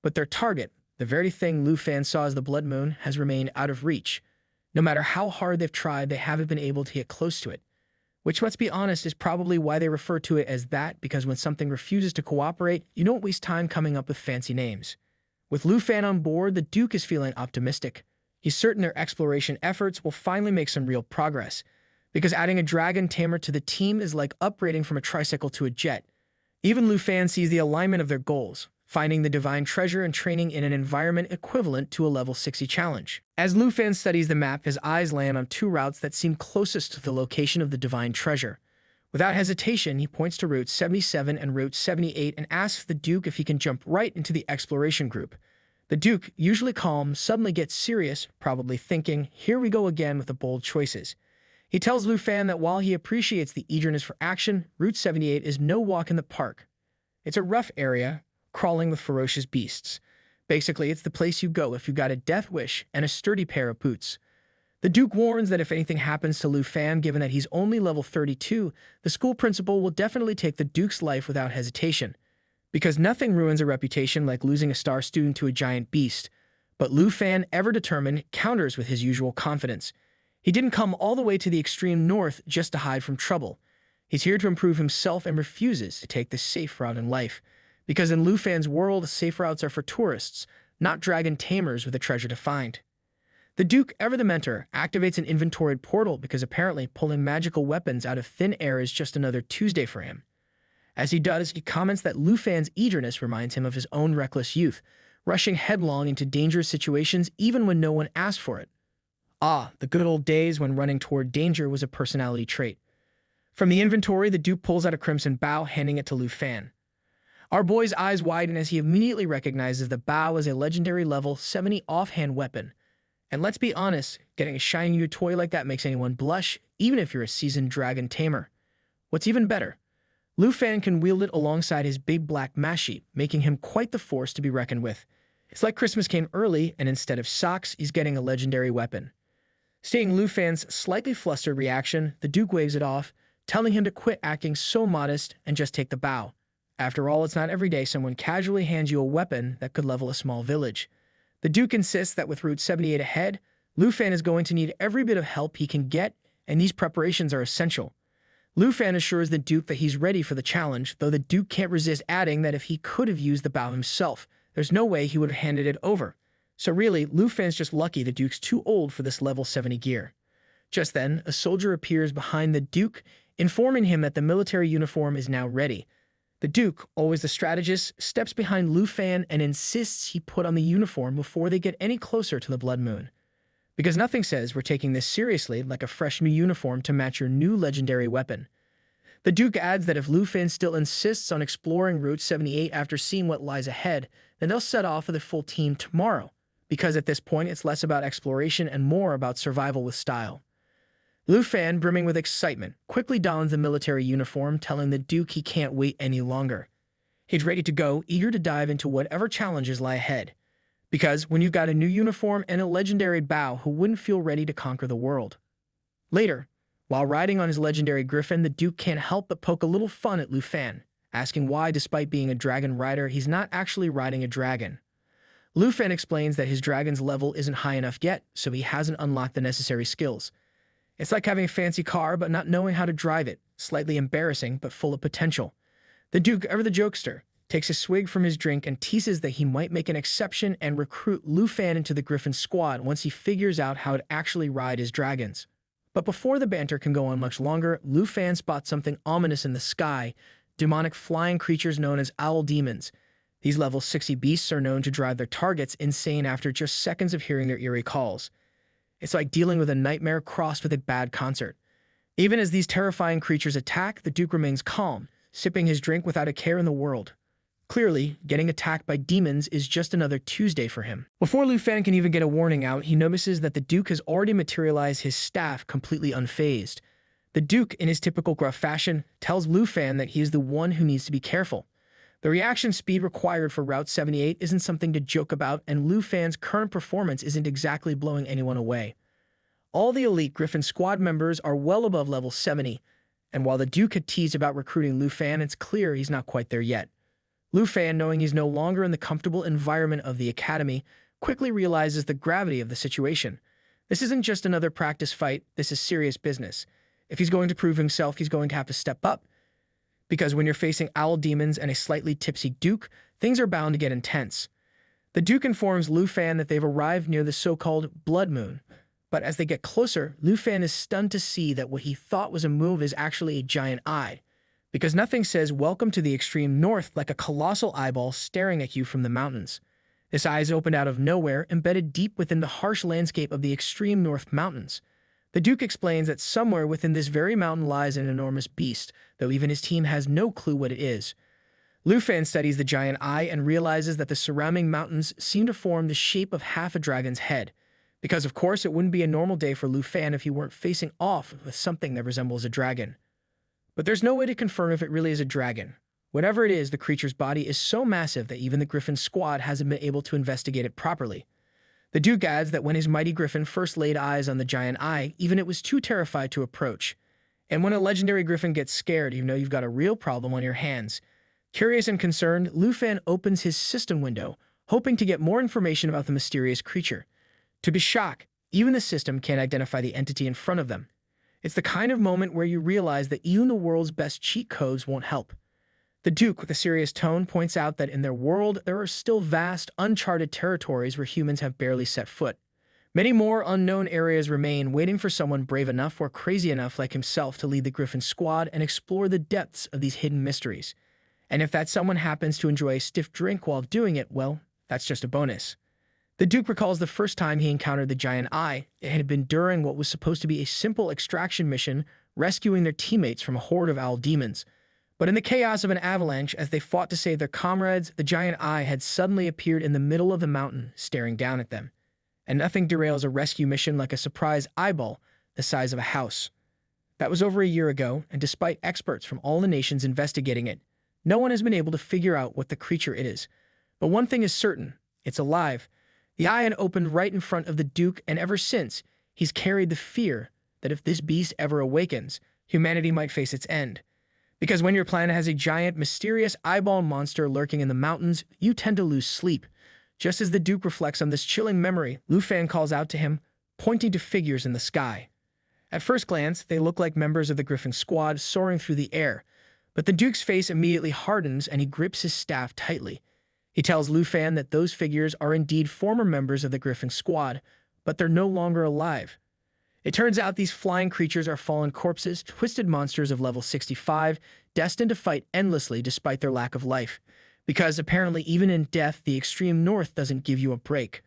But their target, the very thing Lu Fan saw as the blood moon, has remained out of reach. No matter how hard they've tried, they haven't been able to get close to it. Which, let's be honest, is probably why they refer to it as that, because when something refuses to cooperate, you don't waste time coming up with fancy names. With Lu Fan on board, the Duke is feeling optimistic. He's certain their exploration efforts will finally make some real progress, because adding a dragon tamer to the team is like upgrading from a tricycle to a jet. Even Lu Fan sees the alignment of their goals. finding the divine treasure and training in an environment equivalent to a level 60 challenge. As Lu Fan studies the map, his eyes land on two routes that seem closest to the location of the divine treasure. Without hesitation, he points to Route 77 and Route 78 and asks the Duke if he can jump right into the exploration group. The Duke, usually calm, suddenly gets serious, probably thinking, here we go again with the bold choices. He tells Lu Fan that while he appreciates the eagerness for action, Route 78 is no walk in the park. It's a rough area, crawling with ferocious beasts. Basically, it's the place you go if you got a death wish and a sturdy pair of boots. The Duke warns that if anything happens to Lu Fan, given that he's only level 32, the school principal will definitely take the Duke's life without hesitation. Because nothing ruins a reputation like losing a star student to a giant beast. But Lu Fan, ever determined, counters with his usual confidence. He didn't come all the way to the extreme north just to hide from trouble. He's here to improve himself and refuses to take the safe route in life. Because in Lu Fan's world, safe routes are for tourists, not dragon tamers with a treasure to find. The Duke, ever the mentor, activates an inventoried portal because apparently pulling magical weapons out of thin air is just another Tuesday for him. As he does, he comments that Lu Fan's eagerness reminds him of his own reckless youth, rushing headlong into dangerous situations even when no one asked for it. Ah, the good old days when running toward danger was a personality trait. From the inventory, the Duke pulls out a crimson bow, handing it to Lu Fan. Our boy's eyes widen as he immediately recognizes the bow as a legendary level 70 offhand weapon. And let's be honest, getting a shiny new toy like that makes anyone blush, even if you're a seasoned dragon tamer. What's even better, Lu Fan can wield it alongside his big black mashi, making him quite the force to be reckoned with. It's like Christmas came early, and instead of socks, he's getting a legendary weapon. Seeing Lu Fan's slightly flustered reaction, the Duke waves it off, telling him to quit acting so modest and just take the bow. After all, it's not every day someone casually hands you a weapon that could level a small village. The Duke insists that with Route 78 ahead, Lu Fan is going to need every bit of help he can get, and these preparations are essential. Lu Fan assures the Duke that he's ready for the challenge, though the Duke can't resist adding that if he could have used the bow himself, there's no way he would have handed it over. So really, Lu Fan's just lucky the Duke's too old for this level 70 gear. Just then, a soldier appears behind the Duke, informing him that the military uniform is now ready. The Duke, always the strategist, steps behind Lu Fan and insists he put on the uniform before they get any closer to the Blood Moon. Because nothing says we're taking this seriously like a fresh new uniform to match your new legendary weapon. The Duke adds that if Lu Fan still insists on exploring Route 78 after seeing what lies ahead, then they'll set off with a full team tomorrow, because at this point it's less about exploration and more about survival with style. Lu Fan, brimming with excitement, quickly dons the military uniform, telling the Duke he can't wait any longer. He's ready to go, eager to dive into whatever challenges lie ahead. Because when you've got a new uniform and a legendary bow, who wouldn't feel ready to conquer the world? Later, while riding on his legendary griffin, the Duke can't help but poke a little fun at Lu Fan, asking why, despite being a dragon rider, he's not actually riding a dragon. Lu Fan explains that his dragon's level isn't high enough yet, so he hasn't unlocked the necessary skills. It's like having a fancy car but not knowing how to drive it, slightly embarrassing but full of potential. The Duke, ever the jokester, takes a swig from his drink and teases that he might make an exception and recruit Lu Fan into the Griffin squad once he figures out how to actually ride his dragons. But before the banter can go on much longer, Lu Fan spots something ominous in the sky, demonic flying creatures known as owl demons. These level 60 beasts are known to drive their targets insane after just seconds of hearing their eerie calls. It's like dealing with a nightmare crossed with a bad concert. Even as these terrifying creatures attack, the Duke remains calm, sipping his drink without a care in the world. Clearly, getting attacked by demons is just another Tuesday for him. Before Lu Fan can even get a warning out, he notices that the Duke has already materialized his staff completely unfazed. The Duke, in his typical gruff fashion, tells Lu Fan that he is the one who needs to be careful. The reaction speed required for Route 78 isn't something to joke about, and Lu Fan's current performance isn't exactly blowing anyone away. All the elite Griffin squad members are well above level 70, and while the Duke had teased about recruiting Lu Fan, it's clear he's not quite there yet. Lu Fan, knowing he's no longer in the comfortable environment of the academy, quickly realizes the gravity of the situation. This isn't just another practice fight, this is serious business. If he's going to prove himself, he's going to have to step up. Because when you're facing owl demons and a slightly tipsy Duke, things are bound to get intense. The Duke informs Lu Fan that they've arrived near the so-called Blood Moon. But as they get closer, Lu Fan is stunned to see that what he thought was a move is actually a giant eye. because nothing says welcome to the extreme north like a colossal eyeball staring at you from the mountains. This eye is opened out of nowhere, embedded deep within the harsh landscape of the extreme north mountains. The Duke explains that somewhere within this very mountain lies an enormous beast, though even his team has no clue what it is. Lufan studies the giant eye and realizes that the surrounding mountains seem to form the shape of half a dragon's head. Because of course it wouldn't be a normal day for Lufan if he weren't facing off with something that resembles a dragon. But there's no way to confirm if it really is a dragon. Whatever it is, the creature's body is so massive that even the Griffin squad hasn't been able to investigate it properly. The Duke adds that when his mighty Griffin first laid eyes on the giant eye, even it was too terrified to approach. And when a legendary Griffin gets scared, you know you've got a real problem on your hands. Curious and concerned, Lufan opens his system window, hoping to get more information about the mysterious creature. To his shock, even the system can't identify the entity in front of them. It's the kind of moment where you realize that even the world's best cheat codes won't help. The Duke, with a serious tone, points out that in their world, there are still vast, uncharted territories where humans have barely set foot. Many more unknown areas remain, waiting for someone brave enough or crazy enough like himself to lead the Griffin squad and explore the depths of these hidden mysteries. And if that someone happens to enjoy a stiff drink while doing it, well, that's just a bonus. The Duke recalls the first time he encountered the giant eye. It had been during what was supposed to be a simple extraction mission, rescuing their teammates from a horde of owl demons. But in the chaos of an avalanche, as they fought to save their comrades, the giant eye had suddenly appeared in the middle of the mountain, staring down at them. And nothing derails a rescue mission like a surprise eyeball the size of a house. That was over a year ago, and despite experts from all the nations investigating it, no one has been able to figure out what the creature it is. But one thing is certain, it's alive. The eye had opened right in front of the Duke, and ever since, he's carried the fear that if this beast ever awakens, humanity might face its end. Because when your planet has a giant, mysterious eyeball monster lurking in the mountains, you tend to lose sleep. Just as the Duke reflects on this chilling memory, Lufan calls out to him, pointing to figures in the sky. At first glance, they look like members of the Griffin squad soaring through the air, but the Duke's face immediately hardens and he grips his staff tightly. He tells Lufan that those figures are indeed former members of the Griffin squad, but they're no longer alive. It turns out these flying creatures are fallen corpses, twisted monsters of level 65, destined to fight endlessly despite their lack of life. Because apparently even in death, the extreme north doesn't give you a break.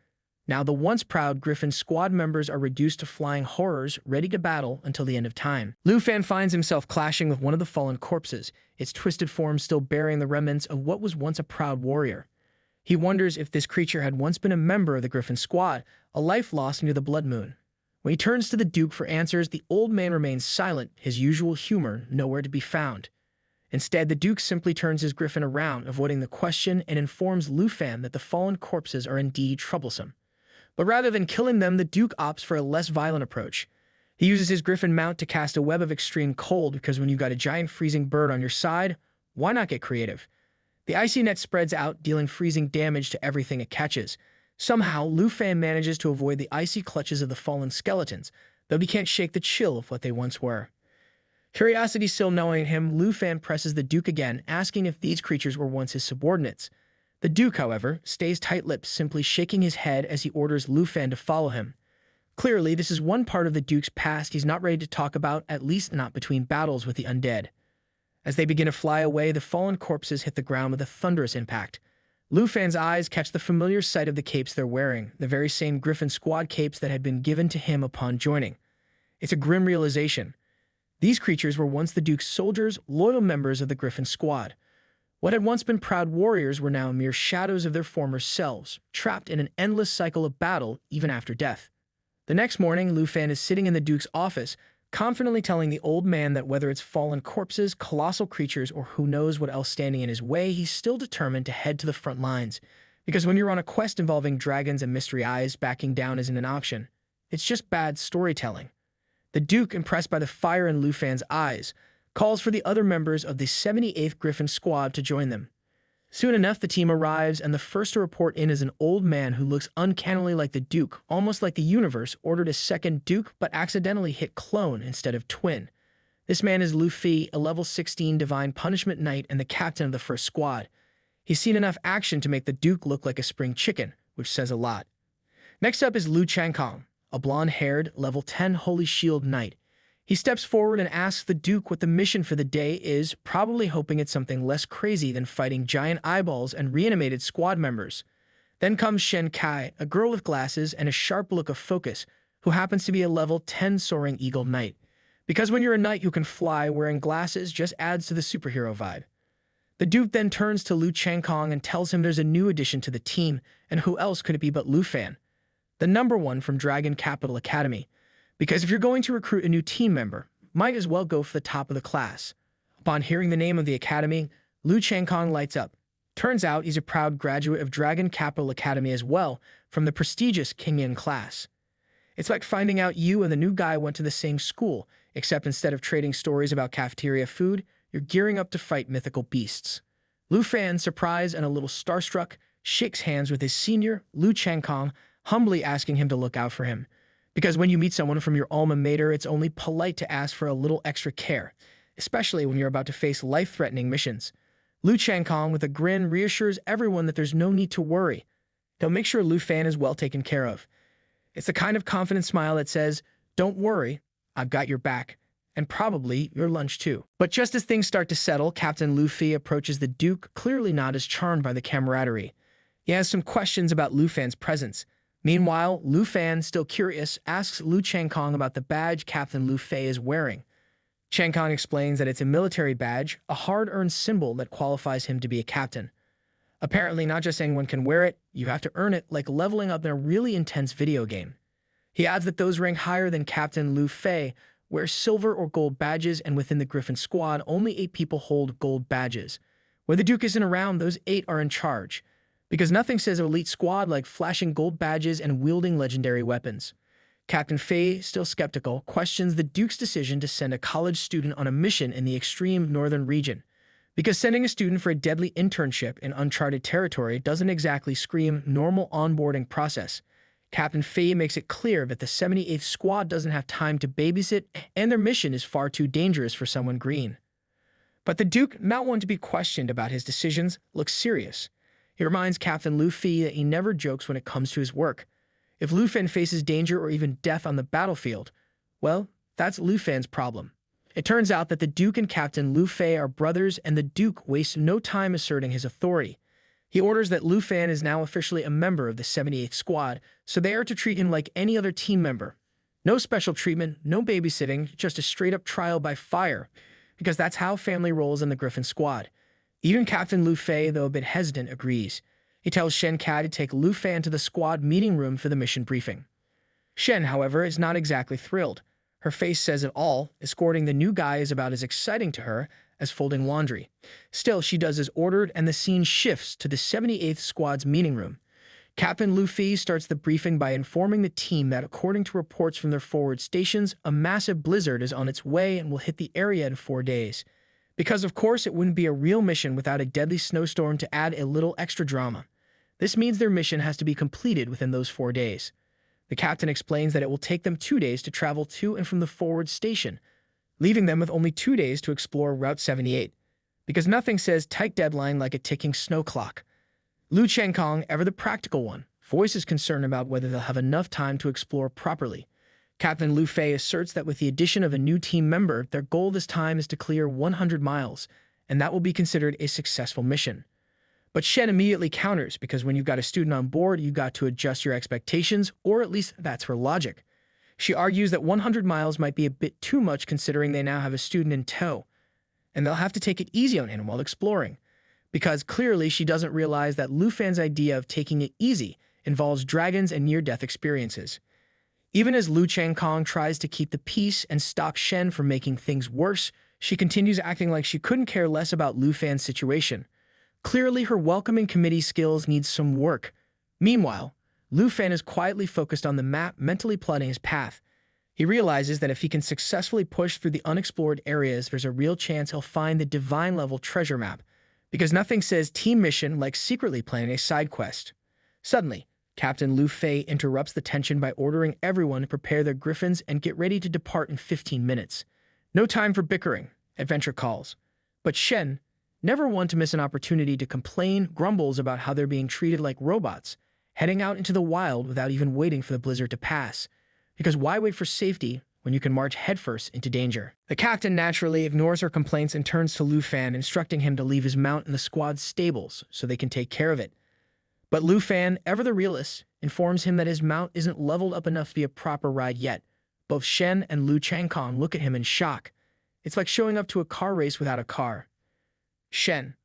Now the once proud Griffin squad members are reduced to flying horrors, ready to battle until the end of time. Lufan finds himself clashing with one of the fallen corpses, its twisted form still bearing the remnants of what was once a proud warrior. He wonders if this creature had once been a member of the Griffin squad, a life lost near the Blood Moon. When he turns to the Duke for answers, the old man remains silent, his usual humor nowhere to be found. Instead, the Duke simply turns his Griffin around, avoiding the question, and informs Lufan that the fallen corpses are indeed troublesome. But rather than killing them, the Duke opts for a less violent approach. He uses his Griffin mount to cast a web of extreme cold, because when you've got a giant freezing bird on your side, why not get creative? The icy net spreads out, dealing freezing damage to everything it catches. Somehow, Lufan manages to avoid the icy clutches of the fallen skeletons, though he can't shake the chill of what they once were. Curiosity still gnawing him, Lufan presses the Duke again, asking if these creatures were once his subordinates. The Duke, however, stays tight-lipped, simply shaking his head as he orders Lufan to follow him. Clearly, this is one part of the Duke's past he's not ready to talk about, at least not between battles with the undead. As they begin to fly away, the fallen corpses hit the ground with a thunderous impact. Lufan's eyes catch the familiar sight of the capes they're wearing, the very same Griffin squad capes that had been given to him upon joining. It's a grim realization. These creatures were once the Duke's soldiers, loyal members of the Griffin squad. What had once been proud warriors were now mere shadows of their former selves, trapped in an endless cycle of battle even after death. The next morning, Lufan is sitting in the Duke's office, confidently telling the old man that whether it's fallen corpses, colossal creatures, or who knows what else standing in his way, he's still determined to head to the front lines. Because when you're on a quest involving dragons and mystery eyes, backing down isn't an option. It's just bad storytelling. The Duke, impressed by the fire in Lufan's eyes, calls for the other members of the 78th Griffin squad to join them. Soon enough, the team arrives, and the first to report in is an old man who looks uncannily like the Duke, almost like the universe ordered a second Duke but accidentally hit clone instead of twin. This man is Luffy, a level 16 Divine Punishment Knight and the captain of the first squad. He's seen enough action to make the Duke look like a spring chicken, which says a lot. Next up is Lu Changkong, a blonde-haired, level 10 Holy Shield Knight. He steps forward and asks the Duke what the mission for the day is, probably hoping it's something less crazy than fighting giant eyeballs and reanimated squad members. Then comes Shen Kai, a girl with glasses and a sharp look of focus, who happens to be a level 10 soaring eagle knight. Because when you're a knight who can fly, wearing glasses just adds to the superhero vibe. The Duke then turns to Lu Changkong and tells him there's a new addition to the team, and who else could it be but Lu Fan, the #1 from Dragon Capital Academy. Because if you're going to recruit a new team member, might as well go for the top of the class. Upon hearing the name of the academy, Lu Changkong lights up. Turns out he's a proud graduate of Dragon Capital Academy as well, from the prestigious King class. It's like finding out you and the new guy went to the same school, except instead of trading stories about cafeteria food, you're gearing up to fight mythical beasts. Lu Fan, surprised and a little starstruck, shakes hands with his senior, Lu Changkong, humbly asking him to look out for him. Because when you meet someone from your alma mater, it's only polite to ask for a little extra care, especially when you're about to face life-threatening missions. Lu Changkong, with a grin, reassures everyone that there's no need to worry. He'll make sure Lu Fan is well taken care of. It's the kind of confident smile that says, "Don't worry, I've got your back, and probably your lunch too." But just as things start to settle, Captain Luffy approaches the Duke, clearly not as charmed by the camaraderie. He has some questions about Lu Fan's presence. Meanwhile, Lu Fan, still curious, asks Lu Changkong about the badge Captain Lu Fei is wearing. Changkong explains that it's a military badge, a hard-earned symbol that qualifies him to be a captain. Apparently, not just anyone can wear it, you have to earn it, like leveling up in a really intense video game. He adds that those rank higher than Captain Lu Fei wear silver or gold badges, and within the Griffin squad, only 8 people hold gold badges. Where the Duke isn't around, those 8 are in charge. Because nothing says elite squad like flashing gold badges and wielding legendary weapons. Captain Fei, still skeptical, questions the Duke's decision to send a college student on a mission in the extreme northern region. Because sending a student for a deadly internship in uncharted territory doesn't exactly scream normal onboarding process. Captain Fei makes it clear that the 78th Squad doesn't have time to babysit, and their mission is far too dangerous for someone green. But the Duke, not one to be questioned about his decisions, looks serious. He reminds Captain Luffy that he never jokes when it comes to his work. If Lu Fan faces danger or even death on the battlefield, well, that's Lu Fan's problem. It turns out that the Duke and Captain Lu Fei are brothers, and the Duke wastes no time asserting his authority. He orders that Lu Fan is now officially a member of the 78th Squad, so they are to treat him like any other team member. No special treatment, no babysitting, just a straight-up trial by fire, because that's how family rolls in the Griffin Squad. Even Captain Lu Fei, though a bit hesitant, agrees. He tells Shen Kai to take Lu Fan to the squad meeting room for the mission briefing. Shen, however, is not exactly thrilled. Her face says it all. Escorting the new guy is about as exciting to her as folding laundry. Still, she does as ordered, and the scene shifts to the 78th Squad's meeting room. Captain Luffy starts the briefing by informing the team that, according to reports from their forward stations, a massive blizzard is on its way and will hit the area in 4 days. Because, of course, it wouldn't be a real mission without a deadly snowstorm to add a little extra drama. This means their mission has to be completed within those 4 days. The captain explains that it will take them 2 days to travel to and from the forward station, leaving them with only 2 days to explore Route 78. Because nothing says tight deadline like a ticking snow clock. Lu Changkong, ever the practical one, voices concern about whether they'll have enough time to explore properly. Captain Lu Fei asserts that with the addition of a new team member, their goal this time is to clear 100 miles, and that will be considered a successful mission. But Shen immediately counters, because when you've got a student on board, you've got to adjust your expectations, or at least that's her logic. She argues that 100 miles might be a bit too much considering they now have a student in tow, and they'll have to take it easy on him while exploring. Because clearly she doesn't realize that Lu Fan's idea of taking it easy involves dragons and near-death experiences. Even as Lu Changkong tries to keep the peace and stop Shen from making things worse, she continues acting like she couldn't care less about Lu Fan's situation. Clearly, her welcoming committee skills need some work. Meanwhile, Lu Fan is quietly focused on the map, mentally plotting his path. He realizes that if he can successfully push through the unexplored areas, there's a real chance he'll find the divine-level treasure map, because nothing says team mission like secretly planning a side quest. Suddenly, Captain Lu Fei interrupts the tension by ordering everyone to prepare their griffins and get ready to depart in 15 minutes. No time for bickering, adventure calls. But Shen, never one to miss an opportunity to complain, grumbles about how they're being treated like robots, heading out into the wild without even waiting for the blizzard to pass. Because why wait for safety when you can march headfirst into danger. The captain naturally ignores her complaints and turns to Lu Fan, instructing him to leave his mount in the squad's stables so they can take care of it. But Lu Fan, ever the realist, informs him that his mount isn't leveled up enough to be a proper ride yet. Both Shen and Lu Changkong look at him in shock. It's like showing up to a car race without a car. Shen,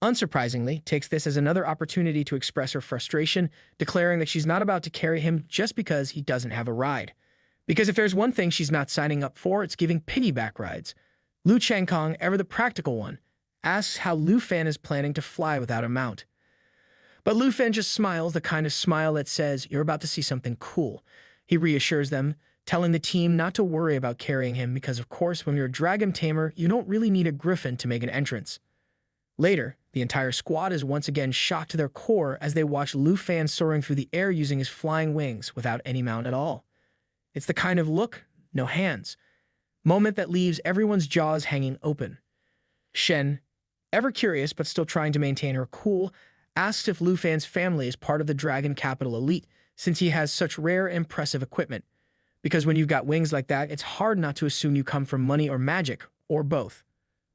unsurprisingly, takes this as another opportunity to express her frustration, declaring that she's not about to carry him just because he doesn't have a ride. Because if there's one thing she's not signing up for, it's giving piggyback rides. Lu Changkong, ever the practical one, asks how Lu Fan is planning to fly without a mount. But Lu Fan just smiles, the kind of smile that says, "You're about to see something cool." He reassures them, telling the team not to worry about carrying him because, of course, when you're a dragon tamer, you don't really need a griffin to make an entrance. Later, the entire squad is once again shocked to their core as they watch Lu Fan soaring through the air using his flying wings without any mount at all. It's the kind of look, no hands, moment that leaves everyone's jaws hanging open. Shen, ever curious but still trying to maintain her cool, asks if Lu Fan's family is part of the Dragon Capital elite since he has such rare, impressive equipment. Because when you've got wings like that, it's hard not to assume you come from money or magic, or both.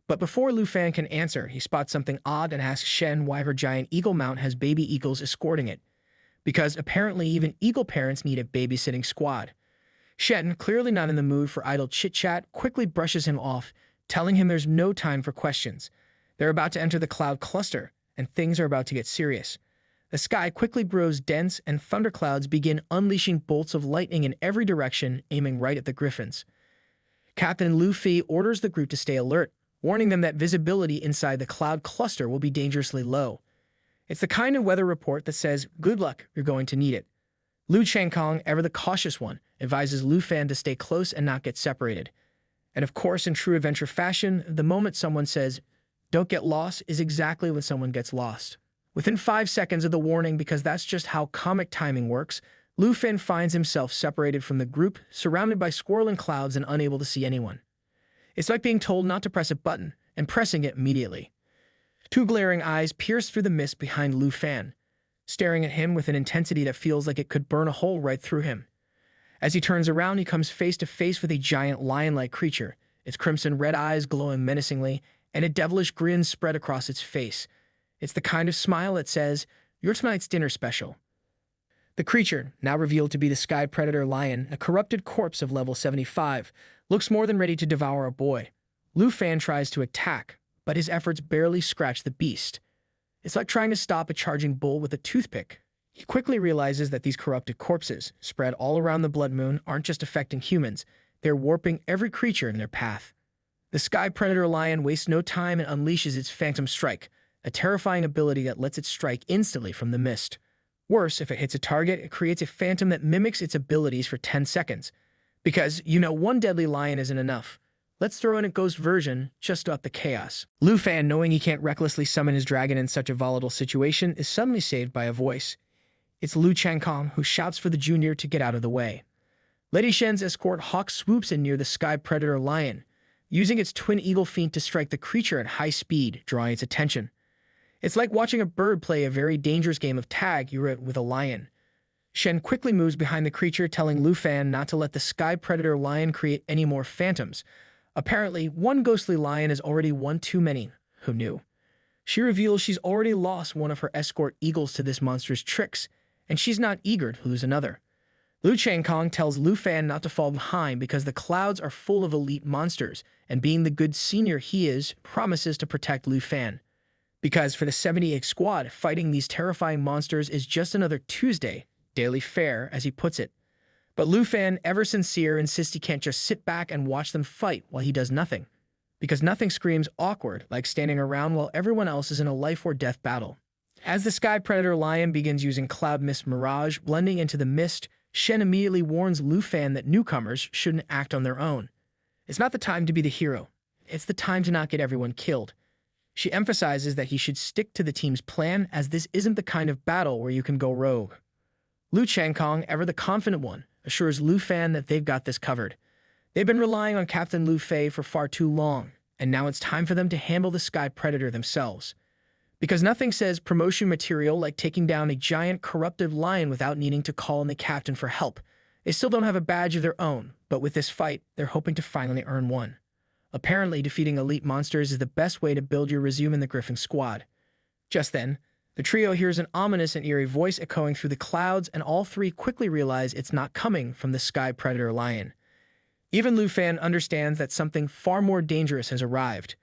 But before Lu Fan can answer, he spots something odd and asks Shen why her giant eagle mount has baby eagles escorting it. Because apparently even eagle parents need a babysitting squad. Shen, clearly not in the mood for idle chit-chat, quickly brushes him off, telling him there's no time for questions. They're about to enter the cloud cluster, and things are about to get serious. The sky quickly grows dense, and thunderclouds begin unleashing bolts of lightning in every direction, aiming right at the griffins. Captain Luffy orders the group to stay alert, warning them that visibility inside the cloud cluster will be dangerously low. It's the kind of weather report that says, "Good luck, you're going to need it." Lu Changkong, ever the cautious one, advises Lu Fan to stay close and not get separated. And of course, in true adventure fashion, the moment someone says, "Don't get lost," is exactly when someone gets lost. Within 5 seconds of the warning, because that's just how comic timing works, Lu Fan finds himself separated from the group, surrounded by swirling clouds and unable to see anyone. It's like being told not to press a button, and pressing it immediately. Two glaring eyes pierce through the mist behind Lu Fan, staring at him with an intensity that feels like it could burn a hole right through him. As he turns around, he comes face to face with a giant lion-like creature, its crimson red eyes glowing menacingly, and a devilish grin spread across its face. It's the kind of smile that says, "You're tonight's dinner special." The creature, now revealed to be the sky predator lion, a corrupted corpse of level 75, looks more than ready to devour a boy. Lu Fan tries to attack, but his efforts barely scratch the beast. It's like trying to stop a charging bull with a toothpick. He quickly realizes that these corrupted corpses, spread all around the Blood Moon, aren't just affecting humans, they're warping every creature in their path. The sky predator lion wastes no time and unleashes its Phantom Strike, a terrifying ability that lets it strike instantly from the mist. Worse, if it hits a target, it creates a phantom that mimics its abilities for 10 seconds. Because, one deadly lion isn't enough. Let's throw in a ghost version just to up the chaos. Lu Fan, knowing he can't recklessly summon his dragon in such a volatile situation, is suddenly saved by a voice. It's Lu Changkong, who shouts for the junior to get out of the way. Lady Shen's escort Hawk swoops in near the sky predator lion, using its twin eagle feint to strike the creature at high speed, drawing its attention. It's like watching a bird play a very dangerous game of tag with a lion. Shen quickly moves behind the creature, telling Lu Fan not to let the sky predator lion create any more phantoms. Apparently, one ghostly lion is already one too many. Who knew? She reveals she's already lost one of her escort eagles to this monster's tricks, and she's not eager to lose another. Lu Changkong tells Lu Fan not to fall behind because the clouds are full of elite monsters, and being the good senior he is, promises to protect Lu Fan. Because for the 78th squad, fighting these terrifying monsters is just another Tuesday, daily fare, as he puts it. But Lu Fan, ever sincere, insists he can't just sit back and watch them fight while he does nothing. Because nothing screams awkward like standing around while everyone else is in a life-or-death battle. As the sky predator lion begins using cloud mist mirage blending into the mist, Shen immediately warns Lu Fan that newcomers shouldn't act on their own. It's not the time to be the hero. It's the time to not get everyone killed. She emphasizes that he should stick to the team's plan, as this isn't the kind of battle where you can go rogue. Lu Changkong, ever the confident one, assures Lu Fan that they've got this covered. They've been relying on Captain Lu Fei for far too long, and now it's time for them to handle the sky predator themselves. Because nothing says promotion material like taking down a giant corruptive lion without needing to call on the captain for help, They still don't have a badge of their own, but with this fight, they're hoping to finally earn one. Apparently, defeating elite monsters is the best way to build your resume in the Griffin squad. Just then, the trio hears an ominous and eerie voice echoing through the clouds, and all three quickly realize it's not coming from the sky predator lion. Even Lu Fan understands that something far more dangerous has arrived.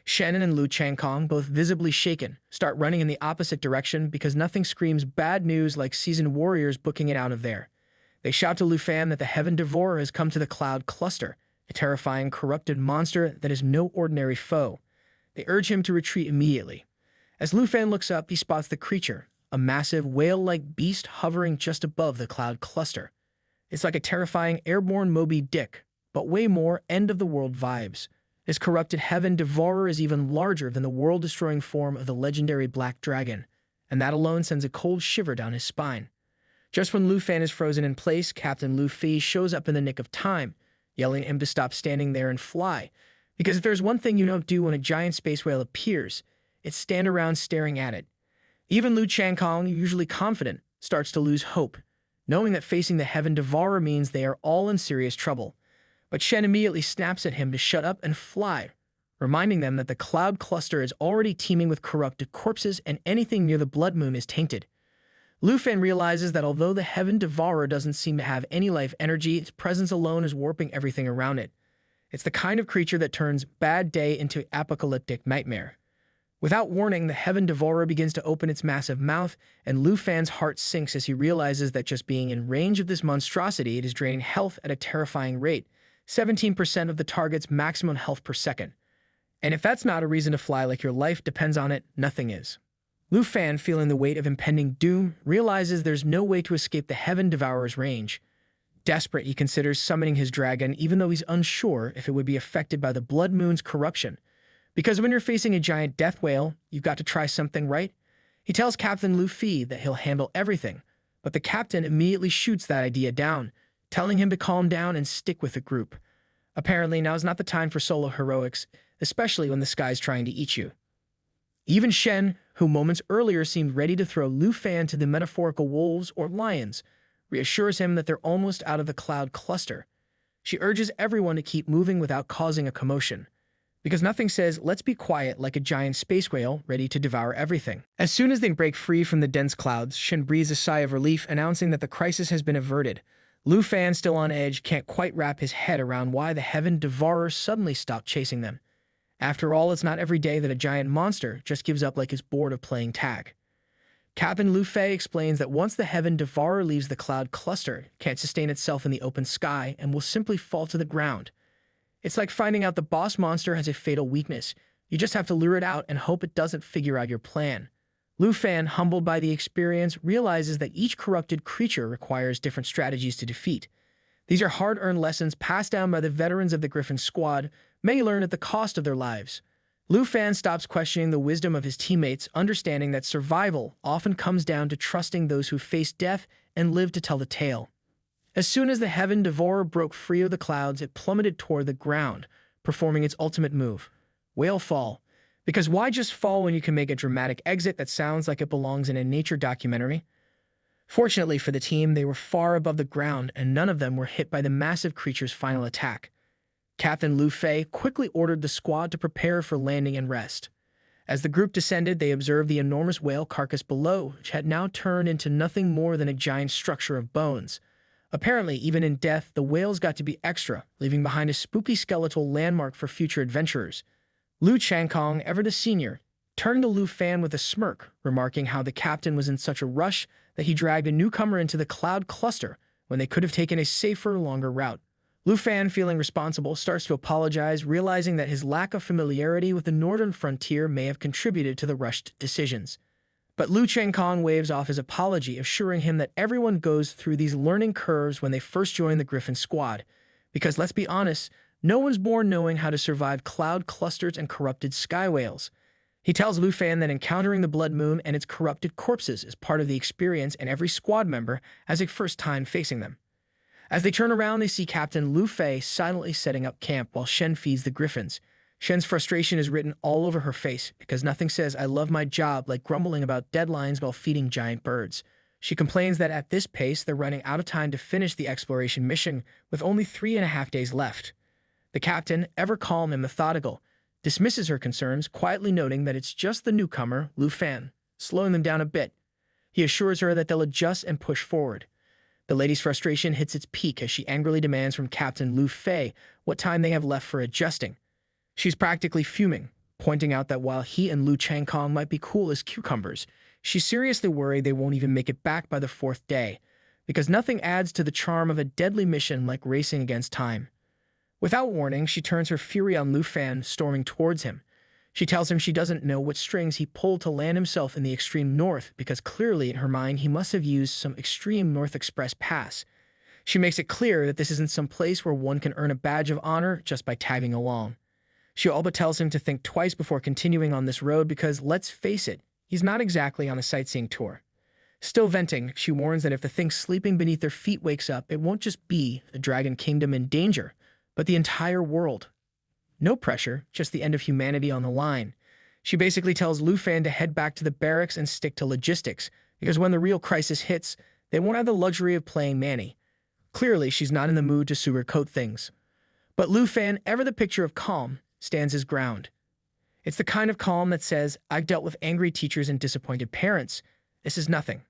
Shen and Lu Changkong, both visibly shaken, start running in the opposite direction because nothing screams bad news like seasoned warriors booking it out of there. They shout to Lu Fan that the Heaven Devourer has come to the Cloud Cluster, a terrifying, corrupted monster that is no ordinary foe. They urge him to retreat immediately. As Lu Fan looks up, he spots the creature, a massive, whale-like beast hovering just above the Cloud Cluster. It's like a terrifying airborne Moby Dick, but way more end-of-the-world vibes. This corrupted Heaven Devourer is even larger than the world-destroying form of the legendary Black Dragon, and that alone sends a cold shiver down his spine. Just when Lu Fan is frozen in place, Captain Lu Fi shows up in the nick of time, yelling at him to stop standing there and fly. Because if there's one thing you don't do when a giant space whale appears, it's stand around staring at it. Even Lu Changkong, usually confident, starts to lose hope, knowing that facing the Heaven Devourer means they are all in serious trouble. But Shen immediately snaps at him to shut up and fly, reminding them that the Cloud Cluster is already teeming with corrupted corpses and anything near the Blood Moon is tainted. Lu Fan realizes that although the Heaven Devourer doesn't seem to have any life energy, its presence alone is warping everything around it. It's the kind of creature that turns bad day into apocalyptic nightmare. Without warning, the Heaven Devourer begins to open its massive mouth, and Lu Fan's heart sinks as he realizes that just being in range of this monstrosity, it is draining health at a terrifying rate, 17% of the target's maximum health per second. And if that's not a reason to fly like your life depends on it, nothing is. Lu Fan, feeling the weight of impending doom, realizes there's no way to escape the Heaven Devourer's range. Desperate, he considers summoning his dragon, even though he's unsure if it would be affected by the Blood Moon's corruption. Because when you're facing a giant death whale, you've got to try something, right? He tells Captain Lu Fi that he'll handle everything, but the captain immediately shoots that idea down, telling him to calm down and stick with the group. Apparently, now is not the time for solo heroics, especially when the sky's trying to eat you. Even Shen, who moments earlier seemed ready to throw Lu Fan to the metaphorical wolves or lions, reassures him that they're almost out of the Cloud Cluster. She urges everyone to keep moving without causing a commotion, because nothing says, let's be quiet like a giant space whale ready to devour everything. As soon as they break free from the dense clouds, Shen breathes a sigh of relief, announcing that the crisis has been averted. Lu Fan, still on edge, can't quite wrap his head around why the Heaven Devourer suddenly stopped chasing them. After all, it's not every day that a giant monster just gives up like it's bored of playing tag. Captain Lu Fei explains that once the Heaven Devourer leaves the Cloud Cluster, it can't sustain itself in the open sky and will simply fall to the ground. It's like finding out the boss monster has a fatal weakness. You just have to lure it out and hope it doesn't figure out your plan. Lu Fan, humbled by the experience, realizes that each corrupted creature requires different strategies to defeat. These are hard-earned lessons passed down by the veterans of the Griffin squad, many learned at the cost of their lives. Lu Fan stops questioning the wisdom of his teammates, understanding that survival often comes down to trusting those who face death and live to tell the tale. As soon as the Heaven Devourer broke free of the clouds, it plummeted toward the ground, performing its ultimate move, whale fall. Because why just fall when you can make a dramatic exit that sounds like it belongs in a nature documentary? Fortunately for the team, they were far above the ground, and none of them were hit by the massive creature's final attack. Captain Lu Fei quickly ordered the squad to prepare for landing and rest. As the group descended, they observed the enormous whale carcass below, which had now turned into nothing more than a giant structure of bones. Apparently, even in death, the whales got to be extra, leaving behind a spooky skeletal landmark for future adventurers. Lu Changkong, ever the senior, turned to Lu Fan with a smirk, remarking how the captain was in such a rush that he dragged a newcomer into the Cloud Cluster when they could have taken a safer, longer route. Lu Fan, feeling responsible, starts to apologize, realizing that his lack of familiarity with the northern frontier may have contributed to the rushed decisions. But Lu Changkong waves off his apology, assuring him that everyone goes through these learning curves when they first join the Griffin squad. Because let's be honest, no one's born knowing how to survive cloud clusters and corrupted sky whales. He tells Lu Fan that encountering the Blood Moon and its corrupted corpses is part of the experience, and every squad member has a first time facing them. As they turn around, they see Captain Lu Fei silently setting up camp while Shen feeds the griffins. Shen's frustration is written all over her face because nothing says, "I love my job," like grumbling about deadlines while feeding giant birds. She complains that at this pace, they're running out of time to finish the exploration mission with only 3.5 days left. The captain, ever calm and methodical, dismisses her concerns, quietly noting that it's just the newcomer, Lu Fan, slowing them down a bit. He assures her that they'll adjust and push forward. The lady's frustration hits its peak as she angrily demands from Captain Lu Fei what time they have left for adjusting. She's practically fuming, pointing out that while he and Lu Changkong might be cool as cucumbers, she's seriously worried they won't even make it back by the 4th day, because nothing adds to the charm of a deadly mission like racing against time. Without warning, she turns her fury on Lu Fan, storming towards him. She tells him she doesn't know what strings he pulled to land himself in the extreme north, because clearly in her mind he must have used some extreme North Express pass. She makes it clear that this isn't some place where one can earn a badge of honor just by tagging along. She all but tells him to think twice before continuing on this road because, let's face it, he's not exactly on a sightseeing tour. Still venting, she warns that if the thing sleeping beneath their feet wakes up, it won't just be the Dragon Kingdom in danger, but the entire world. No pressure, just the end of humanity on the line. She basically tells Lu Fan to head back to the barracks and stick to logistics, because when the real crisis hits, they won't have the luxury of playing Manny. Clearly, she's not in the mood to sugarcoat things. But Lu Fan, ever the picture of calm, stands his ground. It's the kind of calm that says, I've dealt with angry teachers and disappointed parents. This is nothing.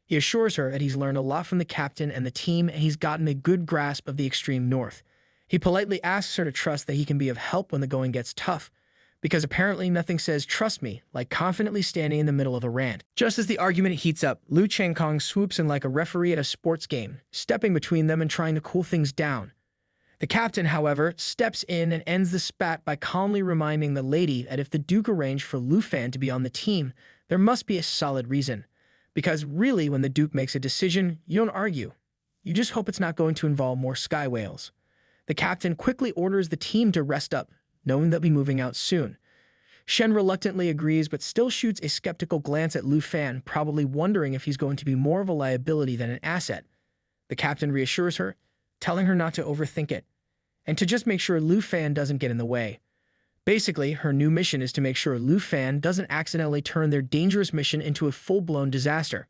He assures her that he's learned a lot from the captain and the team, and he's gotten a good grasp of the extreme north. He politely asks her to trust that he can be of help when the going gets tough, because apparently nothing says trust me like confidently standing in the middle of a rant. Just as the argument heats up, Lu Changkong swoops in like a referee at a sports game, stepping between them and trying to cool things down. The captain, however, steps in and ends the spat by calmly reminding the lady that if the Duke arranged for Lu Fan to be on the team, there must be a solid reason. Because really, when the Duke makes a decision, you don't argue. You just hope it's not going to involve more sky whales. The captain quickly orders the team to rest up, knowing they'll be moving out soon. Shen reluctantly agrees but still shoots a skeptical glance at Lu Fan, probably wondering if he's going to be more of a liability than an asset. The captain reassures her, telling her not to overthink it, and to just make sure Lu Fan doesn't get in the way. Basically, her new mission is to make sure Lu Fan doesn't accidentally turn their dangerous mission into a full-blown disaster.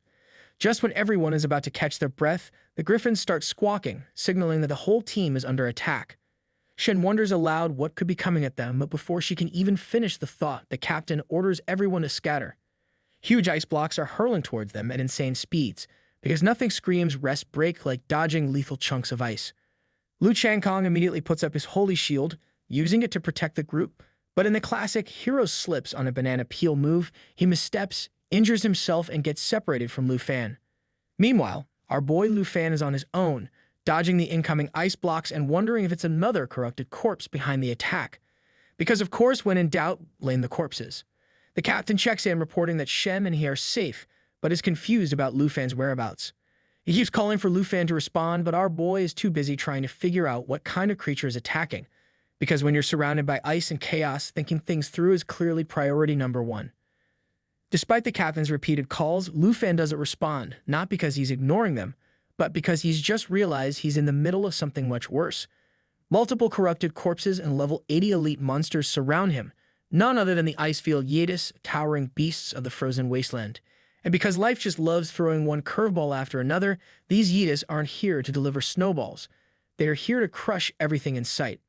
Just when everyone is about to catch their breath, the griffins start squawking, signaling that the whole team is under attack. Shen wonders aloud what could be coming at them, but before she can even finish the thought, the captain orders everyone to scatter. Huge ice blocks are hurling towards them at insane speeds, because nothing screams rest break like dodging lethal chunks of ice. Lu Changkong immediately puts up his holy shield, using it to protect the group, but in the classic hero slips on a banana peel move, he missteps, injures himself, and gets separated from Lu Fan. Meanwhile, our boy Lu Fan is on his own, dodging the incoming ice blocks and wondering if it's another corrupted corpse behind the attack. Because of course, when in doubt, blame the corpses. The captain checks in, reporting that Shem and he are safe, but is confused about Lu Fan's whereabouts. He keeps calling for Lu Fan to respond, but our boy is too busy trying to figure out what kind of creature is attacking, because when you're surrounded by ice and chaos, thinking things through is clearly priority number one. Despite the captain's repeated calls, Lu Fan doesn't respond, not because he's ignoring them, but because he's just realized he's in the middle of something much worse. Multiple corrupted corpses and level 80 elite monsters surround him, none other than the ice-field Yetis, towering beasts of the frozen wasteland. And because life just loves throwing one curveball after another, these Yetis aren't here to deliver snowballs. They are here to crush everything in sight.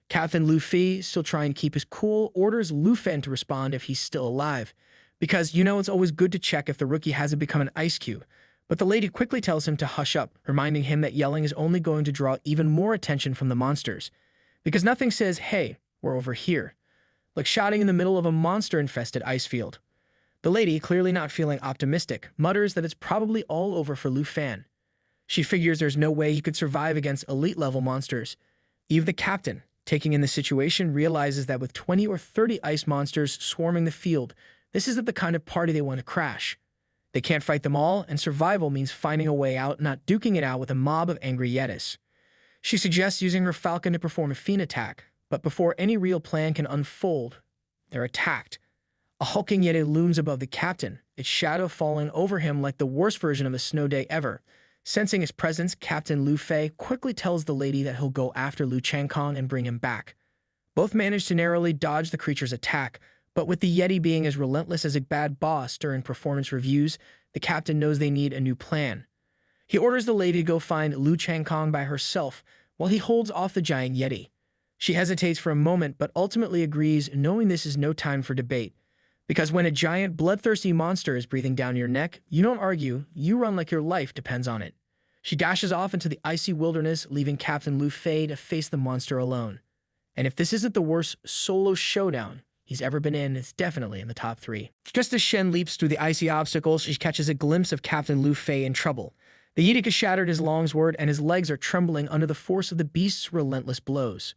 Captain Lu Fei, still trying to keep his cool, orders Lu Fan to respond if he's still alive. Because, it's always good to check if the rookie hasn't become an ice cube. But the lady quickly tells him to hush up, reminding him that yelling is only going to draw even more attention from the monsters. Because nothing says, hey, we're over here, like shouting in the middle of a monster-infested ice field. The lady, clearly not feeling optimistic, mutters that it's probably all over for Lu Fan. She figures there's no way he could survive against elite-level monsters. Even the captain, taking in the situation, realizes that with 20 or 30 ice monsters swarming the field, this isn't the kind of party they want to crash. They can't fight them all, and survival means finding a way out, not duking it out with a mob of angry Yetis. She suggests using her falcon to perform a fiend attack, but before any real plan can unfold, they're attacked. A hulking Yeti looms above the captain, its shadow falling over him like the worst version of a snow day ever. Sensing his presence, Captain Lu Fei quickly tells the lady that he'll go after Lu Changkong and bring him back. Both manage to narrowly dodge the creature's attack, but with the Yeti being as relentless as a bad boss during performance reviews, the captain knows they need a new plan. He orders the lady to go find Lu Changkong by herself while he holds off the giant yeti. She hesitates for a moment but ultimately agrees, knowing this is no time for debate. Because when a giant, bloodthirsty monster is breathing down your neck, you don't argue, you run like your life depends on it. She dashes off into the icy wilderness, leaving Captain Lu Fei to face the monster alone. And if this isn't the worst solo showdown he's ever been in, it's definitely in the top 3. Just as Shen leaps through the icy obstacles, she catches a glimpse of Captain Lu Fei in trouble. The Yidik has shattered his longsword and his legs are trembling under the force of the beast's relentless blows.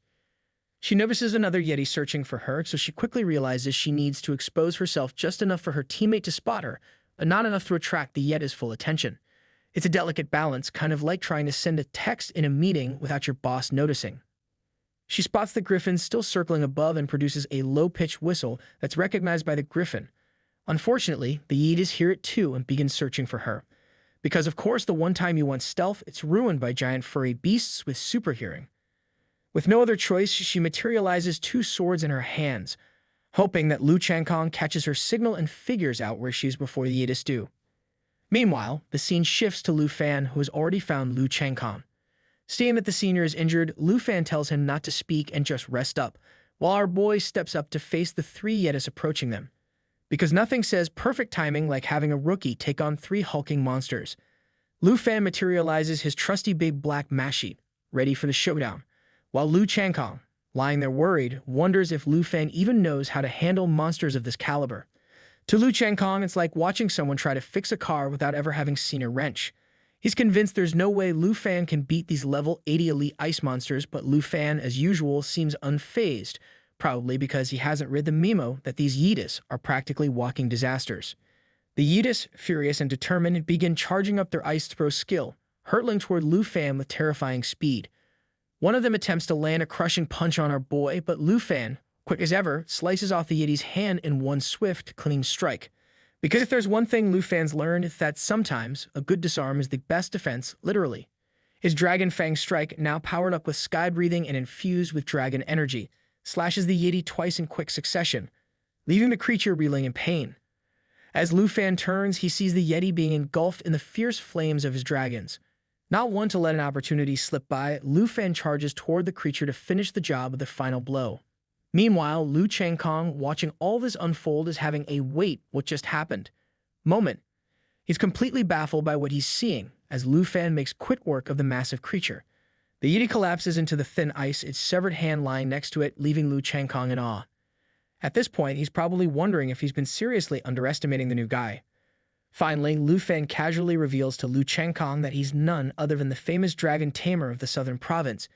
She notices another Yeti searching for her, so she quickly realizes she needs to expose herself just enough for her teammate to spot her, but not enough to attract the Yeti's full attention. It's a delicate balance, kind of like trying to send a text in a meeting without your boss noticing. She spots the griffin still circling above and produces a low-pitched whistle that's recognized by the griffin. Unfortunately, the Yetis hear it too and begin searching for her. Because of course the one time you want stealth, it's ruined by giant furry beasts with super hearing. With no other choice, she materializes 2 swords in her hands, hoping that Lu Changkong catches her signal and figures out where she is before the Yetis do. Meanwhile, the scene shifts to Lu Fan, who has already found Lu Changkong. Seeing that the senior is injured, Lu Fan tells him not to speak and just rest up, while our boy steps up to face the 3 Yetis approaching them. Because nothing says perfect timing like having a rookie take on 3 hulking monsters. Lu Fan materializes his trusty big black mashie, ready for the showdown, while Lu Changkong, lying there worried, wonders if Lu Fan even knows how to handle monsters of this caliber. To Lu Changkong, it's like watching someone try to fix a car without ever having seen a wrench. He's convinced there's no way Lu Fan can beat these level 80 elite ice monsters, but Lu Fan, as usual, seems unfazed, probably because he hasn't read the memo that these Yetis are practically walking disasters. The Yetis, furious and determined, begin charging up their ice throw skill, hurtling toward Lu Fan with terrifying speed. One of them attempts to land a crushing punch on our boy, but Lu Fan, quick as ever, slices off the Yeti's hand in one swift, clean strike. Because if there's one thing Lu Fan's learned, it's that sometimes a good disarm is the best defense, literally. His Dragon Fang strike, now powered up with sky breathing and infused with dragon energy, slashes the Yeti twice in quick succession, leaving the creature reeling in pain. As Lu Fan turns, he sees the Yeti being engulfed in the fierce flames of his dragons. Not one to let an opportunity slip by, Lu Fan charges toward the creature to finish the job with the final blow. Meanwhile, Lu Changkong, watching all this unfold, is having a wait what just happened moment. He's completely baffled by what he's seeing as Lu Fan makes quick work of the massive creature. The Yeti collapses into the thin ice, its severed hand lying next to it, leaving Lu Changkong in awe. At this point, he's probably wondering if he's been seriously underestimating the new guy. Finally, Lu Fan casually reveals to Lu Changkong that he's none other than the famous dragon Tamer of the southern province.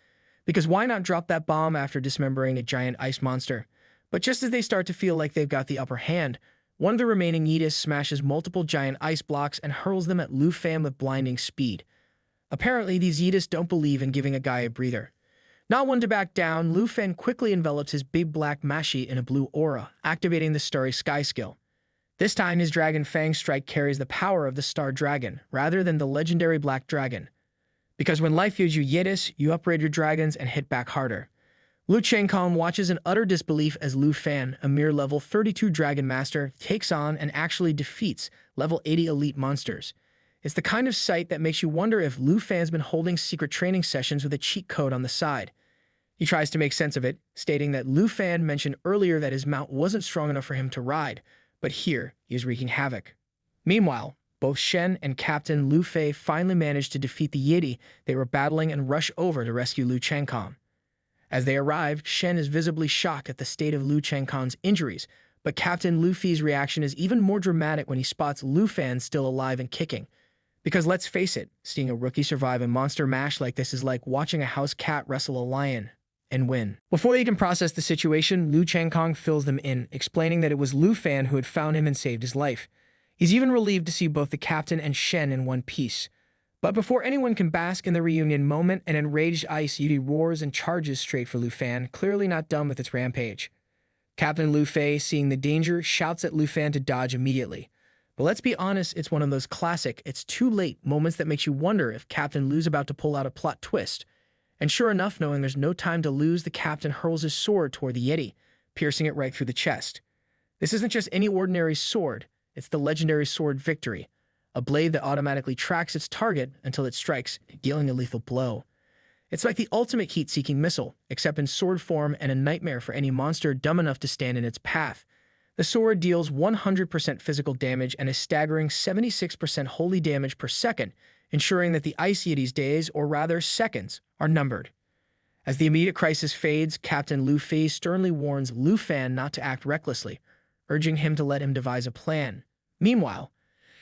Because why not drop that bomb after dismembering a giant ice monster? But just as they start to feel like they've got the upper hand, one of the remaining Yetis smashes multiple giant ice blocks and hurls them at Lu Fan with blinding speed. Apparently, these Yetis don't believe in giving a guy a breather. Not one to back down, Lu Fan quickly envelops his big black mashie in a blue aura, activating the Starry Sky skill. This time, his Dragon Fang strike carries the power of the Star Dragon, rather than the legendary Black Dragon. Because when life gives you Yetis, you upgrade your dragons and hit back harder. Lu Changkong watches in utter disbelief as Lu Fan, a mere level 32 Dragon Master, takes on and actually defeats level 80 elite monsters. It's the kind of sight that makes you wonder if Lu Fan's been holding secret training sessions with a cheat code on the side. He tries to make sense of it, stating that Lu Fan mentioned earlier that his mount wasn't strong enough for him to ride, but here he is wreaking havoc. Meanwhile, both Shen and Captain Lu Fei finally managed to defeat the Yeti they were battling and rush over to rescue Lu Changkong. As they arrived, Shen is visibly shocked at the state of Lu Changkong's injuries, but Captain Lu Fei's reaction is even more dramatic when he spots Lu Fan still alive and kicking. Because let's face it, seeing a rookie survive a monster mash like this is like watching a house cat wrestle a lion and win. Before they can process the situation, Lu Changkong fills them in, explaining that it was Lu Fan who had found him and saved his life. He's even relieved to see both the captain and Shen in one piece. But before anyone can bask in the reunion moment, an enraged Ice Yeti roars and charges straight for Lu Fan, clearly not done with its rampage. Captain Lu Fei, seeing the danger, shouts at Lu Fan to dodge immediately. But let's be honest, it's one of those classic, it's too late moments that makes you wonder if Captain Lu's about to pull out a plot twist. And sure enough, knowing there's no time to lose, the captain hurls his sword toward the Yeti, piercing it right through the chest. This isn't just any ordinary sword, it's the legendary sword Victory, a blade that automatically tracks its target until it strikes, dealing a lethal blow. It's like the ultimate heat-seeking missile, except in sword form and a nightmare for any monster dumb enough to stand in its path. The sword deals 100% physical damage and a staggering 76% holy damage per second, ensuring that the Ice Yeti's days, or rather seconds, are numbered. As the immediate crisis fades, Captain Luffy sternly warns Lufan not to act recklessly, urging him to let him devise a plan. Meanwhile,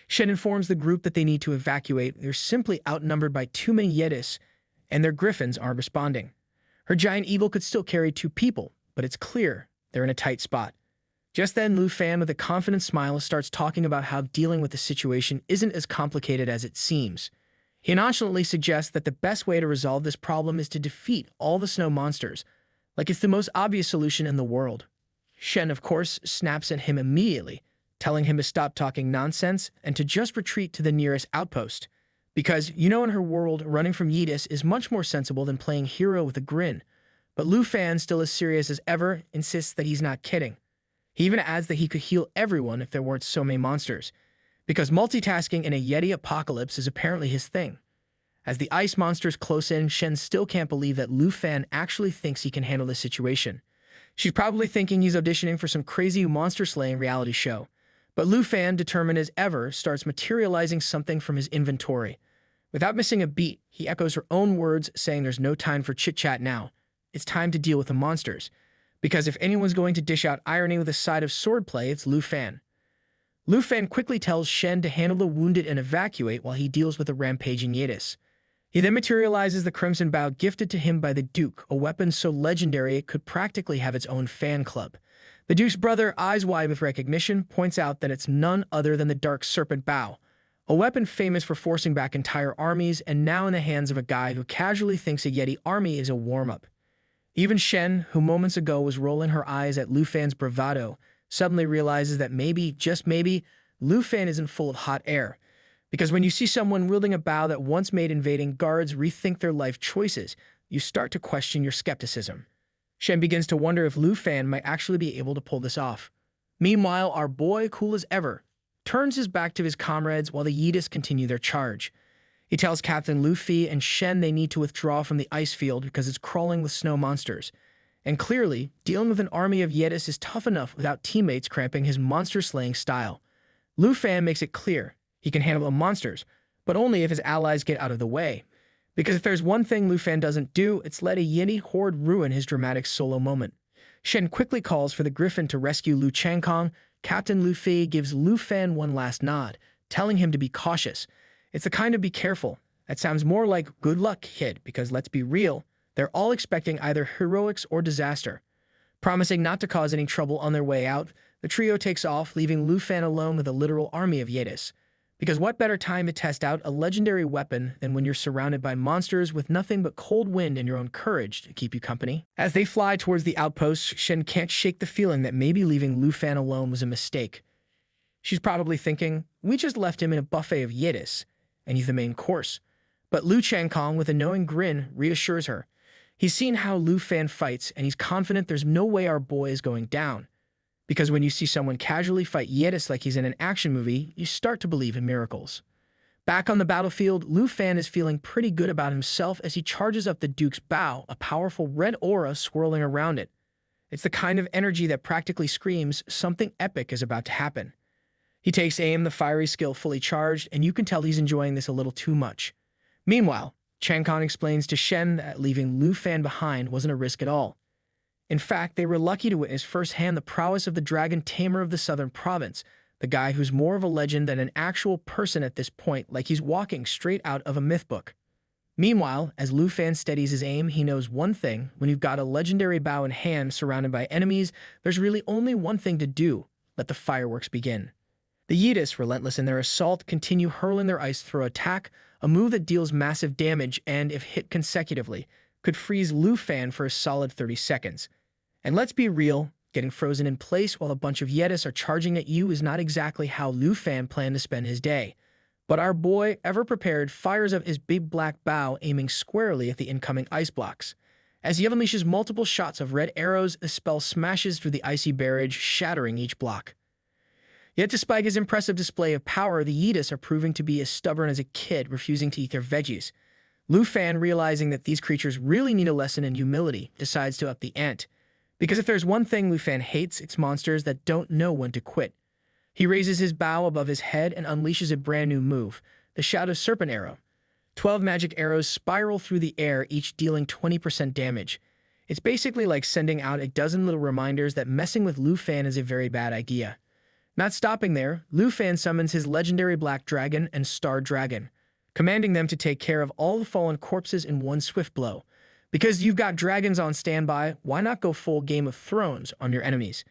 Shen informs the group that they need to evacuate. They're simply outnumbered by too many Yetis, and their griffins aren't responding. Her giant eagle could still carry 2 people, but it's clear they're in a tight spot. Just then, Lufan, with a confident smile, starts talking about how dealing with the situation isn't as complicated as it seems. He nonchalantly suggests that the best way to resolve this problem is to defeat all the snow monsters, like it's the most obvious solution in the world. Shen, of course, snaps at him immediately, telling him to stop talking nonsense and to just retreat to the nearest outpost. Because, in her world, running from Yetis is much more sensible than playing hero with a grin. But Lufan, still as serious as ever, insists that he's not kidding. He even adds that he could heal everyone if there weren't so many monsters, because multitasking in a Yeti apocalypse is apparently his thing. As the ice monsters close in, Shen still can't believe that Lufan actually thinks he can handle the situation. She's probably thinking he's auditioning for some crazy monster-slaying reality show. But Lufan, determined as ever, starts materializing something from his inventory. Without missing a beat, he echoes her own words, saying there's no time for chit-chat now. It's time to deal with the monsters. Because if anyone's going to dish out irony with a side of swordplay, it's Lufan. Lufan quickly tells Shen to handle the wounded and evacuate while he deals with the rampaging Yetis. He then materializes the Crimson Bow gifted to him by the Duke, a weapon so legendary it could practically have its own fan club. The Duke's brother, eyes wide with recognition, points out that it's none other than the Dark Serpent Bow, a weapon famous for forcing back entire armies and now in the hands of a guy who casually thinks a Yeti army is a warm-up. Even Shen, who moments ago was rolling her eyes at Lufan's bravado, suddenly realizes that maybe, just maybe, Lufan isn't full of hot air. Because when you see someone wielding a bow that once made invading guards rethink their life choices, you start to question your skepticism. Shen begins to wonder if Lufan might actually be able to pull this off. Meanwhile, our boy, cool as ever, turns his back to his comrades while the Yetis continue their charge. He tells Captain Luffy and Shen they need to withdraw from the ice field because it's crawling with snow monsters. And clearly, dealing with an army of Yetis is tough enough without teammates cramping his monster-slaying style. Lufan makes it clear he can handle the monsters, but only if his allies get out of the way. Because if there's one thing Lufan doesn't do, it's let a Yeti horde ruin his dramatic solo moment. Shen quickly calls for the Griffin to rescue Lu Changkong. Captain Luffy gives Lufan one last nod, telling him to be cautious. It's the kind of be careful. That sounds more like good luck, kid, because let's be real, they're all expecting either heroics or disaster. Promising not to cause any trouble on their way out, the trio takes off, leaving Lufan alone with a literal army of Yetis. Because what better time to test out a legendary weapon than when you're surrounded by monsters with nothing but cold wind and your own courage to keep you company? As they fly towards the outpost, Shen can't shake the feeling that maybe leaving Lufan alone was a mistake. She's probably thinking, we just left him in a buffet of Yetis, and he's the main course. But Lu Changkong, with a knowing grin, reassures her. He's seen how Lufan fights, and he's confident there's no way our boy is going down. Because when you see someone casually fight Yetis like he's in an action movie, you start to believe in miracles. Back on the battlefield, Lufan is feeling pretty good about himself as he charges up the Duke's bow, a powerful red aura swirling around it. It's the kind of energy that practically screams something epic is about to happen. He takes aim, the fiery skill fully charged, and you can tell he's enjoying this a little too much. Meanwhile, Changkong explains to Shen that leaving Lufan behind wasn't a risk at all. In fact, they were lucky to witness firsthand the prowess of the dragon Tamer of the southern province, the guy who's more of a legend than an actual person at this point, like he's walking straight out of a myth book. Meanwhile, as Lufan steadies his aim, he knows one thing: when you've got a legendary bow in hand surrounded by enemies, there's really only one thing to do: let the fireworks begin. The Yetis, relentless in their assault, continue hurling their ice throw attack, a move that deals massive damage and, if hit consecutively, could freeze Lufan for a solid 30 seconds. And let's be real, getting frozen in place while a bunch of Yetis are charging at you is not exactly how Lufan planned to spend his day. But our boy, ever prepared, fires up his big black bow, aiming squarely at the incoming ice blocks. As he unleashes multiple shots of red arrows, the spell smashes through the icy barrage, shattering each block. Yet despite his impressive display of power, the Yeetus are proving to be as stubborn as a kid, refusing to eat their veggies. Lu Fan, realizing that these creatures really need a lesson in humility, decides to up the ante. Because if there's one thing Lu Fan hates, it's monsters that don't know when to quit. He raises his bow above his head and unleashes a brand new move, the Shadow Serpent Arrow. 12 magic arrows spiral through the air, each dealing 20% damage. It's basically like sending out a dozen little reminders that messing with Lu Fan is a very bad idea. Not stopping there, Lu Fan summons his legendary Black Dragon and Star Dragon, commanding them to take care of all the fallen corpses in one swift blow. Because you've got dragons on standby, why not go full Game of Thrones on your enemies?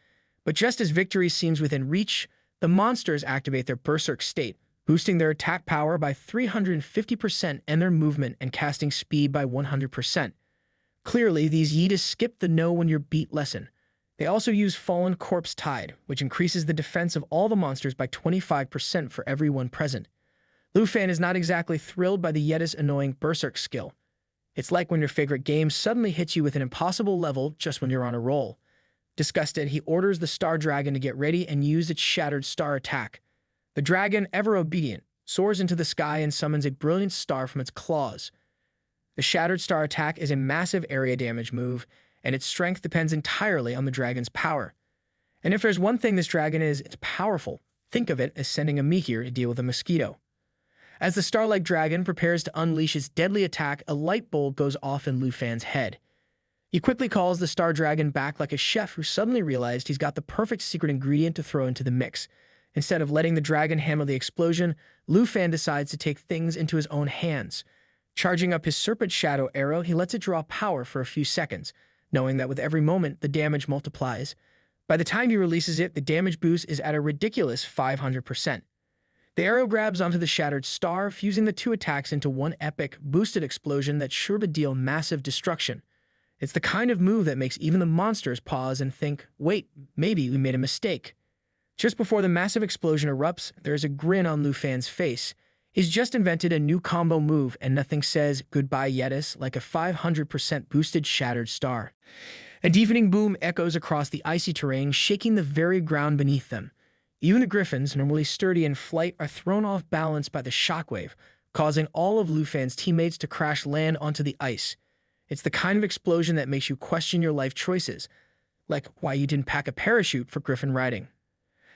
But just as victory seems within reach, the monsters activate their Berserk state, boosting their attack power by 350% and their movement and casting speed by 100%. Clearly, these Yeetus skip the know when you're beat lesson. They also use Fallen Corpse Tide, which increases the defense of all the monsters by 25% for everyone present. Lu Fan is not exactly thrilled by the Yeetus' annoying Berserk skill. It's like when your favorite game suddenly hits you with an impossible level just when you're on a roll. Disgusted, he orders the Star Dragon to get ready and use its Shattered Star attack. The dragon, ever obedient, soars into the sky and summons a brilliant star from its claws. The Shattered Star attack is a massive area damage move, and its strength depends entirely on the dragon's power. And if there's one thing this dragon is, it's powerful. Think of it as sending a meteor to deal with a mosquito. As the Starlight Dragon prepares to unleash its deadly attack, a light bulb goes off in Lu Fan's head. He quickly calls the Star Dragon back like a chef who suddenly realized he's got the perfect secret ingredient to throw into the mix. Instead of letting the dragon handle the explosion, Lu Fan decides to take things into his own hands. Charging up his Serpent Shadow Arrow, he lets it draw power for a few seconds, knowing that with every moment, the damage multiplies. By the time he releases it, the damage boost is at a ridiculous 500%. The arrow grabs onto the Shattered Star, fusing the two attacks into one epic, boosted explosion that's sure to deal massive destruction. It's the kind of move that makes even the monsters pause and think, wait, maybe we made a mistake. Just before the massive explosion erupts, there's a grin on Lu Fan's face. He's just invented a new combo move, and nothing says goodbye Yeetus like a 500% boosted Shattered Star. A deafening boom echoes across the icy terrain, shaking the very ground beneath them. Even the griffins, normally sturdy in flight, are thrown off balance by the shockwave, causing all of Lu Fan's teammates to crash land onto the ice. It's the kind of explosion that makes you question your life choices, like why you didn't pack a parachute for griffin riding.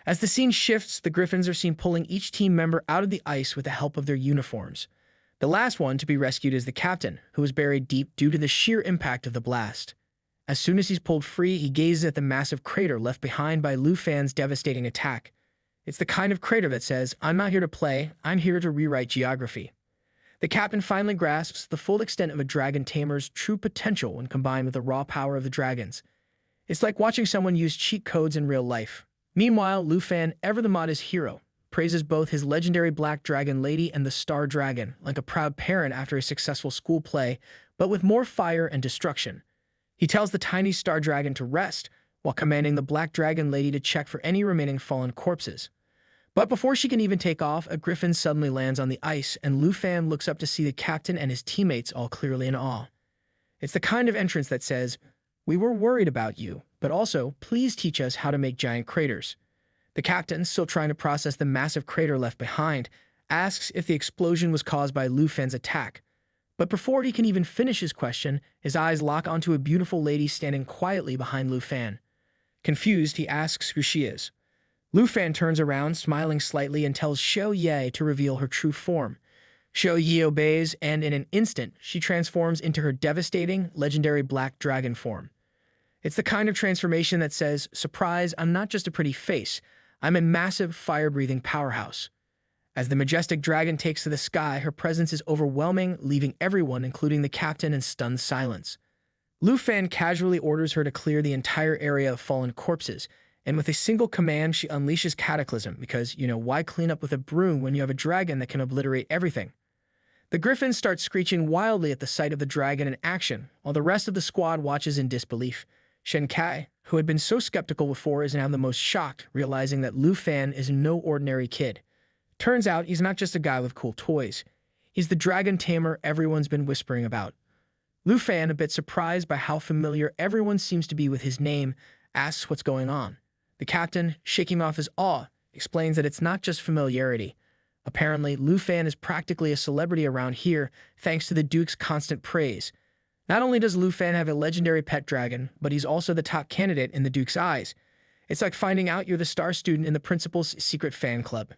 As the scene shifts, the griffins are seen pulling each team member out of the ice with the help of their uniforms. The last one to be rescued is the captain, who was buried deep due to the sheer impact of the blast. As soon as he's pulled free, he gazes at the massive crater left behind by Lu Fan's devastating attack. It's the kind of crater that says, I'm not here to play, I'm here to rewrite geography. The captain finally grasps the full extent of a dragon tamer's true potential when combined with the raw power of the dragons. It's like watching someone use cheat codes in real life. Meanwhile, Lu Fan, ever the modest hero, praises both his legendary Black Dragon Lady and the Star Dragon, like a proud parent after a successful school play, but with more fire and destruction. He tells the tiny Star Dragon to rest, while commanding the Black Dragon Lady to check for any remaining fallen corpses. But before she can even take off, a griffin suddenly lands on the ice, and Lu Fan looks up to see the captain and his teammates all clearly in awe. It's the kind of entrance that says, we were worried about you, but also, please teach us how to make giant craters. The captain, still trying to process the massive crater left behind, asks if the explosion was caused by Lu Fan's attack. But before he can even finish his question, his eyes lock onto a beautiful lady standing quietly behind Lu Fan. Confused, he asks who she is. Lu Fan turns around, smiling slightly, and tells Xiao Ye to reveal her true form. Xiao Ye obeys, and in an instant, she transforms into her devastating, legendary Black Dragon form. It's the kind of transformation that says, surprise, I'm not just a pretty face, I'm a massive, fire-breathing powerhouse. As the majestic dragon takes to the sky, her presence is overwhelming, leaving everyone, including the captain, in stunned silence. Lu Fan casually orders her to clear the entire area of fallen corpses, and with a single command, she unleashes Cataclysm because, why clean up with a broom when you have a dragon that can obliterate everything? The griffins start screeching wildly at the sight of the dragon in action, while the rest of the squad watches in disbelief. Shen Kai, who had been so skeptical before, is now the most shocked, realizing that Lu Fan is no ordinary kid. Turns out he's not just a guy with cool toys. He's the dragon tamer everyone's been whispering about. Lu Fan, a bit surprised by how familiar everyone seems to be with his name, asks what's going on. The captain, shaking off his awe, explains that it's not just familiarity. Apparently, Lu Fan is practically a celebrity around here thanks to the Duke's constant praise. Not only does Lu Fan have a legendary pet dragon, but he's also the top candidate in the Duke's eyes. It's like finding out you're the star student in the principal's secret fan club.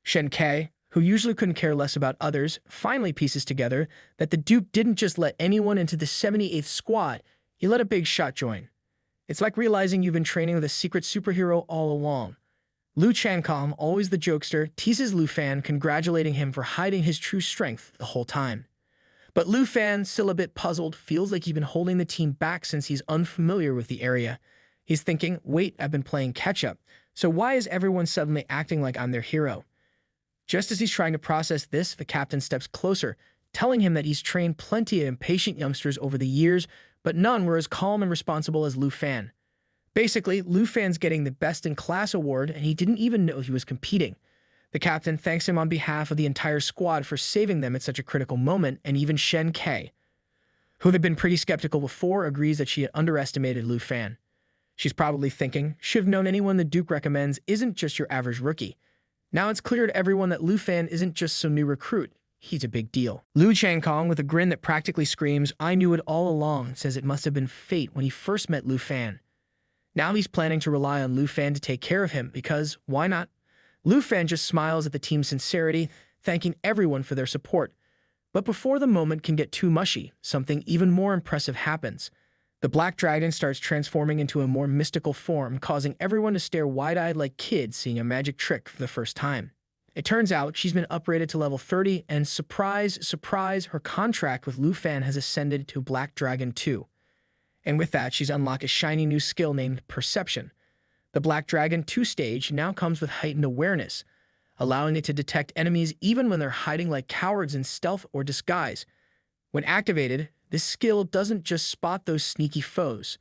Shen Kai, who usually couldn't care less about others, finally pieces together that the Duke didn't just let anyone into the 78th squad, he let a big shot join. It's like realizing you've been training with a secret superhero all along. Lu Chankong, always the jokester, teases Lu Fan, congratulating him for hiding his true strength the whole time. But Lu Fan, still a bit puzzled, feels like he's been holding the team back since he's unfamiliar with the area. He's thinking, wait, I've been playing catch-up, so why is everyone suddenly acting like I'm their hero? Just as he's trying to process this, the captain steps closer, telling him that he's trained plenty of impatient youngsters over the years, but none were as calm and responsible as Lu Fan. Basically, Lu Fan's getting the Best in Class award, and he didn't even know he was competing. The captain thanks him on behalf of the entire squad for saving them at such a critical moment, and even Shen Kai, who had been pretty skeptical before, agrees that she had underestimated Lu Fan. She's probably thinking, should have known anyone the Duke recommends isn't just your average rookie. Now it's clear to everyone that Lu Fan isn't just some new recruit. He's a big deal. Lu Chankong, with a grin that practically screams, I knew it all along, says it must have been fate when he first met Lu Fan. Now he's planning to rely on Lu Fan to take care of him because, why not? Lu Fan just smiles at the team's sincerity, thanking everyone for their support. But before the moment can get too mushy, something even more impressive happens. The Black Dragon starts transforming into a more mystical form, causing everyone to stare wide-eyed like kids seeing a magic trick for the first time. It turns out she's been upgraded to level 30, and surprise, surprise, her contract with Lu Fan has ascended to Black Dragon 2. And with that, she's unlocked a shiny new skill named Perception. The Black Dragon 2 stage now comes with heightened awareness, allowing it to detect enemies even when they're hiding like cowards in stealth or disguise. When activated, this skill doesn't just spot those sneaky foes.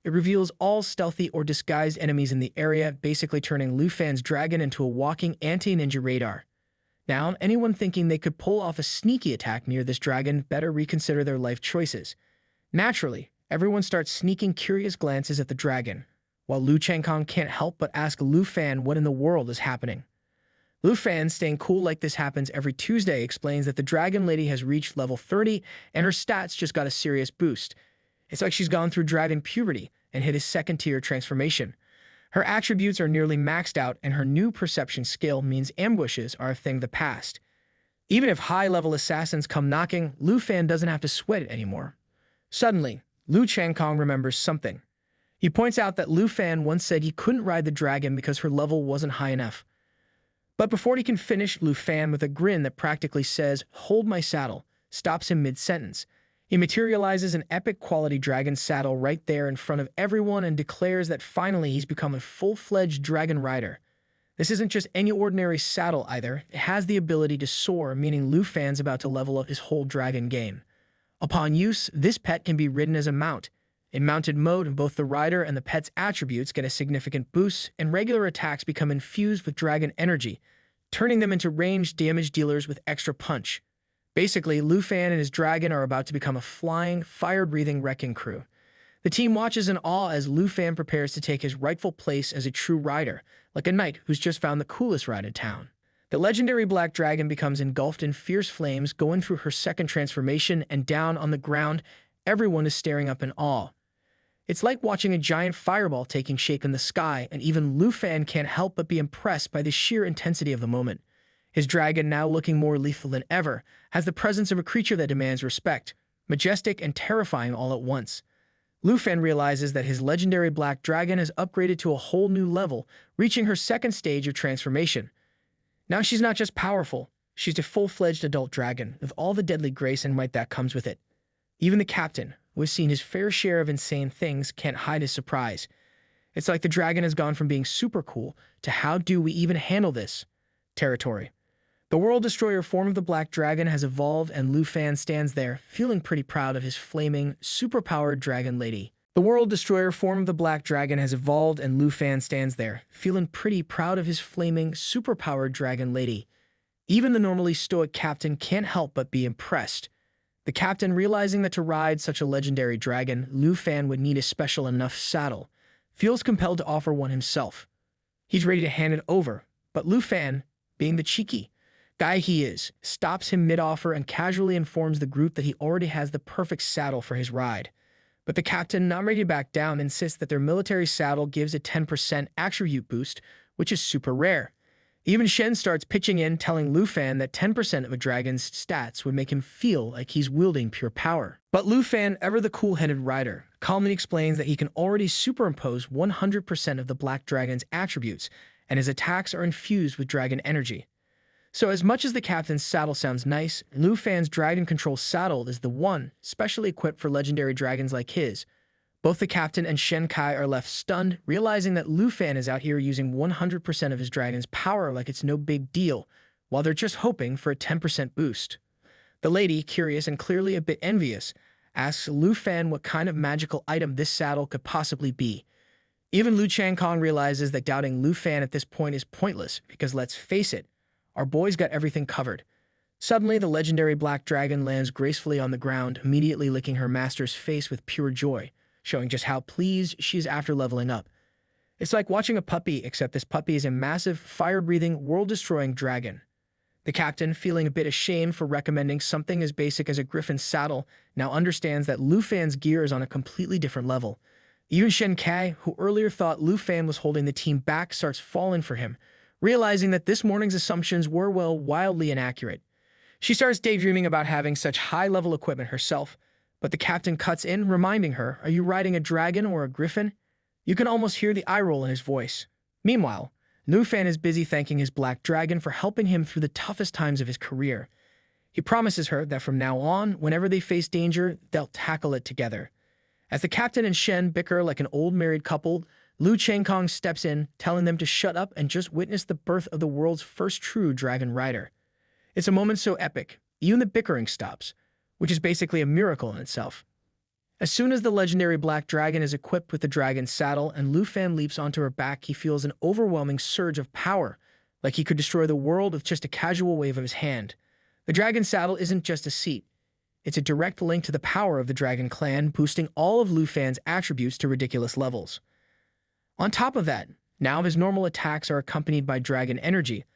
It reveals all stealthy or disguised enemies in the area, basically turning Lu Fan's dragon into a walking anti-ninja radar. Now, anyone thinking they could pull off a sneaky attack near this dragon better reconsider their life choices. Naturally, everyone starts sneaking curious glances at the dragon, while Lu Chankong can't help but ask Lu Fan what in the world is happening. Lu Fan, staying cool like this happens every Tuesday, explains that the Dragon Lady has reached level 30 and her stats just got a serious boost. It's like she's gone through dragon puberty and hit a second-tier transformation. Her attributes are nearly maxed out, and her new perception skill means ambushes are a thing of the past. Even if high-level assassins come knocking, Lu Fan doesn't have to sweat it anymore. Suddenly, Lu Chankong remembers something. He points out that Lu Fan once said he couldn't ride the dragon because her level wasn't high enough. But before he can finish, Lu Fan, with a grin that practically says, "Hold my saddle," stops him mid-sentence. He materializes an epic-quality dragon saddle right there in front of everyone and declares that finally he's become a full-fledged dragon rider. This isn't just any ordinary saddle either. It has the ability to soar, meaning Lu Fan's about to level up his whole dragon game. Upon use, this pet can be ridden as a mount. In mounted mode, both the rider and the pet's attributes get a significant boost, and regular attacks become infused with dragon energy, turning them into ranged damage dealers with extra punch. Basically, Lu Fan and his dragon are about to become a flying, fire-breathing wrecking crew. The team watches in awe as Lu Fan prepares to take his rightful place as a true rider, like a knight who's just found the coolest ride in town. The legendary Black Dragon becomes engulfed in fierce flames, going through her second transformation, and down on the ground, everyone is staring up in awe. It's like watching a giant fireball taking shape in the sky, and even Lu Fan can't help but be impressed by the sheer intensity of the moment. His dragon, now looking more lethal than ever, has the presence of a creature that demands respect, majestic and terrifying all at once. Lu Fan realizes that his legendary Black Dragon has upgraded to a whole new level, reaching her second stage of transformation. Now she's not just powerful, she's a full-fledged adult dragon, with all the deadly grace and might that comes with it. Even the captain, who has seen his fair share of insane things, can't hide his surprise. It's like the dragon has gone from being super cool to how do we even handle this territory. The World Destroyer form of the Black Dragon has evolved, and Lu Fan stands there, feeling pretty proud of his flaming, super-powered Dragon Lady. The World Destroyer form of the Black Dragon has evolved, and Lu Fan stands there, feeling pretty proud of his flaming, super-powered Dragon Lady. Even the normally stoic captain can't help but be impressed. The captain, realizing that to ride such a legendary dragon, Lu Fan would need a special enough saddle, feels compelled to offer one himself. He's ready to hand it over, But Lu Fan, being the cheeky guy he is, stops him mid-offer and casually informs the group that he already has the perfect saddle for his ride. But the captain, not ready to back down, insists that their military saddle gives a 10% attribute boost, which is super rare. Even Shen starts pitching in, telling Lu Fan that 10% of a dragon's stats would make him feel like he's wielding pure power. But Lu Fan, ever the cool-headed rider, calmly explains that he can already superimpose 100% of the black dragon's attributes, and his attacks are infused with dragon energy. So as much as the captain's saddle sounds nice, Lu Fan's dragon control saddle is the one specially equipped for legendary dragons like his. Both the captain and Shen Kai are left stunned, realizing that Lu Fan is out here using 100% of his dragon's power like it's no big deal, while they're just hoping for a 10% boost. The lady, curious and clearly a bit envious, asks Lu Fan what kind of magical item this saddle could possibly be. Even Lu Changkong realizes that doubting Lu Fan at this point is pointless, because let's face it, our boy's got everything covered. Suddenly, the legendary black dragon lands gracefully on the ground, immediately licking her master's face with pure joy, showing just how pleased she is after leveling up. It's like watching a puppy, except this puppy is a massive, fire-breathing, world-destroying dragon. The captain, feeling a bit ashamed for recommending something as basic as a griffin's saddle, now understands that Lu Fan's gear is on a completely different level. Even Shen Kai, who earlier thought Lu Fan was holding the team back, starts falling for him, realizing that this morning's assumptions were, well, wildly inaccurate. She starts daydreaming about having such high-level equipment herself, but the captain cuts in, reminding her, "Are you riding a dragon or a griffin?" You can almost hear the eye roll in his voice. Meanwhile, Lu Fan is busy thanking his black dragon for helping him through the toughest times of his career. He promises her that from now on, whenever they face danger, they'll tackle it together. As the captain and Shen bicker like an old married couple, Lu Changkong steps in, telling them to shut up and just witness the birth of the world's first true dragon rider. It's a moment so epic, even the bickering stops, which is basically a miracle in itself. As soon as the legendary black dragon is equipped with the dragon's saddle and Lu Fan leaps onto her back, he feels an overwhelming surge of power, like he could destroy the world with just a casual wave of his hand. The dragon saddle isn't just a seat. It's a direct link to the power of the dragon clan, boosting all of Lu Fan's attributes to ridiculous levels. On top of that, now his normal attacks are accompanied by dragon energy,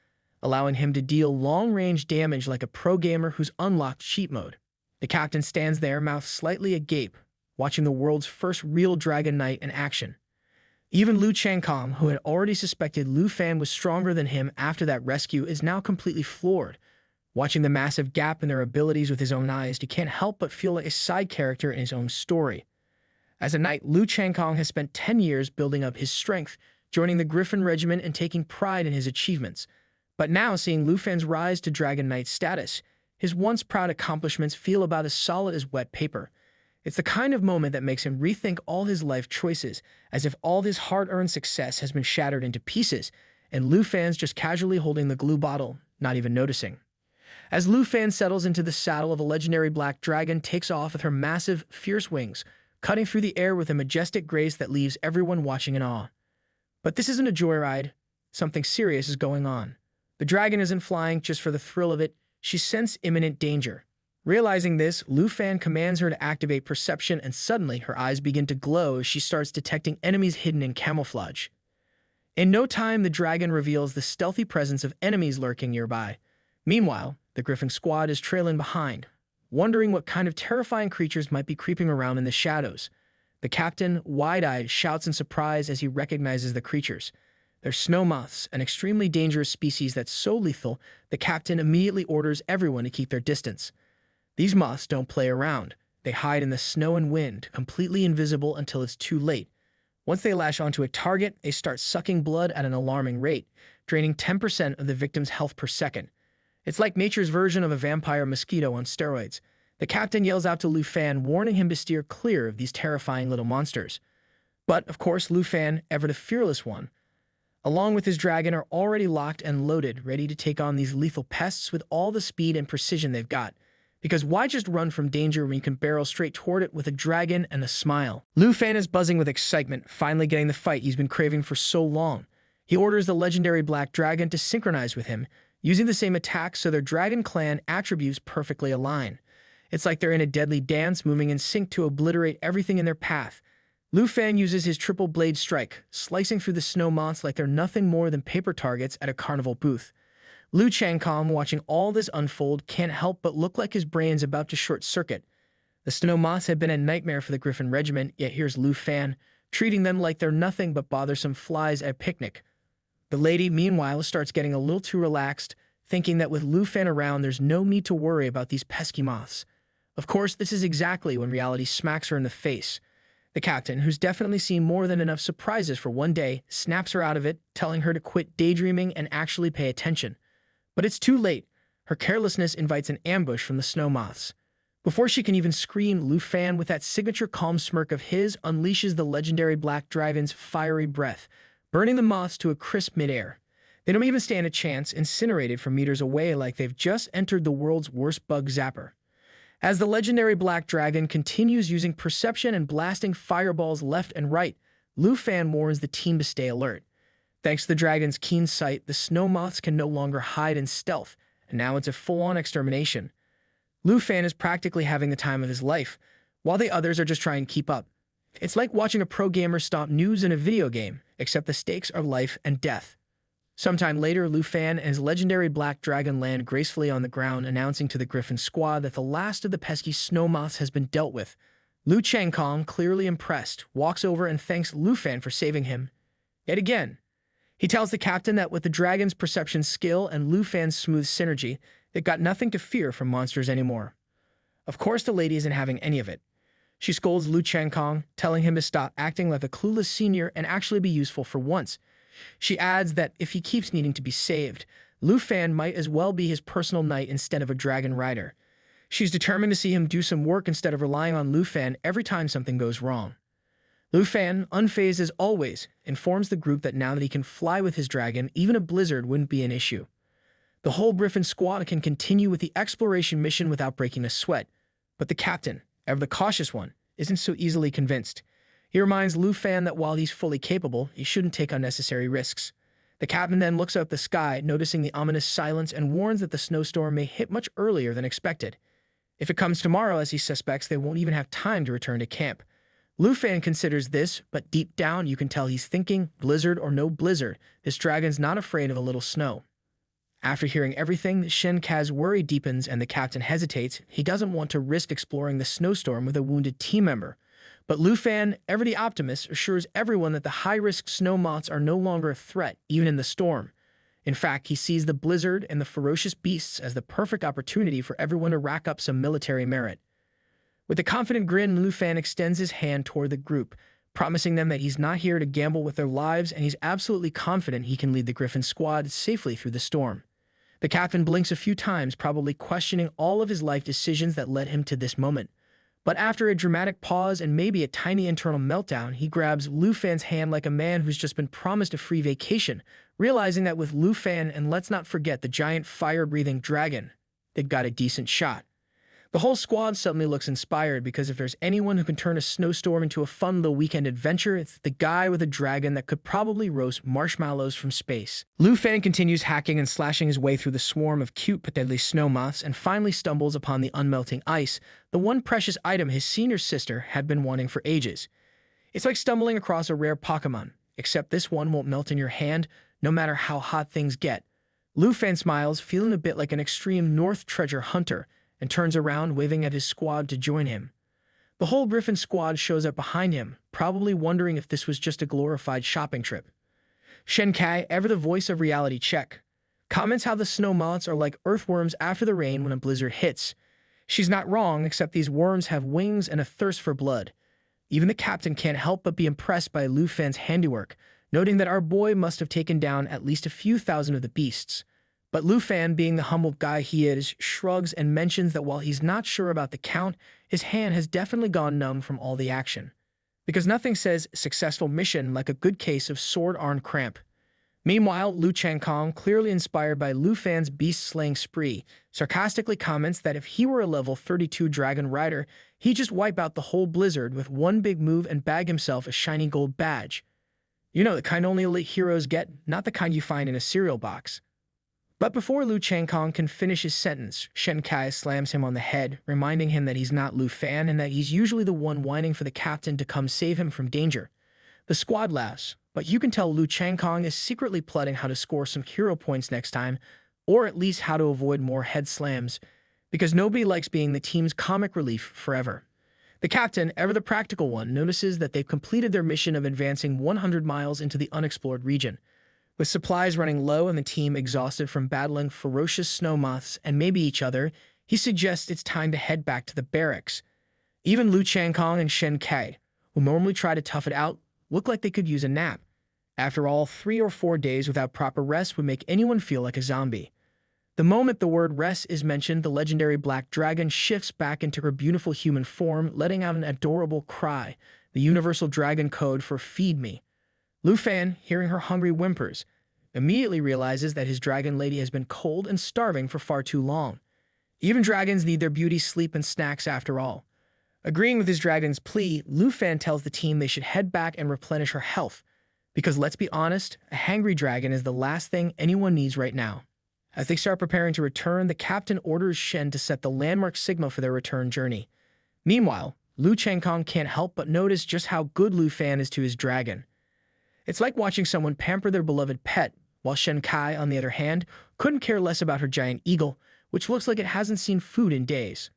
allowing him to deal long-range damage like a pro gamer who's unlocked cheat mode. The captain stands there, mouth slightly agape, watching the world's first real dragon knight in action. Even Lu Changkong, who had already suspected Lu Fan was stronger than him after that rescue, is now completely floored. Watching the massive gap in their abilities with his own eyes, he can't help but feel like a side character in his own story. As a knight, Lu Changkong has spent 10 years building up his strength, joining the Griffin Regiment and taking pride in his achievements. But now, seeing Lu Fan's rise to Dragon Knight status, his once proud accomplishments feel about as solid as wet paper. It's the kind of moment that makes him rethink all his life choices, as if all his hard-earned success has been shattered into pieces, and Lu Fan's just casually holding the glue bottle, not even noticing. As Lu Fan settles into the saddle of a legendary black dragon, takes off with her massive, fierce wings, cutting through the air with a majestic grace that leaves everyone watching in awe. But this isn't a joyride. Something serious is going on. The dragon isn't flying just for the thrill of it. She senses imminent danger. Realizing this, Lu Fan commands her to activate perception, and suddenly her eyes begin to glow as she starts detecting enemies hidden in camouflage. In no time, the dragon reveals the stealthy presence of enemies lurking nearby. Meanwhile, the Griffin squad is trailing behind, wondering what kind of terrifying creatures might be creeping around in the shadows. The captain, wide-eyed, shouts in surprise as he recognizes the creatures. They're snow moths, an extremely dangerous species that's so lethal, the captain immediately orders everyone to keep their distance. These moths don't play around. They hide in the snow and wind, completely invisible until it's too late. Once they lash onto a target, they start sucking blood at an alarming rate, draining 10% of the victim's health per second. It's like nature's version of a vampire mosquito on steroids. The captain yells out to Lu Fan, warning him to steer clear of these terrifying little monsters. But, of course, Lu Fan, ever the fearless one, along with his dragon, are already locked and loaded, ready to take on these lethal pests with all the speed and precision they've got. Because why just run from danger when you can barrel straight toward it with a dragon and a smile? Lu Fan is buzzing with excitement, finally getting the fight he's been craving for so long. He orders the legendary black dragon to synchronize with him, using the same attacks so their dragon clan attributes perfectly align. It's like they're in a deadly dance, moving in sync to obliterate everything in their path. Lu Fan uses his triple blade strike, slicing through the snow moths like they're nothing more than paper targets at a carnival booth. Lu Changkong, watching all this unfold, can't help but look like his brain's about to short-circuit. The snow moths have been a nightmare for the Griffin Regiment, yet here's Lu Fan, treating them like they're nothing but bothersome flies at a picnic. The lady, meanwhile, starts getting a little too relaxed, thinking that with Lu Fan around, there's no need to worry about these pesky moths. Of course, this is exactly when reality smacks her in the face. The captain, who's definitely seen more than enough surprises for one day, snaps her out of it, telling her to quit daydreaming and actually pay attention. But it's too late. Her carelessness invites an ambush from the snow moths. Before she can even scream, Lu Fan, with that signature calm smirk of his, unleashes the legendary Black Dragon's fiery breath, burning the moths to a crisp midair. They don't even stand a chance, incinerated from meters away like they've just entered the world's worst bug zapper. As the legendary Black Dragon continues using perception and blasting fireballs left and right, Lu Fan warns the team to stay alert. Thanks to the dragon's keen sight, the snow moths can no longer hide in stealth, and now it's a full-on extermination. Lu Fan is practically having the time of his life, while the others are just trying to keep up. It's like watching a pro gamer stomp noobs in a video game, except the stakes are life and death. Sometime later, Lu Fan and his legendary Black Dragon land gracefully on the ground, announcing to the Griffin squad that the last of the pesky snow moths has been dealt with. Lu Changkong, clearly impressed, walks over and thanks Lu Fan for saving him. Yet again, he tells the captain that with the dragon's perception skill and Lu Fan's smooth synergy, they've got nothing to fear from monsters anymore. Of course, the lady isn't having any of it. She scolds Lu Changkong, telling him to stop acting like a clueless senior and actually be useful for once. She adds that if he keeps needing to be saved, Lu Fan might as well be his personal knight instead of a dragon rider. She's determined to see him do some work instead of relying on Lu Fan every time something goes wrong. Lu Fan, unfazed as always, informs the group that now that he can fly with his dragon, even a blizzard wouldn't be an issue. The whole Griffin squad can continue with the exploration mission without breaking a sweat, but the captain, ever the cautious one, isn't so easily convinced. He reminds Lu Fan that while he's fully capable, he shouldn't take unnecessary risks. The captain then looks up at the sky, noticing the ominous silence, and warns that the snowstorm may hit much earlier than expected. If it comes tomorrow, as he suspects, they won't even have time to return to camp. Lu Fan considers this, but deep down you can tell he's thinking, blizzard or no blizzard, this dragon's not afraid of a little snow. After hearing everything, Shen Kai's worry deepens and the captain hesitates. He doesn't want to risk exploring the snowstorm with a wounded team member. But Lu Fan, ever the optimist, assures everyone that the high-risk snow moths are no longer a threat, even in the storm. In fact, he sees the blizzard and the ferocious beasts as the perfect opportunity for everyone to rack up some military merit. With a confident grin, Lu Fan extends his hand toward the group, promising them that he's not here to gamble with their lives and he's absolutely confident he can lead the Griffin squad safely through the storm. The captain blinks a few times, probably questioning all of his life decisions that led him to this moment. But after a dramatic pause and maybe a tiny internal meltdown, he grabs Lu Fan's hand like a man who's just been promised a free vacation, realizing that with Lu Fan and let's not forget the giant fire-breathing dragon, they've got a decent shot. The whole squad suddenly looks inspired because if there's anyone who can turn a snowstorm into a fun little weekend adventure, it's the guy with a dragon that could probably roast marshmallows from space. Lu Fan continues hacking and slashing his way through the swarm of cute but deadly snow moths and finally stumbles upon the unmelting ice, the one precious item his senior sister had been wanting for ages. It's like stumbling across a rare Pokemon, except this one won't melt in your hand, no matter how hot things get. Lu Fan smiles, feeling a bit like an extreme North treasure hunter, and turns around, waving at his squad to join him. The whole Griffin squad shows up behind him, probably wondering if this was just a glorified shopping trip. Shen Kai, ever the voice of reality check, comments how the snow moths are like earthworms after the rain when a blizzard hits. She's not wrong, except these worms have wings and a thirst for blood. Even the captain can't help but be impressed by Lu Fan's handiwork, noting that our boy must have taken down at least a few thousand of the beasts. But Lu Fan, being the humble guy he is, shrugs and mentions that while he's not sure about the count, his hand has definitely gone numb from all the action. Because nothing says successful mission like a good case of sword-arm cramp. Meanwhile, Lu Changkong, clearly inspired by Lu Fan's beast-slaying spree, sarcastically comments that if he were a level 32 dragon rider, he'd just wipe out the whole blizzard with one big move and bag himself a shiny gold badge. You know, the kind only elite heroes get, not the kind you find in a cereal box. But before Lu Changkong can finish his sentence, Shen Kai slams him on the head, reminding him that he's not Lu Fan and that he's usually the one whining for the captain to come save him from danger. The squad laughs, but you can tell Lu Changkong is secretly plotting how to score some hero points next time, or at least how to avoid more head slams, because nobody likes being the team's comic relief forever. The captain, ever the practical one, notices that they've completed their mission of advancing 100 miles into the unexplored region. With supplies running low and the team exhausted from battling ferocious snow moths and maybe each other, he suggests it's time to head back to the barracks. Even Lu Changkong and Shen Kai, who normally try to tough it out, look like they could use a nap. After all, 3 or 4 days without proper rest would make anyone feel like a zombie. The moment the word rest is mentioned, the legendary black dragon shifts back into her beautiful human form, letting out an adorable cry, the universal dragon code for feed me. Lu Fan, hearing her hungry whimpers, immediately realizes that his dragon lady has been cold and starving for far too long. Even dragons need their beauty, sleep, and snacks after all. Agreeing with his dragon's plea, Lu Fan tells the team they should head back and replenish her health, because let's be honest, a hangry dragon is the last thing anyone needs right now. As they start preparing to return, the captain orders Shen to set the landmark signal for their return journey. Meanwhile, Lu Changkong can't help but notice just how good Lu Fan is to his dragon. It's like watching someone pamper their beloved pet, while Shen Kai, on the other hand, couldn't care less about her giant eagle, which looks like it hasn't seen food in days.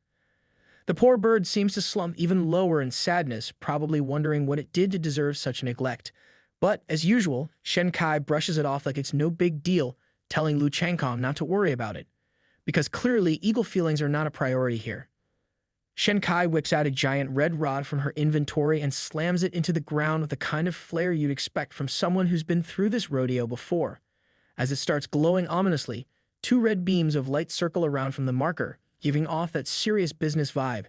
The poor bird seems to slump even lower in sadness, probably wondering what it did to deserve such neglect. But, as usual, Shen Kai brushes it off like it's no big deal, telling Lu Changkong not to worry about it, because clearly eagle feelings are not a priority here. Shen Kai whips out a giant red rod from her inventory and slams it into the ground with the kind of flare you'd expect from someone who's been through this rodeo before. As it starts glowing ominously, 2 red beams of light circle around from the marker, giving off that serious business vibe.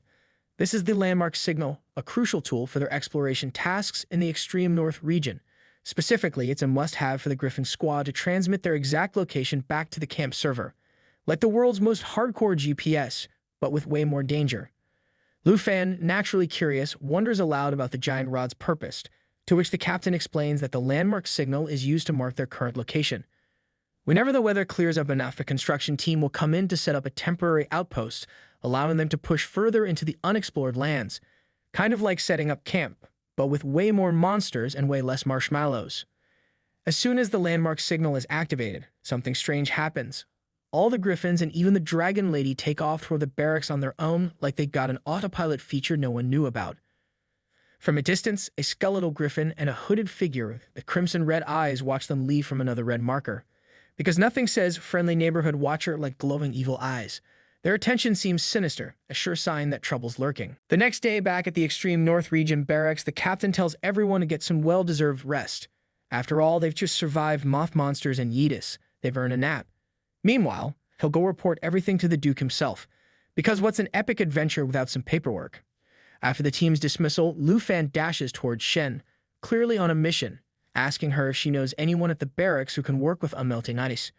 This is the landmark signal, a crucial tool for their exploration tasks in the extreme north region. Specifically, it's a must-have for the Griffin squad to transmit their exact location back to the camp server. Like the world's most hardcore GPS, but with way more danger. Lu Fan, naturally curious, wonders aloud about the giant rod's purpose, to which the captain explains that the landmark signal is used to mark their current location. Whenever the weather clears up enough, a construction team will come in to set up a temporary outpost, allowing them to push further into the unexplored lands, kind of like setting up camp, but with way more monsters and way less marshmallows. As soon as the landmark signal is activated, something strange happens. All the griffins and even the dragon lady take off toward the barracks on their own like they got an autopilot feature no one knew about. From a distance, a skeletal griffin and a hooded figure, the crimson red eyes, watch them leave from another red marker. Because nothing says friendly neighborhood watcher like glowing evil eyes. Their attention seems sinister, a sure sign that trouble's lurking. The next day, back at the extreme north region barracks, the captain tells everyone to get some well-deserved rest. After all, they've just survived moth monsters and Yeetus. They've earned a nap. Meanwhile, he'll go report everything to the Duke himself, because what's an epic adventure without some paperwork? After the team's dismissal, Lu Fan dashes towards Shen, clearly on a mission, asking her if she knows anyone at the barracks who can work with unmelting ice.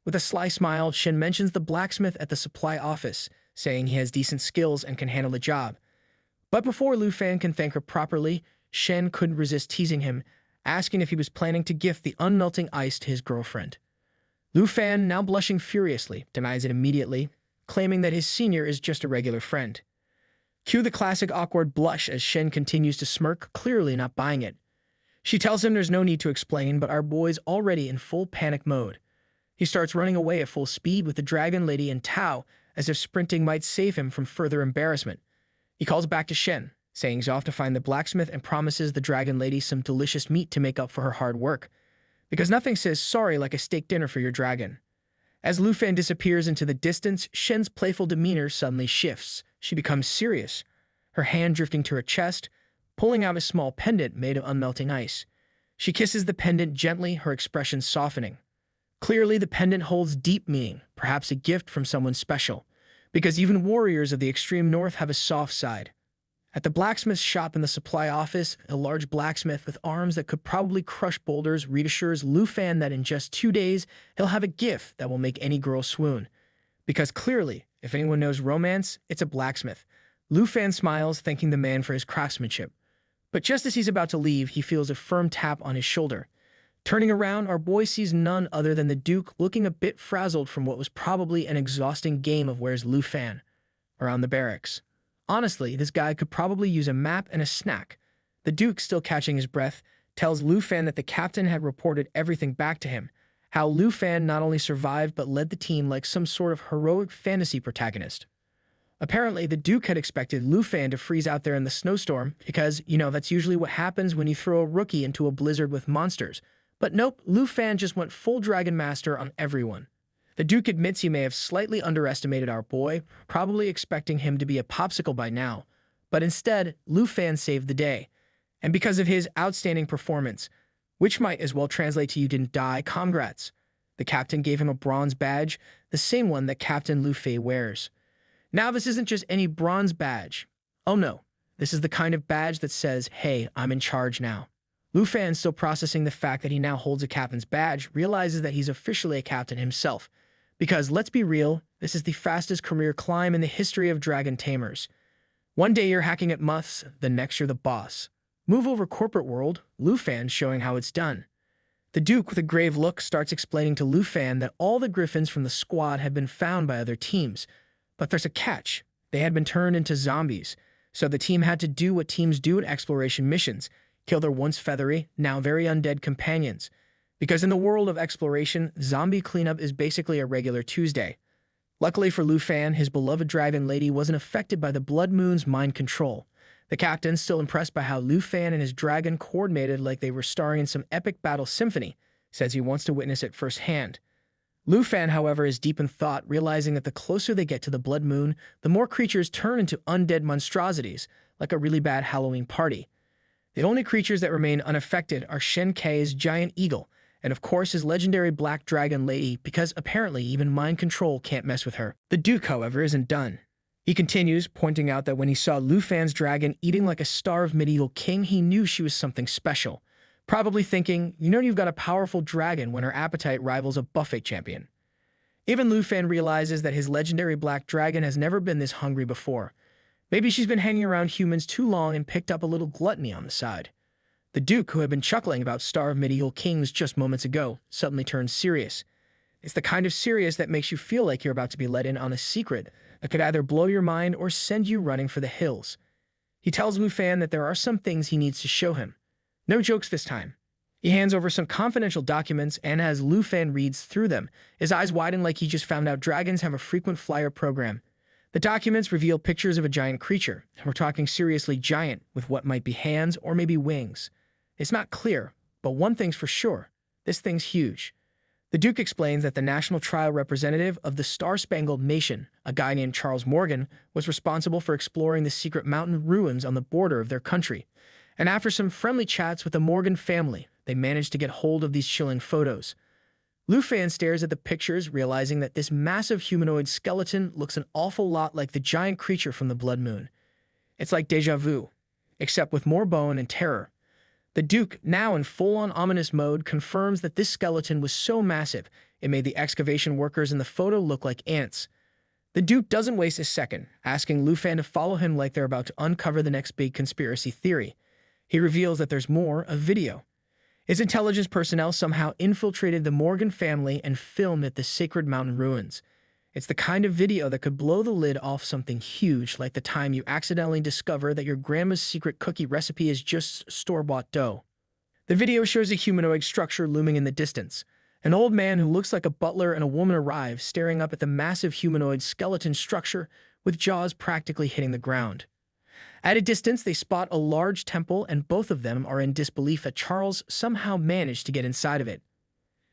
With a sly smile, Shen mentions the blacksmith at the supply office, saying he has decent skills and can handle the job. But before Lu Fan can thank her properly, Shen couldn't resist teasing him, asking if he was planning to gift the unmelting ice to his girlfriend. Lu Fan, now blushing furiously, denies it immediately, claiming that his senior is just a regular friend. Cue the classic awkward blush as Shen continues to smirk, clearly not buying it. She tells him there's no need to explain, but our boy's already in full panic mode. He starts running away at full speed with the dragon lady and Tao, as if sprinting might save him from further embarrassment. He calls back to Shen, saying he's off to find the blacksmith and promises the dragon lady some delicious meat to make up for her hard work. Because nothing says sorry like a steak dinner for your dragon. As Lu Fan disappears into the distance, Shen's playful demeanor suddenly shifts. She becomes serious, her hand drifting to her chest, pulling out a small pendant made of unmelting ice. She kisses the pendant gently, her expression softening. Clearly, the pendant holds deep meaning, perhaps a gift from someone special, because even warriors of the extreme north have a soft side. At the blacksmith's shop in the supply office, a large blacksmith with arms that could probably crush boulders reassures Lu Fan that in just 2 days, he'll have a gift that will make any girl swoon. Because clearly, if anyone knows romance, it's a blacksmith. Lu Fan smiles, thanking the man for his craftsmanship. But just as he's about to leave, he feels a firm tap on his shoulder. Turning around, our boy sees none other than the Duke looking a bit frazzled from what was probably an exhausting game of Where's Lu Fan around the barracks. Honestly, this guy could probably use a map and a snack. The Duke, still catching his breath, tells Lu Fan that the captain had reported everything back to him, how Lu Fan not only survived but led the team like some sort of heroic fantasy protagonist. Apparently, the Duke had expected Lu Fan to freeze out there in the snowstorm because, that's usually what happens when you throw a rookie into a blizzard with monsters. But nope, Lu Fan just went full Dragon Master on everyone. The Duke admits he may have slightly underestimated our boy, probably expecting him to be a popsicle by now. But instead, Lu Fan saved the day. And because of his outstanding performance, which might as well translate to "you didn't die, congrats." The captain gave him a bronze badge, the same one that Captain Lu Fei wears. Now this isn't just any bronze badge. Oh no, this is the kind of badge that says, "Hey, I'm in charge now." Lu Fan, still processing the fact that he now holds a captain's badge, realizes that he's officially a captain himself. Because, let's be real, this is the fastest career climb in the history of Dragon Tamers. One day you're hacking at muths, the next you're the boss. Move over corporate world, Lu Fan showing how it's done. The Duke, with a grave look, starts explaining to Lu Fan that all the griffins from the squad had been found by other teams. But there's a catch. They had been turned into zombies, so the team had to do what teams do in exploration missions, kill their once feathery, now very undead companions. Because in the world of exploration, zombie cleanup is basically a regular Tuesday. Luckily for Lu Fan, his beloved dragon lady wasn't affected by the Blood Moon's mind control. The captain, still impressed by how Lu Fan and his dragon coordinated like they were starring in some epic battle symphony, says he wants to witness it firsthand. Lu Fan, however, is deep in thought, realizing that the closer they get to the Blood Moon, the more creatures turn into undead monstrosities, like a really bad Halloween party. The only creatures that remain unaffected are Shen Kei's giant eagle, and of course his legendary black dragon lady, because apparently even mind control can't mess with her. The Duke, however, isn't done. He continues, pointing out that when he saw Lu Fan's dragon eating like a starved medieval king, he knew she was something special. Probably thinking, you've got a powerful dragon when her appetite rivals a buffet champion. Even Lu Fan realizes that his legendary black dragon has never been this hungry before. Maybe she's been hanging around humans too long and picked up a little gluttony on the side. The Duke, who had been chuckling about starved medieval kings just moments ago, suddenly turns serious. It's the kind of serious that makes you feel like you're about to be let in on a secret that could either blow your mind or send you running for the hills. He tells Lu Fan that there are some things he needs to show him. No jokes this time. He hands over some confidential documents, and as Lu Fan reads through them, his eyes widen like he just found out dragons have a frequent flyer program. The documents reveal pictures of a giant creature, and we're talking seriously giant, with what might be hands or maybe wings. It's not clear, but one thing's for sure. This thing's huge. The Duke explains that the national trial representative of the Star-Spangled Nation, a guy named Charles Morgan, was responsible for exploring the secret mountain ruins on the border of their country. And after some friendly chats with the Morgan family, they managed to get hold of these chilling photos. Lu Fan stares at the pictures, realizing that this massive humanoid skeleton looks an awful lot like the giant creature from the Blood Moon. It's like déjà vu, except with more bone and terror. The Duke, now in full-on ominous mode, confirms that this skeleton was so massive, it made the excavation workers in the photo look like ants. The Duke doesn't waste a second, asking Lu Fan to follow him like they're about to uncover the next big conspiracy theory. He reveals that there's more, a video. His intelligence personnel somehow infiltrated the Morgan family and filmed at the sacred mountain ruins. It's the kind of video that could blow the lid off something huge, like the time you accidentally discover that your grandma's secret cookie recipe is just store-bought dough. The video shows a humanoid structure looming in the distance. An old man who looks like a butler and a woman arrive, staring up at the massive humanoid skeleton structure with jaws practically hitting the ground. At a distance, they spot a large temple, and both of them are in disbelief that Charles somehow managed to get inside of it.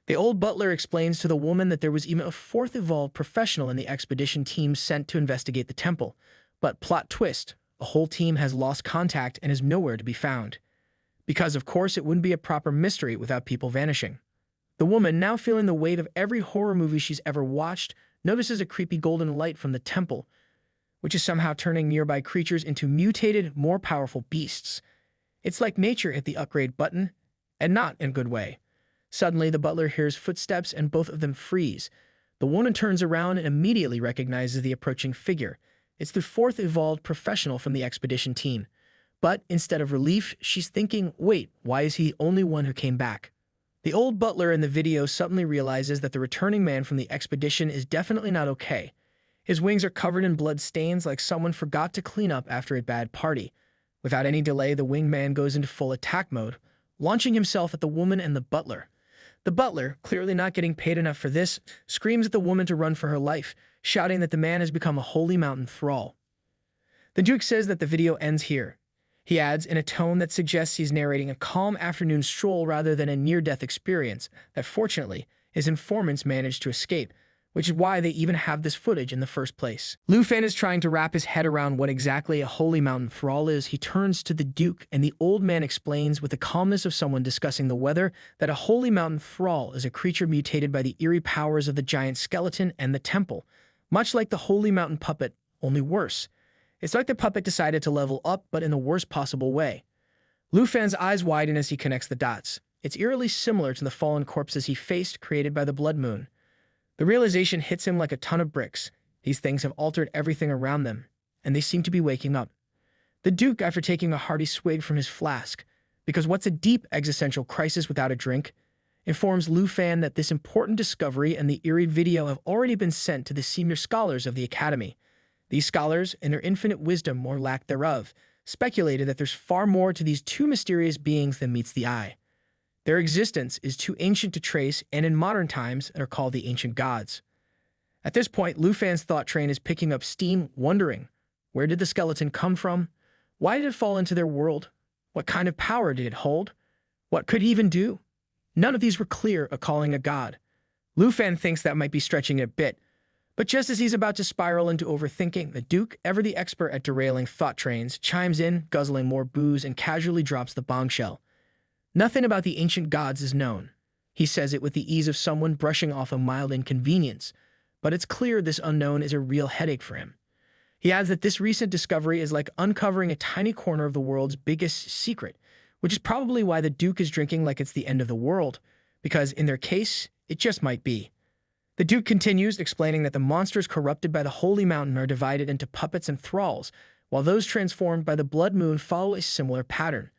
The old butler explains to the woman that there was even a fourth evolved professional in the expedition team sent to investigate the temple. But plot twist, the whole team has lost contact and is nowhere to be found. Because, of course, it wouldn't be a proper mystery without people vanishing. The woman, now feeling the weight of every horror movie she's ever watched, notices a creepy golden light from the temple, which is somehow turning nearby creatures into mutated, more powerful beasts. It's like nature hit the upgrade button, and not in a good way. Suddenly, the butler hears footsteps and both of them freeze. The woman turns around and immediately recognizes the approaching figure. It's the fourth evolved professional from the expedition team. But instead of relief, she's thinking, wait, why is he the only one who came back? The old butler in the video suddenly realizes that the returning man from the expedition is definitely not okay. His wings are covered in blood stains like someone forgot to clean up after a bad party. Without any delay, the winged man goes into full attack mode, launching himself at the woman and the butler. The butler, clearly not getting paid enough for this, screams at the woman to run for her life, shouting that the man has become a holy mountain thrall. The Duke says that the video ends here. He adds, in a tone that suggests he's narrating a calm afternoon stroll rather than a near-death experience, that fortunately, his informants managed to escape, which is why they even have this footage in the first place. Lu Fan is trying to wrap his head around what exactly a holy mountain thrall is. He turns to the Duke, and the old man explains with the calmness of someone discussing the weather that a holy mountain thrall is a creature mutated by the eerie powers of the giant skeleton and the temple, much like the holy mountain puppet, only worse. It's like the puppet decided to level up, but in the worst possible way. Lu Fan's eyes widen as he connects the dots. It's eerily similar to the fallen corpses he faced, created by the blood moon. The realization hits him like a ton of bricks. These things have altered everything around them, and they seem to be waking up. The Duke, after taking a hearty swig from his flask, because what's a deep existential crisis without a drink, informs Lu Fan that this important discovery and the eerie video have already been sent to the senior scholars of the Academy. These scholars, in their infinite wisdom or lack thereof, speculated that there's far more to these two mysterious beings than meets the eye. Their existence is too ancient to trace, and in modern times are called the ancient gods. At this point, Lu Fan's thought train is picking up steam, wondering, where did the skeleton come from? Why did it fall into their world? What kind of power did it hold? What could it even do? None of these were clear of calling a god. Lu Fan thinks that might be stretching it a bit, but just as he's about to spiral into overthinking, the Duke, ever the expert at derailing thought trains, chimes in, guzzling more booze, and casually drops the bombshell. Nothing about the ancient gods is known. He says it with the ease of someone brushing off a mild inconvenience, but it's clear this unknown is a real headache for him. He adds that this recent discovery is like uncovering a tiny corner of the world's biggest secret, which is probably why the Duke is drinking like it's the end of the world, because in their case, it just might be. The Duke continues, explaining that the monsters corrupted by the Holy Mountain are divided into puppets and thralls, while those transformed by the Blood Moon follow a similar pattern.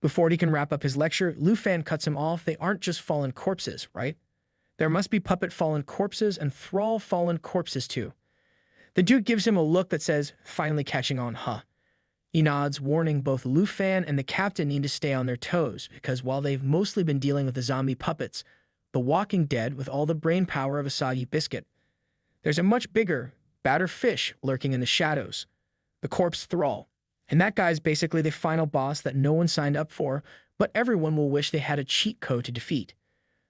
Before he can wrap up his lecture, Lu Fan cuts him off. They aren't just fallen corpses, right? There must be puppet fallen corpses and thrall fallen corpses too. The Duke gives him a look that says, finally catching on, huh? He nods, warning both Lu Fan and the captain need to stay on their toes, because while they've mostly been dealing with the zombie puppets, the Walking Dead with all the brain power of a soggy biscuit, there's a much bigger, badder fish lurking in the shadows, the corpse thrall. And that guy's basically the final boss that no one signed up for, but everyone will wish they had a cheat code to defeat.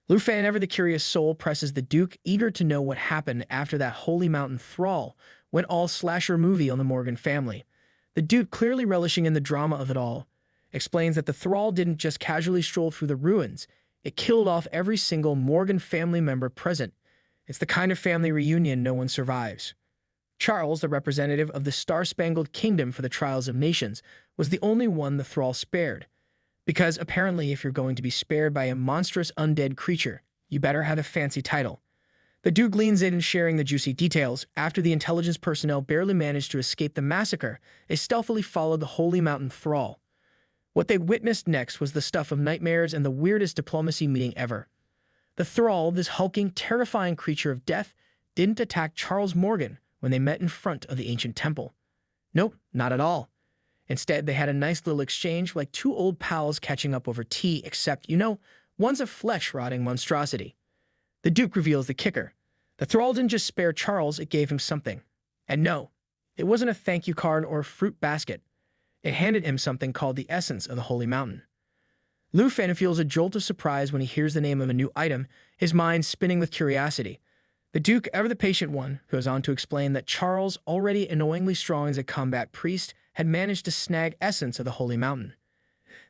Lu Fan, ever the curious soul, presses the Duke, eager to know what happened after that Holy Mountain thrall went all slasher movie on the Morgan family. The Duke, clearly relishing in the drama of it all, explains that the thrall didn't just casually stroll through the ruins. It killed off every single Morgan family member present. It's the kind of family reunion no one survives. Charles, the representative of the Star-Spangled Kingdom for the Trials of Nations, was the only one the thrall spared. Because apparently if you're going to be spared by a monstrous undead creature, you better have a fancy title. The Duke leans in, sharing the juicy details. After the intelligence personnel barely managed to escape the massacre, they stealthily followed the Holy Mountain thrall. What they witnessed next was the stuff of nightmares and the weirdest diplomacy meeting ever. The thrall, this hulking, terrifying creature of death, didn't attack Charles Morgan when they met in front of the ancient temple. Nope, not at all. Instead, they had a nice little exchange like two old pals catching up over tea, except, one's a flesh-rotting monstrosity. The Duke reveals the kicker. The thrall didn't just spare Charles, it gave him something. And no, it wasn't a thank you card or a fruit basket. It handed him something called the essence of the Holy Mountain. Lu Fan feels a jolt of surprise when he hears the name of a new item, his mind spinning with curiosity. The Duke, ever the patient one, goes on to explain that Charles, already annoyingly strong as a combat priest, had managed to snag essence of the Holy Mountain.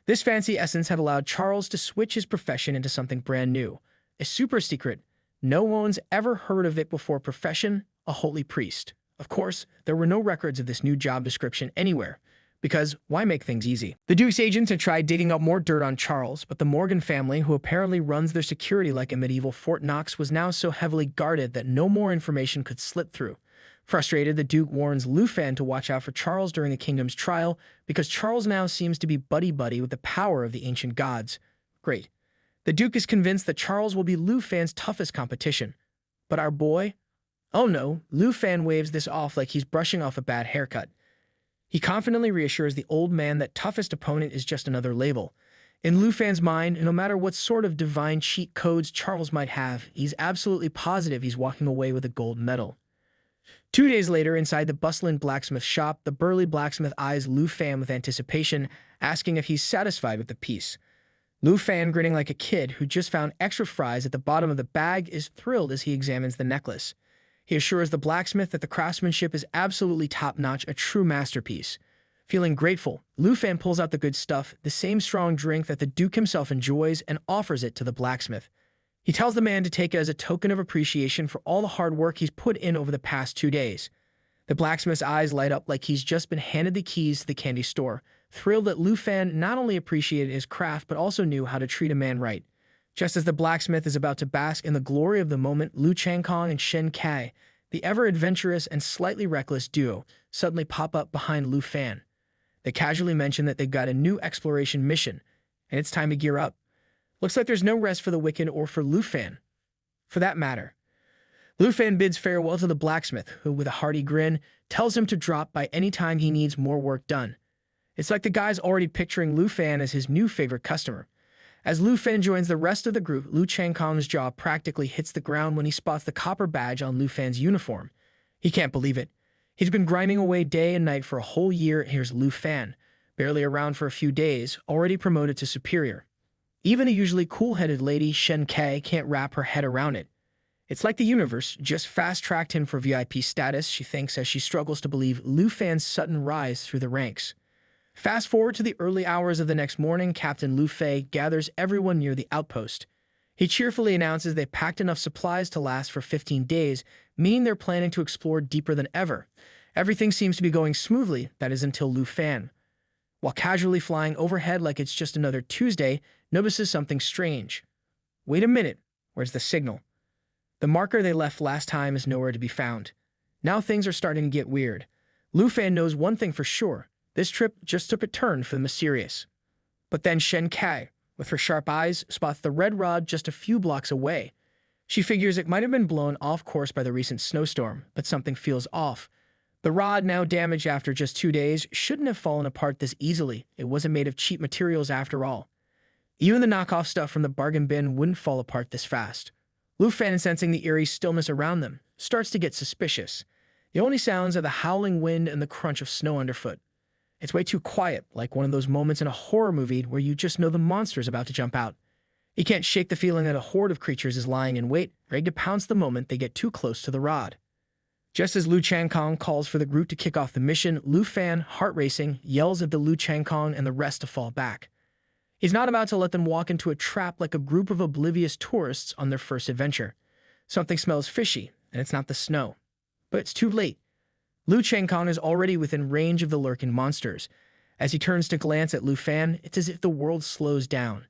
This fancy essence had allowed Charles to switch his profession into something brand new, a super secret, no one's ever heard of it before profession, a holy priest. Of course, there were no records of this new job description anywhere, because why make things easy? The Duke's agents had tried digging up more dirt on Charles, but the Morgan family, who apparently runs their security like a medieval Fort Knox, was now so heavily guarded that no more information could slip through. Frustrated, the Duke warns Lu Fan to watch out for Charles during the kingdom's trial, because Charles now seems to be buddy-buddy with the power of the ancient gods. Great. The Duke is convinced that Charles will be Lu Fan's toughest competition. But our boy? Oh no, Lu Fan waves this off like he's brushing off a bad haircut. He confidently reassures the old man that toughest opponent is just another label. In Lu Fan's mind, no matter what sort of divine cheat codes Charles might have, he's absolutely positive he's walking away with a gold medal. 2 days later, inside the bustling blacksmith shop, the burly blacksmith eyes Lu Fan with anticipation, asking if he's satisfied with the piece. Lu Fan, grinning like a kid who just found extra fries at the bottom of the bag, is thrilled as he examines the necklace. He assures the blacksmith that the craftsmanship is absolutely top-notch, a true masterpiece. Feeling grateful, Lu Fan pulls out the good stuff, the same strong drink that the Duke himself enjoys, and offers it to the blacksmith. He tells the man to take it as a token of appreciation for all the hard work he's put in over the past 2 days. The blacksmith's eyes light up like he's just been handed the keys to the candy store, thrilled that Lu Fan not only appreciated his craft but also knew how to treat a man right. Just as the blacksmith is about to bask in the glory of the moment, Lu Changkong and Shen Kai, the ever-adventurous and slightly reckless duo, suddenly pop up behind Lu Fan. They casually mention that they've got a new exploration mission, and it's time to gear up. Looks like there's no rest for the wicked or for Lu Fan, for that matter. Lu Fan bids farewell to the blacksmith, who, with a hearty grin, tells him to drop by any time he needs more work done. It's like the guy's already picturing Lu Fan as his new favorite customer. As Lu Fan joins the rest of the group, Lu Changkong's jaw practically hits the ground when he spots the copper badge on Lu Fan's uniform. He can't believe it. He's been grinding away day and night for a whole year, and here's Lu Fan, barely around for a few days, already promoted to superior. Even a usually cool-headed lady, Shen Kai, can't wrap her head around it. It's like the universe just fast-tracked him for VIP status, she thinks, as she struggles to believe Lu Fan's sudden rise through the ranks. Fast forward to the early hours of the next morning, Captain Lu Fei gathers everyone near the outpost. He cheerfully announces they packed enough supplies to last for 15 days, meaning they're planning to explore deeper than ever. Everything seems to be going smoothly, that is until Lu Fan, while casually flying overhead like it's just another Tuesday, notices something strange. Wait a minute, where's the signal? The marker they left last time is nowhere to be found. Now things are starting to get weird. Lu Fan knows one thing for sure. This trip just took a turn for the mysterious. But then Shen Kai, with her sharp eyes, spots the red rod just a few blocks away. She figures it might have been blown off course by the recent snowstorm, but something feels off. The rod, now damaged after just 2 days, shouldn't have fallen apart this easily. It wasn't made of cheap materials after all. Even the knockoff stuff from the bargain bin wouldn't fall apart this fast. Lu Fan, sensing the eerie stillness around them, starts to get suspicious. The only sounds are the howling wind and the crunch of snow underfoot. It's way too quiet, like one of those moments in a horror movie where you just know the monster's about to jump out. He can't shake the feeling that a horde of creatures is lying in wait, ready to pounce the moment they get too close to the rod. Just as Lu Changkong calls for the group to kick off the mission, Lu Fan, heart racing, yells at the Lu Changkong and the rest to fall back. He's not about to let them walk into a trap like a group of oblivious tourists on their first adventure. Something smells fishy, and it's not the snow. But it's too late. Lu Changkong is already within range of the lurking monsters. As he turns to glance at Lu Fan, it's as if the world slows down.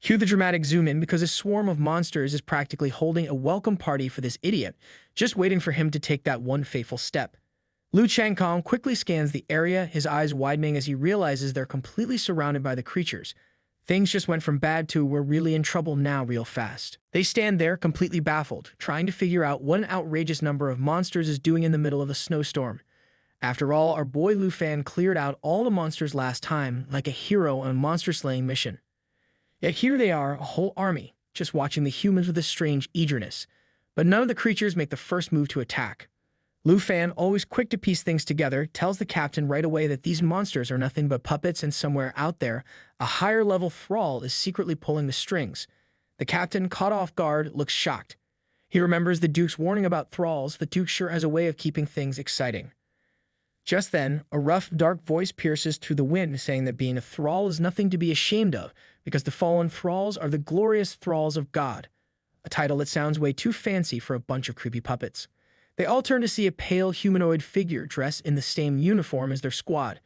Cue the dramatic zoom in because a swarm of monsters is practically holding a welcome party for this idiot, just waiting for him to take that one fateful step. Lu Changkong quickly scans the area, his eyes widening as he realizes they're completely surrounded by the creatures. Things just went from bad to we're really in trouble now real fast. They stand there completely baffled, trying to figure out what an outrageous number of monsters is doing in the middle of a snowstorm. After all, our boy Lu Fan cleared out all the monsters last time like a hero on a monster-slaying mission. Yet here they are, a whole army, just watching the humans with a strange eagerness. But none of the creatures make the first move to attack. Lu Fan, always quick to piece things together, tells the captain right away that these monsters are nothing but puppets and somewhere out there, a higher-level thrall is secretly pulling the strings. The captain, caught off guard, looks shocked. He remembers the Duke's warning about thralls. The Duke sure has a way of keeping things exciting. Just then, a rough, dark voice pierces through the wind, saying that being a thrall is nothing to be ashamed of, because the fallen thralls are the glorious thralls of God. A title that sounds way too fancy for a bunch of creepy puppets. They all turn to see a pale humanoid figure dressed in the same uniform as their squad.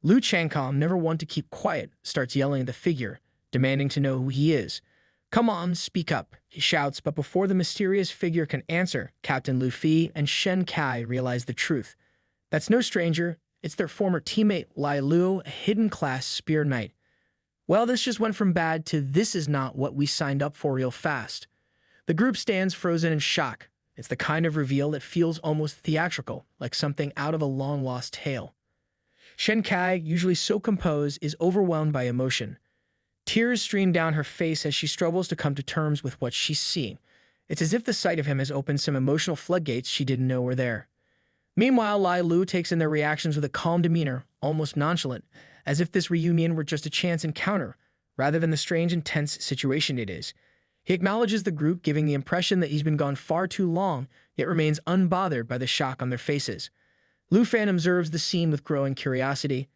Lu Changkong, never one to keep quiet, starts yelling at the figure, demanding to know who he is. "Come on, speak up," he shouts, but before the mysterious figure can answer, Captain Lu Fi and Shen Kai realize the truth. That's no stranger, it's their former teammate Lai Lu, a hidden class spear knight. Well, this just went from bad to this is not what we signed up for real fast. The group stands frozen in shock. It's the kind of reveal that feels almost theatrical, like something out of a long-lost tale. Shenkai, usually so composed, is overwhelmed by emotion. Tears stream down her face as she struggles to come to terms with what she's seeing. It's as if the sight of him has opened some emotional floodgates she didn't know were there. Meanwhile, Lai Lu takes in their reactions with a calm demeanor, almost nonchalant, as if this reunion were just a chance encounter, rather than the strange, intense situation it is. He acknowledges the group, giving the impression that he's been gone far too long, yet remains unbothered by the shock on their faces. Lu Fan observes the scene with growing curiosity.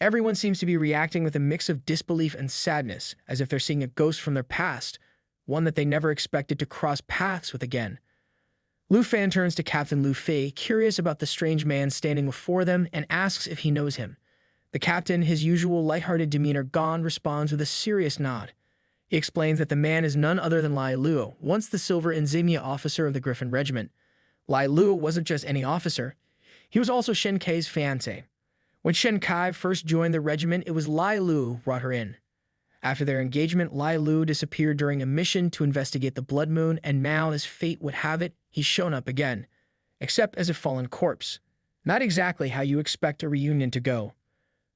Everyone seems to be reacting with a mix of disbelief and sadness, as if they're seeing a ghost from their past, one that they never expected to cross paths with again. Lu Fan turns to Captain Lu Fei, curious about the strange man standing before them, and asks if he knows him. The captain, his usual lighthearted demeanor gone, responds with a serious nod. He explains that the man is none other than Lai Lu, once the silver insignia officer of the Griffin Regiment. Lai Lu wasn't just any officer. He was also Shen Kai's fiancé. When Shen Kai first joined the regiment, it was Lai Lu who brought her in. After their engagement, Lai Lu disappeared during a mission to investigate the Blood Moon, and now, as fate would have it, he's shown up again, except as a fallen corpse. Not exactly how you expect a reunion to go.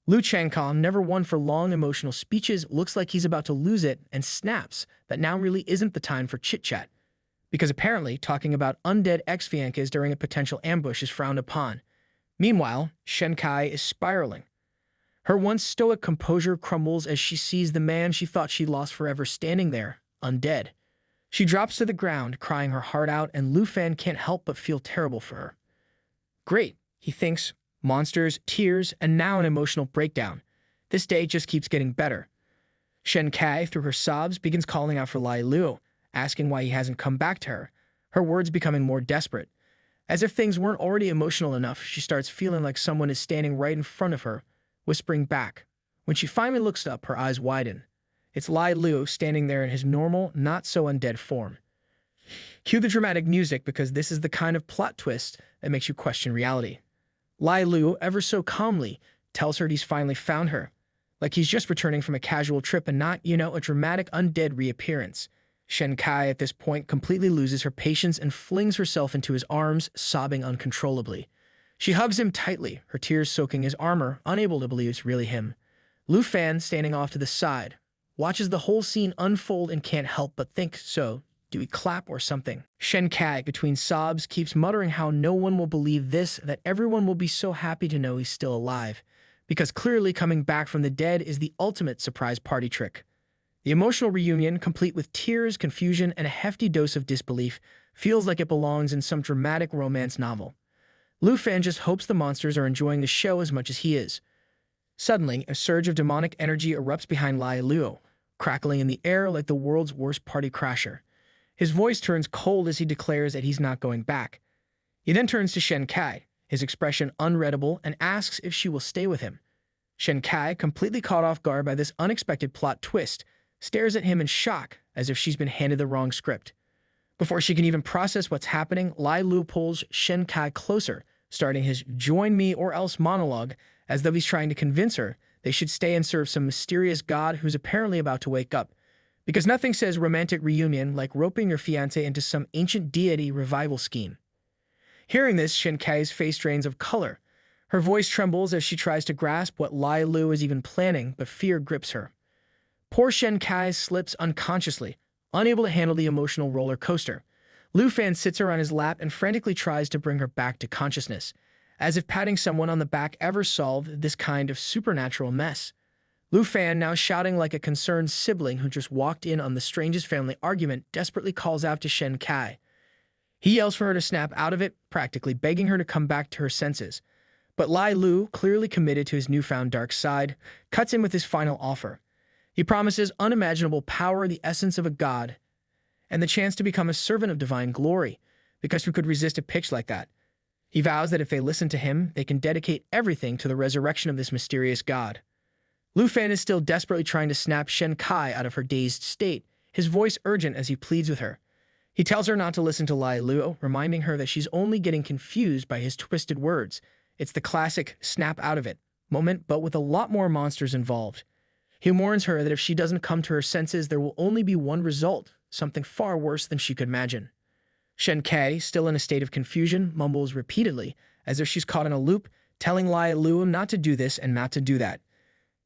Lu Changkong, never one for long emotional speeches, looks like he's about to lose it and snaps that now really isn't the time for chit-chat, because apparently talking about undead ex-fiancés during a potential ambush is frowned upon. Meanwhile, Shen Kai is spiraling. Her once stoic composure crumbles as she sees the man she thought she lost forever standing there, undead. She drops to the ground, crying her heart out, and Lu Fan can't help but feel terrible for her. Great, he thinks. Monsters, tears, and now an emotional breakdown. This day just keeps getting better. Shen Kai, through her sobs, begins calling out for Lai Lu, asking why he hasn't come back to her, her words becoming more desperate. As if things weren't already emotional enough, she starts feeling like someone is standing right in front of her, whispering back. When she finally looks up, her eyes widen. It's Lai Lu standing there in his normal, not-so-undead form. Cue the dramatic music, because this is the kind of plot twist that makes you question reality. Lai Lu, ever so calmly, tells her he's finally found her, like he's just returning from a casual trip and not, a dramatic undead reappearance. Shen Kai, at this point, completely loses her patience and flings herself into his arms, sobbing uncontrollably. She hugs him tightly, her tears soaking his armor, unable to believe it's really him. Lu Fan, standing off to the side, watches the whole scene unfold and can't help but think, so, do we clap or something? Shen Kai, between sobs, keeps muttering how no one will believe this, that everyone will be so happy to know he's still alive, because clearly coming back from the dead is the ultimate surprise party trick. The emotional reunion, complete with tears, confusion, and a hefty dose of disbelief, feels like it belongs in some dramatic romance novel. Lu Fan just hopes the monsters are enjoying the show as much as he is. Suddenly, a surge of demonic energy erupts behind Lai Lu, crackling in the air like the world's worst party crasher. His voice turns cold as he declares that he's not going back. He then turns to Shen Kai, his expression unreadable, and asks if she will stay with him. Shen Kai, completely caught off guard by this unexpected plot twist, stares at him in shock, as if she's been handed the wrong script. Before she can even process what's happening, Lai Lu pulls Shen Kai closer, starting his "join me or else" monologue, as though he's trying to convince her they should stay and serve some mysterious god who's apparently about to wake up. Because nothing says romantic reunion like roping your fiancé into some ancient deity revival scheme. Hearing this, Shen Kai's face drains of color. Her voice trembles as she tries to grasp what Lai Lu is even planning, but fear grips her. Poor Shen Kai slips unconsciously, unable to handle the emotional roller coaster. Lu Fan sits her on his lap and frantically tries to bring her back to consciousness, as if patting someone on the back ever solved this kind of supernatural mess. Lu Fan, now shouting like a concerned sibling who just walked in on the strangest family argument, desperately calls out to Shen Kai. He yells for her to snap out of it, practically begging her to come back to her senses. But Lai Lu, clearly committed to his newfound dark side, cuts in with his final offer. He promises unimaginable power, the essence of a god, and the chance to become a servant of divine glory, because who could resist a pitch like that? He vows that if they listen to him, they can dedicate everything to the resurrection of this mysterious god. Lu Fan is still desperately trying to snap Shen Kai out of her dazed state, his voice urgent as he pleads with her. He tells her not to listen to Lai Lu, reminding her that she's only getting confused by his twisted words. It's the classic snap out of it moment, but with a lot more monsters involved. He warns her that if she doesn't come to her senses, there will only be one result, something far worse than she could imagine. Shen Kai, still in a state of confusion, mumbles repeatedly, as if she's caught in a loop, telling Lai Luo not to do this and not to do that.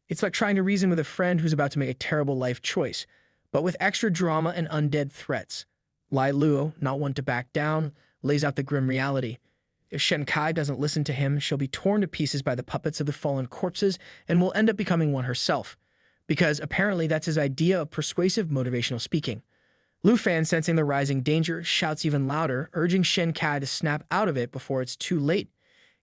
It's like trying to reason with a friend who's about to make a terrible life choice, but with extra drama and undead threats. Lai Luo, not one to back down, lays out the grim reality. If Shen Kai doesn't listen to him, she'll be torn to pieces by the puppets of the fallen corpses and will end up becoming one herself, because apparently that's his idea of persuasive motivational speaking. Lu Fan, sensing the rising danger, shouts even louder, urging Shen Kai to snap out of it before it's too late.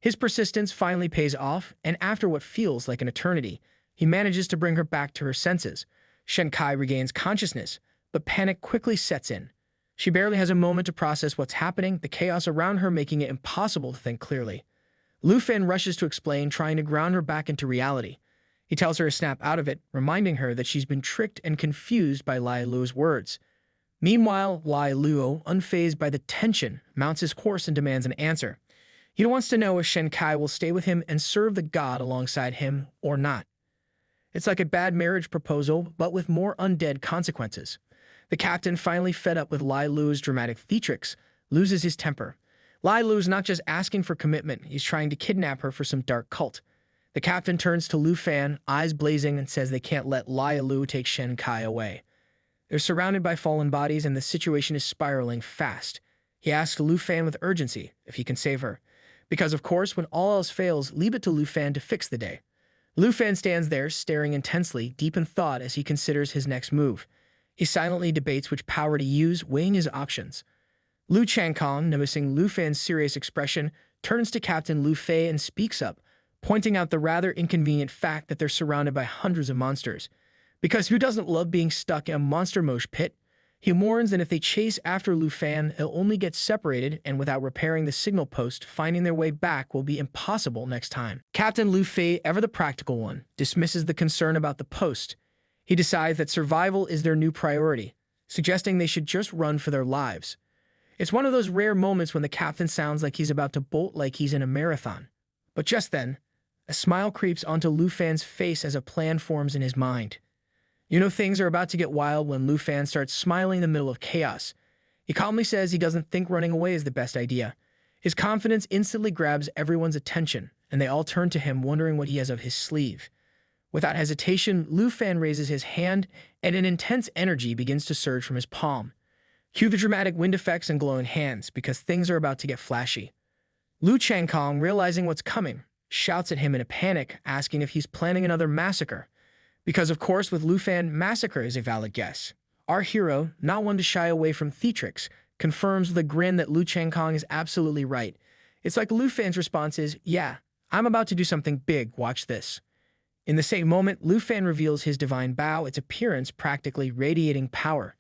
His persistence finally pays off, and after what feels like an eternity, he manages to bring her back to her senses. Shen Kai regains consciousness, but panic quickly sets in. She barely has a moment to process what's happening, the chaos around her making it impossible to think clearly. Lu Fan rushes to explain, trying to ground her back into reality. He tells her to snap out of it, reminding her that she's been tricked and confused by Lai Luo's words. Meanwhile, Lai Luo, unfazed by the tension, mounts his horse and demands an answer. He wants to know if Shen Kai will stay with him and serve the god alongside him or not. It's like a bad marriage proposal, but with more undead consequences. The captain, finally fed up with Lai Luo's dramatic theatrics, loses his temper. Lai Luo's not just asking for commitment, he's trying to kidnap her for some dark cult. The captain turns to Lu Fan, eyes blazing, and says they can't let Lai Luo take Shen Kai away. They're surrounded by fallen bodies and the situation is spiraling fast. He asks Lu Fan with urgency if he can save her. Because of course, when all else fails, leave it to Lu Fan to fix the day. Lu Fan stands there, staring intensely, deep in thought as he considers his next move. He silently debates which power to use, weighing his options. Lu Changkong, noticing Lu Fan's serious expression, turns to Captain Lu Fei and speaks up, pointing out the rather inconvenient fact that they're surrounded by hundreds of monsters. Because who doesn't love being stuck in a monster mosh pit? He warns that if they chase after Lu Fan, they'll only get separated, and without repairing the signal post, finding their way back will be impossible next time. Captain Lu Fei, ever the practical one, dismisses the concern about the post. He decides that survival is their new priority, suggesting they should just run for their lives. It's one of those rare moments when the captain sounds like he's about to bolt like he's in a marathon. But just then, a smile creeps onto Lu Fan's face as a plan forms in his mind. You know things are about to get wild when Lu Fan starts smiling in the middle of chaos. He calmly says he doesn't think running away is the best idea. His confidence instantly grabs everyone's attention, and they all turn to him wondering what he has up his sleeve. Without hesitation, Lu Fan raises his hand, and an intense energy begins to surge from his palm. Cue the dramatic wind effects and glowing hands, because things are about to get flashy. Lu Changkong, realizing what's coming, shouts at him in a panic, asking if he's planning another massacre. Because of course, with Lu Fan, massacre is a valid guess. Our hero, not one to shy away from theatrics, confirms with a grin that Lu Changkong is absolutely right. It's like Lu Fan's response is, yeah, I'm about to do something big, watch this. In the same moment, Lu Fan reveals his divine bow, its appearance practically radiating power.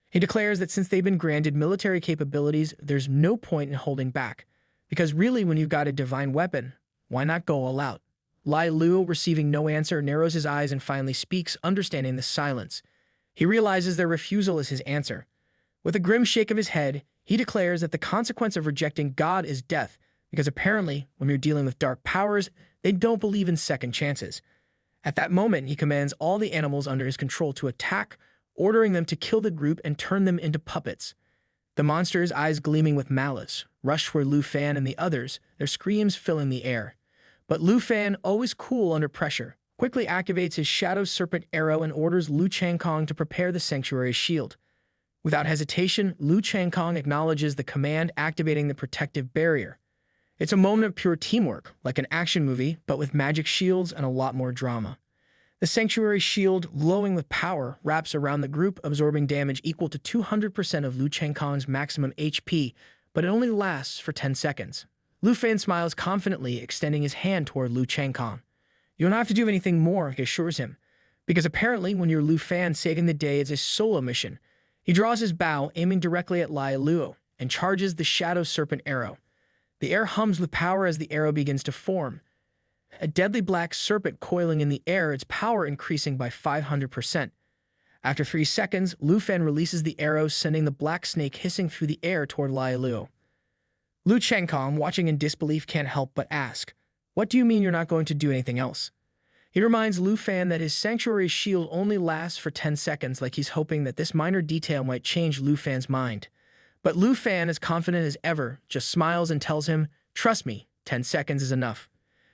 He declares that since they've been granted military capabilities, there's no point in holding back. Because really, when you've got a divine weapon, why not go all out? Lai Luo, receiving no answer, narrows his eyes and finally speaks, understanding the silence. He realizes their refusal is his answer. With a grim shake of his head, he declares that the consequence of rejecting God is death, because apparently, when you're dealing with dark powers, they don't believe in second chances. At that moment, he commands all the animals under his control to attack, ordering them to kill the group and turn them into puppets. The monsters, eyes gleaming with malice, rush toward Lu Fan and the others, their screams filling the air. But Lu Fan, always cool under pressure, quickly activates his Shadow Serpent arrow and orders Lu Changkong to prepare the sanctuary shield. Without hesitation, Lu Changkong acknowledges the command, activating the protective barrier. It's a moment of pure teamwork, like an action movie, but with magic shields and a lot more drama. The sanctuary shield, glowing with power, wraps around the group, absorbing damage equal to 200% of Lu Changkong's maximum HP, but it only lasts for 10 seconds. Lu Fan smiles confidently, extending his hand toward Lu Changkong. You don't have to do anything more, he assures him, because apparently when you're Lu Fan, saving the day is a solo mission. He draws his bow, aiming directly at Lai Luo, and charges the Shadow Serpent arrow. The air hums with power as the arrow begins to form. A deadly black serpent coiling in the air, its power increasing by 500%. After 3 seconds, Lu Fan releases the arrow, sending the black snake hissing through the air toward Lai Luo. Lu Changkong, watching in disbelief, can't help but ask, "What do you mean you're not going to do anything else?" He reminds Lu Fan that his sanctuary shield only lasts for 10 seconds, like he's hoping that this minor detail might change Lu Fan's mind. But Lu Fan, as confident as ever, just smiles and tells him, "Trust me, 10 seconds is enough."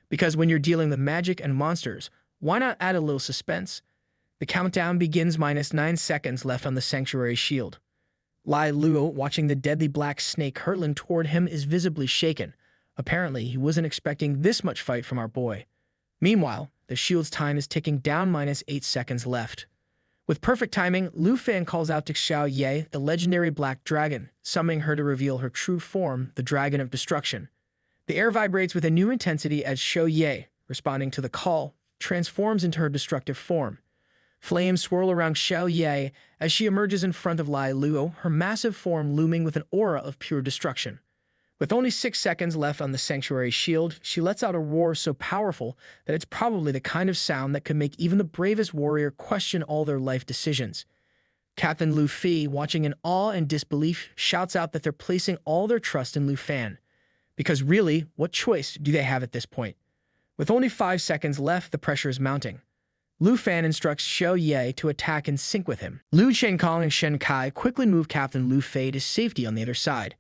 Because when you're dealing with magic and monsters, why not add a little suspense? The countdown begins -9 seconds left on the sanctuary shield. Lai Luo, watching the deadly black snake hurtling toward him, is visibly shaken. Apparently, he wasn't expecting this much fight from our boy. Meanwhile, the shield's time is ticking down -8 seconds left. With perfect timing, Lu Fan calls out to Xiao Ye, the legendary black dragon, summoning her to reveal her true form, the Dragon of Destruction. The air vibrates with a new intensity as Xiao Ye, responding to the call, transforms into her destructive form. Flames swirl around Xiao Ye as she emerges in front of Lai Luo, her massive form looming with an aura of pure destruction. With only 6 seconds left on the sanctuary shield, she lets out a roar so powerful that it's probably the kind of sound that could make even the bravest warrior question all their life decisions. Captain Lu Fi, watching in awe and disbelief, shouts out that they're placing all their trust in Lu Fan. Because really, what choice do they have at this point? With only 5 seconds left, the pressure is mounting. Lu Fan instructs Xiao Ye to attack in sync with him. Lu Chenkong and Shen Kai quickly move Captain Lu Fei to safety on the other side.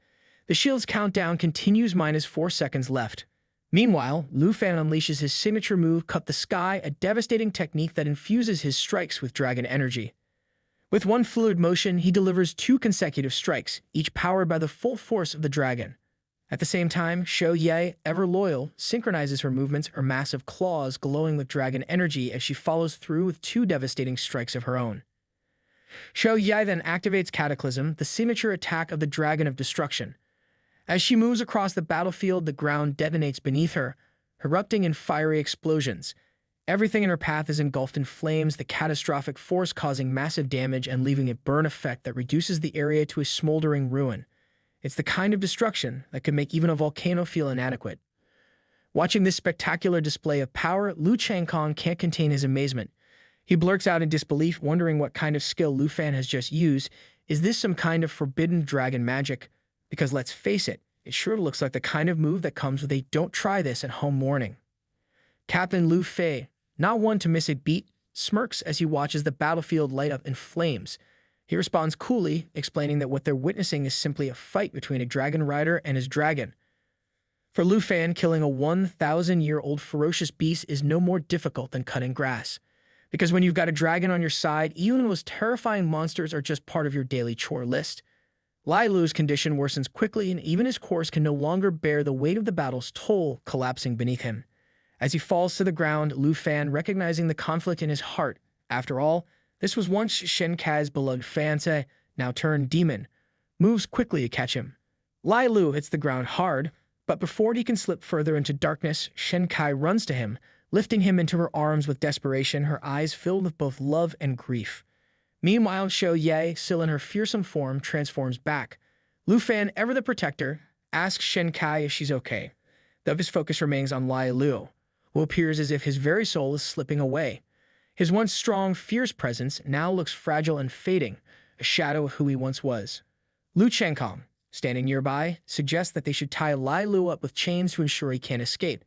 The shield's countdown continues -4 seconds left. Meanwhile, Lu Fan unleashes his signature move, Cut the Sky, a devastating technique that infuses his strikes with dragon energy. With one fluid motion, he delivers 2 consecutive strikes, each powered by the full force of the dragon. At the same time, Xiao Ye, ever loyal, synchronizes her movements, her massive claws glowing with dragon energy as she follows through with 2 devastating strikes of her own. Xiao Ye then activates Cataclysm, the signature attack of the Dragon of Destruction. As she moves across the battlefield, the ground detonates beneath her, erupting in fiery explosions. Everything in her path is engulfed in flames, the catastrophic force causing massive damage and leaving a burn effect that reduces the area to a smoldering ruin. It's the kind of destruction that could make even a volcano feel inadequate. Watching this spectacular display of power, Lu Chenkong can't contain his amazement. He blurts out in disbelief, wondering what kind of skill Lu Fan has just used. Is this some kind of forbidden dragon magic? Because let's face it, it sure looks like the kind of move that comes with a "don't try this at home" warning. Captain Lu Fei, not one to miss a beat, smirks as he watches the battlefield light up in flames. He responds coolly, explaining that what they're witnessing is simply a fight between a dragon rider and his dragon. For Lu Fan, killing a 1,000-year-old ferocious beast is no more difficult than cutting grass. Because when you've got a dragon on your side, even the most terrifying monsters are just part of your daily chore list. Lai Lu's condition worsens quickly, and even his corpse can no longer bear the weight of the battle's toll, collapsing beneath him. As he falls to the ground, Lu Fan, recognizing the conflict in his heart, after all, this was once Shen Kai's beloved fiancé, now turned demon, moves quickly to catch him. Lai Lu hits the ground hard, but before he can slip further into darkness, Shen Kai runs to him, lifting him into her arms with desperation, her eyes filled with both love and grief. Meanwhile, Xiao Ye, still in her fearsome form, transforms back. Lu Fan, ever the protector, asks Shen Kai if she's okay, though his focus remains on Lai Lu, who appears as if his very soul is slipping away. His once strong, fierce presence now looks fragile and fading, a shadow of who he once was. Lu Chenkong, standing nearby, suggests that they should tie Lai Lu up with chains to ensure he can't escape.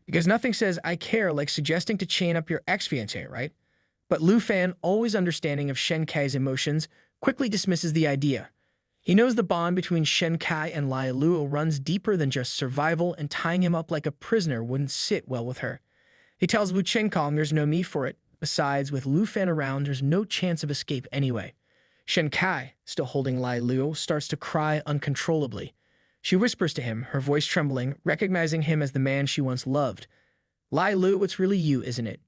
Because nothing says "I care" like suggesting to chain up your ex-fiancé, right? But Lu Fan, always understanding of Shen Kai's emotions, quickly dismisses the idea. He knows the bond between Shen Kai and Lai Lu runs deeper than just survival, and tying him up like a prisoner wouldn't sit well with her. He tells Lu Chenkong there's no need for it. Besides, with Lu Fan around, there's no chance of escape anyway. Shen Kai, still holding Lai Lu, starts to cry uncontrollably. She whispers to him, her voice trembling, recognizing him as the man she once loved. "Lai Lu, it's really you, isn't it?"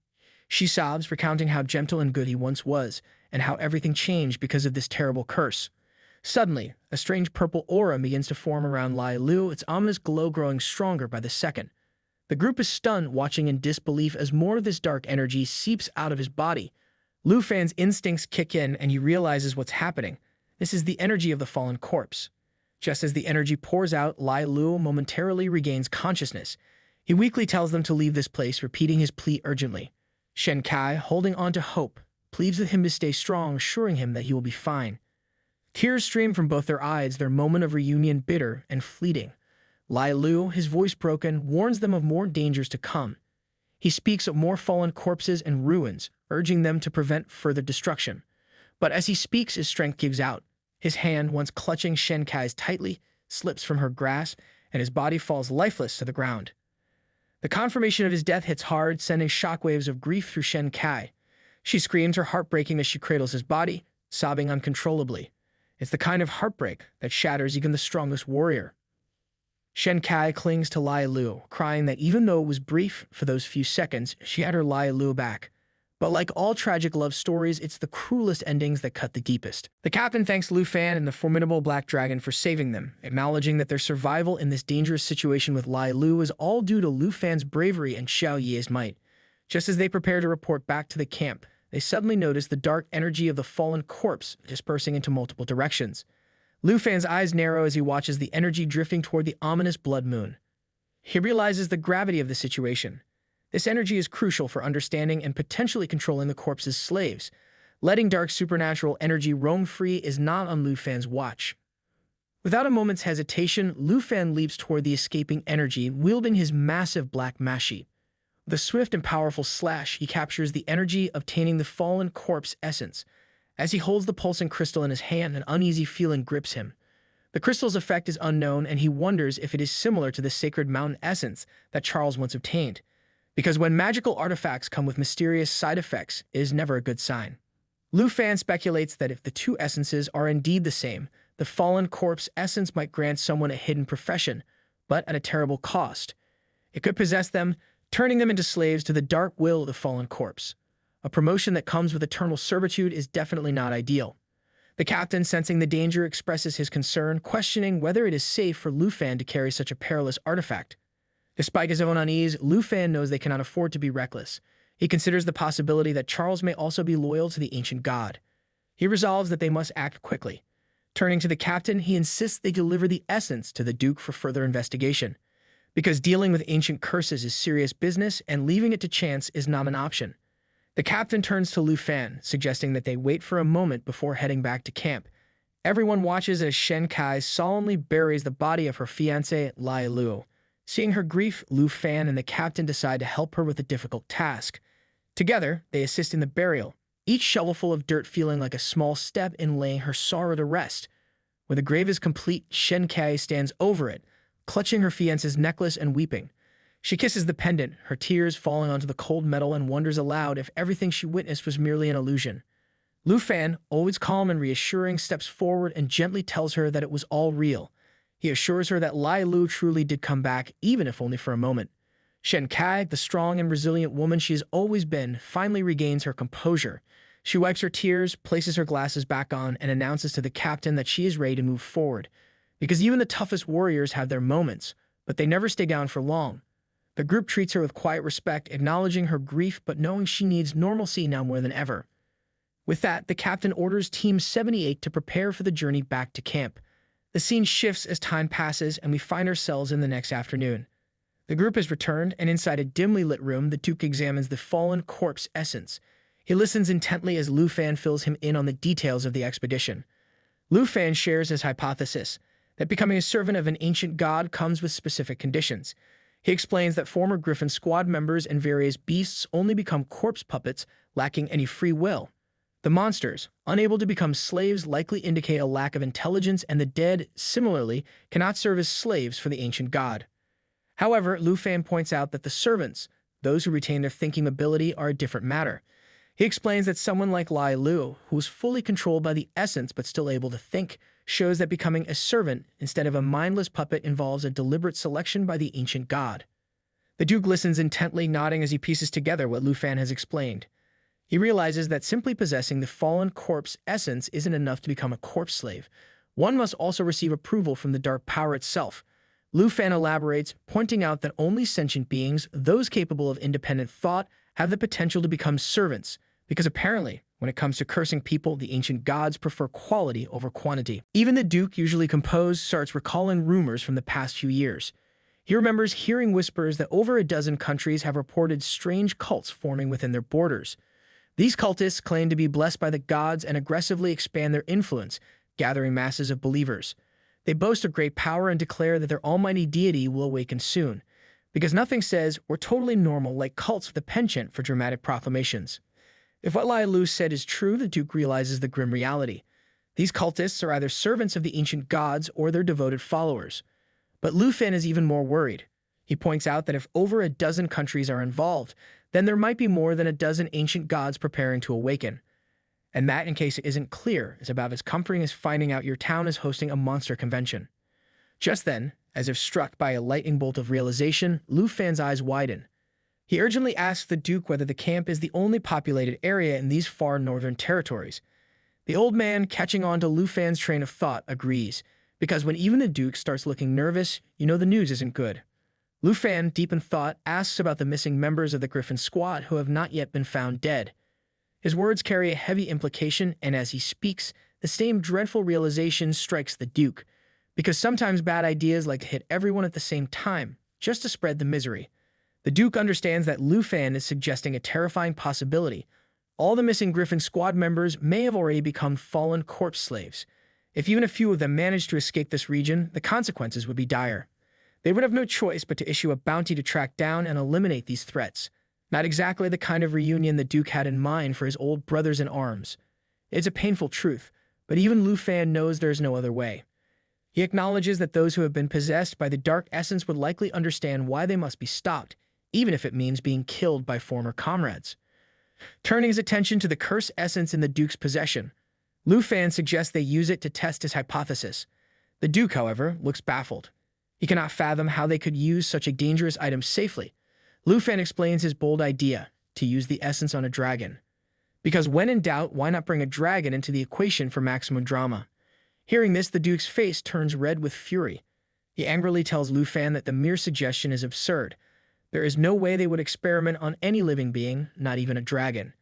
She sobs, recounting how gentle and good he once was, and how everything changed because of this terrible curse. Suddenly, a strange purple aura begins to form around Lai Lu, its ominous glow growing stronger by the second. The group is stunned, watching in disbelief as more of this dark energy seeps out of his body. Lu Fan's instincts kick in, and he realizes what's happening. This is the energy of the fallen corpse. Just as the energy pours out, Lai Lu momentarily regains consciousness. He weakly tells them to leave this place, repeating his plea urgently. Shen Kai, holding on to hope, pleads with him to stay strong, assuring him that he will be fine. Tears stream from both their eyes, their moment of reunion bitter and fleeting. Lai Lu, his voice broken, warns them of more dangers to come. He speaks of more fallen corpses and ruins, urging them to prevent further destruction. But as he speaks, his strength gives out. His hand, once clutching Shen Kai's tightly, slips from her grasp, and his body falls lifeless to the ground. The confirmation of his death hits hard, sending shockwaves of grief through Shen Kai. She screams, her heart breaking as she cradles his body, sobbing uncontrollably. It's the kind of heartbreak that shatters even the strongest warrior. Shen Kai clings to Lai Lu, crying that even though it was brief for those few seconds, she had her Lai Lu back. But like all tragic love stories, it's the cruelest endings that cut the deepest. The captain thanks Lu Fan and the formidable Black Dragon for saving them, acknowledging that their survival in this dangerous situation with Lai Lu is all due to Lu Fan's bravery and Xiao Ye's might. Just as they prepare to report back to the camp, they suddenly notice the dark energy of the fallen corpse dispersing into multiple directions. Lu Fan's eyes narrow as he watches the energy drifting toward the ominous blood moon. He realizes the gravity of the situation. This energy is crucial for understanding and potentially controlling the corpse's slaves. Letting dark supernatural energy roam free is not on Lu Fan's watch. Without a moment's hesitation, Lu Fan leaps toward the escaping energy, wielding his massive black mashi. With a swift and powerful slash, he captures the energy, obtaining the fallen corpse essence. As he holds the pulsing crystal in his hand, an uneasy feeling grips him. The crystal's effect is unknown, and he wonders if it is similar to the sacred mountain essence that Charles once obtained. Because when magical artifacts come with mysterious side effects, it is never a good sign. Lu Fan speculates that if the two essences are indeed the same, the fallen corpse essence might grant someone a hidden profession, but at a terrible cost. It could possess them, turning them into slaves to the dark will of the fallen corpse. A promotion that comes with eternal servitude is definitely not ideal. The captain, sensing the danger, expresses his concern, questioning whether it is safe for Lu Fan to carry such a perilous artifact. Despite his own unease, Lu Fan knows they cannot afford to be reckless. He considers the possibility that Charles may also be loyal to the ancient god. He resolves that they must act quickly. Turning to the captain, he insists they deliver the essence to the Duke for further investigation. Because dealing with ancient curses is serious business, and leaving it to chance is not an option. The captain turns to Lu Fan, suggesting that they wait for a moment before heading back to camp. Everyone watches as Shen Kai solemnly buries the body of her fiancé, Lai Lu. Seeing her grief, Lu Fan and the captain decide to help her with the difficult task. Together, they assist in the burial, each shovelful of dirt feeling like a small step in laying her sorrow to rest. When the grave is complete, Shen Kai stands over it, clutching her fiancé's necklace and weeping. She kisses the pendant, her tears falling onto the cold metal, and wonders aloud if everything she witnessed was merely an illusion. Lu Fan, always calm and reassuring, steps forward and gently tells her that it was all real. He assures her that Lai Lu truly did come back, even if only for a moment. Shen Kai, the strong and resilient woman she has always been, finally regains her composure. She wipes her tears, places her glasses back on, and announces to the captain that she is ready to move forward. Because even the toughest warriors have their moments, but they never stay down for long. The group treats her with quiet respect, acknowledging her grief but knowing she needs normalcy now more than ever. With that, the captain orders Team 78 to prepare for the journey back to camp. The scene shifts as time passes, and we find ourselves in the next afternoon. The group has returned, and inside a dimly lit room, the Duke examines the fallen corpse essence. He listens intently as Lu Fan fills him in on the details of the expedition. Lu Fan shares his hypothesis that becoming a servant of an ancient god comes with specific conditions. He explains that former Griffin squad members and various beasts only become corpse puppets, lacking any free will. The monsters, unable to become slaves, likely indicate a lack of intelligence, and the dead, similarly, cannot serve as slaves for the ancient god. However, Lu Fan points out that the servants, those who retain their thinking ability, are a different matter. He explains that someone like Lai Lu, who is fully controlled by the essence but still able to think, shows that becoming a servant instead of a mindless puppet involves a deliberate selection by the ancient god. The Duke listens intently, nodding as he pieces together what Lu Fan has explained. He realizes that simply possessing the fallen corpse essence isn't enough to become a corpse slave. One must also receive approval from the dark power itself. Lu Fan elaborates, pointing out that only sentient beings, those capable of independent thought, have the potential to become servants, because apparently, when it comes to cursing people, the ancient gods prefer quality over quantity. Even the Duke, usually composed, starts recalling rumors from the past few years. He remembers hearing whispers that over a dozen countries have reported strange cults forming within their borders. These cultists claim to be blessed by the gods and aggressively expand their influence, gathering masses of believers. They boast of great power and declare that their almighty deity will awaken soon. because nothing says we're totally normal like cults with a penchant for dramatic proclamations. If what Lai Lu said is true, the Duke realizes the grim reality. These cultists are either servants of the ancient gods or their devoted followers. But Lu Fan is even more worried. He points out that if over a dozen countries are involved, then there might be more than a dozen ancient gods preparing to awaken. And that, in case it isn't clear, is about as comforting as finding out your town is hosting a monster convention. Just then, as if struck by a lightning bolt of realization, Lu Fan's eyes widen. He urgently asks the Duke whether the camp is the only populated area in these far northern territories. The old man, catching on to Lu Fan's train of thought, agrees, because when even the Duke starts looking nervous, you know the news isn't good. Lu Fan, deep in thought, asks about the missing members of the Griffin Squad who have not yet been found dead. His words carry a heavy implication, and as he speaks, the same dreadful realization strikes the Duke, because sometimes bad ideas like to hit everyone at the same time, just to spread the misery. The Duke understands that Lu Fan is suggesting a terrifying possibility. All the missing Griffin Squad members may have already become fallen corpse slaves. If even a few of them managed to escape this region, the consequences would be dire. They would have no choice but to issue a bounty to track down and eliminate these threats. Not exactly the kind of reunion the Duke had in mind for his old brothers in arms. It's a painful truth, but even Lu Fan knows there is no other way. He acknowledges that those who have been possessed by the dark essence would likely understand why they must be stopped, even if it means being killed by former comrades. Turning his attention to the cursed essence in the Duke's possession, Lu Fan suggests they use it to test his hypothesis. The Duke, however, looks baffled. He cannot fathom how they could use such a dangerous item safely. Lu Fan explains his bold idea, to use the essence on a dragon. Because when in doubt, why not bring a dragon into the equation for maximum drama? Hearing this, the Duke's face turns red with fury. He angrily tells Lu Fan that the mere suggestion is absurd. There is no way they would experiment on any living being, not even a dragon.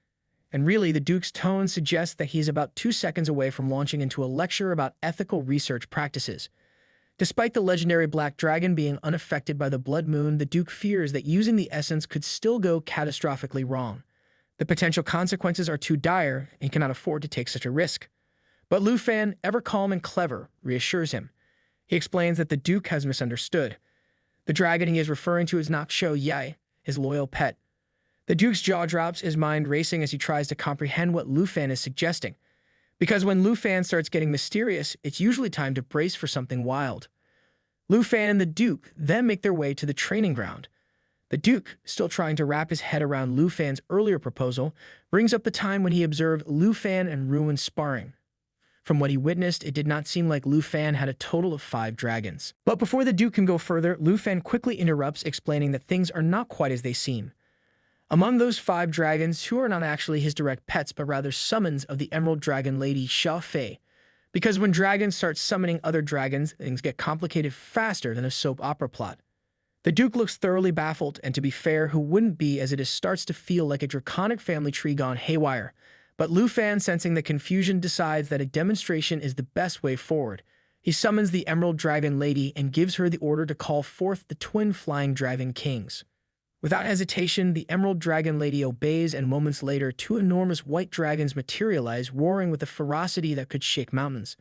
And really, the Duke's tone suggests that he is about 2 seconds away from launching into a lecture about ethical research practices. Despite the legendary Black Dragon being unaffected by the Blood Moon, the Duke fears that using the essence could still go catastrophically wrong. The potential consequences are too dire, and he cannot afford to take such a risk. But Lu Fan, ever calm and clever, reassures him. He explains that the Duke has misunderstood. The dragon he is referring to is Naksho Yai, his loyal pet. The Duke's jaw drops, his mind racing as he tries to comprehend what Lu Fan is suggesting. Because when Lu Fan starts getting mysterious, it's usually time to brace for something wild. Lu Fan and the Duke then make their way to the training ground. The Duke, still trying to wrap his head around Lu Fan's earlier proposal, brings up the time when he observed Lu Fan and Ruin sparring. From what he witnessed, it did not seem like Lu Fan had a total of 5 dragons. But before the Duke can go further, Lu Fan quickly interrupts, explaining that things are not quite as they seem. Among those 5 dragons, 2 are not actually his direct pets, but rather summons of the Emerald Dragon Lady Xia Fei. Because when dragons start summoning other dragons, things get complicated faster than a soap opera plot. The Duke looks thoroughly baffled, and to be fair, who wouldn't be, as it starts to feel like a draconic family tree gone haywire. But Lu Fan, sensing the confusion, decides that a demonstration is the best way forward. He summons the Emerald Dragon Lady and gives her the order to call forth the twin Flying Dragon Kings. Without hesitation, the Emerald Dragon Lady obeys, and moments later, 2 enormous white dragons materialize, roaring with a ferocity that could shake mountains.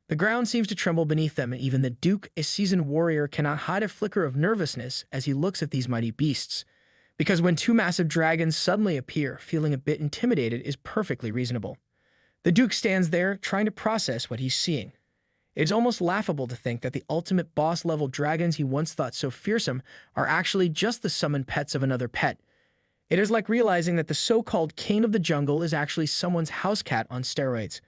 The ground seems to tremble beneath them, and even the Duke, a seasoned warrior, cannot hide a flicker of nervousness as he looks at these mighty beasts. Because when 2 massive dragons suddenly appear, feeling a bit intimidated is perfectly reasonable. The Duke stands there, trying to process what he's seeing. It's almost laughable to think that the ultimate boss-level dragons he once thought so fearsome are actually just the summoned pets of another pet. It is like realizing that the so-called king of the jungle is actually someone's house cat on steroids.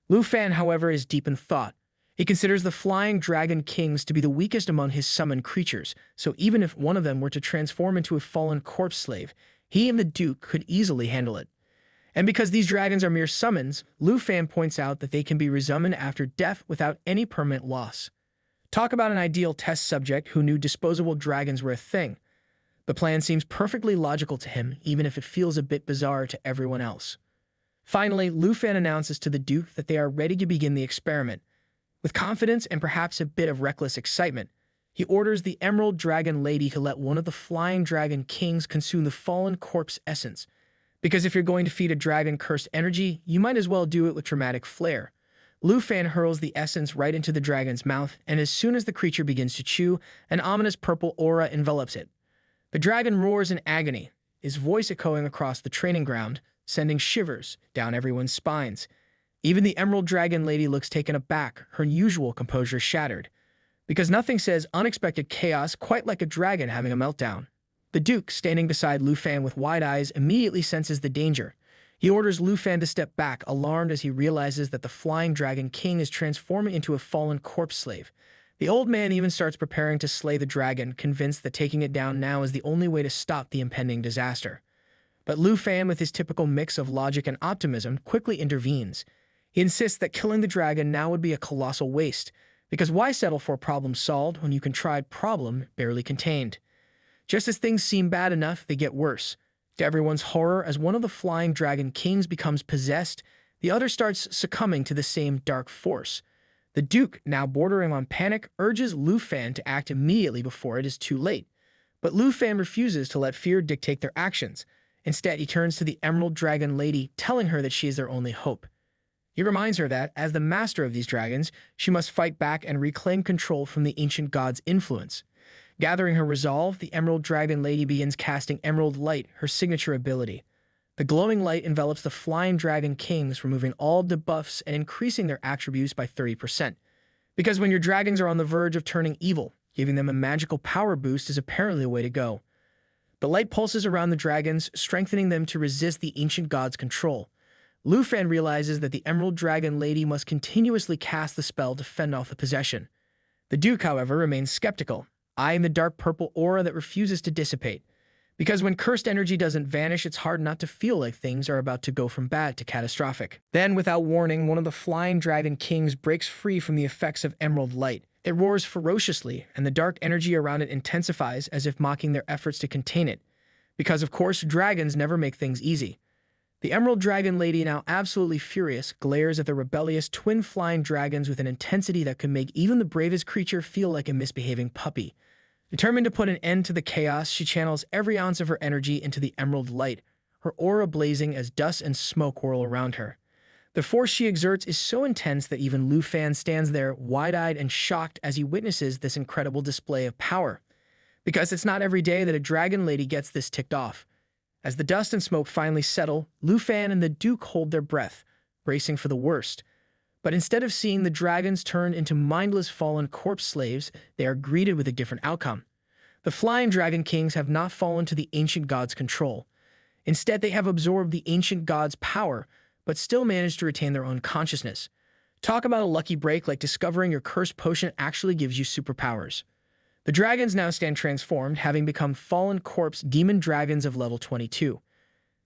Lu Fan, however, is deep in thought. He considers the Flying Dragon Kings to be the weakest among his summoned creatures, so even if one of them were to transform into a fallen corpse slave, he and the Duke could easily handle it. And because these dragons are mere summons, Lu Fan points out that they can be resummoned after death without any permanent loss. Talk about an ideal test subject who knew disposable dragons were a thing. The plan seems perfectly logical to him, even if it feels a bit bizarre to everyone else. Finally, Lu Fan announces to the Duke that they are ready to begin the experiment. With confidence and perhaps a bit of reckless excitement, he orders the Emerald Dragon Lady to let one of the Flying Dragon Kings consume the fallen corpse essence. Because if you're going to feed a dragon cursed energy, you might as well do it with dramatic flair. Lu Fan hurls the essence right into the dragon's mouth, and as soon as the creature begins to chew, an ominous purple aura envelops it. The dragon roars in agony, his voice echoing across the training ground, sending shivers down everyone's spines. Even the Emerald Dragon Lady looks taken aback, her usual composure shattered. Because nothing says unexpected chaos quite like a dragon having a meltdown. The Duke, standing beside Lu Fan with wide eyes, immediately senses the danger. He orders Lu Fan to step back, alarmed as he realizes that the Flying Dragon King is transforming into a fallen corpse slave. The old man even starts preparing to slay the dragon, convinced that taking it down now is the only way to stop the impending disaster. But Lu Fan, with his typical mix of logic and optimism, quickly intervenes. He insists that killing the dragon now would be a colossal waste, because why settle for a problem solved when you can try problem barely contained? Just as things seem bad enough, they get worse. To everyone's horror, as one of the Flying Dragon Kings becomes possessed, the other starts succumbing to the same dark force. The Duke, now bordering on panic, urges Lu Fan to act immediately before it is too late. But Lu Fan refuses to let fear dictate their actions. Instead, he turns to the Emerald Dragon Lady, telling her that she is their only hope. He reminds her that, as the master of these dragons, she must fight back and reclaim control from the ancient god's influence. Gathering her resolve, the Emerald Dragon Lady begins casting Emerald Light, her signature ability. The glowing light envelops the Flying Dragon Kings, removing all debuffs and increasing their attributes by 30%. Because when your dragons are on the verge of turning evil, giving them a magical power boost is apparently the way to go. The light pulses around the dragons, strengthening them to resist the ancient god's control. Lu Fan realizes that the Emerald Dragon Lady must continuously cast the spell to fend off the possession. The Duke, however, remains skeptical, eyeing the dark purple aura that refuses to dissipate. Because when cursed energy doesn't vanish, it's hard not to feel like things are about to go from bad to catastrophic. Then, without warning, one of the Flying Dragon Kings breaks free from the effects of Emerald Light. It roars ferociously, and the dark energy around it intensifies as if mocking their efforts to contain it. Because, of course, dragons never make things easy. The Emerald Dragon Lady, now absolutely furious, glares at the rebellious twin flying dragons with an intensity that could make even the bravest creature feel like a misbehaving puppy. Determined to put an end to the chaos, she channels every ounce of her energy into the Emerald Light, her aura blazing as dust and smoke whirl around her. The force she exerts is so intense that even Lu Fan stands there, wide-eyed and shocked as he witnesses this incredible display of power. Because it's not every day that a Dragon Lady gets this ticked off. As the dust and smoke finally settle, Lu Fan and the Duke hold their breath, bracing for the worst. But instead of seeing the dragons turn into mindless fallen corpse slaves, they are greeted with a different outcome. The Flying Dragon Kings have not fallen to the ancient god's control. Instead, they have absorbed the ancient god's power, but still managed to retain their own consciousness. Talk about a lucky break, like discovering your cursed potion actually gives you superpowers. The dragons now stand transformed, having become fallen corpse demon dragons of level 22.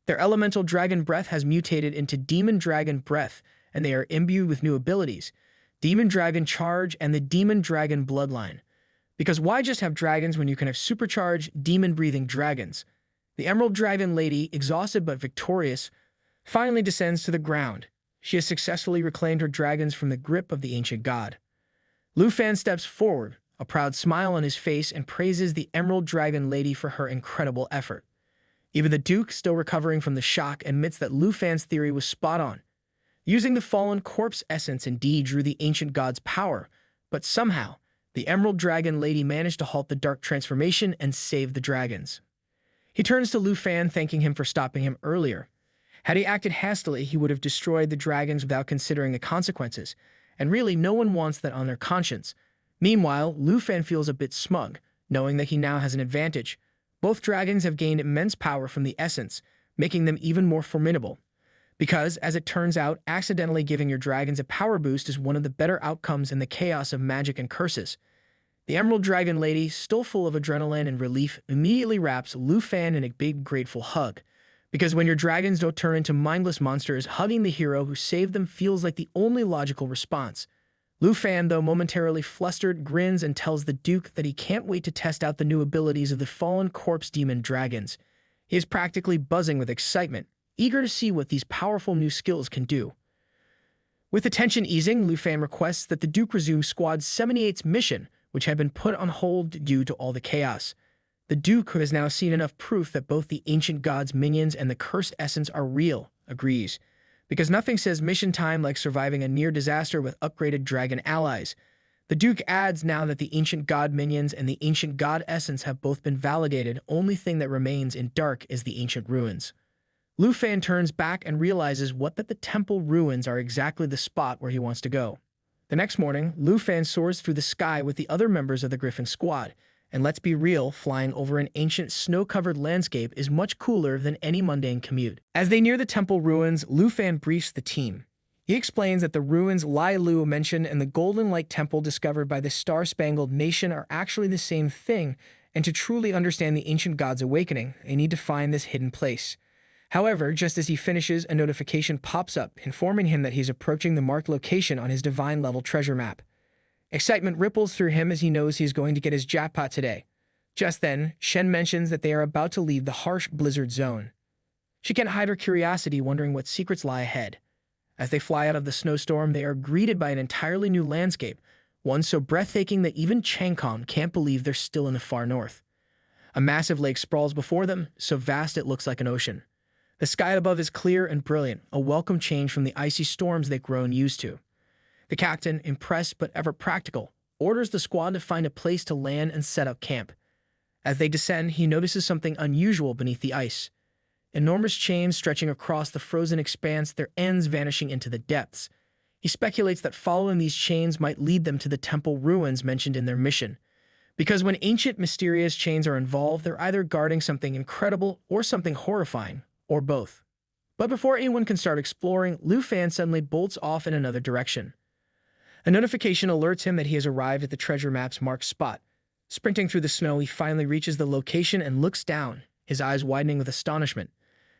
Their elemental dragon breath has mutated into Demon Dragon Breath, and they are imbued with new abilities, Demon Dragon Charge and the Demon Dragon Bloodline. Because why just have dragons when you can have supercharged, demon-breathing dragons? The Emerald Dragon Lady, exhausted but victorious, finally descends to the ground. She has successfully reclaimed her dragons from the grip of the ancient god. Lu Fan steps forward, a proud smile on his face, and praises the Emerald Dragon Lady for her incredible effort. Even the Duke, still recovering from the shock, admits that Lu Fan's theory was spot on. Using the fallen corpse essence indeed drew the ancient god's power, but somehow, the Emerald Dragon Lady managed to halt the dark transformation and save the dragons. He turns to Lu Fan, thanking him for stopping him earlier. Had he acted hastily, he would have destroyed the dragons without considering the consequences, and really no one wants that on their conscience. Meanwhile, Lu Fan feels a bit smug, knowing that he now has an advantage. Both dragons have gained immense power from the essence, making them even more formidable. Because, as it turns out, accidentally giving your dragons a power boost is one of the better outcomes in the chaos of magic and curses. The Emerald Dragon Lady, still full of adrenaline and relief, immediately wraps Lu Fan in a big, grateful hug. Because when your dragons don't turn into mindless monsters, hugging the hero who saved them feels like the only logical response. Lu Fan, though momentarily flustered, grins and tells the Duke that he can't wait to test out the new abilities of the fallen corpse demon dragons. He is practically buzzing with excitement, eager to see what these powerful new skills can do. With the tension easing, Lu Fan requests that the Duke resume Squad 78's mission, which had been put on hold due to all the chaos. The Duke, who has now seen enough proof that both the ancient god's minions and the cursed essence are real, agrees. Because nothing says mission time like surviving a near disaster with upgraded dragon allies. The The Duke adds now that the ancient god minions and the ancient god essence have both been validated, only thing that remains in dark is the ancient ruins. Lu Fan turns back and realizes that the temple ruins are exactly the spot where he wants to go. The next morning, Lu Fan soars through the sky with the other members of the Griffin squad, and let's be real, flying over an ancient snow-covered landscape is much cooler than any mundane commute. As they near the temple ruins, Lu Fan briefs the team. He explains that the ruins Lai Lu mentioned and the Golden Light Temple discovered by the Star-Spangled Nation are actually the same thing, and to truly understand the ancient gods' awakening, they need to find this hidden place. However, just as he finishes, a notification pops up, informing him that he's approaching the marked location on his divine-level treasure map. Excitement ripples through him as he knows he's going to get his jackpot today. Just then, Shen mentions that they are about to leave the harsh blizzard zone. She can't hide her curiosity, wondering what secrets lie ahead. As they fly out of the snowstorm, they are greeted by an entirely new landscape, one so breathtaking that even Changkong can't believe they're still in the far north. A massive lake sprawls before them, so vast it looks like an ocean. The sky above is clear and brilliant, a welcome change from the icy storms they've grown used to. The captain, impressed but ever practical, orders the squad to find a place to land and set up camp. As they descend, he notices something unusual beneath the ice. Enormous chains stretching across the frozen expanse, their ends vanishing into the depths. He speculates that following these chains might lead them to the temple ruins mentioned in their mission. Because when ancient, mysterious chains are involved, they're either guarding something incredible or something horrifying, or both. But before anyone can start exploring, Lu Fan suddenly bolts off in another direction. A notification alerts him that he has arrived at the treasure map's marked spot. Sprinting through the snow, he finally reaches the location and looks down, his eyes widening with astonishment.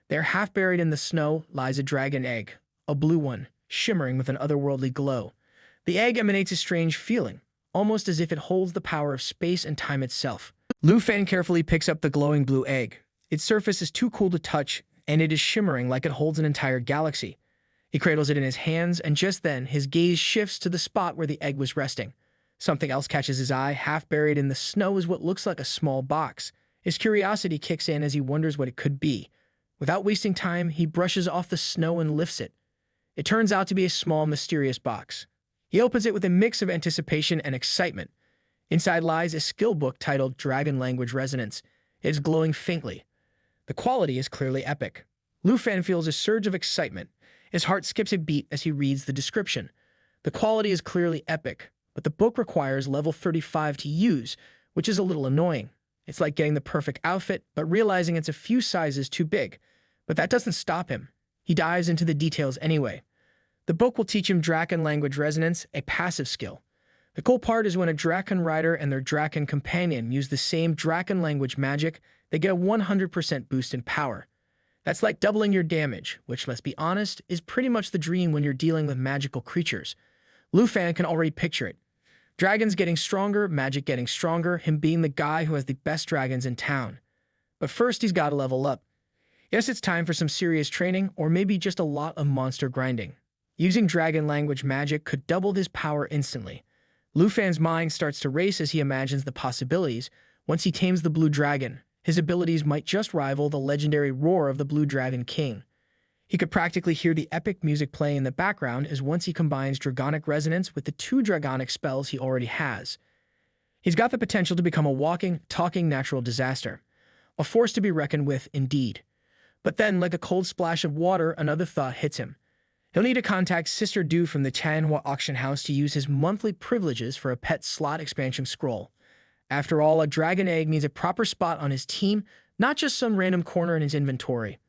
There, half buried in the snow, lies a dragon egg, a blue one, shimmering with an otherworldly glow. The egg emanates a strange feeling, almost as if it holds the power of space and time itself. Lu Fan carefully picks up the glowing blue egg. Its surface is too cool to touch, and it is shimmering like it holds an entire galaxy. He cradles it in his hands, and just then, his gaze shifts to the spot where the egg was resting. Something else catches his eye. Half buried in the snow is what looks like a small box. His curiosity kicks in as he wonders what it could be. Without wasting time, he brushes off the snow and lifts it. It turns out to be a small, mysterious box. He opens it with a mix of anticipation and excitement. Inside lies a skill book titled Dragon Language Resonance. It is glowing faintly. The quality is clearly epic. Lu Fan feels a surge of excitement. His heart skips a beat as he reads the description. The quality is clearly epic, but the book requires level 35 to use, which is a little annoying. It's like getting the perfect outfit, but realizing it's a few sizes too big. But that doesn't stop him. He dives into the details anyway. The book will teach him Draken Language Resonance, a passive skill. The cool part is when a Draken rider and their Draken companion use the same Draken language magic, they get a 100% boost in power. That's like doubling your damage, which, let's be honest, is pretty much the dream when you're dealing with magical creatures. Lu Fan can already picture it. Dragons getting stronger, magic getting stronger, him being the guy who has the best dragons in town. But first, he's got to level up. Yes, it's time for some serious training, or maybe just a lot of monster grinding. Using dragon language magic could double his power instantly. Lu Fan's mind starts to race as he imagines the possibilities. Once he tames the blue dragon, his abilities might just rival the legendary roar of the Blue Dragon King. He could practically hear the epic music playing in the background as once he combines Dragonic Resonance with the 2 Dragonic spells he already has. He's got the potential to become a walking, talking natural disaster. A force to be reckoned with, indeed. But then, like a cold splash of water, another thought hits him. He'll need to contact Sister Du from the Manhwa auction house to use his monthly privileges for a pet slot expansion scroll. After all, a dragon egg needs a proper spot on his team, not just some random corner in his inventory.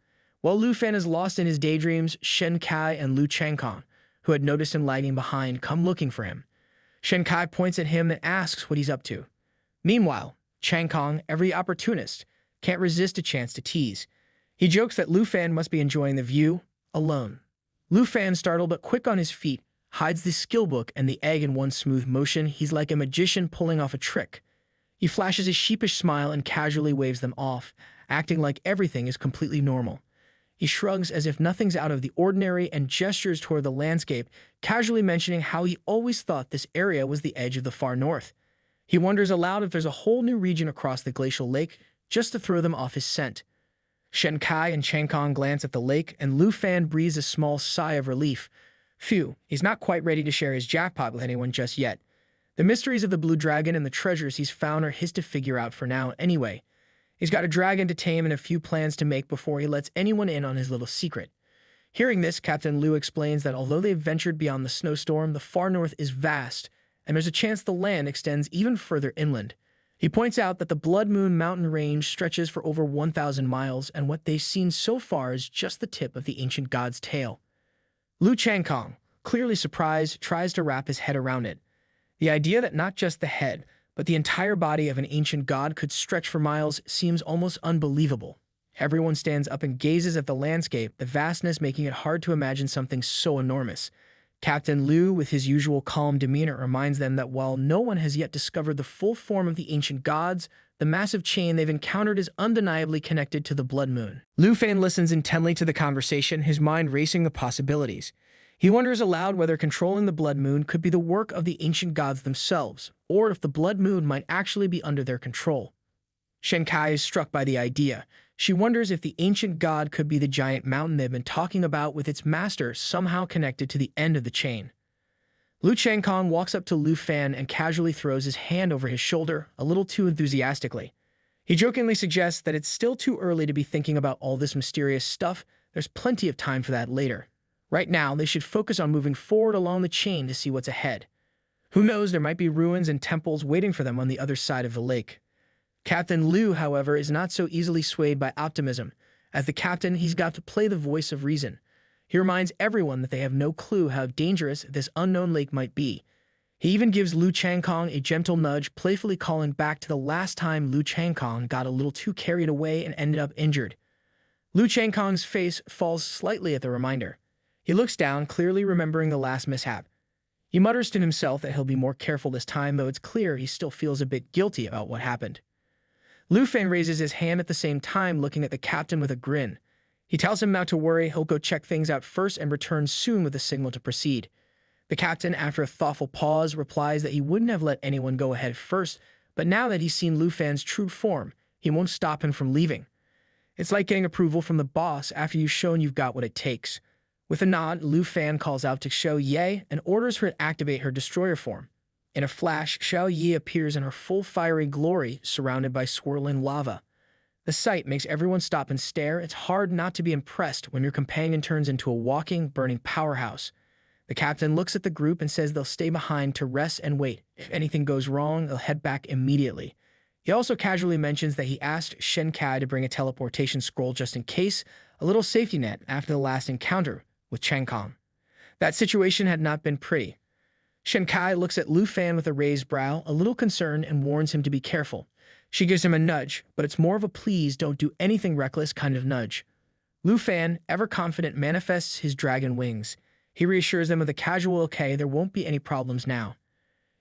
While Lu Fan is lost in his daydreams, Shen Kai and Lu Changkong, who had noticed him lagging behind, come looking for him. Shen Kai points at him and asks what he's up to. Meanwhile, Changkong, every opportunist, can't resist a chance to tease. He jokes that Lu Fan must be enjoying the view, alone. Lu Fan, startled but quick on his feet, hides the skill book and the egg in one smooth motion. He's like a magician pulling off a trick. He flashes a sheepish smile and casually waves them off, acting like everything is completely normal. He shrugs as if nothing's out of the ordinary and gestures toward the landscape, casually mentioning how he always thought this area was the edge of the far north. He wonders aloud if there's a whole new region across the glacial lake, just to throw them off his scent. Shen Kai and Changkong glance at the lake, and Lu Fan breathes a small sigh of relief. Phew, he's not quite ready to share his jackpot with anyone just yet. The mysteries of the blue dragon and the treasures he's found are his to figure out for now anyway. He's got a dragon to tame and a few plans to make before he lets anyone in on his little secret. Hearing this, Captain Liu explains that although they've ventured beyond the snowstorm, the far north is vast, and there's a chance the land extends even further inland. He points out that the Blood Moon mountain range stretches for over 1,000 miles, and what they've seen so far is just the tip of the ancient god's tail. Lu Changkong, clearly surprised, tries to wrap his head around it. The idea that not just the head, but the entire body of an ancient god could stretch for miles seems almost unbelievable. Everyone stands up and gazes at the landscape, the vastness making it hard to imagine something so enormous. Captain Liu, with his usual calm demeanor, reminds them that while no one has yet discovered the full form of the ancient gods, the massive chain they've encountered is undeniably connected to the Blood Moon. Lu Fan listens intently to the conversation, his mind racing the possibilities. He wonders aloud whether controlling the Blood Moon could be the work of the ancient gods themselves, or if the Blood Moon might actually be under their control. Shen Kai is struck by the idea. She wonders if the ancient god could be the giant mountain they've been talking about, with its master somehow connected to the end of the chain. Lu Changkong walks up to Lu Fan and casually throws his hand over his shoulder, a little too enthusiastically. He jokingly suggests that it's still too early to be thinking about all this mysterious stuff. There's plenty of time for that later. Right now, they should focus on moving forward along the chain to see what's ahead. Who knows, there might be ruins and temples waiting for them on the other side of the lake. Captain Liu, however, is not so easily swayed by optimism. As the captain, he's got to play the voice of reason. He reminds everyone that they have no clue how dangerous this unknown lake might be. He even gives Lu Changkong a gentle nudge, playfully calling back to the last time Lu Changkong got a little too carried away and ended up injured. Lu Changkong's face falls slightly at the reminder. He looks down, clearly remembering the last mishap. He mutters to himself that he'll be more careful this time, though it's clear he still feels a bit guilty about what happened. Lu Fan raises his hand at the same time, looking at the captain with a grin. He tells him not to worry, he'll go check things out first and return soon with a signal to proceed. The captain, after a thoughtful pause, replies that he wouldn't have let anyone go ahead first, but now that he's seen Lu Fan's true form, he won't stop him from leaving. It's like getting approval from the boss after you've shown you've got what it takes. With a nod, Lu Fan calls out to Xiao Ye and orders her to activate her destroyer form. In a flash, Xiao Ye appears in her full fiery glory, surrounded by swirling lava. The sight makes everyone stop and stare. It's hard not to be impressed when your companion turns into a walking, burning powerhouse. The captain looks at the group and says they'll stay behind to rest and wait. If anything goes wrong, they'll head back immediately. He also casually mentions that he asked Shen Kai to bring a teleportation scroll just in case, a little safety net after the last encounter with Changkong. That situation had not been pretty. Shen Kai looks at Lu Fan with a raised brow, a little concerned, and warns him to be careful. She gives him a nudge, but it's more of a please don't do anything reckless kind of nudge. Lu Fan, ever confident, manifests his dragon wings. He reassures them with a casual okay, there won't be any problems now.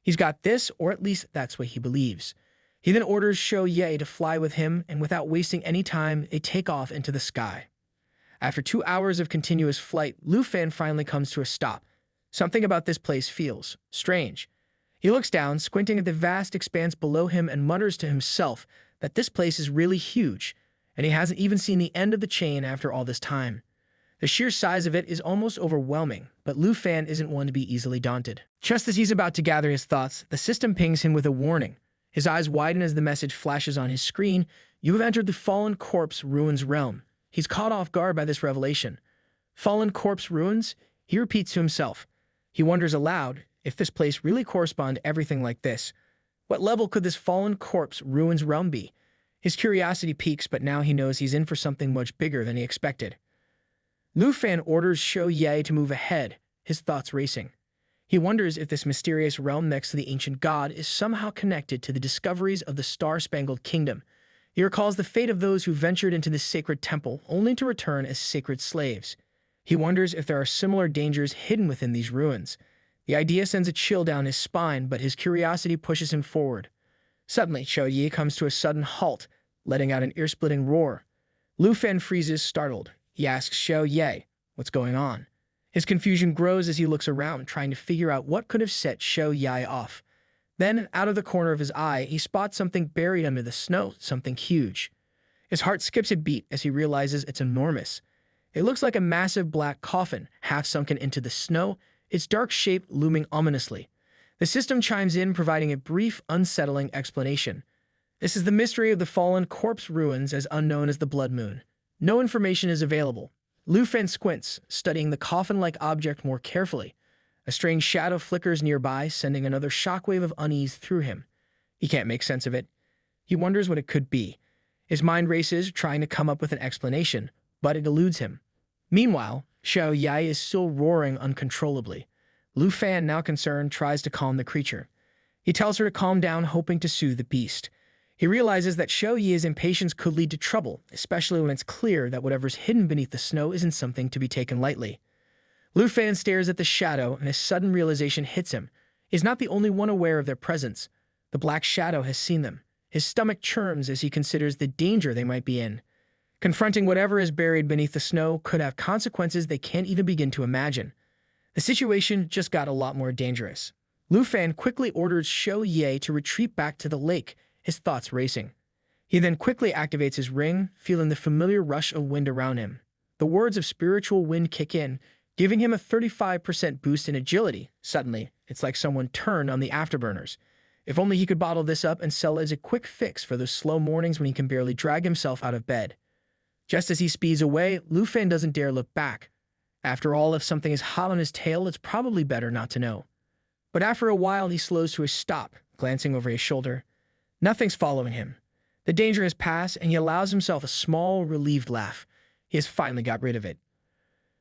He's got this, or at least that's what he believes. He then orders Xiao Ye to fly with him, and without wasting any time, they take off into the sky. After 2 hours of continuous flight, Lu Fan finally comes to a stop. Something about this place feels strange. He looks down, squinting at the vast expanse below him, and mutters to himself that this place is really huge, and he hasn't even seen the end of the chain after all this time. The sheer size of it is almost overwhelming, but Lu Fan isn't one to be easily daunted. Just as he's about to gather his thoughts, the system pings him with a warning. His eyes widen as the message flashes on his screen. You have entered the Fallen Corpse Ruins realm. He's caught off guard by this revelation. Fallen Corpse Ruins? He repeats to himself. He wonders aloud if this place really corresponds to everything like this. What level could this Fallen Corpse Ruins realm be? His curiosity piques, but now he knows he's in for something much bigger than he expected. Lu Fan orders Xiao Ye to move ahead, his thoughts racing. He wonders if this mysterious realm next to the ancient god is somehow connected to the discoveries of the Star-Spangled Kingdom. He recalls the fate of those who ventured into this sacred temple only to return as sacred slaves. He wonders if there are similar dangers hidden within these ruins. The idea sends a chill down his spine, but his curiosity pushes him forward. Suddenly, Xiao Ye comes to a sudden halt, letting out an ear-splitting roar. Lu Fan freezes, startled. He asks Xiao Ye, what's going on? His confusion grows as he looks around, trying to figure out what could have set Xiao Ye off. Then, out of the corner of his eye, he spots something buried under the snow, something huge. His heart skips a beat as he realizes it's enormous. It looks like a massive black coffin, half sunken into the snow, its dark shape looming ominously. The system chimes in, providing a brief, unsettling explanation. This is the mystery of the fallen corpse ruins, as unknown as the Blood Moon. No information is available. Lu Fan squints, studying the coffin-like object more carefully. A strange shadow flickers nearby, sending another shockwave of unease through him. He can't make sense of it. He wonders what it could be. His mind races, trying to come up with an explanation, but it eludes him. Meanwhile, Xiao Yai is still roaring uncontrollably. Lu Fan, now concerned, tries to calm the creature. He tells her to calm down, hoping to soothe the beast. He realizes that Xiao Yi's impatience could lead to trouble, especially when it's clear that whatever's hidden beneath the snow isn't something to be taken lightly. Lu Fan stares at the shadow, and a sudden realization hits him. He's not the only one aware of their presence. The black shadow has seen them. His stomach churns as he considers the danger they might be in. Confronting whatever is buried beneath the snow could have consequences they can't even begin to imagine. The situation just got a lot more dangerous. Lu Fan quickly orders Xiao Yi to retreat back to the lake, his thoughts racing. He then quickly activates his ring, feeling the familiar rush of wind around him. The words of spiritual wind kick in, giving him a 35% boost in agility. Suddenly, it's like someone turned on the afterburners. If only he could bottle this up and sell it as a quick fix for those slow mornings when he can barely drag himself out of bed. Just as he speeds away, Lu Fan doesn't dare look back. After all, if something is hot on his tail, it's probably better not to know. But after a while, he slows to a stop, glancing over his shoulder. Nothing's following him. The danger has passed, and he allows himself a small, relieved laugh. He has finally got rid of it.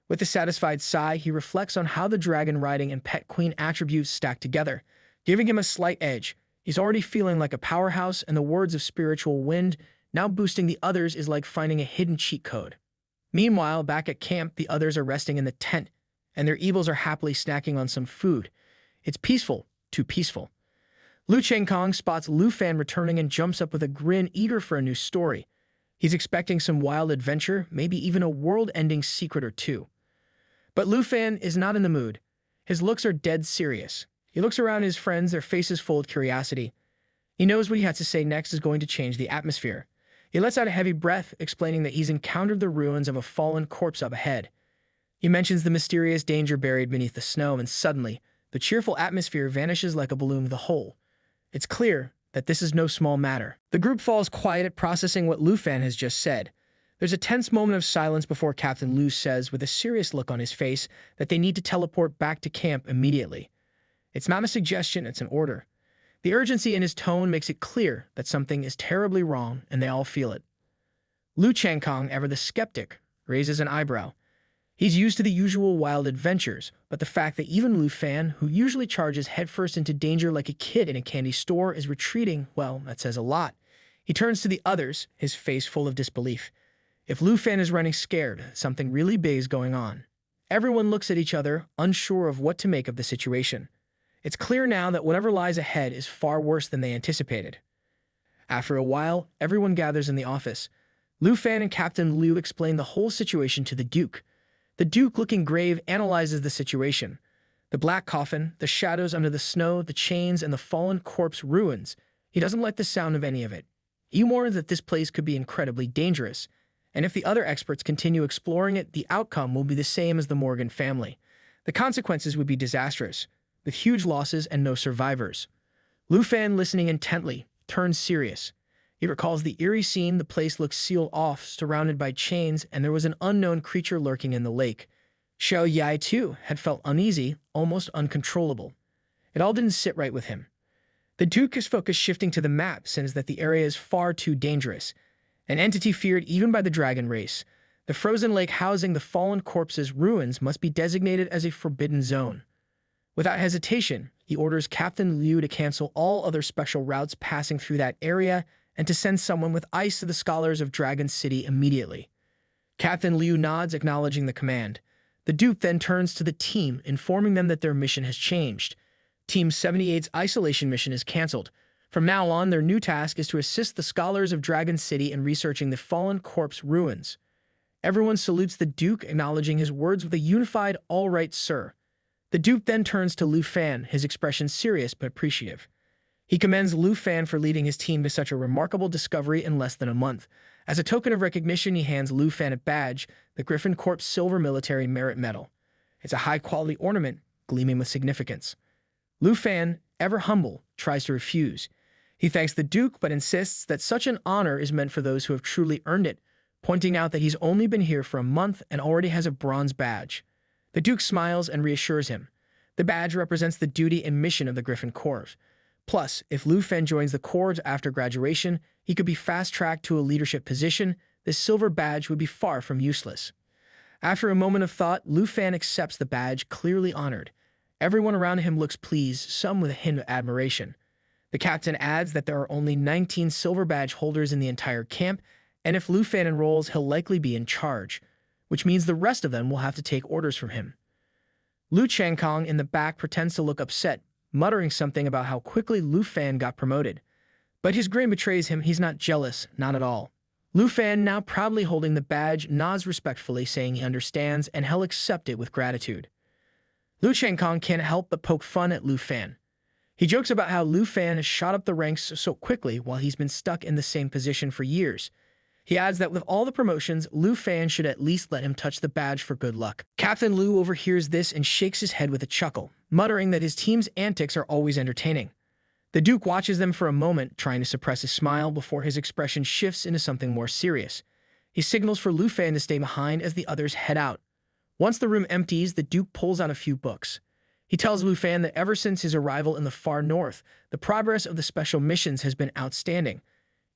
With a satisfied sigh, he reflects on how the dragon riding and pet queen attributes stack together, giving him a slight edge. He's already feeling like a powerhouse, and the words of spiritual wind now boosting the others is like finding a hidden cheat code. Meanwhile, back at camp, the others are resting in the tent, and their evils are happily snacking on some food. It's peaceful, too peaceful. Lu Chengkong spots Lu Fan returning and jumps up with a grin, eager for a new story. He's expecting some wild adventure, maybe even a world-ending secret or two. But Lu Fan is not in the mood. His looks are dead serious. He looks around his friends, their faces full of curiosity. He knows what he has to say next is going to change the atmosphere. He lets out a heavy breath, explaining that he's encountered the ruins of a fallen corpse up ahead. He mentions the mysterious danger buried beneath the snow, and suddenly, the cheerful atmosphere vanishes like a balloon with a hole. It's clear that this is no small matter. The group falls quiet at processing what Lu Fan has just said. There's a tense moment of silence before Captain Lu says, with a serious look on his face, that they need to teleport back to camp immediately. It's not a suggestion, it's an order. The urgency in his tone makes it clear that something is terribly wrong, and they all feel it. Lu Changkong, ever the skeptic, raises an eyebrow. He's used to the usual wild adventures, but the fact that even Lu Fan, who usually charges headfirst into danger like a kid in a candy store, is retreating, well, that says a lot. He turns to the others, his face full of disbelief. If Lu Fan is running scared, something really big is going on. Everyone looks at each other, unsure of what to make of the situation. It's clear now that whatever lies ahead is far worse than they anticipated. After a while, everyone gathers in the office. Lu Fan and Captain Liu explain the whole situation to the Duke. The Duke, looking grave, analyzes the situation. The black coffin, the shadows under the snow, the chains, and the fallen corpse ruins. He doesn't like the sound of any of it. He warns that this place could be incredibly dangerous, and if the other experts continue exploring it, the outcome will be the same as the Morgan family. The consequences would be disastrous, with huge losses and no survivors. Lu Fan, listening intently, turns serious. He recalls the eerie scene. The place looked sealed off, surrounded by chains, and there was an unknown creature lurking in the lake. Xiao Yai, too, had felt uneasy, almost uncontrollable. It all didn't sit right with him. The Duke, his focus shifting to the map, says that the area is far too dangerous, an entity feared even by the dragon race. The frozen lake housing the fallen corpse's ruins must be designated as a forbidden zone. Without hesitation, he orders Captain Liu to cancel all other special routes passing through that area and to send someone with ice to the scholars of Dragon City immediately. Captain Liu nods, acknowledging the command. The Duke then turns to the team, informing them that their mission has changed. Team 78's isolation mission is canceled. From now on, their new task is to assist the scholars of Dragon City in researching the fallen corpse ruins. Everyone salutes the Duke, acknowledging his words with a unified, "All right, sir." The Duke then turns to Lu Fan, his expression serious but appreciative. He commends Lu Fan for leading his team to such a remarkable discovery in less than a month. As a token of recognition, he hands Lu Fan a badge, the Griffin Corps Silver Military Merit Medal. It's a high-quality ornament, gleaming with significance. Lu Fan, ever humble, tries to refuse. He thanks the Duke but insists that such an honor is meant for those who have truly earned it, pointing out that he's only been here for a month and already has a bronze badge. The Duke smiles and reassures him. The badge represents the duty and mission of the Griffin Corps. Plus, if Lu Fen joins the Corps after graduation, he could be fast-tracked to a leadership position. This silver badge would be far from useless. After a moment of thought, Lu Fen accepts the badge, clearly honored. Everyone around him looks pleased, some with a hint of admiration. The captain adds that there are only 19 silver badge holders in the entire camp, and if Lu Fen enrolls, he'll likely be in charge, which means the rest of them will have to take orders from him. Lu Changkong in the back pretends to look upset, muttering something about how quickly Lu Fen got promoted. But his grin betrays him. He's not jealous, not at all. Lu Fen, now proudly holding the badge, nods respectfully, saying he understands and he'll accept it with gratitude. Lu Changkong can't help but poke fun at Lu Fen. He jokes about how Lu Fen has shot up the ranks so quickly while he's been stuck in the same position for years. He adds that with all the promotions, Lu Fen should at least let him touch the badge for good luck. Captain Lu overhears this and shakes his head with a chuckle, muttering that his team's antics are always entertaining. The Duke watches them for a moment, trying to suppress a smile before his expression shifts into something more serious. He signals for Lu Fen to stay behind as the others head out. Once the room empties, the Duke pulls out a few books. He tells Lu Fen that ever since his arrival in the far north, the progress of the special missions has been outstanding.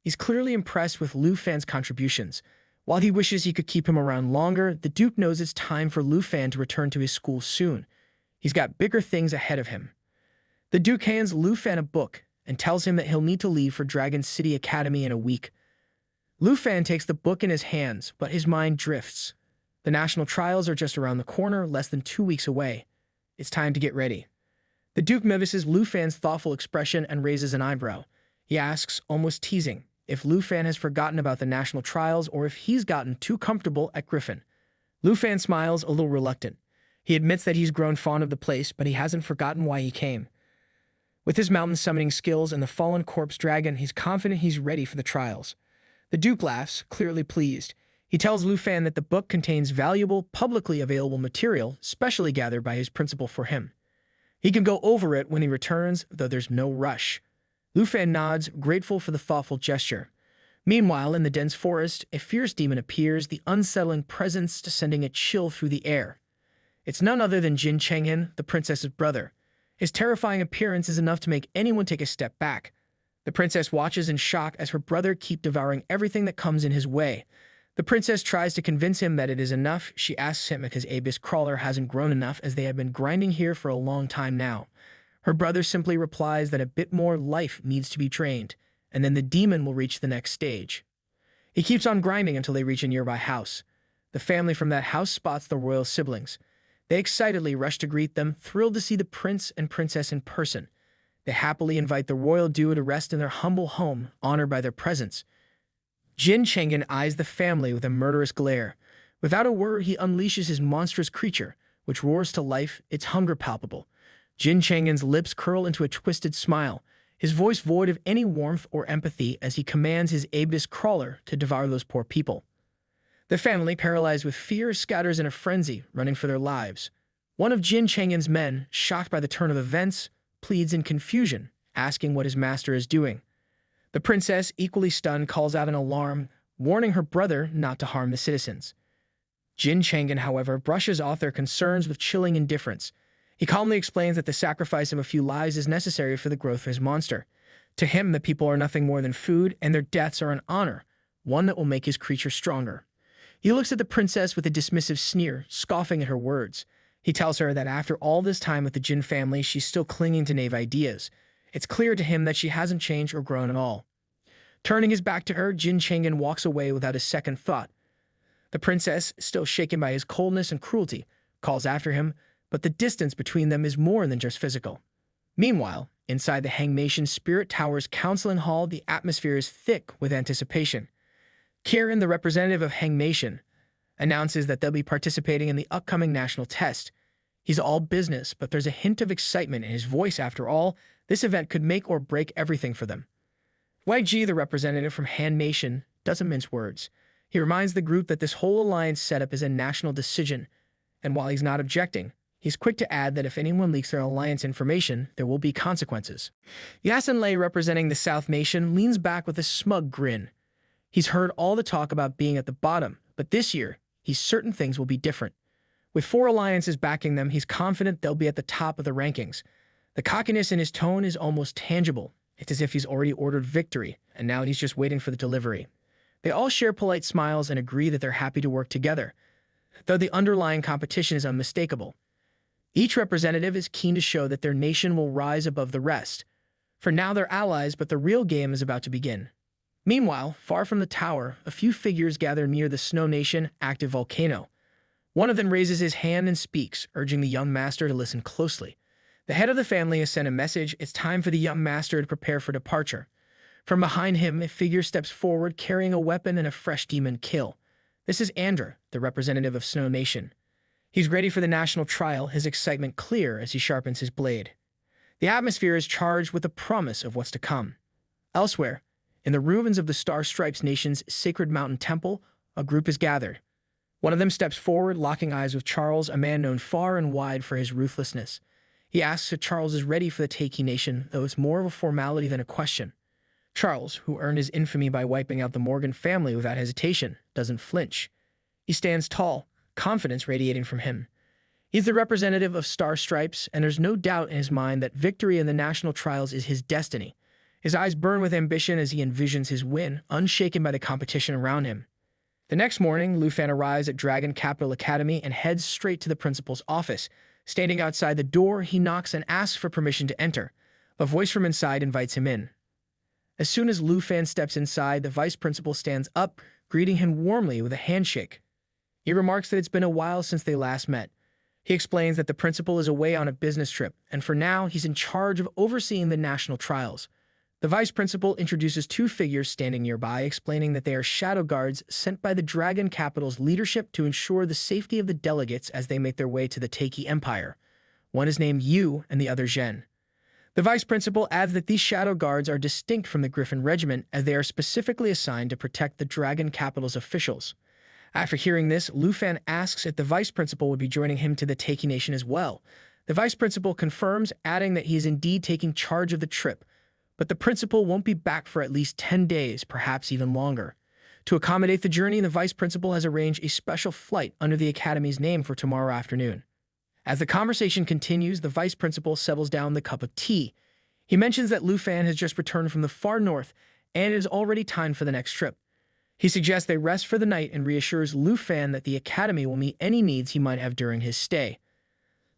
He's clearly impressed with Lu Fen's contributions. While he wishes he could keep him around longer, the Duke knows it's time for Lu Fen to return to his school soon. He's got bigger things ahead of him. The Duke hands Lu Fen a book and tells him that he'll need to leave for Dragon City Academy in a week. Lu Fen takes the book in his hands, but his mind drifts. The national trials are just around the corner, less than 2 weeks away. It's time to get ready. The Duke notices Lu Fen's thoughtful expression and raises an eyebrow. He asks, almost teasing, if Lu Fen has forgotten about the national trials or if he's gotten too comfortable at Griffin. Lu Fen smiles, a little reluctant. He admits that he's grown fond of the place, but he hasn't forgotten why he came. With his mountain summoning skills and the fallen corpse dragon, he's confident he's ready for the trials. The Duke laughs, clearly pleased. He tells Lu Fen that the book contains valuable, publicly available material, specially gathered by his principal for him. He can go over it when he returns, though there's no rush. Lu Fen nods, grateful for the thoughtful gesture. Meanwhile, in the dense forest, a fierce demon appears, the unsettling presence sending a chill through the air. It's none other than Jin Chenghen, the princess's brother. His terrifying appearance is enough to make anyone take a step back. The princess watches in shock as her brother keeps devouring everything that comes in his way. The princess tries to convince him that it is enough. She asks him if his abyss crawler hasn't grown enough, as they have been grinding here for a long time now. Her brother simply replies that a bit more life needs to be trained, and then the demon will reach the next stage. He keeps on grinding until they reach a nearby house. The family from that house spots the royal siblings. They excitedly rush to greet them, thrilled to see the prince and princess in person. They happily invite the royal duo to rest in their humble home, honored by their presence. Jin Chenghen eyes the family with a murderous glare. Without a word, he unleashes his monstrous creature, which roars to life, its hunger palpable. Jin Chenghen's lips curl into a twisted smile, his voice void of any warmth or empathy as he commands his abyss crawler to devour those poor people. The family, paralyzed with fear, scatters in a frenzy, running for their lives. One of Jin Chenghen's men, shocked by the turn of events, pleads in confusion, asking what his master is doing. The princess, equally stunned, calls out an alarm, warning her brother not to harm the citizens. Jin Chenghen, however, brushes off their concerns with chilling indifference. He calmly explains that the sacrifice of a few lives is necessary for the growth of his monster. To him, the people are nothing more than food, and their deaths are an honor, one that will make his creature stronger. He looks at the princess with a dismissive sneer, scoffing at her words. He tells her that after all this time with the Jin family, she's still clinging to naive ideas. It's clear to him that she hasn't changed or grown at all. Turning his back to her, Jin Chenghen walks away without a second thought. The princess, still shaken by his coldness and cruelty, calls after him, but the distance between them is more than just physical. Meanwhile, inside the Hangmation Spirit Tower's counseling hall, the atmosphere is thick with anticipation. Kieran, the representative of Hangmation, announces that they'll be participating in the upcoming national test. He's all business, but there's a hint of excitement in his voice. After all, this event could make or break everything for them. YG, the representative from Hangmation, doesn't mince words. He reminds the group that this whole alliance setup is a national decision, and while he's not objecting, He's quick to add that if anyone leaks their alliance information, there will be consequences. Yasin, representing the South Nation, leans back with a smug grin. He's heard all the talk about being at the bottom, but this year, he's certain things will be different. With 4 alliances backing them, he's confident they'll be at the top of the rankings. The cockiness in his tone is almost tangible. It's as if he's already ordered victory, and now he's just waiting for the delivery. They all share polite smiles and agree that they're happy to work together, though the underlying competition is unmistakable. Each representative is keen to show that their nation will rise above the rest. For now, they're allies, but the real game is about to begin. Meanwhile, far from the tower, a few figures gather near the Snow Nation active volcano. One of them raises his hand and speaks, urging the young master to listen closely. The head of the family has sent a message. It's time for the young master to prepare for departure. From behind him, a figure steps forward, carrying a weapon and a fresh demon kill. This is Andrew, the representative of Snow Nation. He's ready for the national trial, his excitement clear as he sharpens his blade. The atmosphere is charged with the promise of what's to come. Elsewhere, in the ruins of the Star Stripes Nation's sacred mountain temple, a group is gathered. One of them steps forward, locking eyes with Charles, a man known far and wide for his ruthlessness. He asks if Charles is ready for the Takey Nation, though it's more of a formality than a question. Charles, who earned his infamy by wiping out the Morgan family without hesitation, doesn't flinch. He stands tall, confidence radiating from him. He's the representative of Star Stripes, and there's no doubt in his mind that victory in the national trials is his destiny. His eyes burn with ambition as he envisions his win, unshaken by the competition around him. The next morning, Lufan arrives at Dragon Capital Academy and heads straight to the principal's office. Standing outside the door, he knocks and asks for permission to enter. A voice from inside invites him in. As soon as Lufan steps inside, the vice principal stands up, greeting him warmly with a handshake. He remarks that it's been a while since they last met. He explains that the principal is away on a business trip, and for now, he's in charge of overseeing the national trials. The vice principal introduces 2 figures standing nearby, explaining that they are shadow guards sent by the Dragon Capital's leadership to ensure the safety of the delegates as they make their way to the Takey Empire. One is named Yu and the other Zhen. The vice principal adds that these shadow guards are distinct from the Griffin Regiment as they are specifically assigned to protect the Dragon Capital's officials. After hearing this, Lufan asks if the vice principal would be joining him to the Takey Nation as well. The vice principal confirms, adding that he is indeed taking charge of the trip, but the principal won't be back for at least 10 days, perhaps even longer. To accommodate the journey, the vice principal has arranged a special flight under the academy's name for tomorrow afternoon. As the conversation continues, the vice principal settles down the cup of tea. He mentions that Lufan has just returned from the far north and it is already time for the next trip. He suggests they rest for the night and reassures Lufan that the academy will meet any needs he might have during his stay.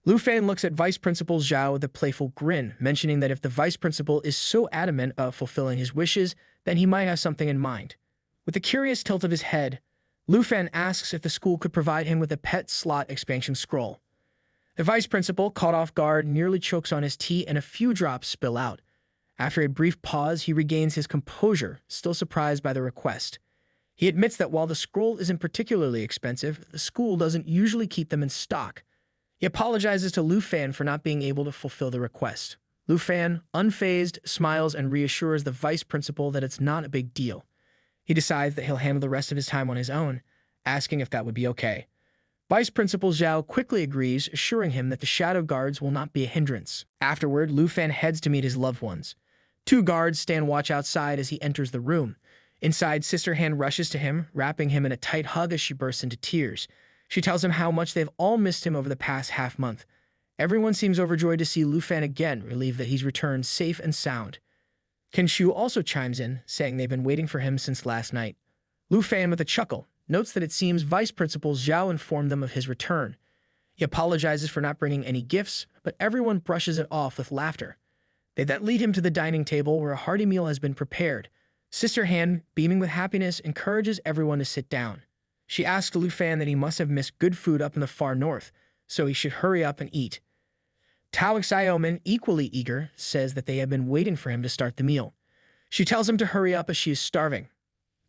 Lufan looks at Vice Principal Zhao with a playful grin, mentioning that if the Vice Principal is so adamant about fulfilling his wishes, then he might have something in mind. With a curious tilt of his head, Lufan asks if the school could provide him with a pet slot expansion scroll. The Vice Principal, caught off guard, nearly chokes on his tea and a few drops spill out. After a brief pause, he regains his composure, still surprised by the request. He admits that while the scroll isn't particularly expensive, the school doesn't usually keep them in stock. He apologizes to Lufan for not being able to fulfill the request. Lufan, unfazed, smiles and reassures the vice principal that it's not a big deal. He decides that he'll handle the rest of his time on his own, asking if that would be okay. Vice Principal Zhao quickly agrees, assuring him that the shadow guards will not be a hindrance. Afterward, Lufan heads to meet his loved ones. 2 guards stand watch outside as he enters the room. Inside, Sister Han rushes to him, wrapping him in a tight hug as she bursts into tears. She tells him how much they've all missed him over the past half-month. Everyone seems overjoyed to see Lufan again, relieved that he's returned safe and sound. Kenshu also chimes in, saying they've been waiting for him since last night. Lufan, with a chuckle, notes that it seems Vice Principal Zhao informed them of his return. He apologizes for not bringing any gifts, but everyone brushes it off with laughter. They then lead him to the dining table where a hearty meal has been prepared. Sister Han, beaming with happiness, encourages everyone to sit down. She asks Lufan that he must have missed good food up in the far north, so he should hurry up and eat. Tao Xiaomin, equally eager, says that they have been waiting for him to start the meal. She tells him to hurry up as she is starving.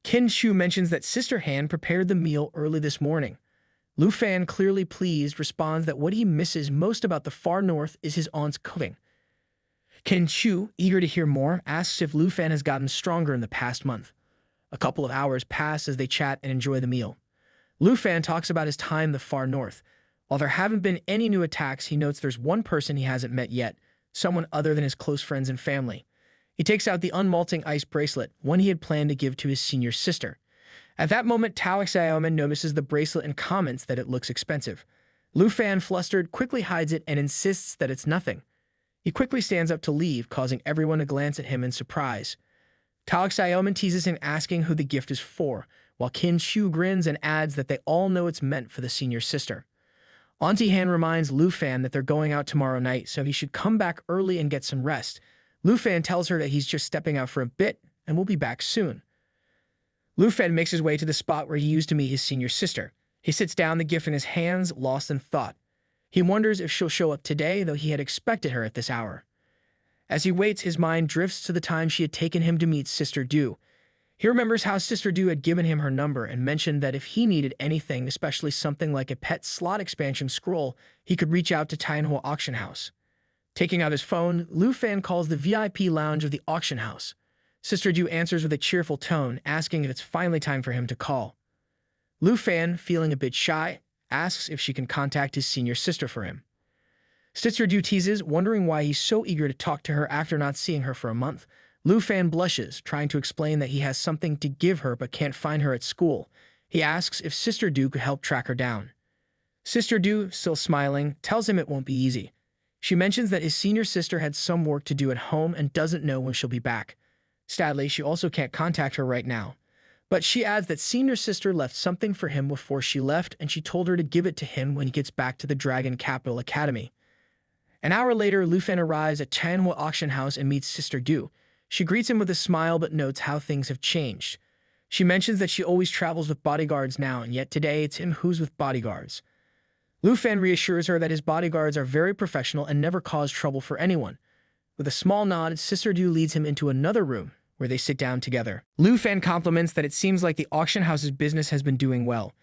Qin Shu mentions that Sister Han prepared the meal early this morning. Lufan, clearly pleased, responds that what he misses most about the far north is his aunt's cooking. Qin Shu, eager to hear more, asks if Lufan has gotten stronger in the past month. A couple of hours pass as they chat and enjoy the meal. Lufan talks about his time in the far north. While there haven't been any new attacks, he notes there's one person he hasn't met yet, someone other than his close friends and family. He takes out the unmalting ice bracelet, one he had planned to give to his senior sister. At that moment, Tao Xiaoman notices the bracelet and comments that it looks expensive. Lu Fan, flustered, quickly hides it and insists that it's nothing. He quickly stands up to leave, causing everyone to glance at him in surprise. Tao Xiaoman teases him, asking who the gift is for, while Qin Shu grins and adds that they all know it's meant for the senior sister. Auntie Han reminds Lu Fan that they're going out tomorrow night, so he should come back early and get some rest. Lu Fan tells her that he's just stepping out for a bit and will be back soon. Lu Fan makes his way to the spot where he used to meet his senior sister. He sits down, the gift in his hands, lost in thought. He wonders if she'll show up today, though he had expected her at this hour. As he waits, his mind drifts to the time she had taken him to meet Sister Du. He remembers how Sister Du had given him her number and mentioned that if he needed anything, especially something like a pet slot expansion scroll, he could reach out to Manhwa Auction House. Taking out his phone, Lu Fan calls the VIP lounge of the auction house. Sister Du answers with a cheerful tone, asking if it's finally time for him to call. Lu Fan, feeling a bit shy, asks if she can contact his senior sister for him. Sister Du teases, wondering why he's so eager to talk to her after not seeing her for a month. Lu Fan blushes, trying to explain that he has something to give her but can't find her at school. He asks if Sister Du could help track her down. Sister Du, still smiling, tells him it won't be easy. She mentions that his senior sister had some work to do at home and doesn't know when she'll be back. Sadly, she also can't contact her right now. But she adds that senior sister left something for him before she left, and she told her to give it to him when he gets back to the Dragon Capital Academy. An hour later, Lu Fan arrives at Manhwa Auction House and meets Sister Du. She greets him with a smile but notes how things have changed. She mentions that she always travels with bodyguards now, and yet today it's him who's with bodyguards. Lu Fan reassures her that his bodyguards are very professional and never cause trouble for anyone. With a small nod, Sister Du leads him into another room, where they sit down together. Lu Fan compliments that it seems like the auction house's business has been doing well.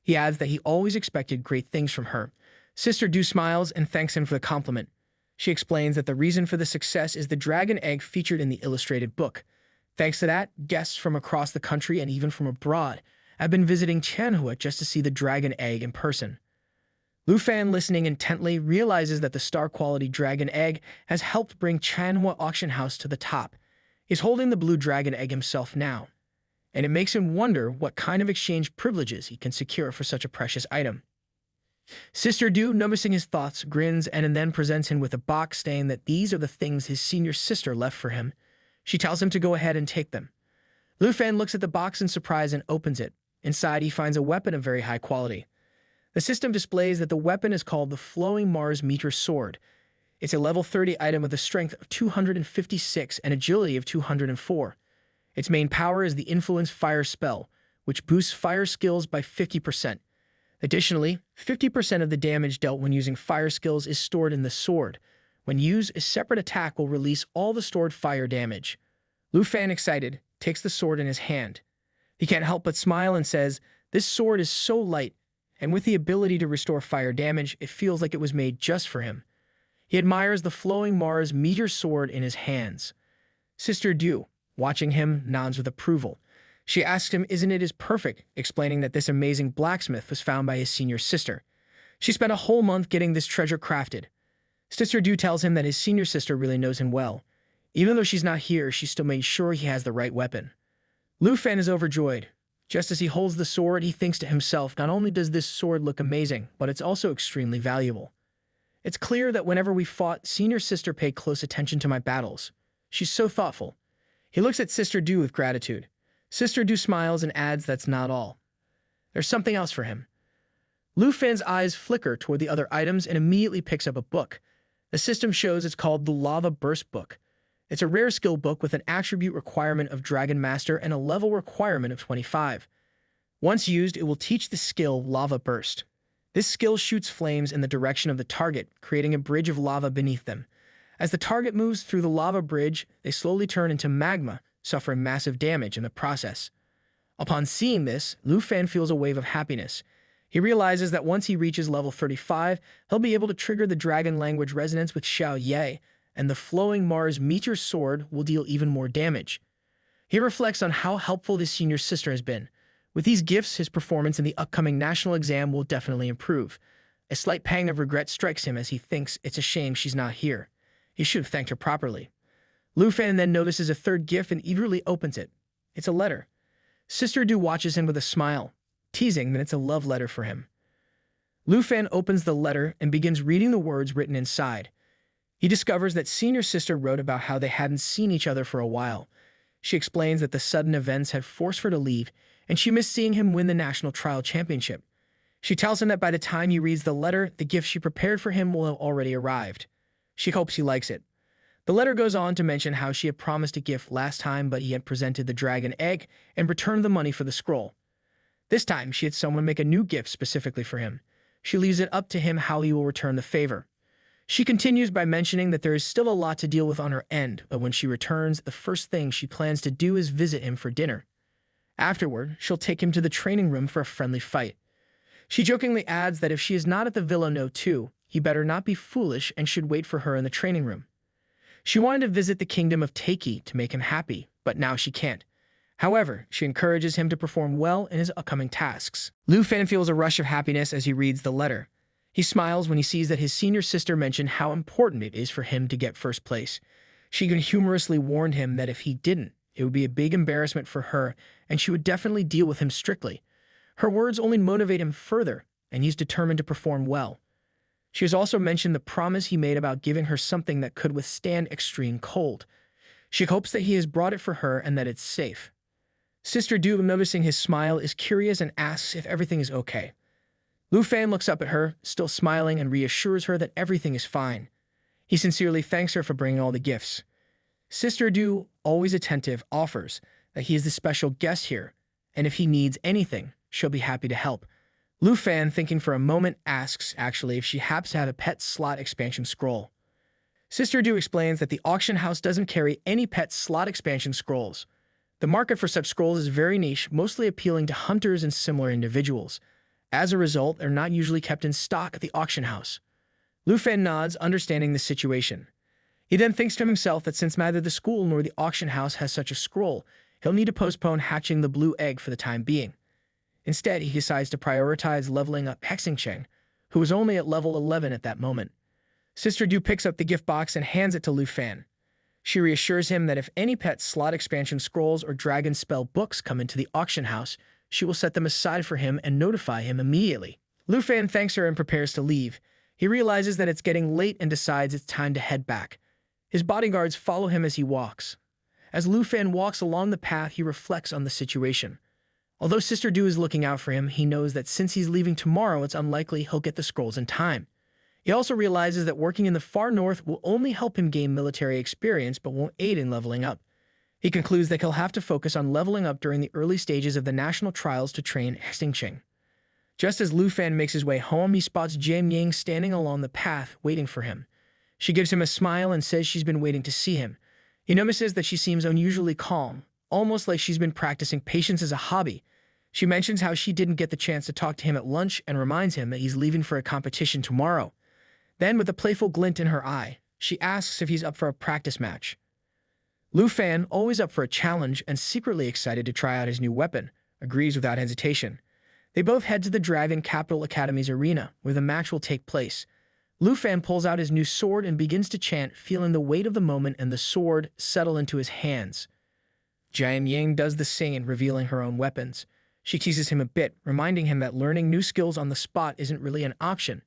He adds that he always expected great things from her. Sister Du smiles and thanks him for the compliment. She explains that the reason for the success is the dragon egg featured in the illustrated book. Thanks to that, guests from across the country and even from abroad have been visiting Manhwa just to see the dragon egg in person. Lu Fan, listening intently, realizes that the star-quality dragon egg has helped bring Manhwa Auction House to the top. He's holding the blue dragon egg himself now, and it makes him wonder what kind of exchange privileges he can secure for such a precious item. Sister Du, noticing his thoughts, grins and then presents him with a box, saying that these are the things his senior sister left for him. She tells him to go ahead and take them. Lu Fan looks at the box in surprise and opens it. Inside, he finds a weapon of very high quality. The system displays that the weapon is called the Flowing Mars Meteor Sword. It's a level 30 item with a strength of 256 and agility of 204. Its main power is the Influence Fire spell, which boosts fire skills by 50%. Additionally, 50% of the damage dealt when using fire skills is stored in the sword. When used, a separate attack will release all the stored fire damage. Lu Fan, excited, takes the sword in his hand. He can't help but smile and says, "This sword is so light, and with the ability to restore fire damage, it feels like it was made just for him." He admires the Flowing Mars Meteor Sword in his hands. Sister Du, watching him, nods with approval. She asks him, isn't it as perfect, explaining that this amazing blacksmith was found by his senior sister. She spent a whole month getting this treasure crafted. Sister Du tells him that his senior sister really knows him well. Even though she's not here, she still made sure he has the right weapon. Lu Fan is overjoyed. Just as he holds the sword, he thinks to himself, not only does this sword look amazing, but it's also extremely valuable. It's clear that whenever we fought, senior sister paid close attention to my battles. She's so thoughtful. He looks at Sister Du with gratitude. Sister Du smiles and adds that's not all. There's something else for him. Lu Fan's eyes flicker toward the other items and immediately picks up a book. The system shows it's called the Lava Burst Book. It's a rare skill book with an attribute requirement of Dragon Master and a level requirement of 25. Once used, it will teach the skill Lava Burst. This skill shoots flames in the direction of the target, creating a bridge of lava beneath them. As the target moves through the lava bridge, they slowly turn into magma, suffering massive damage in the process. Upon seeing this, Lu Fan feels a wave of happiness. He realizes that once he reaches level 35, he'll be able to trigger the dragon language resonance with Xiao Ye, and the Flowing Mars Meteor Sword will deal even more damage. He reflects on how helpful his senior sister has been. With these gifts, his performance in the upcoming national exam will definitely improve. A slight pang of regret strikes him as he thinks it's a shame she's not here. He should have thanked her properly. Lu Fan then notices a third gift and eagerly opens it. It's a letter. Sister Du watches him with a smile, teasing that it's a love letter for him. Lu Fan opens the letter and begins reading the words written inside. He discovers that senior sister wrote about how they hadn't seen each other for a while. She explains that the sudden events had forced her to leave, and she missed seeing him win the national trial championship. She tells him that by the time he reads the letter, the gift she prepared for him will have already arrived. She hopes he likes it. The letter goes on to mention how she had promised a gift last time, but he had presented the dragon egg and returned the money for the scroll. This time, she had someone make a new gift specifically for him. She leaves it up to him how he will return the favor. She continues by mentioning that there is still a lot to deal with on her end, but when she returns, the first thing she plans to do is visit him for dinner. Afterward, she'll take him to the training room for a friendly fight. She jokingly adds that if she is not at the Villa No. 2, he better not be foolish and should wait for her in the training room. She wanted to visit the kingdom of Taiki to make him happy, but now she can't. However, she encourages him to perform well in his upcoming tasks. Lu Fan feels a rush of happiness as he reads the letter. He smiles when he sees that his senior sister mentioned how important it is for him to get first place. She even humorously warned him that if he didn't, it would be a big embarrassment for her, and she would definitely deal with him strictly. Her words only motivate him further, and he's determined to perform well. She has also mentioned the promise he made about giving her something that could withstand extreme cold. She hopes that he has brought it for her and that it's safe. Sister Du, noticing his smile, is curious and asks if everything is okay. Lu Fan looks up at her, still smiling, and reassures her that everything is fine. He sincerely thanks her for bringing all the gifts. Sister Du, always attentive, offers that he is the special guest here, and if he needs anything, she'll be happy to help. Lu Fan, thinking for a moment, asks actually if she happens to have a pet slot expansion scroll. Sister Du explains that the auction house doesn't carry any pet slot expansion scrolls. The market for such scrolls is very niche, mostly appealing to hunters and similar individuals. As a result, they're not usually kept in stock at the auction house. Lu Fan nods, understanding the situation. He then thinks to himself that since neither the school nor the auction house has such a scroll, he'll need to postpone hatching the blue egg for the time being. Instead, he decides to prioritize leveling up Hexingcheng, who was only at level 11 at that moment. Sister Du picks up the gift box and hands it to Lu Fan. She reassures him that if any pet slot expansion scrolls or dragon spell books come into the auction house, she will set them aside for him and notify him immediately. Lu Fan thanks her and prepares to leave. He realizes that it's getting late and decides it's time to head back. His bodyguards follow him as he walks. As Lu Fan walks along the path, he reflects on the situation. Although Sister Du is looking out for him, he knows that since he's leaving tomorrow, it's unlikely he'll get the scrolls in time. He also realizes that working in the far north will only help him gain military experience but won't aid in leveling up. He concludes that he'll have to focus on leveling up during the early stages of the national trials to train Hexingcheng. Just as Lu Fan makes his way home, he spots Jian Ying standing along the path, waiting for him. She gives him a smile and says she's been waiting to see him. He notices that she seems unusually calm, almost like she's been practicing patience as a hobby. She mentions how she didn't get the chance to talk to him at lunch and reminds him that he's leaving for a competition tomorrow. Then, with a playful glint in her eye, she asks if he's up for a practice match. Lu Fan, always up for a challenge and secretly excited to try out his new weapon, agrees without hesitation. They both head to the Dragon Capital Academy's arena, where the match will take place. Lu Fan pulls out his new sword and begins to chant, feeling the weight of the moment and the sword settle into his hands. Jian Ying does the same, revealing her own weapons. She teases him a bit, reminding him that learning new skills on the spot isn't really an option.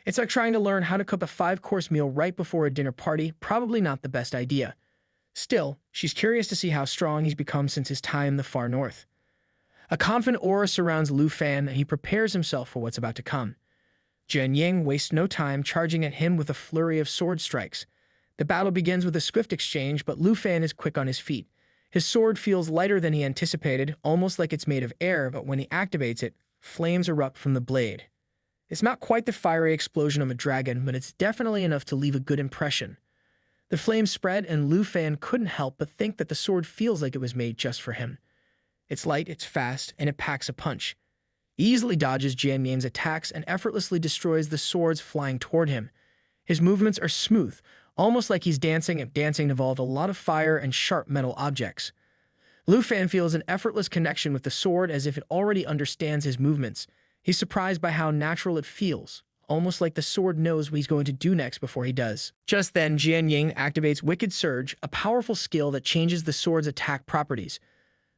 It's like trying to learn how to cook a 5-course meal right before a dinner party, probably not the best idea. Still, she's curious to see how strong he's become since his time in the far north. A confident aura surrounds Lu Fan, and he prepares himself for what's about to come. Jian Ying wastes no time, charging at him with a flurry of sword strikes. The battle begins with a swift exchange, but Lu Fan is quick on his feet. His sword feels lighter than he anticipated, almost like it's made of air, but when he activates it, flames erupt from the blade. It's not quite the fiery explosion of a dragon, but it's definitely enough to leave a good impression. The flames spread, and Lu Fan couldn't help but think that the sword feels like it was made just for him. It's light, it's fast, and it packs a punch. He easily dodges Jian Ying's attacks and effortlessly destroys the swords flying toward him. His movements are smooth, almost like he's dancing, and dancing involved a lot of fire and sharp metal objects. Lu Fan feels an effortless connection with the sword as if it already understands his movements. He's surprised by how natural it feels, almost like the sword knows what he's going to do next before he does. Just then, Jian Ying activates Wicked Surge, a powerful skill that changes the sword's attack properties.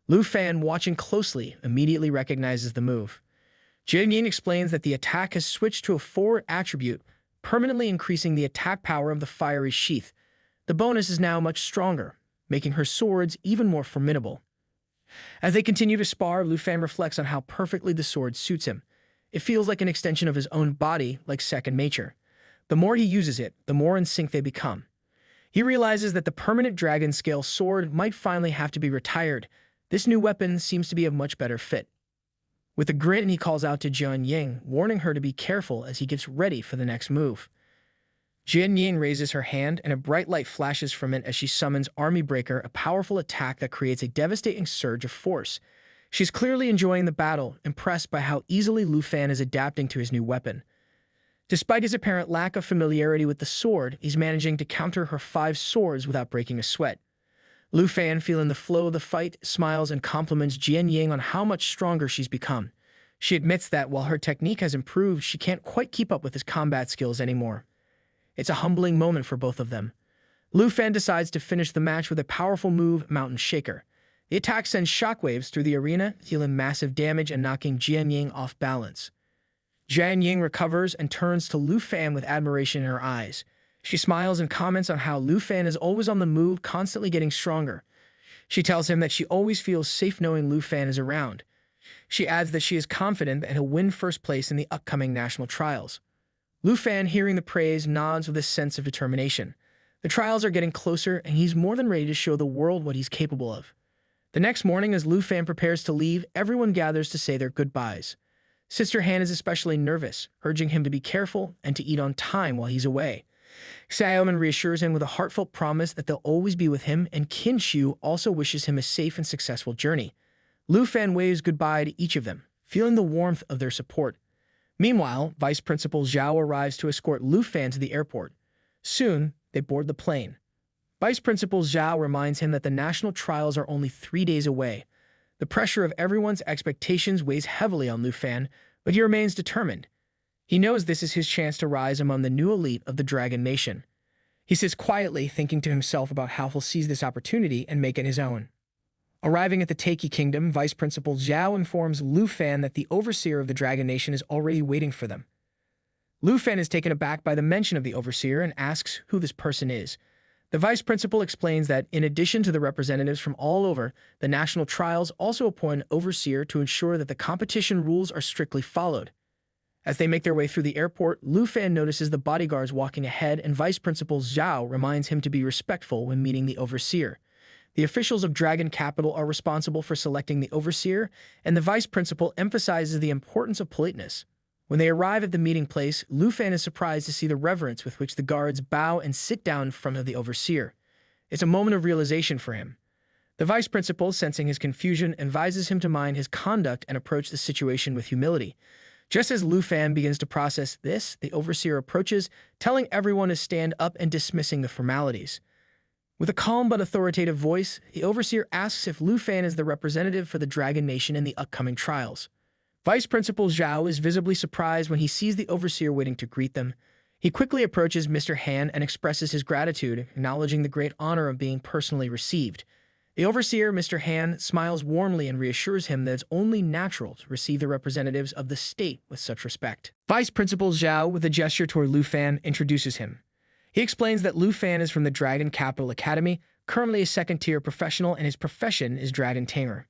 Lu Fan, watching closely, immediately recognizes the move. Jian Ying explains that the attack has switched to a forward attribute, permanently increasing the attack power of the fiery sheath. The bonus is now much stronger, making her swords even more formidable. As they continue to spar, Lu Fan reflects on how perfectly the sword suits him. It feels like an extension of his own body, like second nature. The more he uses it, the more in sync they become. He realizes that the permanent dragon scale sword might finally have to be retired. This new weapon seems to be a much better fit. With a grin, he calls out to Jian Ying, warning her to be careful as he gets ready for the next move. Jian Ying raises her hand, and a bright light flashes from it as she summons Army Breaker, a powerful attack that creates a devastating surge of force. She's clearly enjoying the battle, impressed by how easily Lu Fan is adapting to his new weapon. Despite his apparent lack of familiarity with the sword, he's managing to counter her 5 swords without breaking a sweat. Lu Fan, feeling the flow of the fight, smiles and compliments Jian Ying on how much stronger she's become. She admits that while her technique has improved, she can't quite keep up with his combat skills anymore. It's a humbling moment for both of them. Lu Fan decides to finish the match with a powerful move, Mountain Shaker. The attack sends shockwaves through the arena, dealing massive damage and knocking Jian Ying off balance. Jian Ying recovers and turns to Lu Fan with admiration in her eyes. She smiles and comments on how Lu Fan is always on the move, constantly getting stronger. She tells him that she always feels safe knowing Lu Fan is around. She adds that she is confident that he'll win first place in the upcoming national trials. Lu Fan, hearing the praise, nods with a sense of determination. The trials are getting closer, and he's more than ready to show the world what he's capable of. The next morning, as Lu Fan prepares to leave, everyone gathers to say their goodbyes. Sister Han is especially nervous, urging him to be careful and to eat on time while he's away. Xiaoman reassures him with a heartfelt promise that they'll always be with him, and Qin Shu also wishes him a safe and successful journey. Lu Fan waves goodbye to each of them, feeling the warmth of their support. Meanwhile, Vice Principal Zhao arrives to escort Lu Fan to the airport. Soon, they board the plane. Vice Principal Zhao reminds him that the national trials are only 3 days away. The pressure of everyone's expectations weighs heavily on Lu Fan, but he remains determined. He knows this is his chance to rise among the new elite of the Dragon Nation. He sits quietly, thinking to himself about how he'll seize this opportunity and make it his own. Arriving at the Taiki Kingdom, Vice Principal Zhao informs Lu Fan that the Overseer of the Dragon Nation is already waiting for them. Lu Fan is taken aback by the mention of the Overseer and asks who this person is. The Vice Principal explains that, in addition to the representatives from all over, the national trials also appoint an Overseer to ensure that the competition rules are strictly followed. As they make their way through the airport, Lu Fan notices the bodyguards walking ahead, and Vice Principal Zhao reminds him to be respectful when meeting the Overseer. The officials of Dragon Capital are responsible for selecting the Overseer, and the Vice Principal emphasizes the importance of politeness. When they arrive at the meeting place, Lu Fan is surprised to see the reverence with which the guards bow and sit down in front of the Overseer. It's a moment of realization for him. The Vice Principal, sensing his confusion, advises him to mind his conduct and approach the situation with humility. Just as Lu Fan begins to process this, the Overseer approaches, telling everyone to stand up and dismissing the formalities. With a calm but authoritative voice, the Overseer asks if Lu Fan is the representative for the Dragon Nation in the upcoming trials. Vice Principal Zhao is visibly surprised when he sees the Overseer waiting to greet them. He quickly approaches Mr. Han and expresses his gratitude, acknowledging the great honor of being personally received. The Overseer, Mr. Han, smiles warmly and reassures him that it's only natural to receive the representatives of the state with such respect. Vice Principal Zhao, with a gesture toward Lu Fan, introduces him. He explains that Lu Fan is from the Dragon Capital Academy, currently a second-tier professional, and his profession is Dragon Tamer.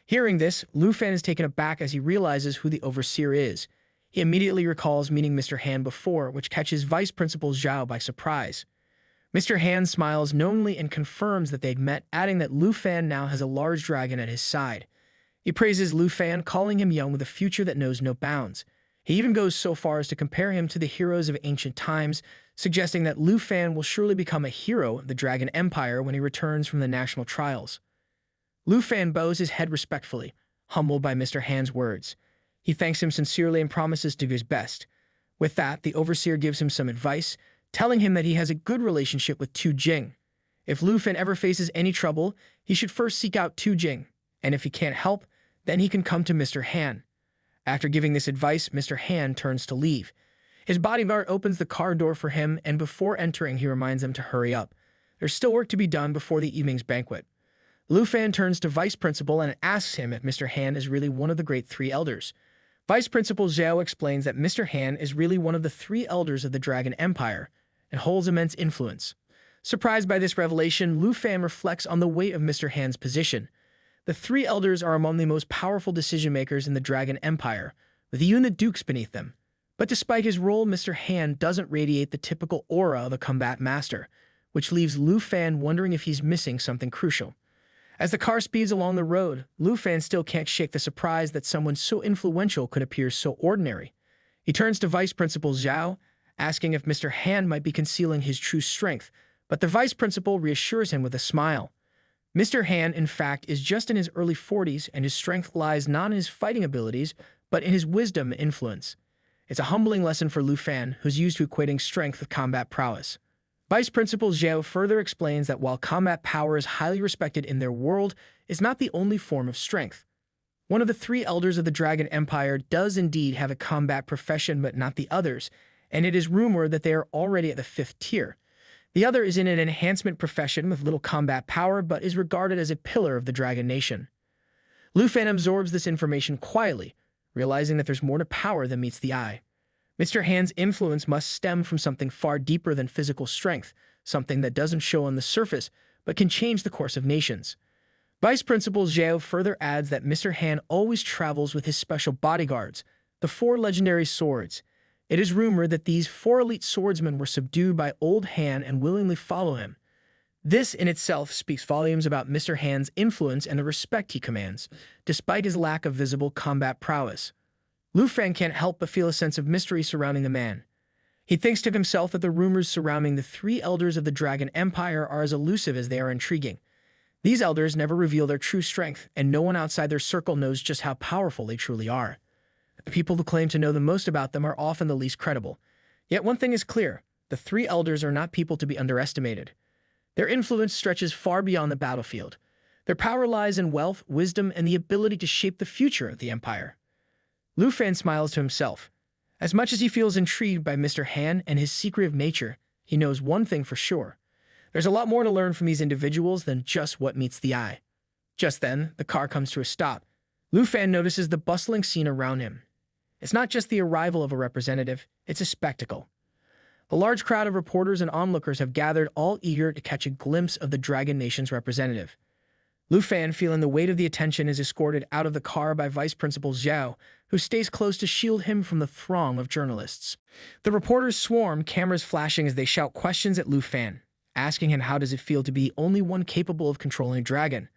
Hearing this, Lu Fan is taken aback as he realizes who the Overseer is. He immediately recalls meeting Mr. Han before, which catches Vice Principal Zhao by surprise. Mr. Han smiles knowingly and confirms that they'd met, adding that Lu Fan now has a large dragon at his side. He praises Lu Fan, calling him young with a future that knows no bounds. He even goes so far as to compare him to the heroes of ancient times, suggesting that Lu Fan will surely become a hero of the Dragon Empire when he returns from the national trials. Lu Fan bows his head respectfully, humbled by Mr. Han's words. He thanks him sincerely and promises to do his best. With that, the Overseer gives him some advice, telling him that he has a good relationship with Tu Jing. If Lu Fan ever faces any trouble, he should first seek out Tu Jing, and if he can't help, then he can come to Mr. Han. After giving this advice, Mr. Han turns to leave. His bodyguard opens the car door for him, and before entering, he reminds them to hurry up. There's still work to be done before the evening's banquet. Lu Fan turns to Vice Principal and asks him if Mr. Han is really one of the great three elders. Vice Principal Zhao explains that Mr. Han is really one of the three elders of the Dragon Empire and holds immense influence. Surprised by this revelation, Lu Fan reflects on the weight of Mr. Han's position. The three elders are among the most powerful decision-makers in the Dragon Empire, with even the dukes beneath them. But despite his role, Mr. Han doesn't radiate the typical aura of a combat master, which leaves Lu Fan wondering if he's missing something crucial. As the car speeds along the road, Lu Fan still can't shake the surprise that someone so influential could appear so ordinary. He turns to Vice Principal Zhao, asking if Mr. Han might be concealing his true strength, but the Vice Principal reassures him with a smile. Mr. Han, in fact, is just in his early 40s, and his strength lies not in his fighting abilities, but in his wisdom and influence. It's a humbling lesson for Lu Fan, who's used to equating strength with combat prowess. Vice Principal Zhao further explains that while combat power is highly respected in their world, it's not the only form of strength. One of the three elders of the Dragon Empire does indeed have a combat profession, but not the others, and it is rumored that they are already at the 5th tier. The other is in an enhancement profession with little combat power, but is regarded as a pillar of the Dragon Nation. Lu Fan absorbs this information quietly, realizing that there's more to power than meets the eye. Mr. Han's influence must stem from something far deeper than physical strength, something that doesn't show on the surface, but can change the course of nations. Vice Principal Zhao further adds that Mr. Han always travels with his special bodyguards, the 4 legendary swords. It is rumored that these 4 elite swordsmen were subdued by Old Han and willingly follow him. This in itself speaks volumes about Mr. Han's influence and the respect he commands, despite his lack of visible combat prowess. Lu Fan can't help but feel a sense of mystery surrounding the man. He thinks to himself that the rumors surrounding the 3 elders of the Dragon Empire are as elusive as they are intriguing. These elders never reveal their true strength, and no one outside their circle knows just how powerful they truly are. The people who claim to know the most about them are often the least credible. Yet one thing is clear, the 3 elders are not people to be underestimated. Their influence stretches far beyond the battlefield. Their power lies in wealth, wisdom, and the ability to shape the future of the empire. Lu Fan smiles to himself. As much as he feels intrigued by Mr. Han and his secretive nature, he knows one thing for sure. There's a lot more to learn from these individuals than just what meets the eye. Just then, the car comes to a stop. Lu Fan notices the bustling scene around him. It's not just the arrival of a representative, it's a spectacle. A large crowd of reporters and onlookers have gathered, all eager to catch a glimpse of the Dragon Nation's representative. Lu Fan, feeling the weight of the attention, is escorted out of the car by Vice Principal Zhao, who stays close to shield him from the throng of journalists. The reporters swarm, cameras flashing as they shout questions at Lu Fan, asking him how does it feel to be the only one capable of controlling a dragon.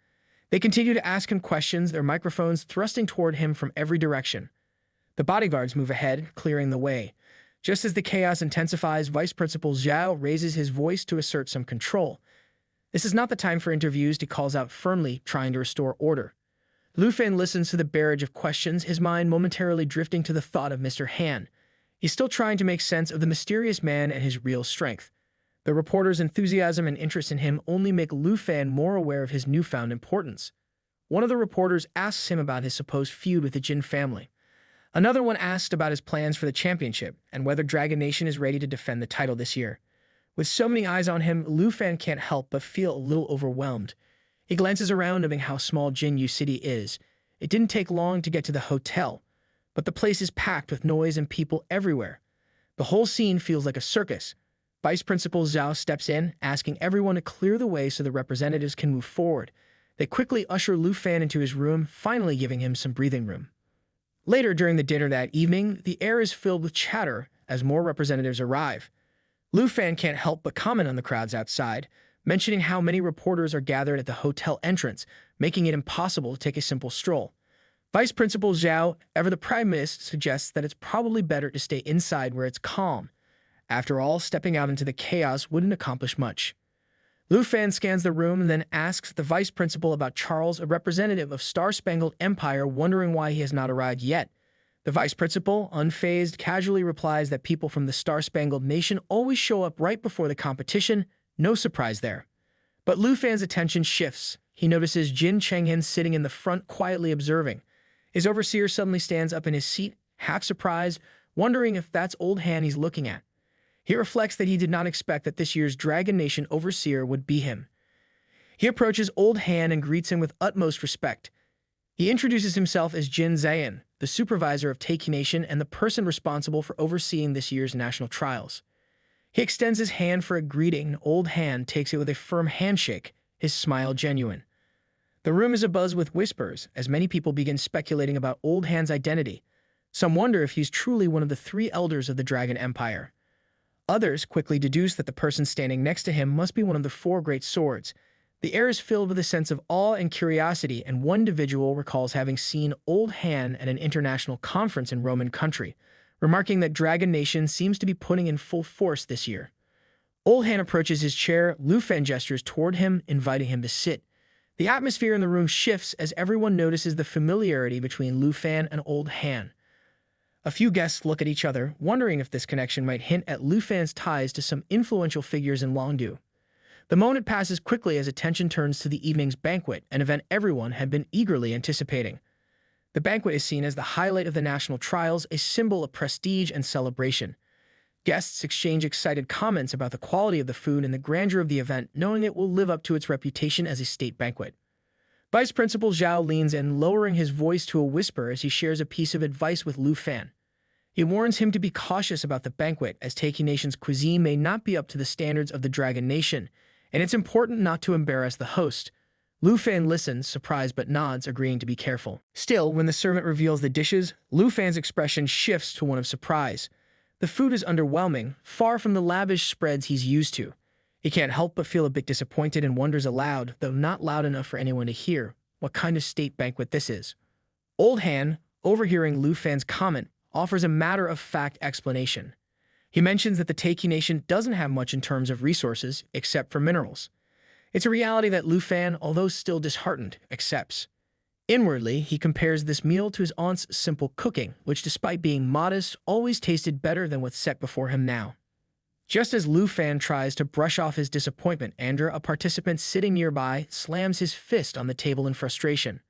They continue to ask him questions, their microphones thrusting toward him from every direction. The bodyguards move ahead, clearing the way. Just as the chaos intensifies, Vice Principal Zhao raises his voice to assert some control. This is not the time for interviews, he calls out firmly, trying to restore order. Lu Fan listens to the barrage of questions, his mind momentarily drifting to the thought of Mr. Han. He's still trying to make sense of the mysterious man and his real strength. The reporters' enthusiasm and interest in him only make Lu Fan more aware of his newfound importance. One of the reporters asks him about his supposed feud with the Jin family. Another one asks about his plans for the championship and whether Dragon Nation is ready to defend the title this year. With so many eyes on him, Lu Fan can't help but feel a little overwhelmed. He glances around, knowing how small Jinyu City is. It didn't take long to get to the hotel, but the place is packed with noise and people everywhere. The whole scene feels like a circus. Vice Principal Zhao steps in, asking everyone to clear the way so the representatives can move forward. They quickly usher Lu Fan into his room, finally giving him some breathing room. Later during the dinner that evening, the air is filled with chatter as more representatives arrive. Lu Fan can't help but comment on the crowds outside, mentioning how many reporters are gathered at the hotel entrance, making it impossible to take a simple stroll. Vice Principal Zhao, ever the primist, suggests that it's probably better to stay inside where it's calm. After all, stepping out into the chaos wouldn't accomplish much. Lu Fan scans the room and then asks the Vice Principal about Charles, a representative of Star-Spangled Empire, wondering why he has not arrived yet. The Vice Principal, unfazed, casually replies that people from the Star-Spangled Nation always show up right before the competition, no surprise there. But Lu Fan's attention shifts. He notices Jin Chenghen sitting in the front, quietly observing. His overseer suddenly stands up in his seat, half surprised, wondering if that's Old Han he's looking at. He reflects that he did not expect that this year's Dragon Nation overseer would be him. He approaches Old Han and greets him with utmost respect. He introduces himself as Jin Zayan, the supervisor of Taiki Nation and the person responsible for overseeing this year's national trials. He extends his hand for a greeting, and Old Han takes it with a firm handshake, his smile genuine. The room is abuzz with whispers, as many people begin speculating about Old Han's identity. Some wonder if he's truly one of the three elders of the Dragon Empire. Others quickly deduce that the person standing next to him must be one of the four great swords. The air is filled with a sense of awe and curiosity, and one individual recalls having seen Old Han at an international conference in Roman country, remarking that Dragon Nation seems to be putting in full force this year. Old Han approaches his chair, Lu Fan gestures toward him, inviting him to sit. The atmosphere in the room shifts as everyone notices the familiarity between Lu Fan and Old Han. A few guests look at each other, wondering if this connection might hint at Lu Fan's ties to some influential figures in Longdu. The moment passes quickly as attention turns to the evening's banquet, an event everyone had been eagerly anticipating. The banquet is seen as the highlight of the national trials, a symbol of prestige and celebration. Guests exchange excited comments about the quality of the food and the grandeur of the event, knowing it will live up to its reputation as a state banquet. Vice Principal Zhao leans in, lowering his voice to a whisper as he shares a piece of advice with Lu Fan. He warns him to be cautious about the banquet, as Taiki Nation's cuisine may not be up to the standards of the Dragon Nation, and it's important not to embarrass the host. Lu Fan listens, surprised but nods, agreeing to be careful. Still, when the servant reveals the dishes, Lu Fan's expression shifts to one of surprise. The food is underwhelming, far from the lavish spreads he's used to. He can't help but feel a bit disappointed and wonders aloud, though not loud enough for anyone to hear, what kind of state banquet this is. Old Han, overhearing Lu Fan's comment, offers a matter-of-fact explanation. He mentions that the Taiki Nation doesn't have much in terms of resources, except for minerals. It's a reality that Lu Fan, although still disheartened, accepts. Inwardly, he compares this meal to his aunt's simple cooking, which despite being modest, always tasted better than what's set before him now. Just as Lu Fan tries to brush off his disappointment, Andrew, a participant sitting nearby, slams his fist on the table in frustration.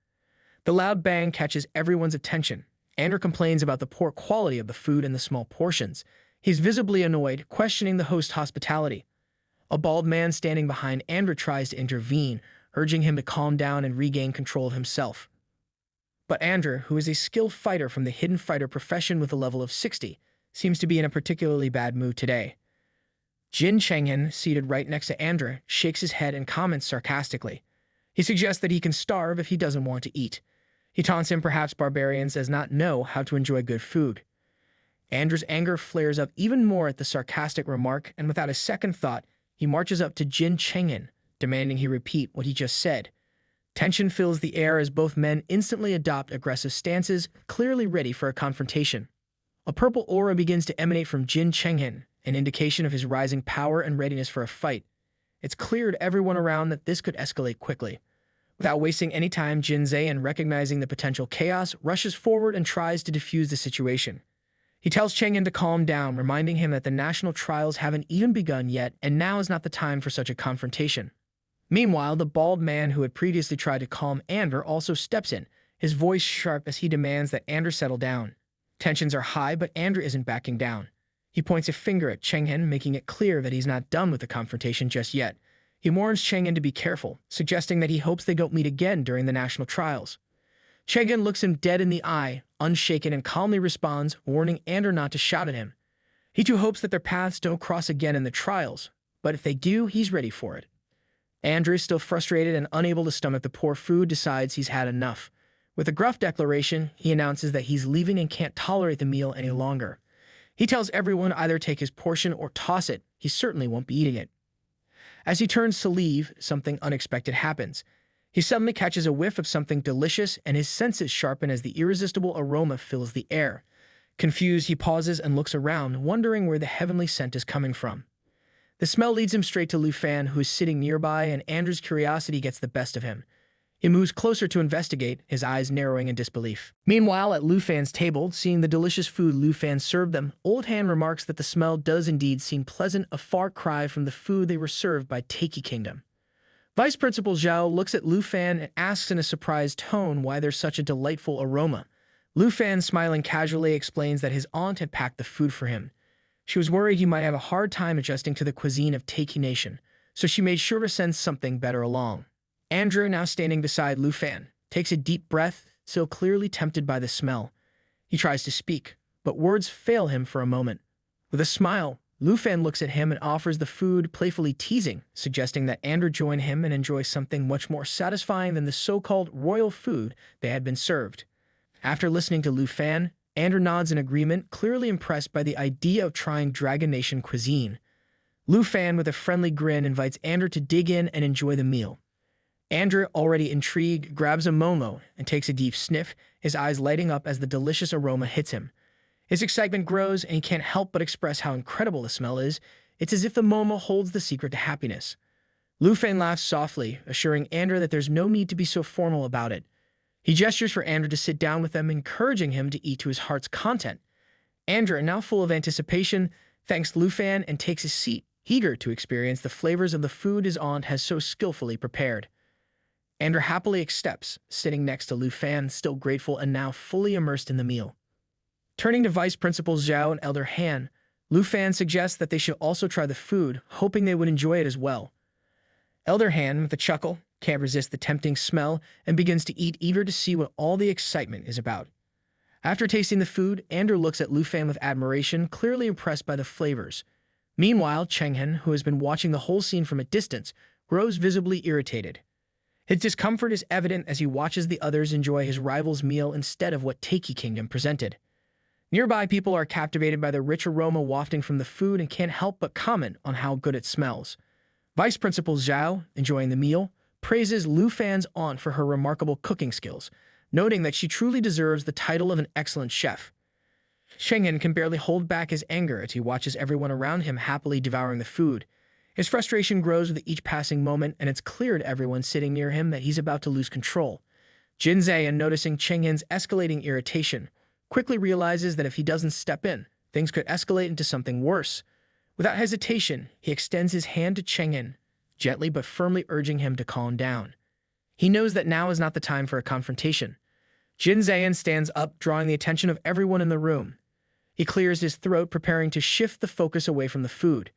The loud bang catches everyone's attention. Andrew complains about the poor quality of the food and the small portions. He's visibly annoyed, questioning the host's hospitality. A bald man standing behind Andrew tries to intervene, urging him to calm down and regain control of himself. But Andrew, who is a skilled fighter from the hidden fighter profession with a level of 60, seems to be in a particularly bad mood today. Jin Chenghen, seated right next to Andrew, shakes his head and comments sarcastically. He suggests that he can starve if he doesn't want to eat. He taunts him perhaps barbarians does not know how to enjoy good food. Andrew's anger flares up even more at the sarcastic remark, and without a second thought, he marches up to Jin Chenghen, demanding he repeat what he just said. Tension fills the air as both men instantly adopt aggressive stances, clearly ready for a confrontation. A purple aura begins to emanate from Jin Chenghen, an indication of his rising power and readiness for a fight. It's clear to everyone around that this could escalate quickly. Without wasting any time, Jin Zayan, recognizing the potential chaos, rushes forward and tries to defuse the situation. He tells Chenghen to calm down, reminding him that the national trials haven't even begun yet, and now is not the time for such a confrontation. Meanwhile, the bald man who had previously tried to calm Andrew also steps in, his voice sharp as he demands that Andrew settle down. Tensions are high, but Andrew isn't backing down. He points a finger at Chenghen, making it clear that he's not done with the confrontation just yet. He warns Chenghen to be careful, suggesting that he hopes they don't meet again during the national trials. Chenghen looks him dead in the eye, unshaken, and calmly responds, warning Andrew not to shout at him. He too hopes that their paths don't cross again in the trials, but if they do, he's ready for it. Andrew, still frustrated and unable to stomach the poor food, decides he's had enough. With a gruff declaration, he announces that he's leaving and can't tolerate the meal any longer. He tells everyone to either take his portion or toss it. He certainly won't be eating it. As he turns to leave, something unexpected happens. He suddenly catches a whiff of something delicious, and his senses sharpen as the irresistible aroma fills the air. Confused, he pauses and looks around, wondering where the heavenly scent is coming from. The smell leads him straight to Lu Fan, who is sitting nearby, and Andrew's curiosity gets the best of him. He moves closer to investigate, his eyes narrowing in disbelief. Meanwhile, at Lu Fan's table, seeing the delicious food Lu Fan served them, Old Han remarks that the smell does indeed seem pleasant, a far cry from the food they were served by Taiki Kingdom. Vice Principal Zhao looks at Lu Fan and asks in a surprised tone why there's such a delightful aroma. Lu Fan, smiling casually, explains that his aunt had packed the food for him. She was worried he might have a hard time adjusting to the cuisine of Taiki Nation, so she made sure to send something better along. Andrew, now standing beside Lu Fan, takes a deep breath, so clearly tempted by the smell. He tries to speak, but words fail him for a moment. With a smile, Lu Fan looks at him and offers the food, playfully teasing, suggesting that Andrew join him and enjoy something much more satisfying than the so-called royal food they had been served. After listening to Lu Fan, Andrew nods in agreement, clearly impressed by the idea of trying Dragon Nation cuisine. Lu Fan, with a friendly grin, invites Andrew to dig in and enjoy the meal. Andrew, already intrigued, grabs a momo and takes a deep sniff, his eyes lighting up as the delicious aroma hits him. His excitement grows, and he can't help but express how incredible the smell is. It's as if the momo holds the secret to happiness. Lu Fan laughs softly, assuring Andrew that there's no need to be so formal about it. He gestures for Andrew to sit down with them, encouraging him to eat to his heart's content. Andrew, now full of anticipation, thanks Lu Fan and takes his seat, eager to experience the flavors of the food his aunt has so skillfully prepared. Andrew happily accepts, sitting next to Lu Fan, still grateful and now fully immersed in the meal. Turning to Vice Principals Zhao and Elder Han, Lu Fan suggests that they should also try the food, hoping they would enjoy it as well. Elder Han, with a chuckle, can't resist the tempting smell and begins to eat, eager to see what all the excitement is about. After tasting the food, Andrew looks at Lu Fan with admiration, clearly impressed by the flavors. Meanwhile, Chenghen, who has been watching the whole scene from a distance, grows visibly irritated. His discomfort is evident as he watches the others enjoy his rival's meal instead of what Taiki Kingdom presented. Nearby people are captivated by the rich aroma wafting from the food and can't help but comment on how good it smells. Vice Principal Zhao, enjoying the meal, praises Lu Fan's aunt for her remarkable cooking skills, noting that she truly deserves the title of an excellent chef. Shenghen can barely hold back his anger as he watches everyone around him happily devouring the food. His frustration grows with each passing moment, and it's clear to everyone sitting near him that he's about to lose control. Jin Zayan, noticing Chenghen's escalating irritation, quickly realizes that if he doesn't step in, things could escalate into something worse. Without hesitation, he extends his hand to Chenghen, gently but firmly urging him to calm down. He knows that now is not the time for a confrontation. Jin Zayan stands up, drawing the attention of everyone in the room. He clears his throat, preparing to shift the focus away from the food.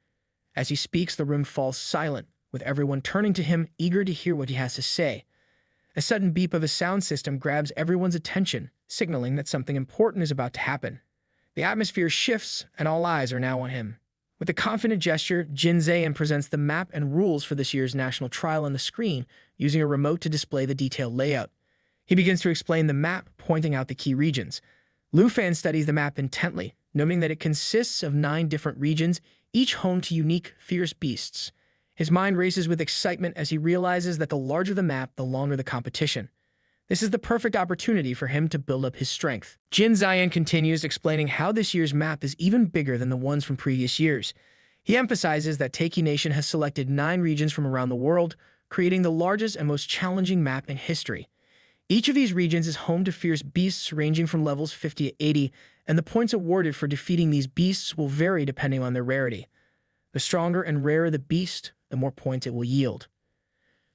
As he speaks, the room falls silent, with everyone turning to him, eager to hear what he has to say. A sudden beep of a sound system grabs everyone's attention, signaling that something important is about to happen. The atmosphere shifts, and all eyes are now on him. With a confident gesture, Jin Zayan presents the map and rules for this year's national trial on the screen, using a remote to display the detailed layout. He begins to explain the map, pointing out the key regions. Lu Fan studies the map intently, noting that it consists of 9 different regions, each home to unique, fierce beasts. His mind races with excitement as he realizes that the larger the map, the longer the competition. This is the perfect opportunity for him to build up his strength. Jin Zayan continues, explaining how this year's map is even bigger than the ones from previous years. He emphasizes that Taiki Nation has selected 9 regions from around the world, creating the largest and most challenging map in history. Each of these regions is home to fierce beasts ranging from levels 50 to 80, and the points awarded for defeating these beasts will vary depending on their rarity. The stronger and rarer the beast, the more points it will yield.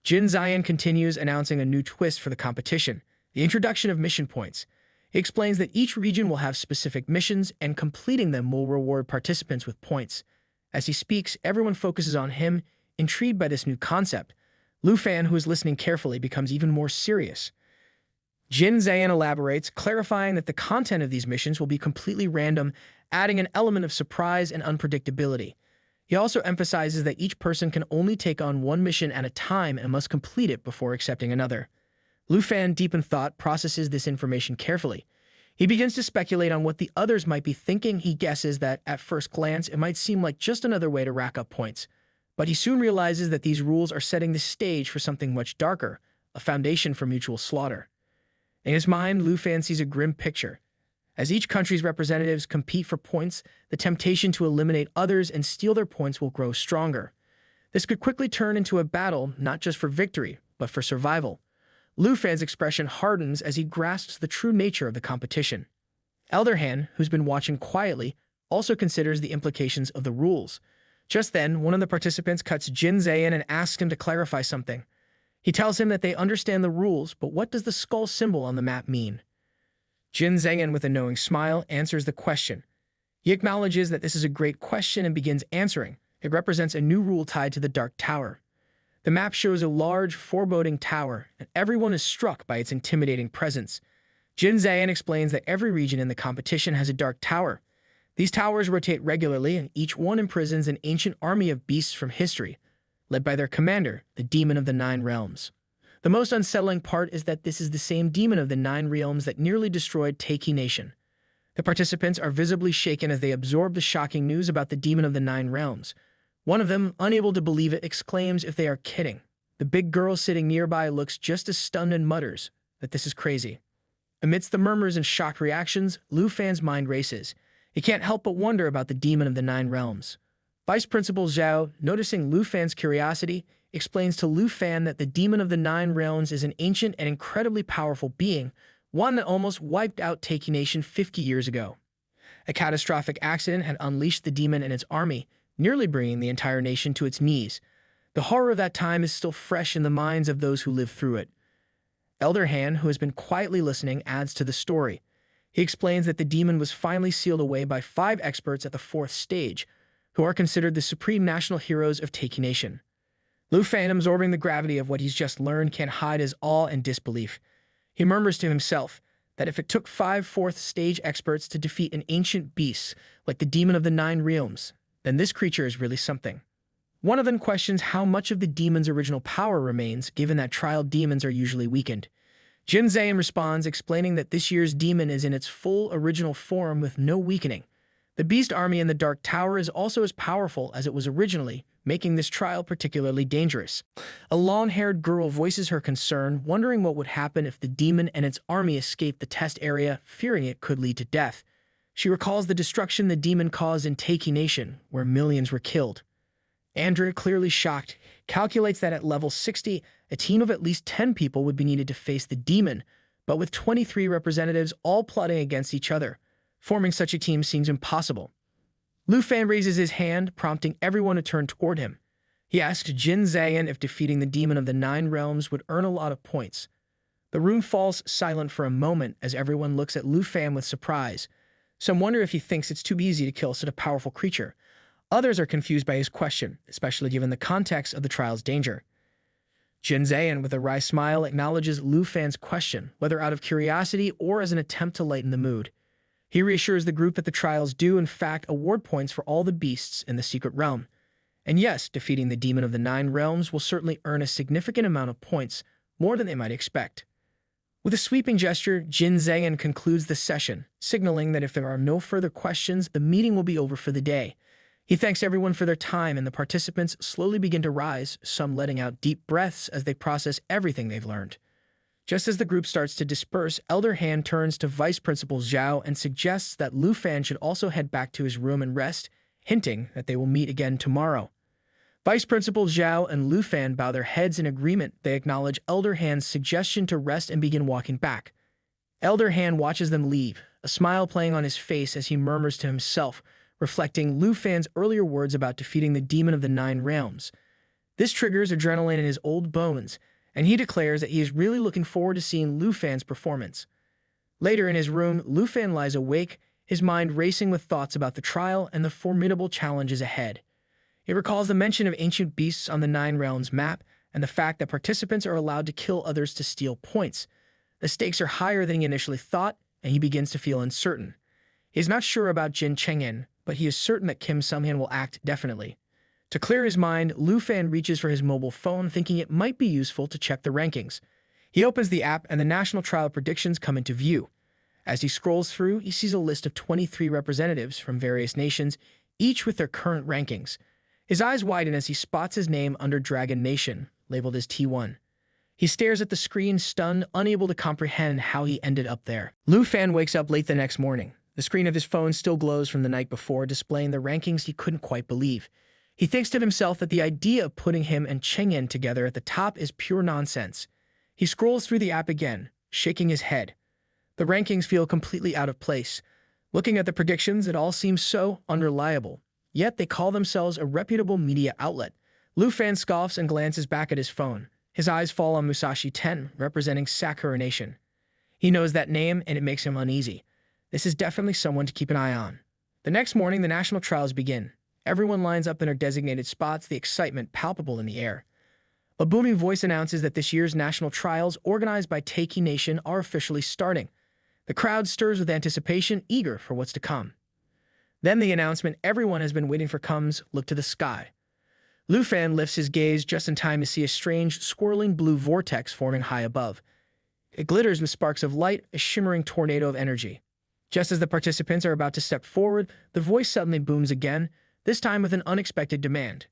Jin Zayan continues, announcing a new twist for the competition, the introduction of mission points. He explains that each region will have specific missions, and completing them will reward participants with points. As he speaks, everyone focuses on him, intrigued by this new concept. Lu Fan, who is listening carefully, becomes even more serious. Jin Zayan elaborates, clarifying that the content of these missions will be completely random, adding an element of surprise and unpredictability. He also emphasizes that each person can only take on one mission at a time and must complete it before accepting another. Lu Fan, deep in thought, processes this information carefully. He begins to speculate on what the others might be thinking. He guesses that, at first glance, it might seem like just another way to rack up points. But he soon realizes that these rules are setting the stage for something much darker, a foundation for mutual slaughter. In his mind, Lu Fan sees a grim picture. As each country's representatives compete for points, the temptation to eliminate others and steal their points will grow stronger. This could quickly turn into a battle, not just for victory, but for survival. Lu Fan's expression hardens as he grasps the true nature of the competition. Elder Han, who's been watching quietly, also considers the implications of the rules. Just then, one of the participants cuts Jin Zayan and asks him to clarify something. He tells him that they understand the rules, but what does the skull symbol on the map mean? Jin Zhangyan, with a knowing smile, answers the question. He acknowledges that this is a great question and begins answering. It represents a new rule tied to the Dark Tower. The map shows a large, foreboding tower, and everyone is struck by its intimidating presence. Jin Zhangyan explains that every region in the competition has a Dark Tower. These towers rotate regularly, and each one imprisons an ancient army of beasts from history, led by their commander, the Demon of the Nine Realms. The most unsettling part is that this is the same Demon of the Nine Realms that nearly destroyed Taiki Nation. The participants are visibly shaken as they absorb the shocking news about the Demon of the Nine Realms. One of them, unable to believe it, exclaims if they are kidding. The big girl sitting nearby looks just as stunned and mutters that this is crazy. Amidst the murmurs and shocked reactions, Lu Fan's mind races. He can't help but wonder about the Demon of the Nine Realms. Vice Principal Zhao, noticing Lu Fan's curiosity, explains to Lu Fan that the Demon of the Nine Realms is an ancient and incredibly powerful being, one that almost wiped out Taiki Nation 50 years ago. A catastrophic accident had unleashed the demon and its army, nearly bringing the entire nation to its knees. The horror of that time is still fresh in the minds of those who lived through it. Elder Han, who has been quietly listening, adds to the story. He explains that the demon was finally sealed away by 5 experts at the 4th stage, who are considered the supreme national heroes of Taiki Nation. Lu Fan, absorbing the gravity of what he's just learned, can't hide his awe and disbelief. He murmurs to himself that if it took 5 4th stage experts to defeat an ancient beast like the Demon of the Nine Realms, then this creature is really something. One of them questions how much of the demon's original power remains, given that trial demons are usually weakened. Jin Zhangyan responds, explaining that this year's demon is in its full original form with no weakening. The beast army in the Dark Tower is also as powerful as it was originally, making this trial particularly dangerous. A long-haired girl voices her concern, wondering what would happen if the demon and its army escaped the test area, fearing it could lead to death. She recalls the destruction the demon caused in Taiki Nation, where millions were killed. Andrea, clearly shocked, calculates that at level 60, a team of at least 10 people would be needed to face the demon, but with 23 representatives all plotting against each other, forming such a team seems impossible. Lu Fan raises his hand, prompting everyone to turn toward him. He asks Jin Zhangyan if defeating the Demon of the Nine Realms would earn a lot of points. The room falls silent for a moment as everyone looks at Lu Fan with surprise. Some wonder if he thinks it's too easy to kill such a powerful creature. Others are confused by his question, especially given the context of the trial's danger. Jin Zhangyan, with a wry smile, acknowledges Lu Fan's question, whether out of curiosity or as an attempt to lighten the mood. He reassures the group that the trials do, in fact, award points for all the beasts in the secret realm. And yes, defeating the Demon of the Nine Realms will certainly earn a significant amount of points, more than they might expect. With a sweeping gesture, Jin Zhangyan concludes the session, signaling that if there are no further questions, the meeting will be over for the day. He thanks everyone for their time, and the participants slowly begin to rise, some letting out deep breaths as they process everything they've learned. Just as the group starts to disperse, Elder Han turns to Vice Principal Zhao and suggests that Lu Fan should also head back to his room and rest, hinting that they will meet again tomorrow. Vice Principal Zhao and Lu Fan bow their heads in agreement. They acknowledge Elder Han's suggestion to rest and begin walking back. Elder Han watches them leave, a smile playing on his face as he murmurs to himself, reflecting Lu Fan's earlier words about defeating the Demon of the Nine Realms. This triggers adrenaline in his old bones, and he declares that he is really looking forward to seeing Lu Fan's performance. Later in his room, Lu Fan lies awake, his mind racing with thoughts about the trial and the formidable challenges ahead. He recalls the mention of ancient beasts on the Nine Realms map and the fact that participants are allowed to kill others to steal points. The stakes are higher than he initially thought, and he begins to feel uncertain. He is not sure about Jin Cheng'en, but he is certain that Kim Sung-hyun will act definitely. To clear his mind, Lu Fan reaches for his mobile phone, thinking it might be useful to check the rankings. He opens the app and the national trial predictions come into view. As he scrolls through, he sees a list of 23 representatives from various nations, each with their current rankings. His eyes widen as he spots his name under Dragon Nation, labeled as T1. He stares at the screen, stunned, unable to comprehend how he ended up there. Lu Fan wakes up late the next morning. The screen of his phone still glows from the night before, displaying the rankings he couldn't quite believe. He thinks to himself that the idea of putting him and Cheng'en together at the top is pure nonsense. He scrolls through the app again, shaking his head. The rankings feel completely out of place. Looking at the predictions, it all seems so unreliable. Yet they call themselves a reputable media outlet. Lu Fan scoffs and glances back at his phone. His eyes fall on Musashi 10, representing Sakura Nation. He knows that name, and it makes him uneasy. This is definitely someone to keep an eye on. The next morning, the national trials begin. Everyone lines up in their designated spots, the excitement palpable in the air. A booming voice announces that this year's national trials, organized by Taiki Nation, are officially starting. The crowd stirs with anticipation, eager for what's to come. Then the announcement everyone has been waiting for comes. Look to the sky. Lufan lifts his gaze just in time to see a strange, swirling blue vortex forming high above. It glitters with sparks of light, a shimmering tornado of energy. Just as the participants are about to step forward, the voice suddenly booms again, this time with an unexpected demand.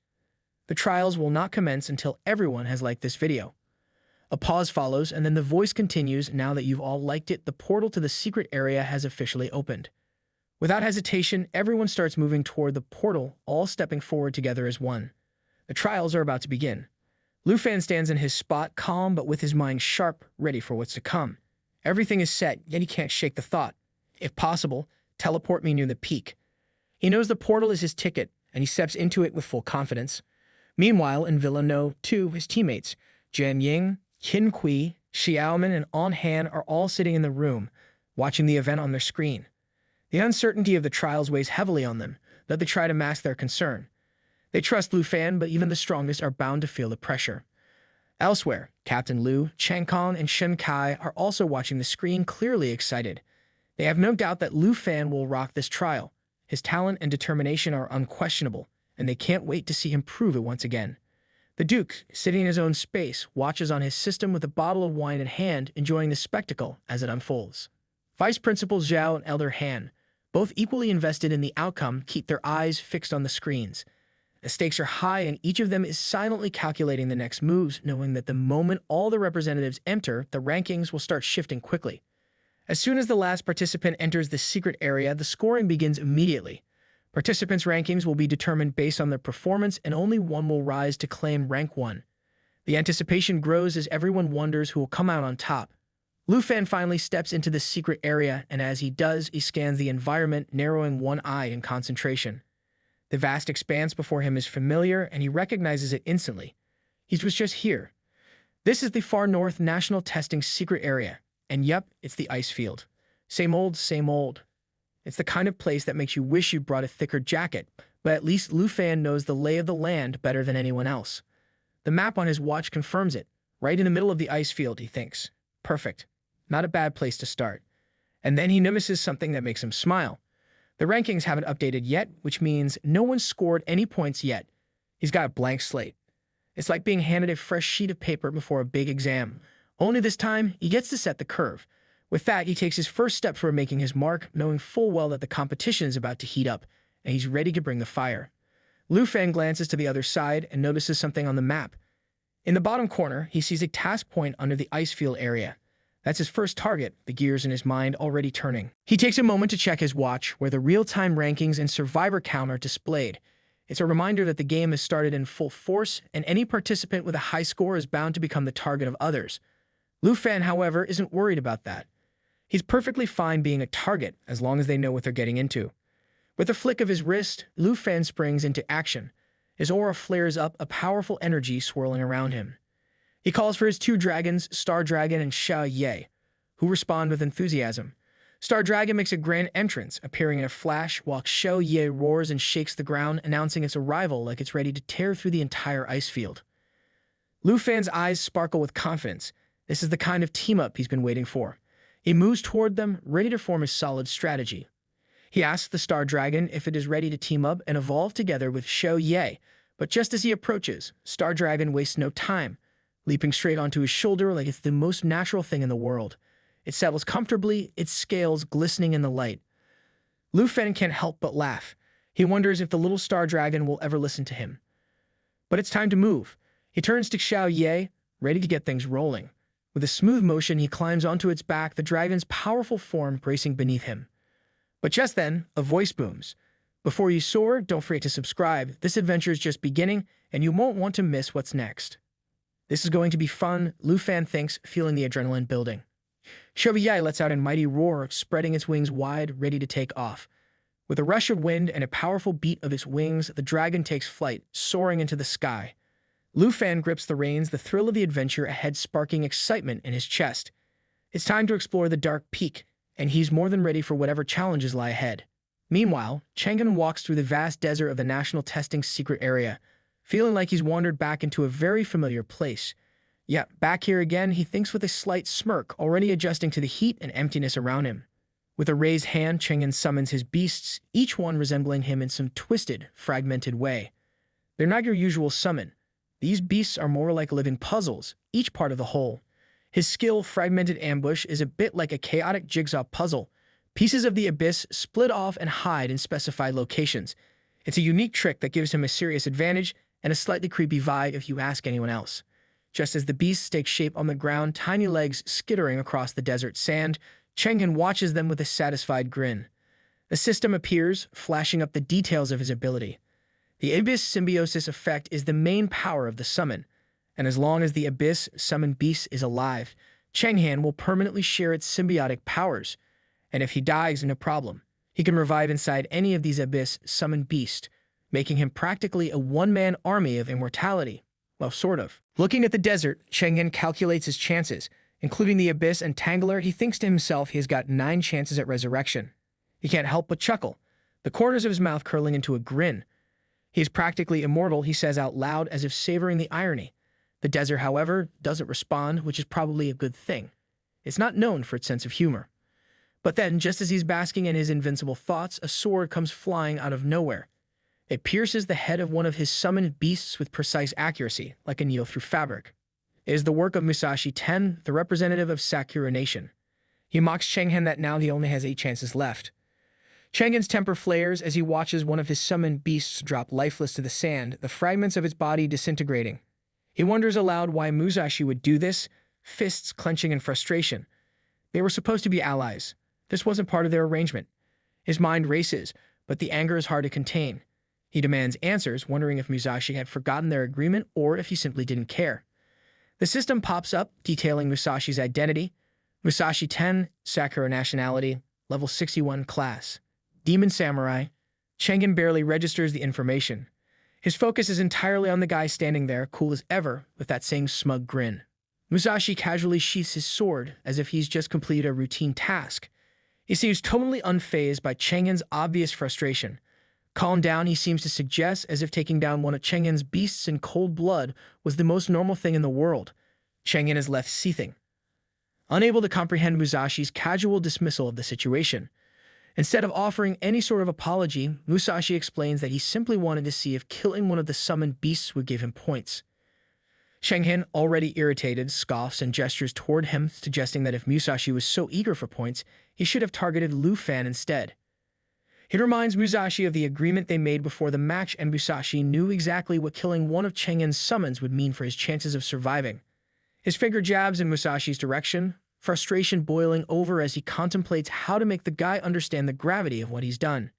The trials will not commence until everyone has liked this video. A pause follows, and then the voice continues. Now that you've all liked it, the portal to the secret area has officially opened. Without hesitation, everyone starts moving toward the portal, all stepping forward together as one. The trials are about to begin. Lufan stands in his spot, calm but with his mind sharp, ready for what's to come. Everything is set, yet he can't shake the thought. If possible, teleport me near the peak. He knows the portal is his ticket, and he steps into it with full confidence. Meanwhile, in Villa No. 2, his teammates, Jian Ying, Qin Kui, Xiaomin, and On Han are all sitting in the room, watching the event on their screen. The uncertainty of the trials weighs heavily on them, though they try to mask their concern. They trust Lufan, but even the strongest are bound to feel the pressure. Elsewhere, Captain Liu, Chang Kong, and Shen Kai are also watching the screen, clearly excited. They have no doubt that Lufan will rock this trial. His talent and determination are unquestionable, and they can't wait to see him prove it once again. The Duke, sitting in his own space, watches on his system with a bottle of wine in hand, enjoying the spectacle as it unfolds. Vice Principal Zhao and Elder Han, both equally invested in the outcome, keep their eyes fixed on the screens. The stakes are high, and each of them is silently calculating the next moves, knowing that the moment all the representatives enter, the rankings will start shifting quickly. As soon as the last participant enters the secret area, the scoring begins immediately. Participants' rankings will be determined based on their performance, and only one will rise to claim rank 1. The anticipation grows as everyone wonders who will come out on top. Lufan finally steps into the secret area, and as he does, he scans the environment, narrowing one eye in concentration. The vast expanse before him is familiar, and he recognizes it instantly. He was just here. This is the Far North National Testing Secret Area, and yep, it's the ice field. Same old, same old. It's the kind of place that makes you wish you brought a thicker jacket, but at least Lufan knows the lay of the land better than anyone else. The map on his watch confirms it. Right in the middle of the ice field, he thinks. Perfect. Not a bad place to start. And then he notices something that makes him smile. The rankings haven't updated yet, which means no one's scored any points yet. He's got a blank slate. It's like being handed a fresh sheet of paper before a big exam. Only this time, he gets to set the curve. With that, he takes his first step toward making his mark, knowing full well that the competition is about to heat up, and he's ready to bring the fire. Lufan glances to the other side and notices something on the map. In the bottom corner, he sees a task point under the ice field area. That's his first target, the gears in his mind already turning. He takes a moment to check his watch, where the real-time rankings and survivor count are displayed. It's a reminder that the game has started in full force, and any participant with a high score is bound to become the target of others. Lufan, however, isn't worried about that. He's perfectly fine being a target, as long as they know what they're getting into. With a flick of his wrist, Lufan springs into action. His aura flares up, a powerful energy swirling around him. He calls for his 2 dragons, Star Dragon and Xiao Ye, who respond with enthusiasm. Star Dragon makes a grand entrance, appearing in a flash, while Xiao Ye roars and shakes the ground, announcing its arrival like it's ready to tear through the entire ice field. Lufan's eyes sparkle with confidence. This is the kind of team-up he's been waiting for. He moves toward them, ready to form a solid strategy. He asks the Star Dragon if it is ready to team up and evolve together with Xiao Ye, but just as he approaches, Star Dragon wastes no time, leaping straight onto his shoulder like it's the most natural thing in the world. It settles comfortably, its scales glistening in the light. Lufan can't help but laugh. He wonders if the little Star Dragon will ever listen to him. But it's time to move. He turns to Xiao Ye, ready to get things rolling. With a smooth motion, he climbs onto its back, the dragon's powerful form bracing beneath him. But just then, a voice booms. Before you soar, don't forget to subscribe. This adventure is just beginning, and you won't want to miss what's next. This is going to be fun, Lufan thinks, feeling the adrenaline building. Xiao Ye lets out a mighty roar, spreading its wings wide, ready to take off. With a rush of wind and a powerful beat of its wings, the dragon takes flight, soaring into the sky. Lufan grips the reins, the thrill of the adventure ahead sparking excitement in his chest. It's time to explore the dark peak, and he's more than ready for whatever challenges lie ahead. Meanwhile, Chang'an walks through the vast desert of the National Testing Secret Area, feeling like he's wandered back into a very familiar place. Yet, back here again, he thinks with a slight smirk, already adjusting to the heat and emptiness around him. With a raised hand, Chang'an summons his beasts, each one resembling him in some twisted, fragmented way. They're not your usual summon. These beasts are more like living puzzles, each part of the whole. His skill, Fragmented Ambush, is a bit like a chaotic jigsaw puzzle. Pieces of the abyss split off and hide in specified locations. It's a unique trick that gives him a serious advantage and a slightly creepy vibe if you ask anyone else. Just as the beasts take shape on the ground, tiny legs skittering across the desert sand, Chang'an watches them with a satisfied grin. The system appears, flashing up the details of his ability. The Abyss Symbiosis effect is the main power of the summon, and as long as the Abyss summoned beast is alive, Chang'an will permanently share its symbiotic powers, and if he dies, no problem. He can revive inside any of these Abyss summoned beasts, making him practically a one-man army of immortality. Well, sort of. Looking at the desert, Chang'an calculates his chances. Including the Abyss and Tangler, he thinks to himself he has got 9 chances at resurrection. He can't help but chuckle, the corners of his mouth curling into a grin. He is practically immortal, he says out loud as if savoring the irony. The desert, however, doesn't respond, which is probably a good thing. It's not known for its sense of humor. But then, just as he's basking in his invincible thoughts, a sword comes flying out of nowhere. It pierces the head of one of his summoned beasts with precise accuracy, like a needle through fabric. It is the work of Musashi Ten, the representative of Sakura Nation. He mocks Chang'an that now he only has 8 chances left. Chang'an's temper flares as he watches one of his summoned beasts drop lifeless to the sand, the fragments of its body disintegrating. He wonders aloud why Musashi would do this, fists clenching in frustration. They were supposed to be allies. This wasn't part of their arrangement. His mind races, but the anger is hard to contain. He demands answers, wondering if Musashi had forgotten their agreement or if he simply didn't care. The system pops up, detailing Musashi's identity. Musashi 10, Sakura nationality, level 61 class. Demon Samurai. Chang'an barely registers the information. His focus is entirely on the guy standing there, cool as ever, with that same smug grin. Musashi casually sheaths his sword, as if he's just completed a routine task. He seems totally unfazed by Chang'an's obvious frustration. Calm down, he seems to suggest, as if taking down one of Chang'an's beasts in cold blood was the most normal thing in the world. Chang'an is left seething, unable to comprehend Musashi's casual dismissal of the situation. Instead of offering any sort of apology, Musashi explains that he simply wanted to see if killing one of the summoned beasts would give him points. Chang'an, already irritated, scoffs and gestures toward him, suggesting that if Musashi was so eager for points, he should have targeted Lu Fan instead. It reminds Musashi of the agreement they made before the match, and Musashi knew exactly what killing one of Chang'an's summons would mean for his chances of surviving. His finger jabs in Musashi's direction, frustration boiling over as he contemplates how to make the guy understand the gravity of what he's done.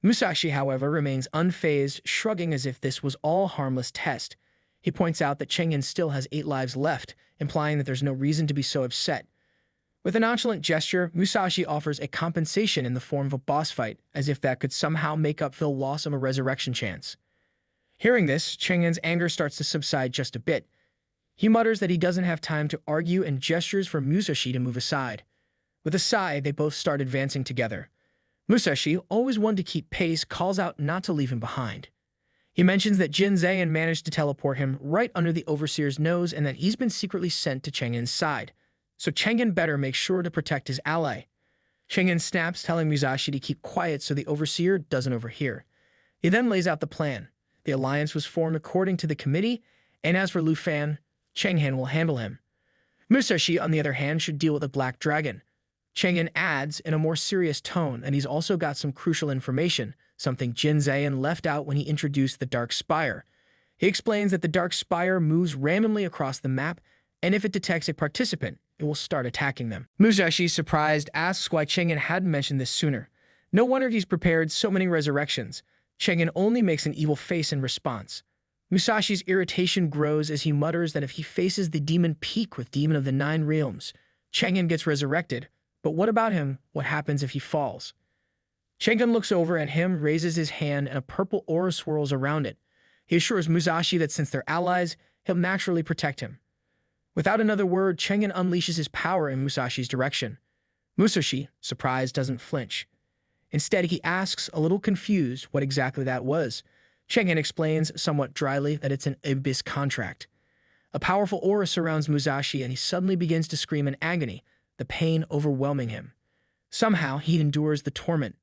Musashi, however, remains unfazed, shrugging as if this was all harmless test. He points out that Chang'an still has 8 lives left, implying that there's no reason to be so upset. With a nonchalant gesture, Musashi offers a compensation in the form of a boss fight, as if that could somehow make up for the loss of a resurrection chance. Hearing this, Chang'an's anger starts to subside just a bit. He mutters that he doesn't have time to argue and gestures for Musashi to move aside. With a sigh, they both start advancing together. Musashi, always one to keep pace, calls out not to leave him behind. He mentions that Jin Zayan managed to teleport him right under the Overseer's nose and that he's been secretly sent to Chang'an's side. So Chang'an better make sure to protect his ally. Chang'an snaps, telling Musashi to keep quiet so the Overseer doesn't overhear. He then lays out the plan. The alliance was formed according to the committee, and as for Lu Fan, Chang'an will handle him. Musashi, on the other hand, should deal with the Black Dragon. Chang'an adds, in a more serious tone, that he's also got some crucial information, something Jin Zayan left out when he introduced the Dark Spire. He explains that the Dark Spire moves randomly across the map, and if it detects a participant, it will start attacking them. Musashi, surprised, asks why Chang'an hadn't mentioned this sooner. No wonder he's prepared so many resurrections. Chang'an only makes an evil face in response. Musashi's irritation grows as he mutters that if he faces the Demon Peak with Demon of the 9 Realms, Chang'an gets resurrected. But what about him? What happens if he falls? Chang'an looks over at him, raises his hand, and a purple aura swirls around it. He assures Musashi that since they're allies, he'll naturally protect him. Without another word, Chengen unleashes his power in Musashi's direction. Musashi, surprised, doesn't flinch. Instead, he asks, a little confused, what exactly that was. Chengen explains, somewhat dryly, that it's an abyss contract. A powerful aura surrounds Musashi, and he suddenly begins to scream in agony, the pain overwhelming him. Somehow, he endures the torment.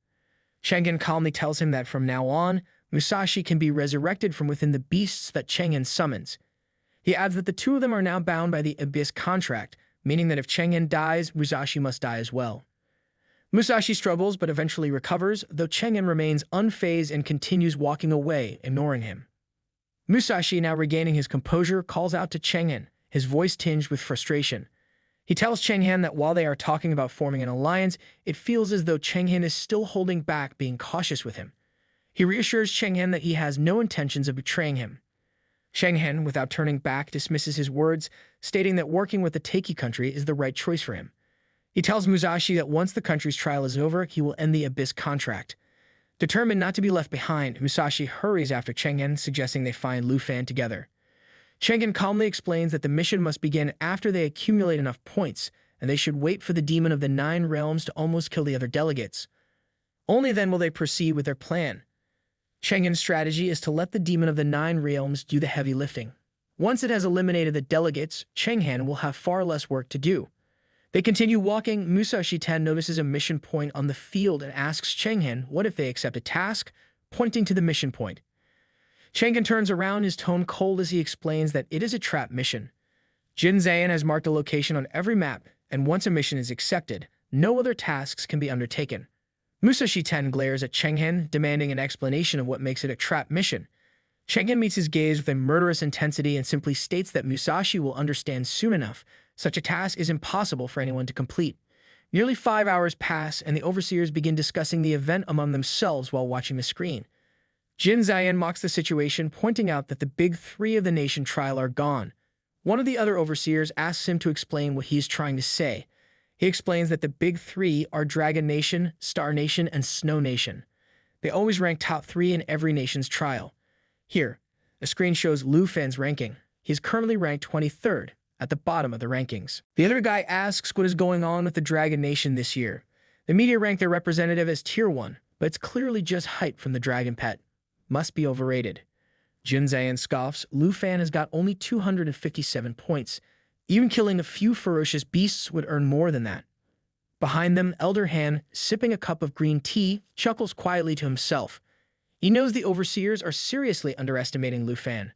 Chengen calmly tells him that from now on, Musashi can be resurrected from within the beasts that Chengen summons. He adds that the two of them are now bound by the abyss contract, meaning that if Chengen dies, Musashi must die as well. Musashi struggles but eventually recovers, though Chengen remains unfazed and continues walking away, ignoring him. Musashi, now regaining his composure, calls out to Chengen, his voice tinged with frustration. He tells Chengen that while they are talking about forming an alliance, it feels as though Chengen is still holding back, being cautious with him. He reassures Chengen that he has no intentions of betraying him. Chengen, without turning back, dismisses his words, stating that working with the Taiki country is the right choice for him. He tells Musashi that once the country's trial is over, he will end the abyss contract. Determined not to be left behind, Musashi hurries after Chengen, suggesting they find Lu Fan together. Chengen calmly explains that the mission must begin after they accumulate enough points, and they should wait for the demon of the 9 realms to almost kill the other delegates. Only then will they proceed with their plan. Chengen's strategy is to let the demon of the 9 realms do the heavy lifting. Once it has eliminated the delegates, Chengen will have far less work to do. They continue walking. Musashi Ten notices a mission point on the field and asks Chengen what if they accept a task, pointing to the mission point. Chengen turns around, his tone cold as he explains that it is a trap mission. Jin Zayan has marked a location on every map, and once a mission is accepted, no other tasks can be undertaken. Musashi Ten glares at Chengen, demanding an explanation of what makes it a trap mission. Chengen meets his gaze with a murderous intensity and simply states that Musashi will understand soon enough. Such a task is impossible for anyone to complete. Nearly 5 hours pass, and the overseers begin discussing the event among themselves while watching the screen. Jin Zayan mocks the situation, pointing out that the big 3 of the nation trial are gone. One of the other overseers asks him to explain what he is trying to say. He explains that the big 3 are Dragon Nation, Star Nation, and Snow Nation. They always rank top 3 in every nation's trial. Here, the screen shows Lu Fan's ranking. He is currently ranked 23rd, at the bottom of the rankings. The other guy asks what is going on with the Dragon Nation this year. The media rank their representative as Tier 1, but it's clearly just hype from the Dragon Pet. Must be overrated. Jin Zayan scoffs. Lu Fan has got only 257 points. Even killing a few ferocious beasts would earn more than that. Behind them, Elder Han, sipping a cup of green tea, chuckles quietly to himself. He knows the overseers are seriously underestimating Lu Fan.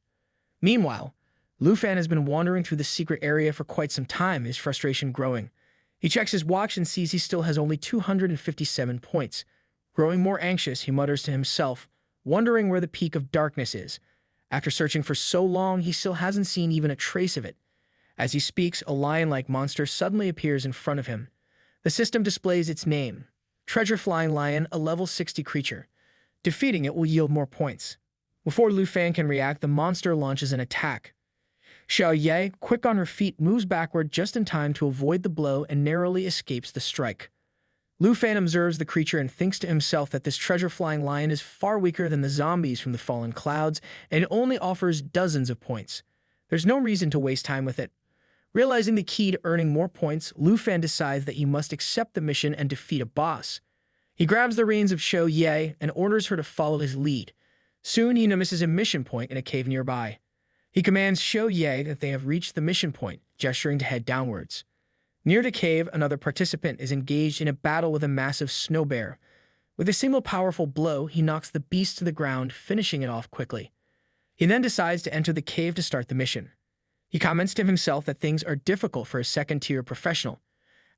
Meanwhile, Lu Fan has been wandering through the secret area for quite some time, his frustration growing. He checks his watch and sees he still has only 257 points. Growing more anxious, he mutters to himself, wondering where the peak of darkness is. After searching for so long, he still hasn't seen even a trace of it. As he speaks, a lion-like monster suddenly appears in front of him. The system displays its name, Treasure Flying Lion, a level 60 creature. Defeating it will yield more points. Before Lu Fan can react, the monster launches an attack. Xiao Ye, quick on her feet, moves backward just in time to avoid the blow and narrowly escapes the strike. Lu Fan observes the creature and thinks to himself that this treasure-flying lion is far weaker than the zombies from the fallen clouds, and it only offers dozens of points. There's no reason to waste time with it. Realizing the key to earning more points, Lu Fan decides that he must accept the mission and defeat a boss. He grabs the reins of Xiao Ye and orders her to follow his lead. Soon he notices a mission point in a cave nearby. He commands Xiao Ye that they have reached the mission point, gesturing to head downwards. Near the cave, another participant is engaged in a battle with a massive snow bear. With a single powerful blow, he knocks the beast to the ground, finishing it off quickly. He then decides to enter the cave to start the mission. He comments to himself that things are difficult for a second-tier professional.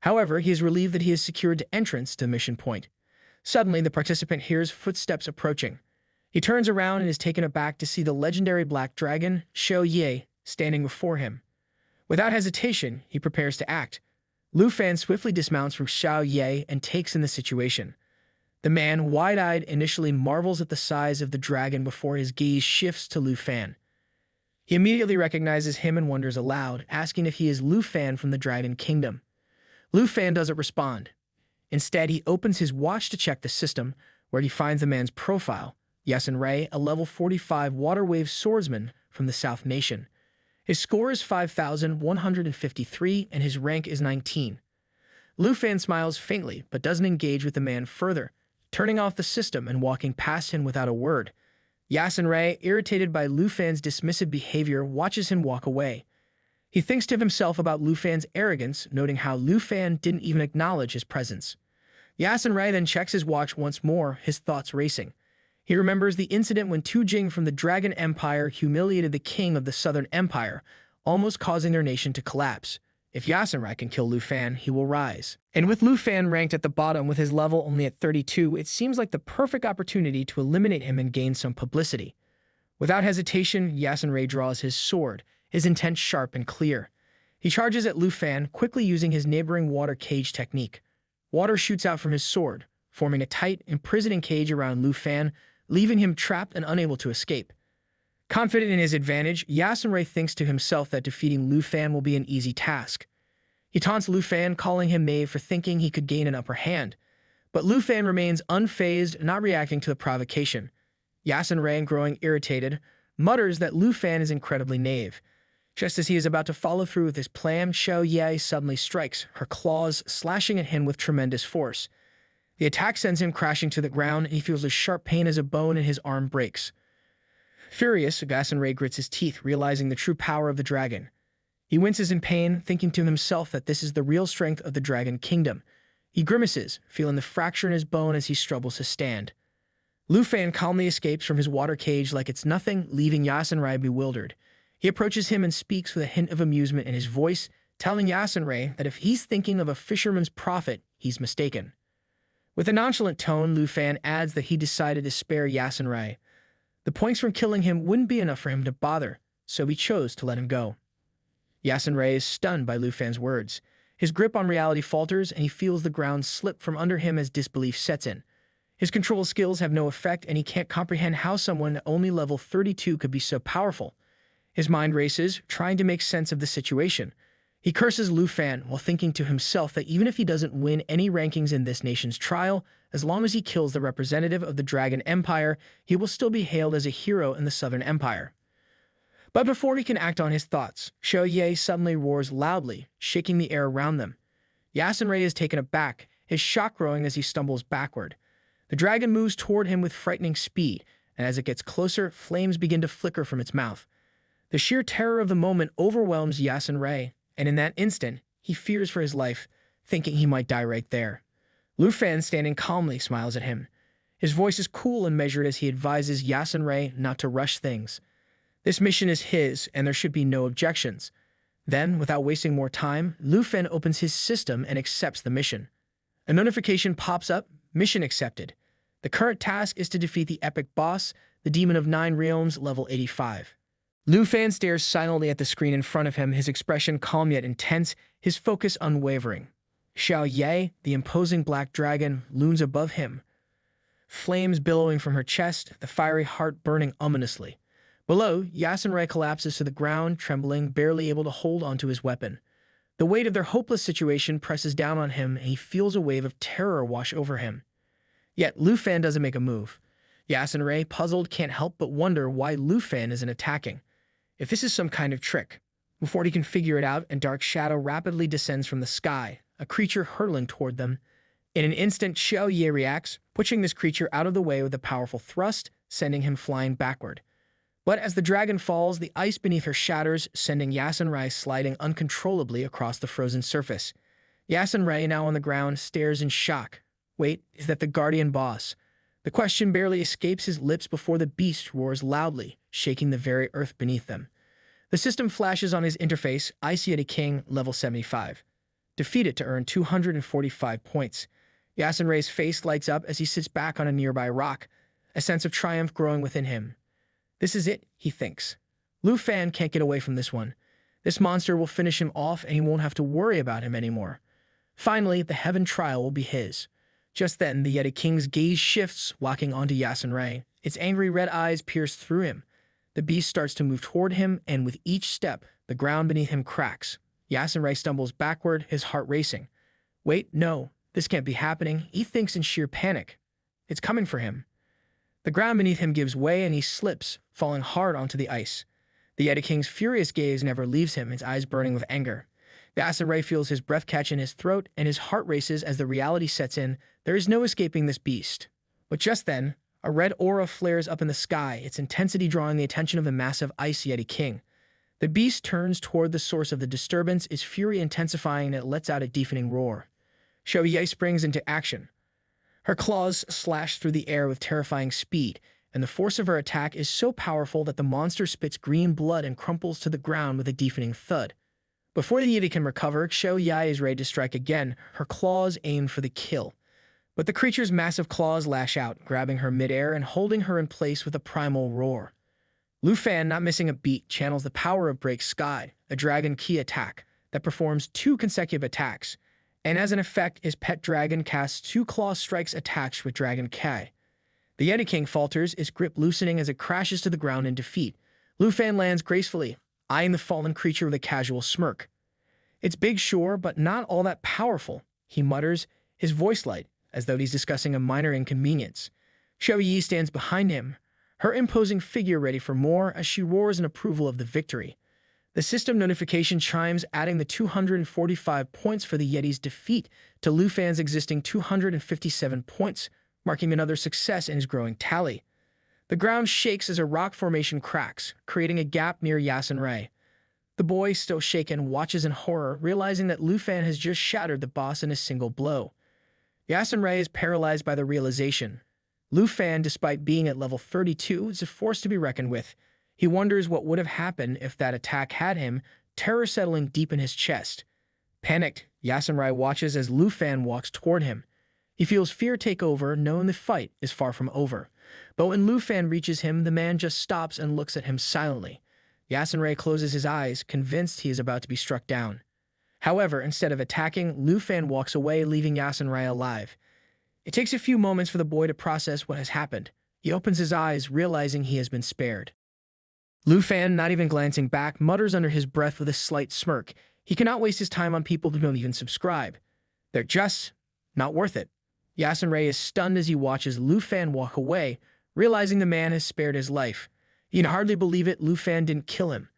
However, he is relieved that he has secured entrance to the mission point. Suddenly, the participant hears footsteps approaching. He turns around and is taken aback to see the legendary black dragon, Xiao Ye, standing before him. Without hesitation, he prepares to act. Lu Fan swiftly dismounts from Xiao Ye and takes in the situation. The man, wide-eyed, initially marvels at the size of the dragon before his gaze shifts to Lu Fan. He immediately recognizes him and wonders aloud, asking if he is Lu Fan from the Dragon Kingdom. Lu Fan doesn't respond. Instead, he opens his watch to check the system, where he finds the man's profile, Yasin Ray, a level 45 water wave swordsman from the South Nation. His score is 5,153 and his rank is 19. Lu Fan smiles faintly but doesn't engage with the man further, turning off the system and walking past him without a word. Yasunrei, irritated by Lu Fan's dismissive behavior, watches him walk away. He thinks to himself about Lu Fan's arrogance, noting how Lu Fan didn't even acknowledge his presence. Yasunrei then checks his watch once more, his thoughts racing. He remembers the incident when Tu Jing from the Dragon Empire humiliated the king of the Southern Empire, almost causing their nation to collapse. If Yasunrei can kill Lu Fan, he will rise. And with Lu Fan ranked at the bottom with his level only at 32, it seems like the perfect opportunity to eliminate him and gain some publicity. Without hesitation, Yasunrei draws his sword, his intent sharp and clear. He charges at Lu Fan, quickly using his neighboring water cage technique. Water shoots out from his sword, forming a tight, imprisoning cage around Lu Fan, leaving him trapped and unable to escape. Confident in his advantage, Yasunrei thinks to himself that defeating Lu Fan will be an easy task. He taunts Lu Fan, calling him knave for thinking he could gain an upper hand. But Lu Fan remains unfazed, not reacting to the provocation. Yasunrei, growing irritated, mutters that Lu Fan is incredibly knave. Just as he is about to follow through with his plan, Xiao Ye suddenly strikes, her claws slashing at him with tremendous force. The attack sends him crashing to the ground, and he feels a sharp pain as a bone in his arm breaks. Furious, Yasunrei grits his teeth, realizing the true power of the dragon. He winces in pain, thinking to himself that this is the real strength of the Dragon Kingdom. He grimaces, feeling the fracture in his bone as he struggles to stand. Lu Fan calmly escapes from his water cage like it's nothing, leaving Yasunrei bewildered. He approaches him and speaks with a hint of amusement in his voice, telling Yasunrei that if he's thinking of a fisherman's profit, he's mistaken. With a nonchalant tone, Lu Fan adds that he decided to spare Yasunrei. The points from killing him wouldn't be enough for him to bother, so he chose to let him go. Yasunrei is stunned by Lu Fan's words. His grip on reality falters, and he feels the ground slip from under him as disbelief sets in. His control skills have no effect, and he can't comprehend how someone at only level 32 could be so powerful. His mind races, trying to make sense of the situation. He curses Lu Fan while thinking to himself that even if he doesn't win any rankings in this nation's trial, as long as he kills the representative of the Dragon Empire, he will still be hailed as a hero in the Southern Empire. But before he can act on his thoughts, Xiao Ye suddenly roars loudly, shaking the air around them. Yasunrei is taken aback, his shock growing as he stumbles backward. The dragon moves toward him with frightening speed, and as it gets closer, flames begin to flicker from its mouth. The sheer terror of the moment overwhelms Yasunrei, and in that instant, he fears for his life, thinking he might die right there. Lu Fan, standing calmly, smiles at him. His voice is cool and measured as he advises Yasunrei not to rush things. This mission is his, and there should be no objections. Then, without wasting more time, Lu Fan opens his system and accepts the mission. A notification pops up, mission accepted. The current task is to defeat the epic boss, the Demon of Nine Realms, level 85. Lu Fan stares silently at the screen in front of him, his expression calm yet intense, his focus unwavering. Xiao Ye, the imposing black dragon, looms above him. Flames billowing from her chest, the fiery heart burning ominously. Below, Yasunrei collapses to the ground, trembling, barely able to hold onto his weapon. The weight of their hopeless situation presses down on him, and he feels a wave of terror wash over him. Yet Lu Fan doesn't make a move. Yasunrei, puzzled, can't help but wonder why Lu Fan isn't attacking. If this is some kind of trick. Before he can figure it out, a dark shadow rapidly descends from the sky, a creature hurtling toward them. In an instant, Xiao Ye reacts, pushing this creature out of the way with a powerful thrust, sending him flying backward. But as the dragon falls, the ice beneath her shatters, sending Yasunrei sliding uncontrollably across the frozen surface. Yasunrei, now on the ground, stares in shock. Wait, is that the guardian boss? The question barely escapes his lips before the beast roars loudly, shaking the very earth beneath them. The system flashes on his interface, Icy King, level 75. Defeat it to earn 245 points. Yasunrei's face lights up as he sits back on a nearby rock, a sense of triumph growing within him. This is it, he thinks. Lu Fan can't get away from this one. This monster will finish him off and he won't have to worry about him anymore. Finally, the heaven trial will be his. Just then, the Yeti King's gaze shifts, locking onto Yasunrei. Its angry red eyes pierce through him. The beast starts to move toward him, and with each step, the ground beneath him cracks. Yasunrei stumbles backward, his heart racing. Wait, no, this can't be happening, he thinks in sheer panic. It's coming for him. The ground beneath him gives way and he slips, falling hard onto the ice. The Yeti King's furious gaze never leaves him, his eyes burning with anger. The acid ray feels his breath catch in his throat, and his heart races as the reality sets in. There is no escaping this beast. But just then, a red aura flares up in the sky, its intensity drawing the attention of the massive Ice Yeti King. The beast turns toward the source of the disturbance, its fury intensifying, and it lets out a deafening roar. Xiaoyi springs into action. Her claws slash through the air with terrifying speed, and the force of her attack is so powerful that the monster spits green blood and crumples to the ground with a deafening thud. Before the Yeti can recover, Xiaoyi is ready to strike again, her claws aimed for the kill. But the creature's massive claws lash out, grabbing her midair and holding her in place with a primal roar. Lu Fan, not missing a beat, channels the power of Break Sky, a dragon key attack that performs 2 consecutive attacks, and as an effect, his pet dragon casts 2 claw strikes attached with Dragon Kai. The Yeti King falters, its grip loosening as it crashes to the ground in defeat. Lu Fan lands gracefully, eyeing the fallen creature with a casual smirk. "It's big, sure, but not all that powerful," he mutters, his voice light, as though he's discussing a minor inconvenience. Xiaoyi stands behind him, her imposing figure ready for more as she roars in approval of the victory. The system notification chimes, adding the 245 points for the Yeti's defeat to Lu Fan's existing 257 points, marking another success in his growing tally. The ground shakes as a rock formation cracks, creating a gap near Yasin Ray. The boy, still shaken, watches in horror, realizing that Lu Fan has just shattered the boss in a single blow. Yasin Ray is paralyzed by the realization. Lu Fan, despite being at level 32, is a force to be reckoned with. He wonders what would have happened if that attack had him, terror settling deep in his chest. Panicked, Yasin Ray watches as Lu Fan walks toward him. He feels fear take over, knowing the fight is far from over. But when Lu Fan reaches him, the man just stops and looks at him silently. Yasin Ray closes his eyes, convinced he is about to be struck down. However, instead of attacking, Lu Fan walks away, leaving Yasin Ray alive. It takes a few moments for the boy to process what has happened. He opens his eyes, realizing he has been spared. Lu Fan, not even glancing back, mutters under his breath with a slight smirk. He cannot waste his time on people who don't even subscribe. They're just not worth it. Yasin Ray is stunned as he watches Lu Fan walk away, realizing the man has spared his life. He can hardly believe it. Lu Fan didn't kill him.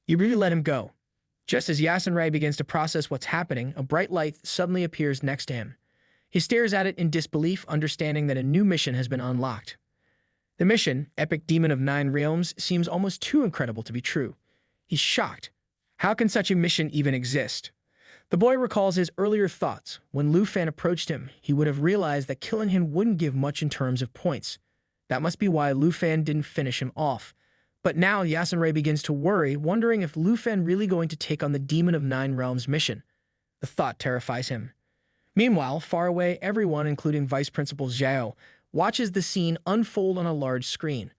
He really let him go. Just as Yasin Ray begins to process what's happening, a bright light suddenly appears next to him. He stares at it in disbelief, understanding that a new mission has been unlocked. The mission, Epic Demon of 9 Realms, seems almost too incredible to be true. He's shocked. How can such a mission even exist? The boy recalls his earlier thoughts. When Lu Fan approached him, he would have realized that killing him wouldn't give much in terms of points. That must be why Lu Fan didn't finish him off. But now Yasin Ray begins to worry, wondering if Lu Fan really going to take on the Demon of 9 Realms mission. The thought terrifies him. Meanwhile, far away, everyone, including Vice Principal Zhao, watches the scene unfold on a large screen.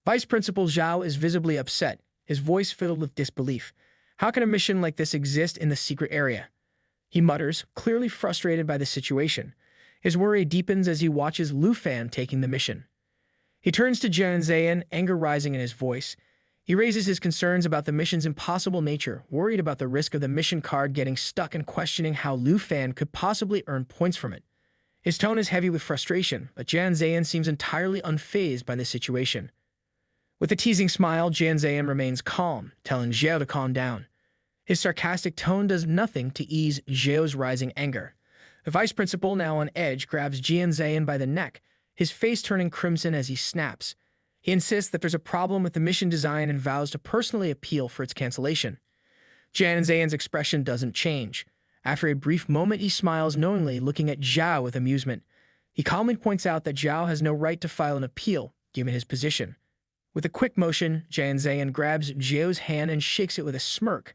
Vice Principal Zhao is visibly upset, his voice filled with disbelief. How can a mission like this exist in the secret area? He mutters, clearly frustrated by the situation. His worry deepens as he watches Lu Fan taking the mission. He turns to Jian Zayan, anger rising in his voice. He raises his concerns about the mission's impossible nature, worried about the risk of the mission card getting stuck and questioning how Lu Fan could possibly earn points from it. His tone is heavy with frustration, but Jian Zayan seems entirely unfazed by the situation. With a teasing smile, Jian Zayan remains calm, telling Zhao to calm down. His sarcastic tone does nothing to ease Zhao's rising anger. The vice principal, now on edge, grabs Jian Zayan by the neck, his face turning crimson as he snaps. He insists that there's a problem with the mission design and vows to personally appeal for its cancellation. Jian Zayan's expression doesn't change. After a brief moment, he smiles knowingly, looking at Zhao with amusement. He calmly points out that Zhao has no right to file an appeal, given his position. With a quick motion, Jian Zayan grabs Zhao's hand and shakes it with a smirk,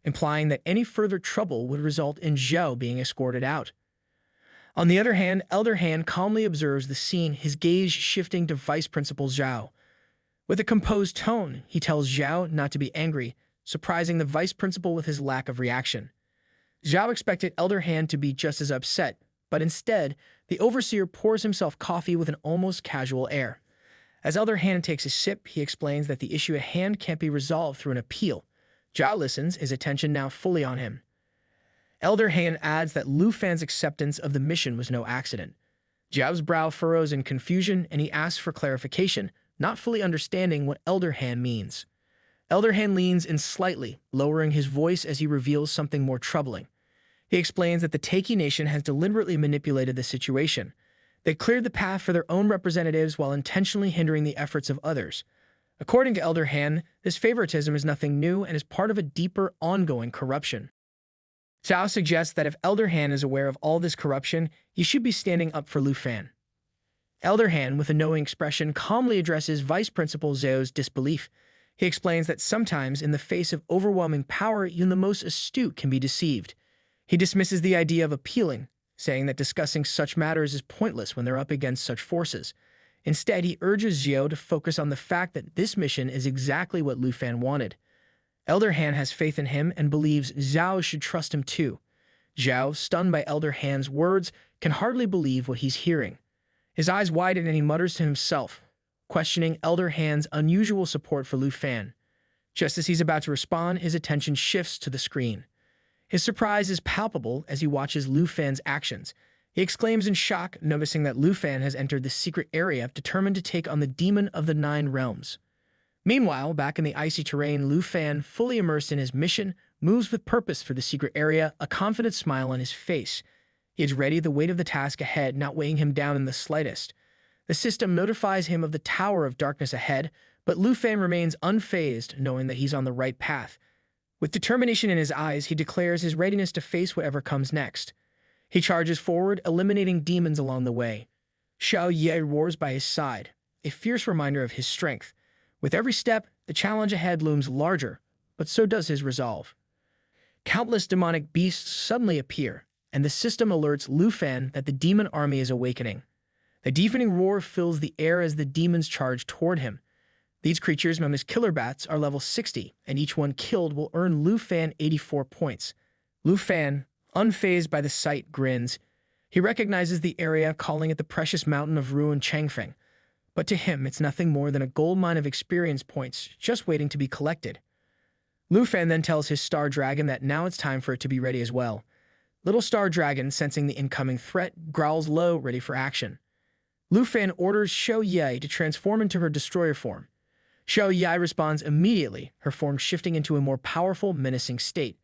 implying that any further trouble would result in Zhao being escorted out. On the other hand, Elder Han calmly observes the scene, his gaze shifting to Vice Principal Zhao. With a composed tone, he tells Zhao not to be angry, surprising the Vice Principal with his lack of reaction. Zhao expected Elder Han to be just as upset, but instead, the Overseer pours himself coffee with an almost casual air. As Elder Han takes a sip, he explains that the issue at hand can't be resolved through an appeal. Zhao listens, his attention now fully on him. Elder Han adds that Lu Fan's acceptance of the mission was no accident. Zhao's brow furrows in confusion, and he asks for clarification, not fully understanding what Elder Han means. Elder Han leans in slightly, lowering his voice as he reveals something more troubling. He explains that the Taiki nation has deliberately manipulated the situation. They cleared the path for their own representatives while intentionally hindering the efforts of others. According to Elder Han, this favoritism is nothing new and is part of a deeper, ongoing corruption. Zhao suggests that if Elder Han is aware of all this corruption, he should be standing up for Lu Fan. Elder Han, with a knowing expression, calmly addresses Vice Principal Zhao's disbelief. He explains that sometimes, in the face of overwhelming power, even the most astute can be deceived. He dismisses the idea of appealing, saying that discussing such matters is pointless when they're up against such forces. Instead, he urges Zhao to focus on the fact that this mission is exactly what Lu Fan wanted. Elder Han has faith in him and believes Zhao should trust him too. Zhao, stunned by Elder Han's words, can hardly believe what he's hearing. His eyes widen and he mutters to himself, questioning Elder Han's unusual support for Lu Fan. Just as he's about to respond, his attention shifts to the screen. His surprise is palpable as he watches Lu Fan's actions. He exclaims in shock, noticing that Lu Fan has entered the secret area determined to take on the demon of the 9 realms. Meanwhile, back in the icy terrain, Lu Fan, fully immersed in his mission, moves with purpose through the secret area, a confident smile on his face. He is ready, the weight of the task ahead not weighing him down in the slightest. The system notifies him of the Tower of Darkness ahead, but Lu Fan remains unfazed, knowing that he's on the right path. With determination in his eyes, he declares his readiness to face whatever comes next. He charges forward, eliminating demons along the way. Xiao Ye roars by his side, a fierce reminder of his strength. With every step, the challenge ahead looms larger, but so does his resolve. Countless demonic beasts suddenly appear, and the system alerts Lu Fan that the demon army is awakening. The deafening roar fills the air as the demons charge toward him. These creatures, known as killer bats, are level 60, and each one killed will earn Lu Fan 84 points. Lu Fan, unfazed by the sight, grins. He recognizes the area, calling it the precious mountain of ruined Changfeng. But to him, it's nothing more than a goldmine of experience points, just waiting to be collected. Lu Fan then tells his Star Dragon that now it's time for it to be ready as well. Little Star Dragon, sensing the incoming threat, growls low, ready for action. Lu Fan orders Xiao Ye to transform into her destroyer form. Xiao Ye responds immediately, her form shifting into a more powerful, menacing state.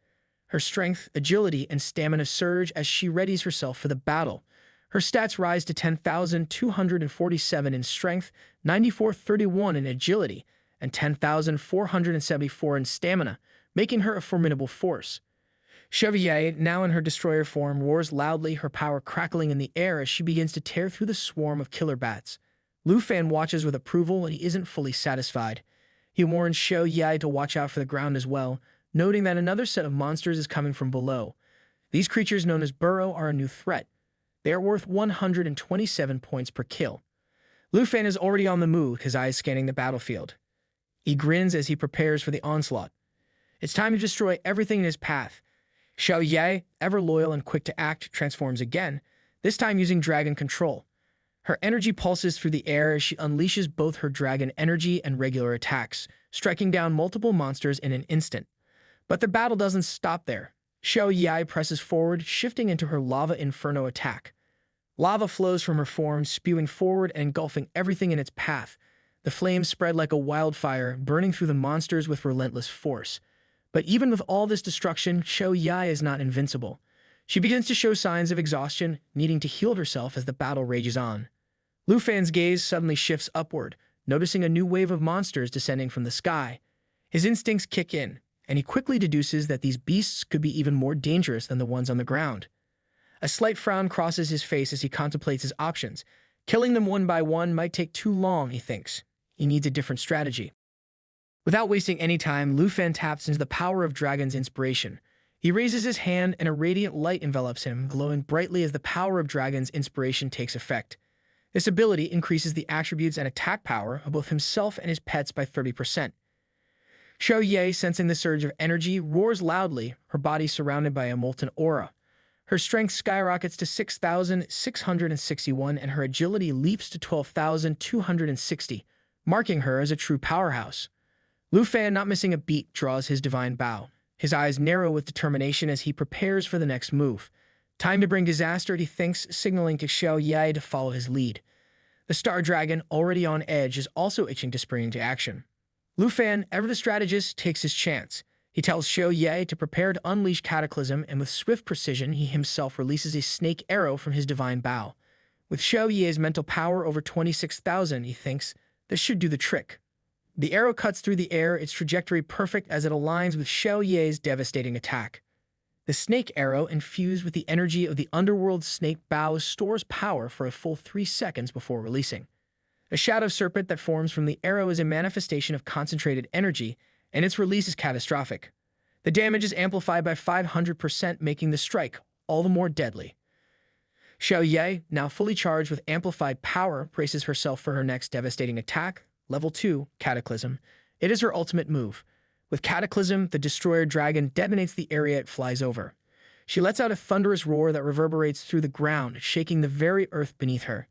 Her strength, agility, and stamina surge as she readies herself for the battle. Her stats rise to 10,247 in strength, 9,431 in agility, and 10,474 in stamina, making her a formidable force. Chevalier, now in her destroyer form, roars loudly, her power crackling in the air as she begins to tear through the swarm of killer bats. Lu Fan watches with approval and he isn't fully satisfied. He warns Xiao Ye to watch out for the ground as well, noting that another set of monsters is coming from below. These creatures, known as Burrow, are a new threat. They are worth 127 points per kill. Lu Fan is already on the move, his eyes scanning the battlefield. He grins as he prepares for the onslaught. It's time to destroy everything in his path. Xiao Ye, ever loyal and quick to act, transforms again, this time using dragon control. Her energy pulses through the air as she unleashes both her dragon energy and regular attacks, striking down multiple monsters in an instant. But the battle doesn't stop there. Xiao Ye presses forward, shifting into her Lava Inferno attack. Lava flows from her form, spewing forward and engulfing everything in its path. The flames spread like a wildfire, burning through the monsters with relentless force. But even with all this destruction, Xiao Ye is not invincible. She begins to show signs of exhaustion, needing to heal herself as the battle rages on. Lu Fan's gaze suddenly shifts upward, noticing a new wave of monsters descending from the sky. His instincts kick in, and he quickly deduces that these beasts could be even more dangerous than the ones on the ground. A slight frown crosses his face as he contemplates his options. Killing them one by one might take too long, he thinks. He needs a different strategy. Without wasting any time, Lu Fan taps into the power of Dragon's inspiration. He raises his hand and a radiant light envelops him, glowing brightly as the power of Dragon's inspiration takes effect. This ability increases the attributes and attack power of both himself and his pets by 30%. Xiao Ye, sensing the surge of energy, roars loudly, her body surrounded by a molten aura. Her strength skyrockets to 6,661 and her agility leaps to 12,260, marking her as a true powerhouse. Lu Fan, not missing a beat, draws his divine bow. His eyes narrow with determination as he prepares for the next move. Time to bring disaster, he thinks, signaling to Xiao Ye to follow his lead. The Star Dragon, already on edge, is also itching to spring into action. Lu Fan, ever the strategist, takes his chance. He tells Xiao Ye to prepare to unleash Cataclysm, and with swift precision, he himself releases a snake arrow from his divine bow. With Xiao Ye's mental power over 26,000, he thinks, this should do the trick. The arrow cuts through the air, its trajectory perfect as it aligns with Xiao Ye's devastating attack. The snake arrow, infused with the energy of the underworld snake bow, stores power for a full 3 seconds before releasing. A shadow serpent that forms from the arrow is a manifestation of concentrated energy, and its release is catastrophic. The damage is amplified by 500%, making the strike all the more deadly. Xiao Ye, now fully charged with amplified power, braces herself for her next devastating attack, Level 2, Cataclysm. It is her ultimate move. With Cataclysm, the destroyer dragon detonates the area it flies over. She lets out a thunderous roar that reverberates through the ground, shaking the very earth beneath her.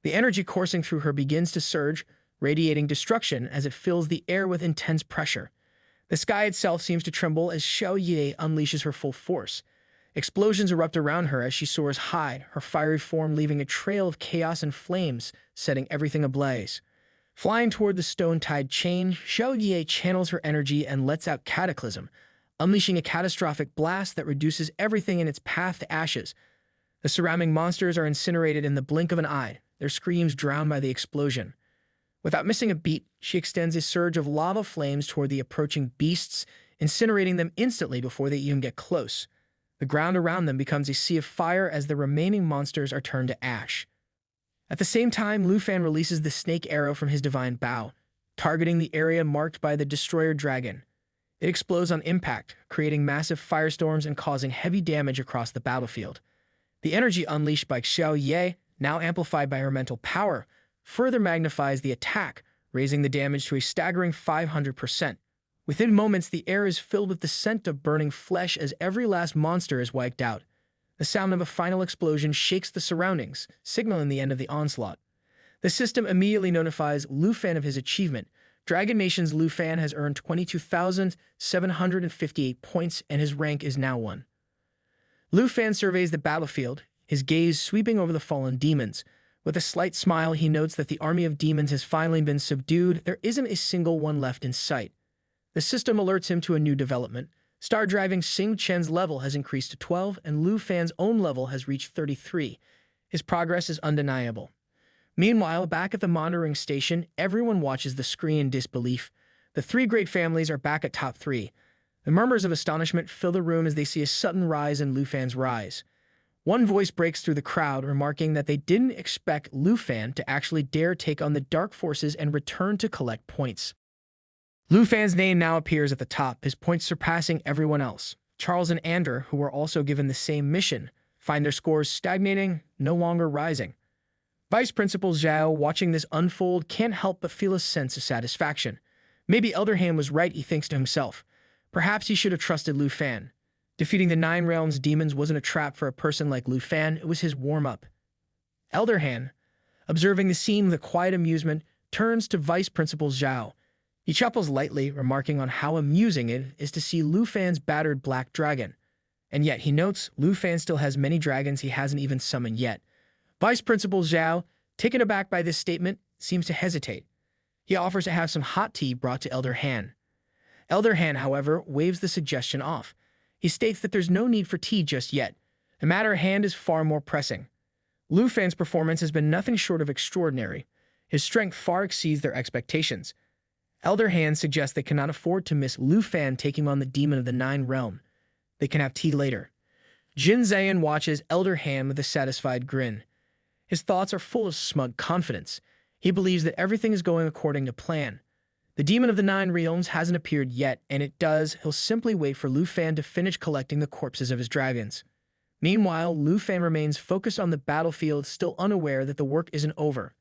The energy coursing through her begins to surge, radiating destruction as it fills the air with intense pressure. The sky itself seems to tremble as Xiao Ye unleashes her full force. Explosions erupt around her as she soars high, her fiery form leaving a trail of chaos and flames, setting everything ablaze. Flying toward the stone-tied chain, Xiao Ye channels her energy and lets out Cataclysm, unleashing a catastrophic blast that reduces everything in its path to ashes. The surrounding monsters are incinerated in the blink of an eye, their screams drowned by the explosion. Without missing a beat, she extends a surge of lava flames toward the approaching beasts, incinerating them instantly before they even get close. The ground around them becomes a sea of fire as the remaining monsters are turned to ash. At the same time, Lu Fan releases the snake arrow from his divine bow, targeting the area marked by the destroyer dragon. It explodes on impact, creating massive firestorms and causing heavy damage across the battlefield. The energy unleashed by Xiao Ye, now amplified by her mental power, further magnifies the attack, raising the damage to a staggering 500%. Within moments, the air is filled with the scent of burning flesh as every last monster is wiped out. The sound of a final explosion shakes the surroundings, signaling the end of the onslaught. The system immediately notifies Lu Fan of his achievement. Dragon Nation's Lu Fan has earned 22,758 points, and his rank is now 1. Lu Fan surveys the battlefield, his gaze sweeping over the fallen demons. With a slight smile, he notes that the army of demons has finally been subdued. There isn't a single one left in sight. The system alerts him to a new development. Star driving Xing Chen's level has increased to 12, and Lu Fan's own level has reached 33. His progress is undeniable. Meanwhile, back at the monitoring station, everyone watches the screen in disbelief. The 3 great families are back at top 3. The murmurs of astonishment fill the room as they see a sudden rise in Lu Fan's rise. One voice breaks through the crowd, remarking that they didn't expect Lu Fan to actually dare take on the dark forces and return to collect points. Lu Fan's name now appears at the top, his points surpassing everyone else. Charles and Ander, who were also given the same mission, find their scores stagnating, no longer rising. Vice Principal Zhao, watching this unfold, can't help but feel a sense of satisfaction. Maybe Elder Han was right, he thinks to himself. Perhaps he should have trusted Lu Fan. Defeating the 9 Realms demons wasn't a trap for a person like Lu Fan, it was his warm-up. Elder Han, observing the scene with a quiet amusement, turns to Vice Principal Zhao. He chuckles lightly, remarking on how amusing it is to see Lu Fan's battered black dragon. And yet, he notes, Lu Fan still has many dragons he hasn't even summoned yet. Vice Principal Zhao, taken aback by this statement, seems to hesitate. He offers to have some hot tea brought to Elder Han. Elder Han, however, waves the suggestion off. He states that there's no need for tea just yet. The matter at hand is far more pressing. Lu Fan's performance has been nothing short of extraordinary. His strength far exceeds their expectations. Elder Han suggests they cannot afford to miss Lu Fan taking on the demon of the 9 Realm. They can have tea later. Jin Zayan watches Elder Han with a satisfied grin. His thoughts are full of smug confidence. He believes that everything is going according to plan. The demon of the 9 Realms hasn't appeared yet, and it does, he'll simply wait for Lu Fan to finish collecting the corpses of his dragons. Meanwhile, Lu Fan remains focused on the battlefield, still unaware that the work isn't over.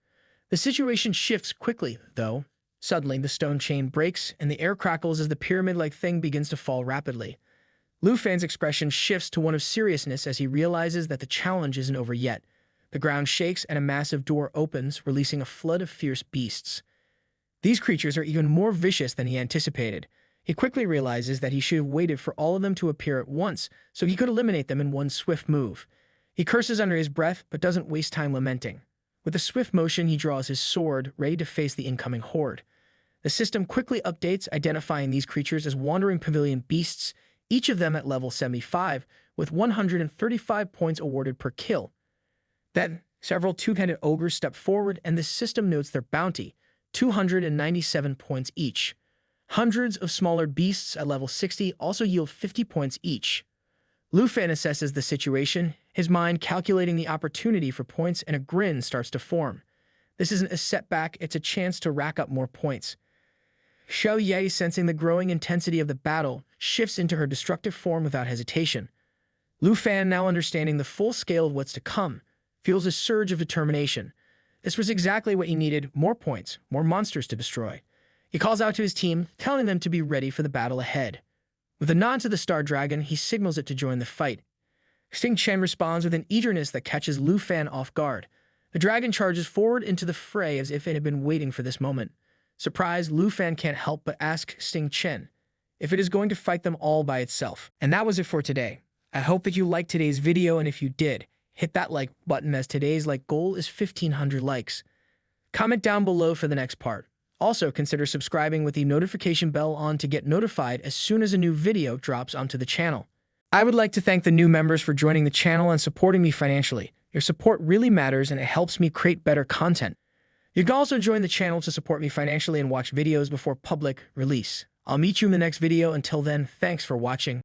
The situation shifts quickly, though. Suddenly, the stone chain breaks, and the air crackles as the pyramid-like thing begins to fall rapidly. Lu Fan's expression shifts to one of seriousness as he realizes that the challenge isn't over yet. The ground shakes, and a massive door opens, releasing a flood of fierce beasts. These creatures are even more vicious than he anticipated. He quickly realizes that he should have waited for all of them to appear at once, so he could eliminate them in one swift move. He curses under his breath, but doesn't waste time lamenting. With a swift motion, he draws his sword, ready to face the incoming horde. The system quickly updates, identifying these creatures as wandering pavilion beasts, each of them at level 75, with 135 points awarded per kill. Then, several two-headed ogres step forward, and the system notes their bounty, 297 points each. Hundreds of smaller beasts at level 60 also yield 50 points each. Lufan assesses the situation, his mind calculating the opportunity for points, and a grin starts to form. This isn't a setback, it's a chance to rack up more points. Xiao Ye, sensing the growing intensity of the battle, shifts into her destructive form without hesitation. Lufan, now understanding the full scale of what's to come, feels a surge of determination. This was exactly what he needed: more points, more monsters to destroy. He calls out to his team, telling them to be ready for the battle ahead. With a nod to the Star Dragon, he signals it to join the fight. Xing Chen responds with an eagerness that catches Lufan off guard. The dragon charges forward into the fray as if it had been waiting for this moment. Surprised, Lufan can't help but ask Xing Chen if it is going to fight them all by itself. And that was it for today. I hope that you liked today's video, and if you did, hit that like button, as today's like goal is 1,500 likes. Comment down below for the next part. Also, consider subscribing with the notification bell on to get notified as soon as a new video drops onto the channel. I would like to thank the new members for joining the channel and supporting me financially. Your support really matters, and it helps me create better content. You can also join the channel to support me financially and watch videos before public release. I'll meet you in the next video. Until then, thanks for watching.